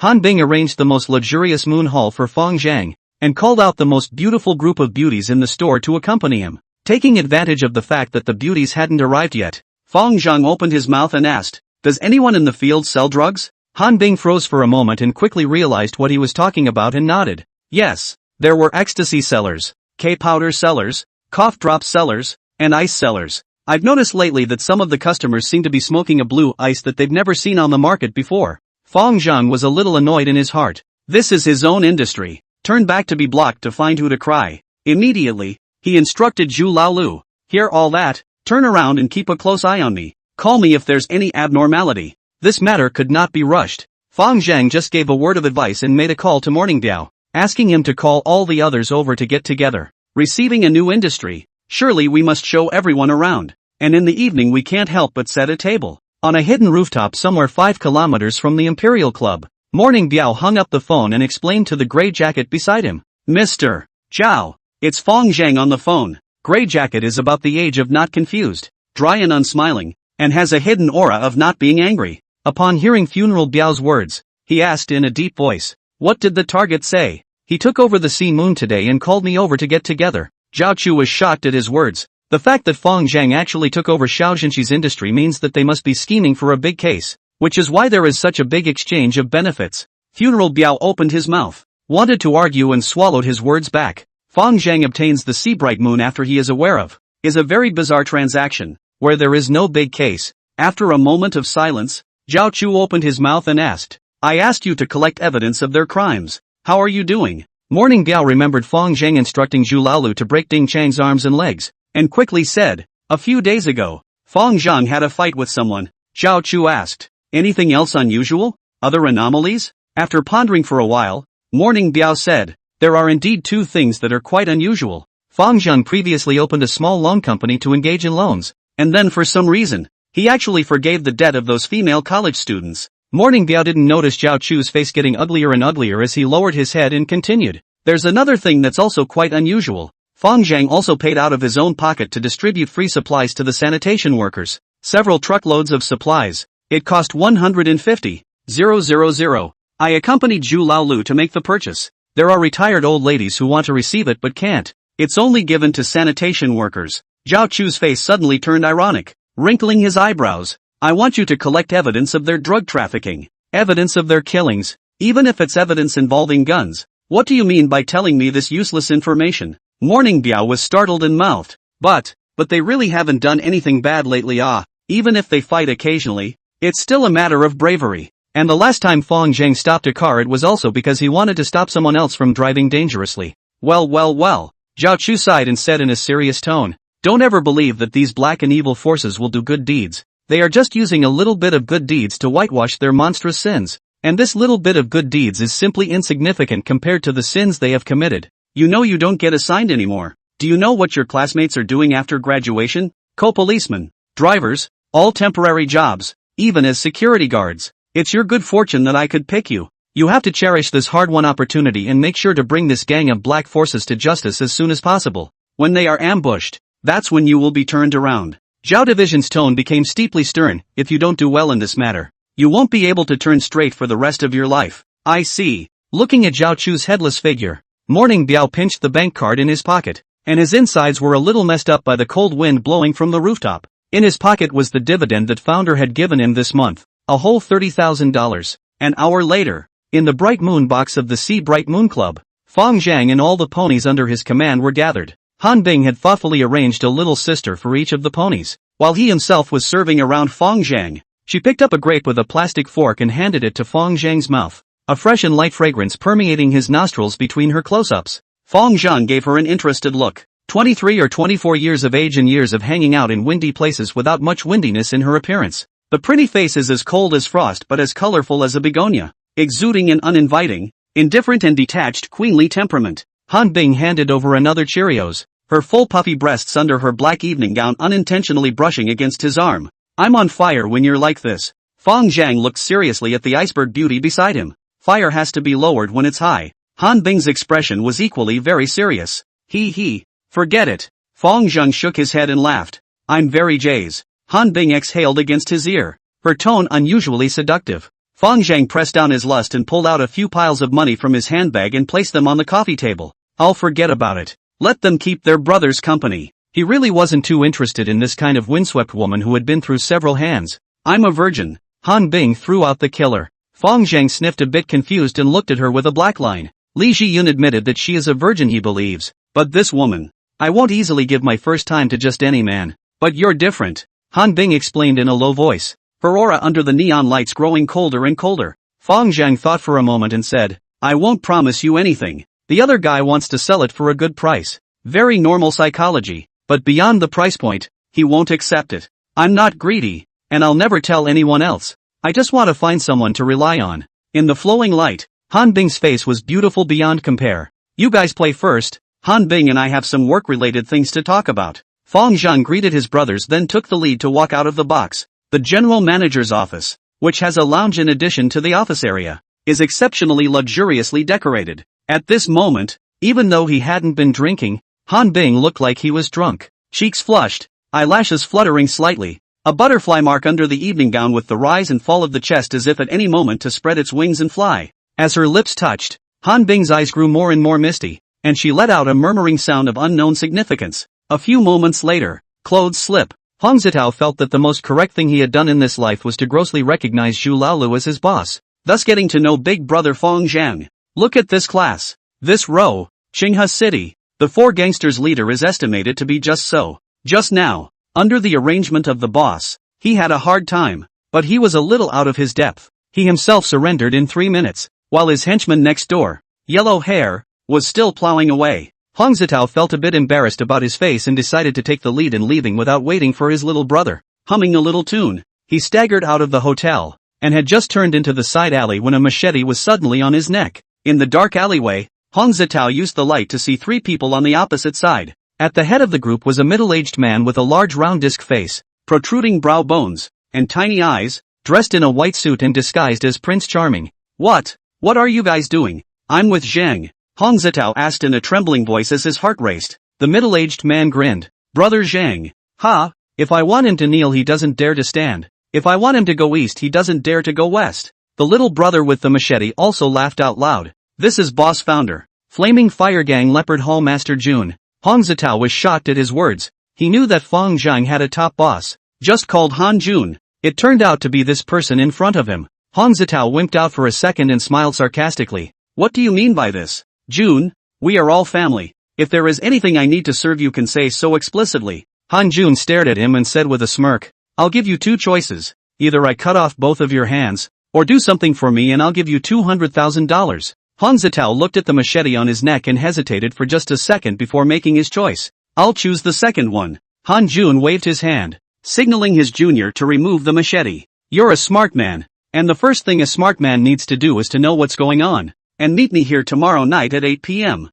Speaker 1: Han Bing arranged the most luxurious moon hall for Fong Zhang, and called out the most beautiful group of beauties in the store to accompany him. Taking advantage of the fact that the beauties hadn't arrived yet, Fong Zhang opened his mouth and asked, "Does anyone in the field sell drugs?" Han Bing froze for a moment and quickly realized what he was talking about and nodded. Yes, there were ecstasy sellers, K-powder sellers, cough drop sellers, and ice sellers. I've noticed lately that some of the customers seem to be smoking a blue ice that they've never seen on the market before. Fong Zhang was a little annoyed in his heart. This is his own industry. Turn back to be blocked to find who to cry. Immediately, he instructed Zhu Laolu, "Hear all that, turn around and keep a close eye on me. Call me if there's any abnormality." This matter could not be rushed. Fong Zhang just gave a word of advice and made a call to Morning Biao, asking him to call all the others over to get together. Receiving a new industry, surely we must show everyone around, and in the evening we can't help but set a table on a hidden rooftop somewhere 5 kilometers from the Imperial Club. Morning Biao hung up the phone and explained to the gray jacket beside him, "Mr. Zhao, it's Fong Zhang on the phone." Gray jacket is about the age of not confused, dry and unsmiling, and has a hidden aura of not being angry. Upon hearing Funeral Biao's words, he asked in a deep voice, "What did the target say?" "He took over the Sea Moon today and called me over to get together." Zhao Chu was shocked at his words. The fact that Fong Zhang actually took over Xiao Jinshi's industry means that they must be scheming for a big case, which is why there is such a big exchange of benefits. Funeral Biao opened his mouth, wanted to argue and swallowed his words back. Fong Zhang obtains the Sea Bright Moon after he is aware of, is a very bizarre transaction, where there is no big case. After a moment of silence, Zhao Chu opened his mouth and asked, "I asked you to collect evidence of their crimes. How are you doing?" Morning Biao remembered Fong Zhang instructing Zhu Laolu to break Ding Chang's arms and legs, and quickly said, "A few days ago, Fong Zhang had a fight with someone." Zhao Chu asked, "Anything else unusual? Other anomalies?" After pondering for a while, Morning Biao said, "There are indeed 2 things that are quite unusual. Fong Zhang previously opened a small loan company to engage in loans, and then for some reason, He actually forgave the debt of those female college students. Morning Biao didn't notice Zhao Chu's face getting uglier and uglier as he lowered his head and continued. There's another thing that's also quite unusual. Fang Zhang also paid out of his own pocket to distribute free supplies to the sanitation workers. Several truckloads of supplies. It cost 150,000. I accompanied Zhu Laolu to make the purchase. There are retired old ladies who want to receive it but can't. It's only given to sanitation workers. Zhao Chu's face suddenly turned ironic, wrinkling his eyebrows. I want you to collect evidence of their drug trafficking. Evidence of their killings. Even if it's evidence involving guns. What do you mean by telling me this useless information? Morning Biao was startled and mouthed. But they really haven't done anything bad lately. Even if they fight occasionally, it's still a matter of bravery. And the last time Fang Zhang stopped a car, it was also because he wanted to stop someone else from driving dangerously. Well. Zhao Chu sighed and said in a serious tone. Don't ever believe that these black and evil forces will do good deeds. They are just using a little bit of good deeds to whitewash their monstrous sins. And this little bit of good deeds is simply insignificant compared to the sins they have committed. You know you don't get assigned anymore. Do you know what your classmates are doing after graduation? Co-policemen, drivers, all temporary jobs, even as security guards. It's your good fortune that I could pick you. You have to cherish this hard-won opportunity and make sure to bring this gang of black forces to justice as soon as possible. When they are ambushed, that's when you will be turned around. Zhao Division's tone became steeply stern. If you don't do well in this matter, you won't be able to turn straight for the rest of your life. I see. Looking at Zhao Chu's headless figure, Morning Biao pinched the bank card in his pocket, and his insides were a little messed up by the cold wind blowing from the rooftop. In his pocket was the dividend that founder had given him this month, a whole $30,000. An hour later, in the Bright Moon box of the Sea Bright Moon Club, Fang Zhang and all the ponies under his command were gathered. Han Bing had thoughtfully arranged a little sister for each of the ponies, while he himself was serving around Fang Zhang. She picked up a grape with a plastic fork and handed it to Fang Zhang's mouth, a fresh and light fragrance permeating his nostrils between her close-ups. Fang Zhang gave her an interested look. 23 or 24 years of age and years of hanging out in windy places without much windiness in her appearance. The pretty face is as cold as frost but as colorful as a begonia, exuding an uninviting, indifferent and detached queenly temperament. Han Bing handed over another Cheerios, her full puffy breasts under her black evening gown unintentionally brushing against his arm. I'm on fire when you're like this. Fang Zhang looked seriously at the iceberg beauty beside him. Fire has to be lowered when it's high. Han Bing's expression was equally very serious. He. Forget it. Fang Zhang shook his head and laughed. I'm very jazzed. Han Bing exhaled against his ear, her tone unusually seductive. Fang Zhang pressed down his lust and pulled out a few piles of money from his handbag and placed them on the coffee table. I'll forget about it. Let them keep their brother's company. He really wasn't too interested in this kind of windswept woman who had been through several hands. I'm a virgin. Han Bing threw out the killer. Fang Zhang sniffed a bit confused and looked at her with a black line. Li Zhiyun admitted that she is a virgin, he believes. But this woman. I won't easily give my first time to just any man. But you're different. Han Bing explained in a low voice, her aura under the neon lights growing colder and colder. Fang Zhang thought for a moment and said, I won't promise you anything. The other guy wants to sell it for a good price. Very normal psychology. But beyond the price point, he won't accept it. I'm not greedy, and I'll never tell anyone else. I just want to find someone to rely on. In the flowing light, Han Bing's face was beautiful beyond compare. You guys play first. Han Bing and I have some work-related things to talk about. Fang Zhang greeted his brothers, then took the lead to walk out of the box. The general manager's office, which has a lounge in addition to the office area, is exceptionally luxuriously decorated. At this moment, even though he hadn't been drinking, Han Bing looked like he was drunk. Cheeks flushed, eyelashes fluttering slightly, a butterfly mark under the evening gown with the rise and fall of the chest as if at any moment to spread its wings and fly. As her lips touched, Han Bing's eyes grew more and more misty, and she let out a murmuring sound of unknown significance. A few moments later, clothes slip. Hong Zitao felt that the most correct thing he had done in this life was to grossly recognize Zhu Laolu as his boss, thus getting to know big brother Fang Zhang. Look at this class. This row, Qinghe City. The four gangsters' leader is estimated to be just so. Just now, under the arrangement of the boss, he had a hard time, but he was a little out of his depth. He himself surrendered in 3 minutes, while his henchman next door, Yellow Hair, was still plowing away. Hong Zitao felt a bit embarrassed about his face and decided to take the lead in leaving without waiting for his little brother. Humming a little tune, he staggered out of the hotel, and had just turned into the side alley when a machete was suddenly on his neck. In the dark alleyway, Hong Zitao used the light to see 3 people on the opposite side. At the head of the group was a middle-aged man with a large round disc face, protruding brow bones, and tiny eyes, dressed in a white suit and disguised as Prince Charming. What are you guys doing? I'm with Zhang, Hong Zitao asked in a trembling voice as his heart raced. The middle-aged man grinned. Brother Zhang. Ha, if I want him to kneel he doesn't dare to stand. If I want him to go east he doesn't dare to go west. The little brother with the machete also laughed out loud. This is boss founder, Flaming Fire Gang Leopard Hall Master Jun. Hong Zitao was shocked at his words. He knew that Fong Zhang had a top boss, just called Han Jun. It turned out to be this person in front of him. Hong Zitao winked out for a second and smiled sarcastically. What do you mean by this? Jun, we are all family. If there is anything I need to serve you can say so explicitly. Han Jun stared at him and said with a smirk, I'll give you two choices. Either I cut off both of your hands, or do something for me and I'll give you $200,000. Hong Zitao looked at the machete on his neck and hesitated for just a second before making his choice. I'll choose the second one. Han Jun waved his hand, signaling his junior to remove the machete. You're a smart man, and the first thing a smart man needs to do is to know what's going on. And meet me here tomorrow night at 8 p.m.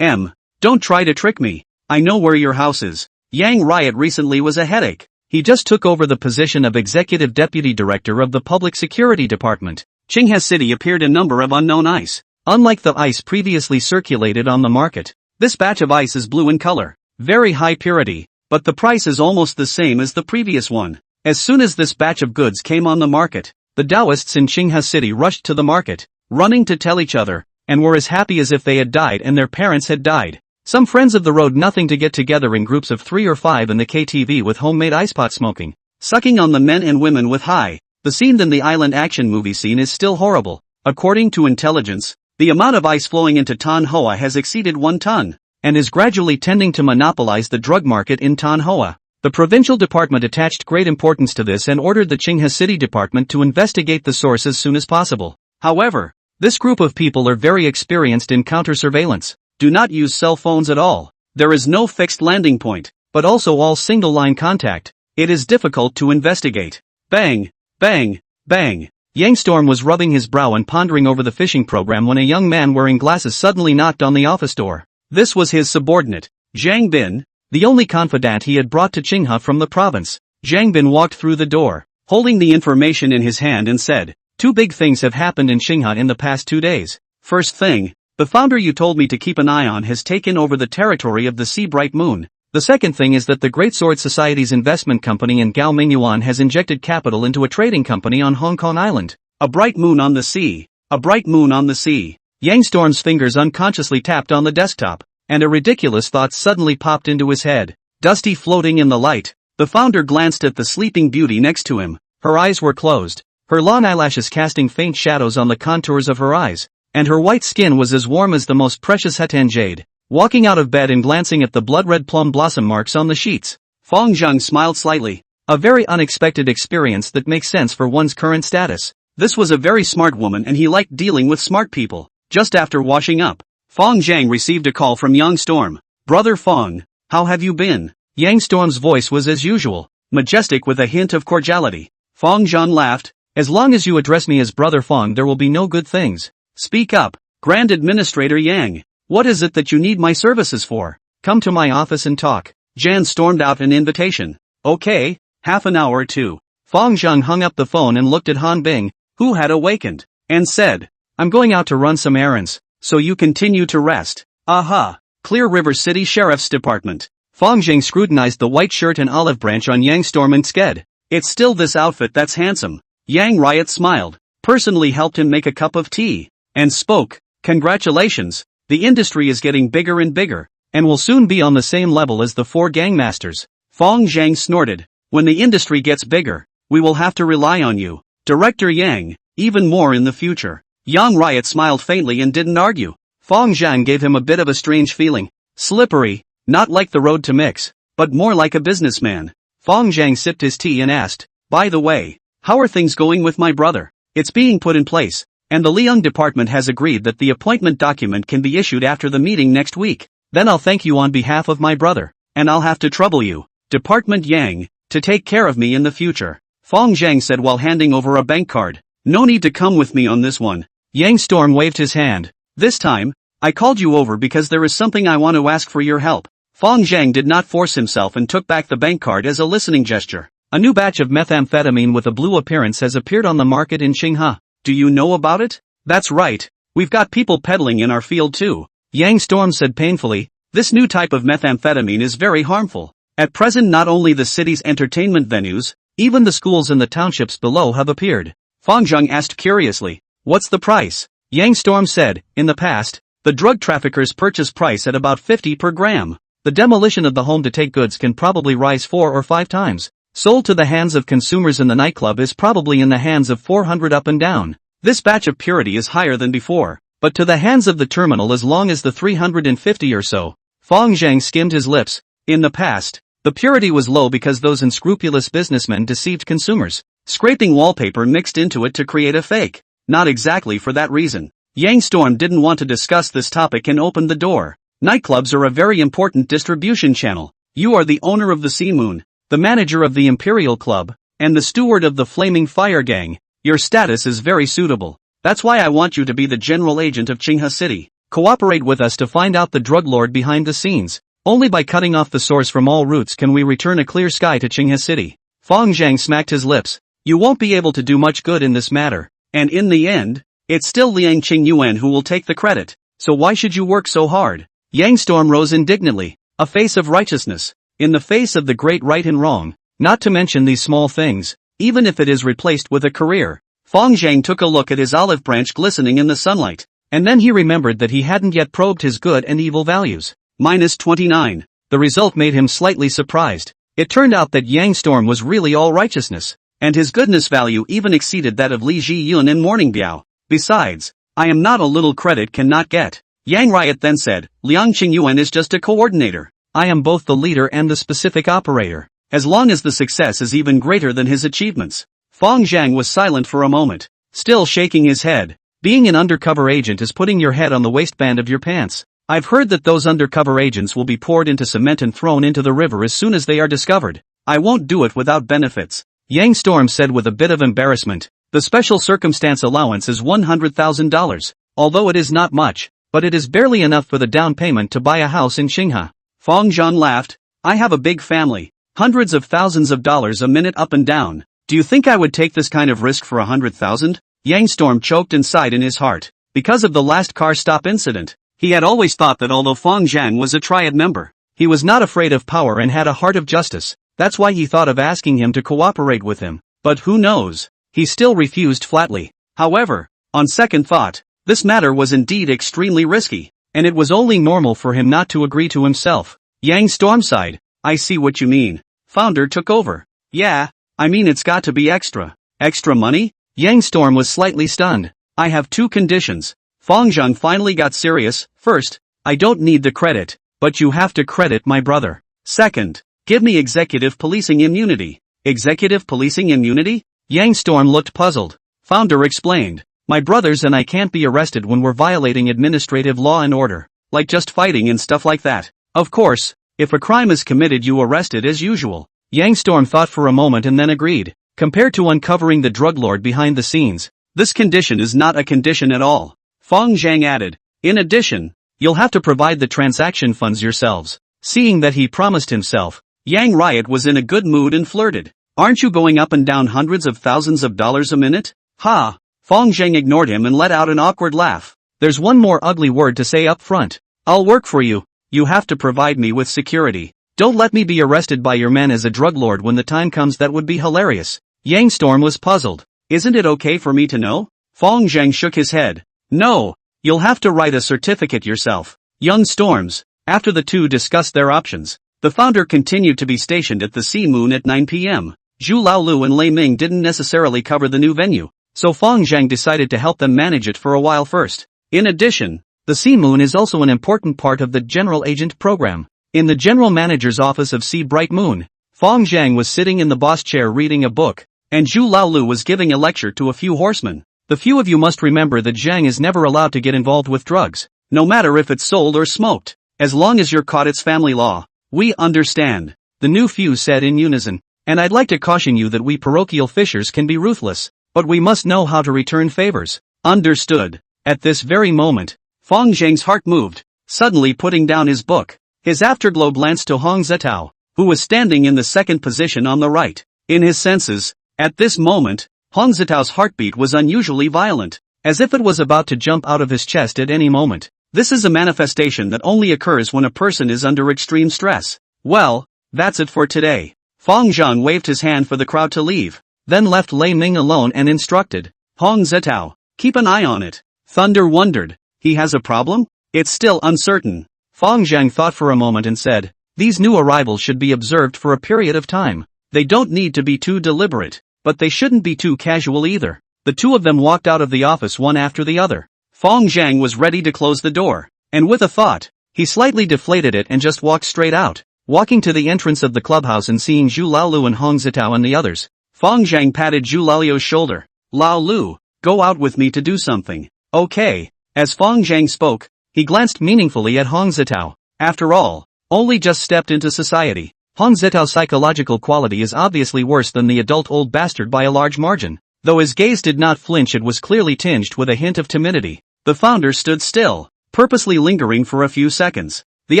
Speaker 1: Don't try to trick me. I know where your house is. Yang Riot recently was a headache. He just took over the position of Executive Deputy Director of the Public Security Department. Qinghe City appeared a number of unknown ice. Unlike the ice previously circulated on the market, this batch of ice is blue in color, very high purity, but the price is almost the same as the previous one. As soon as this batch of goods came on the market, the Taoists in Qinghe City rushed to the market, running to tell each other, and were as happy as if they had died and their parents had died. Some friends of the road nothing to get together in groups of 3 or 5 in the KTV with homemade ice pot smoking, sucking on the men and women with high. The scene in the island action movie scene is still horrible. According to intelligence, the amount of ice flowing into Tanhua has exceeded 1 ton, and is gradually tending to monopolize the drug market in Tanhua. The provincial department attached great importance to this and ordered the Qinghe City department to investigate the source as soon as possible. However, this group of people are very experienced in counter-surveillance. Do not use cell phones at all. There is no fixed landing point, but also all single-line contact. It is difficult to investigate. Bang, bang, bang. Yang Storm was rubbing his brow and pondering over the fishing program when a young man wearing glasses suddenly knocked on the office door. This was his subordinate, Zhang Bin, the only confidant he had brought to Qinghe from the province. Zhang Bin walked through the door, holding the information in his hand and said, 2 big things have happened in Qinghe in the past 2 days. First thing, the founder you told me to keep an eye on has taken over the territory of the Sea Bright Moon. The second thing is that the Great Sword Society's investment company in Gao Mingyuan has injected capital into a trading company on Hong Kong Island. A bright moon on the sea. A bright moon on the sea. Yang Storm's fingers unconsciously tapped on the desktop, and a ridiculous thought suddenly popped into his head. Dusty floating in the light, the founder glanced at the sleeping beauty next to him. Her eyes were closed, her long eyelashes casting faint shadows on the contours of her eyes, and her white skin was as warm as the most precious Hetan jade. Walking out of bed and glancing at the blood-red plum blossom marks on the sheets, Fong Zhang smiled slightly. A very unexpected experience that makes sense for one's current status. This was a very smart woman and he liked dealing with smart people. Just after washing up, Fong Zhang received a call from Yang Storm. Brother Fong, how have you been? Yang Storm's voice was as usual, majestic with a hint of cordiality. Fong Zhang laughed. As long as you address me as Brother Fong there will be no good things. Speak up, Grand Administrator Yang. What is it that you need my services for? Come to my office and talk. Jan stormed out an invitation. Okay, half an hour or 2. Fong Zhang hung up the phone and looked at Han Bing, who had awakened, and said, I'm going out to run some errands, so you continue to rest. Aha, Clear River City Sheriff's Department. Fong Zhang scrutinized the white shirt and olive branch on Yang Storm and sked. It's still this outfit that's handsome. Yang Riot smiled, personally helped him make a cup of tea, and spoke, congratulations. The industry is getting bigger and bigger, and will soon be on the same level as the 4 gangmasters. Fong Zhang snorted. When the industry gets bigger, we will have to rely on you, Director Yang, even more in the future. Yang Riot smiled faintly and didn't argue. Fong Zhang gave him a bit of a strange feeling. Slippery, not like the road to mix, but more like a businessman. Fong Zhang sipped his tea and asked, by the way, how are things going with my brother? It's being put in place, and the Liang department has agreed that the appointment document can be issued after the meeting next week. Then I'll thank you on behalf of my brother, and I'll have to trouble you, Department Yang, to take care of me in the future. Fong Zhang said while handing over a bank card. No need to come with me on this one. Yang Storm waved his hand. This time, I called you over because there is something I want to ask for your help. Fong Zhang did not force himself and took back the bank card as a listening gesture. A new batch of methamphetamine with a blue appearance has appeared on the market in Qinghe. Do you know about it? That's right. We've got people peddling in our field too. Yang Storm said painfully. This new type of methamphetamine is very harmful. At present not only the city's entertainment venues, even the schools in the townships below have appeared. Fang Zheng asked curiously. What's the price? Yang Storm said, in the past, the drug traffickers purchase price at about 50 per gram. The demolition of the home to take goods can probably rise 4 or 5 times. Sold to the hands of consumers in the nightclub is probably in the hands of 400 up and down. This batch of purity is higher than before, but to the hands of the terminal as long as the 350 or so. Fang Zheng skimmed his lips. In the past, the purity was low because those unscrupulous businessmen deceived consumers, scraping wallpaper mixed into it to create a fake. Not exactly for that reason. Yang Storm didn't want to discuss this topic and opened the door. Nightclubs are a very important distribution channel. You are the owner of the Sea Moon, the manager of the Imperial Club, and the steward of the Flaming Fire Gang. Your status is very suitable. That's why I want you to be the general agent of Qinghe City. Cooperate with us to find out the drug lord behind the scenes. Only by cutting off the source from all routes can we return a clear sky to Qinghe City. Fang Zheng smacked his lips. You won't be able to do much good in this matter. And in the end, it's still Liang Qingyuan who will take the credit. So why should you work so hard? Yang Storm rose indignantly. A face of righteousness. In the face of the great right and wrong, not to mention these small things, even if it is replaced with a career. Fang Zheng took a look at his olive branch glistening in the sunlight, and then he remembered that he hadn't yet probed his good and evil values. -29. The result made him slightly surprised. It turned out that Yang Storm was really all righteousness, and his goodness value even exceeded that of Li Ji-yun and Morning Biao. Besides, I am not a little credit cannot get. Yang Riot then said, Liang Qingyuan is just a coordinator. I am both the leader and the specific operator, as long as the success is even greater than his achievements. Fang Zheng was silent for a moment, still shaking his head. Being an undercover agent is putting your head on the waistband of your pants. I've heard that those undercover agents will be poured into cement and thrown into the river as soon as they are discovered. I won't do it without benefits. Yang Storm said with a bit of embarrassment. The special circumstance allowance is $100,000, although it is not much, but it is barely enough for the down payment to buy a house in Qinghe. Fang Zheng laughed. I have a big family. Hundreds of thousands of dollars a minute up and down. Do you think I would take this kind of risk for 100,000? Yang Storm choked and sighed in his heart. Because of the last car stop incident, he had always thought that although Fang Zheng was a triad member, he was not afraid of power and had a heart of justice. That's why he thought of asking him to cooperate with him. But who knows? He still refused flatly. However, on second thought, this matter was indeed extremely risky, and it was only normal for him not to agree to himself. Yang Storm sighed. I see what you mean. Founder took over. Yeah, I mean it's got to be extra. Extra money? Yang Storm was slightly stunned. I have 2 conditions. Fang Zheng finally got serious. First, I don't need the credit, but you have to credit my brother. Second, give me executive policing immunity. Executive policing immunity? Yang Storm looked puzzled. Founder explained. My brothers and I can't be arrested when we're violating administrative law and order, like just fighting and stuff like that. Of course, if a crime is committed you arrest it as usual. Yang Storm thought for a moment and then agreed. Compared to uncovering the drug lord behind the scenes, this condition is not a condition at all. Fang Zheng added. In addition, you'll have to provide the transaction funds yourselves. Seeing that he promised himself, Yang Riot was in a good mood and flirted. Aren't you going up and down hundreds of thousands of dollars a minute? Ha! Fang Zheng ignored him and let out an awkward laugh. There's one more ugly word to say up front. I'll work for you. You have to provide me with security. Don't let me be arrested by your men as a drug lord when the time comes. That would be hilarious. Yang Storm was puzzled. Isn't it okay for me to know? Fang Zheng shook his head. No, you'll have to write a certificate yourself. Young Storms. After the two discussed their options, the founder continued to be stationed at the Sea Moon at 9 p.m. Zhu Laolu and Lei Ming didn't necessarily cover the new venue, so Fang Zheng decided to help them manage it for a while first. In addition, the Sea Moon is also an important part of the General Agent program. In the General Manager's office of Sea Bright Moon, Fang Zheng was sitting in the boss chair reading a book, and Zhu Laolu was giving a lecture to a few horsemen. The few of you must remember that Zhang is never allowed to get involved with drugs, no matter if it's sold or smoked. As long as you're caught, it's family law. We understand. The new few said in unison. And I'd like to caution you that we parochial fishers can be ruthless, but we must know how to return favors. Understood. At this very moment, Fang Zheng's heart moved, suddenly putting down his book. His afterglow glanced to Hong Zetao, who was standing in the second position on the right. in his senses. At this moment, Hong Zitao's heartbeat was unusually violent, as if it was about to jump out of his chest at any moment. This is a manifestation that only occurs when a person is under extreme stress. Well, that's it for today. Fang Zhang waved his hand for the crowd to leave, then left Lei Ming alone and instructed, Hong Zitao, keep an eye on it. Thunder wondered, he has a problem? It's still uncertain. Fang Zhang thought for a moment and said, these new arrivals should be observed for a period of time. They don't need to be too deliberate, but they shouldn't be too casual either. The two of them walked out of the office one after the other. Fang Zhang was ready to close the door, and with a thought, he slightly deflated it and just walked straight out. Walking to the entrance of the clubhouse and seeing Zhu Laolu and Hong Zitao and the others, Fang Zhang patted Zhu Laolu's shoulder. Laolu, go out with me to do something. Okay. As Fang Zhang spoke, he glanced meaningfully at Hong Zitao. After all, only just stepped into society. Hong Zitao's psychological quality is obviously worse than the adult old bastard by a large margin. Though his gaze did not flinch, it was clearly tinged with a hint of timidity. The founder stood still, purposely lingering for a few seconds. The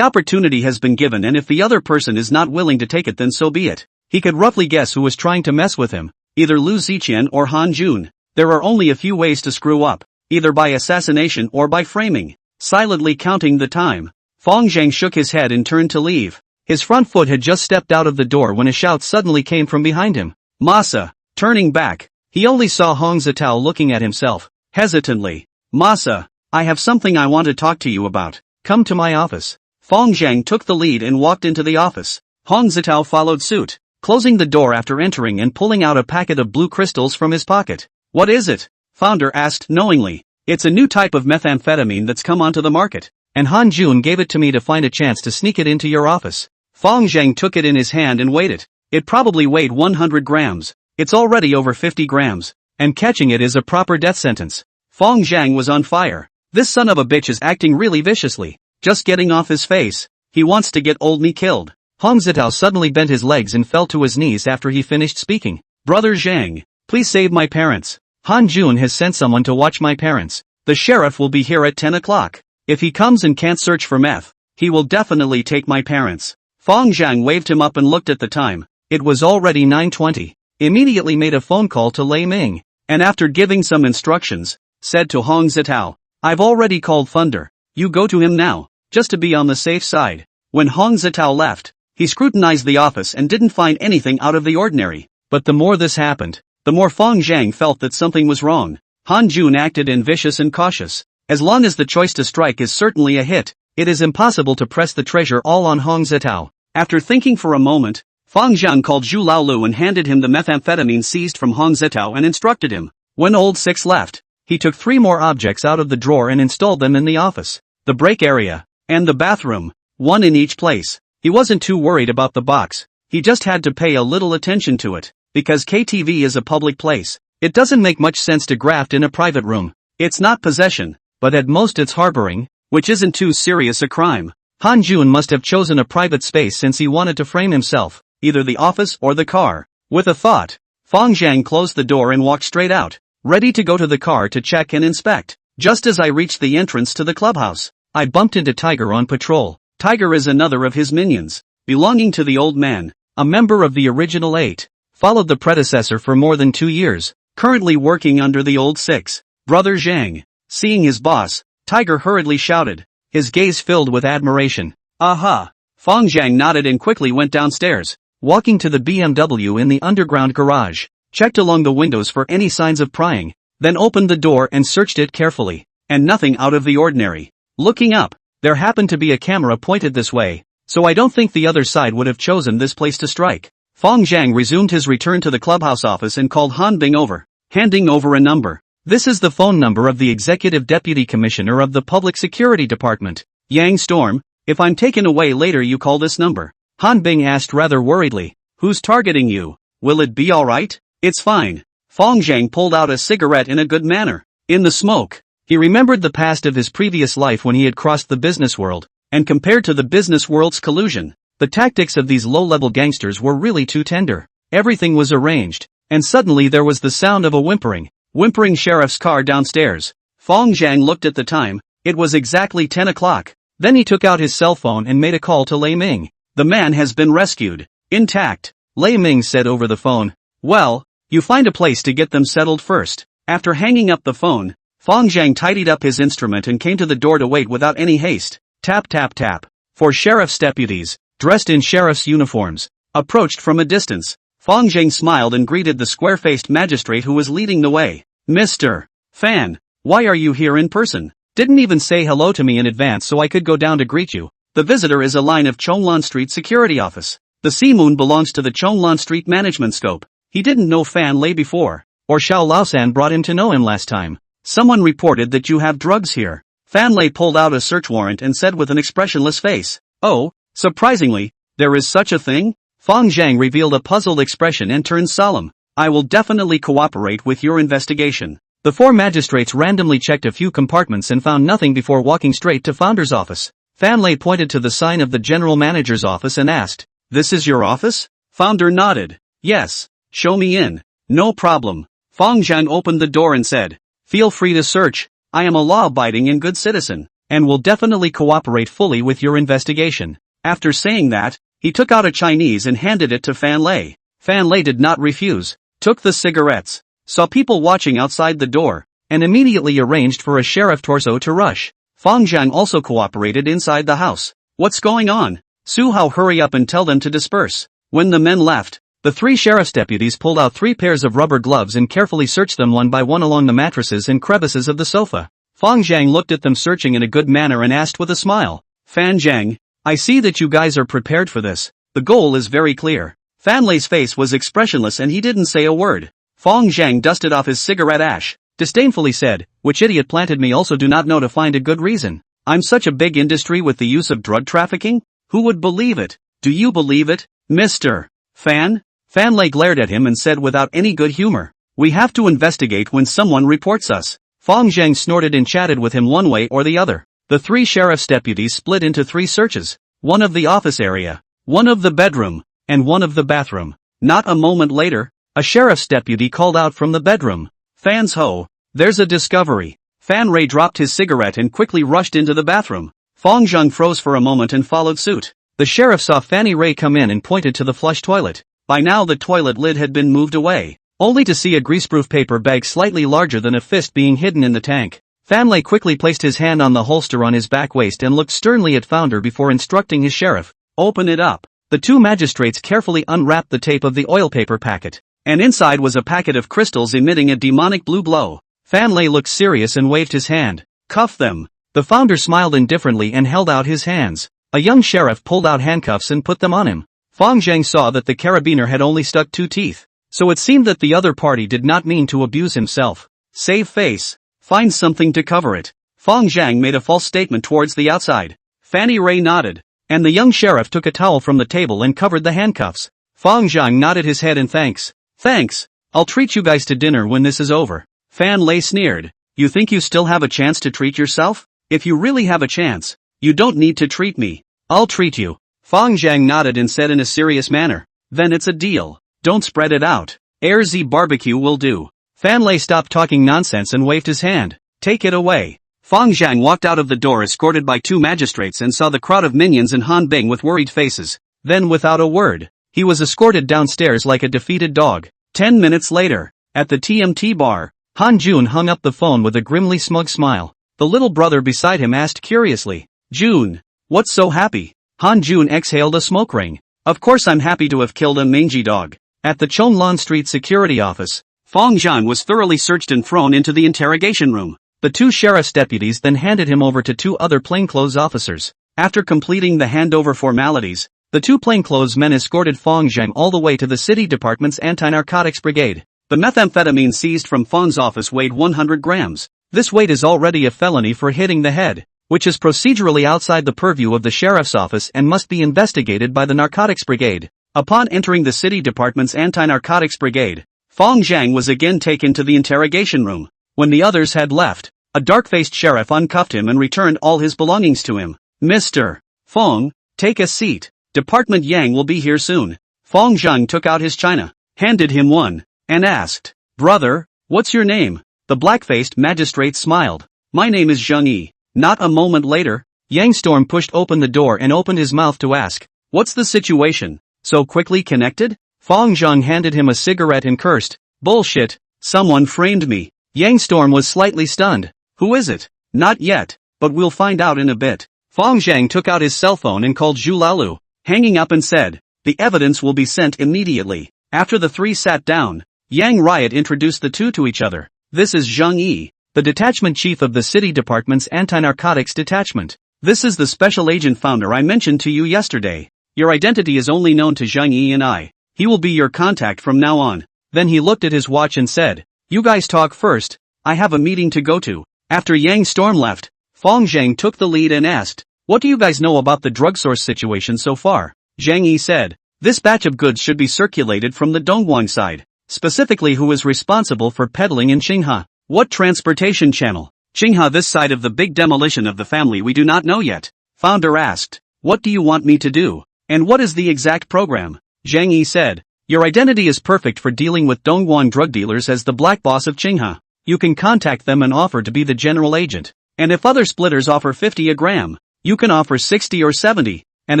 Speaker 1: opportunity has been given, and if the other person is not willing to take it, then so be it. He could roughly guess who was trying to mess with him, either Lu Ziqian or Han Jun. There are only a few ways to screw up, either by assassination or by framing. Silently counting the time, Fang Zhang shook his head and turned to leave. His front foot had just stepped out of the door when a shout suddenly came from behind him. Masa. Turning back, he only saw Hong Zitao looking at himself, hesitantly. Masa, I have something I want to talk to you about. Come to my office. Fang Zhang took the lead and walked into the office. Hong Zitao followed suit, closing the door after entering and pulling out a packet of blue crystals from his pocket. What is it? Founder asked knowingly. It's a new type of methamphetamine that's come onto the market, and Han Jun gave it to me to find a chance to sneak it into your office. Fang Zhang took it in his hand and weighed it. It probably weighed 100 grams. It's already over 50 grams, and catching it is a proper death sentence. Fang Zhang was on fire. This son of a bitch is acting really viciously. Just getting off his face. He wants to get old me killed. Hong Zitao suddenly bent his legs and fell to his knees after he finished speaking. Brother Zhang, please save my parents. Han Jun has sent someone to watch my parents. The sheriff will be here at 10 o'clock. If he comes and can't search for meth, he will definitely take my parents. Fang Zhang waved him up and looked at the time. It was already 9:20. Immediately made a phone call to Lei Ming, and after giving some instructions, said to Hong Zitao, I've already called Thunder. You go to him now, just to be on the safe side. When Hong Zitao left, he scrutinized the office and didn't find anything out of the ordinary. But the more this happened, the more Fang Zhang felt that something was wrong. Han Jun acted vicious and cautious. As long as the choice to strike is certainly a hit, it is impossible to press the treasure all on Hong Zitao. After thinking for a moment, Fang Zhang called Zhu Laolu and handed him the methamphetamine seized from Hong Zitao and instructed him. When Old Six left, he took 3 more objects out of the drawer and installed them in the office, the break area, and the bathroom, one in each place. He wasn't too worried about the box. He just had to pay a little attention to it, because KTV is a public place. It doesn't make much sense to graft in a private room. It's not possession, but at most it's harboring, which isn't too serious a crime. Han Jun must have chosen a private space since he wanted to frame himself, either the office or the car. With a thought, Fang Zhang closed the door and walked straight out, ready to go to the car to check and inspect. Just as I reached the entrance to the clubhouse, I bumped into Tiger on patrol. Tiger is another of his minions, belonging to the old man, a member of the original 8, followed the predecessor for more than 2 years, currently working under the old 6. Brother Zhang. Seeing his boss, Tiger hurriedly shouted, his gaze filled with admiration. Aha! Fang Zhang nodded and quickly went downstairs, walking to the BMW in the underground garage, checked along the windows for any signs of prying, then opened the door and searched it carefully, and nothing out of the ordinary. Looking up, there happened to be a camera pointed this way, so I don't think the other side would have chosen this place to strike. Fang Zhang resumed his return to the clubhouse office and called Han Bing over, handing over a number. This is the phone number of the Executive Deputy Commissioner of the Public Security Department, Yang Storm. If I'm taken away later, you call this number. Han Bing asked rather worriedly. Who's targeting you? Will it be alright? It's fine. Fang Zhang pulled out a cigarette in a good manner. In the smoke, he remembered the past of his previous life when he had crossed the business world, and compared to the business world's collusion, the tactics of these low-level gangsters were really too tender. Everything was arranged, and suddenly there was the sound of a whimpering sheriff's car downstairs. Fang Zhang looked at the time. It was exactly 10 o'clock. Then he took out his cell phone and made a call to Lei Ming. The man has been rescued. Intact. Lei Ming said over the phone. Well, you find a place to get them settled first. After hanging up the phone, Fong Zhang tidied up his instrument and came to the door to wait without any haste. Tap tap tap. 4 sheriff's deputies, dressed in sheriff's uniforms, approached from a distance. Fong Zhang smiled and greeted the square-faced magistrate who was leading the way. Mr. Fan, why are you here in person? Didn't even say hello to me in advance so I could go down to greet you. The visitor is a line of Chonglan Street security office. The Sea Moon belongs to the Chonglan Street management scope. He didn't know Fan Lei before, or Xiao Laosan brought him to know him last time. Someone reported that you have drugs here. Fan Lei pulled out a search warrant and said with an expressionless face. Oh, surprisingly, there is such a thing? Fong Zhang revealed a puzzled expression and turned solemn. I will definitely cooperate with your investigation. The 4 magistrates randomly checked a few compartments and found nothing before walking straight to Founder's office. Fan Lei pointed to the sign of the general manager's office and asked, "This is your office?" Founder nodded. Yes, show me in. No problem. Fong Zhang opened the door and said, "Feel free to search. I am a law-abiding and good citizen, and will definitely cooperate fully with your investigation." After saying that, he took out a Chinese and handed it to Fan Lei. Fan Lei did not refuse, took the cigarettes, saw people watching outside the door, and immediately arranged for a sheriff torso to rush. Fong Zhang also cooperated inside the house. What's going on? Su Hao, hurry up and tell them to disperse. When the men left, the 3 sheriff's deputies pulled out 3 pairs of rubber gloves and carefully searched them one by one along the mattresses and crevices of the sofa. Fong Zhang looked at them searching in a good manner and asked with a smile, "Fan Zhang, I see that you guys are prepared for this. The goal is very clear." Fan Lei's face was expressionless and he didn't say a word. Fong Zhang dusted off his cigarette ash, disdainfully said, "Which idiot planted me also do not know to find a good reason. I'm such a big industry with the use of drug trafficking? Who would believe it? Do you believe it, Mr. Fan?" Fan Lei glared at him and said without any good humor, "We have to investigate when someone reports us." Fong Zhang snorted and chatted with him one way or the other. The 3 sheriff's deputies split into 3 searches, one of the office area, one of the bedroom, and one of the bathroom. Not a moment later, a sheriff's deputy called out from the bedroom, "Fans Ho, there's a discovery." Fan Lei dropped his cigarette and quickly rushed into the bathroom. Fong Zhang froze for a moment and followed suit. The sheriff saw Fanny Ray come in and pointed to the flush toilet. By now the toilet lid had been moved away, only to see a greaseproof paper bag slightly larger than a fist being hidden in the tank. Fan Lei quickly placed his hand on the holster on his back waist and looked sternly at Founder before instructing his sheriff, "Open it up." The 2 magistrates carefully unwrapped the tape of the oil paper packet, and inside was a packet of crystals emitting a demonic blue glow. Fan Lei looked serious and waved his hand. "Cuff them." The Founder smiled indifferently and held out his hands. A young sheriff pulled out handcuffs and put them on him. Fong Zhang saw that the carabiner had only stuck 2 teeth, so it seemed that the other party did not mean to abuse himself. "Save face. Find something to cover it." Fong Zhang made a false statement towards the outside. Fanny Ray nodded, and the young sheriff took a towel from the table and covered the handcuffs. Fong Zhang nodded his head in thanks. "Thanks. I'll treat you guys to dinner when this is over." Fan Lei sneered. "You think you still have a chance to treat yourself? If you really have a chance, you don't need to treat me. I'll treat you." Fong Zhang nodded and said in a serious manner, "Then it's a deal. Don't spread it out. Air-Z barbecue will do." Fan Lei stopped talking nonsense and waved his hand. "Take it away." Fong Zhang walked out of the door escorted by 2 magistrates and saw the crowd of minions and Han Bing with worried faces. Then without a word, he was escorted downstairs like a defeated dog. 10 minutes later, at the TMT bar, Han Jun hung up the phone with a grimly smug smile. The little brother beside him asked curiously, "Jun, what's so happy?" Han Jun exhaled a smoke ring. "Of course I'm happy to have killed a mangy dog." At the Chonglan Street security office, Fong Zhang was thoroughly searched and thrown into the interrogation room. The 2 sheriff's deputies then handed him over to 2 other plainclothes officers. After completing the handover formalities, the 2 plainclothes men escorted Fong Zhang all the way to the city department's anti-narcotics brigade. The methamphetamine seized from Fong's office weighed 100 grams. This weight is already a felony for hitting the head, which is procedurally outside the purview of the sheriff's office and must be investigated by the narcotics brigade. Upon entering the city department's anti-narcotics brigade, Fong Zhang was again taken to the interrogation room. When the others had left, a dark-faced sheriff uncuffed him and returned all his belongings to him. "Mr. Fong, take a seat. Department Yang will be here soon." Fong Zhang took out his china, handed him one, and asked, "Brother, what's your name?" The black-faced magistrate smiled. "My name is Zheng Yi." Not a moment later, Yang Storm pushed open the door and opened his mouth to ask, "What's the situation? So quickly connected?" Fong Zhang handed him a cigarette and cursed, "Bullshit, someone framed me." Yang Storm was slightly stunned. "Who is it?" "Not yet, but we'll find out in a bit." Fong Zhang took out his cell phone and called Zhu Laolu, hanging up and said, "The evidence will be sent immediately." After the three sat down, Yang Riot introduced the two to each other. "This is Zhang Yi, the detachment chief of the city department's anti-narcotics detachment. This is the special agent founder I mentioned to you yesterday. Your identity is only known to Zhang Yi and I. He will be your contact from now on." Then he looked at his watch and said, "You guys talk first, I have a meeting to go to." After Yang Storm left, Fong Zhang took the lead and asked, "What do you guys know about the drug source situation so far?" Zhang Yi said, "This batch of goods should be circulated from the Dongguan side. Specifically, who is responsible for peddling in Qinghe? What transportation channel? Qinghe, this side of the big demolition of the family, we do not know yet." Founder asked, "What do you want me to do? And what is the exact program?" Zhang Yi said, "Your identity is perfect for dealing with Dongguan drug dealers as the black boss of Qinghe. You can contact them and offer to be the general agent. And if other splitters offer 50 a gram, you can offer 60 or 70, and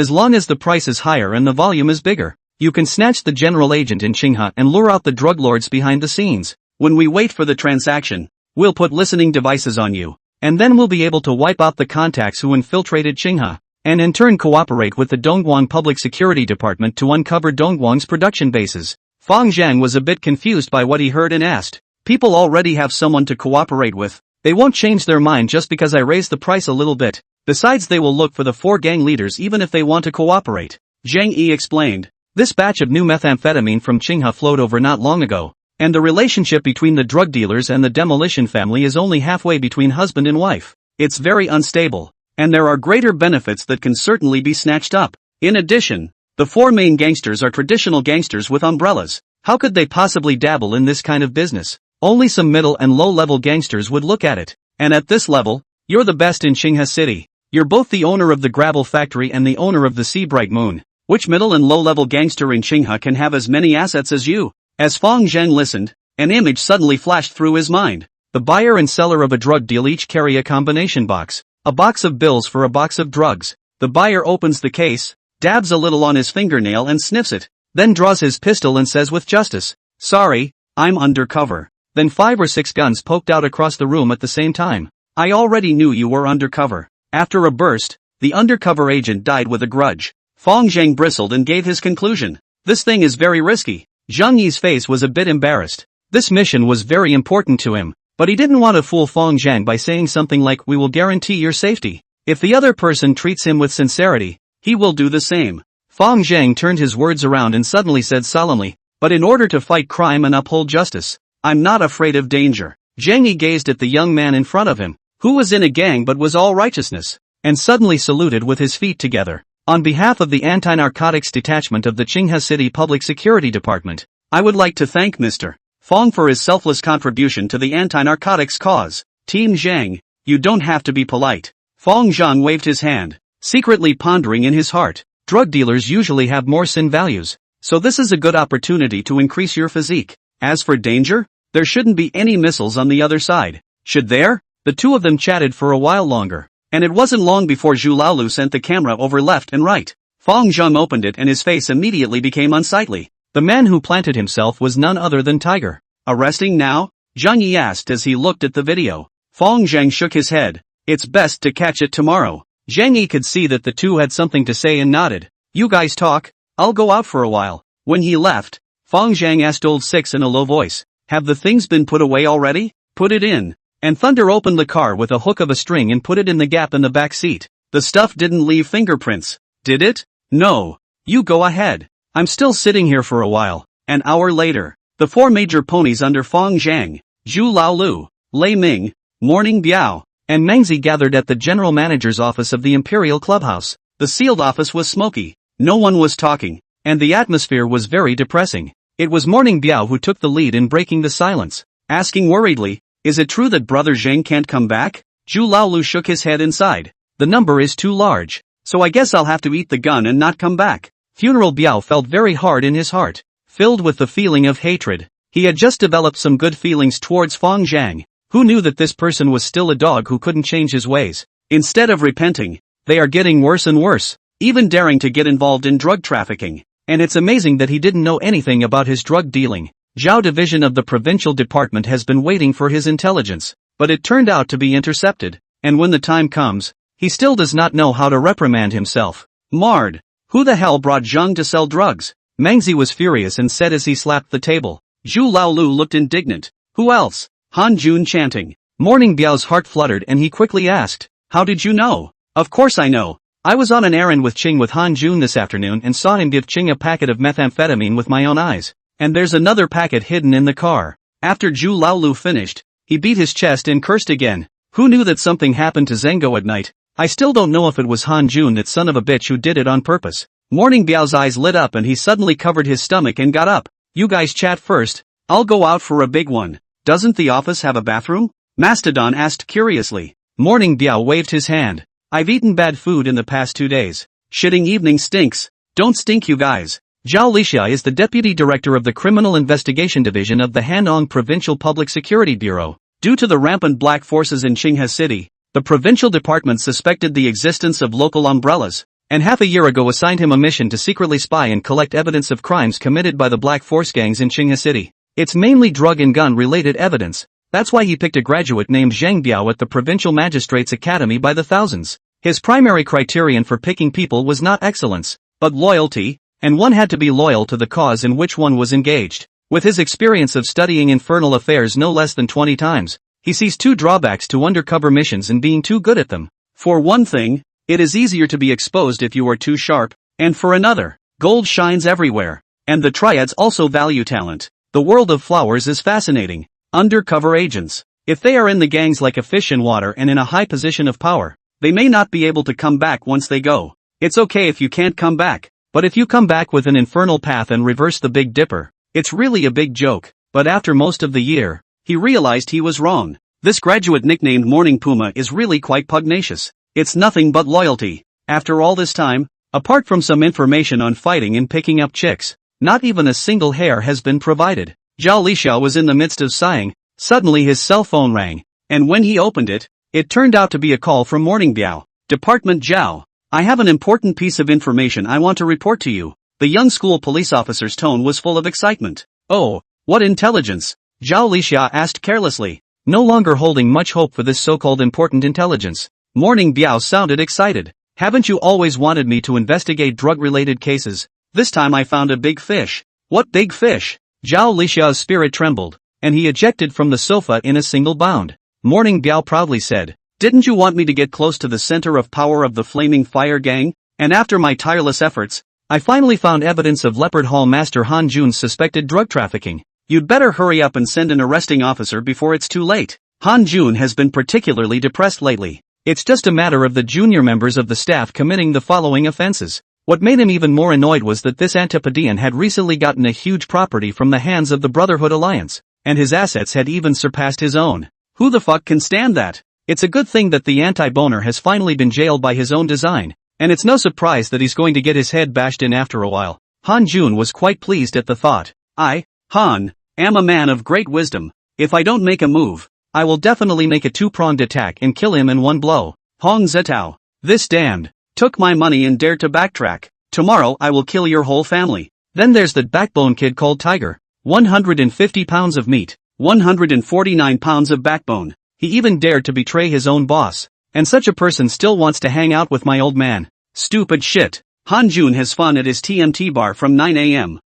Speaker 1: as long as the price is higher and the volume is bigger, you can snatch the general agent in Qinghe and lure out the drug lords behind the scenes. When we wait for the transaction, we'll put listening devices on you, and then we'll be able to wipe out the contacts who infiltrated Qinghe, and in turn cooperate with the Dongguan Public Security Department to uncover Dongguan's production bases." Fong Zhang was a bit confused by what he heard and asked, "People already have someone to cooperate with. They won't change their mind just because I raise the price a little bit. Besides, they will look for the four gang leaders even if they want to cooperate." Zhang Yi explained, "This batch of new methamphetamine from Qinghe flowed over not long ago, and the relationship between the drug dealers and the demolition family is only halfway between husband and wife. It's very unstable, and there are greater benefits that can certainly be snatched up. In addition, the four main gangsters are traditional gangsters with umbrellas. How could they possibly dabble in this kind of business? Only some middle and low-level gangsters would look at it. And at this level, you're the best in Qinghe City. You're both the owner of the gravel factory and the owner of the Sea Bright Moon. Which middle and low-level gangster in Qinghe can have as many assets as you?" As Fong Zhang listened, an image suddenly flashed through his mind. The buyer and seller of a drug deal each carry a combination box, a box of bills for a box of drugs. The buyer opens the case, dabs a little on his fingernail and sniffs it, then draws his pistol and says with justice, "Sorry, I'm undercover." Then 5 or 6 guns poked out across the room at the same time. "I already knew you were undercover." After a burst, the undercover agent died with a grudge. Fong Zhang bristled and gave his conclusion. "This thing is very risky." Zhang Yi's face was a bit embarrassed. This mission was very important to him, but he didn't want to fool Fong Zhang by saying something like, "We will guarantee your safety." If the other person treats him with sincerity, he will do the same. Fong Zhang turned his words around and suddenly said solemnly, "But in order to fight crime and uphold justice, I'm not afraid of danger." Zhang Yi gazed at the young man in front of him, who was in a gang but was all righteousness, and suddenly saluted with his feet together. "On behalf of the Anti-Narcotics Detachment of the Qinghe City Public Security Department, I would like to thank Mr. Fong for his selfless contribution to the anti-narcotics cause. Team Zhang, you don't have to be polite." Fong Zhang waved his hand, secretly pondering in his heart, drug dealers usually have more sin values, so this is a good opportunity to increase your physique. As for danger, there shouldn't be any missiles on the other side. Should there? The two of them chatted for a while longer, and it wasn't long before Zhu Laolu sent the camera over left and right. Fong Zhang opened it and his face immediately became unsightly. The man who planted himself was none other than Tiger. "Arresting now?" Zhang Yi asked as he looked at the video. Fong Zhang shook his head. "It's best to catch it tomorrow." Zhang Yi could see that the two had something to say and nodded. "You guys talk, I'll go out for a while." When he left, Fong Zhang asked Old Six in a low voice, "Have the things been put away already?" "Put it in." And Thunder opened the car with a hook of a string and put it in the gap in the back seat. "The stuff didn't leave fingerprints, did it?" "No. You go ahead. I'm still sitting here for a while." An hour later, the 4 major ponies under Fong Zhang, Zhu Laolu, Lei Ming, Morning Biao, and Mengzi gathered at the general manager's office of the Imperial Clubhouse. The sealed office was smoky, no one was talking, and the atmosphere was very depressing. It was Morning Biao who took the lead in breaking the silence, asking worriedly, "Is it true that Brother Zhang can't come back?" Zhu Laolu shook his head inside. "The number is too large, so I guess I'll have to eat the gun and not come back." Funeral Biao felt very hard in his heart, filled with the feeling of hatred. He had just developed some good feelings towards Fong Zhang. Who knew that this person was still a dog who couldn't change his ways? Instead of repenting, they are getting worse and worse, even daring to get involved in drug trafficking. And it's amazing that he didn't know anything about his drug dealing. Zhao Division of the Provincial Department has been waiting for his intelligence, but it turned out to be intercepted, and when the time comes, he still does not know how to reprimand himself. Marred. Who the hell brought Zhang to sell drugs? Mengzi was furious and said as he slapped the table. Zhu Laolu looked indignant. Who else? Han Jun chanting. Morning Biao's heart fluttered and he quickly asked, how did you know? Of course I know. I was on an errand with Qing with Han Jun this afternoon and saw him give Qing a packet of methamphetamine with my own eyes. And there's another packet hidden in the car. After Zhu Laolu finished, he beat his chest and cursed again. Who knew that something happened to Zhengguo at night? I still don't know if it was Han Jun, that son of a bitch, who did it on purpose. Morning Biao's eyes lit up and he suddenly covered his stomach and got up. You guys chat first. I'll go out for a big one. Doesn't the office have a bathroom? Mastodon asked curiously. Morning Biao waved his hand. I've eaten bad food in the past 2 days. Shitting evening stinks. Don't stink you guys. Zhao Lixia is the Deputy Director of the Criminal Investigation Division of the Hanong Provincial Public Security Bureau. Due to the rampant black forces in Qinghe City, the provincial department suspected the existence of local umbrellas, and half a year ago assigned him a mission to secretly spy and collect evidence of crimes committed by the black force gangs in Qinghe City. It's mainly drug and gun-related evidence. That's why he picked a graduate named Zhang Biao at the Provincial Magistrates Academy by the thousands. His primary criterion for picking people was not excellence, but loyalty, and one had to be loyal to the cause in which one was engaged. With his experience of studying infernal affairs no less than 20 times, he sees two drawbacks to undercover missions and being too good at them. For one thing, it is easier to be exposed if you are too sharp, and for another, gold shines everywhere. And the triads also value talent. The world of flowers is fascinating. Undercover agents. If they are in the gangs like a fish in water and in a high position of power, they may not be able to come back once they go. It's okay if you can't come back. But if you come back with an infernal path and reverse the Big Dipper, it's really a big joke. But after most of the year, he realized he was wrong. This graduate nicknamed Morning Puma is really quite pugnacious. It's nothing but loyalty. After all this time, apart from some information on fighting and picking up chicks, not even a single hair has been provided. Zhao Lixia was in the midst of sighing. Suddenly his cell phone rang, and when he opened it, it turned out to be a call from Morning Biao. Department Zhao. I have an important piece of information I want to report to you. The young school police officer's tone was full of excitement. Oh, what intelligence? Zhao Lixia asked carelessly, no longer holding much hope for this so-called important intelligence. Morning Biao sounded excited. Haven't you always wanted me to investigate drug-related cases? This time I found a big fish. What big fish? Zhao Lixia's spirit trembled, and he ejected from the sofa in a single bound. Morning Biao proudly said, didn't you want me to get close to the center of power of the Flaming Fire Gang? And after my tireless efforts, I finally found evidence of Leopard Hall Master Han Jun's suspected drug trafficking. You'd better hurry up and send an arresting officer before it's too late. Han Jun has been particularly depressed lately. It's just a matter of the junior members of the staff committing the following offenses. What made him even more annoyed was that this Antipodean had recently gotten a huge property from the hands of the Brotherhood Alliance, and his assets had even surpassed his own. Who the fuck can stand that? It's a good thing that the anti-boner has finally been jailed by his own design, and it's no surprise that he's going to get his head bashed in after a while. Han Jun was quite pleased at the thought. I, Han, am a man of great wisdom. If I don't make a move, I will definitely make a two-pronged attack and kill him in one blow. Hong Zetao. This damned took my money and dared to backtrack. Tomorrow I will kill your whole family. Then there's that backbone kid called Tiger. 150 pounds of meat, 149 pounds of backbone. He even dared to betray his own boss. And such a person still wants to hang out with my old man. Stupid shit. Han Jun has fun at his TMT bar from 9 a.m.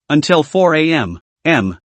Speaker 1: until 4 a.m.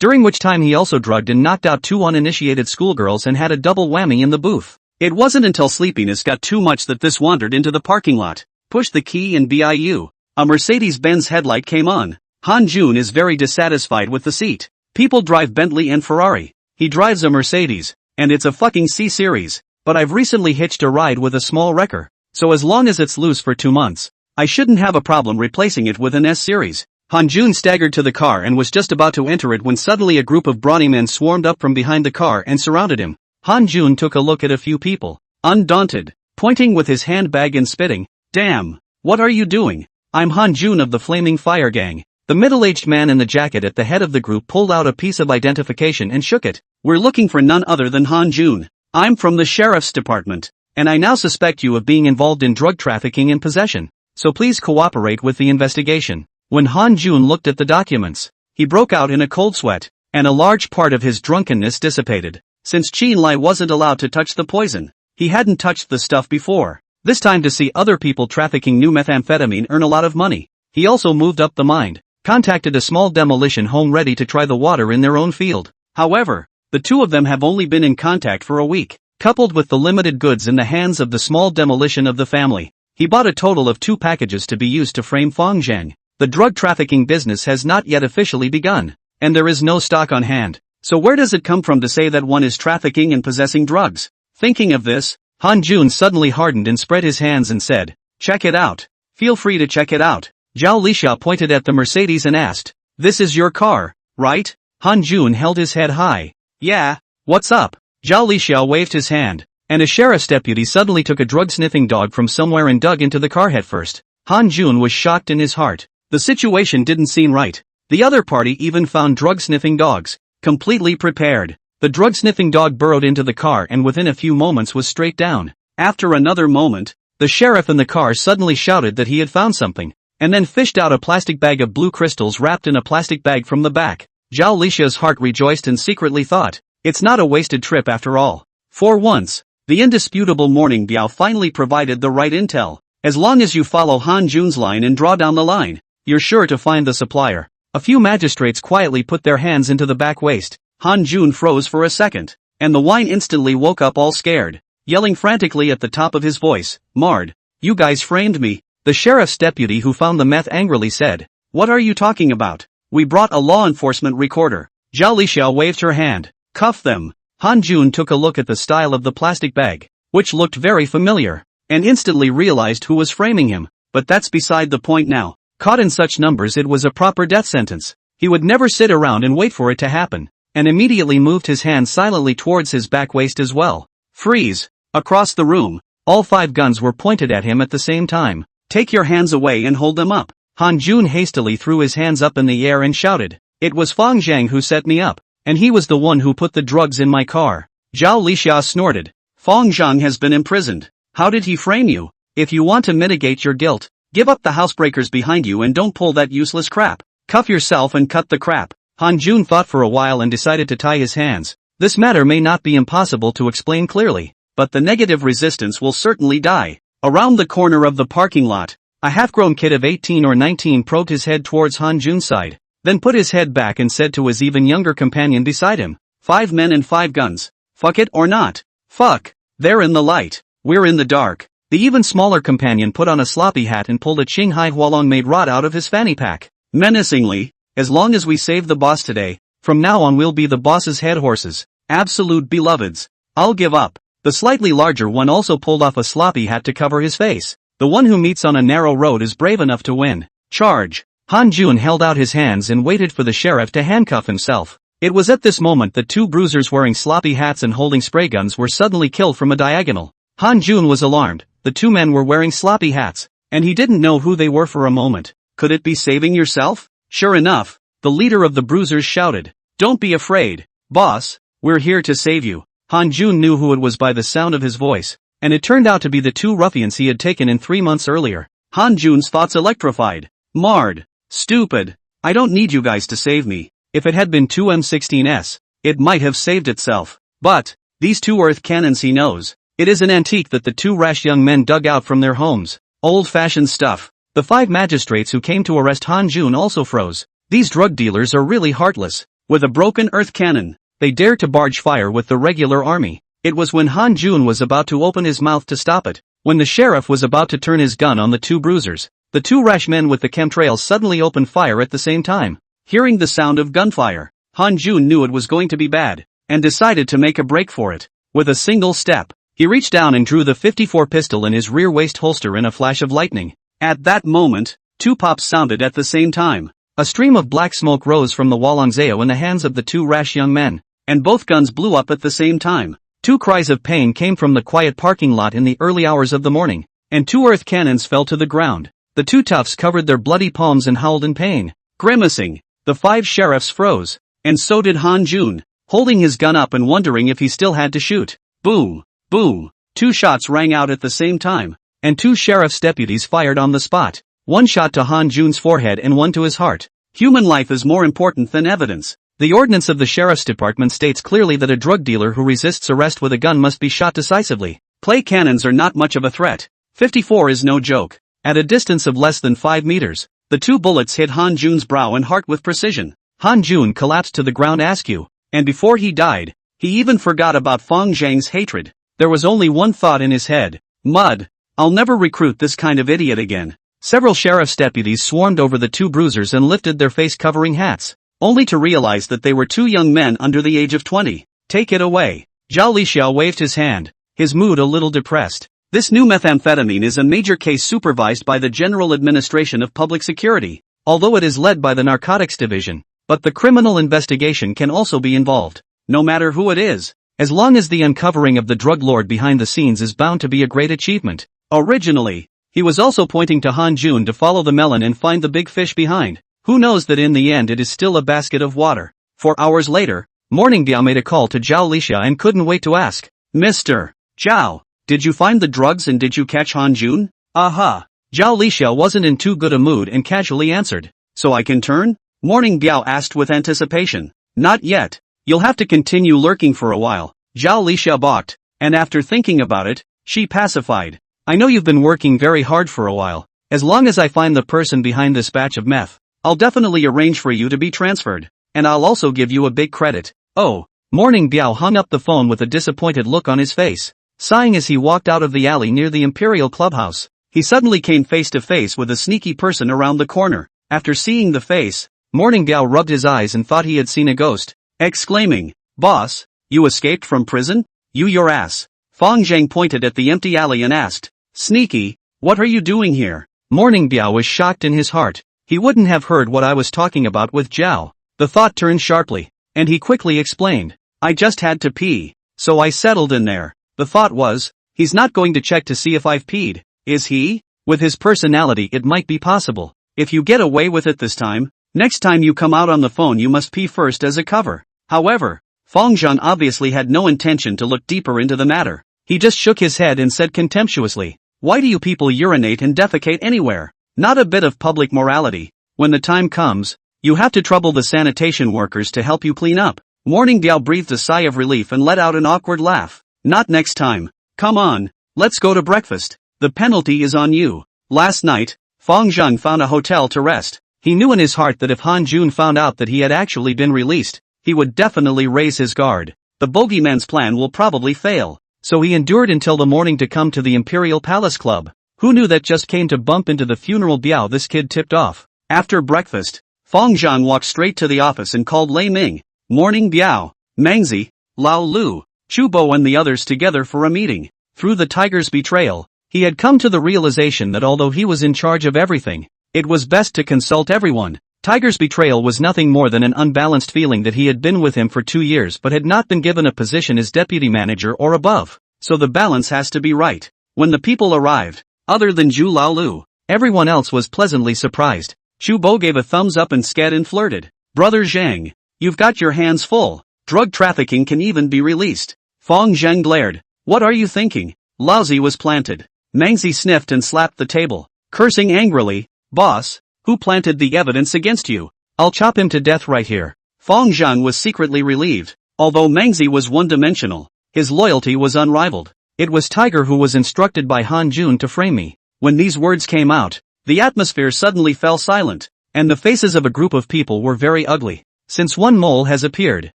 Speaker 1: during which time he also drugged and knocked out two uninitiated schoolgirls and had a double whammy in the booth. It wasn't until sleepiness got too much that this wandered into the parking lot, pushed the key and BIU. A Mercedes-Benz headlight came on. Han Jun is very dissatisfied with the seat. People drive Bentley and Ferrari. He drives a Mercedes, and it's a fucking C-Series. But I've recently hitched a ride with a small wrecker, so as long as it's loose for 2 months, I shouldn't have a problem replacing it with an S-Series. Han Jun staggered to the car and was just about to enter it when suddenly a group of brawny men swarmed up from behind the car and surrounded him. Han Jun took a look at a few people, undaunted, pointing with his handbag and spitting. Damn, what are you doing? I'm Han Jun of the Flaming Fire Gang. The middle-aged man in the jacket at the head of the group pulled out a piece of identification and shook it. We're looking for none other than Han Jun. I'm from the sheriff's department, and I now suspect you of being involved in drug trafficking and possession, so please cooperate with the investigation. When Han Jun looked at the documents, he broke out in a cold sweat, and a large part of his drunkenness dissipated. Since Chin Lai wasn't allowed to touch the poison, he hadn't touched the stuff before. This time to see other people trafficking new methamphetamine earn a lot of money, he also moved up the mind, contacted a small demolition home ready to try the water in their own field. However, the two of them have only been in contact for a week. Coupled with the limited goods in the hands of the small demolition of the family, he bought a total of 2 packages to be used to frame Fang Zhang. The drug trafficking business has not yet officially begun, and there is no stock on hand. So where does it come from to say that one is trafficking and possessing drugs? Thinking of this, Han Jun suddenly hardened and spread his hands and said, "Check it out. Feel free to check it out." Zhao Lixia pointed at the Mercedes and asked, "This is your car, right?" Han Jun held his head high. "Yeah, what's up?" Zhao Lixia waved his hand, and a sheriff's deputy suddenly took a drug-sniffing dog from somewhere and dug into the car headfirst. Han Jun was shocked in his heart. The situation didn't seem right. The other party even found drug-sniffing dogs, completely prepared. The drug-sniffing dog burrowed into the car and within a few moments was straight down. After another moment, the sheriff in the car suddenly shouted that he had found something, and then fished out a plastic bag of blue crystals wrapped in a plastic bag from the back. Zhao Lixia's heart rejoiced and secretly thought, it's not a wasted trip after all. For once, the indisputable Morning Biao finally provided the right intel. As long as you follow Han Jun's line and draw down the line, you're sure to find the supplier. A few magistrates quietly put their hands into the back waist. Han Jun froze for a second, and the wine instantly woke up all scared, yelling frantically at the top of his voice, "Mard, you guys framed me." The sheriff's deputy who found the meth angrily said, "What are you talking about? We brought a law enforcement recorder." Zhao Lixia waved her hand. "Cuff them." Han Jun took a look at the style of the plastic bag, which looked very familiar, and instantly realized who was framing him, but that's beside the point now. Caught in such numbers, it was a proper death sentence. He would never sit around and wait for it to happen, and immediately moved his hand silently towards his back waist as well. Freeze! Across the room, all 5 guns were pointed at him at the same time. "Take your hands away and hold them up." Han Jun hastily threw his hands up in the air and shouted, "It was Fang Zhang who set me up, and he was the one who put the drugs in my car." Zhao Lixia snorted. "Fang Zhang has been imprisoned. How did he frame you? If you want to mitigate your guilt, give up the housebreakers behind you and don't pull that useless crap. Cuff yourself and cut the crap." Han Jun thought for a while and decided to tie his hands. This matter may not be impossible to explain clearly, but the negative resistance will certainly die. Around the corner of the parking lot, a half-grown kid of 18 or 19 probed his head towards Han Jun's side, then put his head back and said to his even younger companion beside him, "5 men and 5 guns. Fuck it or not? Fuck. They're in the light. We're in the dark." The even smaller companion put on a sloppy hat and pulled a Qinghai Hualong-made rod out of his fanny pack. Menacingly, "As long as we save the boss today, from now on we'll be the boss's head horses. Absolute beloveds. I'll give up." The slightly larger one also pulled off a sloppy hat to cover his face. The one who meets on a narrow road is brave enough to win. Charge! Han Jun held out his hands and waited for the sheriff to handcuff himself. It was at this moment that 2 bruisers wearing sloppy hats and holding spray guns were suddenly killed from a diagonal. Han Jun was alarmed. The 2 men were wearing sloppy hats, and he didn't know who they were for a moment. Could it be saving yourself? Sure enough, the leader of the bruisers shouted, "Don't be afraid, boss, we're here to save you." Han Jun knew who it was by the sound of his voice, and it turned out to be the 2 ruffians he had taken in 3 months earlier. Han Jun's thoughts electrified. "Mard, stupid, I don't need you guys to save me. If it had been 2 M16s, it might have saved itself. But, these 2 earth cannons he knows. It is an antique that the 2 rash young men dug out from their homes. Old-fashioned stuff." The 5 magistrates who came to arrest Han Jun also froze. These drug dealers are really heartless. With a broken earth cannon, they dared to barge fire with the regular army. It was when Han Jun was about to open his mouth to stop it, when the sheriff was about to turn his gun on the 2 bruisers, the 2 rash men with the chemtrails suddenly opened fire at the same time. Hearing the sound of gunfire, Han Jun knew it was going to be bad, and decided to make a break for it. With a single step, he reached down and drew the .54 pistol in his rear waist holster in a flash of lightning. At that moment, 2 pops sounded at the same time. A stream of black smoke rose from the Walongzao in the hands of the 2 rash young men, and both guns blew up at the same time. 2 cries of pain came from the quiet parking lot in the early hours of the morning, and 2 earth cannons fell to the ground. The 2 toughs covered their bloody palms and howled in pain. Grimacing, the 5 sheriffs froze, and so did Han Jun, holding his gun up and wondering if he still had to shoot. Boom, boom, 2 shots rang out at the same time, and 2 sheriff's deputies fired on the spot. One shot to Han Jun's forehead and one to his heart. Human life is more important than evidence. The ordinance of the sheriff's department states clearly that a drug dealer who resists arrest with a gun must be shot decisively. Clay cannons are not much of a threat. 54 is no joke. At a distance of less than 5 meters, the 2 bullets hit Han Jun's brow and heart with precision. Han Jun collapsed to the ground askew, and before he died, he even forgot about Fong Zhang's hatred. There was only one thought in his head. Mud. I'll never recruit this kind of idiot again. Several sheriff's deputies swarmed over the 2 bruisers and lifted their face-covering hats, only to realize that they were 2 young men under the age of 20. Take it away. Zhao Lixiao waved his hand, his mood a little depressed. This new methamphetamine is a major case supervised by the General Administration of Public Security, although it is led by the Narcotics Division. But the criminal investigation can also be involved. No matter who it is, as long as the uncovering of the drug lord behind the scenes is bound to be a great achievement. Originally, he was also pointing to Han Jun to follow the melon and find the big fish behind. Who knows that in the end it is still a basket of water. 4 hours later, Morning Biao made a call to Zhao Lixia and couldn't wait to ask, Mr. Zhao, did you find the drugs and did you catch Han Jun? Aha. Zhao Lixia wasn't in too good a mood and casually answered. So I can turn? Morning Biao asked with anticipation. Not yet. You'll have to continue lurking for a while. Zhao Lixia balked, and after thinking about it, she pacified. I know you've been working very hard for a while. As long as I find the person behind this batch of meth, I'll definitely arrange for you to be transferred, and I'll also give you a big credit. Oh. Morning Biao hung up the phone with a disappointed look on his face. Sighing as he walked out of the alley near the Imperial Clubhouse, he suddenly came face to face with a sneaky person around the corner. After seeing the face, Morning Biao rubbed his eyes and thought he had seen a ghost, exclaiming, Boss, you escaped from prison? You your ass. Fong Zhang pointed at the empty alley and asked, Sneaky, what are you doing here? Morning Biao was shocked in his heart. He wouldn't have heard what I was talking about with Zhao. The thought turned sharply, and he quickly explained, I just had to pee, so I settled in there. The thought was, he's not going to check to see if I've peed, is he? With his personality it might be possible. If you get away with it this time, next time you come out on the phone you must pee first as a cover. However, Fong Zhan obviously had no intention to look deeper into the matter. He just shook his head and said contemptuously, Why do you people urinate and defecate anywhere? Not a bit of public morality. When the time comes, you have to trouble the sanitation workers to help you clean up. Morning Biao breathed a sigh of relief and let out an awkward laugh. Not next time. Come on, let's go to breakfast. The penalty is on you. Last night, Fong Zhang found a hotel to rest. He knew in his heart that if Han Jun found out that he had actually been released, he would definitely raise his guard. The bogeyman's plan will probably fail. So he endured until the morning to come to the Imperial Palace Club. Who knew that just came to bump into the funeral Biao this kid tipped off. After breakfast, Fong Zhang walked straight to the office and called Lei Ming, Morning Biao, Mangzi, Lao Lu, Chubo and the others together for a meeting. Through the tiger's betrayal, he had come to the realization that although he was in charge of everything, it was best to consult everyone. Tiger's betrayal was nothing more than an unbalanced feeling that he had been with him for 2 years but had not been given a position as deputy manager or above. So the balance has to be right. When the people arrived, other than Zhu Laolu, everyone else was pleasantly surprised. Chu Bo gave a thumbs up and sked and flirted. Brother Zhang, you've got your hands full. Drug trafficking can even be released. Fong Zhang glared. What are you thinking? Lousy was planted. Mangzi sniffed and slapped the table, cursing angrily. Boss, who planted the evidence against you? I'll chop him to death right here. Fong Zhang was secretly relieved. Although Mangzi was one-dimensional, his loyalty was unrivaled. It was Tiger who was instructed by Han Jun to frame me. When these words came out, the atmosphere suddenly fell silent, and the faces of a group of people were very ugly. Since one mole has appeared,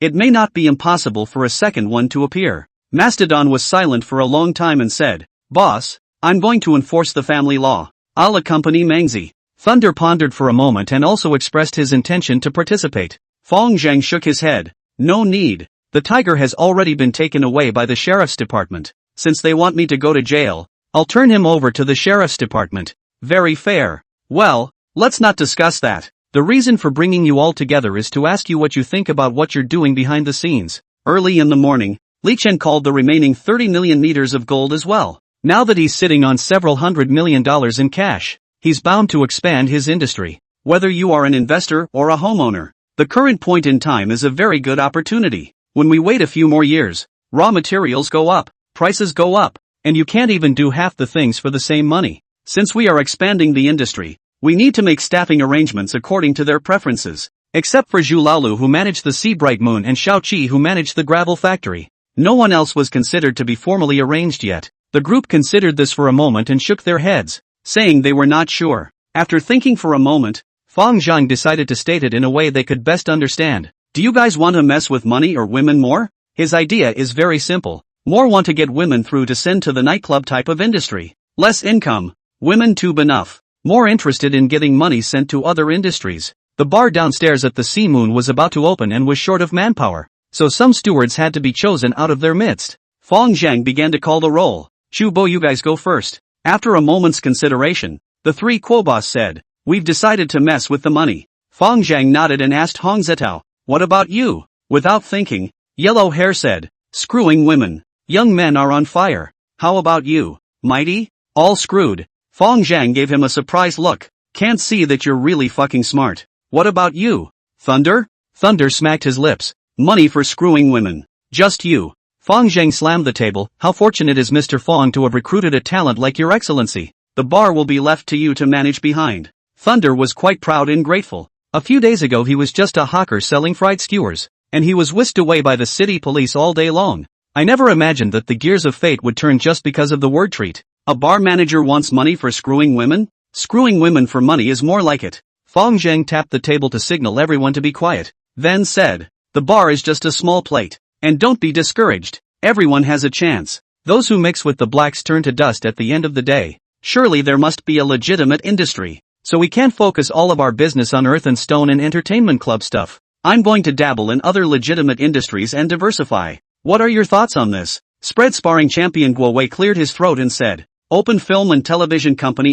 Speaker 1: it may not be impossible for a second one to appear. Mastodon was silent for a long time and said, Boss, I'm going to enforce the family law. I'll accompany Mangzi. Thunder pondered for a moment and also expressed his intention to participate. Fong Zhang shook his head. No need. The tiger has already been taken away by the sheriff's department. Since they want me to go to jail, I'll turn him over to the sheriff's department. Very fair. Well, let's not discuss that. The reason for bringing you all together is to ask you what you think about what you're doing behind the scenes. Early in the morning, Li Chen called the remaining 30 million meters of gold as well. Now that he's sitting on several $100 million in cash, he's bound to expand his industry. Whether you are an investor or a homeowner, the current point in time is a very good opportunity. When we wait a few more years, raw materials go up, prices go up, and you can't even do half the things for the same money. Since we are expanding the industry, we need to make staffing arrangements according to their preferences. Except for Zhu Laolu who managed the Sea Bright Moon and Xiao Qi who managed the gravel factory. No one else was considered to be formally arranged yet. The group considered this for a moment and shook their heads, saying they were not sure. After thinking for a moment, Fang Zhang decided to state it in a way they could best understand. Do you guys want to mess with money or women more? His idea is very simple. More want to get women through to send to the nightclub type of industry. Less income. Women tube enough. More interested in getting money sent to other industries. The bar downstairs at the Sea Moon was about to open and was short of manpower, so some stewards had to be chosen out of their midst. Fang Zhang began to call the roll. Chu Bo, you guys go first. After a moment's consideration, the three Quobos said, we've decided to mess with the money. Fang Zhang nodded and asked Hong Zetao, what about you? Without thinking, Yellow Hair said, screwing women. Young men are on fire. How about you, Mighty? All screwed. Fang Zhang gave him a surprised look. Can't see that you're really fucking smart. What about you, Thunder? Thunder smacked his lips. Money for screwing women. Just you. Fang Zhang slammed the table. How fortunate is Mr. Fang to have recruited a talent like your excellency. The bar will be left to you to manage behind. Thunder was quite proud and grateful. A few days ago he was just a hawker selling fried skewers, and he was whisked away by the city police all day long. I never imagined that the gears of fate would turn just because of the word treat. A bar manager wants money for screwing women? Screwing women for money is more like it. Fang Zhang tapped the table to signal everyone to be quiet, then said, the bar is just a small plate, and don't be discouraged, everyone has a chance. Those who mix with the blacks turn to dust at the end of the day. Surely there must be a legitimate industry, so we can't focus all of our business on earth and stone and entertainment club stuff. I'm going to dabble in other legitimate industries and diversify. What are your thoughts on this? Spread sparring champion Guo Wei cleared his throat and said, Open film and television company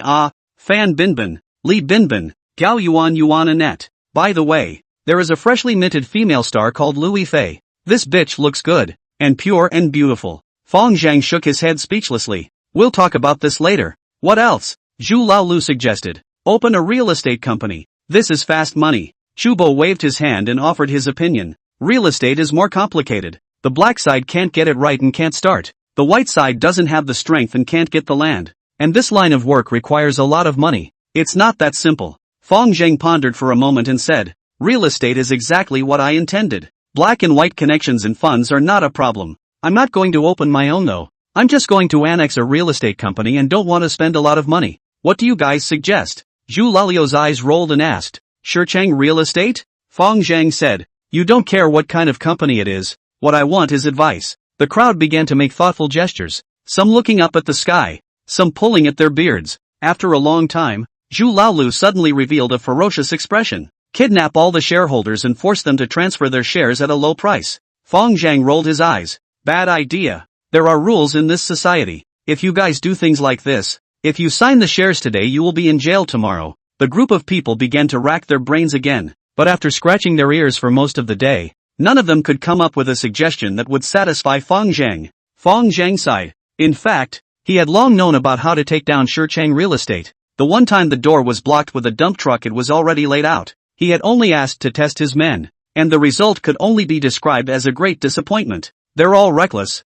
Speaker 1: Fan Binbin, Li Binbin, Gao Yuan Annette. By the way, there is a freshly minted female star called Louis Fei. This bitch looks good, and pure and beautiful. Fang Zhang shook his head speechlessly. We'll talk about this later. What else? Zhu Laolu suggested. Open a real estate company. This is fast money. Chubo waved his hand and offered his opinion. Real estate is more complicated. The black side can't get it right and can't start. The white side doesn't have the strength and can't get the land. And this line of work requires a lot of money. It's not that simple. Fang Zhang pondered for a moment and said, real estate is exactly what I intended. Black and white connections and funds are not a problem. I'm not going to open my own though. I'm just going to annex a real estate company and don't want to spend a lot of money. What do you guys suggest? Zhu Lalio's eyes rolled and asked, Shicheng Real Estate? Fang Zhang said, you don't care what kind of company it is. What I want is advice. The crowd began to make thoughtful gestures, some looking up at the sky, some pulling at their beards. After a long time, Zhu Laolu suddenly revealed a ferocious expression. Kidnap all the shareholders and force them to transfer their shares at a low price. Fang Zhang rolled his eyes. Bad idea. There are rules in this society. If you guys do things like this, if you sign the shares today you will be in jail tomorrow. The group of people began to rack their brains again, but after scratching their ears for most of the day, none of them could come up with a suggestion that would satisfy Fang Zhang. Fang Zhang sighed. In fact, he had long known about how to take down Shicheng Real Estate. The one time the door was blocked with a dump truck it was already laid out. He had only asked to test his men, and the result could only be described as a great disappointment. They're all reckless.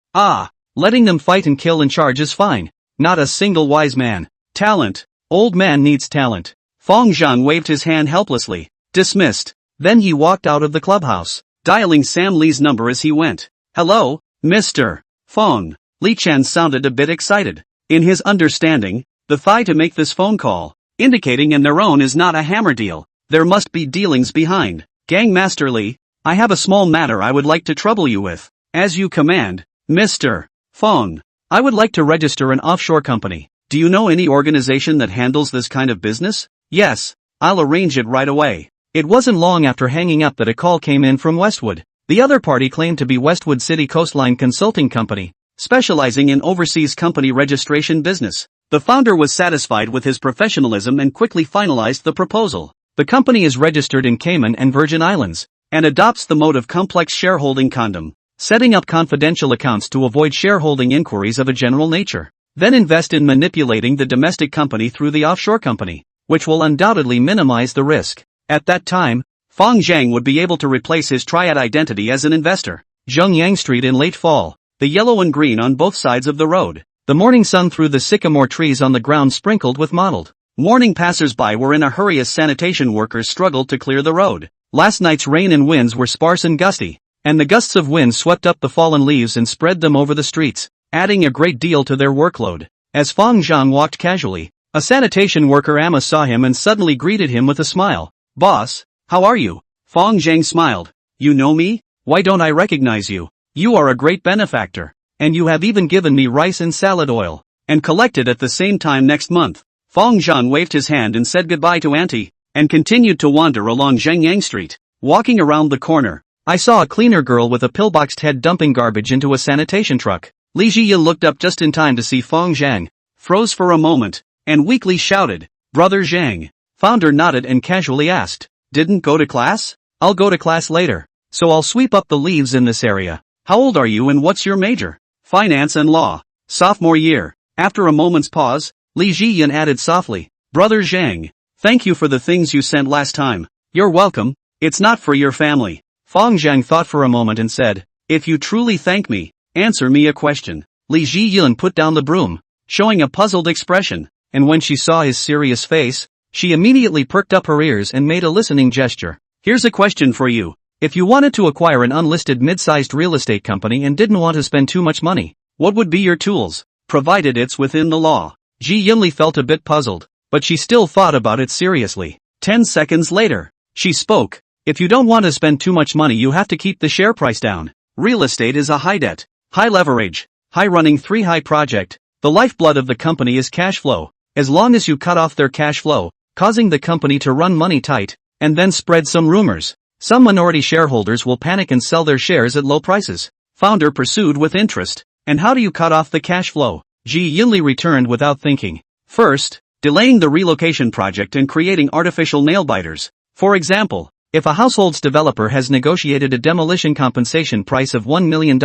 Speaker 1: Letting them fight and kill in charge is fine. Not a single wise man. Talent. Old man needs talent. Fang Zhang waved his hand helplessly. Dismissed. Then he walked out of the clubhouse, dialing Sam Lee's number as he went. Hello, Mr. Fang. Li Chen sounded a bit excited. In his understanding, the fee to make this phone call, indicating in their own is not a hammer deal. There must be dealings behind. Gangmaster Li, I have a small matter I would like to trouble you with. As you command, Mr. Fang. I would like to register an offshore company. Do you know any organization that handles this kind of business? Yes, I'll arrange it right away. It wasn't long after hanging up that a call came in from Westwood. The other party claimed to be Westwood City Coastline Consulting Company, specializing in overseas company registration business. The founder was satisfied with his professionalism and quickly finalized the proposal. The company is registered in Cayman and Virgin Islands, and adopts the mode of complex shareholding condom, setting up confidential accounts to avoid shareholding inquiries of a general nature. Then invest in manipulating the domestic company through the offshore company, which will undoubtedly minimize the risk. At that time, Fang Zhang would be able to replace his triad identity as an investor. Zhengyang Street in late fall, the yellow and green on both sides of the road. The morning sun through the sycamore trees on the ground sprinkled with mottled morning passers-by were in a hurry as sanitation workers struggled to clear the road. Last night's rain and winds were sparse and gusty, and the gusts of wind swept up the fallen leaves and spread them over the streets, adding a great deal to their workload. As Fong Zhang walked casually, a sanitation worker Amma saw him and suddenly greeted him with a smile. "Boss, how are you?" Fong Zhang smiled. "You know me? Why don't I recognize you? You are a great benefactor, and you have even given me rice and salad oil, and collected at the same time next month." Fong Zhang waved his hand and said goodbye to Auntie, and continued to wander along Zhengyang Street. Walking around the corner, I saw a cleaner girl with a pillboxed head dumping garbage into a sanitation truck. Li Jiya looked up just in time to see Fong Zhang, froze for a moment, and weakly shouted, "Brother Zhang." Founder nodded and casually asked, "Didn't go to class?" "I'll go to class later, so I'll sweep up the leaves in this area." "How old are you and what's your major?" "Finance and law. Sophomore year." After a moment's pause, Li Jiyan added softly, "Brother Zhang, thank you for the things you sent last time." "You're welcome, it's not for your family." Fong Zhang thought for a moment and said, "If you truly thank me, answer me a question." Li Jiyan put down the broom, showing a puzzled expression, and when she saw his serious face, she immediately perked up her ears and made a listening gesture. "Here's a question for you. If you wanted to acquire an unlisted mid-sized real estate company and didn't want to spend too much money, what would be your tools, provided it's within the law?" Ji Yunli felt a bit puzzled, but she still thought about it seriously. 10 seconds later, she spoke. "If you don't want to spend too much money, you have to keep the share price down. Real estate is a high debt, high leverage, high running 3-high project. The lifeblood of the company is cash flow. As long as you cut off their cash flow, causing the company to run money tight, and then spread some rumors, some minority shareholders will panic and sell their shares at low prices." Founder pursued with interest. "And how do you cut off the cash flow?" Ji Yunli returned without thinking. "First, delaying the relocation project and creating artificial nail biters. For example, if a household's developer has negotiated a demolition compensation price of $1 million,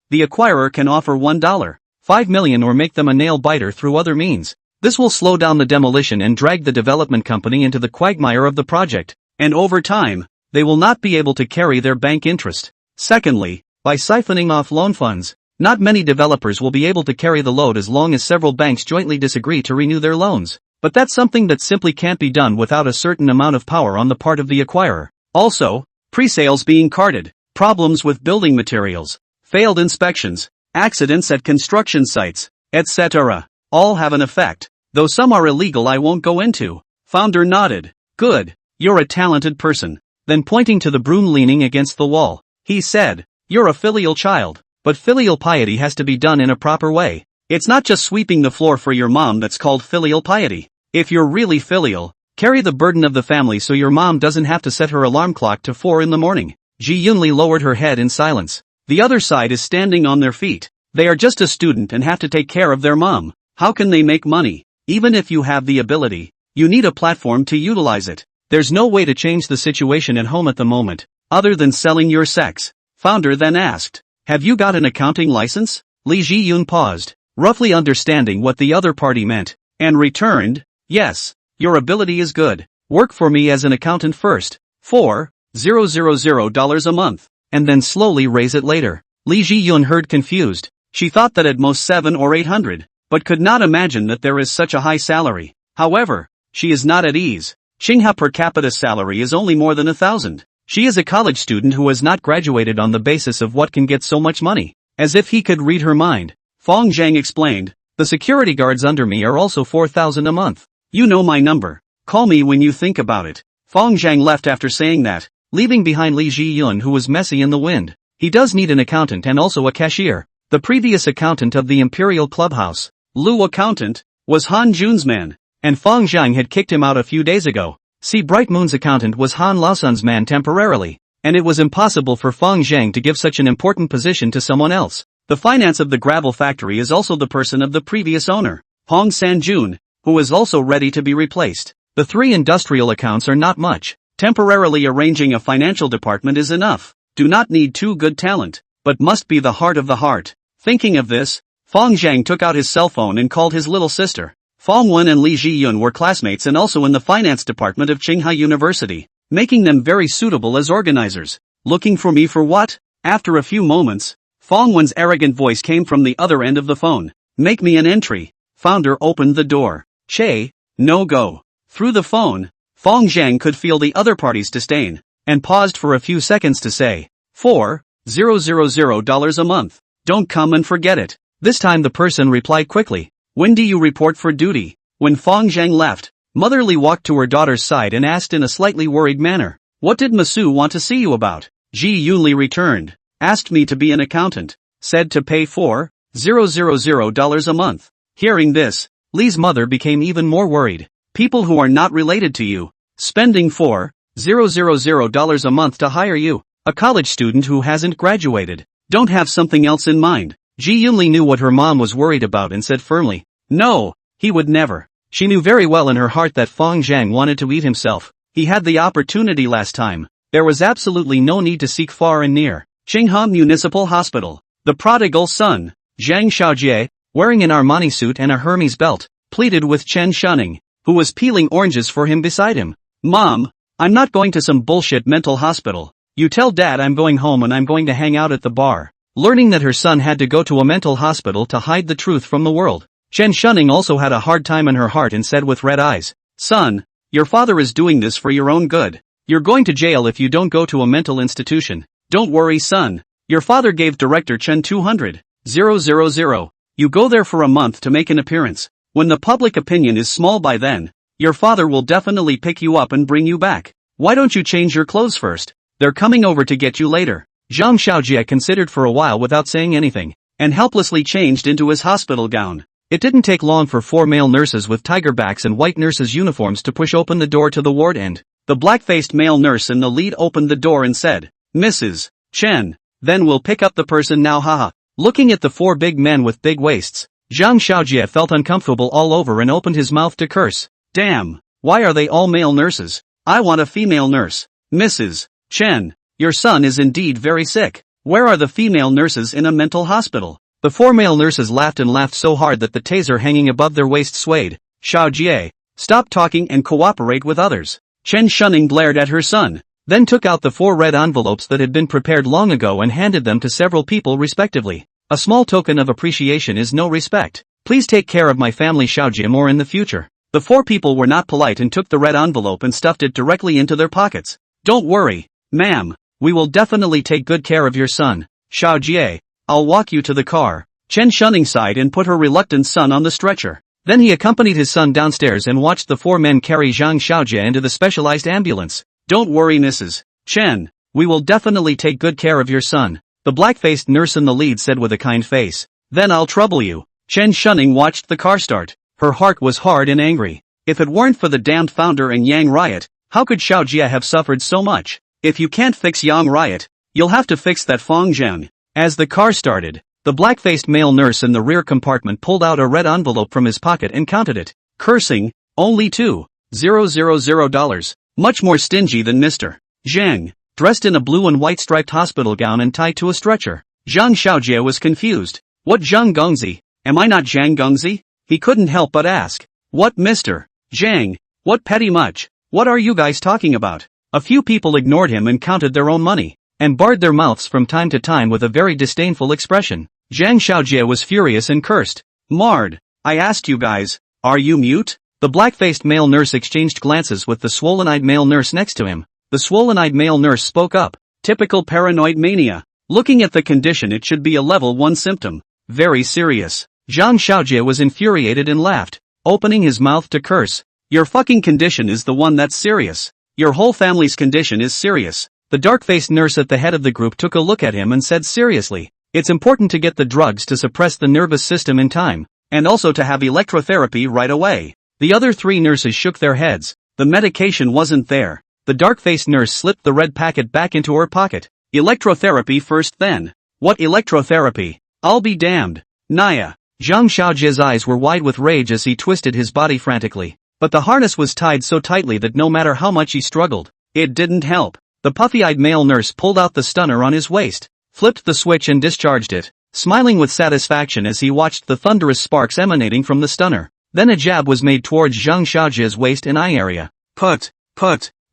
Speaker 1: the acquirer can offer $1.5 million or make them a nail biter through other means. This will slow down the demolition and drag the development company into the quagmire of the project, and over time, they will not be able to carry their bank interest. Secondly, by siphoning off loan funds, not many developers will be able to carry the load as long as several banks jointly disagree to renew their loans. But that's something that simply can't be done without a certain amount of power on the part of the acquirer. Also, pre-sales being carted, problems with building materials, failed inspections, accidents at construction sites, etc. all have an effect, though some are illegal I won't go into." Founder nodded. "Good, you're a talented person." Then pointing to the broom leaning against the wall, he said, "You're a filial child. But filial piety has to be done in a proper way. It's not just sweeping the floor for your mom that's called filial piety. If you're really filial, carry the burden of the family so your mom doesn't have to set her alarm clock to 4 in the morning." Ji Yunli lowered her head in silence. The other side is standing on their feet. They are just a student and have to take care of their mom. How can they make money? Even if you have the ability, you need a platform to utilize it. There's no way to change the situation at home at the moment, other than selling your sex. Founder then asked, "Have you got an accounting license?" Li Jiyun paused, roughly understanding what the other party meant, and returned, "Yes, your ability is good. Work for me as an accountant first, $4,000 a month, and then slowly raise it later." Li Jiyun heard confused. She thought that at most 700 or 800, but could not imagine that there is such a high salary. However, she is not at ease. Xingha per capita salary is only more than 1,000. She is a college student who has not graduated on the basis of what can get so much money. As if he could read her mind, Fong Zhang explained, "The security guards under me are also 4,000 a month. You know my number. Call me when you think about it." Fong Zhang left after saying that, leaving behind Li Jiyun who was messy in the wind. He does need an accountant and also a cashier. The previous accountant of the Imperial Clubhouse, Lu Accountant, was Han Jun's man, and Fong Zhang had kicked him out a few days ago. See, Bright Moon's accountant was Han Laosun's man temporarily, and it was impossible for Fong Zhang to give such an important position to someone else. The finance of the gravel factory is also the person of the previous owner, Hong San-jun, who is also ready to be replaced. The 3 industrial accounts are not much. Temporarily arranging a financial department is enough. Do not need too good talent, but must be the heart of the heart. Thinking of this, Fong Zhang took out his cell phone and called his little sister. Fong Wen and Li Jiyun were classmates and also in the finance department of Tsinghua University, making them very suitable as organizers. "Looking for me for what?" After a few moments, Fong Wen's arrogant voice came from the other end of the phone. Make me an entry. Founder opened the door. Che, no go. Through the phone, Fong Zhang could feel the other party's disdain, and paused for a few seconds to say, $4,000 a month. Don't come and forget it. This time the person replied quickly, when do you report for duty? When Fong Zhang left, Motherly walked to her daughter's side and asked in a slightly worried manner, what did Masu want to see you about? Ji Yunli returned, asked me to be an accountant, said to pay $4,000 a month. Hearing this, Li's mother became even more worried. People who are not related to you, spending $4,000 a month to hire you, a college student who hasn't graduated, don't have something else in mind. Ji Yunli knew what her mom was worried about and said firmly, no, he would never. She knew very well in her heart that Fong Zhang wanted to eat himself. He had the opportunity last time. There was absolutely no need to seek far and near. Qinghua Municipal Hospital. The prodigal son, Zhang Xiaojie, wearing an Armani suit and a Hermes belt, pleaded with Chen Shunning, who was peeling oranges for him beside him. Mom, I'm not going to some bullshit mental hospital. You tell Dad I'm going home and I'm going to hang out at the bar. Learning that her son had to go to a mental hospital to hide the truth from the world, Chen Shunning also had a hard time in her heart and said with red eyes, son, your father is doing this for your own good. You're going to jail if you don't go to a mental institution. Don't worry son. Your father gave Director Chen 200,000. You go there for a month to make an appearance. When the public opinion is small by then, your father will definitely pick you up and bring you back. Why don't you change your clothes first? They're coming over to get you later. Zhang Xiaojie considered for a while without saying anything, and helplessly changed into his hospital gown. It didn't take long for 4 male nurses with tiger backs and white nurses' uniforms to push open the door to the ward end. The black-faced male nurse in the lead opened the door and said, Mrs. Chen, then we'll pick up the person now haha. Looking at the 4 big men with big waists, Zhang Xiaojie felt uncomfortable all over and opened his mouth to curse. Damn, why are they all male nurses? I want a female nurse. Mrs. Chen, your son is indeed very sick. Where are the female nurses in a mental hospital? The 4 male nurses laughed and laughed so hard that the taser hanging above their waist swayed. Xiaojie, stop talking and cooperate with others. Chen Shunning glared at her son, then took out the 4 red envelopes that had been prepared long ago and handed them to several people respectively. A small token of appreciation is no respect. Please take care of my family Xiaojie more in the future. The 4 people were not polite and took the red envelope and stuffed it directly into their pockets. Don't worry, ma'am, we will definitely take good care of your son. Xiaojie, I'll walk you to the car. Chen Shunning sighed and put her reluctant son on the stretcher. Then he accompanied his son downstairs and watched the 4 men carry Zhang Xiaojie into the specialized ambulance. Don't worry Mrs. Chen, we will definitely take good care of your son, the black-faced nurse in the lead said with a kind face. Then I'll trouble you. Chen Shunning watched the car start. Her heart was hard and angry. If it weren't for the damned founder and Yang Riot, how could Xiaojie have suffered so much? If you can't fix Yang Riot, you'll have to fix that Fong Zhang. As the car started, the black-faced male nurse in the rear compartment pulled out a red envelope from his pocket and counted it, cursing, only $2,000. Much more stingy than Mr. Zhang, dressed in a blue and white striped hospital gown and tied to a stretcher. Zhang Xiaojie was confused. What Zhang Gongzi? Am I not Zhang Gongzi? He couldn't help but ask. What Mr. Zhang? What petty much? What are you guys talking about? A few people ignored him and counted their own money, and barred their mouths from time to time with a very disdainful expression. Zhang Xiaojie was furious and cursed. Marred. I asked you guys, are you mute? The black-faced male nurse exchanged glances with the swollen-eyed male nurse next to him. The swollen-eyed male nurse spoke up. Typical paranoid mania. Looking at the condition, it should be a level 1 symptom. Very serious. Zhang Xiaojie was infuriated and laughed, opening his mouth to curse. Your fucking condition is the one that's serious. Your whole family's condition is serious. The dark-faced nurse at the head of the group took a look at him and said seriously, it's important to get the drugs to suppress the nervous system in time, and also to have electrotherapy right away. The other 3 nurses shook their heads. The medication wasn't there. The dark-faced nurse slipped the red packet back into her pocket. Electrotherapy first then. What electrotherapy? I'll be damned. Naya. Zhang Xiaojie's eyes were wide with rage as he twisted his body frantically. But the harness was tied so tightly that no matter how much he struggled, it didn't help. The puffy-eyed male nurse pulled out the stunner on his waist, flipped the switch and discharged it, smiling with satisfaction as he watched the thunderous sparks emanating from the stunner. Then a jab was made towards Zhang Xiaojie's waist and eye area. Put.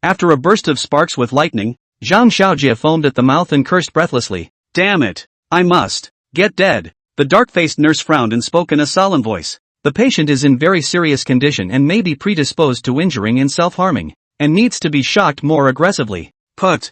Speaker 1: After a burst of sparks with lightning, Zhang Xiaojie foamed at the mouth and cursed breathlessly. Damn it. I must get dead. The dark-faced nurse frowned and spoke in a solemn voice. The patient is in very serious condition and may be predisposed to injuring and self-harming, and needs to be shocked more aggressively. Put.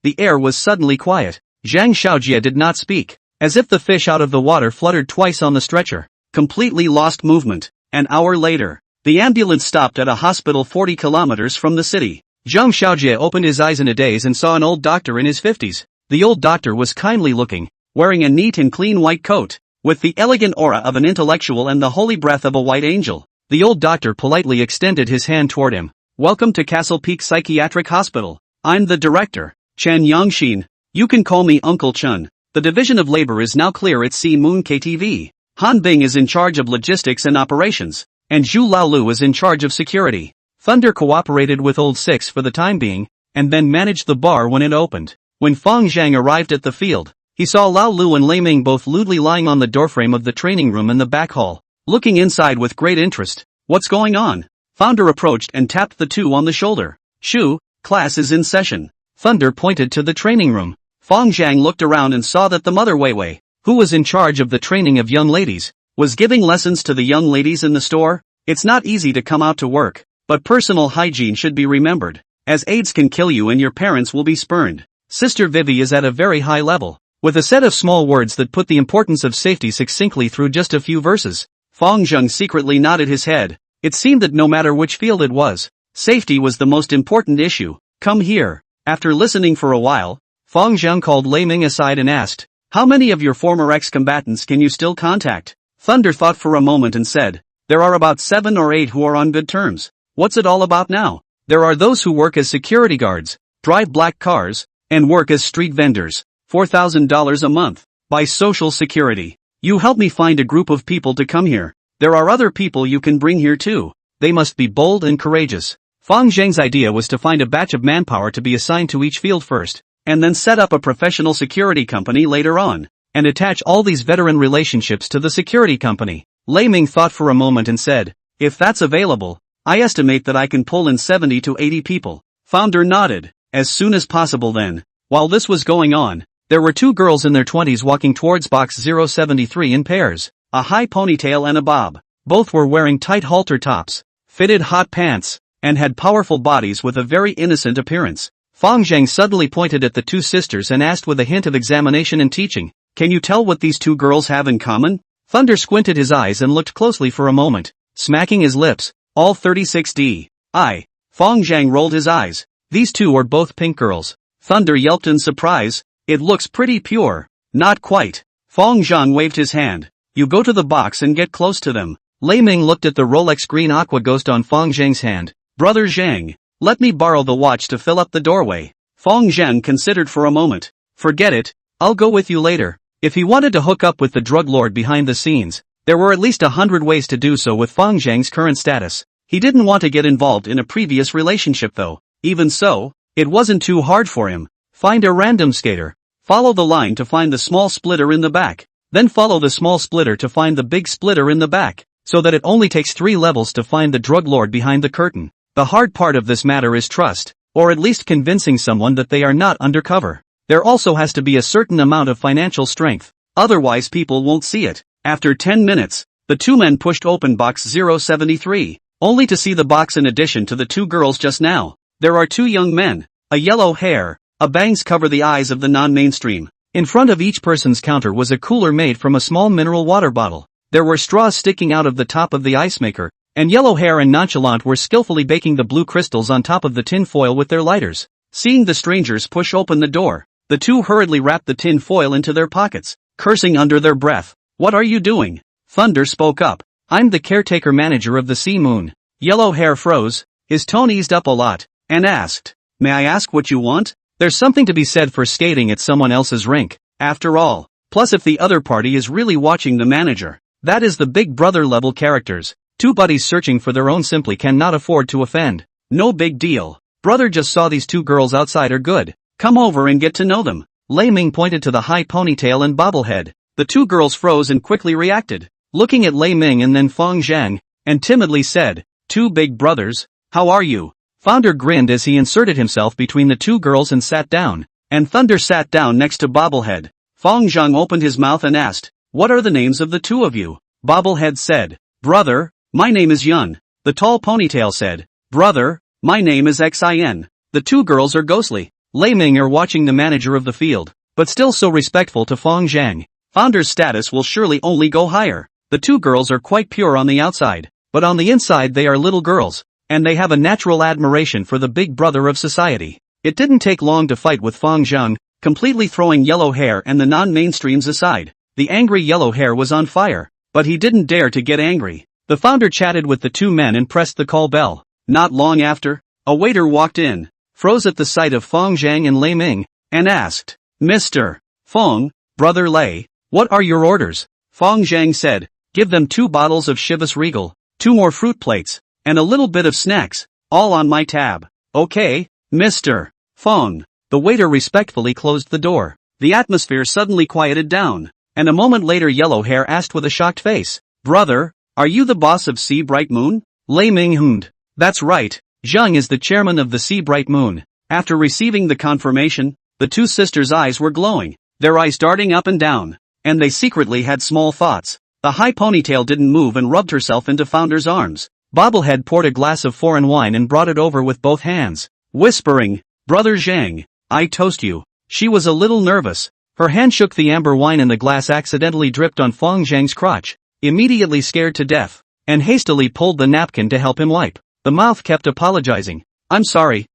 Speaker 1: The air was suddenly quiet. Zhang Xiaojie did not speak. As if the fish out of the water fluttered twice on the stretcher. Completely lost movement. An hour later, the ambulance stopped at a hospital 40 kilometers from the city. Zhang Xiaojie opened his eyes in a daze and saw an old doctor in his 50s. The old doctor was kindly looking, wearing a neat and clean white coat, with the elegant aura of an intellectual and the holy breath of a white angel. The old doctor politely extended his hand toward him. Welcome to Castle Peak Psychiatric Hospital. I'm the director, Chen Yongxin. You can call me Uncle Chen. The division of labor is now clear at Sea Moon KTV. Han Bing is in charge of logistics and operations, and Zhu Laolu is in charge of security. Thunder cooperated with Old Six for the time being, and then managed the bar when it opened. When Fang Zhang arrived at the field, he saw Lao Lu and Lei Ming both lewdly lying on the doorframe of the training room in the back hall, looking inside with great interest. What's going on? Founder approached and tapped the two on the shoulder. Shu, class is in session. Thunder pointed to the training room. Fang Zhang looked around and saw that the mother Weiwei, who was in charge of the training of young ladies, was giving lessons to the young ladies in the store. It's not easy to come out to work, but personal hygiene should be remembered, as AIDS can kill you and your parents will be spurned. Sister Vivi is at a very high level, with a set of small words that put the importance of safety succinctly through just a few verses. Fang Zhang secretly nodded his head. It seemed that no matter which field it was, safety was the most important issue. Come here. After listening for a while, Fang Zhang called Lei Ming aside and asked, how many of your former ex-combatants can you still contact? Thunder thought for a moment and said, there are about 7 or 8 who are on good terms. What's it all about now? There are those who work as security guards, drive black cars, and work as street vendors. $4,000 a month. By Social Security. You help me find a group of people to come here. There are other people you can bring here too. They must be bold and courageous. Fang Zhang's idea was to find a batch of manpower to be assigned to each field first, and then set up a professional security company later on, and attach all these veteran relationships to the security company. Lei Ming thought for a moment and said, if that's available, I estimate that I can pull in 70 to 80 people. Founder nodded. As soon as possible then. While this was going on, there were 2 girls in their 20s walking towards box 073 in pairs, a high ponytail and a bob. Both were wearing tight halter tops, fitted hot pants, and had powerful bodies with a very innocent appearance. Fang Zhang suddenly pointed at the 2 sisters and asked with a hint of examination and teaching, can you tell what these 2 girls have in common? Thunder squinted his eyes and looked closely for a moment, smacking his lips. All 36D. Fang Zhang rolled his eyes. These 2 are both pink girls. Thunder yelped in surprise. It looks pretty pure. Not quite. Fang Zhang waved his hand. You go to the box and get close to them. Lei Ming looked at the Rolex green aqua ghost on Fang Zhang's hand. Brother Zhang, let me borrow the watch to fill up the doorway. Fang Zhang considered for a moment. Forget it, I'll go with you later. If he wanted to hook up with the drug lord behind the scenes, there were at least 100 ways to do so with Fang Zhang's current status. He didn't want to get involved in a previous relationship though. Even so, it wasn't too hard for him. Find a random skater. Follow the line to find the small splitter in the back. Then follow the small splitter to find the big splitter in the back, so that it only takes 3 levels to find the drug lord behind the curtain. The hard part of this matter is trust, or at least convincing someone that they are not undercover. There also has to be a certain amount of financial strength, otherwise people won't see it. After 10 minutes, the 2 men pushed open box 073, only to see the box in addition to the 2 girls just now. There are 2 young men, a yellow hair, a bangs cover the eyes of the non-mainstream. In front of each person's counter was a cooler made from a small mineral water bottle. There were straws sticking out of the top of the ice maker, and yellow hair and nonchalant were skillfully baking the blue crystals on top of the tin foil with their lighters. Seeing the strangers push open the door, the 2 hurriedly wrapped the tin foil into their pockets, cursing under their breath. What are you doing? Thunder spoke up. I'm the caretaker manager of the Sea Moon. Yellow hair froze, his tone eased up a lot, and asked, may I ask what you want? There's something to be said for skating at someone else's rink, after all. Plus if the other party is really watching the manager, that is the big brother level characters. 2 buddies searching for their own simply cannot afford to offend. No big deal. Brother just saw these 2 girls outside are good. Come over and get to know them. Lei Ming pointed to the high ponytail and bobblehead. The 2 girls froze and quickly reacted, looking at Lei Ming and then Fang Zhang, and timidly said, 2 big brothers, how are you? Founder grinned as he inserted himself between the 2 girls and sat down, and Thunder sat down next to Bobblehead. Fang Zhang opened his mouth and asked, what are the names of the two of you? Bobblehead said. Brother, my name is Yun. The tall ponytail said. Brother, my name is Xin. The two girls are ghostly. Lei Ming are watching the manager of the field, but still so respectful to Fong Zhang. Founder's status will surely only go higher. The two girls are quite pure on the outside, but on the inside they are little girls, and they have a natural admiration for the big brother of society. It didn't take long to fight with Fong Zhang, completely throwing yellow hair and the non-mainstreams aside. The angry yellow hair was on fire, but he didn't dare to get angry. The founder chatted with the two men and pressed the call bell. Not long after, a waiter walked in, froze at the sight of Fong Zhang and Lei Ming, and asked, Mr. Fong, Brother Lei, what are your orders? Fong Zhang said, give them 2 bottles of Chivas Regal, 2 more fruit plates, and a little bit of snacks, all on my tab. Okay, Mr. Fong. The waiter respectfully closed the door. The atmosphere suddenly quieted down, and a moment later Yellow Hair asked with a shocked face, Brother, are you the boss of Sea Bright Moon? Lei Ming hummed. That's right, Zhang is the chairman of the Sea Bright Moon. After receiving the confirmation, the two sisters' eyes were glowing, their eyes darting up and down, and they secretly had small thoughts. The high ponytail didn't move and rubbed herself into Founder's arms. Bobblehead poured a glass of foreign wine and brought it over with both hands, whispering, Brother Zhang, I toast you. She was a little nervous. Her hand shook, the amber wine and the glass accidentally dripped on Fong Zhang's crotch, immediately scared to death, and hastily pulled the napkin to help him wipe. The mouth kept apologizing. I'm sorry,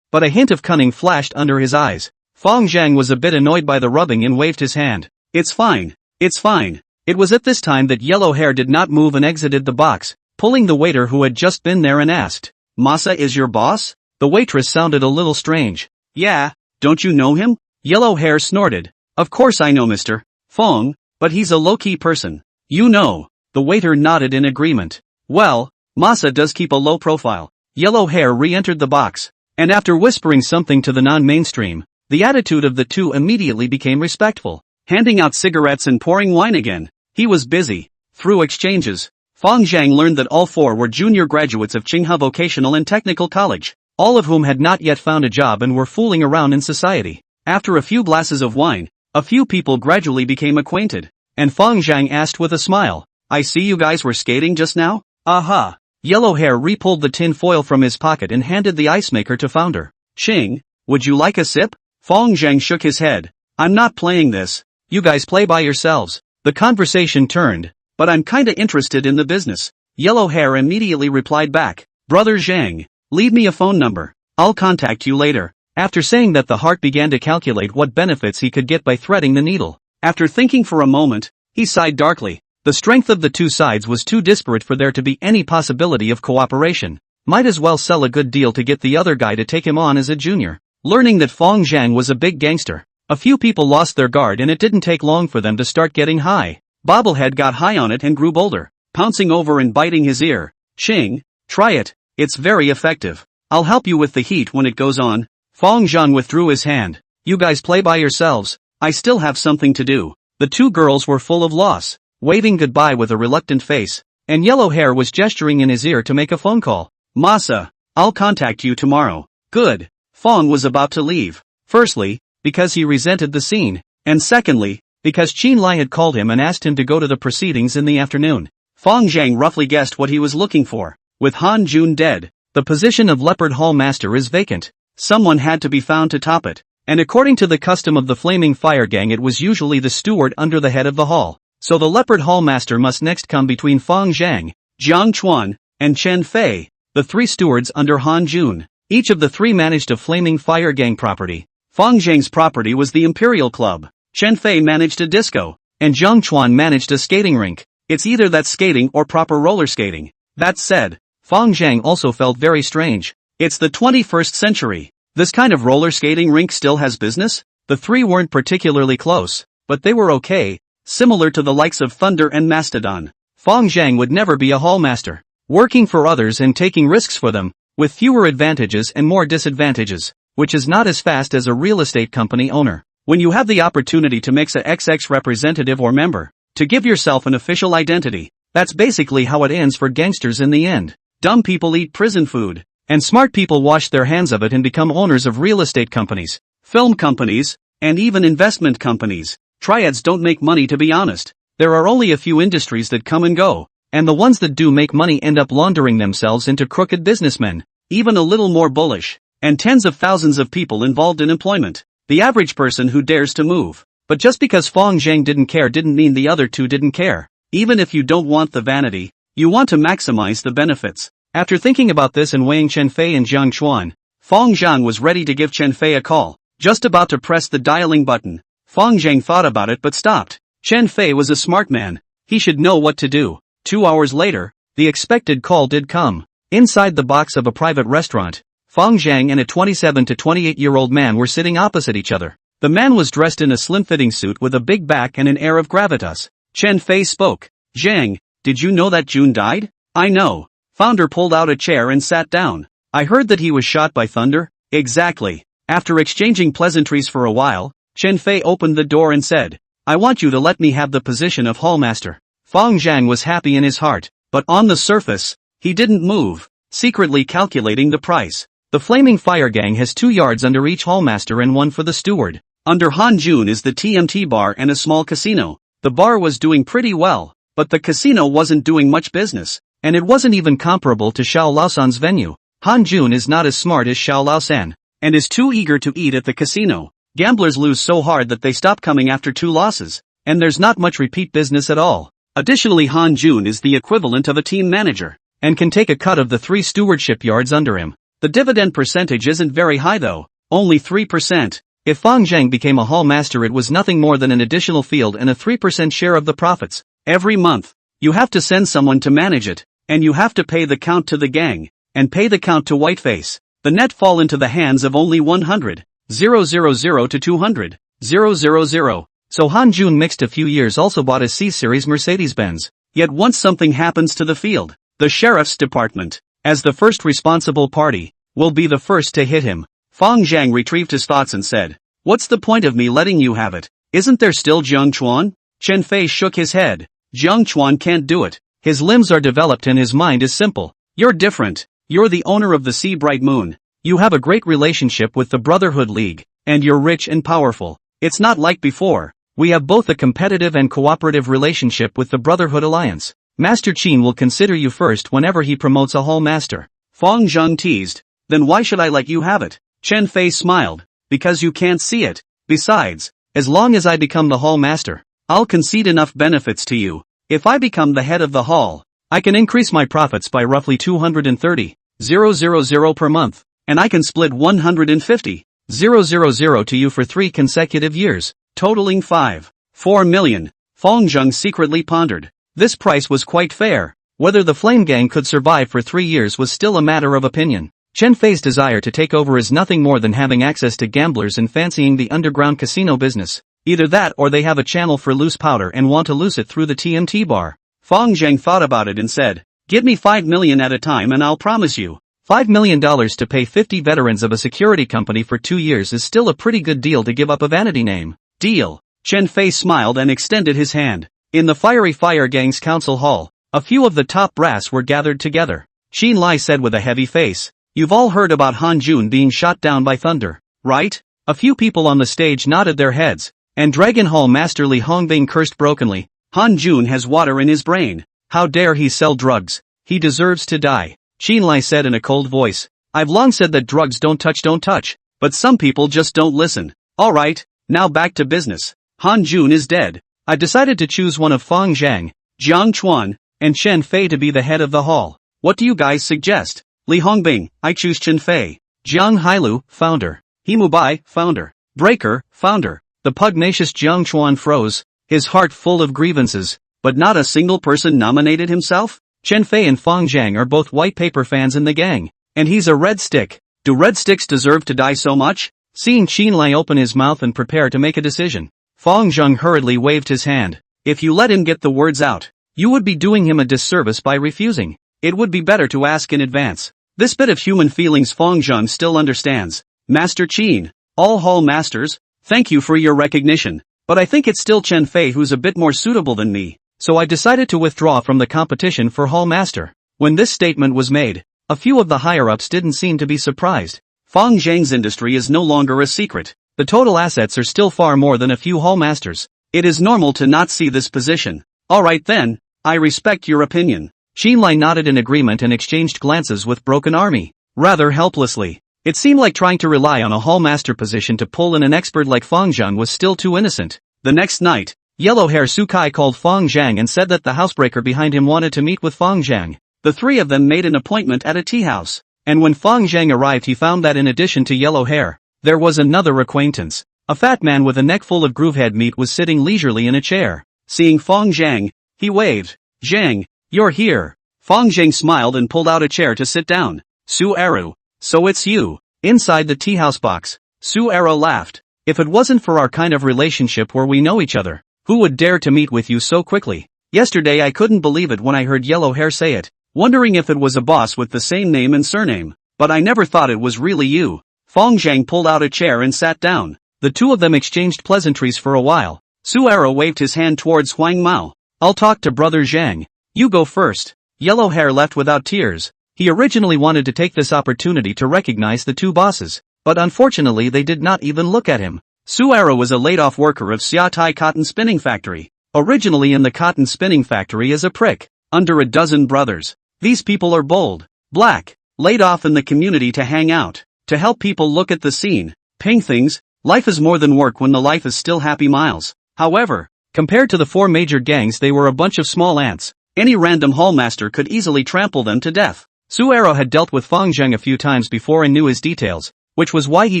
Speaker 1: but a hint of cunning flashed under his eyes. Fong Zhang was a bit annoyed by the rubbing and waved his hand. It's fine. It was at this time that Yellow Hair did not move and exited the box, pulling the waiter who had just been there and asked, Masa is your boss? The waitress sounded a little strange. Yeah, don't you know him? Yellow Hair snorted. Of course I know Mr. Fong, but he's a low-key person. You know. The waiter nodded in agreement. Well, Masa does keep a low profile. Yellow Hair re-entered the box, and after whispering something to the non-mainstream, the attitude of the two immediately became respectful, handing out cigarettes and pouring wine again. He was busy. Through exchanges, Fong Zhang learned that all 4 were junior graduates of Tsinghua Vocational and Technical College, all of whom had not yet found a job and were fooling around in society. After a few glasses of wine, a few people gradually became acquainted, and Fong Zhang asked with a smile, I see you guys were skating just now? Aha! Yellow Hair re-pulled the tin foil from his pocket and handed the ice maker to Founder. Ching, would you like a sip? Fong Zhang shook his head. I'm not playing this. You guys play by yourselves. The conversation turned, but I'm kinda interested in the business. Yellow Hair immediately replied back, Brother Zhang, leave me a phone number. I'll contact you later. After saying that, the heart began to calculate what benefits he could get by threading the needle. After thinking for a moment, he sighed darkly. The strength of the two sides was too disparate for there to be any possibility of cooperation. Might as well sell a good deal to get the other guy to take him on as a junior. Learning that Fong Zhang was a big gangster, a few people lost their guard and it didn't take long for them to start getting high. Bobblehead got high on it and grew bolder, pouncing over and biting his ear. Ching, try it, it's very effective. I'll help you with the heat when it goes on. Fong Zhang withdrew his hand. You guys play by yourselves, I still have something to do. The two girls were full of loss, waving goodbye with a reluctant face, and Yellow Hair was gesturing in his ear to make a phone call. Masa, I'll contact you tomorrow. Good. Fong was about to leave. Firstly, because he resented the scene, and secondly, because Qin Lai had called him and asked him to go to the proceedings in the afternoon. Fong Zhang roughly guessed what he was looking for. With Han Jun dead, the position of Leopard Hall Master is vacant. Someone had to be found to top it, and according to the custom of the Flaming Fire Gang, it was usually the steward under the head of the hall. So the Leopard Hall Master must next come between Fong Zhang, Jiang Chuan, and Chen Fei, the 3 stewards under Han Jun. Each of the 3 managed a Flaming Fire Gang property. Fong Zhang's property was the Imperial Club, Chen Fei managed a disco, and Jiang Chuan managed a skating rink. It's either that skating or proper roller skating. That said, Fong Zhang also felt very strange. It's the 21st century. This kind of roller skating rink still has business? The 3 weren't particularly close, but they were okay. Similar to the likes of Thunder and Mastodon, Fong Zhang would never be a hallmaster, working for others and taking risks for them, with fewer advantages and more disadvantages, which is not as fast as a real estate company owner. When you have the opportunity to make a XX representative or member, to give yourself an official identity, that's basically how it ends for gangsters in the end. Dumb people eat prison food, and smart people wash their hands of it and become owners of real estate companies, film companies, and even investment companies. Triads don't make money, to be honest. There are only a few industries that come and go, and the ones that do make money end up laundering themselves into crooked businessmen, even a little more bullish, and tens of thousands of people involved in employment. The average person who dares to move. But just because Fong Zhang didn't care didn't mean the other two didn't care. Even if you don't want the vanity, you want to maximize the benefits. After thinking about this and weighing Chen Fei and Jiang Chuan, Fong Zhang was ready to give Chen Fei a call. Just about to press the dialing button, Fong Zhang thought about it but stopped. Chen Fei was a smart man. He should know what to do. 2 hours later, the expected call did come. Inside the box of a private restaurant, Fong Zhang and a 27 to 28-year-old man were sitting opposite each other. The man was dressed in a slim-fitting suit with a big back and an air of gravitas. Chen Fei spoke. Zhang, did you know that June died? I know. Founder pulled out a chair and sat down. I heard that he was shot by thunder? Exactly. After exchanging pleasantries for a while, Chen Fei opened the door and said, I want you to let me have the position of hallmaster. Fong Zhang was happy in his heart, but on the surface, he didn't move, secretly calculating the price. The Flaming Fire Gang has 2 yards under each hallmaster and 1 for the steward. Under Han Jun is the TMT bar and a small casino. The bar was doing pretty well, but the casino wasn't doing much business, and it wasn't even comparable to Xiao Laosan's venue. Han Jun is not as smart as Xiao Laosan, and is too eager to eat at the casino. Gamblers lose so hard that they stop coming after 2 losses, and there's not much repeat business at all. Additionally, Han Jun is the equivalent of a team manager, and can take a cut of the 3 stewardship yards under him. The dividend percentage isn't very high though, only 3%. If Fong Zhang became a hall master, it was nothing more than an additional field and a 3% share of the profits. Every month, you have to send someone to manage it, and you have to pay the count to the gang, and pay the count to Whiteface. The net fall into the hands of only 100, 000 to 200, 000. So Han Jun mixed a few years also bought a C-Series Mercedes-Benz. Yet once something happens to the field, the sheriff's department, as the first responsible party, will be the first to hit him. Fong Zhang retrieved his thoughts and said, what's the point of me letting you have it? Isn't there still Jiang Chuan? Chen Fei shook his head. Jiang Chuan can't do it. His limbs are developed and his mind is simple. You're different. You're the owner of the Sea Bright Moon. You have a great relationship with the Brotherhood League, and you're rich and powerful. It's not like before. We have both a competitive and cooperative relationship with the Brotherhood Alliance. Master Qin will consider you first whenever he promotes a hall master. Fong Zhang teased. Then why should I let you have it? Chen Fei smiled. Because you can't see it. Besides, as long as I become the hall master, I'll concede enough benefits to you. If I become the head of the hall, I can increase my profits by roughly 230,000 per month, and I can split 150,000 to you for 3 consecutive years, totaling 4 million. Fong Zhang secretly pondered. This price was quite fair. Whether the Flame Gang could survive for 3 years was still a matter of opinion. Chen Fei's desire to take over is nothing more than having access to gamblers and fancying the underground casino business. Either that or they have a channel for loose powder and want to loose it through the TMT bar. Fong Zhang thought about it and said, give me 5 million at a time and I'll promise you. $5 million to pay 50 veterans of a security company for 2 years is still a pretty good deal to give up a vanity name. Deal. Chen Fei smiled and extended his hand. In the Fiery Fire Gang's council hall, a few of the top brass were gathered together. Xin Lai said with a heavy face, you've all heard about Han Jun being shot down by thunder, right? A few people on the stage nodded their heads, and Dragon Hall Master Li Hongbing cursed brokenly. Han Jun has water in his brain. How dare he sell drugs? He deserves to die. Xin Lai said in a cold voice, I've long said that drugs don't touch, but some people just don't listen. Alright, now back to business. Han Jun is dead. I decided to choose one of Fong Zhang, Jiang Chuan, and Chen Fei to be the head of the hall. What do you guys suggest? Li Hongbing, I choose Chen Fei. Jiang Hailu, founder. Hemubai, founder. Breaker, founder. The pugnacious Jiang Chuan froze, his heart full of grievances, but not a single person nominated himself? Chen Fei and Fong Zhang are both white paper fans in the gang, and he's a red stick. Do red sticks deserve to die so much? Seeing Xin Lai open his mouth and prepare to make a decision, Fong Zhang hurriedly waved his hand. If you let him get the words out, you would be doing him a disservice by refusing. It would be better to ask in advance. This bit of human feelings Fong Zhang still understands. Master Qin, all hall masters, thank you for your recognition, but I think it's still Chen Fei who's a bit more suitable than me, so I decided to withdraw from the competition for hall master. When this statement was made, a few of the higher-ups didn't seem to be surprised. Fong Zhang's industry is no longer a secret. The total assets are still far more than a few hall masters. It is normal to not see this position. Alright then, I respect your opinion. Xinlai nodded in agreement and exchanged glances with Broken Army. Rather helplessly. It seemed like trying to rely on a hallmaster position to pull in an expert like Fang Zhang was still too innocent. The next night, yellow-hair Sukai called Fang Zhang and said that the housebreaker behind him wanted to meet with Fang Zhang. The three of them made an appointment at a tea house. And when Fang Zhang arrived he found that in addition to yellow hair, there was another acquaintance. A fat man with a neck full of groovehead meat was sitting leisurely in a chair. Seeing Fang Zhang, he waved. Zhang, you're here. Fang Zhang smiled and pulled out a chair to sit down. Su Eru, so it's you. Inside the tea house box, Su Eru laughed. If it wasn't for our kind of relationship where we know each other, who would dare to meet with you so quickly? Yesterday I couldn't believe it when I heard yellow hair say it, wondering if it was a boss with the same name and surname. But I never thought it was really you. Fang Zhang pulled out a chair and sat down. The two of them exchanged pleasantries for a while. Su Eru waved his hand towards Huang Mao. I'll talk to brother Zhang. You go first. Yellow hair left without tears. He originally wanted to take this opportunity to recognize the two bosses, but unfortunately they did not even look at him. Su Eru was a laid-off worker of Xiatai Cotton Spinning Factory. Originally in the cotton spinning factory as a prick, under a dozen brothers. These people are bold, black, laid off in the community to hang out, to help people look at the scene, ping things. Life is more than work when the life is still happy miles. However, compared to the four major gangs they were a bunch of small ants. Any random hallmaster could easily trample them to death. Su Eru had dealt with Fang Zhang a few times before and knew his details, which was why he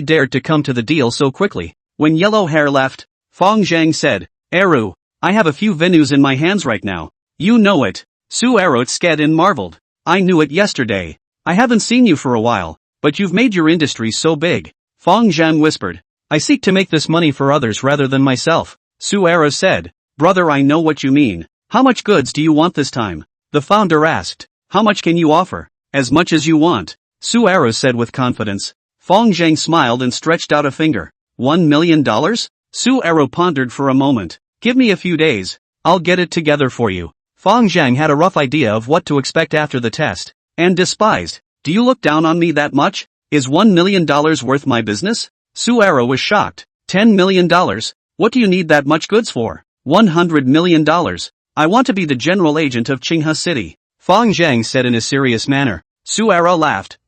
Speaker 1: dared to come to the deal so quickly. When yellow hair left, Fang Zhang said, Eru, I have a few venues in my hands right now. You know it. Su Eru sked and marveled. I knew it yesterday. I haven't seen you for a while, but you've made your industry so big. Fang Zhang whispered. I seek to make this money for others rather than myself. Su Eru said. Brother, I know what you mean. How much goods do you want this time? The founder asked. How much can you offer? As much as you want. Su Eru said with confidence. Fang Zhang smiled and stretched out a finger. $1 million? Su Eru pondered for a moment. Give me a few days. I'll get it together for you. Fang Zhang had a rough idea of what to expect after the test. And despised. Do you look down on me that much? Is $1 million worth my business? Su Eru was shocked. $10 million? What do you need that much goods for? $100 million. I want to be the general agent of Qinghe City. Fang Zhang said in a serious manner. Su Eru laughed.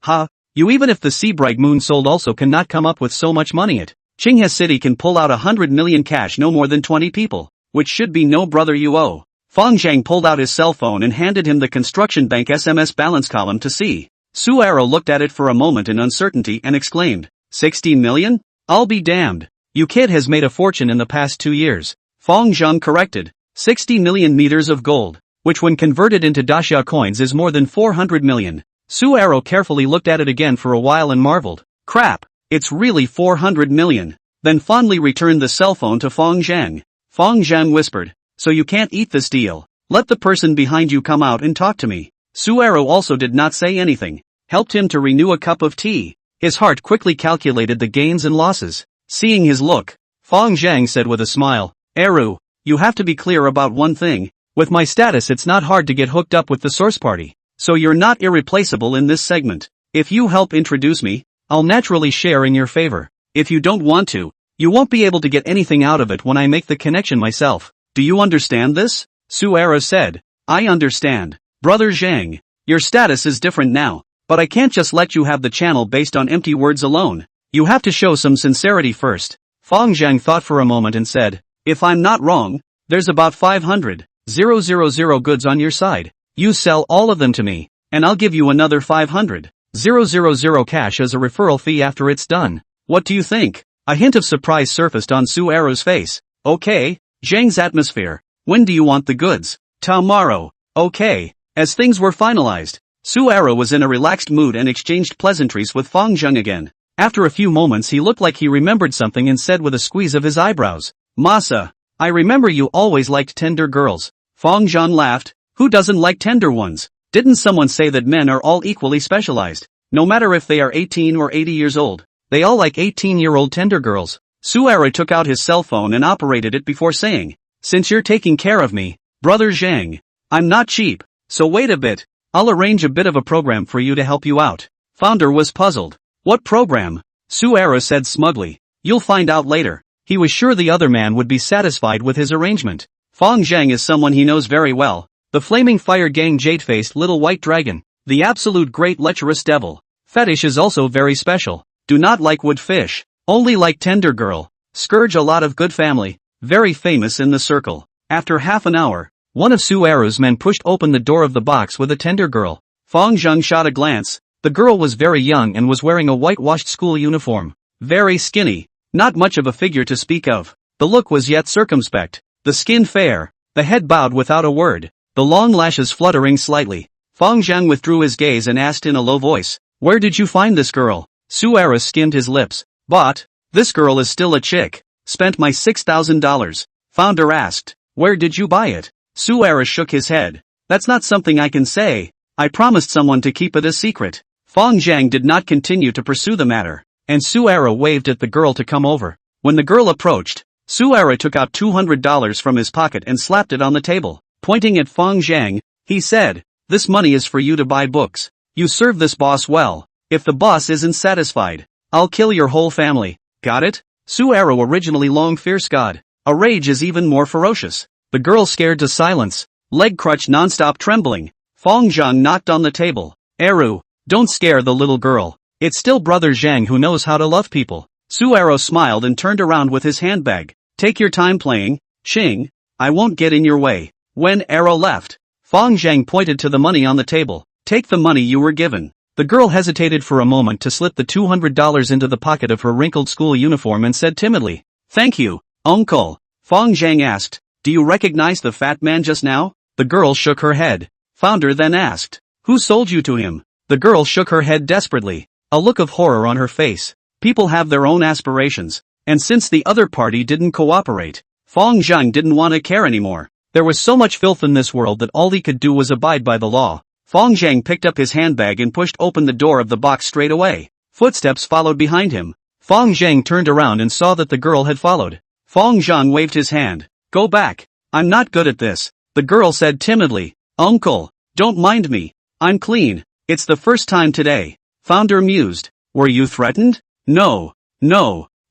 Speaker 1: You even if the Sea Bright Moon sold also cannot come up with so much money it. Qinghe City can pull out 100 million cash no more than 20 people. Which should be no brother you owe. Fang Zhang pulled out his cell phone and handed him the construction bank SMS balance column to see. Su Eru looked at it for a moment in uncertainty and exclaimed. 60 million? I'll be damned. You kid has made a fortune in the past 2 years. Fang Zhang corrected. 60 million meters of gold, which when converted into daxia coins is more than 400 million. Su Eru carefully looked at it again for a while and marveled. Crap, it's really 400 million. Then fondly returned the cell phone to Fang Zhang. Fang Zhang whispered. So you can't eat this deal. Let the person behind you come out and talk to me. Su Eru also did not say anything. Helped him to renew a cup of tea. His heart quickly calculated the gains and losses. Seeing his look, Fang Zhang said with a smile, Eru, you have to be clear about one thing. With my status it's not hard to get hooked up with the source party. So you're not irreplaceable in this segment. If you help introduce me, I'll naturally share in your favor. If you don't want to, you won't be able to get anything out of it when I make the connection myself. Do you understand this? Su Eru said. I understand. Brother Zhang, your status is different now. But I can't just let you have the channel based on empty words alone. You have to show some sincerity first. Fang Zhang thought for a moment and said, if I'm not wrong, there's about 500,000 goods on your side. You sell all of them to me, and I'll give you another 500,000 cash as a referral fee after it's done. What do you think? A hint of surprise surfaced on Su Eru's face. Okay, Zhang's atmosphere. When do you want the goods? Tomorrow. Okay. As things were finalized, Su Eru was in a relaxed mood and exchanged pleasantries with Fang Zhang again. After a few moments he looked like he remembered something and said with a squeeze of his eyebrows. Masa, I remember you always liked tender girls. Fang Zhang laughed. Who doesn't like tender ones? Didn't someone say that men are all equally specialized? No matter if they are 18 or 80 years old, they all like 18-year-old tender girls. Su Eru took out his cell phone and operated it before saying, since you're taking care of me, brother Zhang, I'm not cheap, so wait a bit. I'll arrange a bit of a program for you to help you out. Founder was puzzled. What program? Su Eru said smugly. You'll find out later. He was sure the other man would be satisfied with his arrangement. Fong Zhang is someone he knows very well. The flaming fire gang jade-faced little white dragon. The absolute great lecherous devil. Fetish is also very special. Do not like wood fish. Only like tender girl. Scourge a lot of good family. Very famous in the circle. After half an hour, one of Su Aru's men pushed open the door of the box with a tender girl. Fong Zhang shot a glance. The girl was very young and was wearing a whitewashed school uniform. Very skinny. Not much of a figure to speak of. The look was yet circumspect. The skin fair. The head bowed without a word. The long lashes fluttering slightly. Fong Zhang withdrew his gaze and asked in a low voice, "Where did you find this girl?" Su Aru skimmed his lips. "Bought. This girl is still a chick. Spent my $6,000. Founder asked, "Where did you buy it?" Su Aru shook his head. "That's not something I can say. I promised someone to keep it a secret." Fong Zhang did not continue to pursue the matter, and Su Aru waved at the girl to come over. When the girl approached, Su Aru took out $200 from his pocket and slapped it on the table. Pointing at Fong Zhang, he said, "This money is for you to buy books. You serve this boss well. If the boss isn't satisfied, I'll kill your whole family. Got it?" Su Aru, originally long fierce god. A rage is even more ferocious. The girl scared to silence. Leg crutch non-stop trembling. Fong Zhang knocked on the table. "Aru, don't scare the little girl. It's still brother Zhang who knows how to love people." Su Aru smiled and turned around with his handbag. "Take your time playing, Ching. I won't get in your way." When Aru left, Fong Zhang pointed to the money on the table. "Take the money you were given." The girl hesitated for a moment to slip the $200 into the pocket of her wrinkled school uniform and said timidly, "Thank you, uncle." Fong Zhang asked, "Do you recognize the fat man just now?" The girl shook her head. Founder then asked, "Who sold you to him?" The girl shook her head desperately, a look of horror on her face. People have their own aspirations, and since the other party didn't cooperate, Fong Zhang didn't want to care anymore. There was so much filth in this world that all he could do was abide by the law. Fong Zhang picked up his handbag and pushed open the door of the box straight away. Footsteps followed behind him. Fong Zhang turned around and saw that the girl had followed. Fong Zhang waved his hand. "Go back. I'm not good at this." The girl said timidly, "Uncle, don't mind me. I'm clean. It's the first time today." Founder mused. "Were you threatened?" No.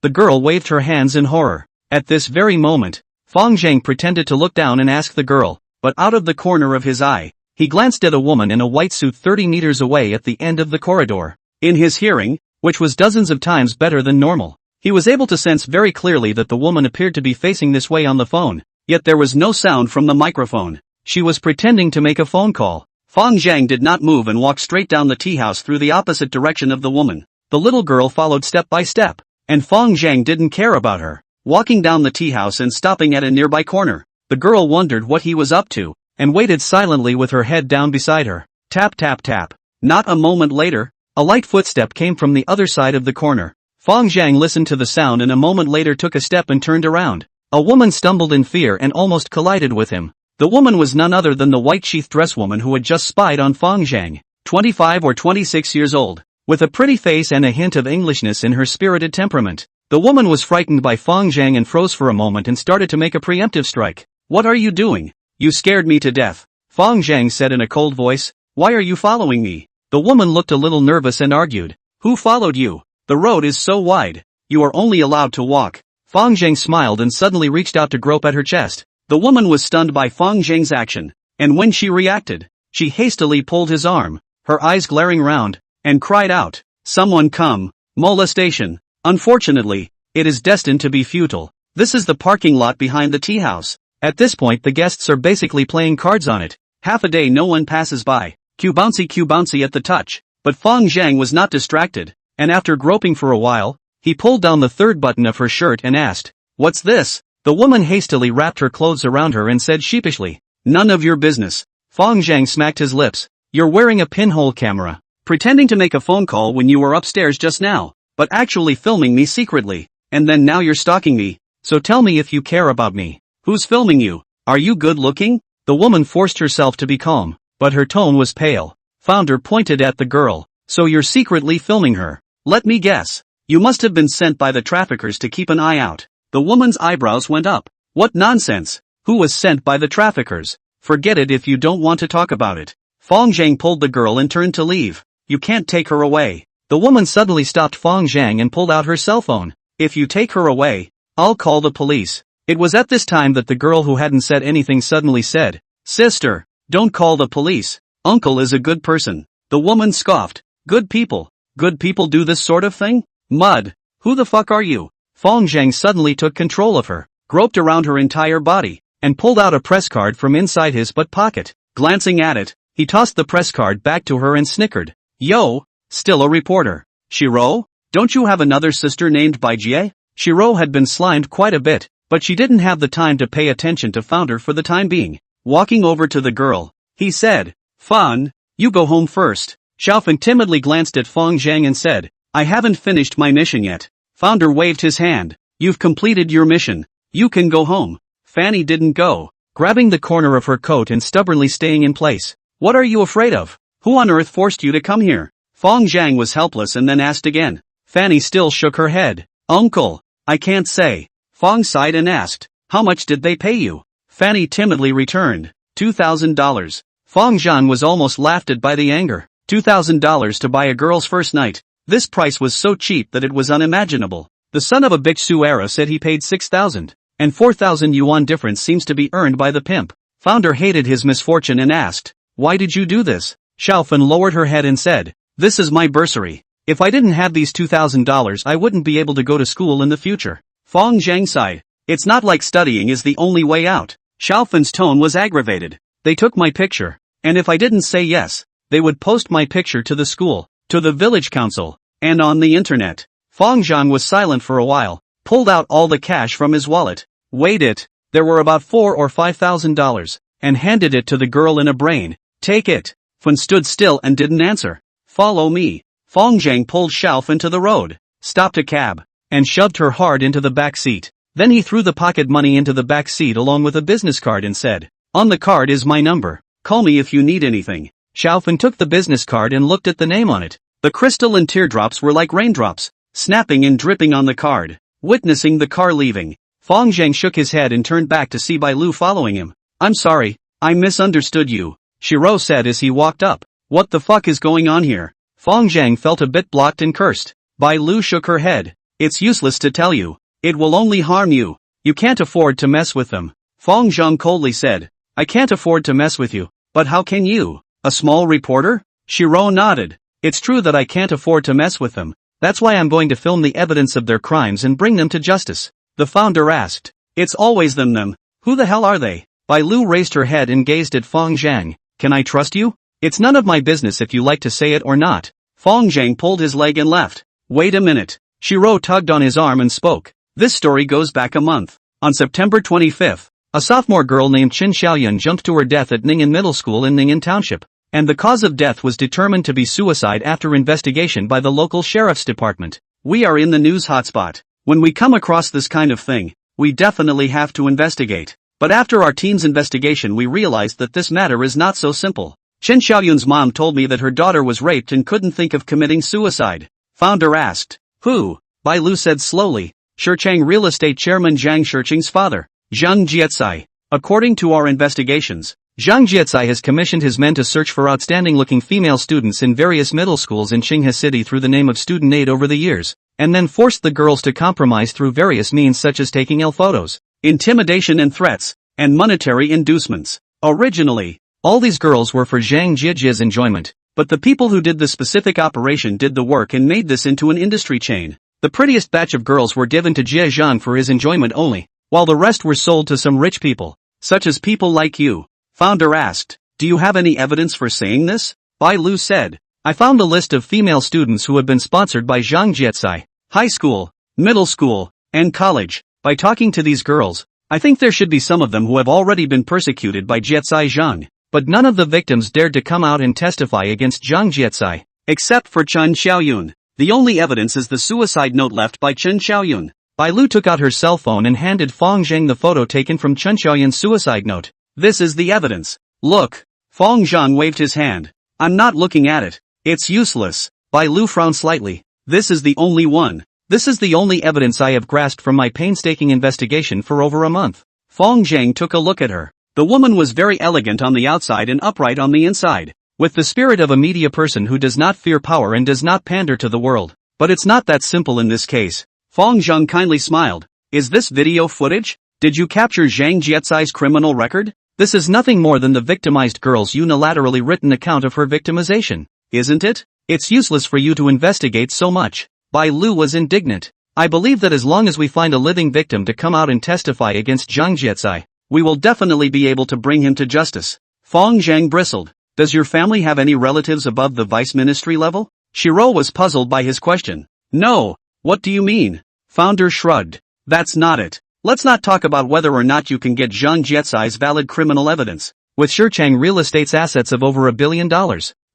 Speaker 1: The girl waved her hands in horror. At this very moment, Fong Zhang pretended to look down and ask the girl, but out of the corner of his eye, he glanced at a woman in a white suit 30 meters away at the end of the corridor. In his hearing, which was dozens of times better than normal, he was able to sense very clearly that the woman appeared to be facing this way on the phone, yet there was no sound from the microphone. She was pretending to make a phone call. Fong Zhang did not move and walked straight down the tea house through the opposite direction of the woman. The little girl followed step by step, and Fong Zhang didn't care about her. Walking down the tea house and stopping at a nearby corner, the girl wondered what he was up to, and waited silently with her head down beside her. Tap tap tap. Not a moment later, a light footstep came from the other side of the corner. Fong Zhang listened to the sound and a moment later took a step and turned around. A woman stumbled in fear and almost collided with him. The woman was none other than the white sheath dress woman who had just spied on Fong Zhang, 25 or 26 years old, with a pretty face and a hint of Englishness in her spirited temperament. The woman was frightened by Fong Zhang and froze for a moment and started to make a preemptive strike. "What are you doing? You scared me to death," Fong Zhang said in a cold voice. "Why are you following me?" The woman looked a little nervous and argued. "Who followed you? The road is so wide. You are only allowed to walk." Fong Zhang smiled and suddenly reached out to grope at her chest. The woman was stunned by Fong Zhang's action, and when she reacted, she hastily pulled his arm, her eyes glaring round, and cried out, "Someone come! Molestation!" Unfortunately, it is destined to be futile. This is the parking lot behind the tea house. At this point the guests are basically playing cards on it. Half a day no one passes by. Q bouncy at the touch. But Fong Zhang was not distracted, and after groping for a while, he pulled down the third button of her shirt and asked, "What's this?" The woman hastily wrapped her clothes around her and said sheepishly, "None of your business." Fong Zhang smacked his lips. "You're wearing a pinhole camera. Pretending to make a phone call when you were upstairs just now, but actually filming me secretly, and then now you're stalking me. So tell me if you care about me. Who's filming you? Are you good looking?" The woman forced herself to be calm, but her tone was pale. Founder pointed at the girl. "So you're secretly filming her? Let me guess. You must have been sent by the traffickers to keep an eye out." The woman's eyebrows went up. "What nonsense? Who was sent by the traffickers? Forget it if you don't want to talk about it." Fong Zhang pulled the girl and turned to leave. "You can't take her away." The woman suddenly stopped Fong Zhang and pulled out her cell phone. "If you take her away, I'll call the police. It was at this time that the girl who hadn't said anything suddenly said, Sister, don't call the police. Uncle is a good person. The woman scoffed. Good people? Good people do this sort of thing? Mud. Who the fuck are you? Fong Zhang suddenly took control of her, groped around her entire body, and pulled out a press card from inside his butt pocket. Glancing at it, he tossed the press card back to her and snickered. Yo, still a reporter. Shiro? Don't you have another sister named Baijie? Shiro had been slimed quite a bit, but she didn't have the time to pay attention to Founder for the time being. Walking over to the girl, he said, Fan, you go home first. Xiaofeng timidly glanced at Fong Zhang and said, I haven't finished my mission yet. Founder waved his hand. You've completed your mission. You can go home. Fanny didn't go, grabbing the corner of her coat and stubbornly staying in place. What are you afraid of? Who on earth forced you to come here? Fong Zhang was helpless and then asked again. Fanny still shook her head. Uncle, I can't say. Fong sighed and asked, how much did they pay you? Fanny timidly returned, $2,000. Fong Zhan was almost laughed at by the anger. $2,000 to buy a girl's first night. This price was so cheap that it was unimaginable. The son of a bitch Suera said he paid 6,000, and 4,000 yuan difference seems to be earned by the pimp. Founder hated his misfortune and asked, why did you do this? Xiaofeng lowered her head and said, this is my bursary. If I didn't have these $2,000 I wouldn't be able to go to school in the future. Fong Zhang sighed. It's not like studying is the only way out. Xiaofeng's tone was aggravated. They took my picture, and if I didn't say yes, they would post my picture to the school, to the village council, and on the internet. Fong Zhang was silent for a while, pulled out all the cash from his wallet, weighed it, there were about $4,000 or $5,000, and handed it to the girl in a brain. Take it. Fun stood still and didn't answer. Follow me. Fong Zhang pulled Xiaofeng to the road, stopped a cab, and shoved her hard into the back seat. Then he threw the pocket money into the back seat along with a business card and said, on the card is my number. Call me if you need anything. Xiaofeng took the business card and looked at the name on it. The crystal and teardrops were like raindrops, snapping and dripping on the card. Witnessing the car leaving, Fong Zhang shook his head and turned back to see Bai Lu following him. I'm sorry, I misunderstood you, Shiro said as he walked up. What the fuck is going on here? Fong Zhang felt a bit blocked and cursed. Bai Lu shook her head. It's useless to tell you. It will only harm you. You can't afford to mess with them. Fong Zhang coldly said. I can't afford to mess with you, but how can you? A small reporter? Shiro nodded. It's true that I can't afford to mess with them. That's why I'm going to film the evidence of their crimes and bring them to justice. The founder asked. It's always them. Who the hell are they? Bai Lu raised her head and gazed at Fong Zhang. Can I trust you? It's none of my business if you like to say it or not. Fong Zhang pulled his leg and left. Wait a minute. Shiro tugged on his arm and spoke. This story goes back a month. On September 25th, a sophomore girl named Qin Xiaoyun jumped to her death at Ning'an Middle School in Ning'an Township, and the cause of death was determined to be suicide after investigation by the local sheriff's department. We are in the news hotspot. When we come across this kind of thing, we definitely have to investigate. But after our team's investigation we realized that this matter is not so simple. Qin Xiaoyun's mom told me that her daughter was raped and couldn't think of committing suicide. Founder asked. Who? Bai Lu said slowly. Shichang Real Estate Chairman Zhang Shicheng's father, Zhang Jiecai. According to our investigations, Zhang Jiecai has commissioned his men to search for outstanding-looking female students in various middle schools in Qinghe City through the name of student aid over the years, and then forced the girls to compromise through various means such as taking ill photos, intimidation and threats, and monetary inducements. Originally, all these girls were for Zhang Jiejie's enjoyment, but the people who did the specific operation did the work and made this into an industry chain. The prettiest batch of girls were given to Jie Zhang for his enjoyment only, while the rest were sold to some rich people, such as people like you. Founder asked, do you have any evidence for saying this? Bai Lu said, I found a list of female students who have been sponsored by Zhang Jiecai, high school, middle school, and college. By talking to these girls, I think there should be some of them who have already been persecuted by Jiecai Zhang, but none of the victims dared to come out and testify against Zhang Jiecai, except for Qin Xiaoyun. The only evidence is the suicide note left by Qin Xiaoyun. Bai Lu took out her cell phone and handed Fong Zhang the photo taken from Qin Xiaoyun's suicide note. This is the evidence. Look. Fong Zhang waved his hand. I'm not looking at it. It's useless. Bai Lu frowned slightly. This is the only one. This is the only evidence I have grasped from my painstaking investigation for over a month. Fong Zhang took a look at her. The woman was very elegant on the outside and upright on the inside, with the spirit of a media person who does not fear power and does not pander to the world. But it's not that simple in this case. Fong Zhang kindly smiled. Is this video footage? Did you capture Zhang Jiecai's criminal record? This is nothing more than the victimized girl's unilaterally written account of her victimization, isn't it? It's useless for you to investigate so much. Bai Lu was indignant. I believe that as long as we find a living victim to come out and testify against Zhang Jiecai, we will definitely be able to bring him to justice. Fong Zhang bristled. Does your family have any relatives above the vice ministry level? Shiro was puzzled by his question. No, what do you mean? Founder shrugged. That's not it. Let's not talk about whether or not you can get Zhang Jiecai's valid criminal evidence. With Shichang Real Estate's assets of over $1 billion,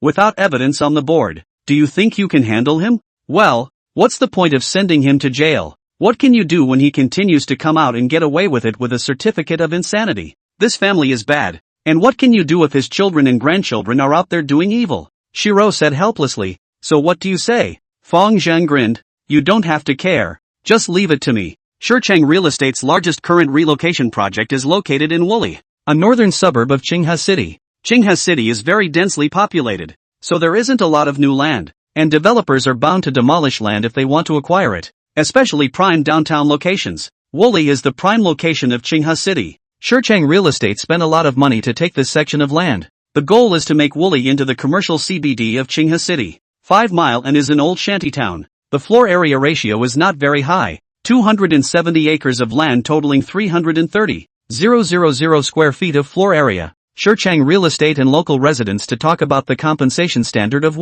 Speaker 1: without evidence on the board, do you think you can handle him? Well, what's the point of sending him to jail? What can you do when he continues to come out and get away with it with a certificate of insanity? This family is bad. And what can you do if his children and grandchildren are out there doing evil? Shiro said helplessly. So what do you say? Fong Zhang grinned. You don't have to care. Just leave it to me. Shichang Real Estate's largest current relocation project is located in Wooly, a northern suburb of Qinghe City. Qinghe City is very densely populated, so there isn't a lot of new land, and developers are bound to demolish land if they want to acquire it, especially prime downtown locations. Wooly is the prime location of Qinghe City. Shichang Real Estate spent a lot of money to take this section of land. The goal is to make Wooly into the commercial CBD of Qinghe City. 5 Mile and is an old shantytown. The floor area ratio is not very high. 270 acres of land totaling 330,000 square feet of floor area. Shichang Real Estate and local residents to talk about the compensation standard of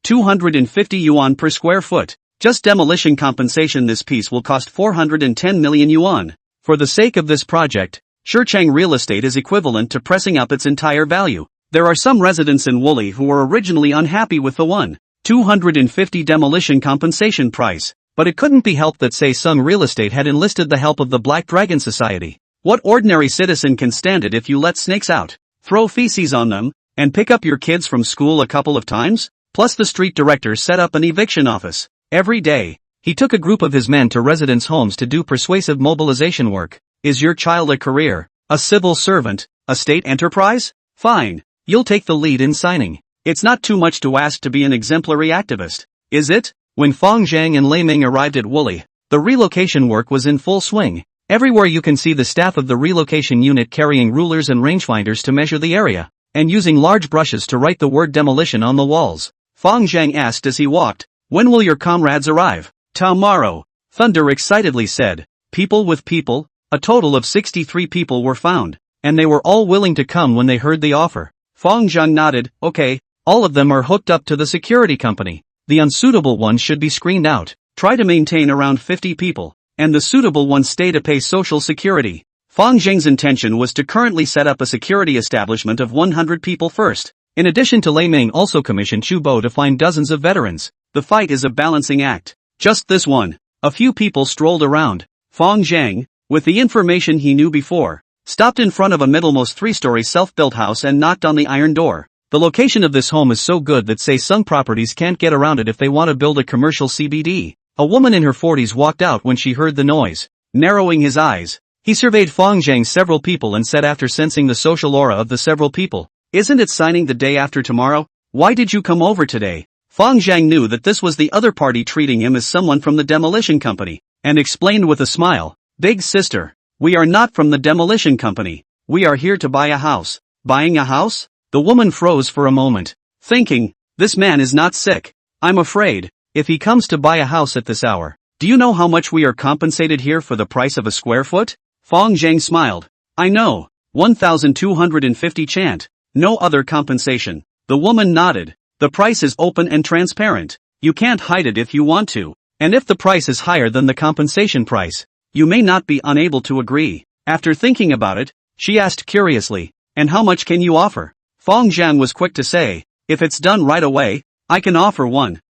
Speaker 1: 250 yuan per square foot. Just demolition compensation. This piece will cost 410 million yuan. For the sake of this project, Shichang Real Estate is equivalent to pressing up its entire value. There are some residents in Wooly who were originally unhappy with the 250 demolition compensation price. But it couldn't be helped that Saesung Real Estate had enlisted the help of the Black Dragon Society. What ordinary citizen can stand it if you let snakes out, throw feces on them, and pick up your kids from school a couple of times? Plus the street director set up an eviction office. Every day, he took a group of his men to residents' homes to do persuasive mobilization work. Is your child a career, a civil servant, a state enterprise? Fine, you'll take the lead in signing. It's not too much to ask to be an exemplary activist, is it? When Fong Zhang and Lei Ming arrived at Wooly, the relocation work was in full swing. Everywhere you can see the staff of the relocation unit carrying rulers and rangefinders to measure the area, and using large brushes to write the word demolition on the walls. Fong Zhang asked as he walked, when will your comrades arrive? Tomorrow, Thunder excitedly said. People with people, a total of 63 people were found, and they were all willing to come when they heard the offer. Fong Zhang nodded, okay, all of them are hooked up to the security company. The unsuitable ones should be screened out. Try to maintain around 50 people, and the suitable ones stay to pay social security. Fong Zhang's intention was to currently set up a security establishment of 100 people first. In addition to Lei Ming also commissioned Chu Bo to find dozens of veterans. The fight is a balancing act. Just this one. A few people strolled around. Fong Zhang, with the information he knew before, stopped in front of a middlemost 3-story self-built house and knocked on the iron door. The location of this home is so good that Saesung Properties can't get around it if they want to build a commercial CBD. A woman in her 40s walked out when she heard the noise. Narrowing his eyes, he surveyed Fong Zhang several people and said after sensing the social aura of the several people, isn't it signing the day after tomorrow? Why did you come over today? Fong Zhang knew that this was the other party treating him as someone from the demolition company, and explained with a smile, big sister, we are not from the demolition company. We are here to buy a house. Buying a house? The woman froze for a moment, thinking, this man is not sick. I'm afraid, if he comes to buy a house at this hour, do you know how much we are compensated here for the price of a square foot? Fong Zhang smiled. I know, 1,250 chant. No other compensation. The woman nodded. The price is open and transparent. You can't hide it if you want to. And if the price is higher than the compensation price, you may not be unable to agree. After thinking about it, she asked curiously, and how much can you offer? Fong Zhang was quick to say, if it's done right away, I can offer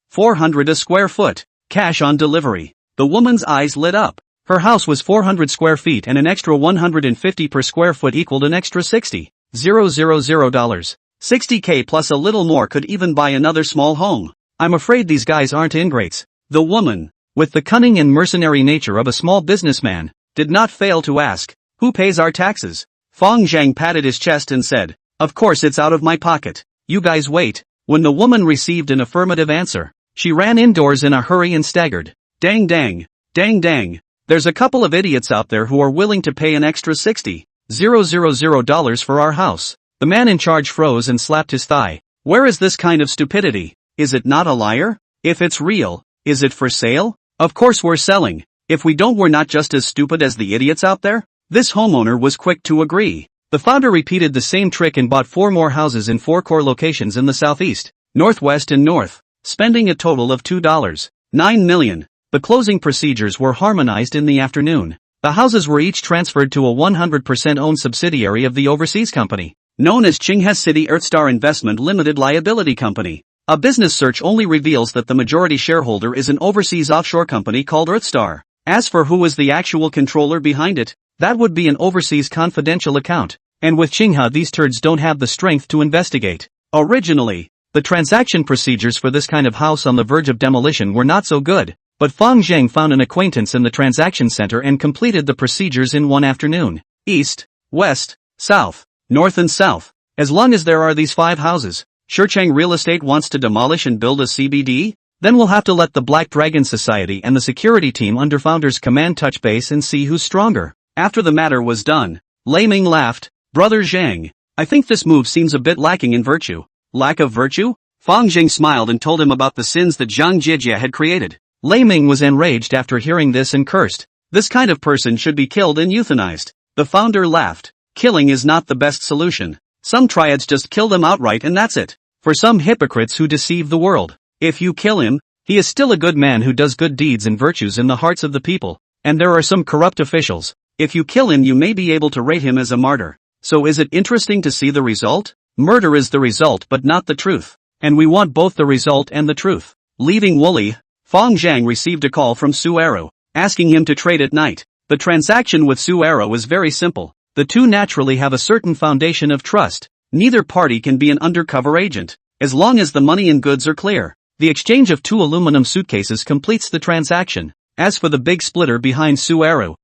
Speaker 1: 400 a square foot, cash on delivery. The woman's eyes lit up. Her house was 400 square feet and an extra 150 per square foot equaled an extra $60,000. $60K plus a little more could even buy another small home. I'm afraid these guys aren't ingrates. The woman, with the cunning and mercenary nature of a small businessman, did not fail to ask, who pays our taxes? Fong Zhang patted his chest and said, of course it's out of my pocket. You guys wait. When the woman received an affirmative answer, she ran indoors in a hurry and staggered. Dang dang, dang dang. There's a couple of idiots out there who are willing to pay an extra $60,000 for our house. The man in charge froze and slapped his thigh. Where is this kind of stupidity? Is it not a liar? If it's real, is it for sale? Of course we're selling. If we don't, we're not just as stupid as the idiots out there? This homeowner was quick to agree. The founder repeated the same trick and bought 4 more houses in 4 core locations in the southeast, northwest and north, spending a total of $2.9 million. The closing procedures were harmonized in the afternoon. The houses were each transferred to a 100% owned subsidiary of the overseas company, known as Qinghe City Earthstar Investment Limited Liability Company. A business search only reveals that the majority shareholder is an overseas offshore company called Earthstar. As for who is the actual controller behind it, that would be an overseas confidential account. And with Qinghe, these turds don't have the strength to investigate. Originally, the transaction procedures for this kind of house on the verge of demolition were not so good, but Fang Zheng found an acquaintance in the transaction center and completed the procedures in one afternoon. East, west, south, north and south. As long as there are these 5 houses, Shurchang Real Estate wants to demolish and build a CBD? Then we'll have to let the Black Dragon Society and the security team under Founder's command touch base and see who's stronger. After the matter was done, Lei Ming laughed. Brother Zhang, I think this move seems a bit lacking in virtue. Lack of virtue? Fang Zheng smiled and told him about the sins that Zhang Jijia had created. Lei Ming was enraged after hearing this and cursed. This kind of person should be killed and euthanized. The founder laughed. Killing is not the best solution. Some triads just kill them outright and that's it. For some hypocrites who deceive the world, if you kill him, he is still a good man who does good deeds and virtues in the hearts of the people. And there are some corrupt officials. If you kill him, you may be able to rate him as a martyr. So is it interesting to see the result? Murder is the result but not the truth. And we want both the result and the truth. Leaving Wooly, Fang Zhang received a call from Su Arrow, asking him to trade at night. The transaction with Su Arrow is very simple. The two naturally have a certain foundation of trust. Neither party can be an undercover agent, as long as the money and goods are clear. The exchange of 2 aluminum suitcases completes the transaction. As for the big splitter behind Su Arrow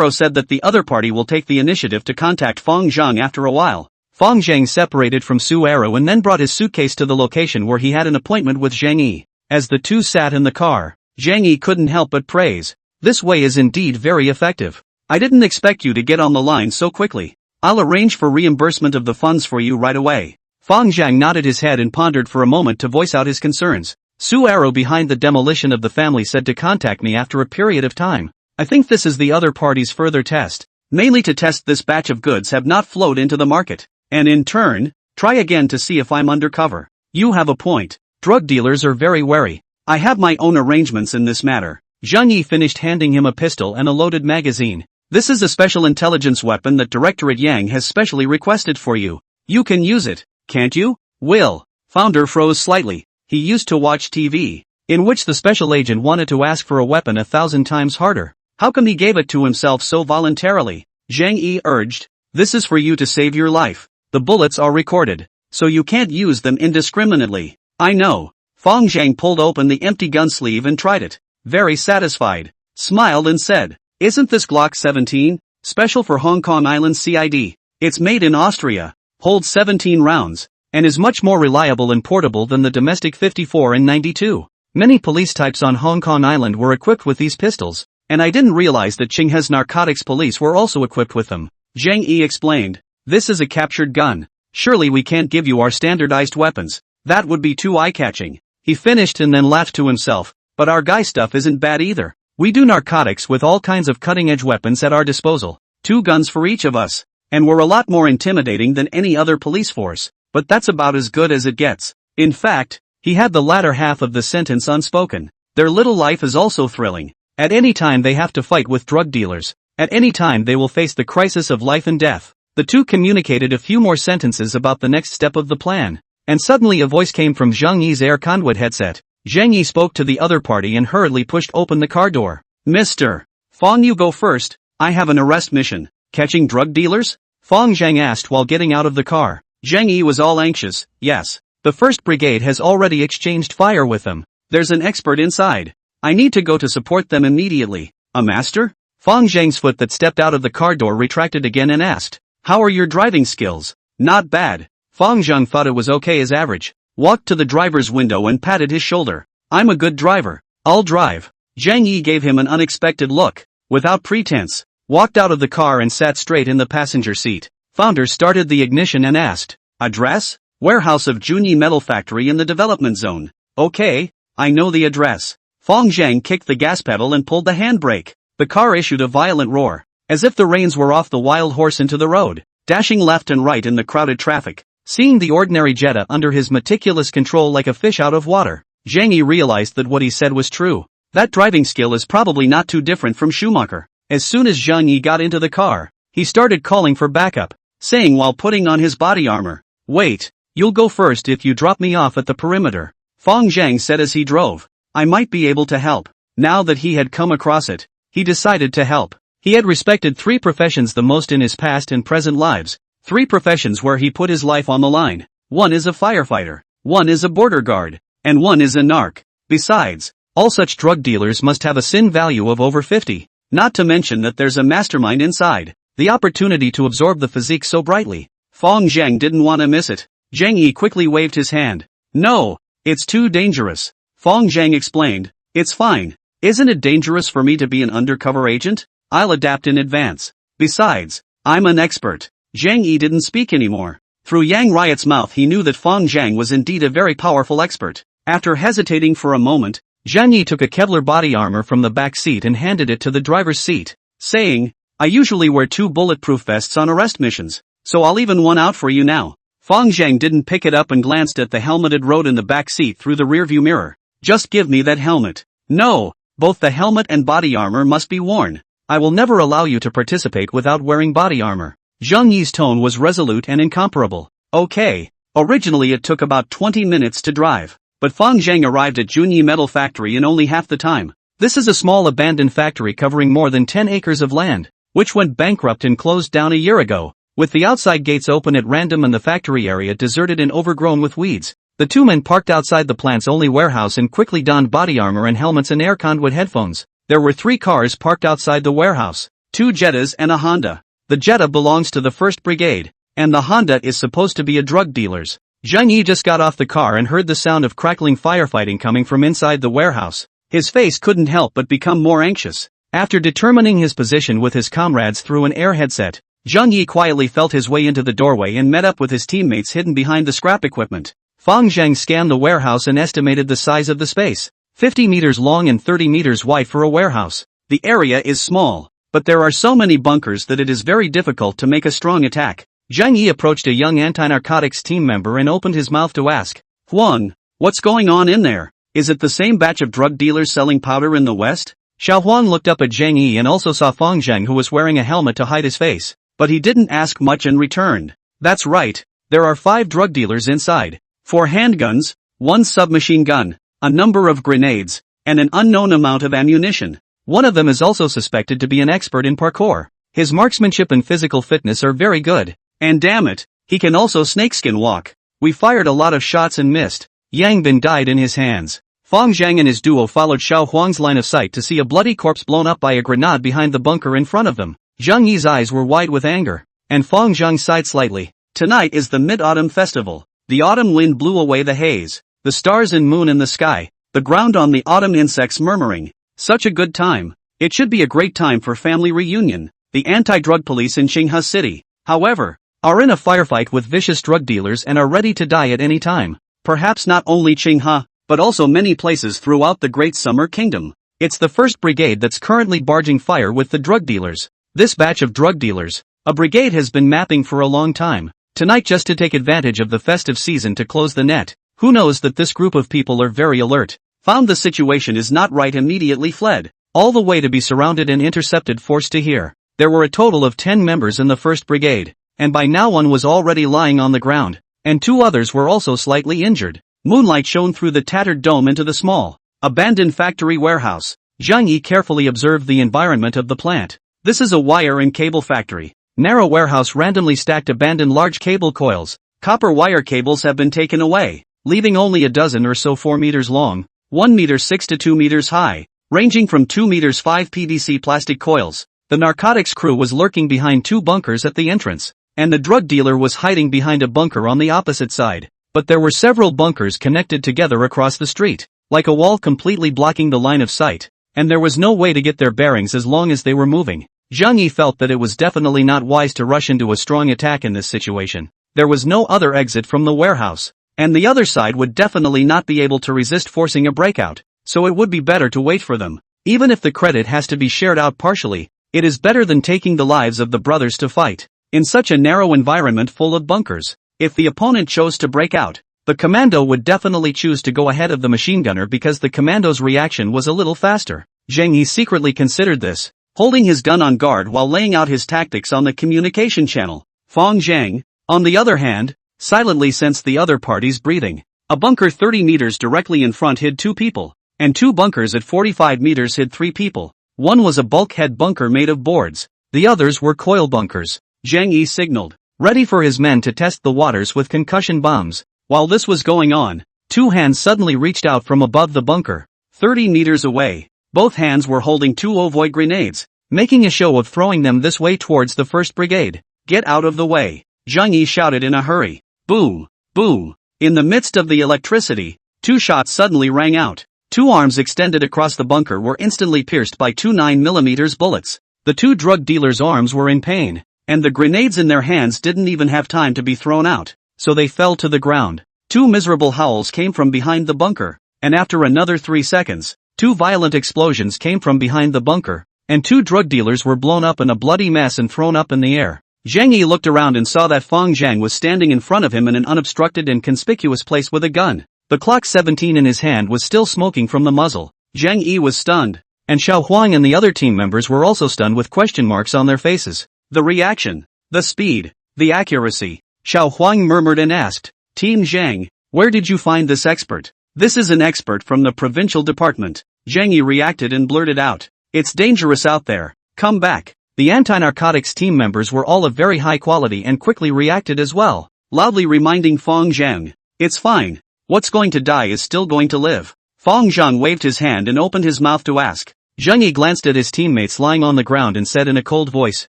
Speaker 1: said that the other party will take the initiative to contact Fang Zhang after a while. Fang Zhang separated from Su Arrow and then brought his suitcase to the location where he had an appointment with Zhang Yi. As the two sat in the car, Zhang Yi couldn't help but praise. This way is indeed very effective. I didn't expect you to get on the line so quickly. I'll arrange for reimbursement of the funds for you right away. Fang Zhang nodded his head and pondered for a moment to voice out his concerns. Su Arrow behind the demolition of the family said to contact me after a period of time. I think this is the other party's further test, mainly to test this batch of goods have not flowed into the market, and in turn, try again to see if I'm undercover. You have a point. Drug dealers are very wary. I have my own arrangements in this matter. Zhang Yi finished handing him a pistol and a loaded magazine. This is a special intelligence weapon that Directorate Yang has specially requested for you. You can use it, can't you? Will. Founder froze slightly. He used to watch TV, in which the special agent wanted to ask for a weapon 1,000 times harder. How come he gave it to himself so voluntarily? Zhang Yi urged. This is for you to save your life. The bullets are recorded, so you can't use them indiscriminately. I know. Fang Zhang pulled open the empty gun sleeve and tried it. Very satisfied. Smiled and said, isn't this Glock 17? Special for Hong Kong Island CID. It's made in Austria, holds 17 rounds, and is much more reliable and portable than the domestic 54 and 92. Many police types on Hong Kong Island were equipped with these pistols, and I didn't realize that Qinghe's narcotics police were also equipped with them. Zhang Yi explained. This is a captured gun. Surely we can't give you our standardized weapons. That would be too eye-catching. He finished and then laughed to himself. But our guy stuff isn't bad either. We do narcotics with all kinds of cutting-edge weapons at our disposal. 2 guns for each of us. And we're a lot more intimidating than any other police force. But that's about as good as it gets. In fact, he had the latter half of the sentence unspoken. Their little life is also thrilling. At any time they have to fight with drug dealers. At any time they will face the crisis of life and death. The two communicated a few more sentences about the next step of the plan. And suddenly a voice came from Zhang Yi's air conduit headset. Zhang Yi spoke to the other party and hurriedly pushed open the car door. Mr. Fang, you go first. I have an arrest mission. Catching drug dealers? Fang Zhang asked while getting out of the car. Zhang Yi was all anxious. Yes. The 1st Brigade has already exchanged fire with them. There's an expert inside. I need to go to support them immediately. A master? Fang Zhang's foot that stepped out of the car door retracted again and asked. How are your driving skills? Not bad. Fang Zhang thought it was okay as average. Walked to the driver's window and patted his shoulder. I'm a good driver. I'll drive. Zhang Yi gave him an unexpected look. without pretense, walked out of the car and sat straight in the passenger seat. Founder started the ignition and asked, "Address? Warehouse of Junyi Metal Factory in the development zone." "Okay, I know the address." Fong Zhang kicked the gas pedal and pulled the handbrake. The car issued a violent roar, as if the reins were off the wild horse into the road, dashing left and right in the crowded traffic. Seeing the ordinary Jetta under his meticulous control like a fish out of water, Zhang Yi realized that what he said was true. That driving skill is probably not too different from Schumacher. As soon as Zhang Yi got into the car, he started calling for backup, saying while putting on his body armor, "Wait, you'll go first if you drop me off at the perimeter." Fong Zhang said as he drove, "I might be able to help." Now that he had come across it, he decided to help. He had respected three professions the most in his past and present lives, three professions where he put his life on the line. One is a firefighter, one is a border guard, and one is a narc. Besides, all such drug dealers must have a sin value of over 50, not to mention that there's a mastermind inside. The opportunity to absorb the physique so brightly, Fong Zhang didn't want to miss it. Zhang Yi quickly waved his hand. "No, it's too dangerous." Fong Zhang explained, "It's fine. Isn't it dangerous for me to be an undercover agent? I'll adapt in advance. Besides, I'm an expert." Zhang Yi didn't speak anymore. Through Yang Riot's mouth he knew that Fong Zhang was indeed a very powerful expert. After hesitating for a moment, Zhang Yi took a Kevlar body armor from the back seat and handed it to the driver's seat, saying, "I usually wear 2 bulletproof vests on arrest missions, so I'll even one out for you now." Fong Zhang didn't pick it up and glanced at the helmeted road in the back seat through the rearview mirror. "Just give me that helmet." "No, both the helmet and body armor must be worn. I will never allow you to participate without wearing body armor." Zhang Yi's tone was resolute and incomparable. "Okay." Originally it took about 20 minutes to drive, but Fong Zhang arrived at Junyi Metal Factory in only half the time. This is a small abandoned factory covering more than 10 acres of land, which went bankrupt and closed down a year ago, with the outside gates open at random and the factory area deserted and overgrown with weeds. The two men parked outside the plant's only warehouse and quickly donned body armor and helmets and air conduit headphones. There were 3 cars parked outside the warehouse, 2 Jettas and a Honda. The Jetta belongs to the 1st Brigade, and the Honda is supposed to be a drug dealer's. Zhang Yi just got off the car and heard the sound of crackling firefighting coming from inside the warehouse. His face couldn't help but become more anxious. After determining his position with his comrades through an air headset, Zhang Yi quietly felt his way into the doorway and met up with his teammates hidden behind the scrap equipment. Fong Zhang scanned the warehouse and estimated the size of the space. 50 meters long and 30 meters wide for a warehouse. The area is small, but there are so many bunkers that it is very difficult to make a strong attack. Zhang Yi approached a young anti-narcotics team member and opened his mouth to ask, "Huang, what's going on in there? Is it the same batch of drug dealers selling powder in the West?" Xiao Huang looked up at Zhang Yi and also saw Fong Zhang, who was wearing a helmet to hide his face, but he didn't ask much and returned, "That's right, there are 5 drug dealers inside. 4 handguns, 1 submachine gun, a number of grenades, and an unknown amount of ammunition. One of them is also suspected to be an expert in parkour. His marksmanship and physical fitness are very good. And damn it, he can also snakeskin walk. We fired a lot of shots and missed." Yang Bin died in his hands. Fong Zhang and his duo followed Xiao Huang's line of sight to see a bloody corpse blown up by a grenade behind the bunker in front of them. Zhang Yi's eyes were wide with anger, and Fong Zhang sighed slightly. Tonight is the Mid-Autumn Festival. The autumn wind blew away the haze, the stars and moon in the sky, the ground on the autumn insects murmuring. Such a good time. It should be a great time for family reunion. The anti-drug police in Qinghe City, however, are in a firefight with vicious drug dealers and are ready to die at any time. Perhaps not only Qinghe, but also many places throughout the Great Summer Kingdom. It's the 1st Brigade that's currently barging fire with the drug dealers. This batch of drug dealers, a brigade has been mapping for a long time. Tonight, just to take advantage of the festive season to close the net. Who knows that this group of people are very alert. Found the situation is not right, immediately fled. All the way to be surrounded and intercepted, forced to here. There were a total of 10 members in the 1st Brigade, and by now one was already lying on the ground, and 2 others were also slightly injured. Moonlight shone through the tattered dome into the small, abandoned factory warehouse. Zhang Yi carefully observed the environment of the plant. This is a wire and cable factory. Narrow warehouse, randomly stacked abandoned large cable coils. Copper wire cables have been taken away, leaving only a dozen or so 4 meters long, 1 meter 6 to 2 meters high, ranging from 2 meters 5 PVC plastic coils. The narcotics crew was lurking behind 2 bunkers at the entrance, and the drug dealer was hiding behind a bunker on the opposite side. But there were several bunkers connected together across the street, like a wall completely blocking the line of sight, and there was no way to get their bearings as long as they were moving. Zhang Yi felt that it was definitely not wise to rush into a strong attack in this situation. There was no other exit from the warehouse, and the other side would definitely not be able to resist forcing a breakout, so it would be better to wait for them. Even if the credit has to be shared out partially, it is better than taking the lives of the brothers to fight in such a narrow environment full of bunkers. If the opponent chose to break out, the commando would definitely choose to go ahead of the machine gunner because the commando's reaction was a little faster. Zhang Yi secretly considered this, holding his gun on guard while laying out his tactics on the communication channel. Fang Zhang, on the other hand, silently sensed the other party's breathing. A bunker 30 meters directly in front hid 2 people, and 2 bunkers at 45 meters hid 3 people. One was a bulkhead bunker made of boards, the others were coil bunkers. Zhang Yi signaled, ready for his men to test the waters with concussion bombs. While this was going on, 2 hands suddenly reached out from above the bunker, 30 meters away. Both hands were holding 2 ovoid grenades, making a show of throwing them this way towards the 1st Brigade. Get out of the way, Zhang Yi shouted in a hurry. Boom, boom. In the midst of the electricity, 2 shots suddenly rang out. 2 arms extended across the bunker were instantly pierced by 2 9mm bullets. The 2 drug dealers' arms were in pain, and the grenades in their hands didn't even have time to be thrown out, so they fell to the ground. 2 miserable howls came from behind the bunker, and after another 3 seconds, 2 violent explosions came from behind the bunker, and 2 drug dealers were blown up in a bloody mess and thrown up in the air. Zhang Yi looked around and saw that Fang Zhang was standing in front of him in an unobstructed and conspicuous place with a gun. The Glock 17 in his hand was still smoking from the muzzle. Zhang Yi was stunned, and Xiao Huang and the other team members were also stunned with question marks on their faces. The reaction, the speed, the accuracy. Xiao Huang murmured and asked, Team Zhang, where did you find this expert? This is an expert from the provincial department. Zhang Yi reacted and blurted out, it's dangerous out there, come back. The anti-narcotics team members were all of very high quality and quickly reacted as well, loudly reminding Fang Zhang, it's fine, what's going to die is still going to live. Fang Zhang waved his hand and opened his mouth to ask. Zhang Yi glanced at his teammates lying on the ground and said in a cold voice,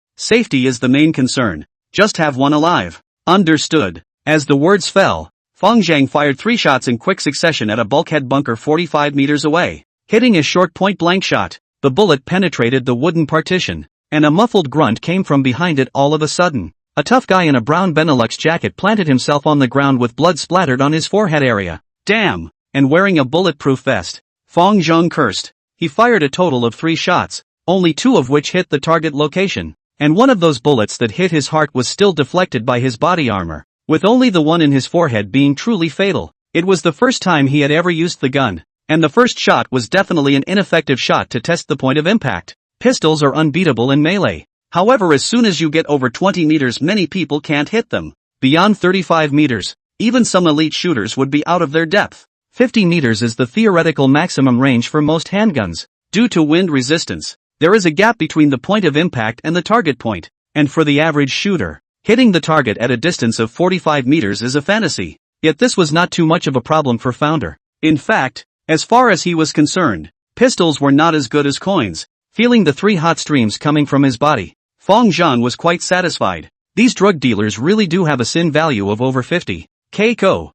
Speaker 1: safety is the main concern, just have one alive. Understood. As the words fell, Fang Zhang fired 3 shots in quick succession at a bulkhead bunker 45 meters away. Hitting a short point-blank shot, the bullet penetrated the wooden partition, and a muffled grunt came from behind it all of a sudden. A tough guy in a brown Benelux jacket planted himself on the ground with blood splattered on his forehead area. Damn! And wearing a bulletproof vest. Fang Zhang cursed. He fired a total of 3 shots, only 2 of which hit the target location, and one of those bullets that hit his heart was still deflected by his body armor, with only the one in his forehead being truly fatal. It was the first time he had ever used the gun, and the first shot was definitely an ineffective shot to test the point of impact. Pistols are unbeatable in melee. However, as soon as you get over 20 meters many people can't hit them. Beyond 35 meters, even some elite shooters would be out of their depth. 50 meters is the theoretical maximum range for most handguns. Due to wind resistance, there is a gap between the point of impact and the target point, and for the average shooter, hitting the target at a distance of 45 meters is a fantasy. Yet this was not too much of a problem for Founder. In fact, as far as he was concerned, pistols were not as good as coins. Feeling the 3 hot streams coming from his body, Fang Zhang was quite satisfied. These drug dealers really do have a sin value of over 50. Keiko,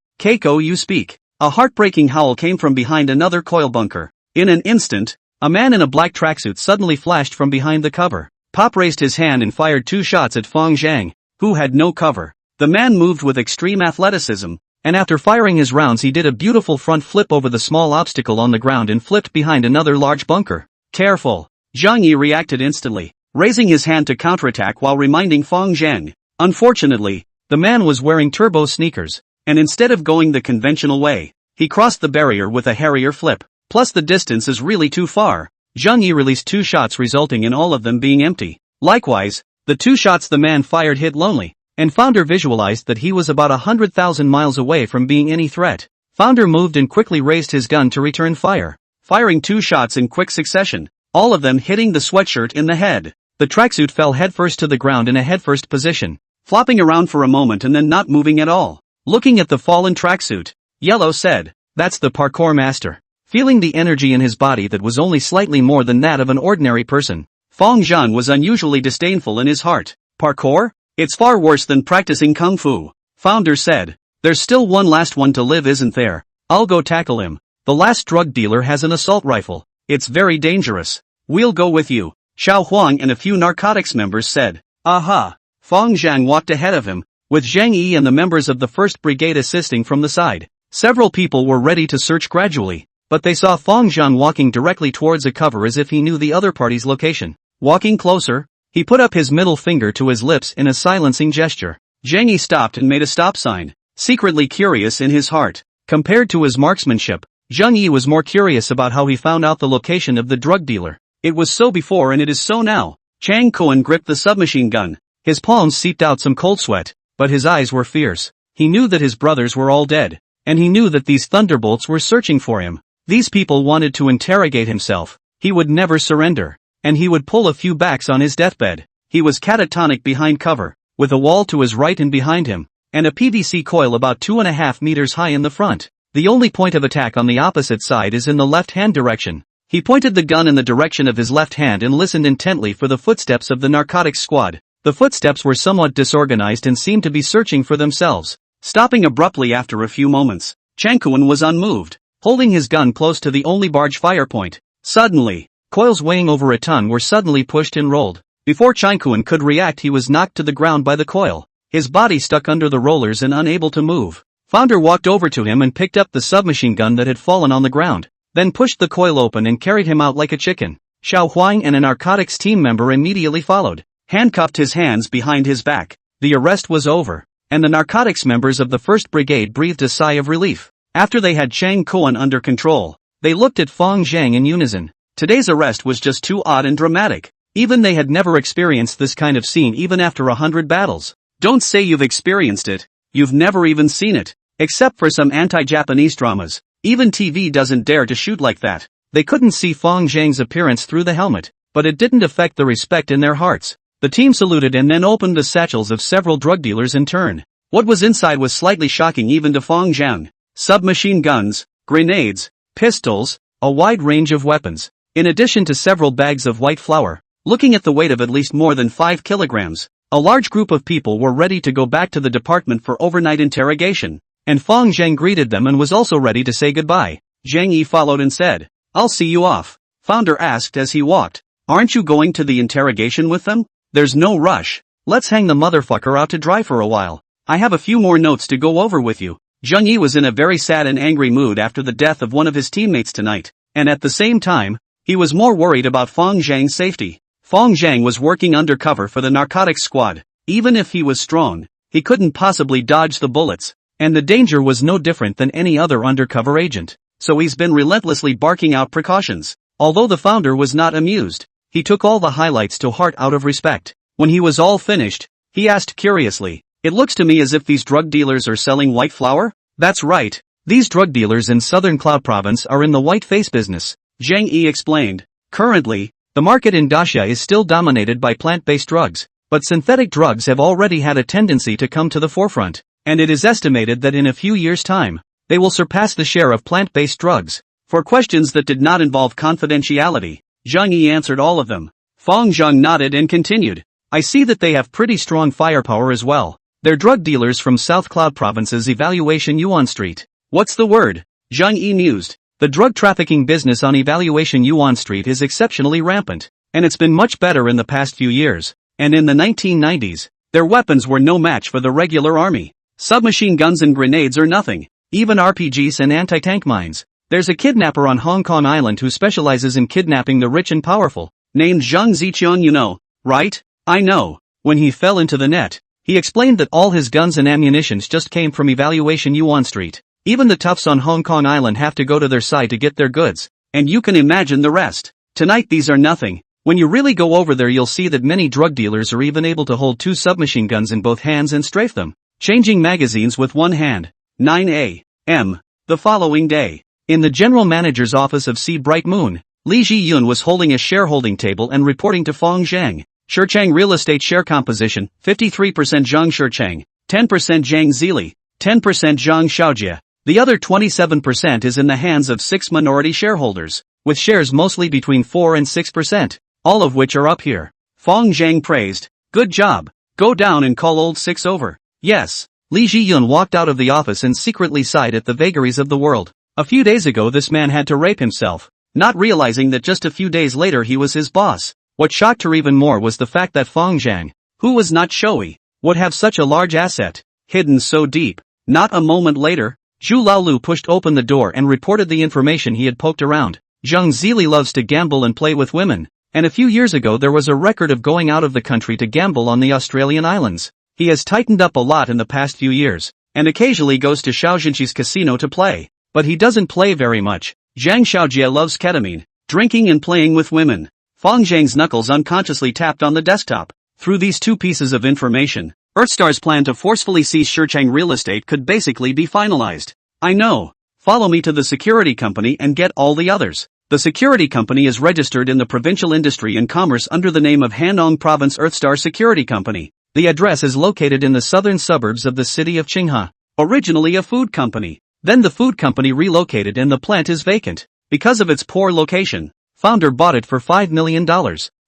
Speaker 1: you speak. A heartbreaking howl came from behind another coil bunker. In an instant, a man in a black tracksuit suddenly flashed from behind the cover. Pop raised his hand and fired 2 shots at Fang Zhang, who had no cover. The man moved with extreme athleticism, and after firing his rounds he did a beautiful front flip over the small obstacle on the ground and flipped behind another large bunker. Careful. Zhang Yi reacted instantly, raising his hand to counterattack while reminding Fang Zhang. Unfortunately, the man was wearing turbo sneakers, and instead of going the conventional way, he crossed the barrier with a Harrier flip. Plus the distance is really too far. Zhang Yi released 2 shots resulting in all of them being empty. Likewise, the 2 shots the man fired hit Lonely, and Founder visualized that he was about 100,000 miles away from being any threat. Founder moved and quickly raised his gun to return fire, firing 2 shots in quick succession, all of them hitting the sweatshirt in the head. The tracksuit fell headfirst to the ground in a headfirst position, flopping around for a moment and then not moving at all. Looking at the fallen tracksuit, Yellow said, that's the parkour master. Feeling the energy in his body that was only slightly more than that of an ordinary person, Fang Zhang was unusually disdainful in his heart. Parkour? It's far worse than practicing kung fu. Founder said, there's still one last one to live, isn't there? I'll go tackle him. The last drug dealer has an assault rifle. It's very dangerous. We'll go with you, Xiao Huang and a few narcotics members said. Aha! Fong Zhang walked ahead of him, with Zhang Yi and the members of the 1st Brigade assisting from the side. Several people were ready to search gradually, but they saw Fong Zhang walking directly towards a cover as if he knew the other party's location. Walking closer, he put up his middle finger to his lips in a silencing gesture. Zhang Yi stopped and made a stop sign, secretly curious in his heart. Compared to his marksmanship, Zhang Yi was more curious about how he found out the location of the drug dealer. It was so before and it is so now. Chang Kuan gripped the submachine gun. His palms seeped out some cold sweat, but his eyes were fierce. He knew that his brothers were all dead, and he knew that these thunderbolts were searching for him. These people wanted to interrogate himself. He would never surrender, and he would pull a few backs on his deathbed. He was catatonic behind cover, with a wall to his right and behind him, and a PVC coil about 2.5 meters high in the front. The only point of attack on the opposite side is in the left-hand direction. He pointed the gun in the direction of his left hand and listened intently for the footsteps of the narcotics squad. The footsteps were somewhat disorganized and seemed to be searching for themselves. Stopping abruptly after a few moments, Changkuan was unmoved, holding his gun close to the only barge fire point. Suddenly, coils weighing over a ton were suddenly pushed and rolled. Before Changkuan could react, he was knocked to the ground by the coil, his body stuck under the rollers and unable to move. Founder walked over to him and picked up the submachine gun that had fallen on the ground, then pushed the coil open and carried him out like a chicken. Xiao Huang and a narcotics team member immediately followed, handcuffed his hands behind his back. The arrest was over, and the narcotics members of the 1st Brigade breathed a sigh of relief. After they had Chang Kuan under control, they looked at Fong Zhang in unison. Today's arrest was just too odd and dramatic. Even they had never experienced this kind of scene even after 100 battles. Don't say you've experienced it, you've never even seen it. Except for some anti-Japanese dramas, even TV doesn't dare to shoot like that. They couldn't see Fong Zhang's appearance through the helmet, but it didn't affect the respect in their hearts. The team saluted and then opened the satchels of several drug dealers in turn. What was inside was slightly shocking even to Fong Zhang. Submachine guns, grenades, pistols, a wide range of weapons, in addition to several bags of white flour, looking at the weight of at least more than 5 kilograms. A large group of people were ready to go back to the department for overnight interrogation, and Fong Zhang greeted them and was also ready to say goodbye. Zhang Yi followed and said, "I'll see you off." Founder asked as he walked, "Aren't you going to the interrogation with them?" "There's no rush. Let's hang the motherfucker out to dry for a while. I have a few more notes to go over with you." Zhang Yi was in a very sad and angry mood after the death of one of his teammates tonight, and at the same time, he was more worried about Fong Zhang's safety. Fong Zhang was working undercover for the narcotics squad. Even if he was strong, he couldn't possibly dodge the bullets, and the danger was no different than any other undercover agent. So he's been relentlessly barking out precautions. Although the founder was not amused, he took all the highlights to heart out of respect. When he was all finished, he asked curiously, "It looks to me as if these drug dealers are selling white flour?" "That's right. These drug dealers in Southern Cloud Province are in the white face business," Zhang Yi explained. "Currently, the market in Daxia is still dominated by plant-based drugs, but synthetic drugs have already had a tendency to come to the forefront, and it is estimated that in a few years' time, they will surpass the share of plant-based drugs." For questions that did not involve confidentiality, Zhang Yi answered all of them. Fong Zhang nodded and continued, "I see that they have pretty strong firepower as well. They're drug dealers from South Cloud Province's Evaluation Yuan Street." "What's the word?" Zhang Yi mused. "The drug trafficking business on Evaluation Yuan Street is exceptionally rampant, and it's been much better in the past few years, and in the 1990s, their weapons were no match for the regular army. Submachine guns and grenades are nothing, even RPGs and anti-tank mines. There's a kidnapper on Hong Kong Island who specializes in kidnapping the rich and powerful, named Zhang Ziqian, you know, right?" "I know." When he fell into the net, he explained that all his guns and ammunitions just came from Evaluation Yuan Street. Even the toughs on Hong Kong Island have to go to their side to get their goods, and you can imagine the rest. Tonight these are nothing. When you really go over there you'll see that many drug dealers are even able to hold 2 submachine guns in both hands and strafe them, changing magazines with one hand. 9 a.m. The following day, in the general manager's office of Sea Bright Moon, Li Ji-yun was holding a shareholding table and reporting to Fong Zhang. Shurchang real estate share composition, 53% Zhang Shurchang, 10% Zhang Zili, 10% Zhang Xiaojie. The other 27% is in the hands of 6 minority shareholders, with shares mostly between 4 and 6%, all of which are up here. Fong Zhang praised. "Good job. Go down and call old 6 over." "Yes." Li Ji-yun walked out of the office and secretly sighed at the vagaries of the world. A few days ago this man had to rape himself, not realizing that just a few days later he was his boss. What shocked her even more was the fact that Feng Zhang, who was not showy, would have such a large asset, hidden so deep. Not a moment later, Zhu Laolu pushed open the door and reported the information he had poked around. Zhang Zili loves to gamble and play with women, and a few years ago there was a record of going out of the country to gamble on the Australian islands. He has tightened up a lot in the past few years, and occasionally goes to Xiaojinqi's casino to play, but he doesn't play very much. Zhang Xiaojie loves ketamine, drinking and playing with women. Feng Zhang's knuckles unconsciously tapped on the desktop. Through these two pieces of information, Earthstar's plan to forcefully seize Shichang real estate could basically be finalized. I know. Follow me to the security company and get all the others. The security company is registered in the Provincial Industry and Commerce under the name of Hanong Province Earthstar Security Company. The address is located in the southern suburbs of the city of Qinghe. Originally a food company. Then the food company relocated and the plant is vacant. Because of its poor location, founder bought it for $5 million.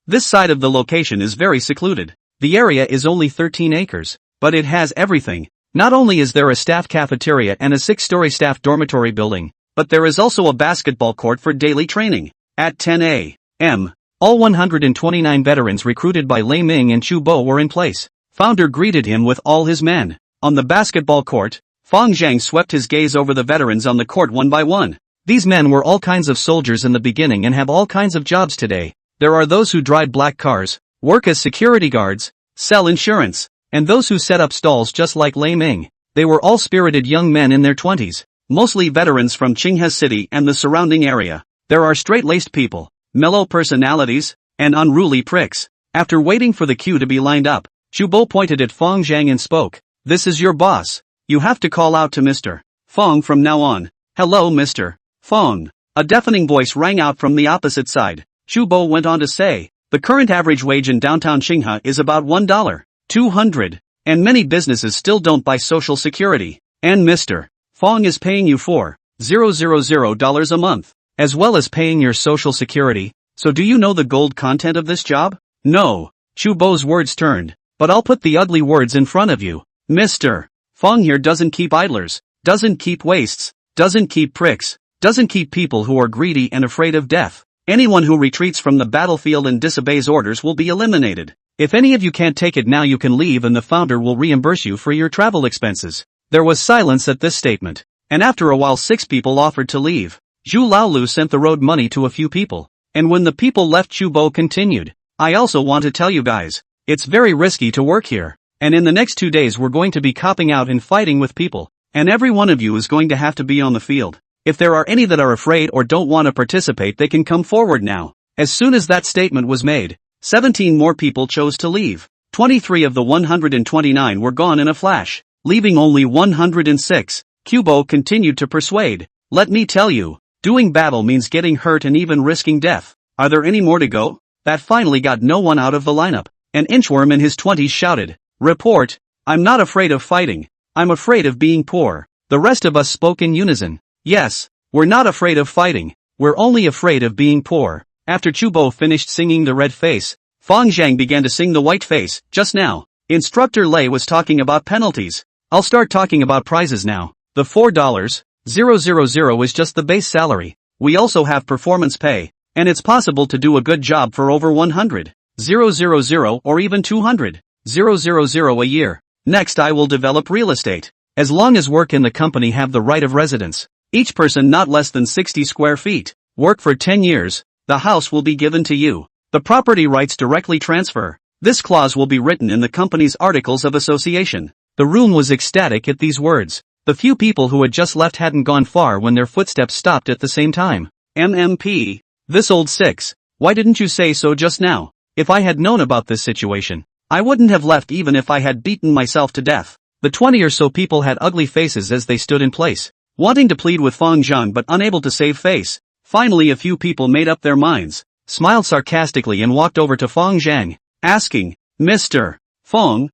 Speaker 1: This side of the location is very secluded. The area is only 13 acres, but it has everything. Not only is there a staff cafeteria and a 6-story staff dormitory building, but there is also a basketball court for daily training. At 10 a.m., all 129 veterans recruited by Lei Ming and Chu Bo were in place. Founder greeted him with all his men. On the basketball court, Feng Zhang swept his gaze over the veterans on the court one by one. These men were all kinds of soldiers in the beginning and have all kinds of jobs today. There are those who drive black cars, work as security guards, sell insurance, and those who set up stalls just like Lei Ming. They were all spirited young men in their 20s. Mostly veterans from Qinghe City and the surrounding area. There are straight-laced people, mellow personalities, and unruly pricks. After waiting for the queue to be lined up, Chu Bo pointed at Feng Zhang and spoke. This is your boss. You have to call out to Mr. Feng from now on. Hello Mr. Feng. A deafening voice rang out from the opposite side. Chu Bo went on to say, the current average wage in downtown Qinghe is about $1.200, and many businesses still don't buy social security. And Mr. Feng is paying you $4,000 a month, as well as paying your social security. So do you know the gold content of this job? No. Chu Bo's words turned, but I'll put the ugly words in front of you. Mr. Feng here doesn't keep idlers, doesn't keep wastes, doesn't keep pricks, doesn't keep people who are greedy and afraid of death. Anyone who retreats from the battlefield and disobeys orders will be eliminated. If any of you can't take it now, you can leave and the founder will reimburse you for your travel expenses. There was silence at this statement, and after a while 6 people offered to leave. Zhu Laolu sent the road money to a few people, and when the people left Chu Bo continued, I also want to tell you guys, it's very risky to work here, and in the next 2 days we're going to be copping out and fighting with people, and every one of you is going to have to be on the field. If there are any that are afraid or don't want to participate, they can come forward now. As soon as that statement was made, 17 more people chose to leave. 23 of the 129 were gone in a flash, leaving only 106. Kubo continued to persuade. Let me tell you, doing battle means getting hurt and even risking death. Are there any more to go? That finally got no one out of the lineup. An inchworm in his 20s shouted, report, I'm not afraid of fighting. I'm afraid of being poor. The rest of us spoke in unison. Yes, we're not afraid of fighting. We're only afraid of being poor. After Chubo finished singing the red face, Feng Zhang began to sing the white face. Just now, Instructor Lei was talking about penalties. I'll start talking about prizes now. The $4,000 is just the base salary. We also have performance pay, and it's possible to do a good job for over $100,000 or even $200,000 a year. Next, I will develop real estate. As long as work in the company have the right of residence, each person not less than 60 square feet, work for 10 years, the house will be given to you. The property rights directly transfer. This clause will be written in the company's articles of association. The room was ecstatic at these words. The few people who had just left hadn't gone far when their footsteps stopped at the same time. MMP. This old six. Why didn't you say so just now? If I had known about this situation, I wouldn't have left even if I had beaten myself to death. The 20 or so people had ugly faces as they stood in place, wanting to plead with Feng Zhang but unable to save face. Finally a few people made up their minds, smiled sarcastically and walked over to Feng Zhang, asking, Mr. Feng,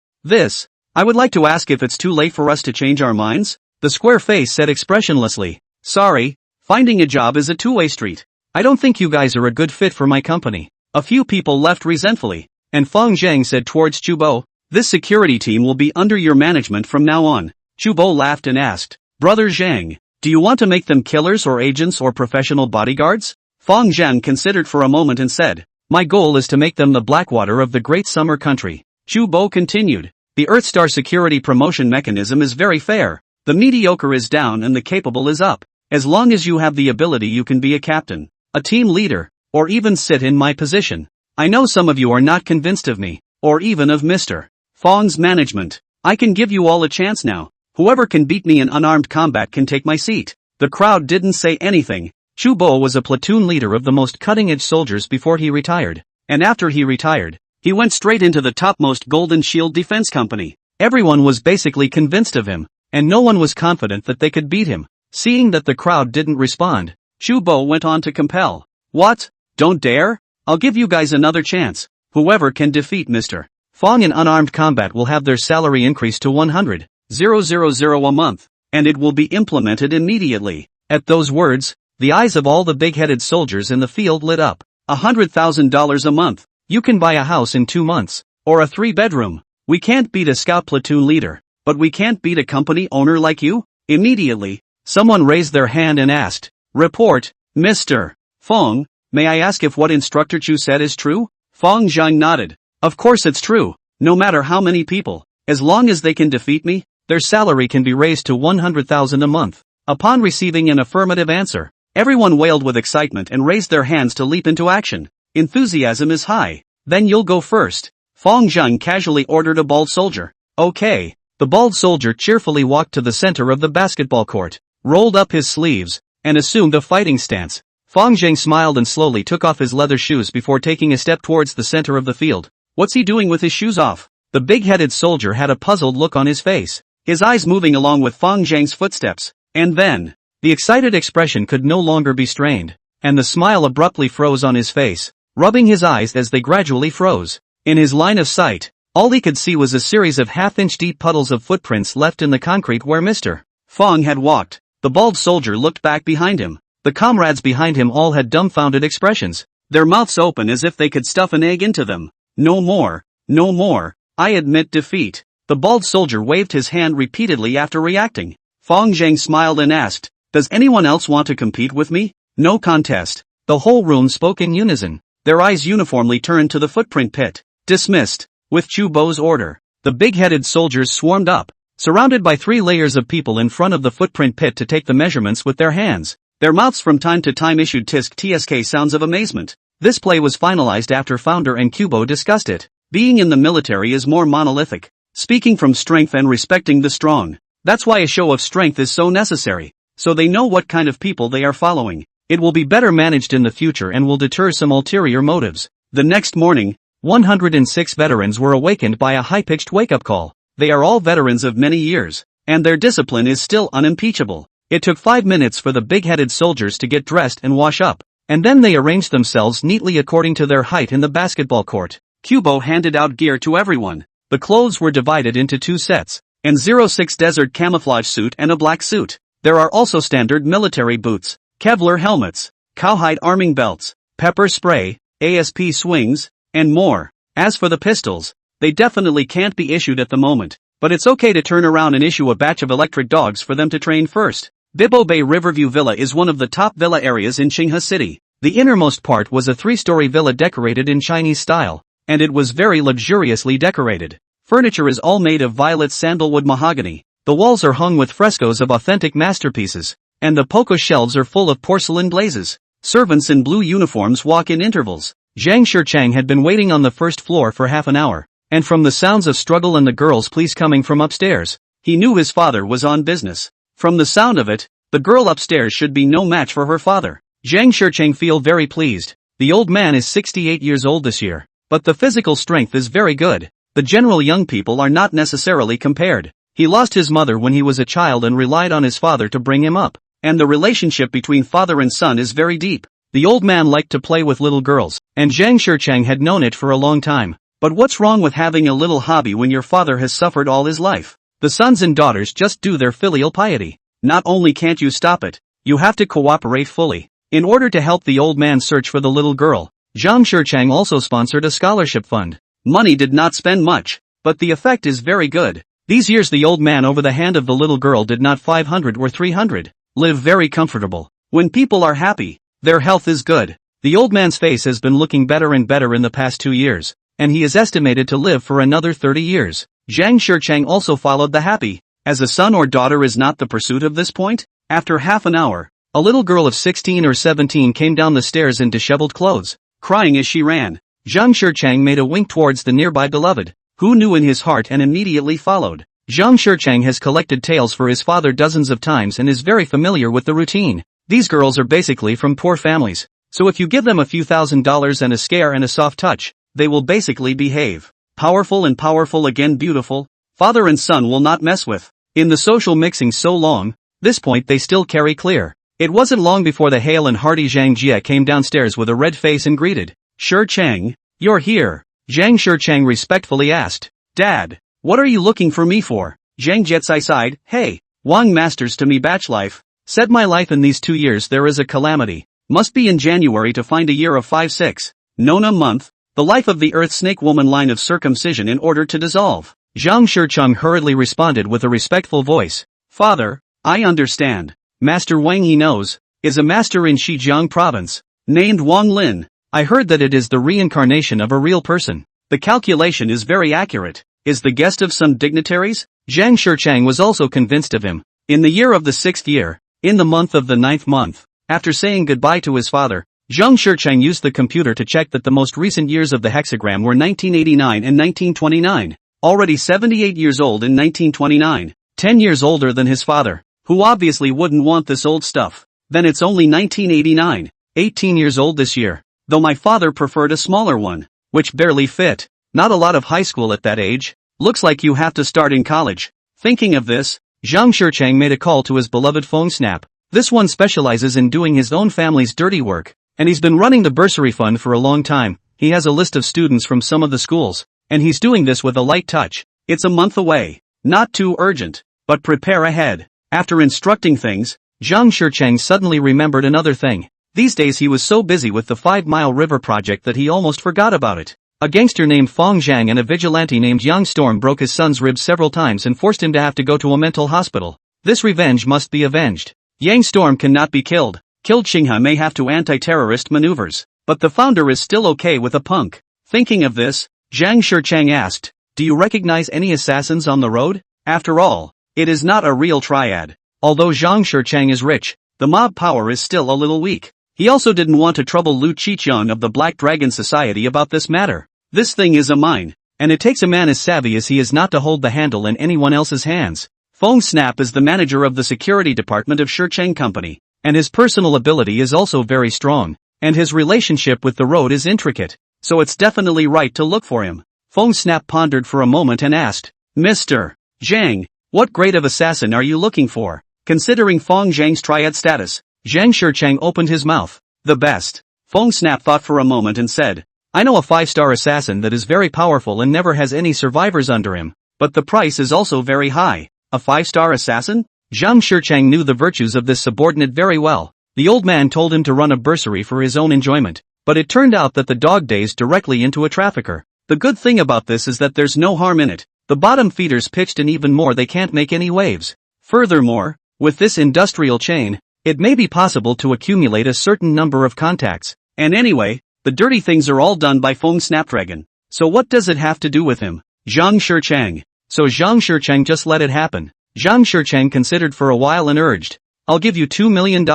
Speaker 1: I would like to ask if it's too late for us to change our minds? The square face said expressionlessly, sorry, finding a job is a two-way street. I don't think you guys are a good fit for my company. A few people left resentfully, and Feng Zhang said towards Chubo, this security team will be under your management from now on. Chubo laughed and asked, Brother Zhang, do you want to make them killers or agents or professional bodyguards? Fong Zhang considered for a moment and said, "My goal is to make them the Blackwater of the great summer country." Chu Bo continued, "The Earthstar security promotion mechanism is very fair. The mediocre is down and the capable is up. As long as you have the ability you can be a captain, a team leader, or even sit in my position. I know some of you are not convinced of me, or even of Mr. Fong's management. I can give you all a chance now. Whoever can beat me in unarmed combat can take my seat." The crowd didn't say anything. Chu Bo was a platoon leader of the most cutting-edge soldiers before he retired, and after he retired, he went straight into the topmost Golden Shield Defense Company. Everyone was basically convinced of him, and no one was confident that they could beat him. Seeing that the crowd didn't respond, Chu Bo went on to compel. "What? Don't dare? I'll give you guys another chance. Whoever can defeat Mr. Fong in unarmed combat will have their salary increased to 100,000 a month, and it will be implemented immediately." At those words, the eyes of all the big-headed soldiers in the field lit up. $100,000 a month. You can buy a house in 2 months, or a 3-bedroom. We can't beat a scout platoon leader, but we can't beat a company owner like you? Immediately, someone raised their hand and asked, "Report, Mr. Fong, may I ask if what Instructor Chu said is true?" Fong Zhang nodded. "Of course it's true. No matter how many people, as long as they can defeat me, their salary can be raised to 100,000 a month." Upon receiving an affirmative answer, everyone wailed with excitement and raised their hands to leap into action. Enthusiasm is high. "Then you'll go first," Fong Zhang casually ordered a bald soldier. "Okay." The bald soldier cheerfully walked to the center of the basketball court, rolled up his sleeves, and assumed a fighting stance. Fong Zhang smiled and slowly took off his leather shoes before taking a step towards the center of the field. "What's he doing with his shoes off?" The big-headed soldier had a puzzled look on his face, his eyes moving along with Fong Zhang's footsteps. And then, the excited expression could no longer be strained, and the smile abruptly froze on his face, rubbing his eyes as they gradually froze. In his line of sight, all he could see was a series of half-inch deep puddles of footprints left in the concrete where Mr. Fong had walked. The bald soldier looked back behind him. The comrades behind him all had dumbfounded expressions, their mouths open as if they could stuff an egg into them. "No more, no more, I admit defeat." The bald soldier waved his hand repeatedly after reacting. Fong Zhang smiled and asked, "Does anyone else want to compete with me?" No contest. The whole room spoke in unison. Their eyes uniformly turned to the footprint pit. Dismissed. With Chu Bo's order, the big-headed soldiers swarmed up, surrounded by 3 layers of people in front of the footprint pit to take the measurements with their hands. Their mouths from time to time issued tsk sounds of amazement. This play was finalized after Founder and Kubo discussed it. Being in the military is more monolithic, speaking from strength and respecting the strong. That's why a show of strength is so necessary, so they know what kind of people they are following. It will be better managed in the future and will deter some ulterior motives. The next morning, 106 veterans were awakened by a high-pitched wake-up call. They are all veterans of many years, and their discipline is still unimpeachable. It took 5 minutes for the big-headed soldiers to get dressed and wash up, and then they arranged themselves neatly according to their height in the basketball court. Kubo handed out gear to everyone. The clothes were divided into 2 sets, an 06 desert camouflage suit and a black suit. There are also standard military boots, Kevlar helmets, cowhide arming belts, pepper spray, ASP swings, and more. As for the pistols, they definitely can't be issued at the moment, but it's okay to turn around and issue a batch of electric dogs for them to train first. Bibo Bay Riverview Villa is one of the top villa areas in Qinghe City. The innermost part was a 3-story villa decorated in Chinese style, and it was very luxuriously decorated. Furniture is all made of violet sandalwood mahogany. The walls are hung with frescoes of authentic masterpieces, and the poco shelves are full of porcelain glazes. Servants in blue uniforms walk in intervals. Zhang Shichang had been waiting on the first floor for half an hour, and from the sounds of struggle and the girls' pleas coming from upstairs, he knew his father was on business. From the sound of it, the girl upstairs should be no match for her father. Zhang Shichang feel very pleased. The old man is 68 years old this year, but the physical strength is very good. The general young people are not necessarily compared. He lost his mother when he was a child and relied on his father to bring him up, and the relationship between father and son is very deep. The old man liked to play with little girls, and Zhang Shichang had known it for a long time. But what's wrong with having a little hobby when your father has suffered all his life? The sons and daughters just do their filial piety. Not only can't you stop it, you have to cooperate fully. In order to help the old man search for the little girl, Zhang Shichang also sponsored a scholarship fund. Money did not spend much, but the effect is very good. These years the old man over the hand of the little girl did not 500 or 300. Live very comfortable. When people are happy, Their health is good. The old man's face has been looking better and better in the past 2 years, and he is estimated to live for another 30 years. Zhang Shicheng also followed the happy. As a son or daughter is not the pursuit of this point? After half an hour, a little girl of 16 or 17 came down the stairs in disheveled clothes, crying as she ran. Zhang Shicheng made a wink towards the nearby beloved, who knew in his heart and immediately followed. Zhang Shicheng has collected tales for his father dozens of times and is very familiar with the routine. These girls are basically from poor families, so if you give them a few $1,000s and a scare and a soft touch, they will basically behave. Powerful and powerful again beautiful, father and son will not mess with. In the social mixing so long, this point they still carry clear. It wasn't long before the hale and hearty Zhang Jie came downstairs with a red face and greeted. Shicheng, you're here. Zhang Shicheng respectfully asked. Dad, what are you looking for me for? Zhang Jietsai sighed. Hey, Wang masters to me batch life. Said my life in these 2 years there is a calamity. Must be in January to find a year of 5-6. Nona month. The life of the earth snake woman line of circumcision in order to dissolve. Zhang Shicheng hurriedly responded with a respectful voice. Father, I understand. Master Wang he knows, is a master in Xizang province, named Wang Lin. I heard that it is the reincarnation of a real person. The calculation is very accurate. Is the guest of some dignitaries? Zhang Shicheng was also convinced of him. In the year of the 6th year, in the month of the 9th month, after saying goodbye to his father, Zhang Shicheng used the computer to check that the most recent years of the hexagram were 1989 and 1929. Already 78 years old in 1929, 10 years older than his father, who obviously wouldn't want this old stuff. Then it's only 1989, 18 years old this year, though my father preferred a smaller one, which barely fit. Not a lot of high school at that age. Looks like you have to start in college. Thinking of this, Zhang Shicheng made a call to his beloved phone Snap. This one specializes in doing his own family's dirty work, and he's been running the bursary fund for a long time. He has a list of students from some of the schools, and he's doing this with a light touch. It's a month away. Not too urgent, but prepare ahead. After instructing things, Zhang Shicheng suddenly remembered another thing. These days he was so busy with the 5 Mile River project that he almost forgot about it. A gangster named Fong Zhang and a vigilante named Yang Storm broke his son's ribs several times and forced him to have to go to a mental hospital. This revenge must be avenged. Yang Storm cannot be killed. Killed Xinghe may have to anti-terrorist maneuvers, but the founder is still okay with a punk. Thinking of this, Zhang Shicheng asked, do you recognize any assassins on the road? After all, it is not a real triad. Although Zhang Shicheng is rich, the mob power is still a little weak. He also didn't want to trouble Lu Qiqiang of the Black Dragon Society about this matter. This thing is a mine, and it takes a man as savvy as he is not to hold the handle in anyone else's hands. Fong Snap is the manager of the security department of Shicheng Company, and his personal ability is also very strong, and his relationship with the road is intricate, so it's definitely right to look for him. Fong Snap pondered for a moment and asked, Mr. Zhang, what grade of assassin are you looking for? Considering Fong Zhang's triad status, Zhang Shicheng opened his mouth. The best. Fong Snap thought for a moment and said, I know a 5-star assassin that is very powerful and never has any survivors under him, but the price is also very high. A 5-star assassin? Zhang Shicheng knew the virtues of this subordinate very well. The old man told him to run a bursary for his own enjoyment, but it turned out that the dog dazed directly into a trafficker. The good thing about this is that there's no harm in it. The bottom feeders pitched and even more they can't make any waves. Furthermore, with this industrial chain, it may be possible to accumulate a certain number of contacts. And anyway, the dirty things are all done by Fong Snapdragon. So what does it have to do with him? Zhang Shicheng. So Zhang Shicheng just let it happen. Zhang Shicheng considered for a while and urged, I'll give you $2 million.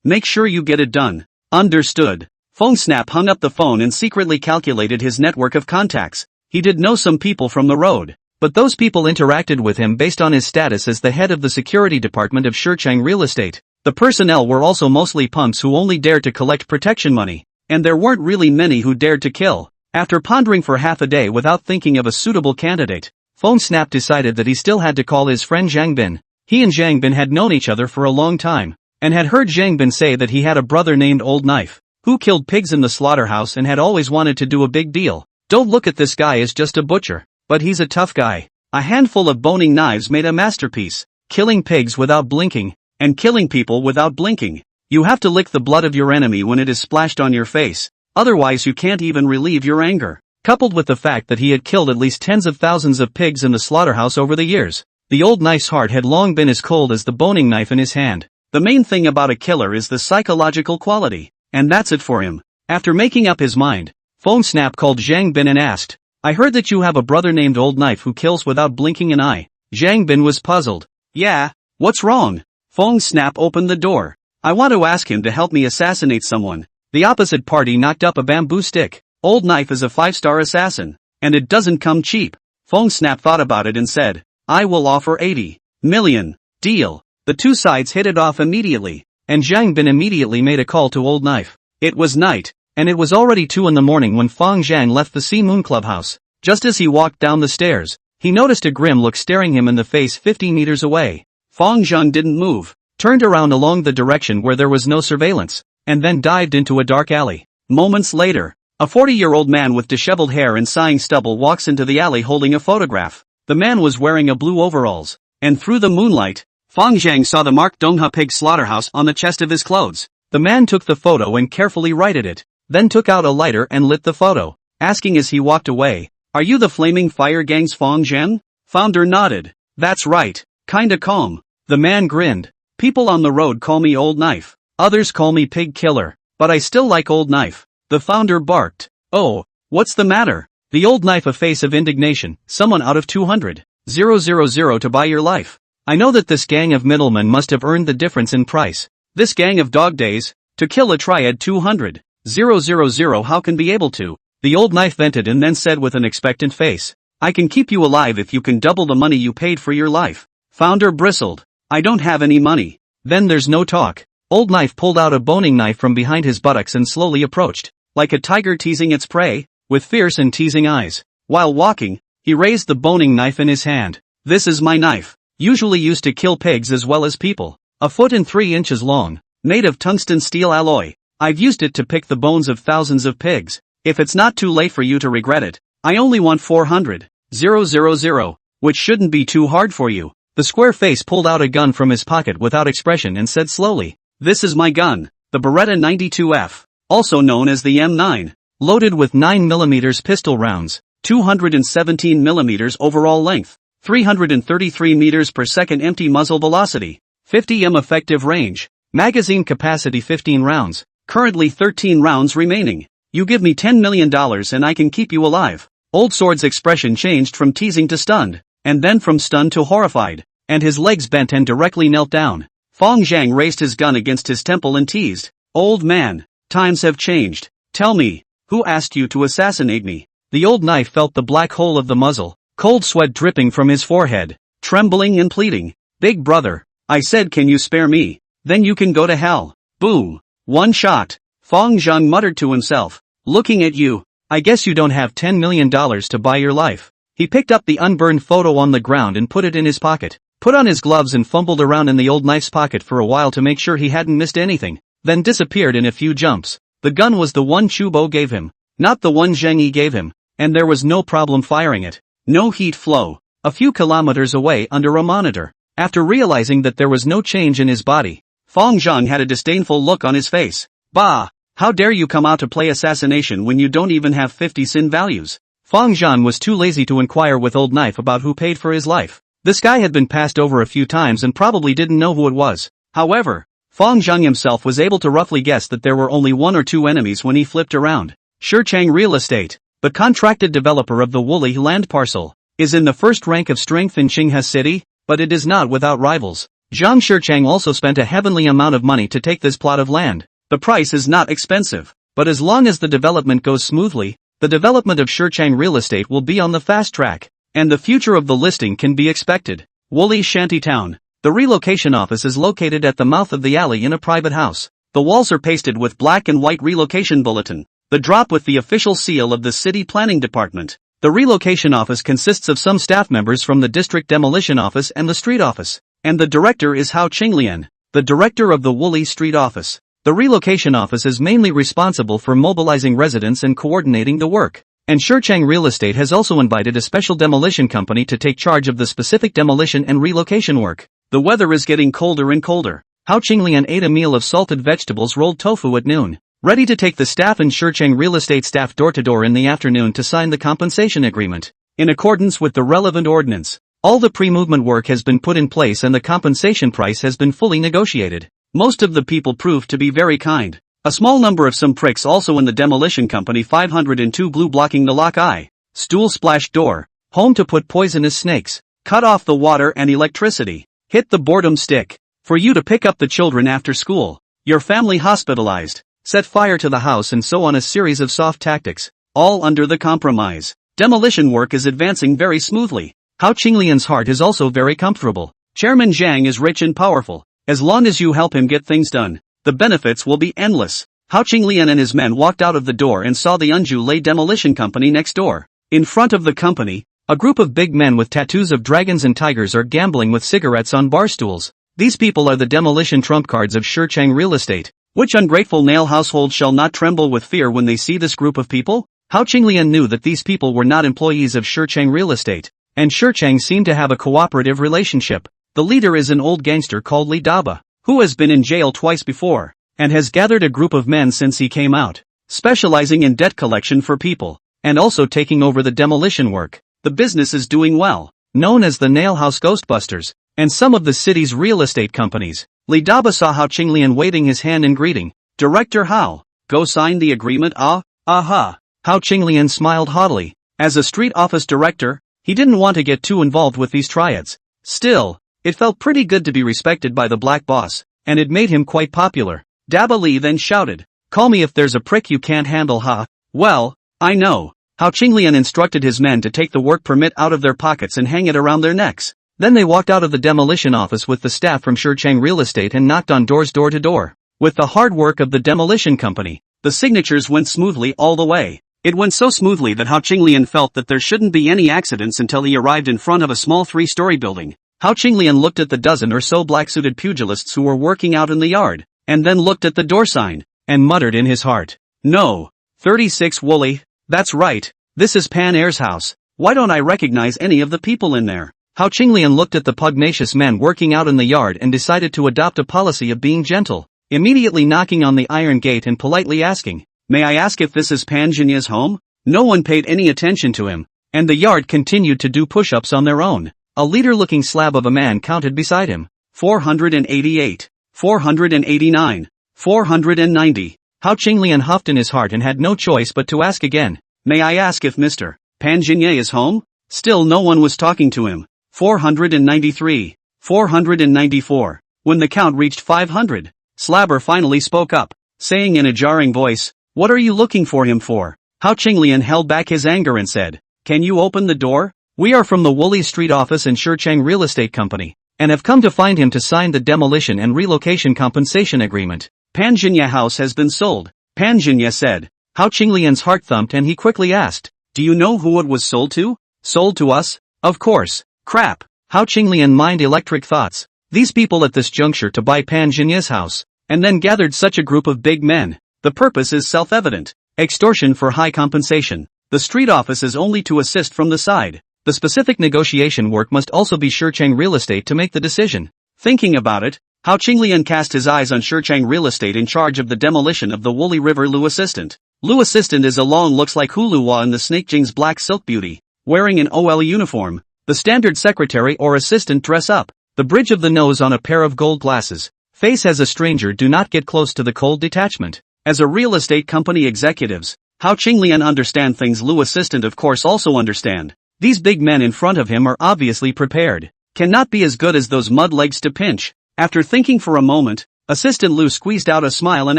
Speaker 1: Make sure you get it done. Understood. Fong Snap hung up the phone and secretly calculated his network of contacts. He did know some people from the road, but those people interacted with him based on his status as the head of the security department of Shicheng Real Estate. The personnel were also mostly punks who only dared to collect protection money, and there weren't really many who dared to kill. After pondering for half a day without thinking of a suitable candidate, Fong Snap decided that he still had to call his friend Zhang Bin. He and Zhang Bin had known each other for a long time, and had heard Zhang Bin say that he had a brother named Old Knife, who killed pigs in the slaughterhouse and had always wanted to do a big deal. Don't look at this guy as just a butcher, but he's a tough guy. A handful of boning knives made a masterpiece, killing pigs without blinking, and killing people without blinking. You have to lick the blood of your enemy when it is splashed on your face, otherwise you can't even relieve your anger. Coupled with the fact that he had killed at least tens of thousands of pigs in the slaughterhouse over the years, the old knife's heart had long been as cold as the boning knife in his hand. The main thing about a killer is the psychological quality, and that's it for him. After making up his mind, Phone Snap called Zhang Bin and asked, I heard that you have a brother named Old Knife who kills without blinking an eye. Zhang Bin was puzzled. Yeah, what's wrong? Phone Snap opened the door. I want to ask him to help me assassinate someone. The opposite party knocked up a bamboo stick. Old Knife is a 5-star assassin, and it doesn't come cheap. Phone Snap thought about it and said, I will offer 80 million. Deal. The two sides hit it off immediately, and Zhang Bin immediately made a call to Old Knife. It was night, and it was already 2 in the morning when Fang Zhang left the Sea Moon Clubhouse. Just as he walked down the stairs, he noticed a grim look staring him in the face 50 meters away. Fang Zhang didn't move, turned around along the direction where there was no surveillance, and then dived into a dark alley. Moments later, a 40-year-old man with disheveled hair and sighing stubble walks into the alley holding a photograph. The man was wearing a blue overalls, and through the moonlight, Fang Zhang saw the marked Dongha Pig Slaughterhouse on the chest of his clothes. The man took the photo and carefully righted it, then took out a lighter and lit the photo, asking as he walked away, Are you the Flaming Fire Gang's Fang Zhang? Founder nodded. That's right, kinda calm. The man grinned. People on the road call me Old Knife. Others call me Pig Killer, but I still like Old Knife. The founder barked. Oh, what's the matter? The Old Knife, a face of indignation, someone out of 200,000 to buy your life. I know that this gang of middlemen must have earned the difference in price. This gang of dog days, to kill a triad 200,000, how can be able to? The Old Knife vented and then said with an expectant face, I can keep you alive if you can double the money you paid for your life. Founder bristled. I don't have any money. Then there's no talk. Old Knife pulled out a boning knife from behind his buttocks and slowly approached, like a tiger teasing its prey, with fierce and teasing eyes. While walking, he raised the boning knife in his hand. This is my knife, usually used to kill pigs as well as people. 1 foot and 3 inches long, made of tungsten steel alloy. I've used it to pick the bones of thousands of pigs. If it's not too late for you to regret it, I only want 400,000, which shouldn't be too hard for you. The square face pulled out a gun from his pocket without expression and said slowly, This is my gun, the Beretta 92F, also known as the M9, loaded with 9mm pistol rounds, 217mm overall length, 333 meters per second empty muzzle velocity, 50 m effective range, magazine capacity 15 rounds, currently 13 rounds remaining. You give me $10 million and I can keep you alive. Old Sword's expression changed from teasing to stunned, and then from stunned to horrified, and his legs bent and directly knelt down. Fang Zhang raised his gun against his temple and teased, Old man, times have changed. Tell me, who asked you to assassinate me? The Old Knife felt the black hole of the muzzle, cold sweat dripping from his forehead, trembling and pleading, Big brother, I said can you spare me? Then you can go to hell. Boom. One shot. Fang Zhang muttered to himself, looking at you, I guess you don't have $10 million to buy your life. He picked up the unburned photo on the ground and put it in his pocket, put on his gloves and fumbled around in the Old Knife's pocket for a while to make sure he hadn't missed anything, then disappeared in a few jumps. The gun was the one Chubo gave him, not the one Zheng Yi gave him, and there was no problem firing it. No heat flow. A few kilometers away under a monitor. After realizing that there was no change in his body, Fang Zhang had a disdainful look on his face. Bah! How dare you come out to play assassination when you don't even have 50 sin values? Fang Zhang was too lazy to inquire with Old Knife about who paid for his life. This guy had been passed over a few times and probably didn't know who it was. However, Fang Zhang himself was able to roughly guess that there were only 1 or 2 enemies when he flipped around. Shurchang Real Estate, the contracted developer of the Woolly land parcel, is in the first rank of strength in Qinghe City, but it is not without rivals. Zhang Shurchang also spent a heavenly amount of money to take this plot of land. The price is not expensive, but as long as the development goes smoothly, the development of Shurchang Real Estate will be on the fast track, and the future of the listing can be expected. Woolly Shantytown. The relocation office is located at the mouth of the alley in a private house. The walls are pasted with black and white relocation bulletin, the drop with the official seal of the city planning department. The relocation office consists of some staff members from the district demolition office and the street office, and the director is Hao Qinglian, the director of the Woolly Street office. The relocation office is mainly responsible for mobilizing residents and coordinating the work. And Shurchang Real Estate has also invited a special demolition company to take charge of the specific demolition and relocation work. The weather is getting colder and colder. Hao Qinglian ate a meal of salted vegetables rolled tofu at noon, ready to take the staff and Shurchang Real Estate staff door to door in the afternoon to sign the compensation agreement. In accordance with the relevant ordinance, all the pre-movement work has been put in place and the compensation price has been fully negotiated. Most of the people proved to be very kind. A small number of some pricks also in the demolition company 502 blue blocking the lock eye. Stool splash door. Home to put poisonous snakes. Cut off the water and electricity. Hit the boredom stick. For you to pick up the children after school. Your family hospitalized. Set fire to the house and so on, a series of soft tactics. All under the compromise. Demolition work is advancing very smoothly. Hao Qinglian's heart is also very comfortable. Chairman Zhang is rich and powerful. As long as you help him get things done, the benefits will be endless. Hao Qinglian and his men walked out of the door and saw the Unju demolition company next door. In front of the company, a group of big men with tattoos of dragons and tigers are gambling with cigarettes on bar stools. These people are the demolition trump cards of Shicheng Real Estate. Which ungrateful nail household shall not tremble with fear when they see this group of people? Hao Qinglian knew that these people were not employees of Shicheng Real Estate, and Shicheng seemed to have a cooperative relationship. The leader is an old gangster called Li Daba, who has been in jail twice before, and has gathered a group of men since he came out, specializing in debt collection for people, and also taking over the demolition work. The business is doing well, known as the Nail House Ghostbusters, and some of the city's real estate companies. Li Daba saw Hao Qinglian waving his hand in greeting. Director Hao, go sign the agreement. Aha. Hao Qinglian smiled haughtily. As a street office director, he didn't want to get too involved with these triads. Still, it felt pretty good to be respected by the black boss, and it made him quite popular. Daba Li then shouted, call me if there's a prick you can't handle. Ha. Well, I know. Hao Qinglian instructed his men to take the work permit out of their pockets and hang it around their necks. Then they walked out of the demolition office with the staff from Shicheng Real Estate and knocked on doors door to door. With the hard work of the demolition company, the signatures went smoothly all the way. It went so smoothly that Hao Qinglian felt that there shouldn't be any accidents until he arrived in front of a small 3-story building. Hao Qinglian looked at the dozen or so black-suited pugilists who were working out in the yard, and then looked at the door sign, and muttered in his heart, no, 36 Wooly, that's right, this is Pan Air's house, why don't I recognize any of the people in there? Hao Qinglian looked at the pugnacious men working out in the yard and decided to adopt a policy of being gentle, immediately knocking on the iron gate and politely asking, may I ask if this is Pan Jinya's home? No one paid any attention to him, and the yard continued to do push-ups on their own. A leader-looking slab of a man counted beside him. 488, 489, 490. Hao Qinglian huffed in his heart and had no choice but to ask again, may I ask if Mr. Pan Jinya is home? Still no one was talking to him. 493, 494. When the count reached 500, Slabber finally spoke up, saying in a jarring voice, what are you looking for him for? Hao Qinglian held back his anger and said, can you open the door? We are from the Woolly Street office in Shicheng Real Estate Company, and have come to find him to sign the demolition and relocation compensation agreement. Pan Jinya house has been sold, Pan Jinya said. Hao Qinglian's heart thumped and he quickly asked, do you know who it was sold to? Sold to us? Of course. Crap. Hao Qinglian mined electric thoughts. These people at this juncture to buy Pan Jinya's house, and then gathered such a group of big men. The purpose is self-evident. Extortion for high compensation. The street office is only to assist from the side. The specific negotiation work must also be Shicheng Real Estate to make the decision. Thinking about it, Hao Qinglian cast his eyes on Shicheng Real Estate in charge of the demolition of the Woolly River Lu Assistant. Lu Assistant is alone looks like Huluwa in the Snake Jing's Black Silk Beauty, wearing an OL uniform, the standard secretary or assistant dress up, the bridge of the nose on a pair of gold glasses, face as a stranger do not get close to the cold detachment. As a real estate company executives, Hao Qinglian understand things Lu Assistant of course also understand. These big men in front of him are obviously prepared, cannot be as good as those mud legs to pinch. After thinking for a moment, Assistant Lu squeezed out a smile and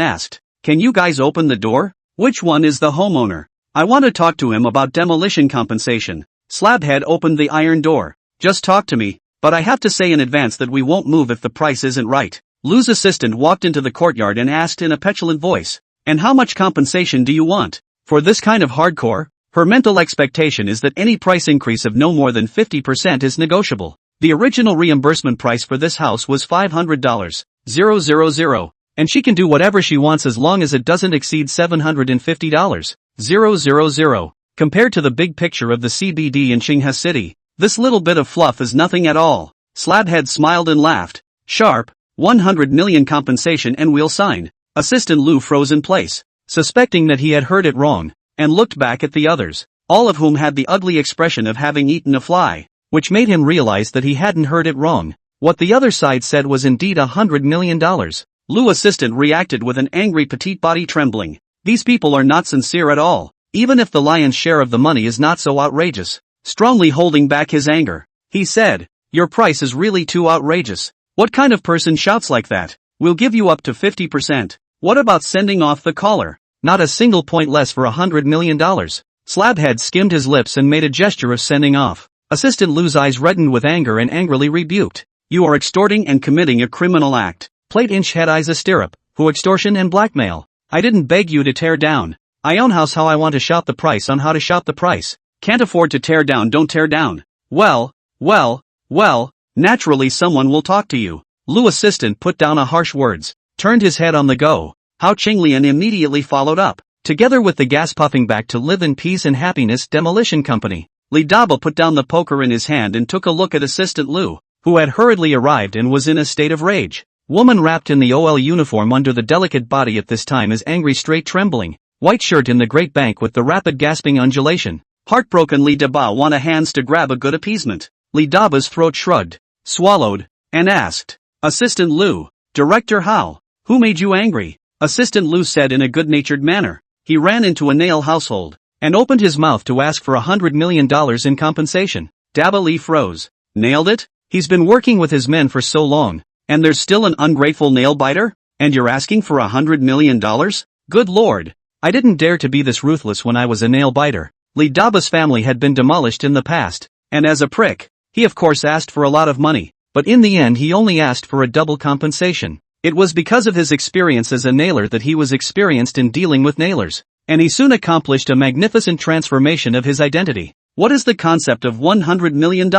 Speaker 1: asked, can you guys open the door? Which one is the homeowner? I want to talk to him about demolition compensation. Slabhead opened the iron door. Just talk to me, but I have to say in advance that we won't move if the price isn't right. Lu's assistant walked into the courtyard and asked in a petulant voice, and how much compensation do you want? For this kind of hardcore, her mental expectation is that any price increase of no more than 50% is negotiable. The original reimbursement price for this house was $500, 000, and she can do whatever she wants as long as it doesn't exceed $750, 000. Compared to the big picture of the CBD in Qinghe City, this little bit of fluff is nothing at all. Slabhead smiled and laughed. Sharp, 100 million compensation and we'll sign. Assistant Lu froze in place, suspecting that he had heard it wrong, and looked back at the others, all of whom had the ugly expression of having eaten a fly, which made him realize that he hadn't heard it wrong. What the other side said was indeed $100 million. Lu assistant reacted with an angry petite body trembling. These people are not sincere at all, even if the lion's share of the money is not so outrageous. Strongly holding back his anger, he said, "Your price is really too outrageous. What kind of person shouts like that? We'll give you up to 50%. What about sending off the caller? Not a single point less for $100 million. Slabhead skimmed his lips and made a gesture of sending off. Assistant Lu's eyes reddened with anger and angrily rebuked. "You are extorting and committing a criminal act. Plate inch head eyes a stirrup, who extortion and blackmail. I didn't beg you to tear down. I own house how I want to shout the price on how to shout the price. Can't afford to tear down, don't tear down. Well, naturally someone will talk to you." Lu assistant put down a harsh words, turned his head on the go. Hao Qinglian immediately followed up. Together with the gas puffing back to live in peace and happiness demolition company. Li Daba put down the poker in his hand and took a look at assistant Lu, who had hurriedly arrived and was in a state of rage. Woman wrapped in the OL uniform under the delicate body at this time is angry straight trembling. White shirt in the great bank with the rapid gasping undulation. Heartbroken Li Daba wanted hands to grab a good appeasement. Li Daba's throat shrugged, swallowed, and asked, "Assistant Lu, Director Hao, who made you angry?" Assistant Lu said in a good-natured manner. He ran into a nail household, and opened his mouth to ask for $100 million in compensation. Daba Li froze. Nailed it? He's been working with his men for so long, and there's still an ungrateful nail-biter? And you're asking for $100 million? Good lord! I didn't dare to be this ruthless when I was a nail-biter. Li Daba's family had been demolished in the past, and as a prick, he of course asked for a lot of money, but in the end he only asked for a double compensation. It was because of his experience as a nailer that he was experienced in dealing with nailers, and he soon accomplished a magnificent transformation of his identity. What is the concept of $100 million?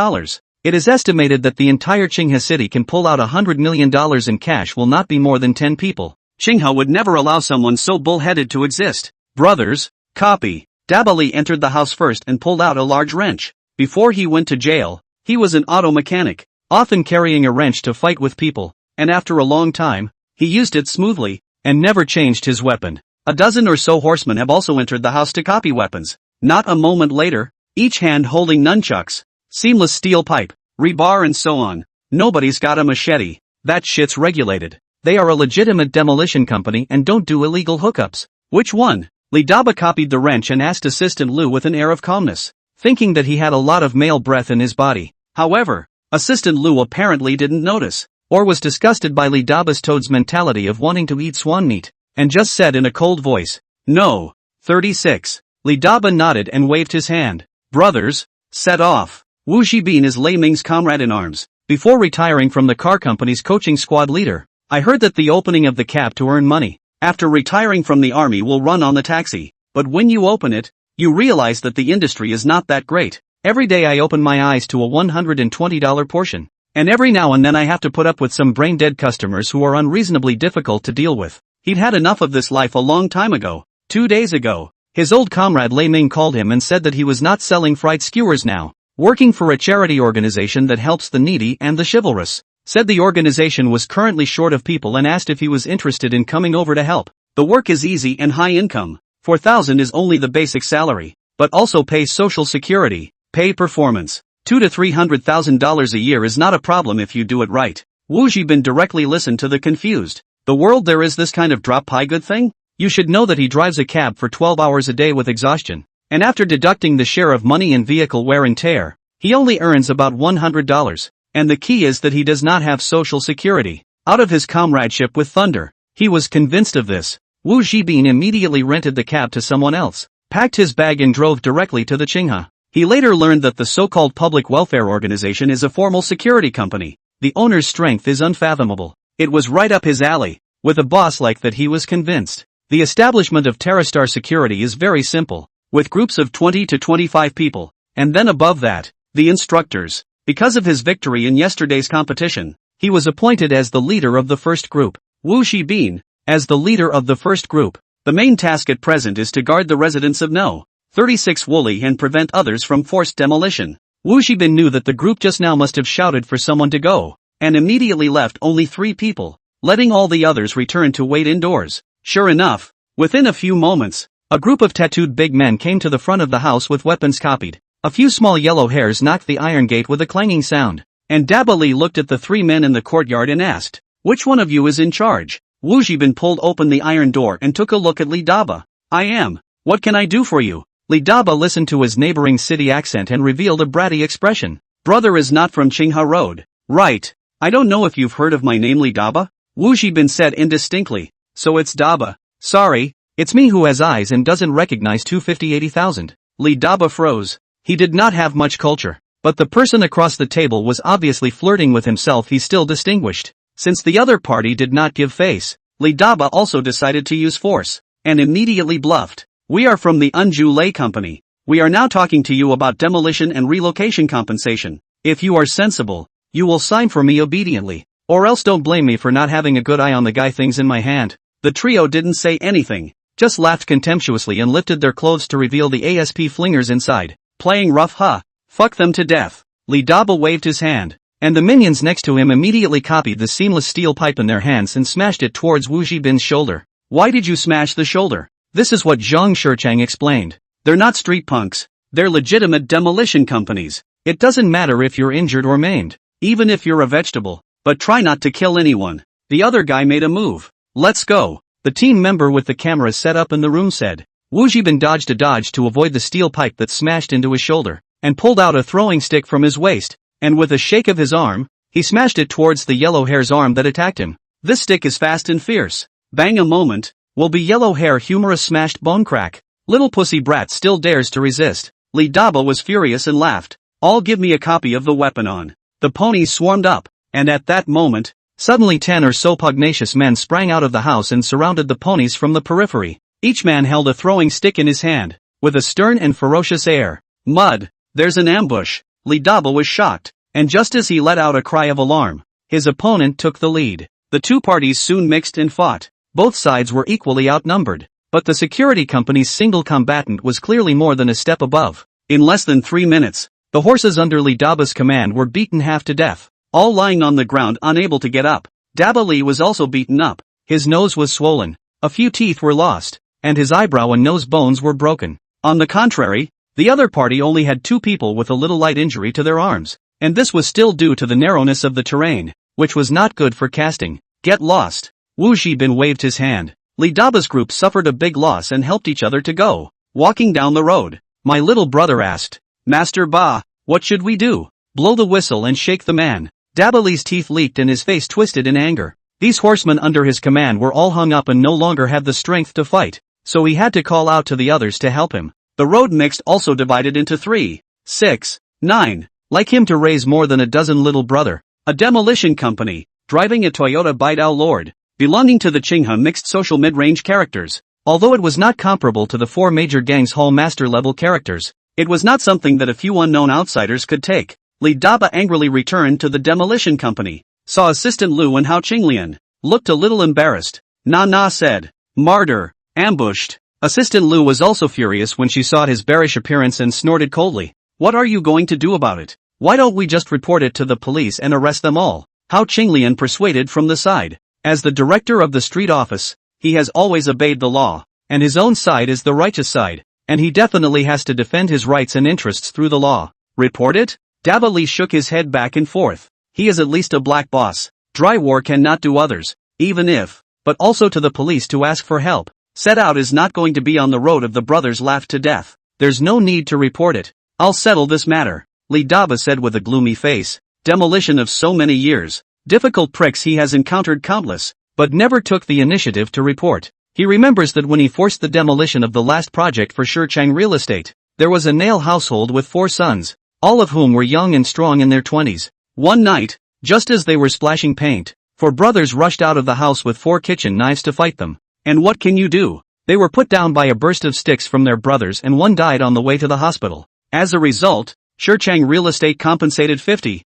Speaker 1: It is estimated that the entire Qinghe city can pull out $100 million in cash will not be more than 10 people. Qinghe would never allow someone so bullheaded to exist. Brothers, copy. Daba Li entered the house first and pulled out a large wrench. Before he went to jail, he was an auto mechanic, often carrying a wrench to fight with people. And after a long time, he used it smoothly, and never changed his weapon. A dozen or so horsemen have also entered the house to copy weapons. Not a moment later, each hand holding nunchucks, seamless steel pipe, rebar and so on. Nobody's got a machete. That shit's regulated. They are a legitimate demolition company and don't do illegal hookups. Which one? Li Daba copied the wrench and asked Assistant Lu with an air of calmness, thinking that he had a lot of male breath in his body. However, Assistant Lu apparently didn't notice, or was disgusted by Li Daba's toad's mentality of wanting to eat swan meat, and just said in a cold voice, "No, 36. Li Daba nodded and waved his hand. Brothers, set off. Wu Zhibin is Lei Ming's comrade in arms. Before retiring from the car company's coaching squad leader, I heard that the opening of the cab to earn money, after retiring from the army will run on the taxi, but when you open it, you realize that the industry is not that great. Every day I open my eyes to a $120 portion. And every now and then I have to put up with some brain-dead customers who are unreasonably difficult to deal with." He'd had enough of this life a long time ago. 2 days ago, his old comrade Lei Ming called him and said that he was not selling fried skewers now, working for a charity organization that helps the needy and the chivalrous. Said the organization was currently short of people and asked if he was interested in coming over to help. The work is easy and high income. 4,000 is only the basic salary, but also pay social security, pay performance. $200,000 to $300,000 a year is not a problem if you do it right. Wu Zhibin directly listened to the confused. The world there is this kind of drop pie good thing? You should know that he drives a cab for 12 hours a day with exhaustion, and after deducting the share of money and vehicle wear and tear, he only earns about $100, and the key is that he does not have social security. Out of his comradeship with Thunder, he was convinced of this. Wu Zhibin immediately rented the cab to someone else, packed his bag and drove directly to the Qinghe. He later learned that the so-called public welfare organization is a formal security company. The owner's strength is unfathomable. It was right up his alley. With a boss like that he was convinced. The establishment of TerraStar Security is very simple, with groups of 20 to 25 people, and then above that, the instructors. Because of his victory in yesterday's competition, he was appointed as the leader of the first group. Wu Zhibin, as the leader of the first group. The main task at present is to guard the residents of No. 36 Wooly and prevent others from forced demolition. Wu Zhibin knew that the group just now must have shouted for someone to go, and immediately left only 3 people, letting all the others return to wait indoors. Sure enough, within a few moments, a group of tattooed big men came to the front of the house with weapons copied. A few small yellow hairs knocked the iron gate with a clanging sound, and Daba Li looked at the 3 men in the courtyard and asked, "Which one of you is in charge?" Wu Zhibin pulled open the iron door and took a look at Li Daba. I am. What can I do for you? Li Daba listened to his neighboring city accent and revealed a bratty expression. Brother is not from Qingha Road. Right. I don't know if you've heard of my name Li Daba? Wu Zhibin said indistinctly. So it's Daba. Sorry, it's me who has eyes and doesn't recognize 250,000. Li Daba froze. He did not have much culture. But the person across the table was obviously flirting with himself. He still distinguished. Since the other party did not give face, Li Daba also decided to use force, and immediately bluffed. We are from the Unju Lei Company. We are now talking to you about demolition and relocation compensation. If you are sensible, you will sign for me obediently, or else don't blame me for not having a good eye on the guy things in my hand. The trio didn't say anything, just laughed contemptuously and lifted their clothes to reveal the ASP flingers inside, playing rough. Fuck them to death. Li Daba waved his hand, and the minions next to him immediately copied the seamless steel pipe in their hands and smashed it towards Wu Zhibin's shoulder. Why did you smash the shoulder? This is what Zhang Shichang explained. They're not street punks. They're legitimate demolition companies. It doesn't matter if you're injured or maimed, even if you're a vegetable, but try not to kill anyone. The other guy made a move. Let's go. The team member with the cameras set up in the room said. Wu Zhibin dodged a dodge to avoid the steel pipe that smashed into his shoulder, and pulled out a throwing stick from his waist, and with a shake of his arm, he smashed it towards the yellow hair's arm that attacked him. This stick is fast and fierce. Bang a moment, will be yellow hair humorous smashed bone crack. Little pussy brat still dares to resist. Li Daba was furious and laughed. All give me a copy of the weapon on. The ponies swarmed up, and at that moment, suddenly 10 or so pugnacious men sprang out of the house and surrounded the ponies from the periphery. Each man held a throwing stick in his hand, with a stern and ferocious air. Mud, there's an ambush. Li Daba was shocked, and just as he let out a cry of alarm, his opponent took the lead. The two parties soon mixed and fought. Both sides were equally outnumbered, but the security company's single combatant was clearly more than a step above. In less than 3 minutes, the horses under Li Daba's command were beaten half to death, all lying on the ground unable to get up. Daba Li was also beaten up. His nose was swollen, a few teeth were lost, and his eyebrow and nose bones were broken. On the contrary, the other party only had 2 people with a little light injury to their arms, and this was still due to the narrowness of the terrain, which was not good for casting. Get lost. Wu Zhibin waved his hand. Li Daba's group suffered a big loss and helped each other to go. Walking down the road, my little brother asked, Master Ba, what should we do? Blow the whistle and shake the man. Daba Li's teeth leaked and his face twisted in anger. These horsemen under his command were all hung up and no longer had the strength to fight, so he had to call out to the others to help him. The road mixed also divided into 3, 6, 9, like him to raise more than a dozen little brother. A demolition company, driving a Toyota Bidao Lord, belonging to the Qingha mixed social mid-range characters. Although it was not comparable to the 4 major gangs hall master level characters, it was not something that a few unknown outsiders could take. Li Daba angrily returned to the demolition company, saw Assistant Lu and Hao Qinglian, looked a little embarrassed. Na said, Martyr, ambushed. Assistant Lu was also furious when she saw his bearish appearance and snorted coldly. What are you going to do about it? Why don't we just report it to the police and arrest them all? Hao Qinglian persuaded from the side. As the director of the street office, he has always obeyed the law, and his own side is the righteous side, and he definitely has to defend his rights and interests through the law. Report it? Daba Li shook his head back and forth. He is at least a black boss. Dry war cannot do others, even if, but also to the police to ask for help. Set out is not going to be on the road. Of the brothers laughed to death. There's no need to report it. I'll settle this matter. Li Daba said with a gloomy face. Demolition of so many years. Difficult pricks he has encountered countless, but never took the initiative to report. He remembers that when he forced the demolition of the last project for Shichang Real Estate, there was a nail household with 4 sons, all of whom were young and strong in their 20s. One night, just as they were splashing paint, 4 brothers rushed out of the house with 4 kitchen knives to fight them. And what can you do? They were put down by a burst of sticks from their brothers and one died on the way to the hospital. As a result, Shichang Real Estate compensated 50,000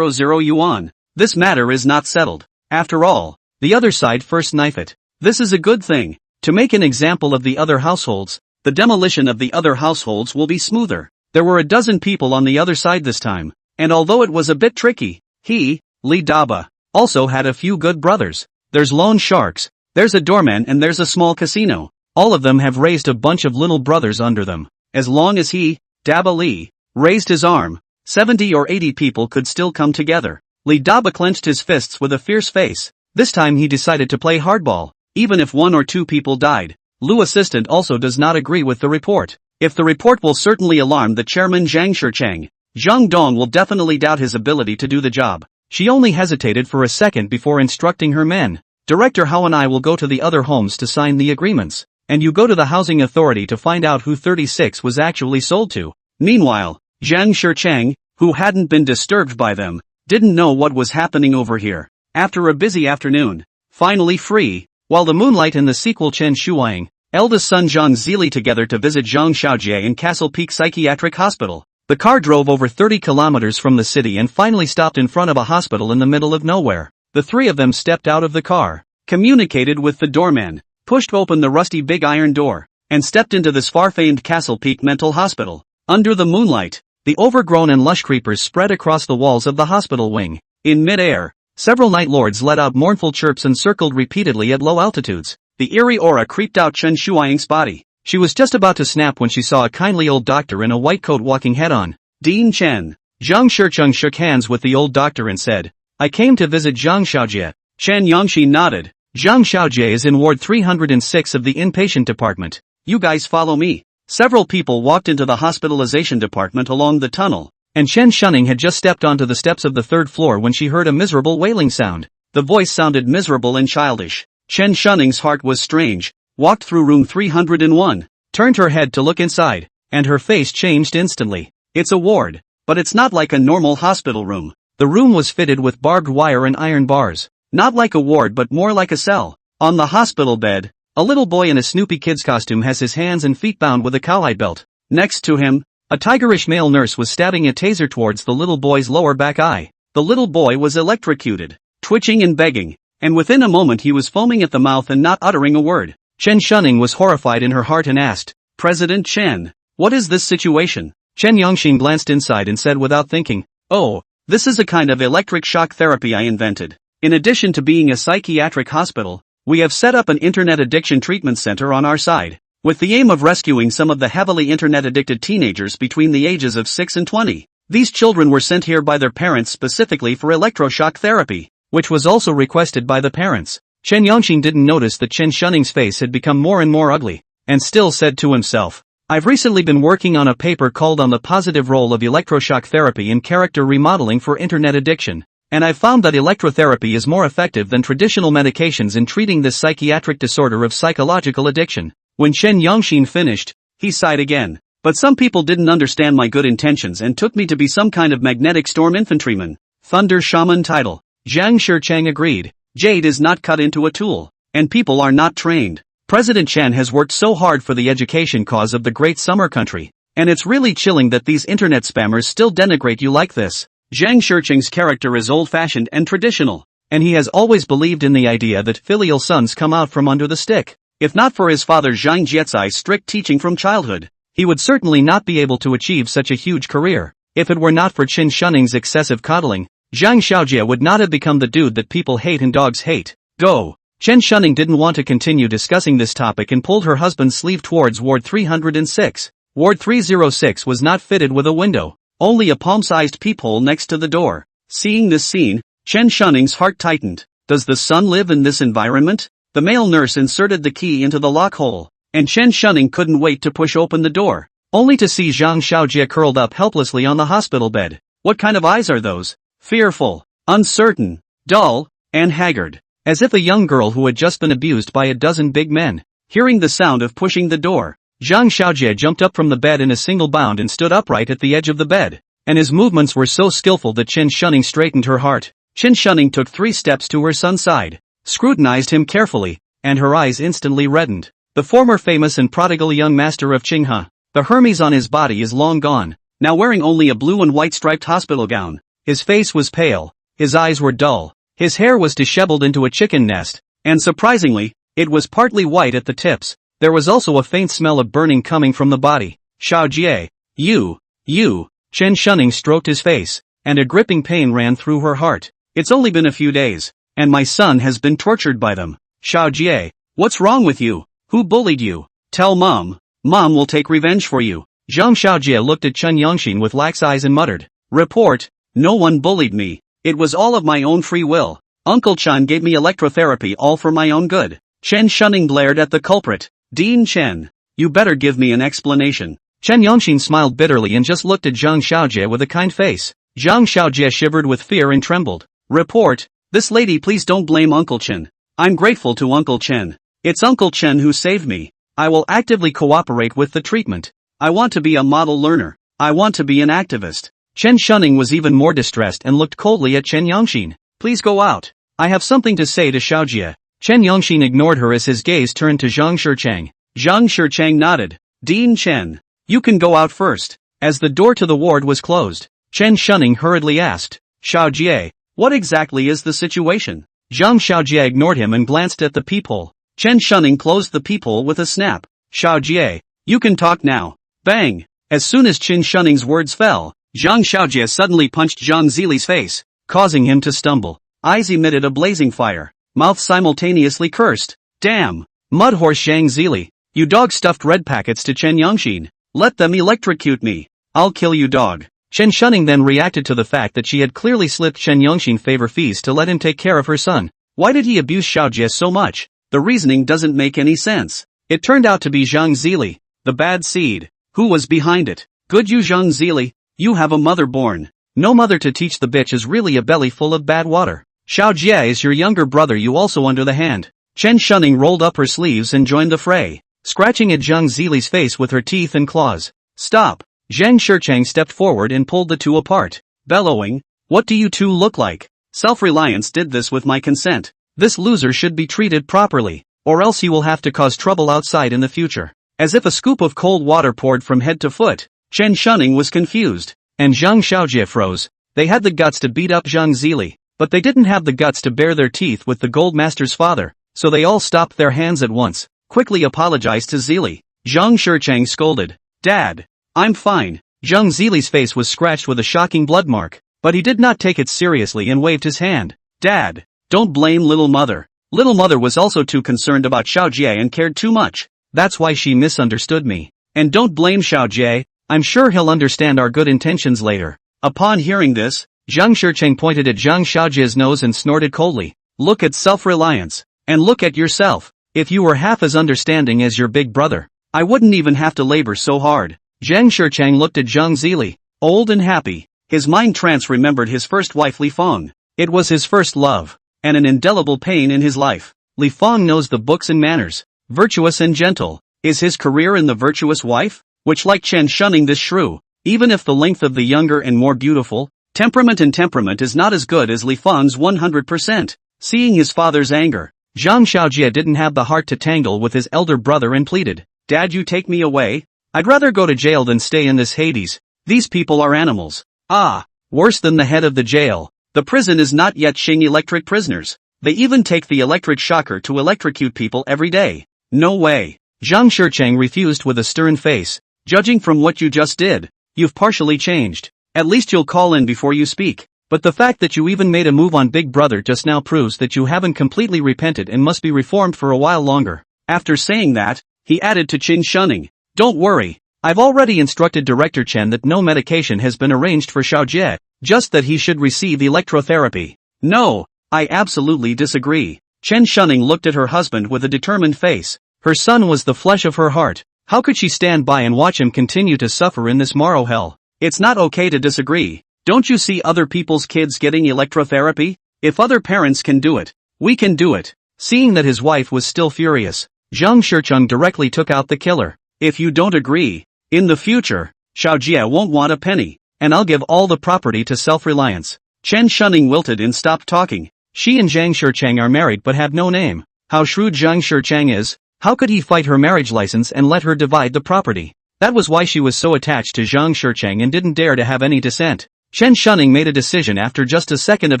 Speaker 1: yuan. This matter is not settled. After all, the other side first knife it. This is a good thing. To make an example of the other households, the demolition of the other households will be smoother. There were a dozen people on the other side this time, and although it was a bit tricky, he, Li Daba, also had a few good brothers. There's loan sharks, there's a doorman and there's a small casino. All of them have raised a bunch of little brothers under them. As long as he, Daba Li, raised his arm, 70 or 80 people could still come together. Li Daba clenched his fists with a fierce face. This time he decided to play hardball, even if 1 or 2 people died. Lu assistant also does not agree with the report. If the report will certainly alarm the chairman Zhang Shicheng, Zhang Dong will definitely doubt his ability to do the job. She only hesitated for a second before instructing her men. Director Hao and I will go to the other homes to sign the agreements, and you go to the housing authority to find out who 36 was actually sold to. Meanwhile, Zhang Shicheng, who hadn't been disturbed by them, didn't know what was happening over here. After a busy afternoon, finally free, while the moonlight and the sequel Chen Shuang, eldest son Zhang Zili together to visit Zhang Xiaojie in Castle Peak Psychiatric Hospital. The car drove over 30 kilometers from the city and finally stopped in front of a hospital in the middle of nowhere. The three of them stepped out of the car, communicated with the doorman, pushed open the rusty big iron door, and stepped into this far-famed Castle Peak Mental Hospital. Under the moonlight, the overgrown and lush creepers spread across the walls of the hospital wing. In mid-air, several night lords let out mournful chirps and circled repeatedly at low altitudes. The eerie aura creeped out Chen Shuang's body. She was just about to snap when she saw a kindly old doctor in a white coat walking head-on. Dean Chen. Zhang Shicheng shook hands with the old doctor and said, "I came to visit Zhang Xiaojie." Chen Yangxi nodded. "Zhang Xiaojie is in Ward 306 of the inpatient department. You guys follow me." Several people walked into the hospitalization department along the tunnel, and Chen Shunning had just stepped onto the steps of the 3rd floor when she heard a miserable wailing sound. The voice sounded miserable and childish. Chen Shunning's heart was strange, walked through room 301, turned her head to look inside, and her face changed instantly. It's a ward, but it's not like a normal hospital room. The room was fitted with barbed wire and iron bars. Not like a ward but more like a cell. On the hospital bed, a little boy in a Snoopy Kid's costume has his hands and feet bound with a cowhide belt. Next to him, a tigerish male nurse was stabbing a taser towards the little boy's lower back eye. The little boy was electrocuted, twitching and begging, and within a moment he was foaming at the mouth and not uttering a word. Chen Shunning was horrified in her heart and asked, "President Chen, what is this situation?" Chen Yangxin glanced inside and said without thinking, "Oh, this is a kind of electric shock therapy I invented. In addition to being a psychiatric hospital, we have set up an internet addiction treatment center on our side, with the aim of rescuing some of the heavily internet-addicted teenagers between the ages of 6 and 20. These children were sent here by their parents specifically for electroshock therapy, which was also requested by the parents." Chen Yangxin didn't notice that Chen Shunning's face had become more and more ugly, and still said to himself, "I've recently been working on a paper called On the Positive Role of Electroshock Therapy in Character Remodeling for Internet Addiction, and I've found that electrotherapy is more effective than traditional medications in treating this psychiatric disorder of psychological addiction." When Chen Yangxin finished, he sighed again. "But some people didn't understand my good intentions and took me to be some kind of magnetic storm infantryman. Thunder shaman title." Zhang Shicheng agreed. "Jade is not cut into a tool, and people are not trained. President Chen has worked so hard for the education cause of the great summer country, and it's really chilling that these internet spammers still denigrate you like this." Zhang Shicheng's character is old-fashioned and traditional, and he has always believed in the idea that filial sons come out from under the stick. If not for his father Zhang Jiecai's strict teaching from childhood, he would certainly not be able to achieve such a huge career. If it were not for Chen Shunning's excessive coddling, Zhang Xiaojie would not have become the dude that people hate and dogs hate. Go! Chen Shunning didn't want to continue discussing this topic and pulled her husband's sleeve towards Ward 306. Ward 306 was not fitted with a window, only a palm-sized peephole next to the door. Seeing this scene, Chen Shunning's heart tightened. Does the son live in this environment? The male nurse inserted the key into the lock hole, and Chen Shunning couldn't wait to push open the door, only to see Zhang Xiaojie curled up helplessly on the hospital bed. What kind of eyes are those? Fearful, uncertain, dull, and haggard, as if a young girl who had just been abused by a dozen big men. Hearing the sound of pushing the door, Zhang Xiaojie jumped up from the bed in a single bound and stood upright at the edge of the bed, and his movements were so skillful that Chen Shunning straightened her heart. Chen Shunning took 3 steps to her son's side, scrutinized him carefully, and her eyes instantly reddened. The former famous and prodigal young master of Qinghe, the Hermes on his body is long gone, now wearing only a blue and white striped hospital gown. His face was pale, his eyes were dull, his hair was disheveled into a chicken nest, and surprisingly, it was partly white at the tips. There was also a faint smell of burning coming from the body. "Xiaojie, you, Chen Shunning stroked his face, and a gripping pain ran through her heart. "It's only been a few days, and my son has been tortured by them." "Xiaojie, what's wrong with you? Who bullied you? Tell Mom. Mom will take revenge for you." Zhang Xiaojie looked at Chen Yangxin with lax eyes and muttered, "Report. No one bullied me. It was all of my own free will." Uncle Chen gave me electrotherapy all for my own good. Chen Shunning glared at the culprit. Dean Chen. You better give me an explanation. Chen Yongxin smiled bitterly and just looked at Zhang Xiaojie with a kind face. Zhang Xiaojie shivered with fear and trembled. Report. This lady, please don't blame Uncle Chen. I'm grateful to Uncle Chen. It's Uncle Chen who saved me. I will actively cooperate with the treatment. I want to be a model learner. I want to be an activist. Chen Shunning was even more distressed and looked coldly at Chen Yongxin. Please go out. I have something to say to Xiaojie. Chen Yongxin ignored her as his gaze turned to Zhang Shichang. Zhang Shichang nodded. Dean Chen. You can go out first. As the door to the ward was closed, Chen Shunning hurriedly asked, Xiaojie, what exactly is the situation? Zhang Xiaojie ignored him and glanced at the peephole. Chen Shunning closed the peephole with a snap. Xiaojie, you can talk now. Bang! As soon as Chen Shunning's words fell, Zhang Xiaojie suddenly punched Zhang Zili's face, causing him to stumble. Eyes emitted a blazing fire. Mouth simultaneously cursed. Damn! Mudhorse Zhang Zili, you dog-stuffed red packets to Chen Yongxin. Let them electrocute me. I'll kill you, dog. Chen Shunning then reacted to the fact that she had clearly slipped Chen Yongxin favor fees to let him take care of her son. Why did he abuse Xiaojie so much? The reasoning doesn't make any sense. It turned out to be Zhang Zili, the bad seed. Who was behind it? Good you Zhang Zili, you have a mother born. No mother to teach the bitch is really a belly full of bad water. Xiaojie is your younger brother, you also under the hand. Chen Shunning rolled up her sleeves and joined the fray, scratching at Zhang Zili's face with her teeth and claws. Stop! Zhang Shichang stepped forward and pulled the two apart, bellowing, what do you two look like? Self-reliance did this with my consent. This loser should be treated properly, or else you will have to cause trouble outside in the future. As if a scoop of cold water poured from head to foot, Chen Shunning was confused, and Zhang Xiaojie froze. They had the guts to beat up Zhang Zili, but they didn't have the guts to bare their teeth with the Gold Master's father, so they all stopped their hands at once, quickly apologized to Zili. Zhang Shichang scolded. Dad. I'm fine. Zhang Zili's face was scratched with a shocking blood mark, but he did not take it seriously and waved his hand. Dad. Don't blame little mother. Little mother was also too concerned about Xiaojie and cared too much. That's why she misunderstood me. And don't blame Xiaojie. I'm sure he'll understand our good intentions later. Upon hearing this, Zhang Shicheng pointed at Zhang Xiaojie's nose and snorted coldly. Look at self-reliance. And look at yourself. If you were half as understanding as your big brother, I wouldn't even have to labor so hard. Zhang Shicheng looked at Zhang Zili, old and happy. His mind trance remembered his first wife Li Feng. It was his first love, and an indelible pain in his life. Li Feng knows the books and manners, virtuous and gentle. Is his career in the virtuous wife? Which like Chen Shunning this shrew, even if the length of the younger and more beautiful, temperament is not as good as Li Feng's 100%. Seeing his father's anger, Zhang Xiaojie didn't have the heart to tangle with his elder brother and pleaded, Dad, you take me away? I'd rather go to jail than stay in this Hades. These people are animals. Ah, worse than the head of the jail. The prison is not yet Xing electric prisoners. They even take the electric shocker to electrocute people every day. No way. Zhang Shicheng refused with a stern face. Judging from what you just did, you've partially changed. At least you'll call in before you speak. But the fact that you even made a move on Big Brother just now proves that you haven't completely repented and must be reformed for a while longer. After saying that, he added to Chen Shunning, don't worry, I've already instructed Director Chen that no medication has been arranged for Xiaojie, just that he should receive electrotherapy. No, I absolutely disagree. Chen Shunning looked at her husband with a determined face. Her son was the flesh of her heart. How could she stand by and watch him continue to suffer in this morrow hell? It's not okay to disagree. Don't you see other people's kids getting electrotherapy? If other parents can do it, we can do it. Seeing that his wife was still furious, Zhang Shicheng directly took out the killer. If you don't agree, in the future, Xiaojie won't want a penny, and I'll give all the property to self-reliance. Chen Shunning wilted and stopped talking. She and Zhang Shicheng are married but have no name. How shrewd Zhang Shicheng is. How could he fight her marriage license and let her divide the property? That was why she was so attached to Zhang Shicheng and didn't dare to have any dissent. Chen Shunning made a decision after just a second of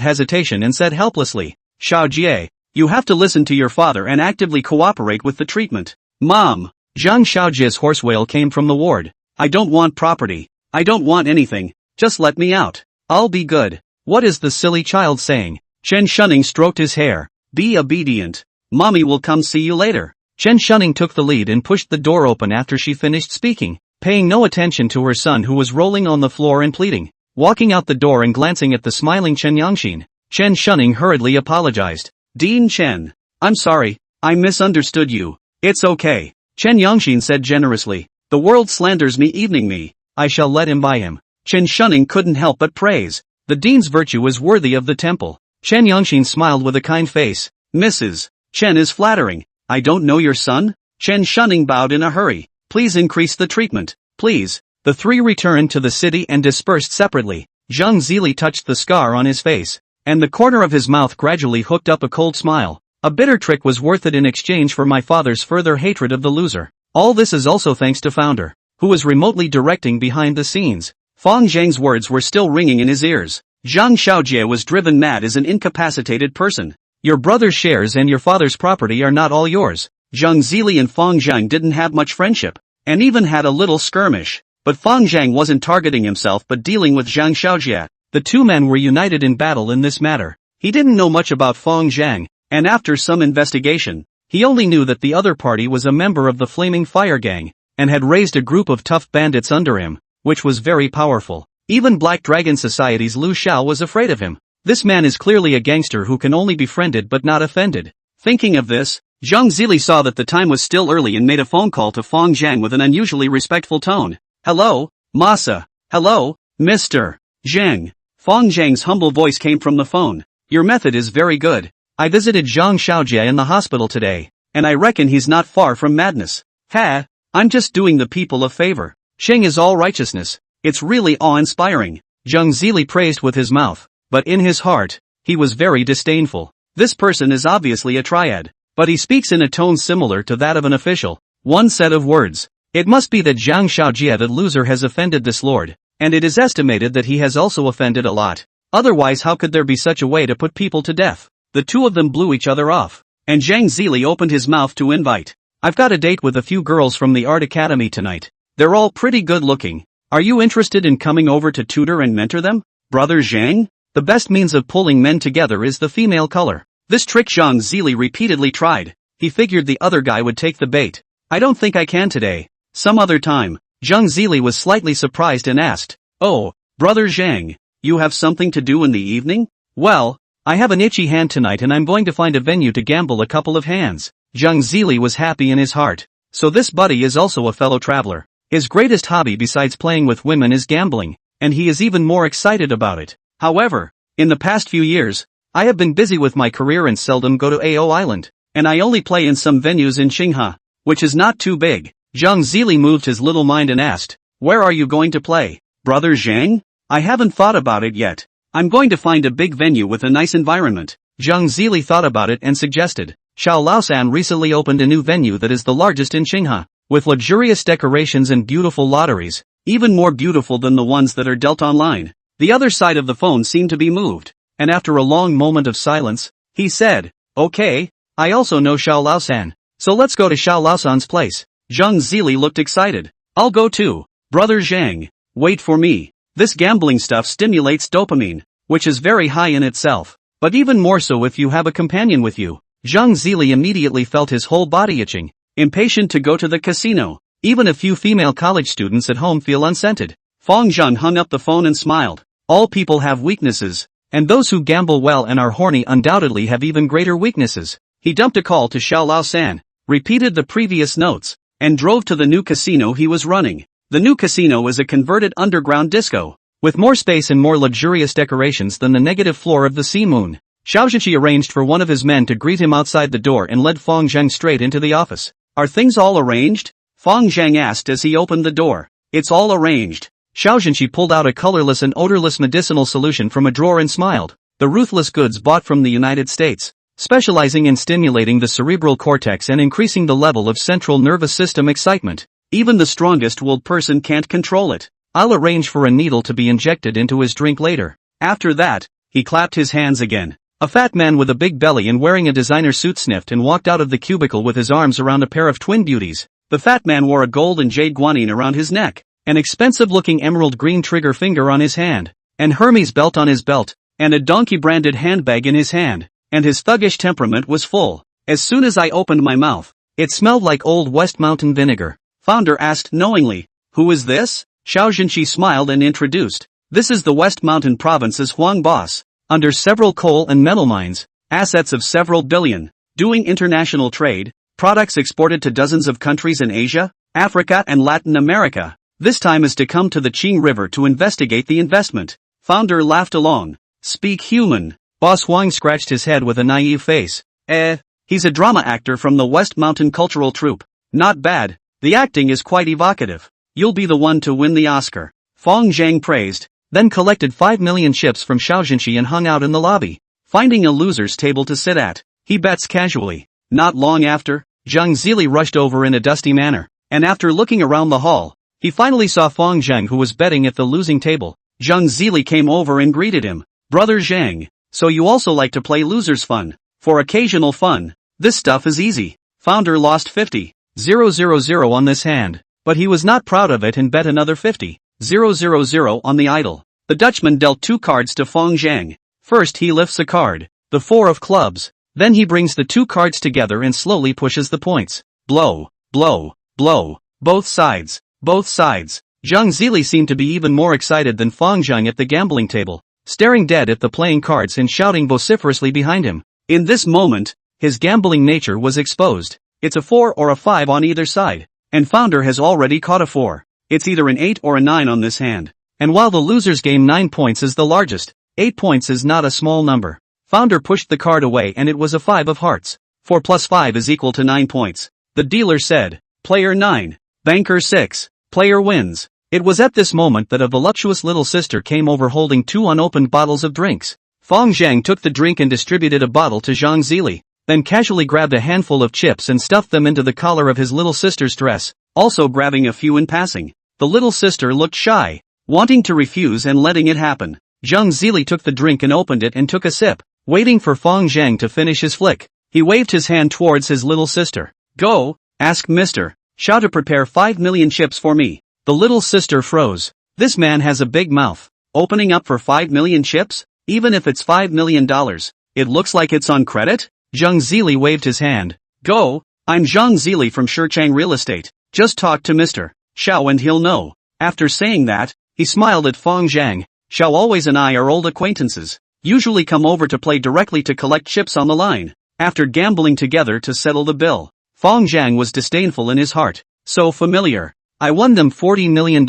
Speaker 1: hesitation and said helplessly, Xiaojie, you have to listen to your father and actively cooperate with the treatment. Mom! Zhang Xiaojie's horse wail came from the ward. I don't want property. I don't want anything. Just let me out. I'll be good. What is the silly child saying? Chen Shunning stroked his hair. Be obedient. Mommy will come see you later. Chen Shunning took the lead and pushed the door open after she finished speaking, paying no attention to her son who was rolling on the floor and pleading. Walking out the door and glancing at the smiling Chen Yongxin, Chen Shunning hurriedly apologized. Dean Chen. I'm sorry, I misunderstood you. It's okay. Chen Yongxin said generously. The world slanders me evening me. I shall let him by him. Chen Shunning couldn't help but praise. The dean's virtue is worthy of the temple. Chen Yongxin smiled with a kind face. Mrs. Chen is flattering. I don't know your son? Chen Shunning bowed in a hurry. Please increase the treatment. Please. The three returned to the city and dispersed separately. Zhang Zili touched the scar on his face, and the corner of his mouth gradually hooked up a cold smile. A bitter trick was worth it in exchange for my father's further hatred of the loser. All this is also thanks to Founder, who was remotely directing behind the scenes. Fang Zhang's words were still ringing in his ears. Zhang Xiaojie was driven mad as an incapacitated person. Your brother's shares and your father's property are not all yours. Zhang Zili and Fang Zhang didn't have much friendship, and even had a little skirmish. But Fang Zhang wasn't targeting himself but dealing with Zhang Xiaojie. The two men were united in battle in this matter. He didn't know much about Fang Zhang, and after some investigation, he only knew that the other party was a member of the Flaming Fire Gang, and had raised a group of tough bandits under him, which was very powerful. Even Black Dragon Society's Lu Xiao was afraid of him. This man is clearly a gangster who can only be friended but not offended. Thinking of this, Zhang Zili saw that the time was still early and made a phone call to Fang Zhang with an unusually respectful tone. Hello, Masa. Hello, Mr. Zhang. Fang Zhang's humble voice came from the phone. Your method is very good. I visited Zhang Xiaojie in the hospital today, and I reckon he's not far from madness. Ha, I'm just doing the people a favor. Sheng is all righteousness. It's really awe-inspiring. Zhang Zili praised with his mouth, but in his heart, he was very disdainful. This person is obviously a triad, but he speaks in a tone similar to that of an official. One set of words. It must be that Zhang Xiaojie, the loser, has offended this lord, and it is estimated that he has also offended a lot. Otherwise, how could there be such a way to put people to death? The two of them blew each other off, and Zhang Zili opened his mouth to invite. I've got a date with a few girls from the art academy tonight. They're all pretty good looking. Are you interested in coming over to tutor and mentor them? Brother Zhang? The best means of pulling men together is the female color. This trick Zhang Zili repeatedly tried. He figured the other guy would take the bait. I don't think I can today. Some other time. Zhang Zili was slightly surprised and asked, Oh, Brother Zhang, you have something to do in the evening? Well, I have an itchy hand tonight and I'm going to find a venue to gamble a couple of hands. Zhang Zili was happy in his heart. So this buddy is also a fellow traveler. His greatest hobby besides playing with women is gambling, and he is even more excited about it. However, in the past few years, I have been busy with my career and seldom go to Ao Island, and I only play in some venues in Qinghe, which is not too big. Zhang Zili moved his little mind and asked, Where are you going to play, Brother Zhang? I haven't thought about it yet. I'm going to find a big venue with a nice environment. Zhang Zili thought about it and suggested, Xiao Laosan recently opened a new venue that is the largest in Qinghe, with luxurious decorations and beautiful lotteries, even more beautiful than the ones that are dealt online. The other side of the phone seemed to be moved, and after a long moment of silence, he said, Okay, I also know Xiao Laosan, so let's go to Xiao Laosan's place. Zhang Zili looked excited. I'll go too, Brother Zhang. Wait for me. This gambling stuff stimulates dopamine, which is very high in itself, but even more so if you have a companion with you. Zhang Zili immediately felt his whole body itching, impatient to go to the casino. Even a few female college students at home feel unscented. Fang Zhan hung up the phone and smiled. All people have weaknesses, and those who gamble well and are horny undoubtedly have even greater weaknesses. He dumped a call to Xiao Laosan, repeated the previous notes, and drove to the new casino he was running. The new casino is a converted underground disco, with more space and more luxurious decorations than the negative floor of the Sea Moon. Xiao Zhenqi arranged for one of his men to greet him outside the door and led Fang Zhang straight into the office. Are things all arranged? Fang Zhang asked as he opened the door. It's all arranged. Xiao Zhenqi pulled out a colorless and odorless medicinal solution from a drawer and smiled. The ruthless goods bought from the United States, specializing in stimulating the cerebral cortex and increasing the level of central nervous system excitement. Even the strongest willed person can't control it. I'll arrange for a needle to be injected into his drink later. After that, he clapped his hands again. A fat man with a big belly and wearing a designer suit sniffed and walked out of the cubicle with his arms around a pair of twin beauties. The fat man wore a gold and jade guanine around his neck, an expensive-looking emerald green trigger finger on his hand, an Hermes belt on his belt, and a donkey-branded handbag in his hand, and his thuggish temperament was full. As soon as I opened my mouth, it smelled like old West Mountain vinegar. Founder asked knowingly, Who is this? Xiao Zhenqi smiled and introduced. This is the West Mountain Province's Huang boss. under several coal and metal mines, assets of several billion, doing international trade, products exported to dozens of countries in Asia, Africa and Latin America. This time is to come to the Qing River to investigate the investment. Founder laughed along. Speak human. Boss Huang scratched his head with a naive face. He's a drama actor from the West Mountain Cultural Troupe. Not bad. The acting is quite evocative. You'll be the one to win the Oscar. Fong Zhang praised, then collected 5 million chips from Xiao Jinshi and hung out in the lobby. Finding a loser's table to sit at, he bets casually. Not long after, Zhang Zili rushed over in a dusty manner, and after looking around the hall, he finally saw Fong Zhang who was betting at the losing table. Zhang Zili came over and greeted him. Brother Zhang, so you also like to play loser's fun? For occasional fun, this stuff is easy. Founder lost 50,000 on this hand, but he was not proud of it and bet another 50,000 on the idol. The Dutchman dealt 2 cards to Fong Zhang. First he lifts a card, the 4 of clubs, then he brings the 2 cards together and slowly pushes the points. Blow, blow, blow, both sides, both sides. Zhang Zili seemed to be even more excited than Fong Zhang at the gambling table, staring dead at the playing cards and shouting vociferously behind him. In this moment, his gambling nature was exposed. It's a 4 or a 5 on either side, and Founder has already caught a 4. It's either an 8 or a 9 on this hand. And while the loser's game 9 points is the largest, 8 points is not a small number. Founder pushed the card away and it was a 5 of hearts. 4 plus 5 is equal to 9 points. The dealer said, player 9, banker 6, player wins. It was at this moment that a voluptuous little sister came over holding 2 unopened bottles of drinks. Fong Zhang took the drink and distributed a bottle to Zhang Zili, then casually grabbed a handful of chips and stuffed them into the collar of his little sister's dress, also grabbing a few in passing. The little sister looked shy, wanting to refuse and letting it happen. Zhang Zili took the drink and opened it and took a sip, waiting for Fong Zhang to finish his flick. He waved his hand towards his little sister. Go, ask Mr. Xiao to prepare 5 million chips for me. The little sister froze. This man has a big mouth. Opening up for 5 million chips? Even if it's $5 million, it looks like it's on credit? Zhang Zili waved his hand. Go, I'm Zhang Zili from Shichang Real Estate. Just talk to Mr. Xiao and he'll know. After saying that, he smiled at Fong Zhang. Xiao always and I are old acquaintances. Usually come over to play directly to collect chips on the line. After gambling together to settle the bill. Fong Zhang was disdainful in his heart. So familiar. I won them $40 million.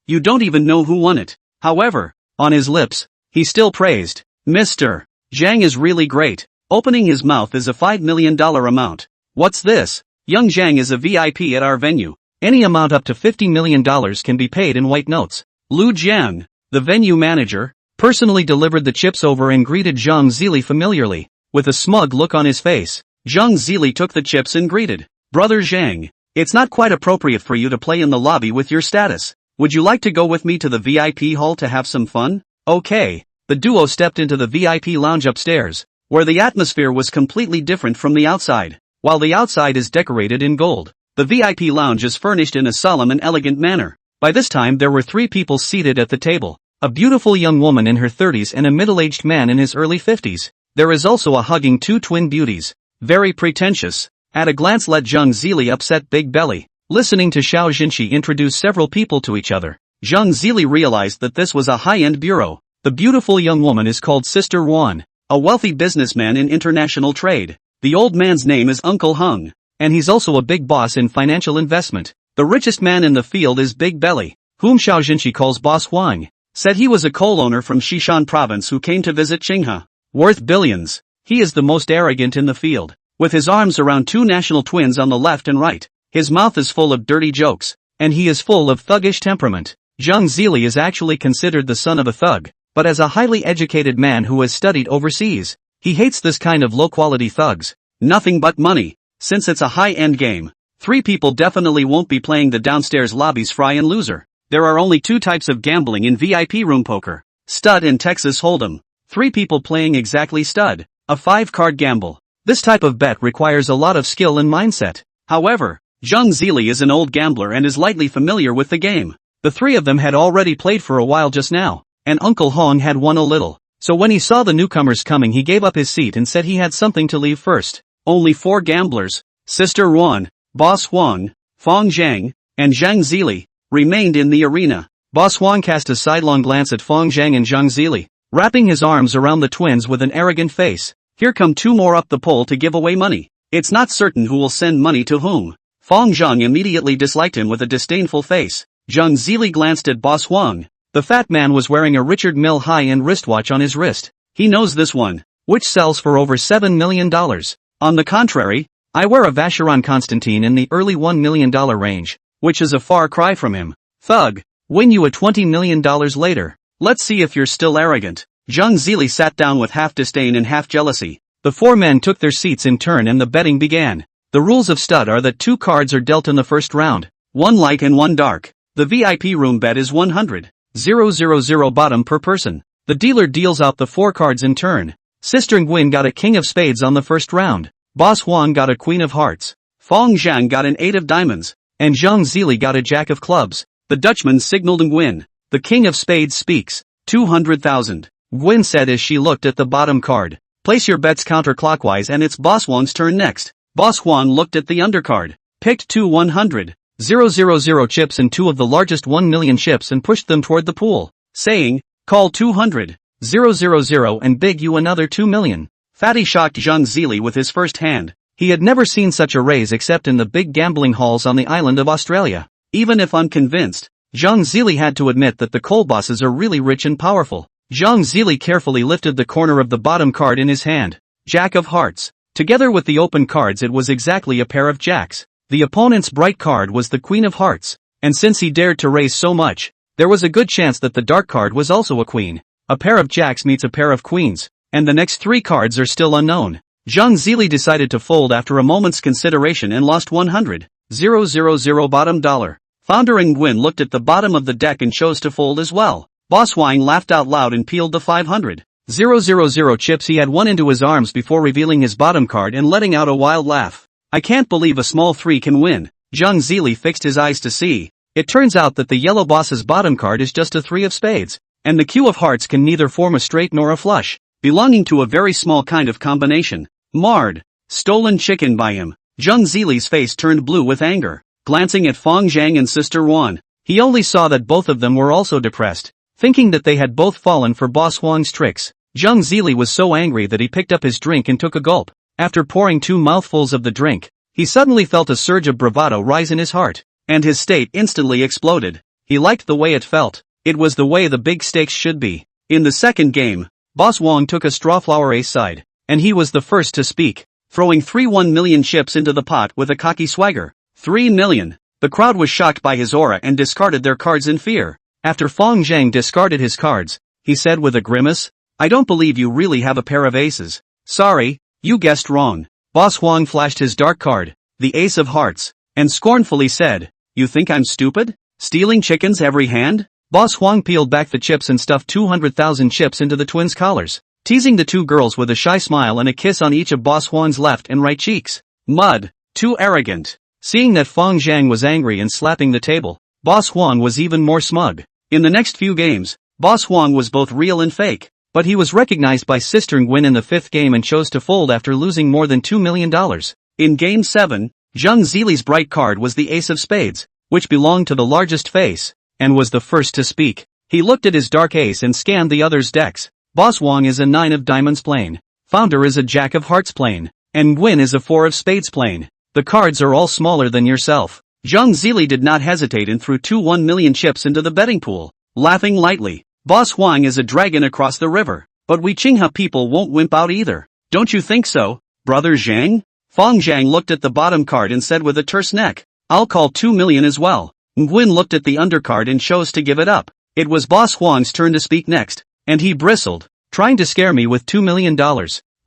Speaker 1: You don't even know who won it. However, on his lips, he still praised. Mr. Zhang is really great. Opening his mouth is a $5 million amount. What's this? Young Zhang is a VIP at our venue. Any amount up to $50 million can be paid in white notes. Lu Jiang, the venue manager, personally delivered the chips over and greeted Zhang Zili familiarly, with a smug look on his face. Zhang Zili took the chips and greeted. Brother Zhang, it's not quite appropriate for you to play in the lobby with your status. Would you like to go with me to the VIP hall to have some fun? Okay. The duo stepped into the VIP lounge upstairs, where the atmosphere was completely different from the outside. While the outside is decorated in gold, the VIP lounge is furnished in a solemn and elegant manner. By this time there were 3 people seated at the table. A beautiful young woman in her 30s and a middle-aged man in his early 50s. There is also a hugging 2 twin beauties. Very pretentious. At a glance let Zhang Zili upset Big Belly. Listening to Xiao Jinshi introduce several people to each other, Zhang Zili realized that this was a high-end bureau. The beautiful young woman is called Sister Wan, a wealthy businessman in international trade. The old man's name is Uncle Hung, and he's also a big boss in financial investment. The richest man in the field is Big Belly, whom Xiao Jinshi calls Boss Huang. Said he was a coal owner from Xishan province who came to visit Qinghe. Worth billions. He is the most arrogant in the field. With his arms around 2 national twins on the left and right, his mouth is full of dirty jokes, and he is full of thuggish temperament. Zhang Zili is actually considered the son of a thug, but as a highly educated man who has studied overseas, he hates this kind of low-quality thugs. Nothing but money. Since it's a high-end game, 3 people definitely won't be playing the downstairs lobby's fry and loser. There are only 2 types of gambling in VIP room poker. Stud and Texas Hold'em. 3 people playing exactly stud. A 5-card gamble. This type of bet requires a lot of skill and mindset. However, Zhang Zili is an old gambler and is lightly familiar with the game. The 3 of them had already played for a while just now, and Uncle Hong had won a little. So when he saw the newcomers coming he gave up his seat and said he had something to leave first. Only 4 gamblers, Sister Wan, Boss Huang, Fong Zhang, and Zhang Zili, remained in the arena. Boss Huang cast a sidelong glance at Fong Zhang and Zhang Zili, wrapping his arms around the twins with an arrogant face. Here come two more up the pole to give away money. It's not certain who will send money to whom. Fong Zhang immediately disliked him with a disdainful face. Zhang Zili glanced at Boss Huang. The fat man was wearing a Richard Mille high-end wristwatch on his wrist. He knows this one, which sells for over $7 million. On the contrary, I wear a Vacheron Constantine in the early $1 million range, which is a far cry from him. Thug, win you a $20 million later. Let's see if you're still arrogant. Zhang Zili sat down with half disdain and half jealousy. The four men took their seats in turn and the betting began. The rules of stud are that 2 cards are dealt in the first round, 1 light and 1 dark. The VIP room bet is 100,000 bottom per person. The dealer deals out the 4 cards in turn. Sister Nguyen got a king of spades on the first round. Boss Huang got a queen of hearts. Fong Zhang got an 8 of diamonds. And Zhang Zili got a jack of clubs. The Dutchman signaled Nguyen. The king of spades speaks. 200,000. Nguyen said as she looked at the bottom card. Place your bets counterclockwise and it's Boss Huang's turn next. Boss Huang looked at the undercard. Picked 2 100,000 chips and 2 of the largest 1 million chips and pushed them toward the pool, saying, call 200,000 and big you another 2 million. Fatty shocked Zhang Zili with his first hand. He had never seen such a raise except in the big gambling halls on the island of Australia. Even if unconvinced, Zhang Zili had to admit that the coal bosses are really rich and powerful. Zhang Zili carefully lifted the corner of the bottom card in his hand. Jack of hearts. Together with the open cards it was exactly a pair of jacks. The opponent's bright card was the queen of hearts. And since he dared to raise so much, there was a good chance that the dark card was also a queen. A pair of jacks meets a pair of queens. And the next 3 cards are still unknown. Zhang Zili decided to fold after a moment's consideration and lost 100,000 bottom dollar. Founder Nguyen looked at the bottom of the deck and chose to fold as well. Boss Huang laughed out loud and peeled the 500,000 chips he had won into his arms before revealing his bottom card and letting out a wild laugh. I can't believe a small 3 can win. Zhang Zili fixed his eyes to see. It turns out that the yellow boss's bottom card is just a 3 of spades, and the Q of hearts can neither form a straight nor a flush, belonging to a very small kind of combination. Marred. Stolen chicken by him. Zhang Zili's face turned blue with anger. Glancing at Fong Zhang and Sister Wan, he only saw that both of them were also depressed. Thinking that they had both fallen for Boss Huang's tricks, Zhang Zili was so angry that he picked up his drink and took a gulp. After pouring 2 mouthfuls of the drink, he suddenly felt a surge of bravado rise in his heart, and his state instantly exploded. He liked the way it felt. It was the way the big stakes should be. In the second game, Boss Huang took a strawflower ace side, and he was the first to speak, throwing 3 1 million chips into the pot with a cocky swagger. 3 million. The crowd was shocked by his aura and discarded their cards in fear. After Fong Zhang discarded his cards, he said with a grimace, I don't believe you really have a pair of aces. Sorry, you guessed wrong. Boss Huang flashed his dark card, the ace of hearts, and scornfully said, you think I'm stupid? Stealing chickens every hand? Boss Huang peeled back the chips and stuffed 200,000 chips into the twins' collars, teasing the 2 girls with a shy smile and a kiss on each of Boss Huang's left and right cheeks. Mud. Too arrogant. Seeing that Fong Zhang was angry and slapping the table, Boss Huang was even more smug. In the next few games, Boss Huang was both real and fake, but he was recognized by Sister Nguyen in the 5th game and chose to fold after losing more than $2 million. In Game 7, Zhang Zili's bright card was the ace of spades, which belonged to the largest face, and was the first to speak. He looked at his dark ace and scanned the others' decks. Boss Huang is a 9 of diamonds plain. Founder is a jack of hearts plain. And Nguyen is a 4 of spades plain. The cards are all smaller than yourself. Zhang Zili did not hesitate and threw 2 1 million chips into the betting pool, laughing lightly. Boss Huang is a dragon across the river, but we Qinghe people won't wimp out either. Don't you think so, brother Zhang? Fong Zhang looked at the bottom card and said with a terse neck, I'll call 2 million as well. Nguyen looked at the undercard and chose to give it up. It was Boss Huang's turn to speak next, and he bristled, trying to scare me with $2 million.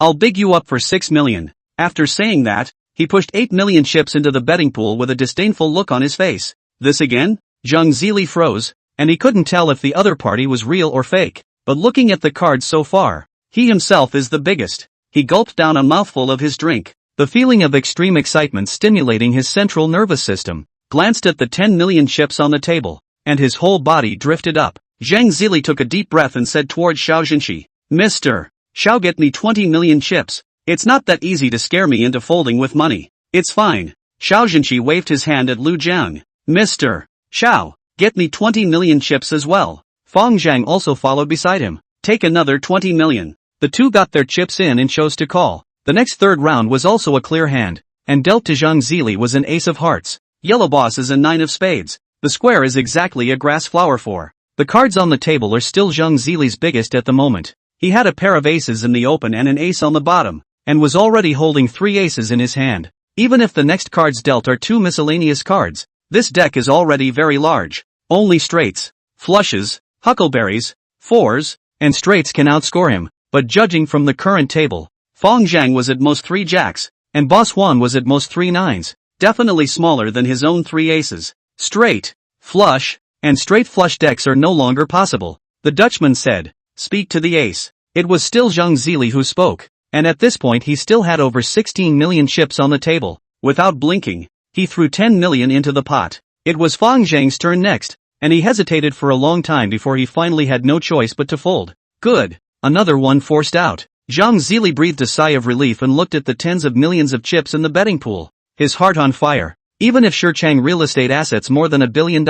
Speaker 1: I'll big you up for 6 million. After saying that, he pushed 8 million chips into the betting pool with a disdainful look on his face. This again? Zhang Zili froze, and he couldn't tell if the other party was real or fake. But looking at the cards so far, he himself is the biggest. He gulped down a mouthful of his drink, the feeling of extreme excitement stimulating his central nervous system, glanced at the 10 million chips on the table, and his whole body drifted up. Zhang Zili took a deep breath and said towards Xiao Jinshi, Mr. Xiao, get me 20 million chips. It's not that easy to scare me into folding with money. It's fine. Xiao Jinshi waved his hand at Lu Jiang. Mr. Xiao, get me 20 million chips as well. Fong Zhang also followed beside him. Take another 20 million. The two got their chips in and chose to call. The next third round was also a clear hand, and dealt to Zhang Zili was an ace of hearts. Yellow boss is a 9 of spades. The square is exactly a grass flower 4. The cards on the table are still Zhang Zili's biggest at the moment. He had a pair of aces in the open and an ace on the bottom, and was already holding 3 aces in his hand. Even if the next cards dealt are 2 miscellaneous cards, this deck is already very large. Only straights, flushes, huckleberries, fours, and straights can outscore him, but judging from the current table, Fong Zhang was at most 3 jacks, and Boss Huan was at most 3 nines, definitely smaller than his own 3 aces. Straight, flush, and straight flush decks are no longer possible. The Dutchman said, "Speak to the ace." It was still Zhang Zili who spoke, and at this point he still had over 16 million chips on the table. Without blinking, he threw 10 million into the pot. It was Fong Zhang's turn next, and he hesitated for a long time before he finally had no choice but to fold. Good. Another one forced out. Zhang Zili breathed a sigh of relief and looked at the tens of millions of chips in the betting pool, his heart on fire. Even if Shurchang Real Estate assets more than $1 billion,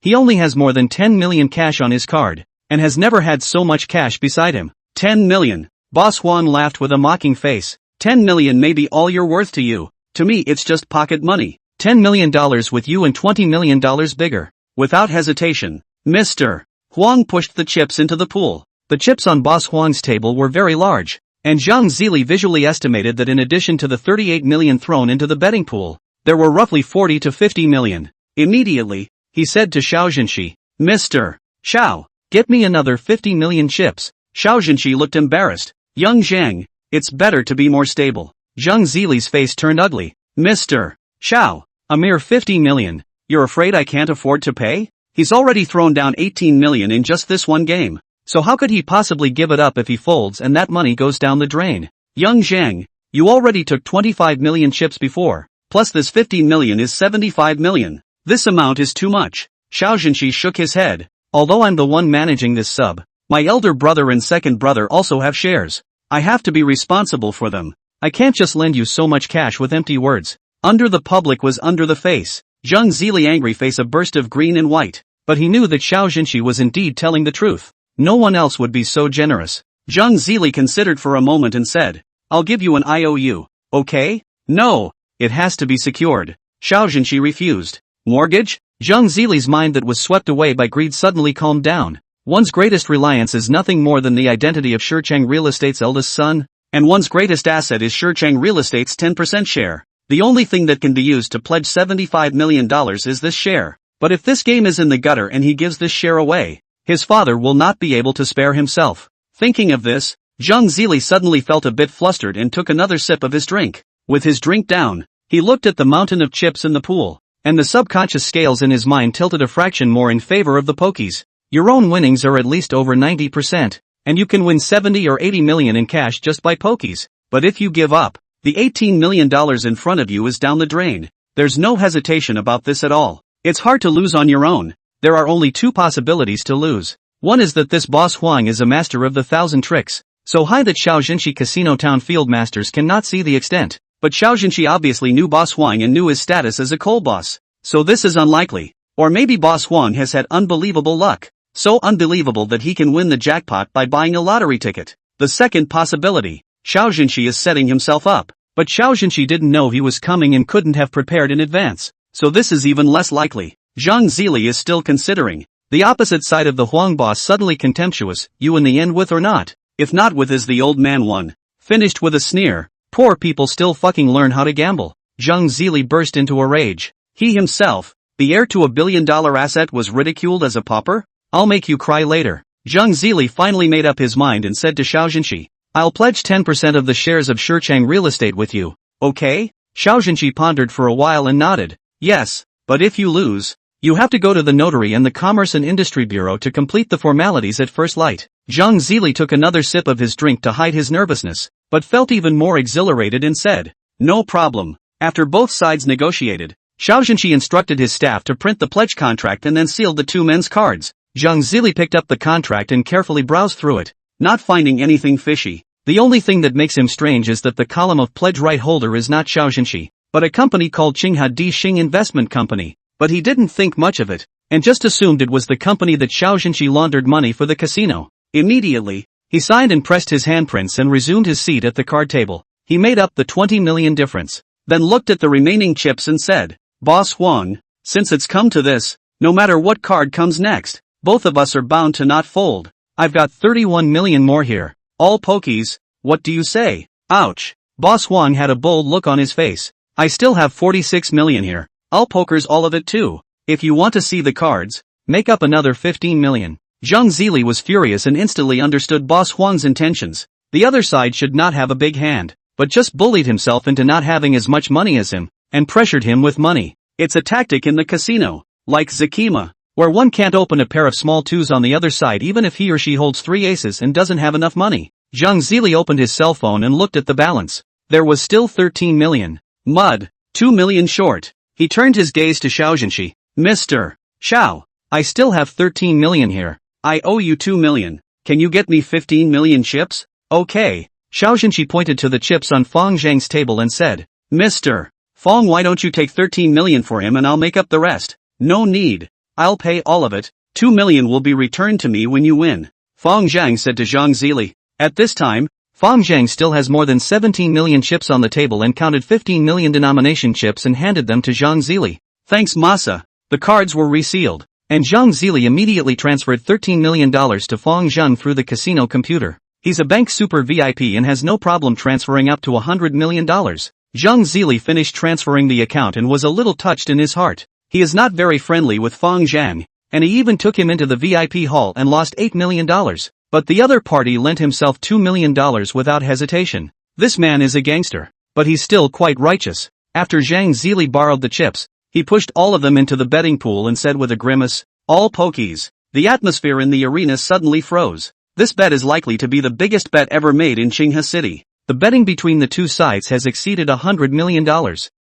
Speaker 1: he only has more than 10 million cash on his card, and has never had so much cash beside him. 10 million. Boss Huan laughed with a mocking face. 10 million may be all you're worth to you. To me it's just pocket money. $10 million with you and $20 million bigger. Without hesitation, Mr. Huang pushed the chips into the pool. The chips on Boss Huang's table were very large, and Zhang Zili visually estimated that in addition to the 38 million thrown into the betting pool, there were roughly 40 to 50 million. Immediately, he said to Xiao Zhenxi, "Mr. Xiao, get me another 50 million chips." Xiao Zhenxi looked embarrassed. "Young Zhang, it's better to be more stable." Zhang Zili's face turned ugly. "Mr. Xiao, a mere 50 million. You're afraid I can't afford to pay?" He's already thrown down 18 million in just this one game. So how could he possibly give it up if he folds and that money goes down the drain? "Young Zhang, you already took 25 million chips before, plus this 50 million is 75 million. This amount is too much." Xiao Zhenxi shook his head. "Although I'm the one managing this sub, my elder brother and second brother also have shares. I have to be responsible for them. I can't just lend you so much cash with empty words." Under the public was under the face. Zhang Zili angry face a burst of green and white, but he knew that Xiao Zhenxi was indeed telling the truth. No one else would be so generous. Zhang Zili considered for a moment and said, "I'll give you an IOU, okay?" "No, it has to be secured." Xiao Zhenxi refused. "Mortgage?" Zhang Zili's mind that was swept away by greed suddenly calmed down. One's greatest reliance is nothing more than the identity of Shurchang Real Estate's eldest son, and one's greatest asset is Shurchang Real Estate's 10% share. The only thing that can be used to pledge $75 million is this share. But if this game is in the gutter and he gives this share away, his father will not be able to spare himself. Thinking of this, Zhang Zili suddenly felt a bit flustered and took another sip of his drink. With his drink down, he looked at the mountain of chips in the pool, and the subconscious scales in his mind tilted a fraction more in favor of the pokies. Your own winnings are at least over 90%, and you can win 70 or 80 million in cash just by pokies. But if you give up, the $18 million in front of you is down the drain. There's no hesitation about this at all. It's hard to lose on your own. There are only 2 possibilities to lose. One is that this Boss Huang is a master of the 1,000 tricks, so high that Xiao Zhenxi Casino Town field masters cannot see the extent. But Xiao Zhenxi obviously knew Boss Huang and knew his status as a coal boss, so this is unlikely. Or maybe Boss Huang has had unbelievable luck, so unbelievable that he can win the jackpot by buying a lottery ticket. The second possibility, Xiao Zhenxi is setting himself up, but Xiao Zhenxi didn't know he was coming and couldn't have prepared in advance, so this is even less likely. Zhang Zili is still considering. The opposite side of the Huang boss suddenly contemptuous. "You in the end with or not? If not with is the old man one." Finished with a sneer. Poor people still fucking learn how to gamble. Zhang Zili burst into a rage. He himself, the heir to $1 billion asset, was ridiculed as a pauper? "I'll make you cry later." Zhang Zili finally made up his mind and said to Xiao Zhenxi, "I'll pledge 10% of the shares of Shurchang Real Estate with you, okay?" Xiao Zhenxi pondered for a while and nodded. "Yes, but if you lose, you have to go to the notary and the Commerce and Industry Bureau to complete the formalities at first light." Zhang Zili took another sip of his drink to hide his nervousness, but felt even more exhilarated and said, "No problem." After both sides negotiated, Xiao Zhenxi instructed his staff to print the pledge contract and then sealed the 2 men's cards. Zhang Zili picked up the contract and carefully browsed through it, not finding anything fishy. The only thing that makes him strange is that the column of pledge right holder is not Xiao Zhenxi, but a company called Qingha Di Xing Investment Company. But he didn't think much of it, and just assumed it was the company that Xiao Zhenxi laundered money for the casino. Immediately, he signed and pressed his handprints and resumed his seat at the card table. He made up the 20 million difference, then looked at the remaining chips and said, Boss Huang, since it's come to this, no matter what card comes next, both of us are bound to not fold. I've got 31 million more here. All pokies, what do you say? Ouch. Boss Huang had a bold look on his face. I still have 46 million here. I'll pokers all of it too. If you want to see the cards, make up another 15 million. Zhang Zili was furious and instantly understood Boss Huang's intentions. The other side should not have a big hand, but just bullied himself into not having as much money as him, and pressured him with money. It's a tactic in the casino, like Zakima, where one can't open a pair of small twos on the other side even if he or she holds 3 aces and doesn't have enough money. Zhang Zili opened his cell phone and looked at the balance. There was still 13 million. Mud, 2 million short. He turned his gaze to Xiaozhenshi. Mr. Xiao, I still have 13 million here. I owe you 2 million. Can you get me 15 million chips? Okay. Xiaozhenshi pointed to the chips on Fang Zhang's table and said, Mr. Fang, why don't you take 13 million for him and I'll make up the rest? No need. I'll pay all of it. 2 million will be returned to me when you win. Fang Zhang said to Zhang Zili. At this time, Fang Zhang still has more than 17 million chips on the table and counted 15 million denomination chips and handed them to Zhang Zili. Thanks Masa. The cards were resealed, and Zhang Zili immediately transferred $13 million to Fang Zhang through the casino computer. He's a bank super VIP and has no problem transferring up to $100 million. Zhang Zili finished transferring the account and was a little touched in his heart. He is not very friendly with Fang Zhang, and he even took him into the VIP hall and lost $8 million. But the other party lent himself $2 million without hesitation. This man is a gangster, but he's still quite righteous. After Zhang Zili borrowed the chips, he pushed all of them into the betting pool and said with a grimace, all pokies. The atmosphere in the arena suddenly froze. This bet is likely to be the biggest bet ever made in Qinghe City. The betting between the two sides has exceeded $100 million.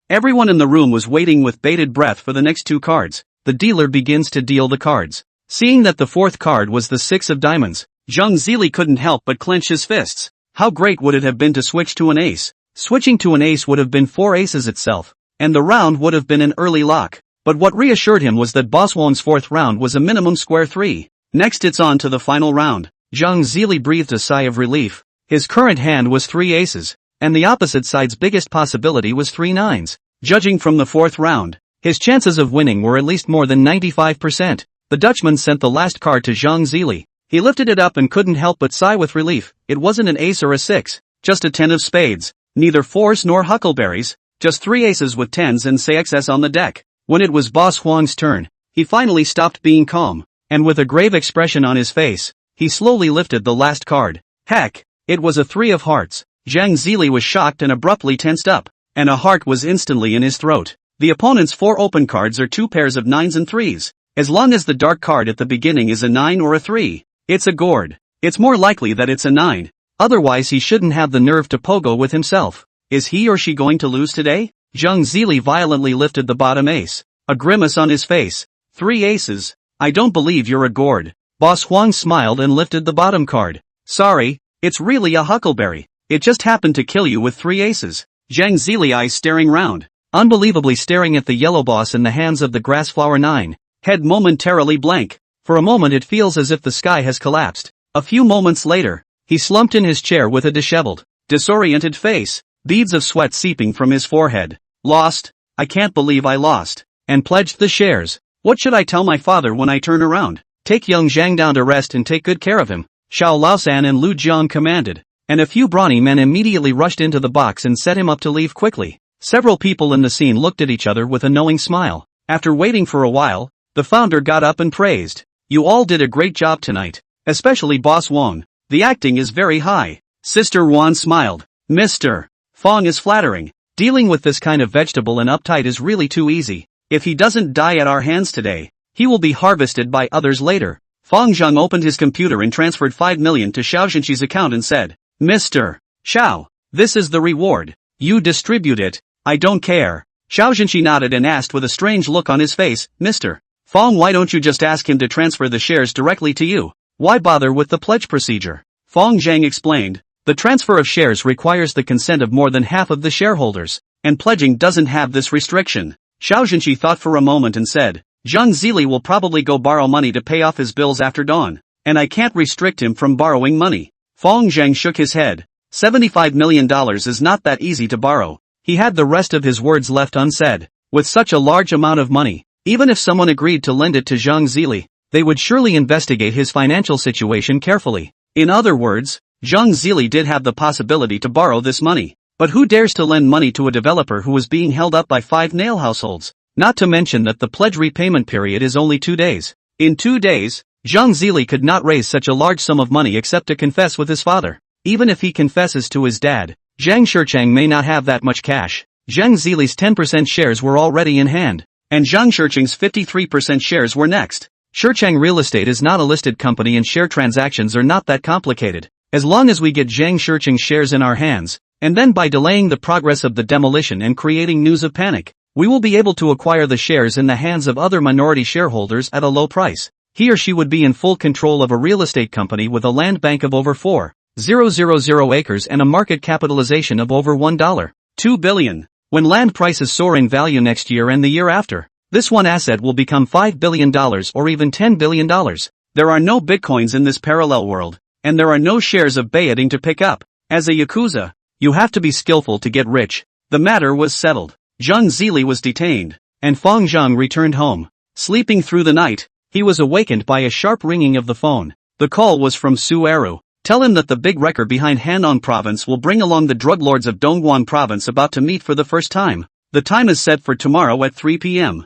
Speaker 1: Everyone in the room was waiting with bated breath for the next 2 cards. The dealer begins to deal the cards. Seeing that the 4th card was the 6 of diamonds, Zhang Zili couldn't help but clench his fists. How great would it have been to switch to an ace? Switching to an ace would have been 4 aces itself, and the round would have been an early lock. But what reassured him was that Boss Wang's 4th round was a minimum square 3. Next it's on to the final round. Zhang Zili breathed a sigh of relief. His current hand was 3 aces, and the opposite side's biggest possibility was 3 nines. Judging from the 4th round, his chances of winning were at least more than 95%. The Dutchman sent the last card to Zhang Zili. He lifted it up and couldn't help but sigh with relief. It wasn't an ace or a 6, just a 10 of spades. Neither 4s nor huckleberries, just 3 aces with 10s and CXS on the deck. When it was Boss Huang's turn, he finally stopped being calm, and with a grave expression on his face, he slowly lifted the last card. Heck, it was a 3 of hearts. Zhang Zili was shocked and abruptly tensed up, and a heart was instantly in his throat. The opponent's 4 open cards are 2 pairs of 9s and 3s. As long as the dark card at the beginning is a 9 or a 3, it's a gourd. It's more likely that it's a 9. Otherwise he shouldn't have the nerve to pogo with himself. Is he or she going to lose today? Zhang Zili violently lifted the bottom ace. A grimace on his face. 3 aces. I don't believe you're a gourd. Boss Huang smiled and lifted the bottom card. Sorry, it's really a huckleberry. It just happened to kill you with 3 aces. Zhang Zili eyes staring round. Unbelievably staring at the yellow boss in the hands of the grassflower 9. Head momentarily blank. For a moment it feels as if the sky has collapsed. A few moments later, he slumped in his chair with a disheveled, disoriented face, beads of sweat seeping from his forehead. Lost? I can't believe I lost. And pledged the shares. What should I tell my father when I turn around? Take young Zhang down to rest and take good care of him, Xiao Laosan and Lu Jiang commanded. And a few brawny men immediately rushed into the box and set him up to leave quickly. Several people in the scene looked at each other with a knowing smile. After waiting for a while, the founder got up and praised. You all did a great job tonight, especially Boss Wang. The acting is very high. Sister Wan smiled. Mr. Fang is flattering. Dealing with this kind of vegetable and uptight is really too easy. If he doesn't die at our hands today, he will be harvested by others later. Fang Zhang opened his computer and transferred 5 million to Xiao Zhenshi's account and said, Mr. Xiao, this is the reward. You distribute it. I don't care. Xiao Zhenshi nodded and asked with a strange look on his face, Mr. Fang, why don't you just ask him to transfer the shares directly to you? Why bother with the pledge procedure? Fang Zhang explained. The transfer of shares requires the consent of more than half of the shareholders, and pledging doesn't have this restriction. Xiao Zhenshi thought for a moment and said, Zhang Zili will probably go borrow money to pay off his bills after dawn. and I can't restrict him from borrowing money. Fong Zhang shook his head. $75 million is not that easy to borrow. He had the rest of his words left unsaid. With such a large amount of money, even if someone agreed to lend it to Zhang Zili, they would surely investigate his financial situation carefully. In other words, Zhang Zili did have the possibility to borrow this money. But who dares to lend money to a developer who was being held up by 5 nail households? Not to mention that the pledge repayment period is only 2 days. In 2 days, Zhang Zili could not raise such a large sum of money except to confess with his father. Even if he confesses to his dad, Zhang Shichang may not have that much cash. Zhang Zili's 10% shares were already in hand, and Zhang Shichang's 53% shares were next. Shichang Real Estate is not a listed company and share transactions are not that complicated. As long as we get Zhang Shichang's shares in our hands, and then by delaying the progress of the demolition and creating news of panic, we will be able to acquire the shares in the hands of other minority shareholders at a low price. He or she would be in full control of a real estate company with a land bank of over 4,000 acres and a market capitalization of over $1.2 billion. When land prices soar in value next year and the year after, this one asset will become $5 billion or even $10 billion. There are no bitcoins in this parallel world, and there are no shares of Baoding to pick up. As a Yakuza, you have to be skillful to get rich. The matter was settled. Zhang Zili was detained, and Fong Zhang returned home. Sleeping through the night, he was awakened by a sharp ringing of the phone. The call was from Su Eru. Tell him that the big wrecker behind Hanong province will bring along the drug lords of Dongguan province about to meet for the first time. The time is set for tomorrow at 3 p.m.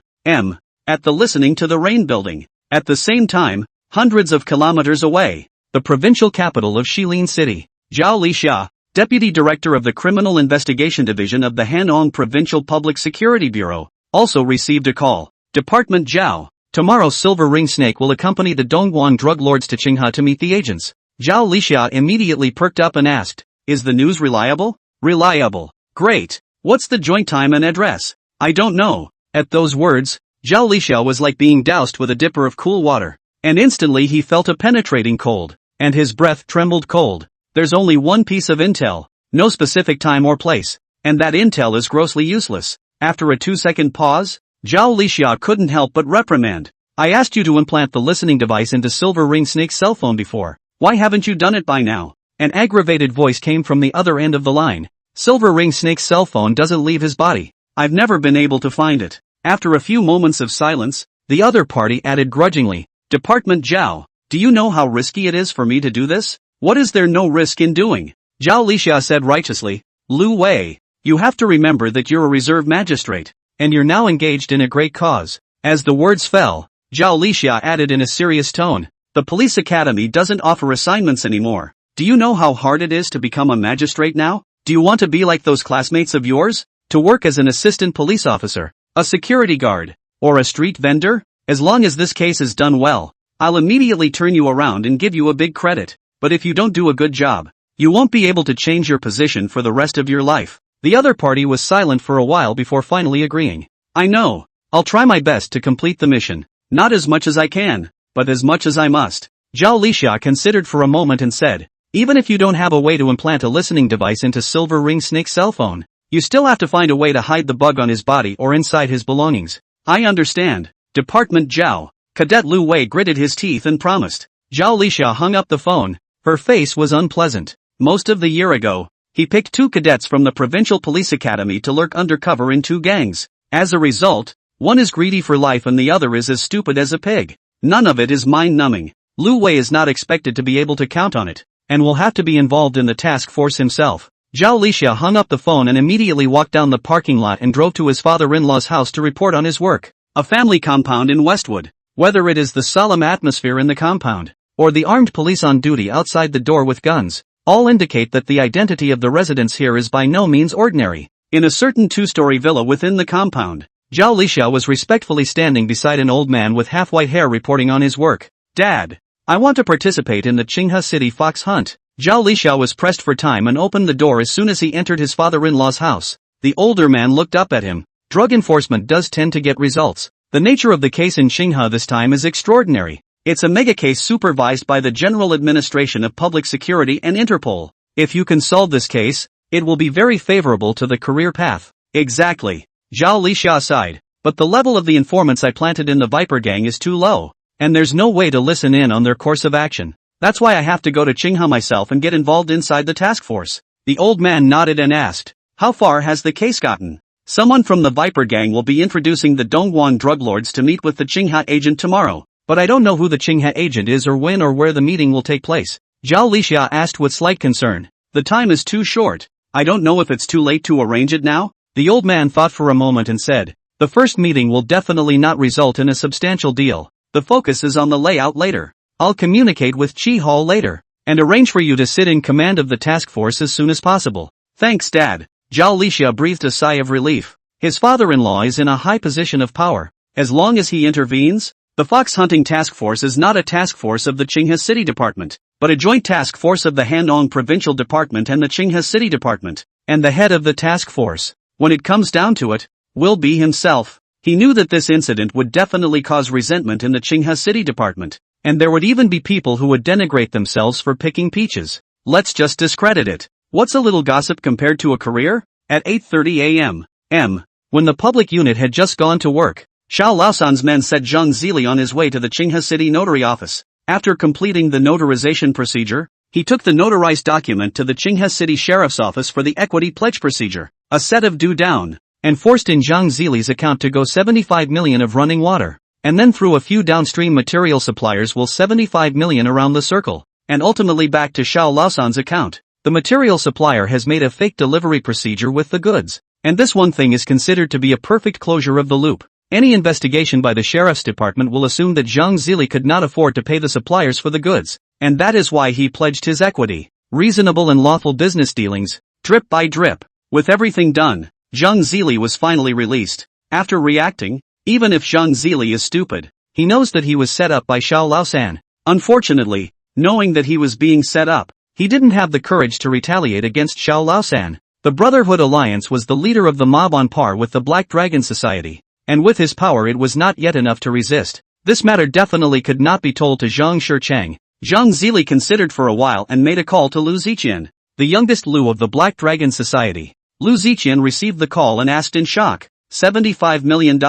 Speaker 1: At the Listening to the Rain building. At the same time, hundreds of kilometers away, the provincial capital of Shilin City, Zhao Lixia, Deputy Director of the Criminal Investigation Division of the Hanong Provincial Public Security Bureau, also received a call. Department Zhao, tomorrow Silver Ring Snake will accompany the Dongguan drug lords to Qinghe to meet the agents. Zhao Lixia immediately perked up and asked, "Is the news reliable?" "Reliable. Great. What's the joint time and address?" "I don't know." At those words, Zhao Lixia was like being doused with a dipper of cool water, and instantly he felt a penetrating cold, and his breath trembled cold. There's only one piece of intel, no specific time or place, and that intel is grossly useless. After a 2-second pause, Zhao Lixia couldn't help but reprimand. "I asked you to implant the listening device into Silver Ring Snake's cell phone before. Why haven't you done it by now?" An aggravated voice came from the other end of the line. "Silver Ring Snake's cell phone doesn't leave his body. I've never been able to find it." After a few moments of silence, the other party added grudgingly, "Department Zhao, do you know how risky it is for me to do this?" "What is there no risk in doing?" Zhao Lixia said righteously. "Lu Wei, you have to remember that you're a reserve magistrate, and you're now engaged in a great cause." As the words fell, Zhao Lixia added in a serious tone, "The police academy doesn't offer assignments anymore. Do you know how hard it is to become a magistrate now? Do you want to be like those classmates of yours? To work as an assistant police officer, a security guard, or a street vendor? As long as this case is done well, I'll immediately turn you around and give you a big credit. But if you don't do a good job, you won't be able to change your position for the rest of your life." The other party was silent for a while before finally agreeing. "I know. I'll try my best to complete the mission. Not as much as I can, but as much as I must." Zhao Lixia considered for a moment and said, "Even if you don't have a way to implant a listening device into Silver Ring Snake's cell phone, you still have to find a way to hide the bug on his body or inside his belongings." "I understand, Department Zhao." Cadet Lu Wei gritted his teeth and promised. Zhao Lixia hung up the phone. Her face was unpleasant. Most of the year ago, he picked 2 cadets from the Provincial Police Academy to lurk undercover in 2 gangs. As a result, one is greedy for life and the other is as stupid as a pig. None of it is mind-numbing. Lu Wei is not expected to be able to count on it, and will have to be involved in the task force himself. Zhao Lixia hung up the phone and immediately walked down the parking lot and drove to his father-in-law's house to report on his work. A family compound in Westwood. Whether it is the solemn atmosphere in the compound, or the armed police on duty outside the door with guns, all indicate that the identity of the residents here is by no means ordinary. In a certain 2-story villa within the compound, Zhao Lixia was respectfully standing beside an old man with half-white hair reporting on his work. "Dad, I want to participate in the Qinghe City fox hunt." Zhao Lixia was pressed for time and opened the door as soon as he entered his father-in-law's house. The older man looked up at him. Drug enforcement does tend to get results. The nature of the case in Qinghe this time is extraordinary. It's a mega case supervised by the General Administration of Public Security and Interpol. If you can solve this case, it will be very favorable to the career path. "Exactly." Zhao Lixia sighed. "But the level of the informants I planted in the Viper Gang is too low. and there's no way to listen in on their course of action. That's why I have to go to Qinghe myself and get involved inside the task force. The old man nodded and asked, how far has the case gotten? Someone from the Viper gang will be introducing the Dongguan drug lords to meet with the Qinghe agent tomorrow, but I don't know who the Qinghe agent is or when or where the meeting will take place. Zhao Lixia asked with slight concern. The time is too short. I don't know if it's too late to arrange it now? The old man thought for a moment and said, the first meeting will definitely not result in a substantial deal. The focus is on the layout later. I'll communicate with Chi Hall later, and arrange for you to sit in command of the task force as soon as possible. Thanks, Dad. Zhao Lixia breathed a sigh of relief. His father-in-law is in a high position of power. As long as he intervenes, the fox hunting task force is not a task force of the Qinghe City Department, but a joint task force of the Handong Provincial Department and the Qinghe City Department, and the head of the task force, when it comes down to it, will be himself. He knew that this incident would definitely cause resentment in the Qinghe City Department, and there would even be people who would denigrate themselves for picking peaches. Let's just discredit it. What's a little gossip compared to a career? At 8:30 a.m. When the public unit had just gone to work, Xiao Laosan's men set Zhang Zili on his way to the Qinghe City notary office. After completing the notarization procedure, he took the notarized document to the Qinghe City Sheriff's office for the equity pledge procedure, a set of due down, and forced in Zhang Zili's account to go 75 million of running water, and then through a few downstream material suppliers will 75 million around the circle, and ultimately back to Xiao Laosan's account. The material supplier has made a fake delivery procedure with the goods, and this one thing is considered to be a perfect closure of the loop. Any investigation by the sheriff's department will assume that Zhang Zili could not afford to pay the suppliers for the goods, and that is why he pledged his equity. Reasonable and lawful business dealings, drip by drip. With everything done, Zhang Zili was finally released. After reacting, even if Zhang Zili is stupid, he knows that he was set up by Xiao Laosan. Unfortunately, knowing that he was being set up, he didn't have the courage to retaliate against Xiao Laosan. The Brotherhood Alliance was the leader of the mob on par with the Black Dragon Society, and with his power it was not yet enough to resist. This matter definitely could not be told to Zhang Shicheng. Zhang Zili considered for a while and made a call to Lu Ziqian, the youngest Lu of the Black Dragon Society. Lu Ziqian received the call and asked in shock, $75 million?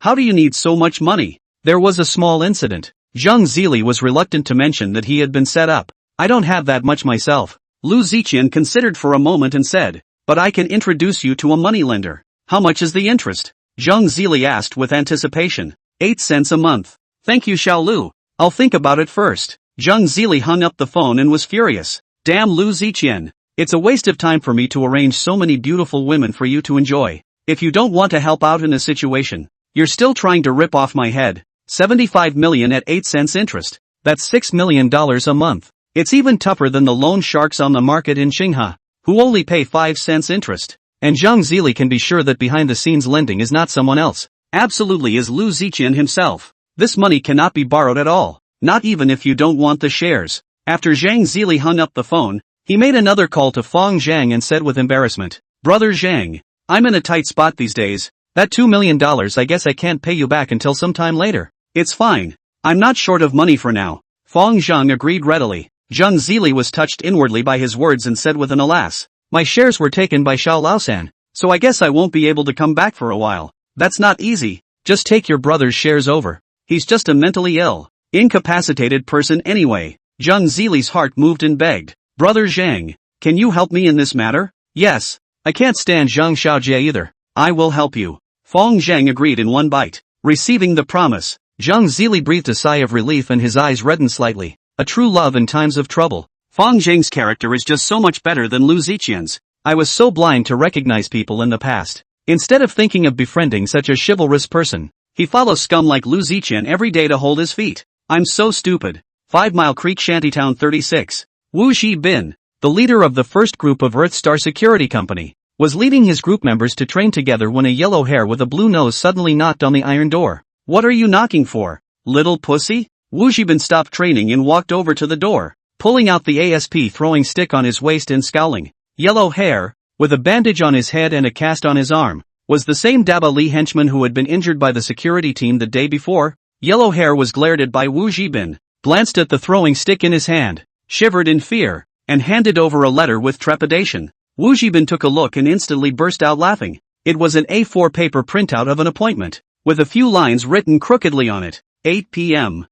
Speaker 1: How do you need so much money? There was a small incident. Zhang Zili was reluctant to mention that he had been set up. I don't have that much myself. Lu Ziqian considered for a moment and said, but I can introduce you to a moneylender. How much is the interest? Zhang Zili asked with anticipation. 8 cents a month. Thank you, Xiao Lu. I'll think about it first. Zhang Zili hung up the phone and was furious. Damn Lu Ziqian. It's a waste of time for me to arrange so many beautiful women for you to enjoy. If you don't want to help out in a situation, you're still trying to rip off my head. 75 million at 8 cents interest. That's $6 million a month. It's even tougher than the loan sharks on the market in Qinghe, who only pay 5 cents interest. And Zhang Zili can be sure that behind the scenes lending is not someone else. Absolutely is Lu Ziqian himself. This money cannot be borrowed at all, not even if you don't want the shares. After Zhang Zili hung up the phone, he made another call to Fong Zhang and said with embarrassment, Brother Zhang, I'm in a tight spot these days. That $2 million I guess I can't pay you back until sometime later. It's fine. I'm not short of money for now. Fong Zhang agreed readily. Zhang Zili was touched inwardly by his words and said with an alas, my shares were taken by Xiao Laosan, so I guess I won't be able to come back for a while. That's not easy. Just take your brother's shares over. He's just a mentally ill, incapacitated person anyway. Zhang Zili's heart moved and begged, Brother Zhang, can you help me in this matter? Yes. I can't stand Zhang Xiaojie either. I will help you. Fong Zhang agreed in one bite. Receiving the promise, Zhang Zili breathed a sigh of relief and his eyes reddened slightly. A true love in times of trouble. Fong Zhang's character is just so much better than Lu Ziqian's. I was so blind to recognize people in the past. Instead of thinking of befriending such a chivalrous person, he follows scum like Lu Ziqian every day to hold his feet. I'm so stupid. 5 Mile Creek Shantytown 36. Wu Zhibin, the leader of the first group of Earthstar Security Company, was leading his group members to train together when a yellow hair with a blue nose suddenly knocked on the iron door. What are you knocking for, little pussy? Wu Zhibin stopped training and walked over to the door, pulling out the ASP throwing stick on his waist and scowling. Yellow hair, with a bandage on his head and a cast on his arm, was the same Daba Li henchman who had been injured by the security team the day before. Yellow hair was glared at by Wu Zhibin, glanced at the throwing stick in his hand, shivered in fear, and handed over a letter with trepidation. Wu Zhibin took a look and instantly burst out laughing. It was an A4 paper printout of an appointment, with a few lines written crookedly on it. 8 p.m.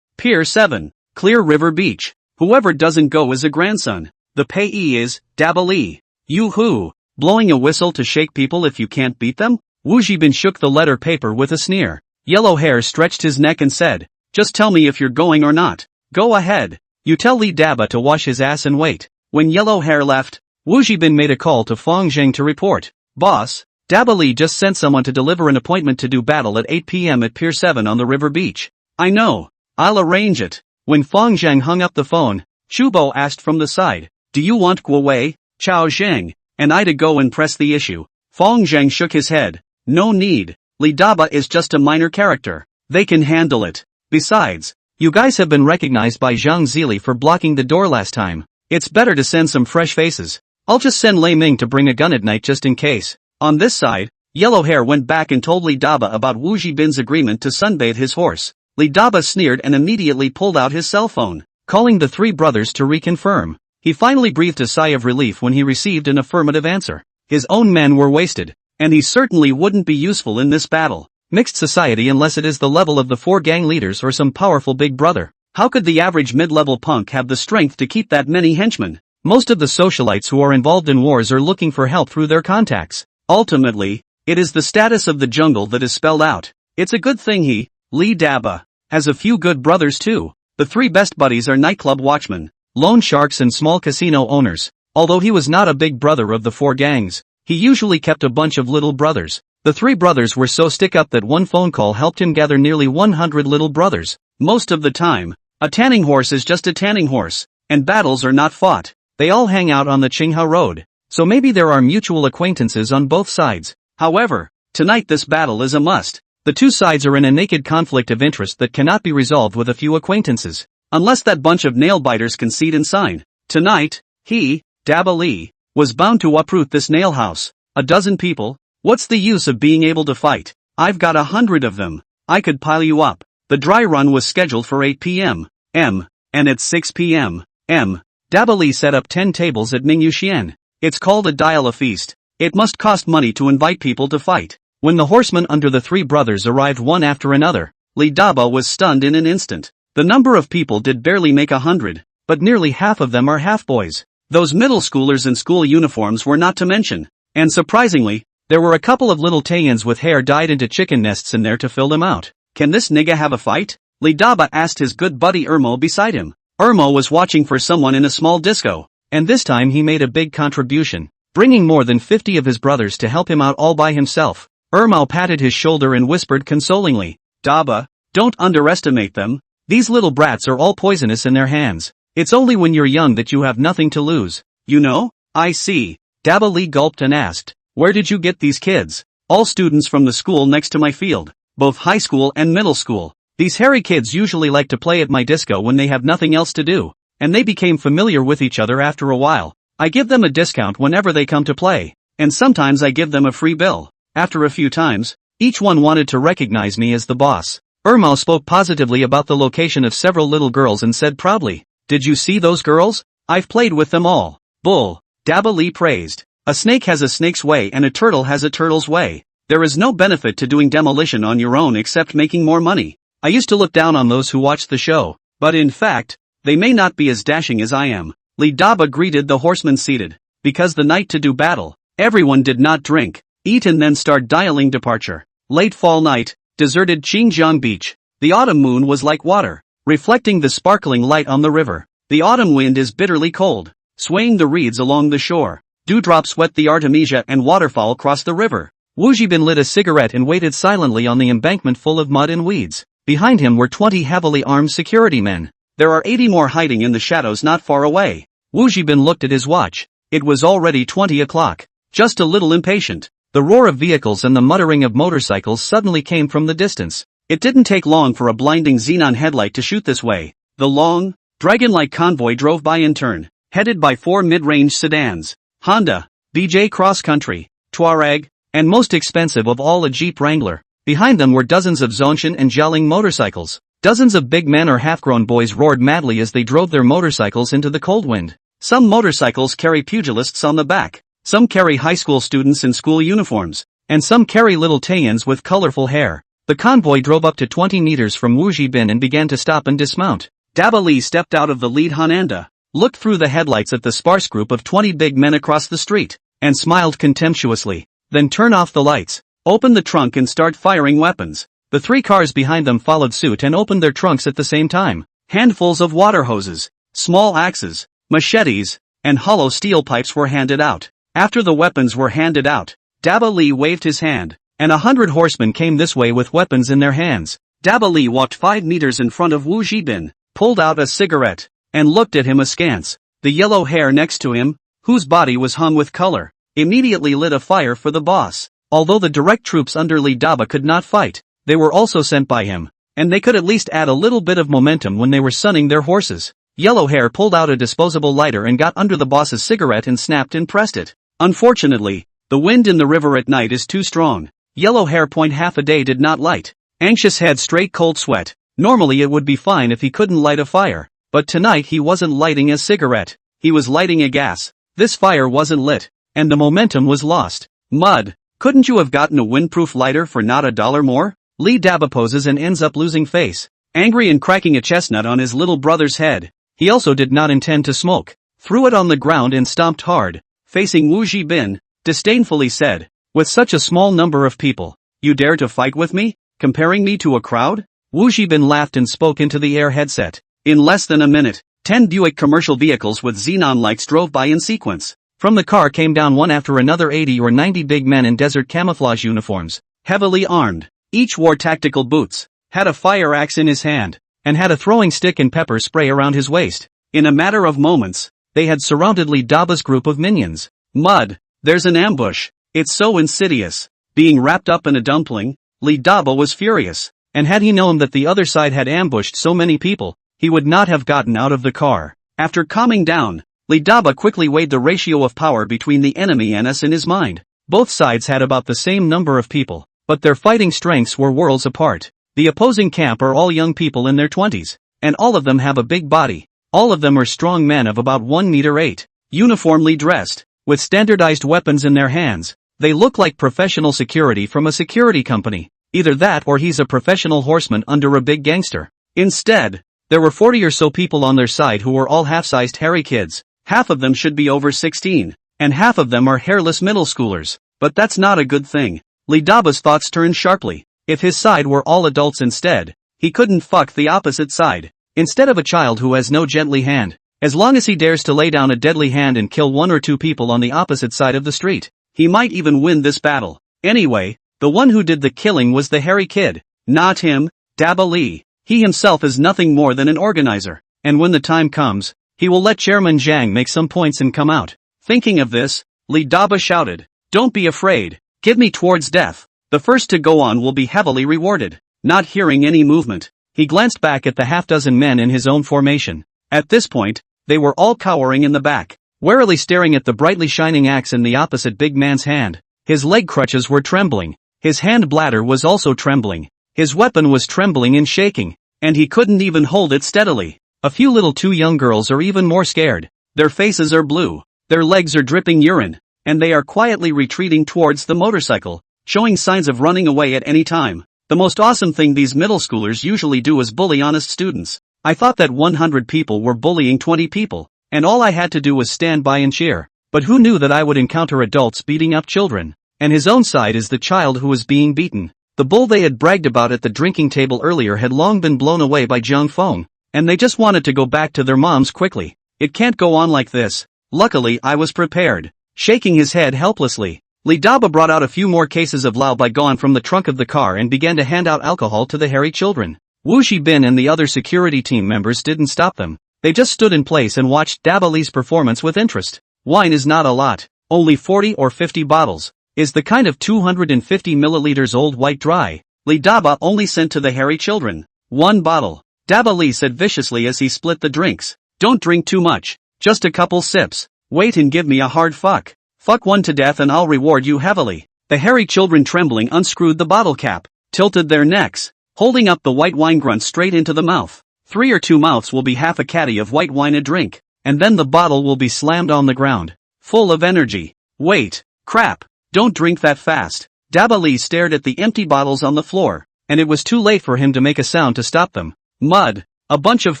Speaker 1: Pier 7. Clear River Beach. Whoever doesn't go is a grandson. The payee is, Dabali. Yoo-hoo. Blowing a whistle to shake people if you can't beat them? Wu Jibin shook the letter paper with a sneer. Yellow Hair stretched his neck and said, just tell me if you're going or not. Go ahead. You tell Li Daba to wash his ass and wait. When Yellow Hair left, Wu Jibin made a call to Fong Zheng to report. Boss, Dabali just sent someone to deliver an appointment to do battle at 8 p.m. at Pier 7 on the river beach. I know. I'll arrange it. When Fong Zheng hung up the phone, Chubo asked from the side, do you want Guowei, Chao Zheng, and I to go and press the issue? Fong Zheng shook his head. No need. Li Daba is just a minor character. They can handle it. Besides, you guys have been recognized by Zhang Zili for blocking the door last time. It's better to send some fresh faces. I'll just send Lei Ming to bring a gun at night just in case. On this side, Yellow Hair went back and told Li Daba about Wu Jibin's agreement to sunbathe his horse. Li Daba sneered and immediately pulled out his cell phone, calling the three brothers to reconfirm. He finally breathed a sigh of relief when he received an affirmative answer. His own men were wasted, and he certainly wouldn't be useful in this battle. Mixed society unless it is the level of the four gang leaders or some powerful big brother. How could the average mid-level punk have the strength to keep that many henchmen? Most of the socialites who are involved in wars are looking for help through their contacts. Ultimately, it is the status of the jungle that is spelled out. It's a good thing he, Li Daba, has a few good brothers too. The three best buddies are nightclub watchmen, loan sharks and small casino owners. Although he was not a big brother of the four gangs, he usually kept a bunch of little brothers. The three brothers were so stick-up that one phone call helped him gather nearly 100 little brothers. Most of the time, a tanning horse is just a tanning horse, and battles are not fought. They all hang out on the Qinghe Road, so maybe there are mutual acquaintances on both sides. However, tonight this battle is a must. The two sides are in a naked conflict of interest that cannot be resolved with a few acquaintances. Unless that bunch of nail-biters concede and sign. Tonight, he, Dabali, was bound to uproot this nail house. A dozen people? What's the use of being able to fight? I've got 100 of them. I could pile you up. The dry run was scheduled for 8 p.m. and at 6 p.m. Dabali set up 10 tables at Mingyuxian. It's called a dial-a feast. It must cost money to invite people to fight. When the horsemen under the three brothers arrived one after another, Li Daba was stunned in an instant. The number of people did barely make 100, but nearly half of them are half-boys. Those middle schoolers in school uniforms were not to mention. And surprisingly, there were a couple of little Taiyans with hair dyed into chicken nests in there to fill them out. Can this nigga have a fight? Li Daba asked his good buddy Irmo beside him. Irmo was watching for someone in a small disco, and this time he made a big contribution, bringing more than 50 of his brothers to help him out all by himself. Irmo patted his shoulder and whispered consolingly, Daba, don't underestimate them. These little brats are all poisonous in their hands. It's only when you're young that you have nothing to lose. You know? I see. Dabali gulped and asked, where did you get these kids? All students from the school next to my field, both high school and middle school. These hairy kids usually like to play at my disco when they have nothing else to do, and they became familiar with each other after a while. I give them a discount whenever they come to play, and sometimes I give them a free bill. After a few times, each one wanted to recognize me as the boss. Irmo spoke positively about the location of several little girls and said proudly, did you see those girls? I've played with them all. Bull, Dabali praised. A snake has a snake's way and a turtle has a turtle's way. There is no benefit to doing demolition on your own except making more money. I used to look down on those who watched the show, but in fact, they may not be as dashing as I am. Li Daba greeted the horsemen seated, because the night to do battle, everyone did not drink, eat and then start dialing departure. Late fall night, deserted Xinjiang beach. The autumn moon was like water, reflecting the sparkling light on the river. The autumn wind is bitterly cold, swaying the reeds along the shore. Dewdrops wet the artemisia and waterfowl crossed the river. Wu Jibin lit a cigarette and waited silently on the embankment full of mud and weeds. Behind him were 20 heavily armed security men. There are 80 more hiding in the shadows not far away. Wu Jibin looked at his watch. It was already 20 o'clock. Just a little impatient. The roar of vehicles and the muttering of motorcycles suddenly came from the distance. It didn't take long for a blinding xenon headlight to shoot this way. The long, dragon-like convoy drove by in turn, headed by 4 mid-range sedans. Honda, BJ Cross Country, Touareg, and most expensive of all a Jeep Wrangler. Behind them were dozens of Zhongshan and Jialing motorcycles. Dozens of big men or half-grown boys roared madly as they drove their motorcycles into the cold wind. Some motorcycles carry pugilists on the back. Some carry high school students in school uniforms, and some carry little Taiyans with colorful hair. The convoy drove up to 20 meters from Wu Jibin and began to stop and dismount. Daba Li stepped out of the lead Hananda, looked through the headlights at the sparse group of 20 big men across the street, and smiled contemptuously. Then turn off the lights, open the trunk and start firing weapons. The 3 cars behind them followed suit and opened their trunks at the same time. Handfuls of water hoses, small axes, machetes, and hollow steel pipes were handed out. After the weapons were handed out, Daba Li waved his hand, and 100 horsemen came this way with weapons in their hands. Daba Li walked 5 meters in front of Wu Jibin, pulled out a cigarette, and looked at him askance. The yellow hair next to him, whose body was hung with color, immediately lit a fire for the boss. Although the direct troops under Li Daba could not fight, they were also sent by him, and they could at least add a little bit of momentum when they were sunning their horses. Yellow hair pulled out a disposable lighter and got under the boss's cigarette and snapped and pressed it. Unfortunately, the wind in the river at night is too strong. Yellow hair half a day did not light. Anxious head straight cold sweat. Normally it would be fine if he couldn't light a fire, but tonight he wasn't lighting a cigarette. He was lighting a gas. This fire wasn't lit, and the momentum was lost. Mud. Couldn't you have gotten a windproof lighter for not $1 more? Li Daba poses and ends up losing face. Angry and cracking a chestnut on his little brother's head. He also did not intend to smoke. Threw it on the ground and stomped hard. Facing Wu Jibin, disdainfully said, with such a small number of people, you dare to fight with me, comparing me to a crowd? Wu Jibin laughed and spoke into the air headset. In less than a minute, 10 Buick commercial vehicles with xenon lights drove by in sequence. From the car came down one after another 80 or 90 big men in desert camouflage uniforms, heavily armed. Each wore tactical boots, had a fire axe in his hand, and had a throwing stick and pepper spray around his waist. In a matter of moments, they had surrounded Li Daba's group of minions. Mud, there's an ambush. It's so insidious. Being wrapped up in a dumpling, Li Daba was furious, and had he known that the other side had ambushed so many people, he would not have gotten out of the car. After calming down, Li Daba quickly weighed the ratio of power between the enemy and us in his mind. Both sides had about the same number of people, but their fighting strengths were worlds apart. The opposing camp are all young people in their 20s, and all of them have a big body. All of them are strong men of about 1 meter 8, uniformly dressed, with standardized weapons in their hands. They look like professional security from a security company. Either that or he's a professional horseman under a big gangster. Instead, there were 40 or so people on their side who were all half-sized hairy kids. Half of them should be over 16, and half of them are hairless middle schoolers. But that's not a good thing. Li Daba's thoughts turned sharply. If his side were all adults instead, he couldn't fuck the opposite side. Instead of a child who has no gently hand, as long as he dares to lay down a deadly hand and kill 1 or 2 people on the opposite side of the street, he might even win this battle. Anyway, the one who did the killing was the hairy kid. Not him, Daba Li. He himself is nothing more than an organizer, and when the time comes, he will let Chairman Zhang make some points and come out. Thinking of this, Li Daba shouted, "Don't be afraid, give me towards death. The first to go on will be heavily rewarded." Not hearing any movement, he glanced back at the half-dozen men in his own formation. At this point, they were all cowering in the back, warily staring at the brightly shining axe in the opposite big man's hand. His leg crutches were trembling. His hand bladder was also trembling. His weapon was trembling and shaking, and he couldn't even hold it steadily. A few little 2 young girls are even more scared. Their faces are blue, their legs are dripping urine, and they are quietly retreating towards the motorcycle, showing signs of running away at any time. The most awesome thing these middle schoolers usually do is bully honest students. I thought that 100 people were bullying 20 people, and all I had to do was stand by and cheer. But who knew that I would encounter adults beating up children? And his own side is the child who was being beaten. The bull they had bragged about at the drinking table earlier had long been blown away by Jiang Feng, and they just wanted to go back to their moms quickly. It can't go on like this. Luckily I was prepared. Shaking his head helplessly, Li Daba brought out a few more cases of Lao Bai Gone from the trunk of the car and began to hand out alcohol to the hairy children. Wu Xibin and the other security team members didn't stop them. They just stood in place and watched Daba Li's performance with interest. Wine is not a lot, only 40 or 50 bottles. Is the kind of 250 milliliters old white dry. Li Daba only sent to the hairy children 1 bottle. Daba Li said viciously as he split the drinks. Don't drink too much, just a couple sips. Wait and give me a hard fuck. Fuck one to death and I'll reward you heavily. The hairy children trembling unscrewed the bottle cap, tilted their necks, holding up the white wine grunt straight into the mouth. 3 or 2 mouths will be half a caddy of white wine a drink, and then the bottle will be slammed on the ground. Full of energy. Wait, crap, don't drink that fast. Daba Li stared at the empty bottles on the floor, and it was too late for him to make a sound to stop them. Mud. A bunch of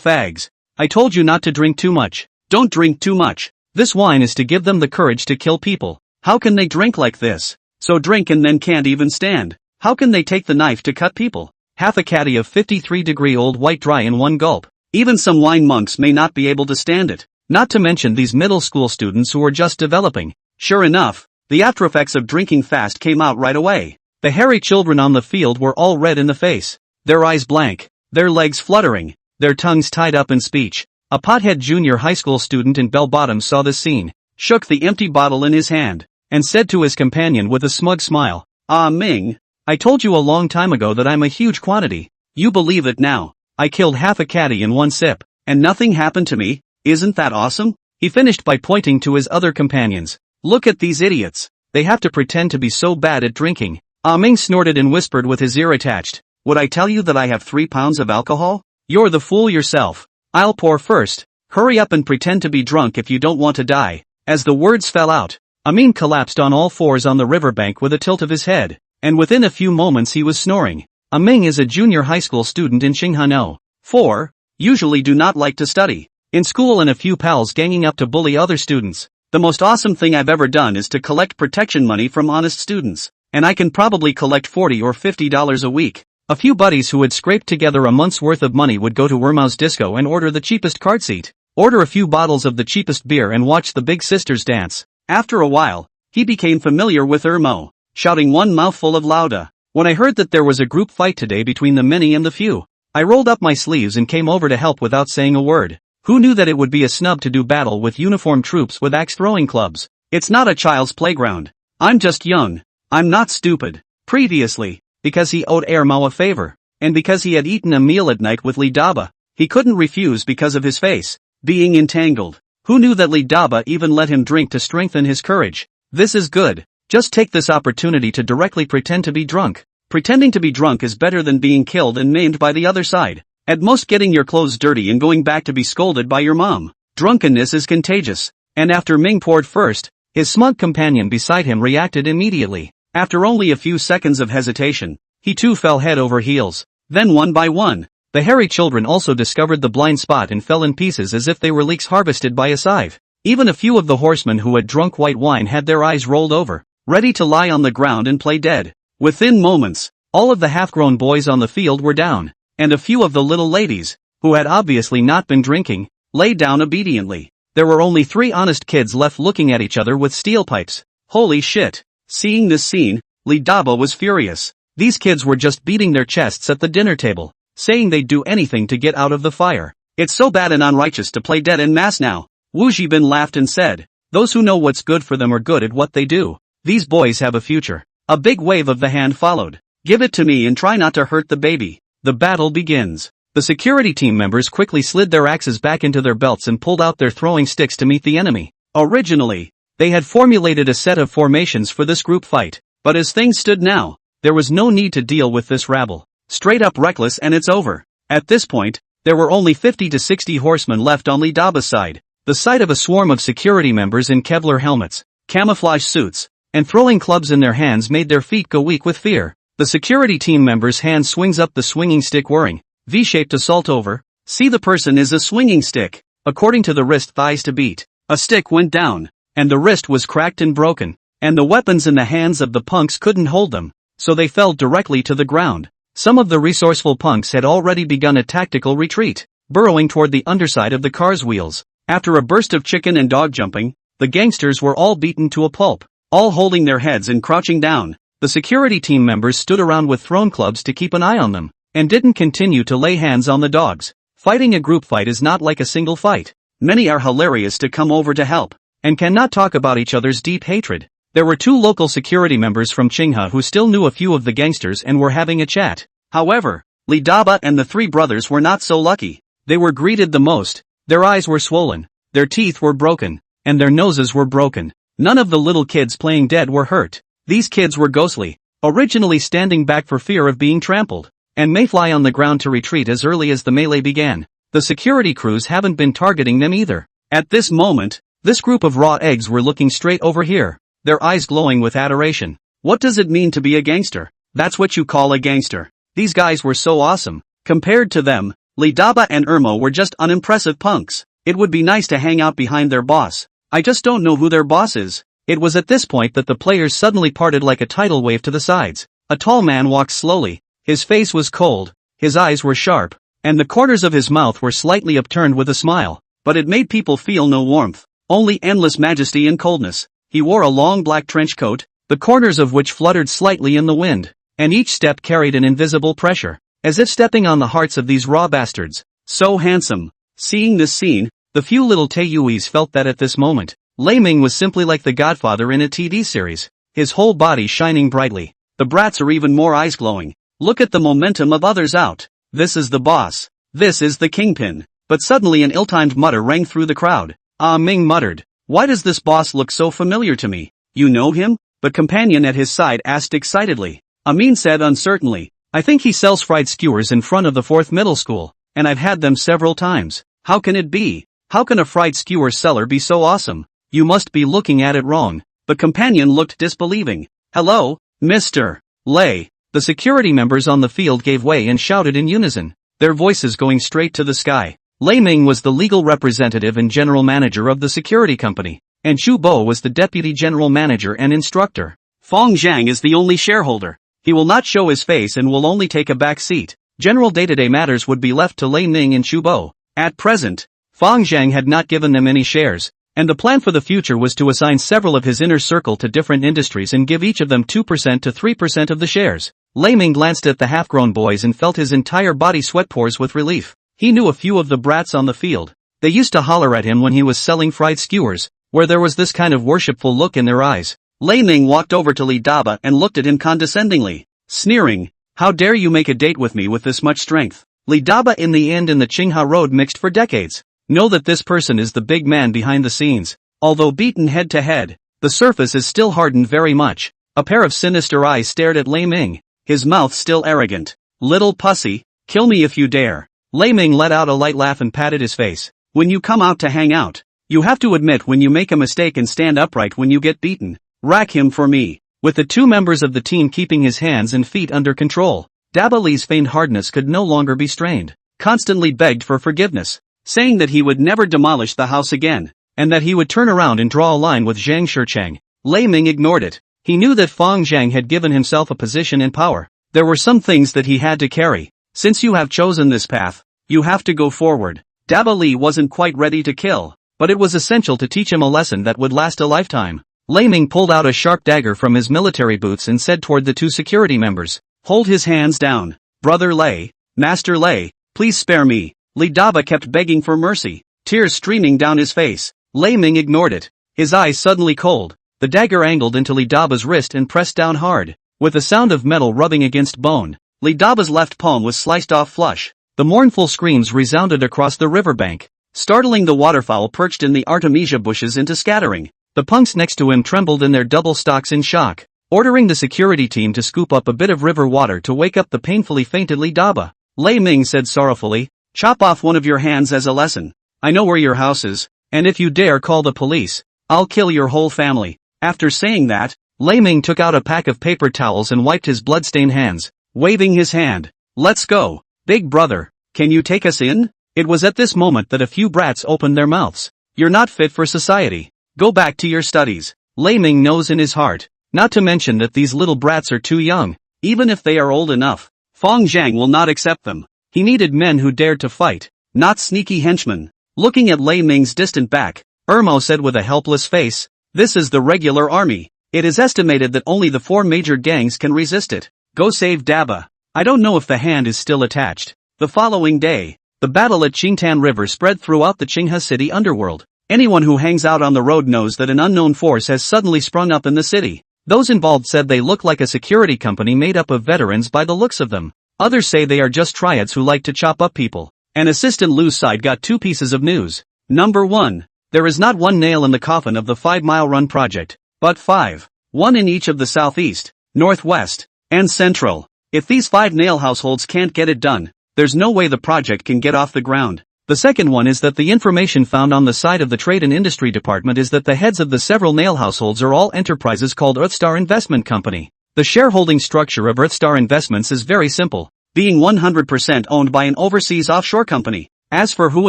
Speaker 1: fags. I told you not to drink too much. Don't drink too much. This wine is to give them the courage to kill people. How can they drink like this? So drink and then can't even stand. How can they take the knife to cut people? Half a caddy of 53-degree old white dry in one gulp. Even some wine monks may not be able to stand it. Not to mention these middle school students who are just developing. Sure enough, the aftereffects of drinking fast came out right away. The hairy children on the field were all red in the face. Their eyes blank. Their legs fluttering. Their tongues tied up in speech. A pothead junior high school student in bell bottoms saw this scene, shook the empty bottle in his hand, and said to his companion with a smug smile, "Ah Ming, I told you a long time ago that I'm a huge quantity. You believe it now. I killed half a caddy in one sip, and nothing happened to me. Isn't that awesome?" He finished by pointing to his other companions. "Look at these idiots. They have to pretend to be so bad at drinking." Ah Ming snorted and whispered with his ear attached, "Would I tell you that I have 3 pounds of alcohol? You're the fool yourself. I'll pour first. Hurry up and pretend to be drunk if you don't want to die." As the words fell out, Amin collapsed on all fours on the riverbank with a tilt of his head, and within a few moments he was snoring. Ming is a junior high school student in Qinghano. 4. Usually do not like to study. In school and a few pals ganging up to bully other students. The most awesome thing I've ever done is to collect protection money from honest students, and I can probably collect $40 or $50 a week. A few buddies who had scraped together a month's worth of money would go to Wermau's disco and order the cheapest card seat, order a few bottles of the cheapest beer and watch the big sisters dance. After a while, he became familiar with Wermau, shouting one mouthful of lauda. When I heard that there was a group fight today between the many and the few, I rolled up my sleeves and came over to help without saying a word. Who knew that it would be a snub to do battle with uniformed troops with axe-throwing clubs? It's not a child's playground. I'm just young. I'm not stupid. Previously, because he owed Wermau a favor, and because he had eaten a meal at night with Li Daba, he couldn't refuse because of his face being entangled. Who knew that Li Daba even let him drink to strengthen his courage? This is good. Just take this opportunity to directly pretend to be drunk. Pretending to be drunk is better than being killed and maimed by the other side. At most getting your clothes dirty and going back to be scolded by your mom. Drunkenness is contagious. And after Ming poured first, his smug companion beside him reacted immediately. After only a few seconds of hesitation, he too fell head over heels. Then one by one, the hairy children also discovered the blind spot and fell in pieces as if they were leeks harvested by a scythe. Even a few of the horsemen who had drunk white wine had their eyes rolled over, ready to lie on the ground and play dead. Within moments, all of the half-grown boys on the field were down, and a few of the little ladies, who had obviously not been drinking, lay down obediently. There were only 3 honest kids left looking at each other with steel pipes. Holy shit! Seeing this scene, Li Daba was furious. These kids were just beating their chests at the dinner table, saying they'd do anything to get out of the fire. It's so bad and unrighteous to play dead en masse now. Wu Zhibin laughed and said, "Those who know what's good for them are good at what they do. These boys have a future." A big wave of the hand followed. "Give it to me and try not to hurt the baby." The battle begins. The security team members quickly slid their axes back into their belts and pulled out their throwing sticks to meet the enemy. Originally, they had formulated a set of formations for this group fight, but as things stood now, there was no need to deal with this rabble. Straight up reckless and it's over. At this point, there were only 50 to 60 horsemen left on Li Daba's side. The sight of a swarm of security members in Kevlar helmets, camouflage suits, and throwing clubs in their hands made their feet go weak with fear. The security team member's hand swings up the swinging stick whirring, V-shaped assault over. See, the person is a swinging stick. According to the wrist thighs to beat, a stick went down, and the wrist was cracked and broken, and the weapons in the hands of the punks couldn't hold them, so they fell directly to the ground. Some of the resourceful punks had already begun a tactical retreat, burrowing toward the underside of the car's wheels. After a burst of chicken and dog jumping, the gangsters were all beaten to a pulp, all holding their heads and crouching down. The security team members stood around with thrown clubs to keep an eye on them, and didn't continue to lay hands on the dogs. Fighting a group fight is not like a single fight. Many are hilarious to come over to help, and cannot talk about each other's deep hatred. There were 2 local security members from Qinghe who still knew a few of the gangsters and were having a chat. However, Li Daba and the 3 brothers were not so lucky. They were greeted the most. Their eyes were swollen, their teeth were broken, and their noses were broken. None of the little kids playing dead were hurt. These kids were ghostly, originally standing back for fear of being trampled, and may fly on the ground to retreat as early as the melee began. The security crews haven't been targeting them either. At this moment, this group of raw eggs were looking straight over here, their eyes glowing with adoration. What does it mean to be a gangster? That's what you call a gangster. These guys were so awesome. Compared to them, Lidaba and Irmo were just unimpressive punks. It would be nice to hang out behind their boss. I just don't know who their boss is. It was at this point that the players suddenly parted like a tidal wave to the sides. A tall man walked slowly. His face was cold, his eyes were sharp, and the corners of his mouth were slightly upturned with a smile. But it made people feel no warmth, only endless majesty and coldness. He wore a long black trench coat, the corners of which fluttered slightly in the wind, and each step carried an invisible pressure, as if stepping on the hearts of these raw bastards. So handsome. Seeing this scene, the few little Taiyuis felt that at this moment, Lei Ming was simply like the Godfather in a TV series, his whole body shining brightly. The brats are even more eyes glowing. Look at the momentum of others out. This is the boss. This is the kingpin. But suddenly an ill-timed mutter rang through the crowd. Ah Ming muttered. Why does this boss look so familiar to me? You know him? The companion at his side asked excitedly. Amin said uncertainly. I think he sells fried skewers in front of the 4th middle school, and I've had them several times. How can it be? How can a fried skewer seller be so awesome? You must be looking at it wrong. The companion looked disbelieving. Hello, Mr. Lei. The security members on the field gave way and shouted in unison, their voices going straight to the sky. Lei Ming was the legal representative and general manager of the security company, and Chu Bo was the deputy general manager and instructor. Fong Zhang is the only shareholder. He will not show his face and will only take a back seat. General day-to-day matters would be left to Lei Ming and Chu Bo. At present, Fong Zhang had not given them any shares, and the plan for the future was to assign several of his inner circle to different industries and give each of them 2% to 3% of the shares. Lei Ming glanced at the half-grown boys and felt his entire body sweat pores with relief. He knew a few of the brats on the field. They used to holler at him when he was selling fried skewers, where there was this kind of worshipful look in their eyes. Lei Ming walked over to Li Daba and looked at him condescendingly, sneering, how dare you make a date with me with this much strength? Li Daba in the end in the Qingha Road mixed for decades. Know that this person is the big man behind the scenes. Although beaten head to head, the surface is still hardened very much. A pair of sinister eyes stared at Lei Ming, his mouth still arrogant. Little pussy, kill me if you dare. Lei Ming let out a light laugh and patted his face. When you come out to hang out, you have to admit when you make a mistake and stand upright when you get beaten. Rack him for me. With the two members of the team keeping his hands and feet under control, Daba Li's feigned hardness could no longer be strained. Constantly begged for forgiveness, saying that he would never demolish the house again, and that he would turn around and draw a line with Zhang Shicheng. Lei Ming ignored it. He knew that Fong Zhang had given himself a position and power. There were some things that he had to carry. Since you have chosen this path, you have to go forward. Daba Li wasn't quite ready to kill, but it was essential to teach him a lesson that would last a lifetime. Lei Ming pulled out a sharp dagger from his military boots and said toward the two security members, hold his hands down. Brother Lei, Master Lei, please spare me. Li Daba kept begging for mercy, tears streaming down his face. Lei Ming ignored it, his eyes suddenly cold. The dagger angled into Li Daba's wrist and pressed down hard, with a sound of metal rubbing against bone. Li Daba's left palm was sliced off flush. The mournful screams resounded across the riverbank, startling the waterfowl perched in the artemisia bushes into scattering. The punks next to him trembled in their double stalks in shock, ordering the security team to scoop up a bit of river water to wake up the painfully fainted Li Daba. Lei Ming said sorrowfully, chop off one of your hands as a lesson. I know where your house is, and if you dare call the police, I'll kill your whole family. After saying that, Lei Ming took out a pack of paper towels and wiped his blood-stained hands, waving his hand. Let's go, big brother, can you take us in? It was at this moment that a few brats opened their mouths. You're not fit for society. Go back to your studies. Lei Ming knows in his heart, not to mention that these little brats are too young. Even if they are old enough, Fong Zhang will not accept them. He needed men who dared to fight, not sneaky henchmen. Looking at Lei Ming's distant back, Irmo said with a helpless face, this is the regular army. It is estimated that only the 4 major gangs can resist it. Go save Daba. I don't know if the hand is still attached. The following day, the battle at Qingtan River spread throughout the Qingha city underworld. Anyone who hangs out on the road knows that an unknown force has suddenly sprung up in the city. Those involved said they look like a security company made up of veterans by the looks of them. Others say they are just triads who like to chop up people. And Assistant Lu's side got 2 pieces of news. Number 1. There is not one nail in the coffin of the 5-mile run project, but 5. One in each of the southeast, northwest, and central. If these 5 nail households can't get it done, there's no way the project can get off the ground. The second one is that the information found on the side of the Trade and Industry Department is that the heads of the several nail households are all enterprises called Earthstar Investment Company. The shareholding structure of Earthstar Investments is very simple. being 100% owned by an overseas offshore company. As for who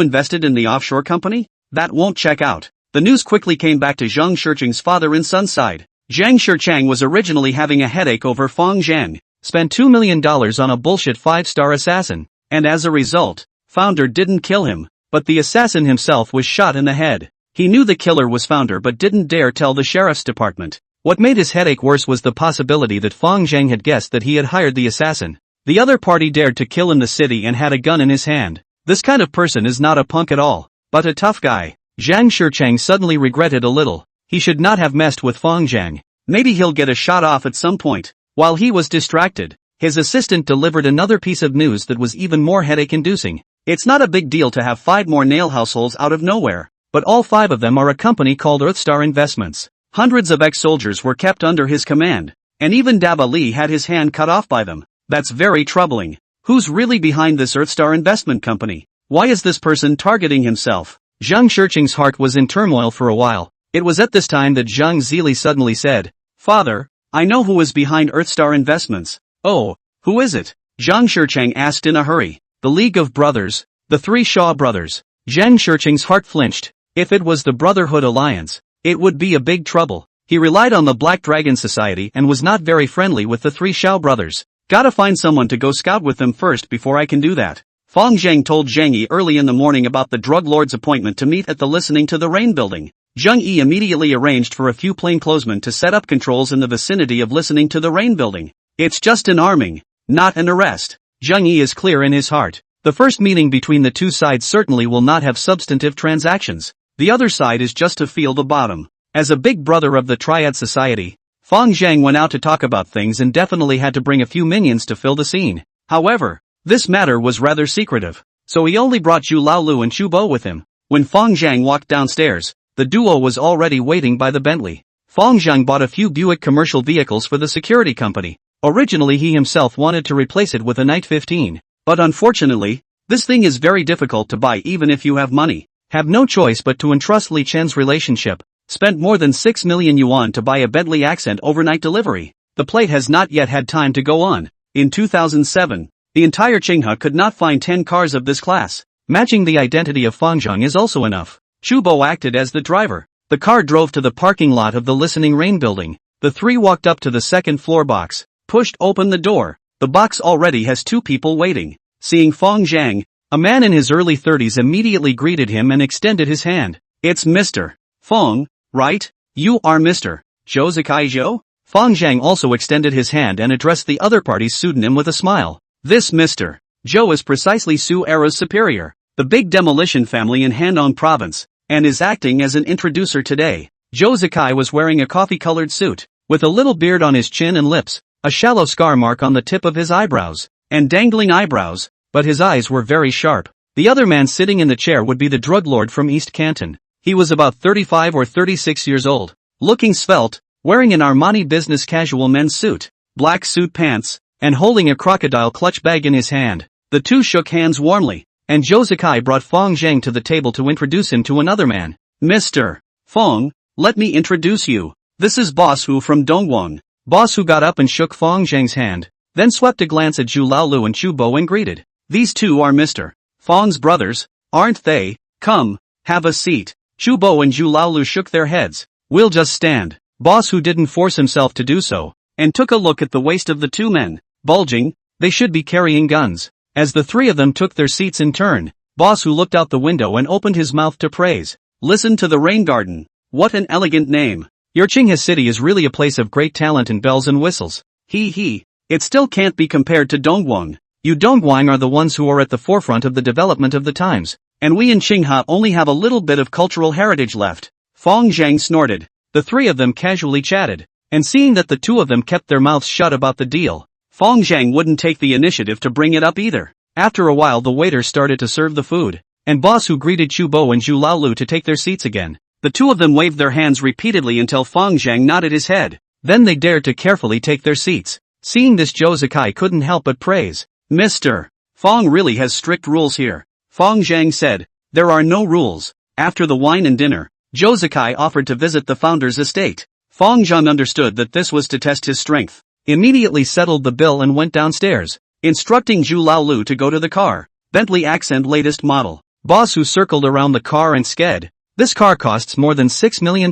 Speaker 1: invested in the offshore company, that won't check out. The news quickly came back to Zhang Shicheng's father and son's side. Zhang Shicheng was originally having a headache over Fang Zhang, spent $2 million on a bullshit 5-star assassin, and as a result, Founder didn't kill him, but the assassin himself was shot in the head. He knew the killer was Founder but didn't dare tell the sheriff's department. What made his headache worse was the possibility that Fang Zhang had guessed that he had hired the assassin. The other party dared to kill in the city and had a gun in his hand. This kind of person is not a punk at all, but a tough guy. Zhang Shicheng suddenly regretted a little. He should not have messed with Fang Zhang. Maybe he'll get a shot off at some point. While he was distracted, his assistant delivered another piece of news that was even more headache-inducing. It's not a big deal to have 5 more nail households out of nowhere, but all 5 of them are a company called Earthstar Investments. Hundreds of ex-soldiers were kept under his command, and even Daba Li had his hand cut off by them. That's very troubling. Who's really behind this Earthstar Investment Company? Why is this person targeting himself? Zhang Shicheng's heart was in turmoil for a while. It was at this time that Zhang Zili suddenly said, "Father, I know who is behind Earthstar Investments." "Oh, who is it?" Zhang Shicheng asked in a hurry. "The League of Brothers, the 3 Shaw brothers." Zhang Shicheng's heart flinched. If it was the Brotherhood Alliance, it would be a big trouble. He relied on the Black Dragon Society and was not very friendly with the 3 Shao brothers. "Gotta find someone to go scout with them first before I can do that." Fang Zhang told Zhang Yi early in the morning about the drug lord's appointment to meet at the Listening to the Rain building. Zhang Yi immediately arranged for a few plainclothesmen to set up controls in the vicinity of Listening to the Rain building. It's just an arming, not an arrest. Zhang Yi is clear in his heart. The first meeting between the two sides certainly will not have substantive transactions. The other side is just to feel the bottom. As a big brother of the Triad Society, Fang Zhang went out to talk about things and definitely had to bring a few minions to fill the scene. However, this matter was rather secretive, so he only brought Zhu Laolu and Chu Bo with him. When Fang Zhang walked downstairs, the duo was already waiting by the Bentley. Fang Zhang bought a few Buick commercial vehicles for the security company. Originally he himself wanted to replace it with a Knight 15, but unfortunately, this thing is very difficult to buy even if you have money. Have no choice but to entrust Li Chen's relationship. Spent more than 6 million yuan to buy a Bentley Accent overnight delivery. The plate has not yet had time to go on. In 2007, the entire Qinghe could not find 10 cars of this class. Matching the identity of Fang Zhang is also enough. Chu Bo acted as the driver. The car drove to the parking lot of the Listening Rain building. The 3 walked up to the second floor box, pushed open the door. The box already has 2 people waiting. Seeing Fang Zhang, a man in his early 30s immediately greeted him and extended his hand. "It's Mr. Fang, right? You are Mr. Zhou Zikai Zhou?" Fang Zhang also extended his hand and addressed the other party's pseudonym with a smile. "This Mr. Zhou is precisely Su Era's superior, the big demolition family in Handong province, and is acting as an introducer today." Zhou Zikai was wearing a coffee-colored suit, with a little beard on his chin and lips, a shallow scar mark on the tip of his eyebrows, and dangling eyebrows, but his eyes were very sharp. The other man sitting in the chair would be the drug lord from East Canton. He was about 35 or 36 years old, looking svelte, wearing an Armani business casual men's suit, black suit pants, and holding a crocodile clutch bag in his hand. The two shook hands warmly, and Zhou Zikai brought Fang Zhang to the table to introduce him to another man. "Mr. Fang, let me introduce you. This is Boss Hu from Dongwon." Boss Hu got up and shook Fang Zhang's hand, then swept a glance at Zhu Laolu and Chu Bo and greeted. "These two are Mr. Fang's brothers, aren't they? Come, have a seat." Chu Bo and Zhu Laolu shook their heads. "We'll just stand." Boss Hu didn't force himself to do so, and took a look at the waist of the two men. Bulging, they should be carrying guns. As the 3 of them took their seats in turn, Boss Hu looked out the window and opened his mouth to praise. "Listen to the Rain Garden. What an elegant name. Your Qinghe city is really a place of great talent in bells and whistles. He. It still can't be compared to Dongwon. You Dongwang are the ones who are at the forefront of the development of the times, and we in Qinghe only have a little bit of cultural heritage left." Fang Zhang snorted. The 3 of them casually chatted, and seeing that the 2 of them kept their mouths shut about the deal, Fang Zhang wouldn't take the initiative to bring it up either. After a while the waiter started to serve the food, and Boss Hu greeted Chu Bo and Zhu Laolu to take their seats again. The 2 of them waved their hands repeatedly until Fang Zhang nodded his head. Then they dared to carefully take their seats. Seeing this, Zhou Zikai couldn't help but praise. "Mr. Fang really has strict rules here." Fang Zhang said. "There are no rules." After the wine and dinner, Zhou Zikai offered to visit the founder's estate. Fang Zhang understood that this was to test his strength, immediately settled the bill and went downstairs. instructing Zhu Laolu to go to the car. Bentley accent latest model. Boss who circled around the car and sked. This car costs more than $6 million,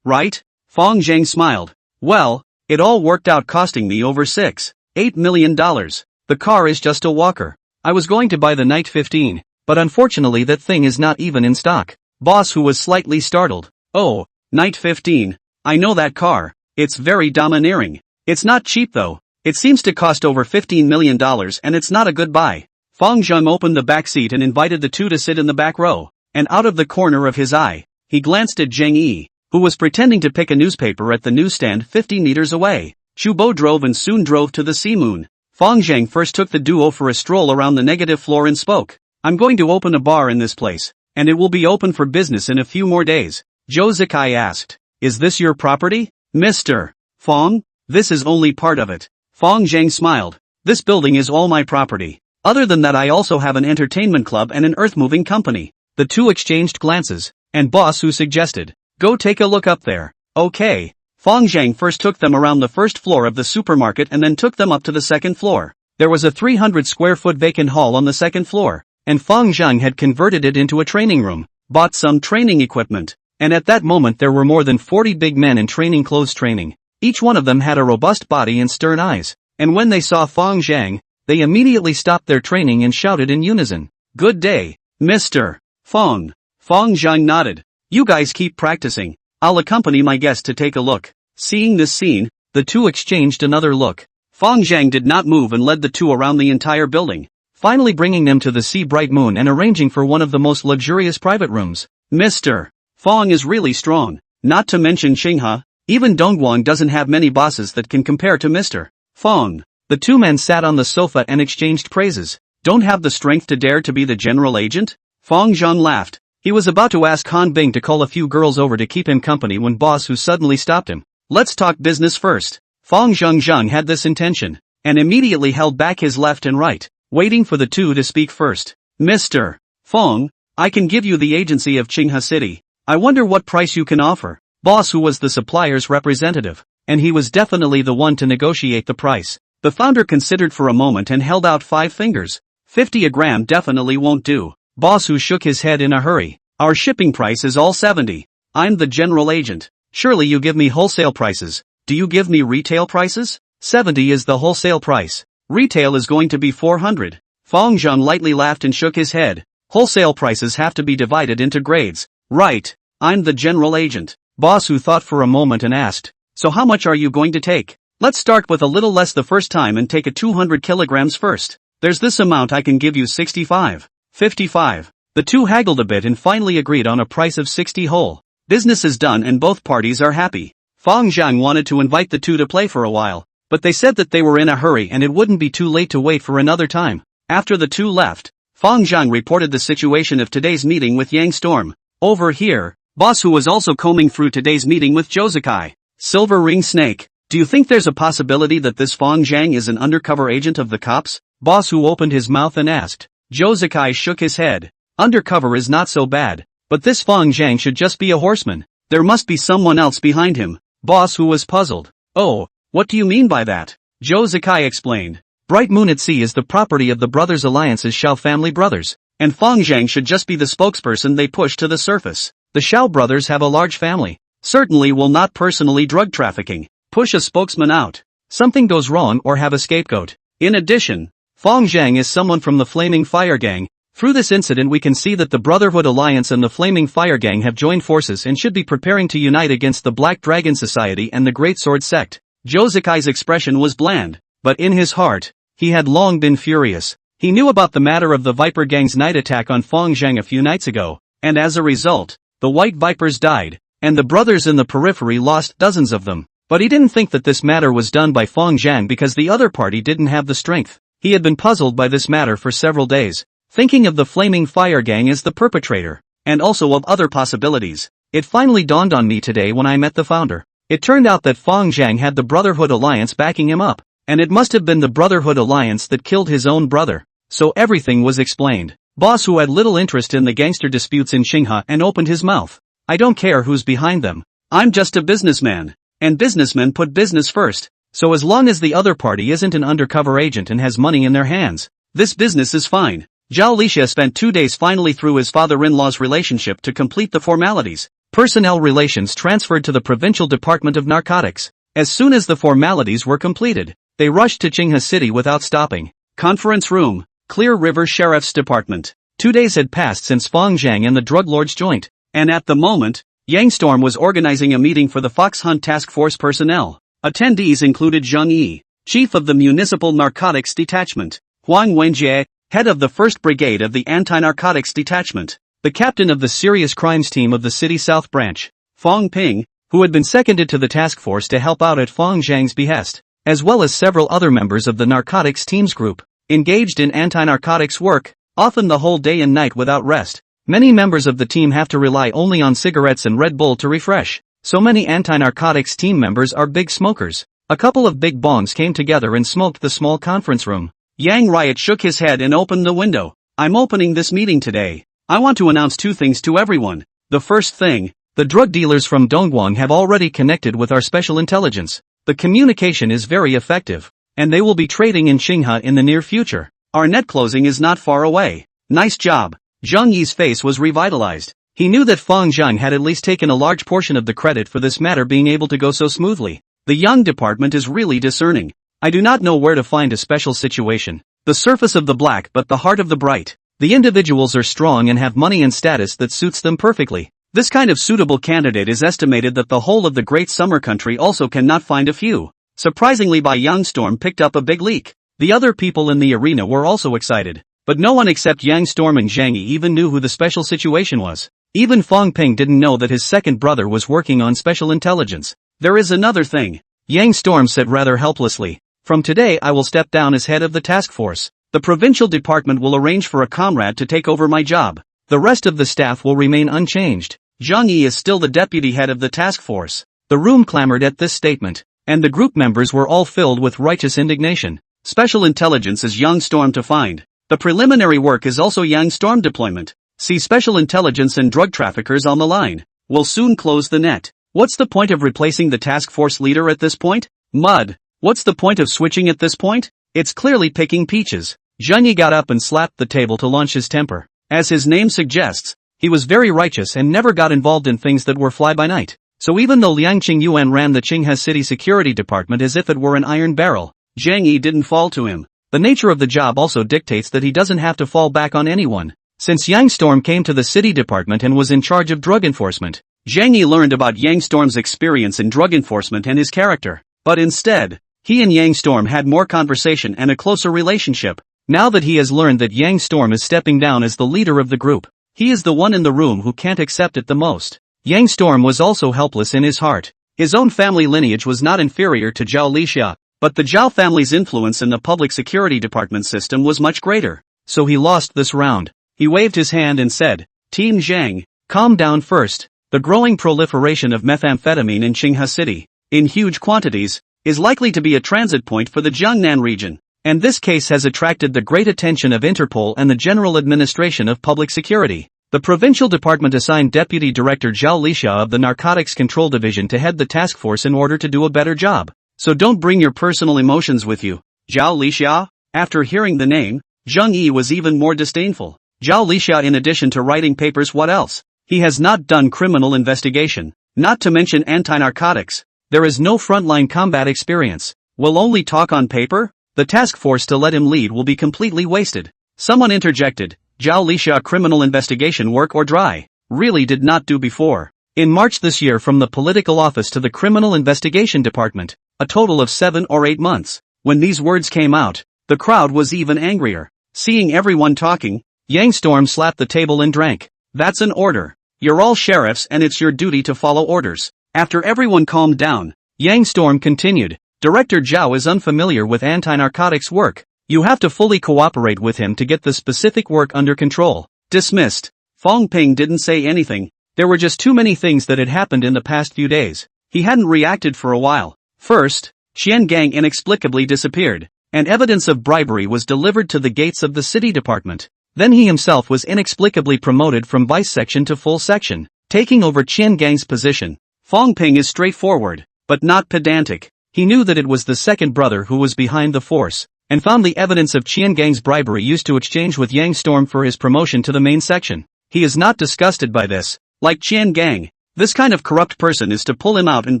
Speaker 1: right? Fong Zhang smiled. Well, it all worked out costing me over $8 million. The car is just a walker. I was going to buy the Night 15, but unfortunately that thing is not even in stock. Boss who was slightly startled. Oh, Night 15. I know that car. It's very domineering. It's not cheap though. It seems to cost over $15 million and it's not a good buy. Fong Zhang opened the back seat and invited the two to sit in the back row, and out of the corner of his eye, he glanced at Zheng Yi, who was pretending to pick a newspaper at the newsstand 50 meters away. Chu Bo drove and soon drove to the Sea Moon. Fong Zhang first took the duo for a stroll around the negative floor and spoke. I'm going to open a bar in this place, and it will be open for business in a few more days. Zhou Zikai asked, is this your property, Mr. Fong? This is only part of it. Fong Zhang smiled. This building is all my property. Other than that I also have an entertainment club and an earth-moving company. The two exchanged glances, and Boss Hu suggested, go take a look up there. Okay. Fong Zhang first took them around the first floor of the supermarket and then took them up to the second floor. There was a 300 square foot vacant hall on the second floor, and Fong Zhang had converted it into a training room, bought some training equipment, and at that moment there were more than 40 big men in training clothes training. Each one of them had a robust body and stern eyes, and when they saw Fong Zhang, they immediately stopped their training and shouted in unison, good day, Mr. Fong. Fong Zhang nodded. You guys keep practicing. I'll accompany my guest to take a look. Seeing this scene, the two exchanged another look. Fong Zhang did not move and led the two around the entire building, finally bringing them to the Sea Bright Moon and arranging for one of the most luxurious private rooms. Mr. Fong is really strong, not to mention Xinghe. Even Dongguan doesn't have many bosses that can compare to Mr. Fong. The two men sat on the sofa and exchanged praises. Don't have the strength to dare to be the general agent? Fong Zhang laughed. He was about to ask Han Bing to call a few girls over to keep him company when Boss Hu suddenly stopped him. Let's talk business first. Fong Zhang had this intention, and immediately held back his left and right, waiting for the two to speak first. Mr. Fong, I can give you the agency of Qinghe City. I wonder what price you can offer. Boss Hu was the supplier's representative, and he was definitely the one to negotiate the price. The founder considered for a moment and held out 5 fingers. 50 a gram definitely won't do. Boss Hu shook his head in a hurry. Our shipping price is all 70. I'm the general agent. Surely you give me wholesale prices. Do you give me retail prices? 70 is the wholesale price. Retail is going to be 400. Fong Zhang lightly laughed and shook his head. Wholesale prices have to be divided into grades. Right. I'm the general agent. Boss Hu thought for a moment and asked, so how much are you going to take? Let's start with a little less the first time and take a 200 kilograms first. There's this amount I can give you 65. 55. The two haggled a bit and finally agreed on a price of 60 whole. Business is done and both parties are happy. Fong Zhang wanted to invite the two to play for a while, but they said that they were in a hurry and it wouldn't be too late to wait for another time. After the two left, Fong Zhang reported the situation of today's meeting with Yang Storm. Over here, Boss Hu was also combing through today's meeting with Jozakai. Silver Ring Snake, do you think there's a possibility that this Fong Zhang is an undercover agent of the cops? Boss Hu opened his mouth and asked. Jozakai shook his head. Undercover is not so bad, but this Fong Zhang should just be a horseman. There must be someone else behind him. Boss Hu was puzzled. Oh, what do you mean by that? Jozakai explained. Bright Moon at Sea is the property of the Brothers Alliance's Shao family brothers, and Fong Zhang should just be the spokesperson they push to the surface. The Shao brothers have a large family. Certainly will not personally drug trafficking. Push a spokesman out. Something goes wrong or have a scapegoat. In addition, Fong Zhang is someone from the Flaming Fire Gang. Through this incident we can see that the Brotherhood Alliance and the Flaming Fire Gang have joined forces and should be preparing to unite against the Black Dragon Society and the Great Sword Sect. Josakai's expression was bland, but in his heart, he had long been furious. He knew about the matter of the Viper Gang's night attack on Fong Zhang a few nights ago, and as a result, the White Vipers died, and the brothers in the periphery lost dozens of them. But he didn't think that this matter was done by Fong Zhang because the other party didn't have the strength. He had been puzzled by this matter for several days, thinking of the Flaming Fire Gang as the perpetrator, and also of other possibilities. It finally dawned on me today when I met the founder. It turned out that Fong Zhang had the Brotherhood Alliance backing him up, and it must have been the Brotherhood Alliance that killed his own brother. So everything was explained. Boss Hu had little interest in the gangster disputes in Xinghe and opened his mouth. I don't care who's behind them. I'm just a businessman. And businessmen put business first. so as long as the other party isn't an undercover agent and has money in their hands, this business is fine. Zhao Lixia spent 2 days finally through his father-in-law's relationship to complete the formalities. Personnel relations transferred to the Provincial Department of Narcotics. As soon as the formalities were completed, they rushed to Qinghe City without stopping. Conference room, Clear River Sheriff's Department. 2 days had passed since Fang Zhang and the drug lords joined, and at the moment, Yang Storm was organizing a meeting for the Fox Hunt Task Force personnel. Attendees included Zheng Yi, chief of the Municipal Narcotics Detachment, Huang Wenjie, head of the 1st Brigade of the Anti-Narcotics Detachment, the captain of the Serious Crimes Team of the City South Branch, Fang Ping, who had been seconded to the task force to help out at Fang Zhang's behest, as well as several other members of the narcotics teams group, engaged in anti-narcotics work, often the whole day and night without rest. Many members of the team have to rely only on cigarettes and Red Bull to refresh. So many anti-narcotics team members are big smokers. A couple of big bongs came together and smoked the small conference room. Yang Riot shook his head and opened the window. I'm opening this meeting today. I want to announce 2 things to everyone. The first thing, the drug dealers from Dongguang have already connected with our special intelligence. The communication is very effective, and they will be trading in Qinghe in the near future. Our net closing is not far away. Nice job. Zheng Yi's face was revitalized. He knew that Fang Zhang had at least taken a large portion of the credit for this matter being able to go so smoothly. The young department is really discerning. I do not know where to find a special situation. The surface of the black but the heart of the bright. The individuals are strong and have money and status that suits them perfectly. This kind of suitable candidate is estimated that the whole of the great summer country also cannot find a few. Surprisingly, Yang Storm picked up a big leak. The other people in the arena were also excited, but no one except Yang Storm and Zhang Yi even knew who the special situation was. Even Fang Ping didn't know that his second brother was working on special intelligence. There is another thing, Yang Storm said rather helplessly. From today I will step down as head of the task force. The provincial department will arrange for a comrade to take over my job. The rest of the staff will remain unchanged. Zhang Yi is still the deputy head of the task force. The room clamored at this statement, and the group members were all filled with righteous indignation. Special intelligence is Yang Storm to find. The preliminary work is also Yang Storm deployment. See special intelligence and drug traffickers on the line. We'll soon close the net. What's the point of replacing the task force leader at this point? Mud. What's the point of switching at this point? It's clearly picking peaches. Zheng Yi got up and slapped the table to launch his temper. As his name suggests, he was very righteous and never got involved in things that were fly-by-night. So even though Liang Qingyuan ran the Qinghe City Security Department as if it were an iron barrel, Zheng Yi didn't fall to him. The nature of the job also dictates that he doesn't have to fall back on anyone. Since Yang Storm came to the city department and was in charge of drug enforcement, Zheng Yi learned about Yang Storm's experience in drug enforcement and his character. But instead, he and Yang Storm had more conversation and a closer relationship. Now that he has learned that Yang Storm is stepping down as the leader of the group, he is the one in the room who can't accept it the most. Yang Storm was also helpless in his heart. His own family lineage was not inferior to Zhao Lixia, but the Zhao family's influence in the public security department system was much greater. So he lost this round. He waved his hand and said, Team Zhang, calm down first. The growing proliferation of methamphetamine in Qinghe City, in huge quantities, is likely to be a transit point for the Jiangnan region, and this case has attracted the great attention of Interpol and the General Administration of Public Security. The provincial department assigned Deputy Director Zhao Lixia of the Narcotics Control Division to head the task force in order to do a better job. So don't bring your personal emotions with you. Zhao Lixia? After hearing the name, Zheng Yi was even more disdainful. Zhao Lixia, in addition to writing papers, what else? He has not done criminal investigation, not to mention anti-narcotics. There is no frontline combat experience. Will only talk on paper? The task force to let him lead will be completely wasted. Someone interjected, Zhao Lixia criminal investigation work or dry, really did not do before. In March this year from the political office to the criminal investigation department, a total of 7 or 8 months. When these words came out, the crowd was even angrier. Seeing everyone talking, Yang Storm slapped the table and drank. That's an order. You're all sheriffs and it's your duty to follow orders. After everyone calmed down, Yang Storm continued, Director Zhao is unfamiliar with anti-narcotics work. You have to fully cooperate with him to get the specific work under control. Dismissed. Fang Ping didn't say anything. There were just too many things that had happened in the past few days. He hadn't reacted for a while. First, Xian Gang inexplicably disappeared, and evidence of bribery was delivered to the gates of the city department. Then he himself was inexplicably promoted from vice section to full section, taking over Qian Gang's position. Fang Ping is straightforward, but not pedantic. He knew that it was the second brother who was behind the force, and found the evidence of Qian Gang's bribery used to exchange with Yang Storm for his promotion to the main section. He is not disgusted by this. Like Qian Gang, this kind of corrupt person is to pull him out and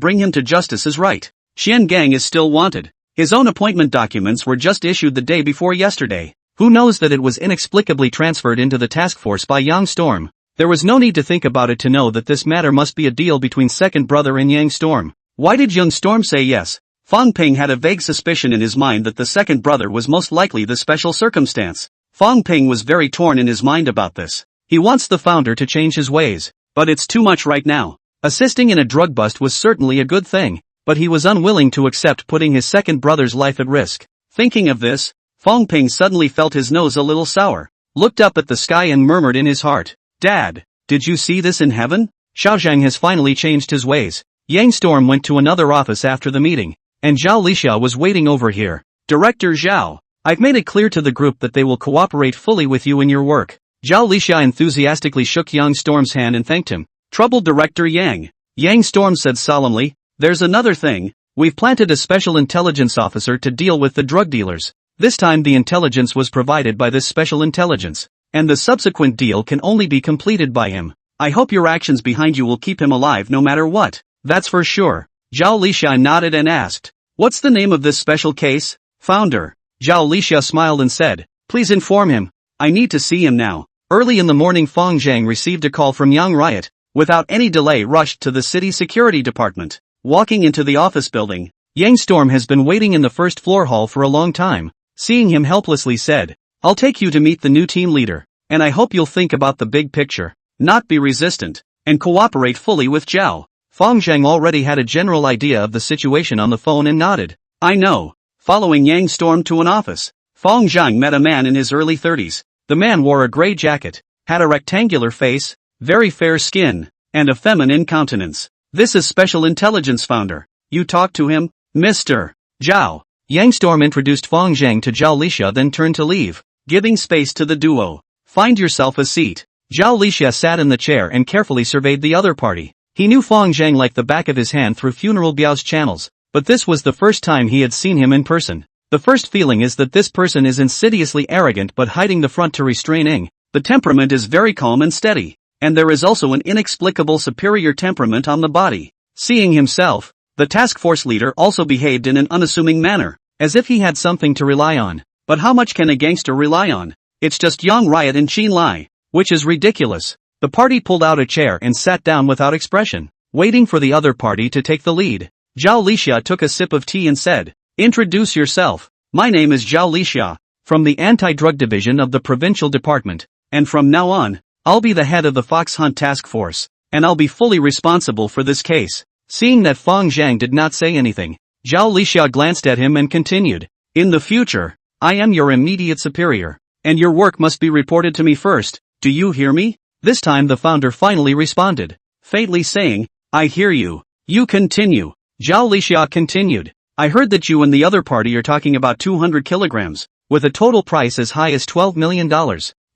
Speaker 1: bring him to justice is right. Qian Gang is still wanted. His own appointment documents were just issued the day before yesterday. Who knows that it was inexplicably transferred into the task force by Yang Storm? There was no need to think about it to know that this matter must be a deal between second brother and Yang Storm. Why did Yang Storm say yes? Fang Ping had a vague suspicion in his mind that the second brother was most likely the special circumstance. Fang Ping was very torn in his mind about this. He wants the founder to change his ways, but it's too much right now. Assisting in a drug bust was certainly a good thing, but he was unwilling to accept putting his second brother's life at risk. Thinking of this, Fang Ping suddenly felt his nose a little sour, looked up at the sky and murmured in his heart, "Dad, did you see this in heaven?" Xiaozhang has finally changed his ways. Yang Storm went to another office after the meeting, and Zhao Lixia was waiting over here. "Director Zhao, I've made it clear to the group that they will cooperate fully with you in your work." Zhao Lixia enthusiastically shook Yang Storm's hand and thanked him. "Troubled Director Yang." Yang Storm said solemnly, "There's another thing, we've planted a special intelligence officer to deal with the drug dealers. This time the intelligence was provided by this special intelligence, and the subsequent deal can only be completed by him. I hope your actions behind you will keep him alive no matter what." "That's for sure." Zhao Lixia nodded and asked, "What's the name of this special case, Founder?" Zhao Lixia smiled and said, "Please inform him. I need to see him now." Early in the morning Fang Zhang received a call from Yang Riot. Without any delay rushed to the city security department. Walking into the office building, Yang Storm has been waiting in the first floor hall for a long time. Seeing him helplessly said, "I'll take you to meet the new team leader, and I hope you'll think about the big picture, not be resistant, and cooperate fully with Zhao." Fang Zhang already had a general idea of the situation on the phone and nodded. "I know." Following Yang Storm to an office, Fang Zhang met a man in his early 30s. The man wore a gray jacket, had a rectangular face, very fair skin, and a feminine countenance. "This is Special Intelligence Founder. You talk to him, Mr. Zhao." Yang Storm introduced Fang Zhang to Zhao Lixia then turned to leave, giving space to the duo. "Find yourself a seat." Zhao Lixia sat in the chair and carefully surveyed the other party. He knew Fang Zhang like the back of his hand through Funeral Biao's channels, but this was the first time he had seen him in person. The first feeling is that this person is insidiously arrogant but hiding the front to restraining. The temperament is very calm and steady, and there is also an inexplicable superior temperament on the body. Seeing himself, the task force leader also behaved in an unassuming manner, as if he had something to rely on. But how much can a gangster rely on? It's just Yang Riot and Qin Lai, which is ridiculous. The party pulled out a chair and sat down without expression, waiting for the other party to take the lead. Zhao Lixia took a sip of tea and said, "Introduce yourself." "My name is Zhao Lixia, from the Anti-Drug Division of the Provincial Department, and from now on, I'll be the head of the Fox Hunt Task Force, and I'll be fully responsible for this case." Seeing that Fang Zhang did not say anything, Zhao Lixia glanced at him and continued, "In the future, I am your immediate superior, and your work must be reported to me first. Do you hear me?" This time the founder finally responded, faintly saying, "I hear you." "You continue." Zhao Lixia continued, "I heard that you and the other party are talking about 200 kilograms, with a total price as high as $12 million.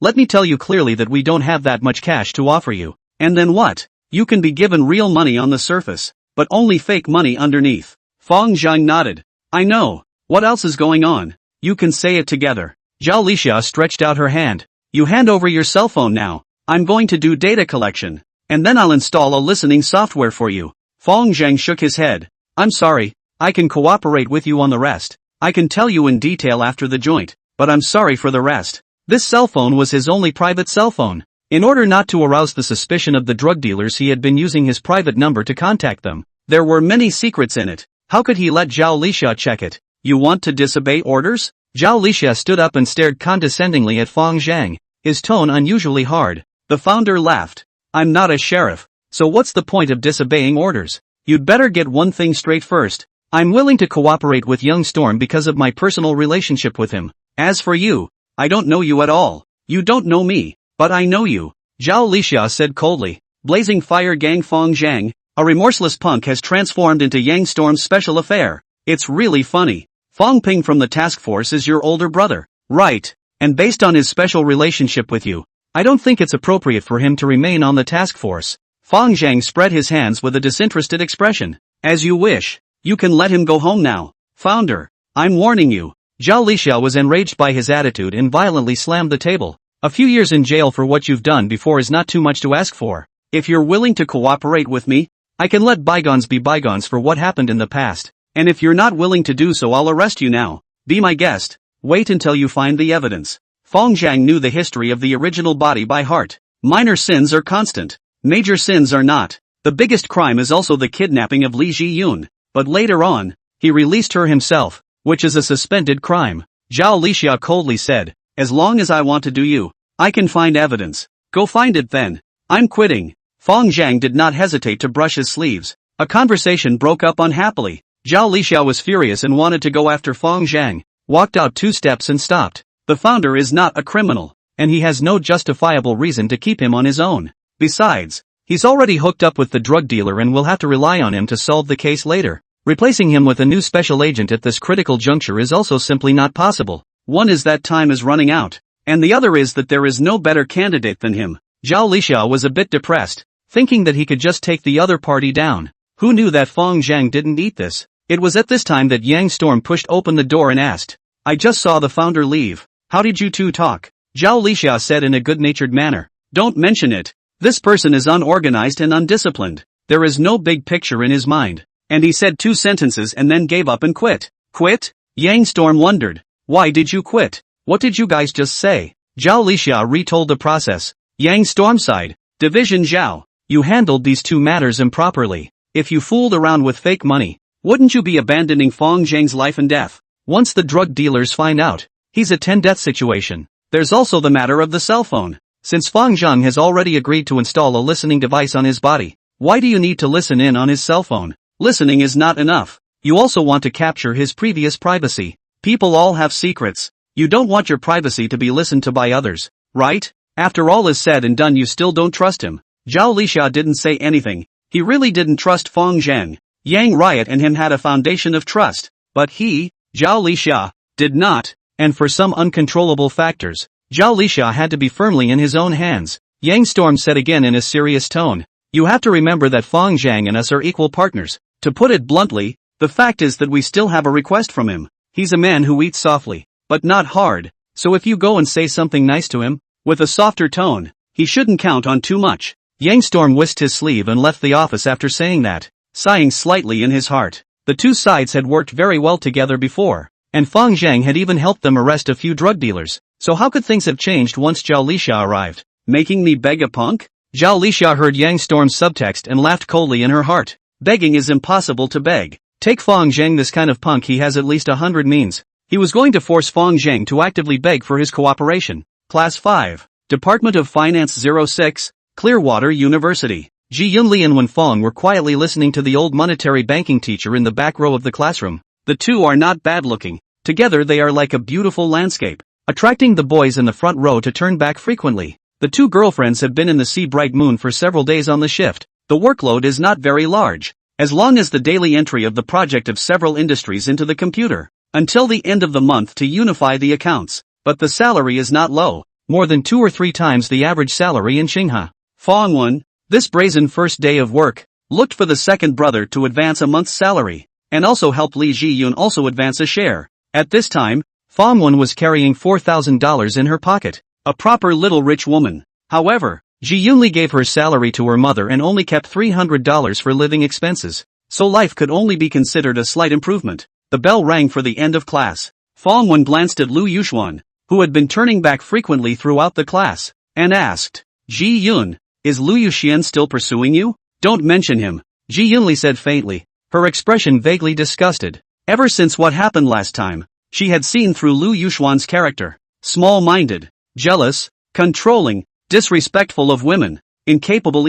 Speaker 1: Let me tell you clearly that we don't have that much cash to offer you." "And then what?" "You can be given real money on the surface, but only fake money underneath." Fang Zhang nodded. "I know. What else is going on?" "You can say it together." Zhao Lixia stretched out her hand. "You hand over your cell phone now. I'm going to do data collection, and then I'll install a listening software for you." Fang Zhang shook his head. "I'm sorry, I can cooperate with you on the rest. I can tell you in detail after the joint, but I'm sorry for the rest." This cell phone was his only private cell phone. In order not to arouse the suspicion of the drug dealers, he had been using his private number to contact them. There were many secrets in it. How could he let Zhao Lixia check it? "You want to disobey orders?" Zhao Lixia stood up and stared condescendingly at Fang Zhang, his tone unusually hard. The founder laughed. "I'm not a sheriff, so what's the point of disobeying orders? You'd better get one thing straight first. I'm willing to cooperate with Young Storm because of my personal relationship with him. As for you, I don't know you at all. You don't know me, but I know you." Zhao Lixia said coldly. "Blazing Fire Gang Fang Zhang, a remorseless punk has transformed into Yang Storm's special affair. It's really funny. Fang Ping from the task force is your older brother, right? And based on his special relationship with you, I don't think it's appropriate for him to remain on the task force." Fang Zhang spread his hands with a disinterested expression. "As you wish." You can let him go home now. Founder, I'm warning you. Zhao Lixia was enraged by his attitude and violently slammed the table. A few years in jail for what you've done before is not too much to ask for. If you're willing to cooperate with me, I can let bygones be bygones for what happened in the past. And if you're not willing to do so, I'll arrest you now. Be my guest. Wait until you find the evidence. Fong Zhang knew the history of the original body by heart. Minor sins are constant. Major sins are not. The biggest crime is also the kidnapping of Li Ji-yun. But later on, he released her himself, which is a suspended crime. Zhao Lixia coldly said, as long as I want to do you, I can find evidence. Go find it then. I'm quitting. Fong Zhang did not hesitate to brush his sleeves. A conversation broke up unhappily. Zhao Lixia was furious and wanted to go after Fong Zhang, walked out 2 steps and stopped. The founder is not a criminal, and he has no justifiable reason to keep him on his own. Besides, he's already hooked up with the drug dealer and will have to rely on him to solve the case later. Replacing him with a new special agent at this critical juncture is also simply not possible. One is that time is running out, and the other is that there is no better candidate than him. Zhao Lixia was a bit depressed, thinking that he could just take the other party down. Who knew that Fong Zhang didn't eat this? It was at this time that Yang Storm pushed open the door and asked, I just saw the founder leave. How did you two talk? Zhao Lixia said in a good-natured manner. Don't mention it. This person is unorganized and undisciplined. There is no big picture in his mind. And he said 2 sentences and then gave up and quit. Quit? Yang Storm wondered. Why did you quit? What did you guys just say? Zhao Lixia retold the process. Yang Storm sighed. Division Zhao, you handled these 2 matters improperly. If you fooled around with fake money, wouldn't you be abandoning Fong Zhang's life and death? Once the drug dealers find out, he's a 10-death situation. There's also the matter of the cell phone. Since Fong Zhang has already agreed to install a listening device on his body, why do you need to listen in on his cell phone? Listening is not enough. You also want to capture his previous privacy. People all have secrets. You don't want your privacy to be listened to by others, right? After all is said and done, you still don't trust him. Zhao Lixia didn't say anything. He really didn't trust Fong Zhang. Yang Riot and him had a foundation of trust, but he, Zhao Lixia, did not, and for some uncontrollable factors, Zhao Lixia had to be firmly in his own hands. Yang Storm said again in a serious tone, you have to remember that Fong Zhang and us are equal partners. To put it bluntly, the fact is that we still have a request from him. He's a man who eats softly, but not hard, so if you go and say something nice to him, with a softer tone, he shouldn't count on too much. Yang Storm whisked his sleeve and left the office after saying that, sighing slightly in his heart. The 2 sides had worked very well together before, and Fong Zhang had even helped them arrest a few drug dealers, so how could things have changed once Zhao Lixia arrived? Making me beg a punk? Zhao Lixia heard Yang Storm's subtext and laughed coldly in her heart. Begging is impossible to beg. Take Fong Zhang, this kind of punk, he has at least 100 means. He was going to force Fong Zhang to actively beg for his cooperation. Class 5. Department of Finance 06, Clearwater University. Ji Yunli and Wen Fong were quietly listening to the old monetary banking teacher in the back row of the classroom. The 2 are not bad looking. Together they are like a beautiful landscape, attracting the boys in the front row to turn back frequently. The 2 girlfriends have been in the Sea Bright Moon for several days on the shift. The workload is not very large, as long as the daily entry of the project of several industries into the computer, until the end of the month to unify the accounts. But the salary is not low, more than 2 or 3 times the average salary in Qinghe. Fong Wen, this brazen first day of work, looked for the second brother to advance a month's salary, and also help Li Ji-yun also advance a share. At this time, Fong Wen was carrying $4,000 in her pocket, a proper little rich woman. However, Ji Yunli gave her salary to her mother and only kept $300 for living expenses, so life could only be considered a slight improvement. The bell rang for the end of class. Fong Wen glanced at Lu Yuxuan, who had been turning back frequently throughout the class, and asked, Ji Yun, is Lu Yuxian still pursuing you? Don't mention him, Ji Yunli said faintly, her expression vaguely disgusted. Ever since what happened last time, she had seen through Lu Yuxuan's character. Small-minded, jealous, controlling, disrespectful of women, incapable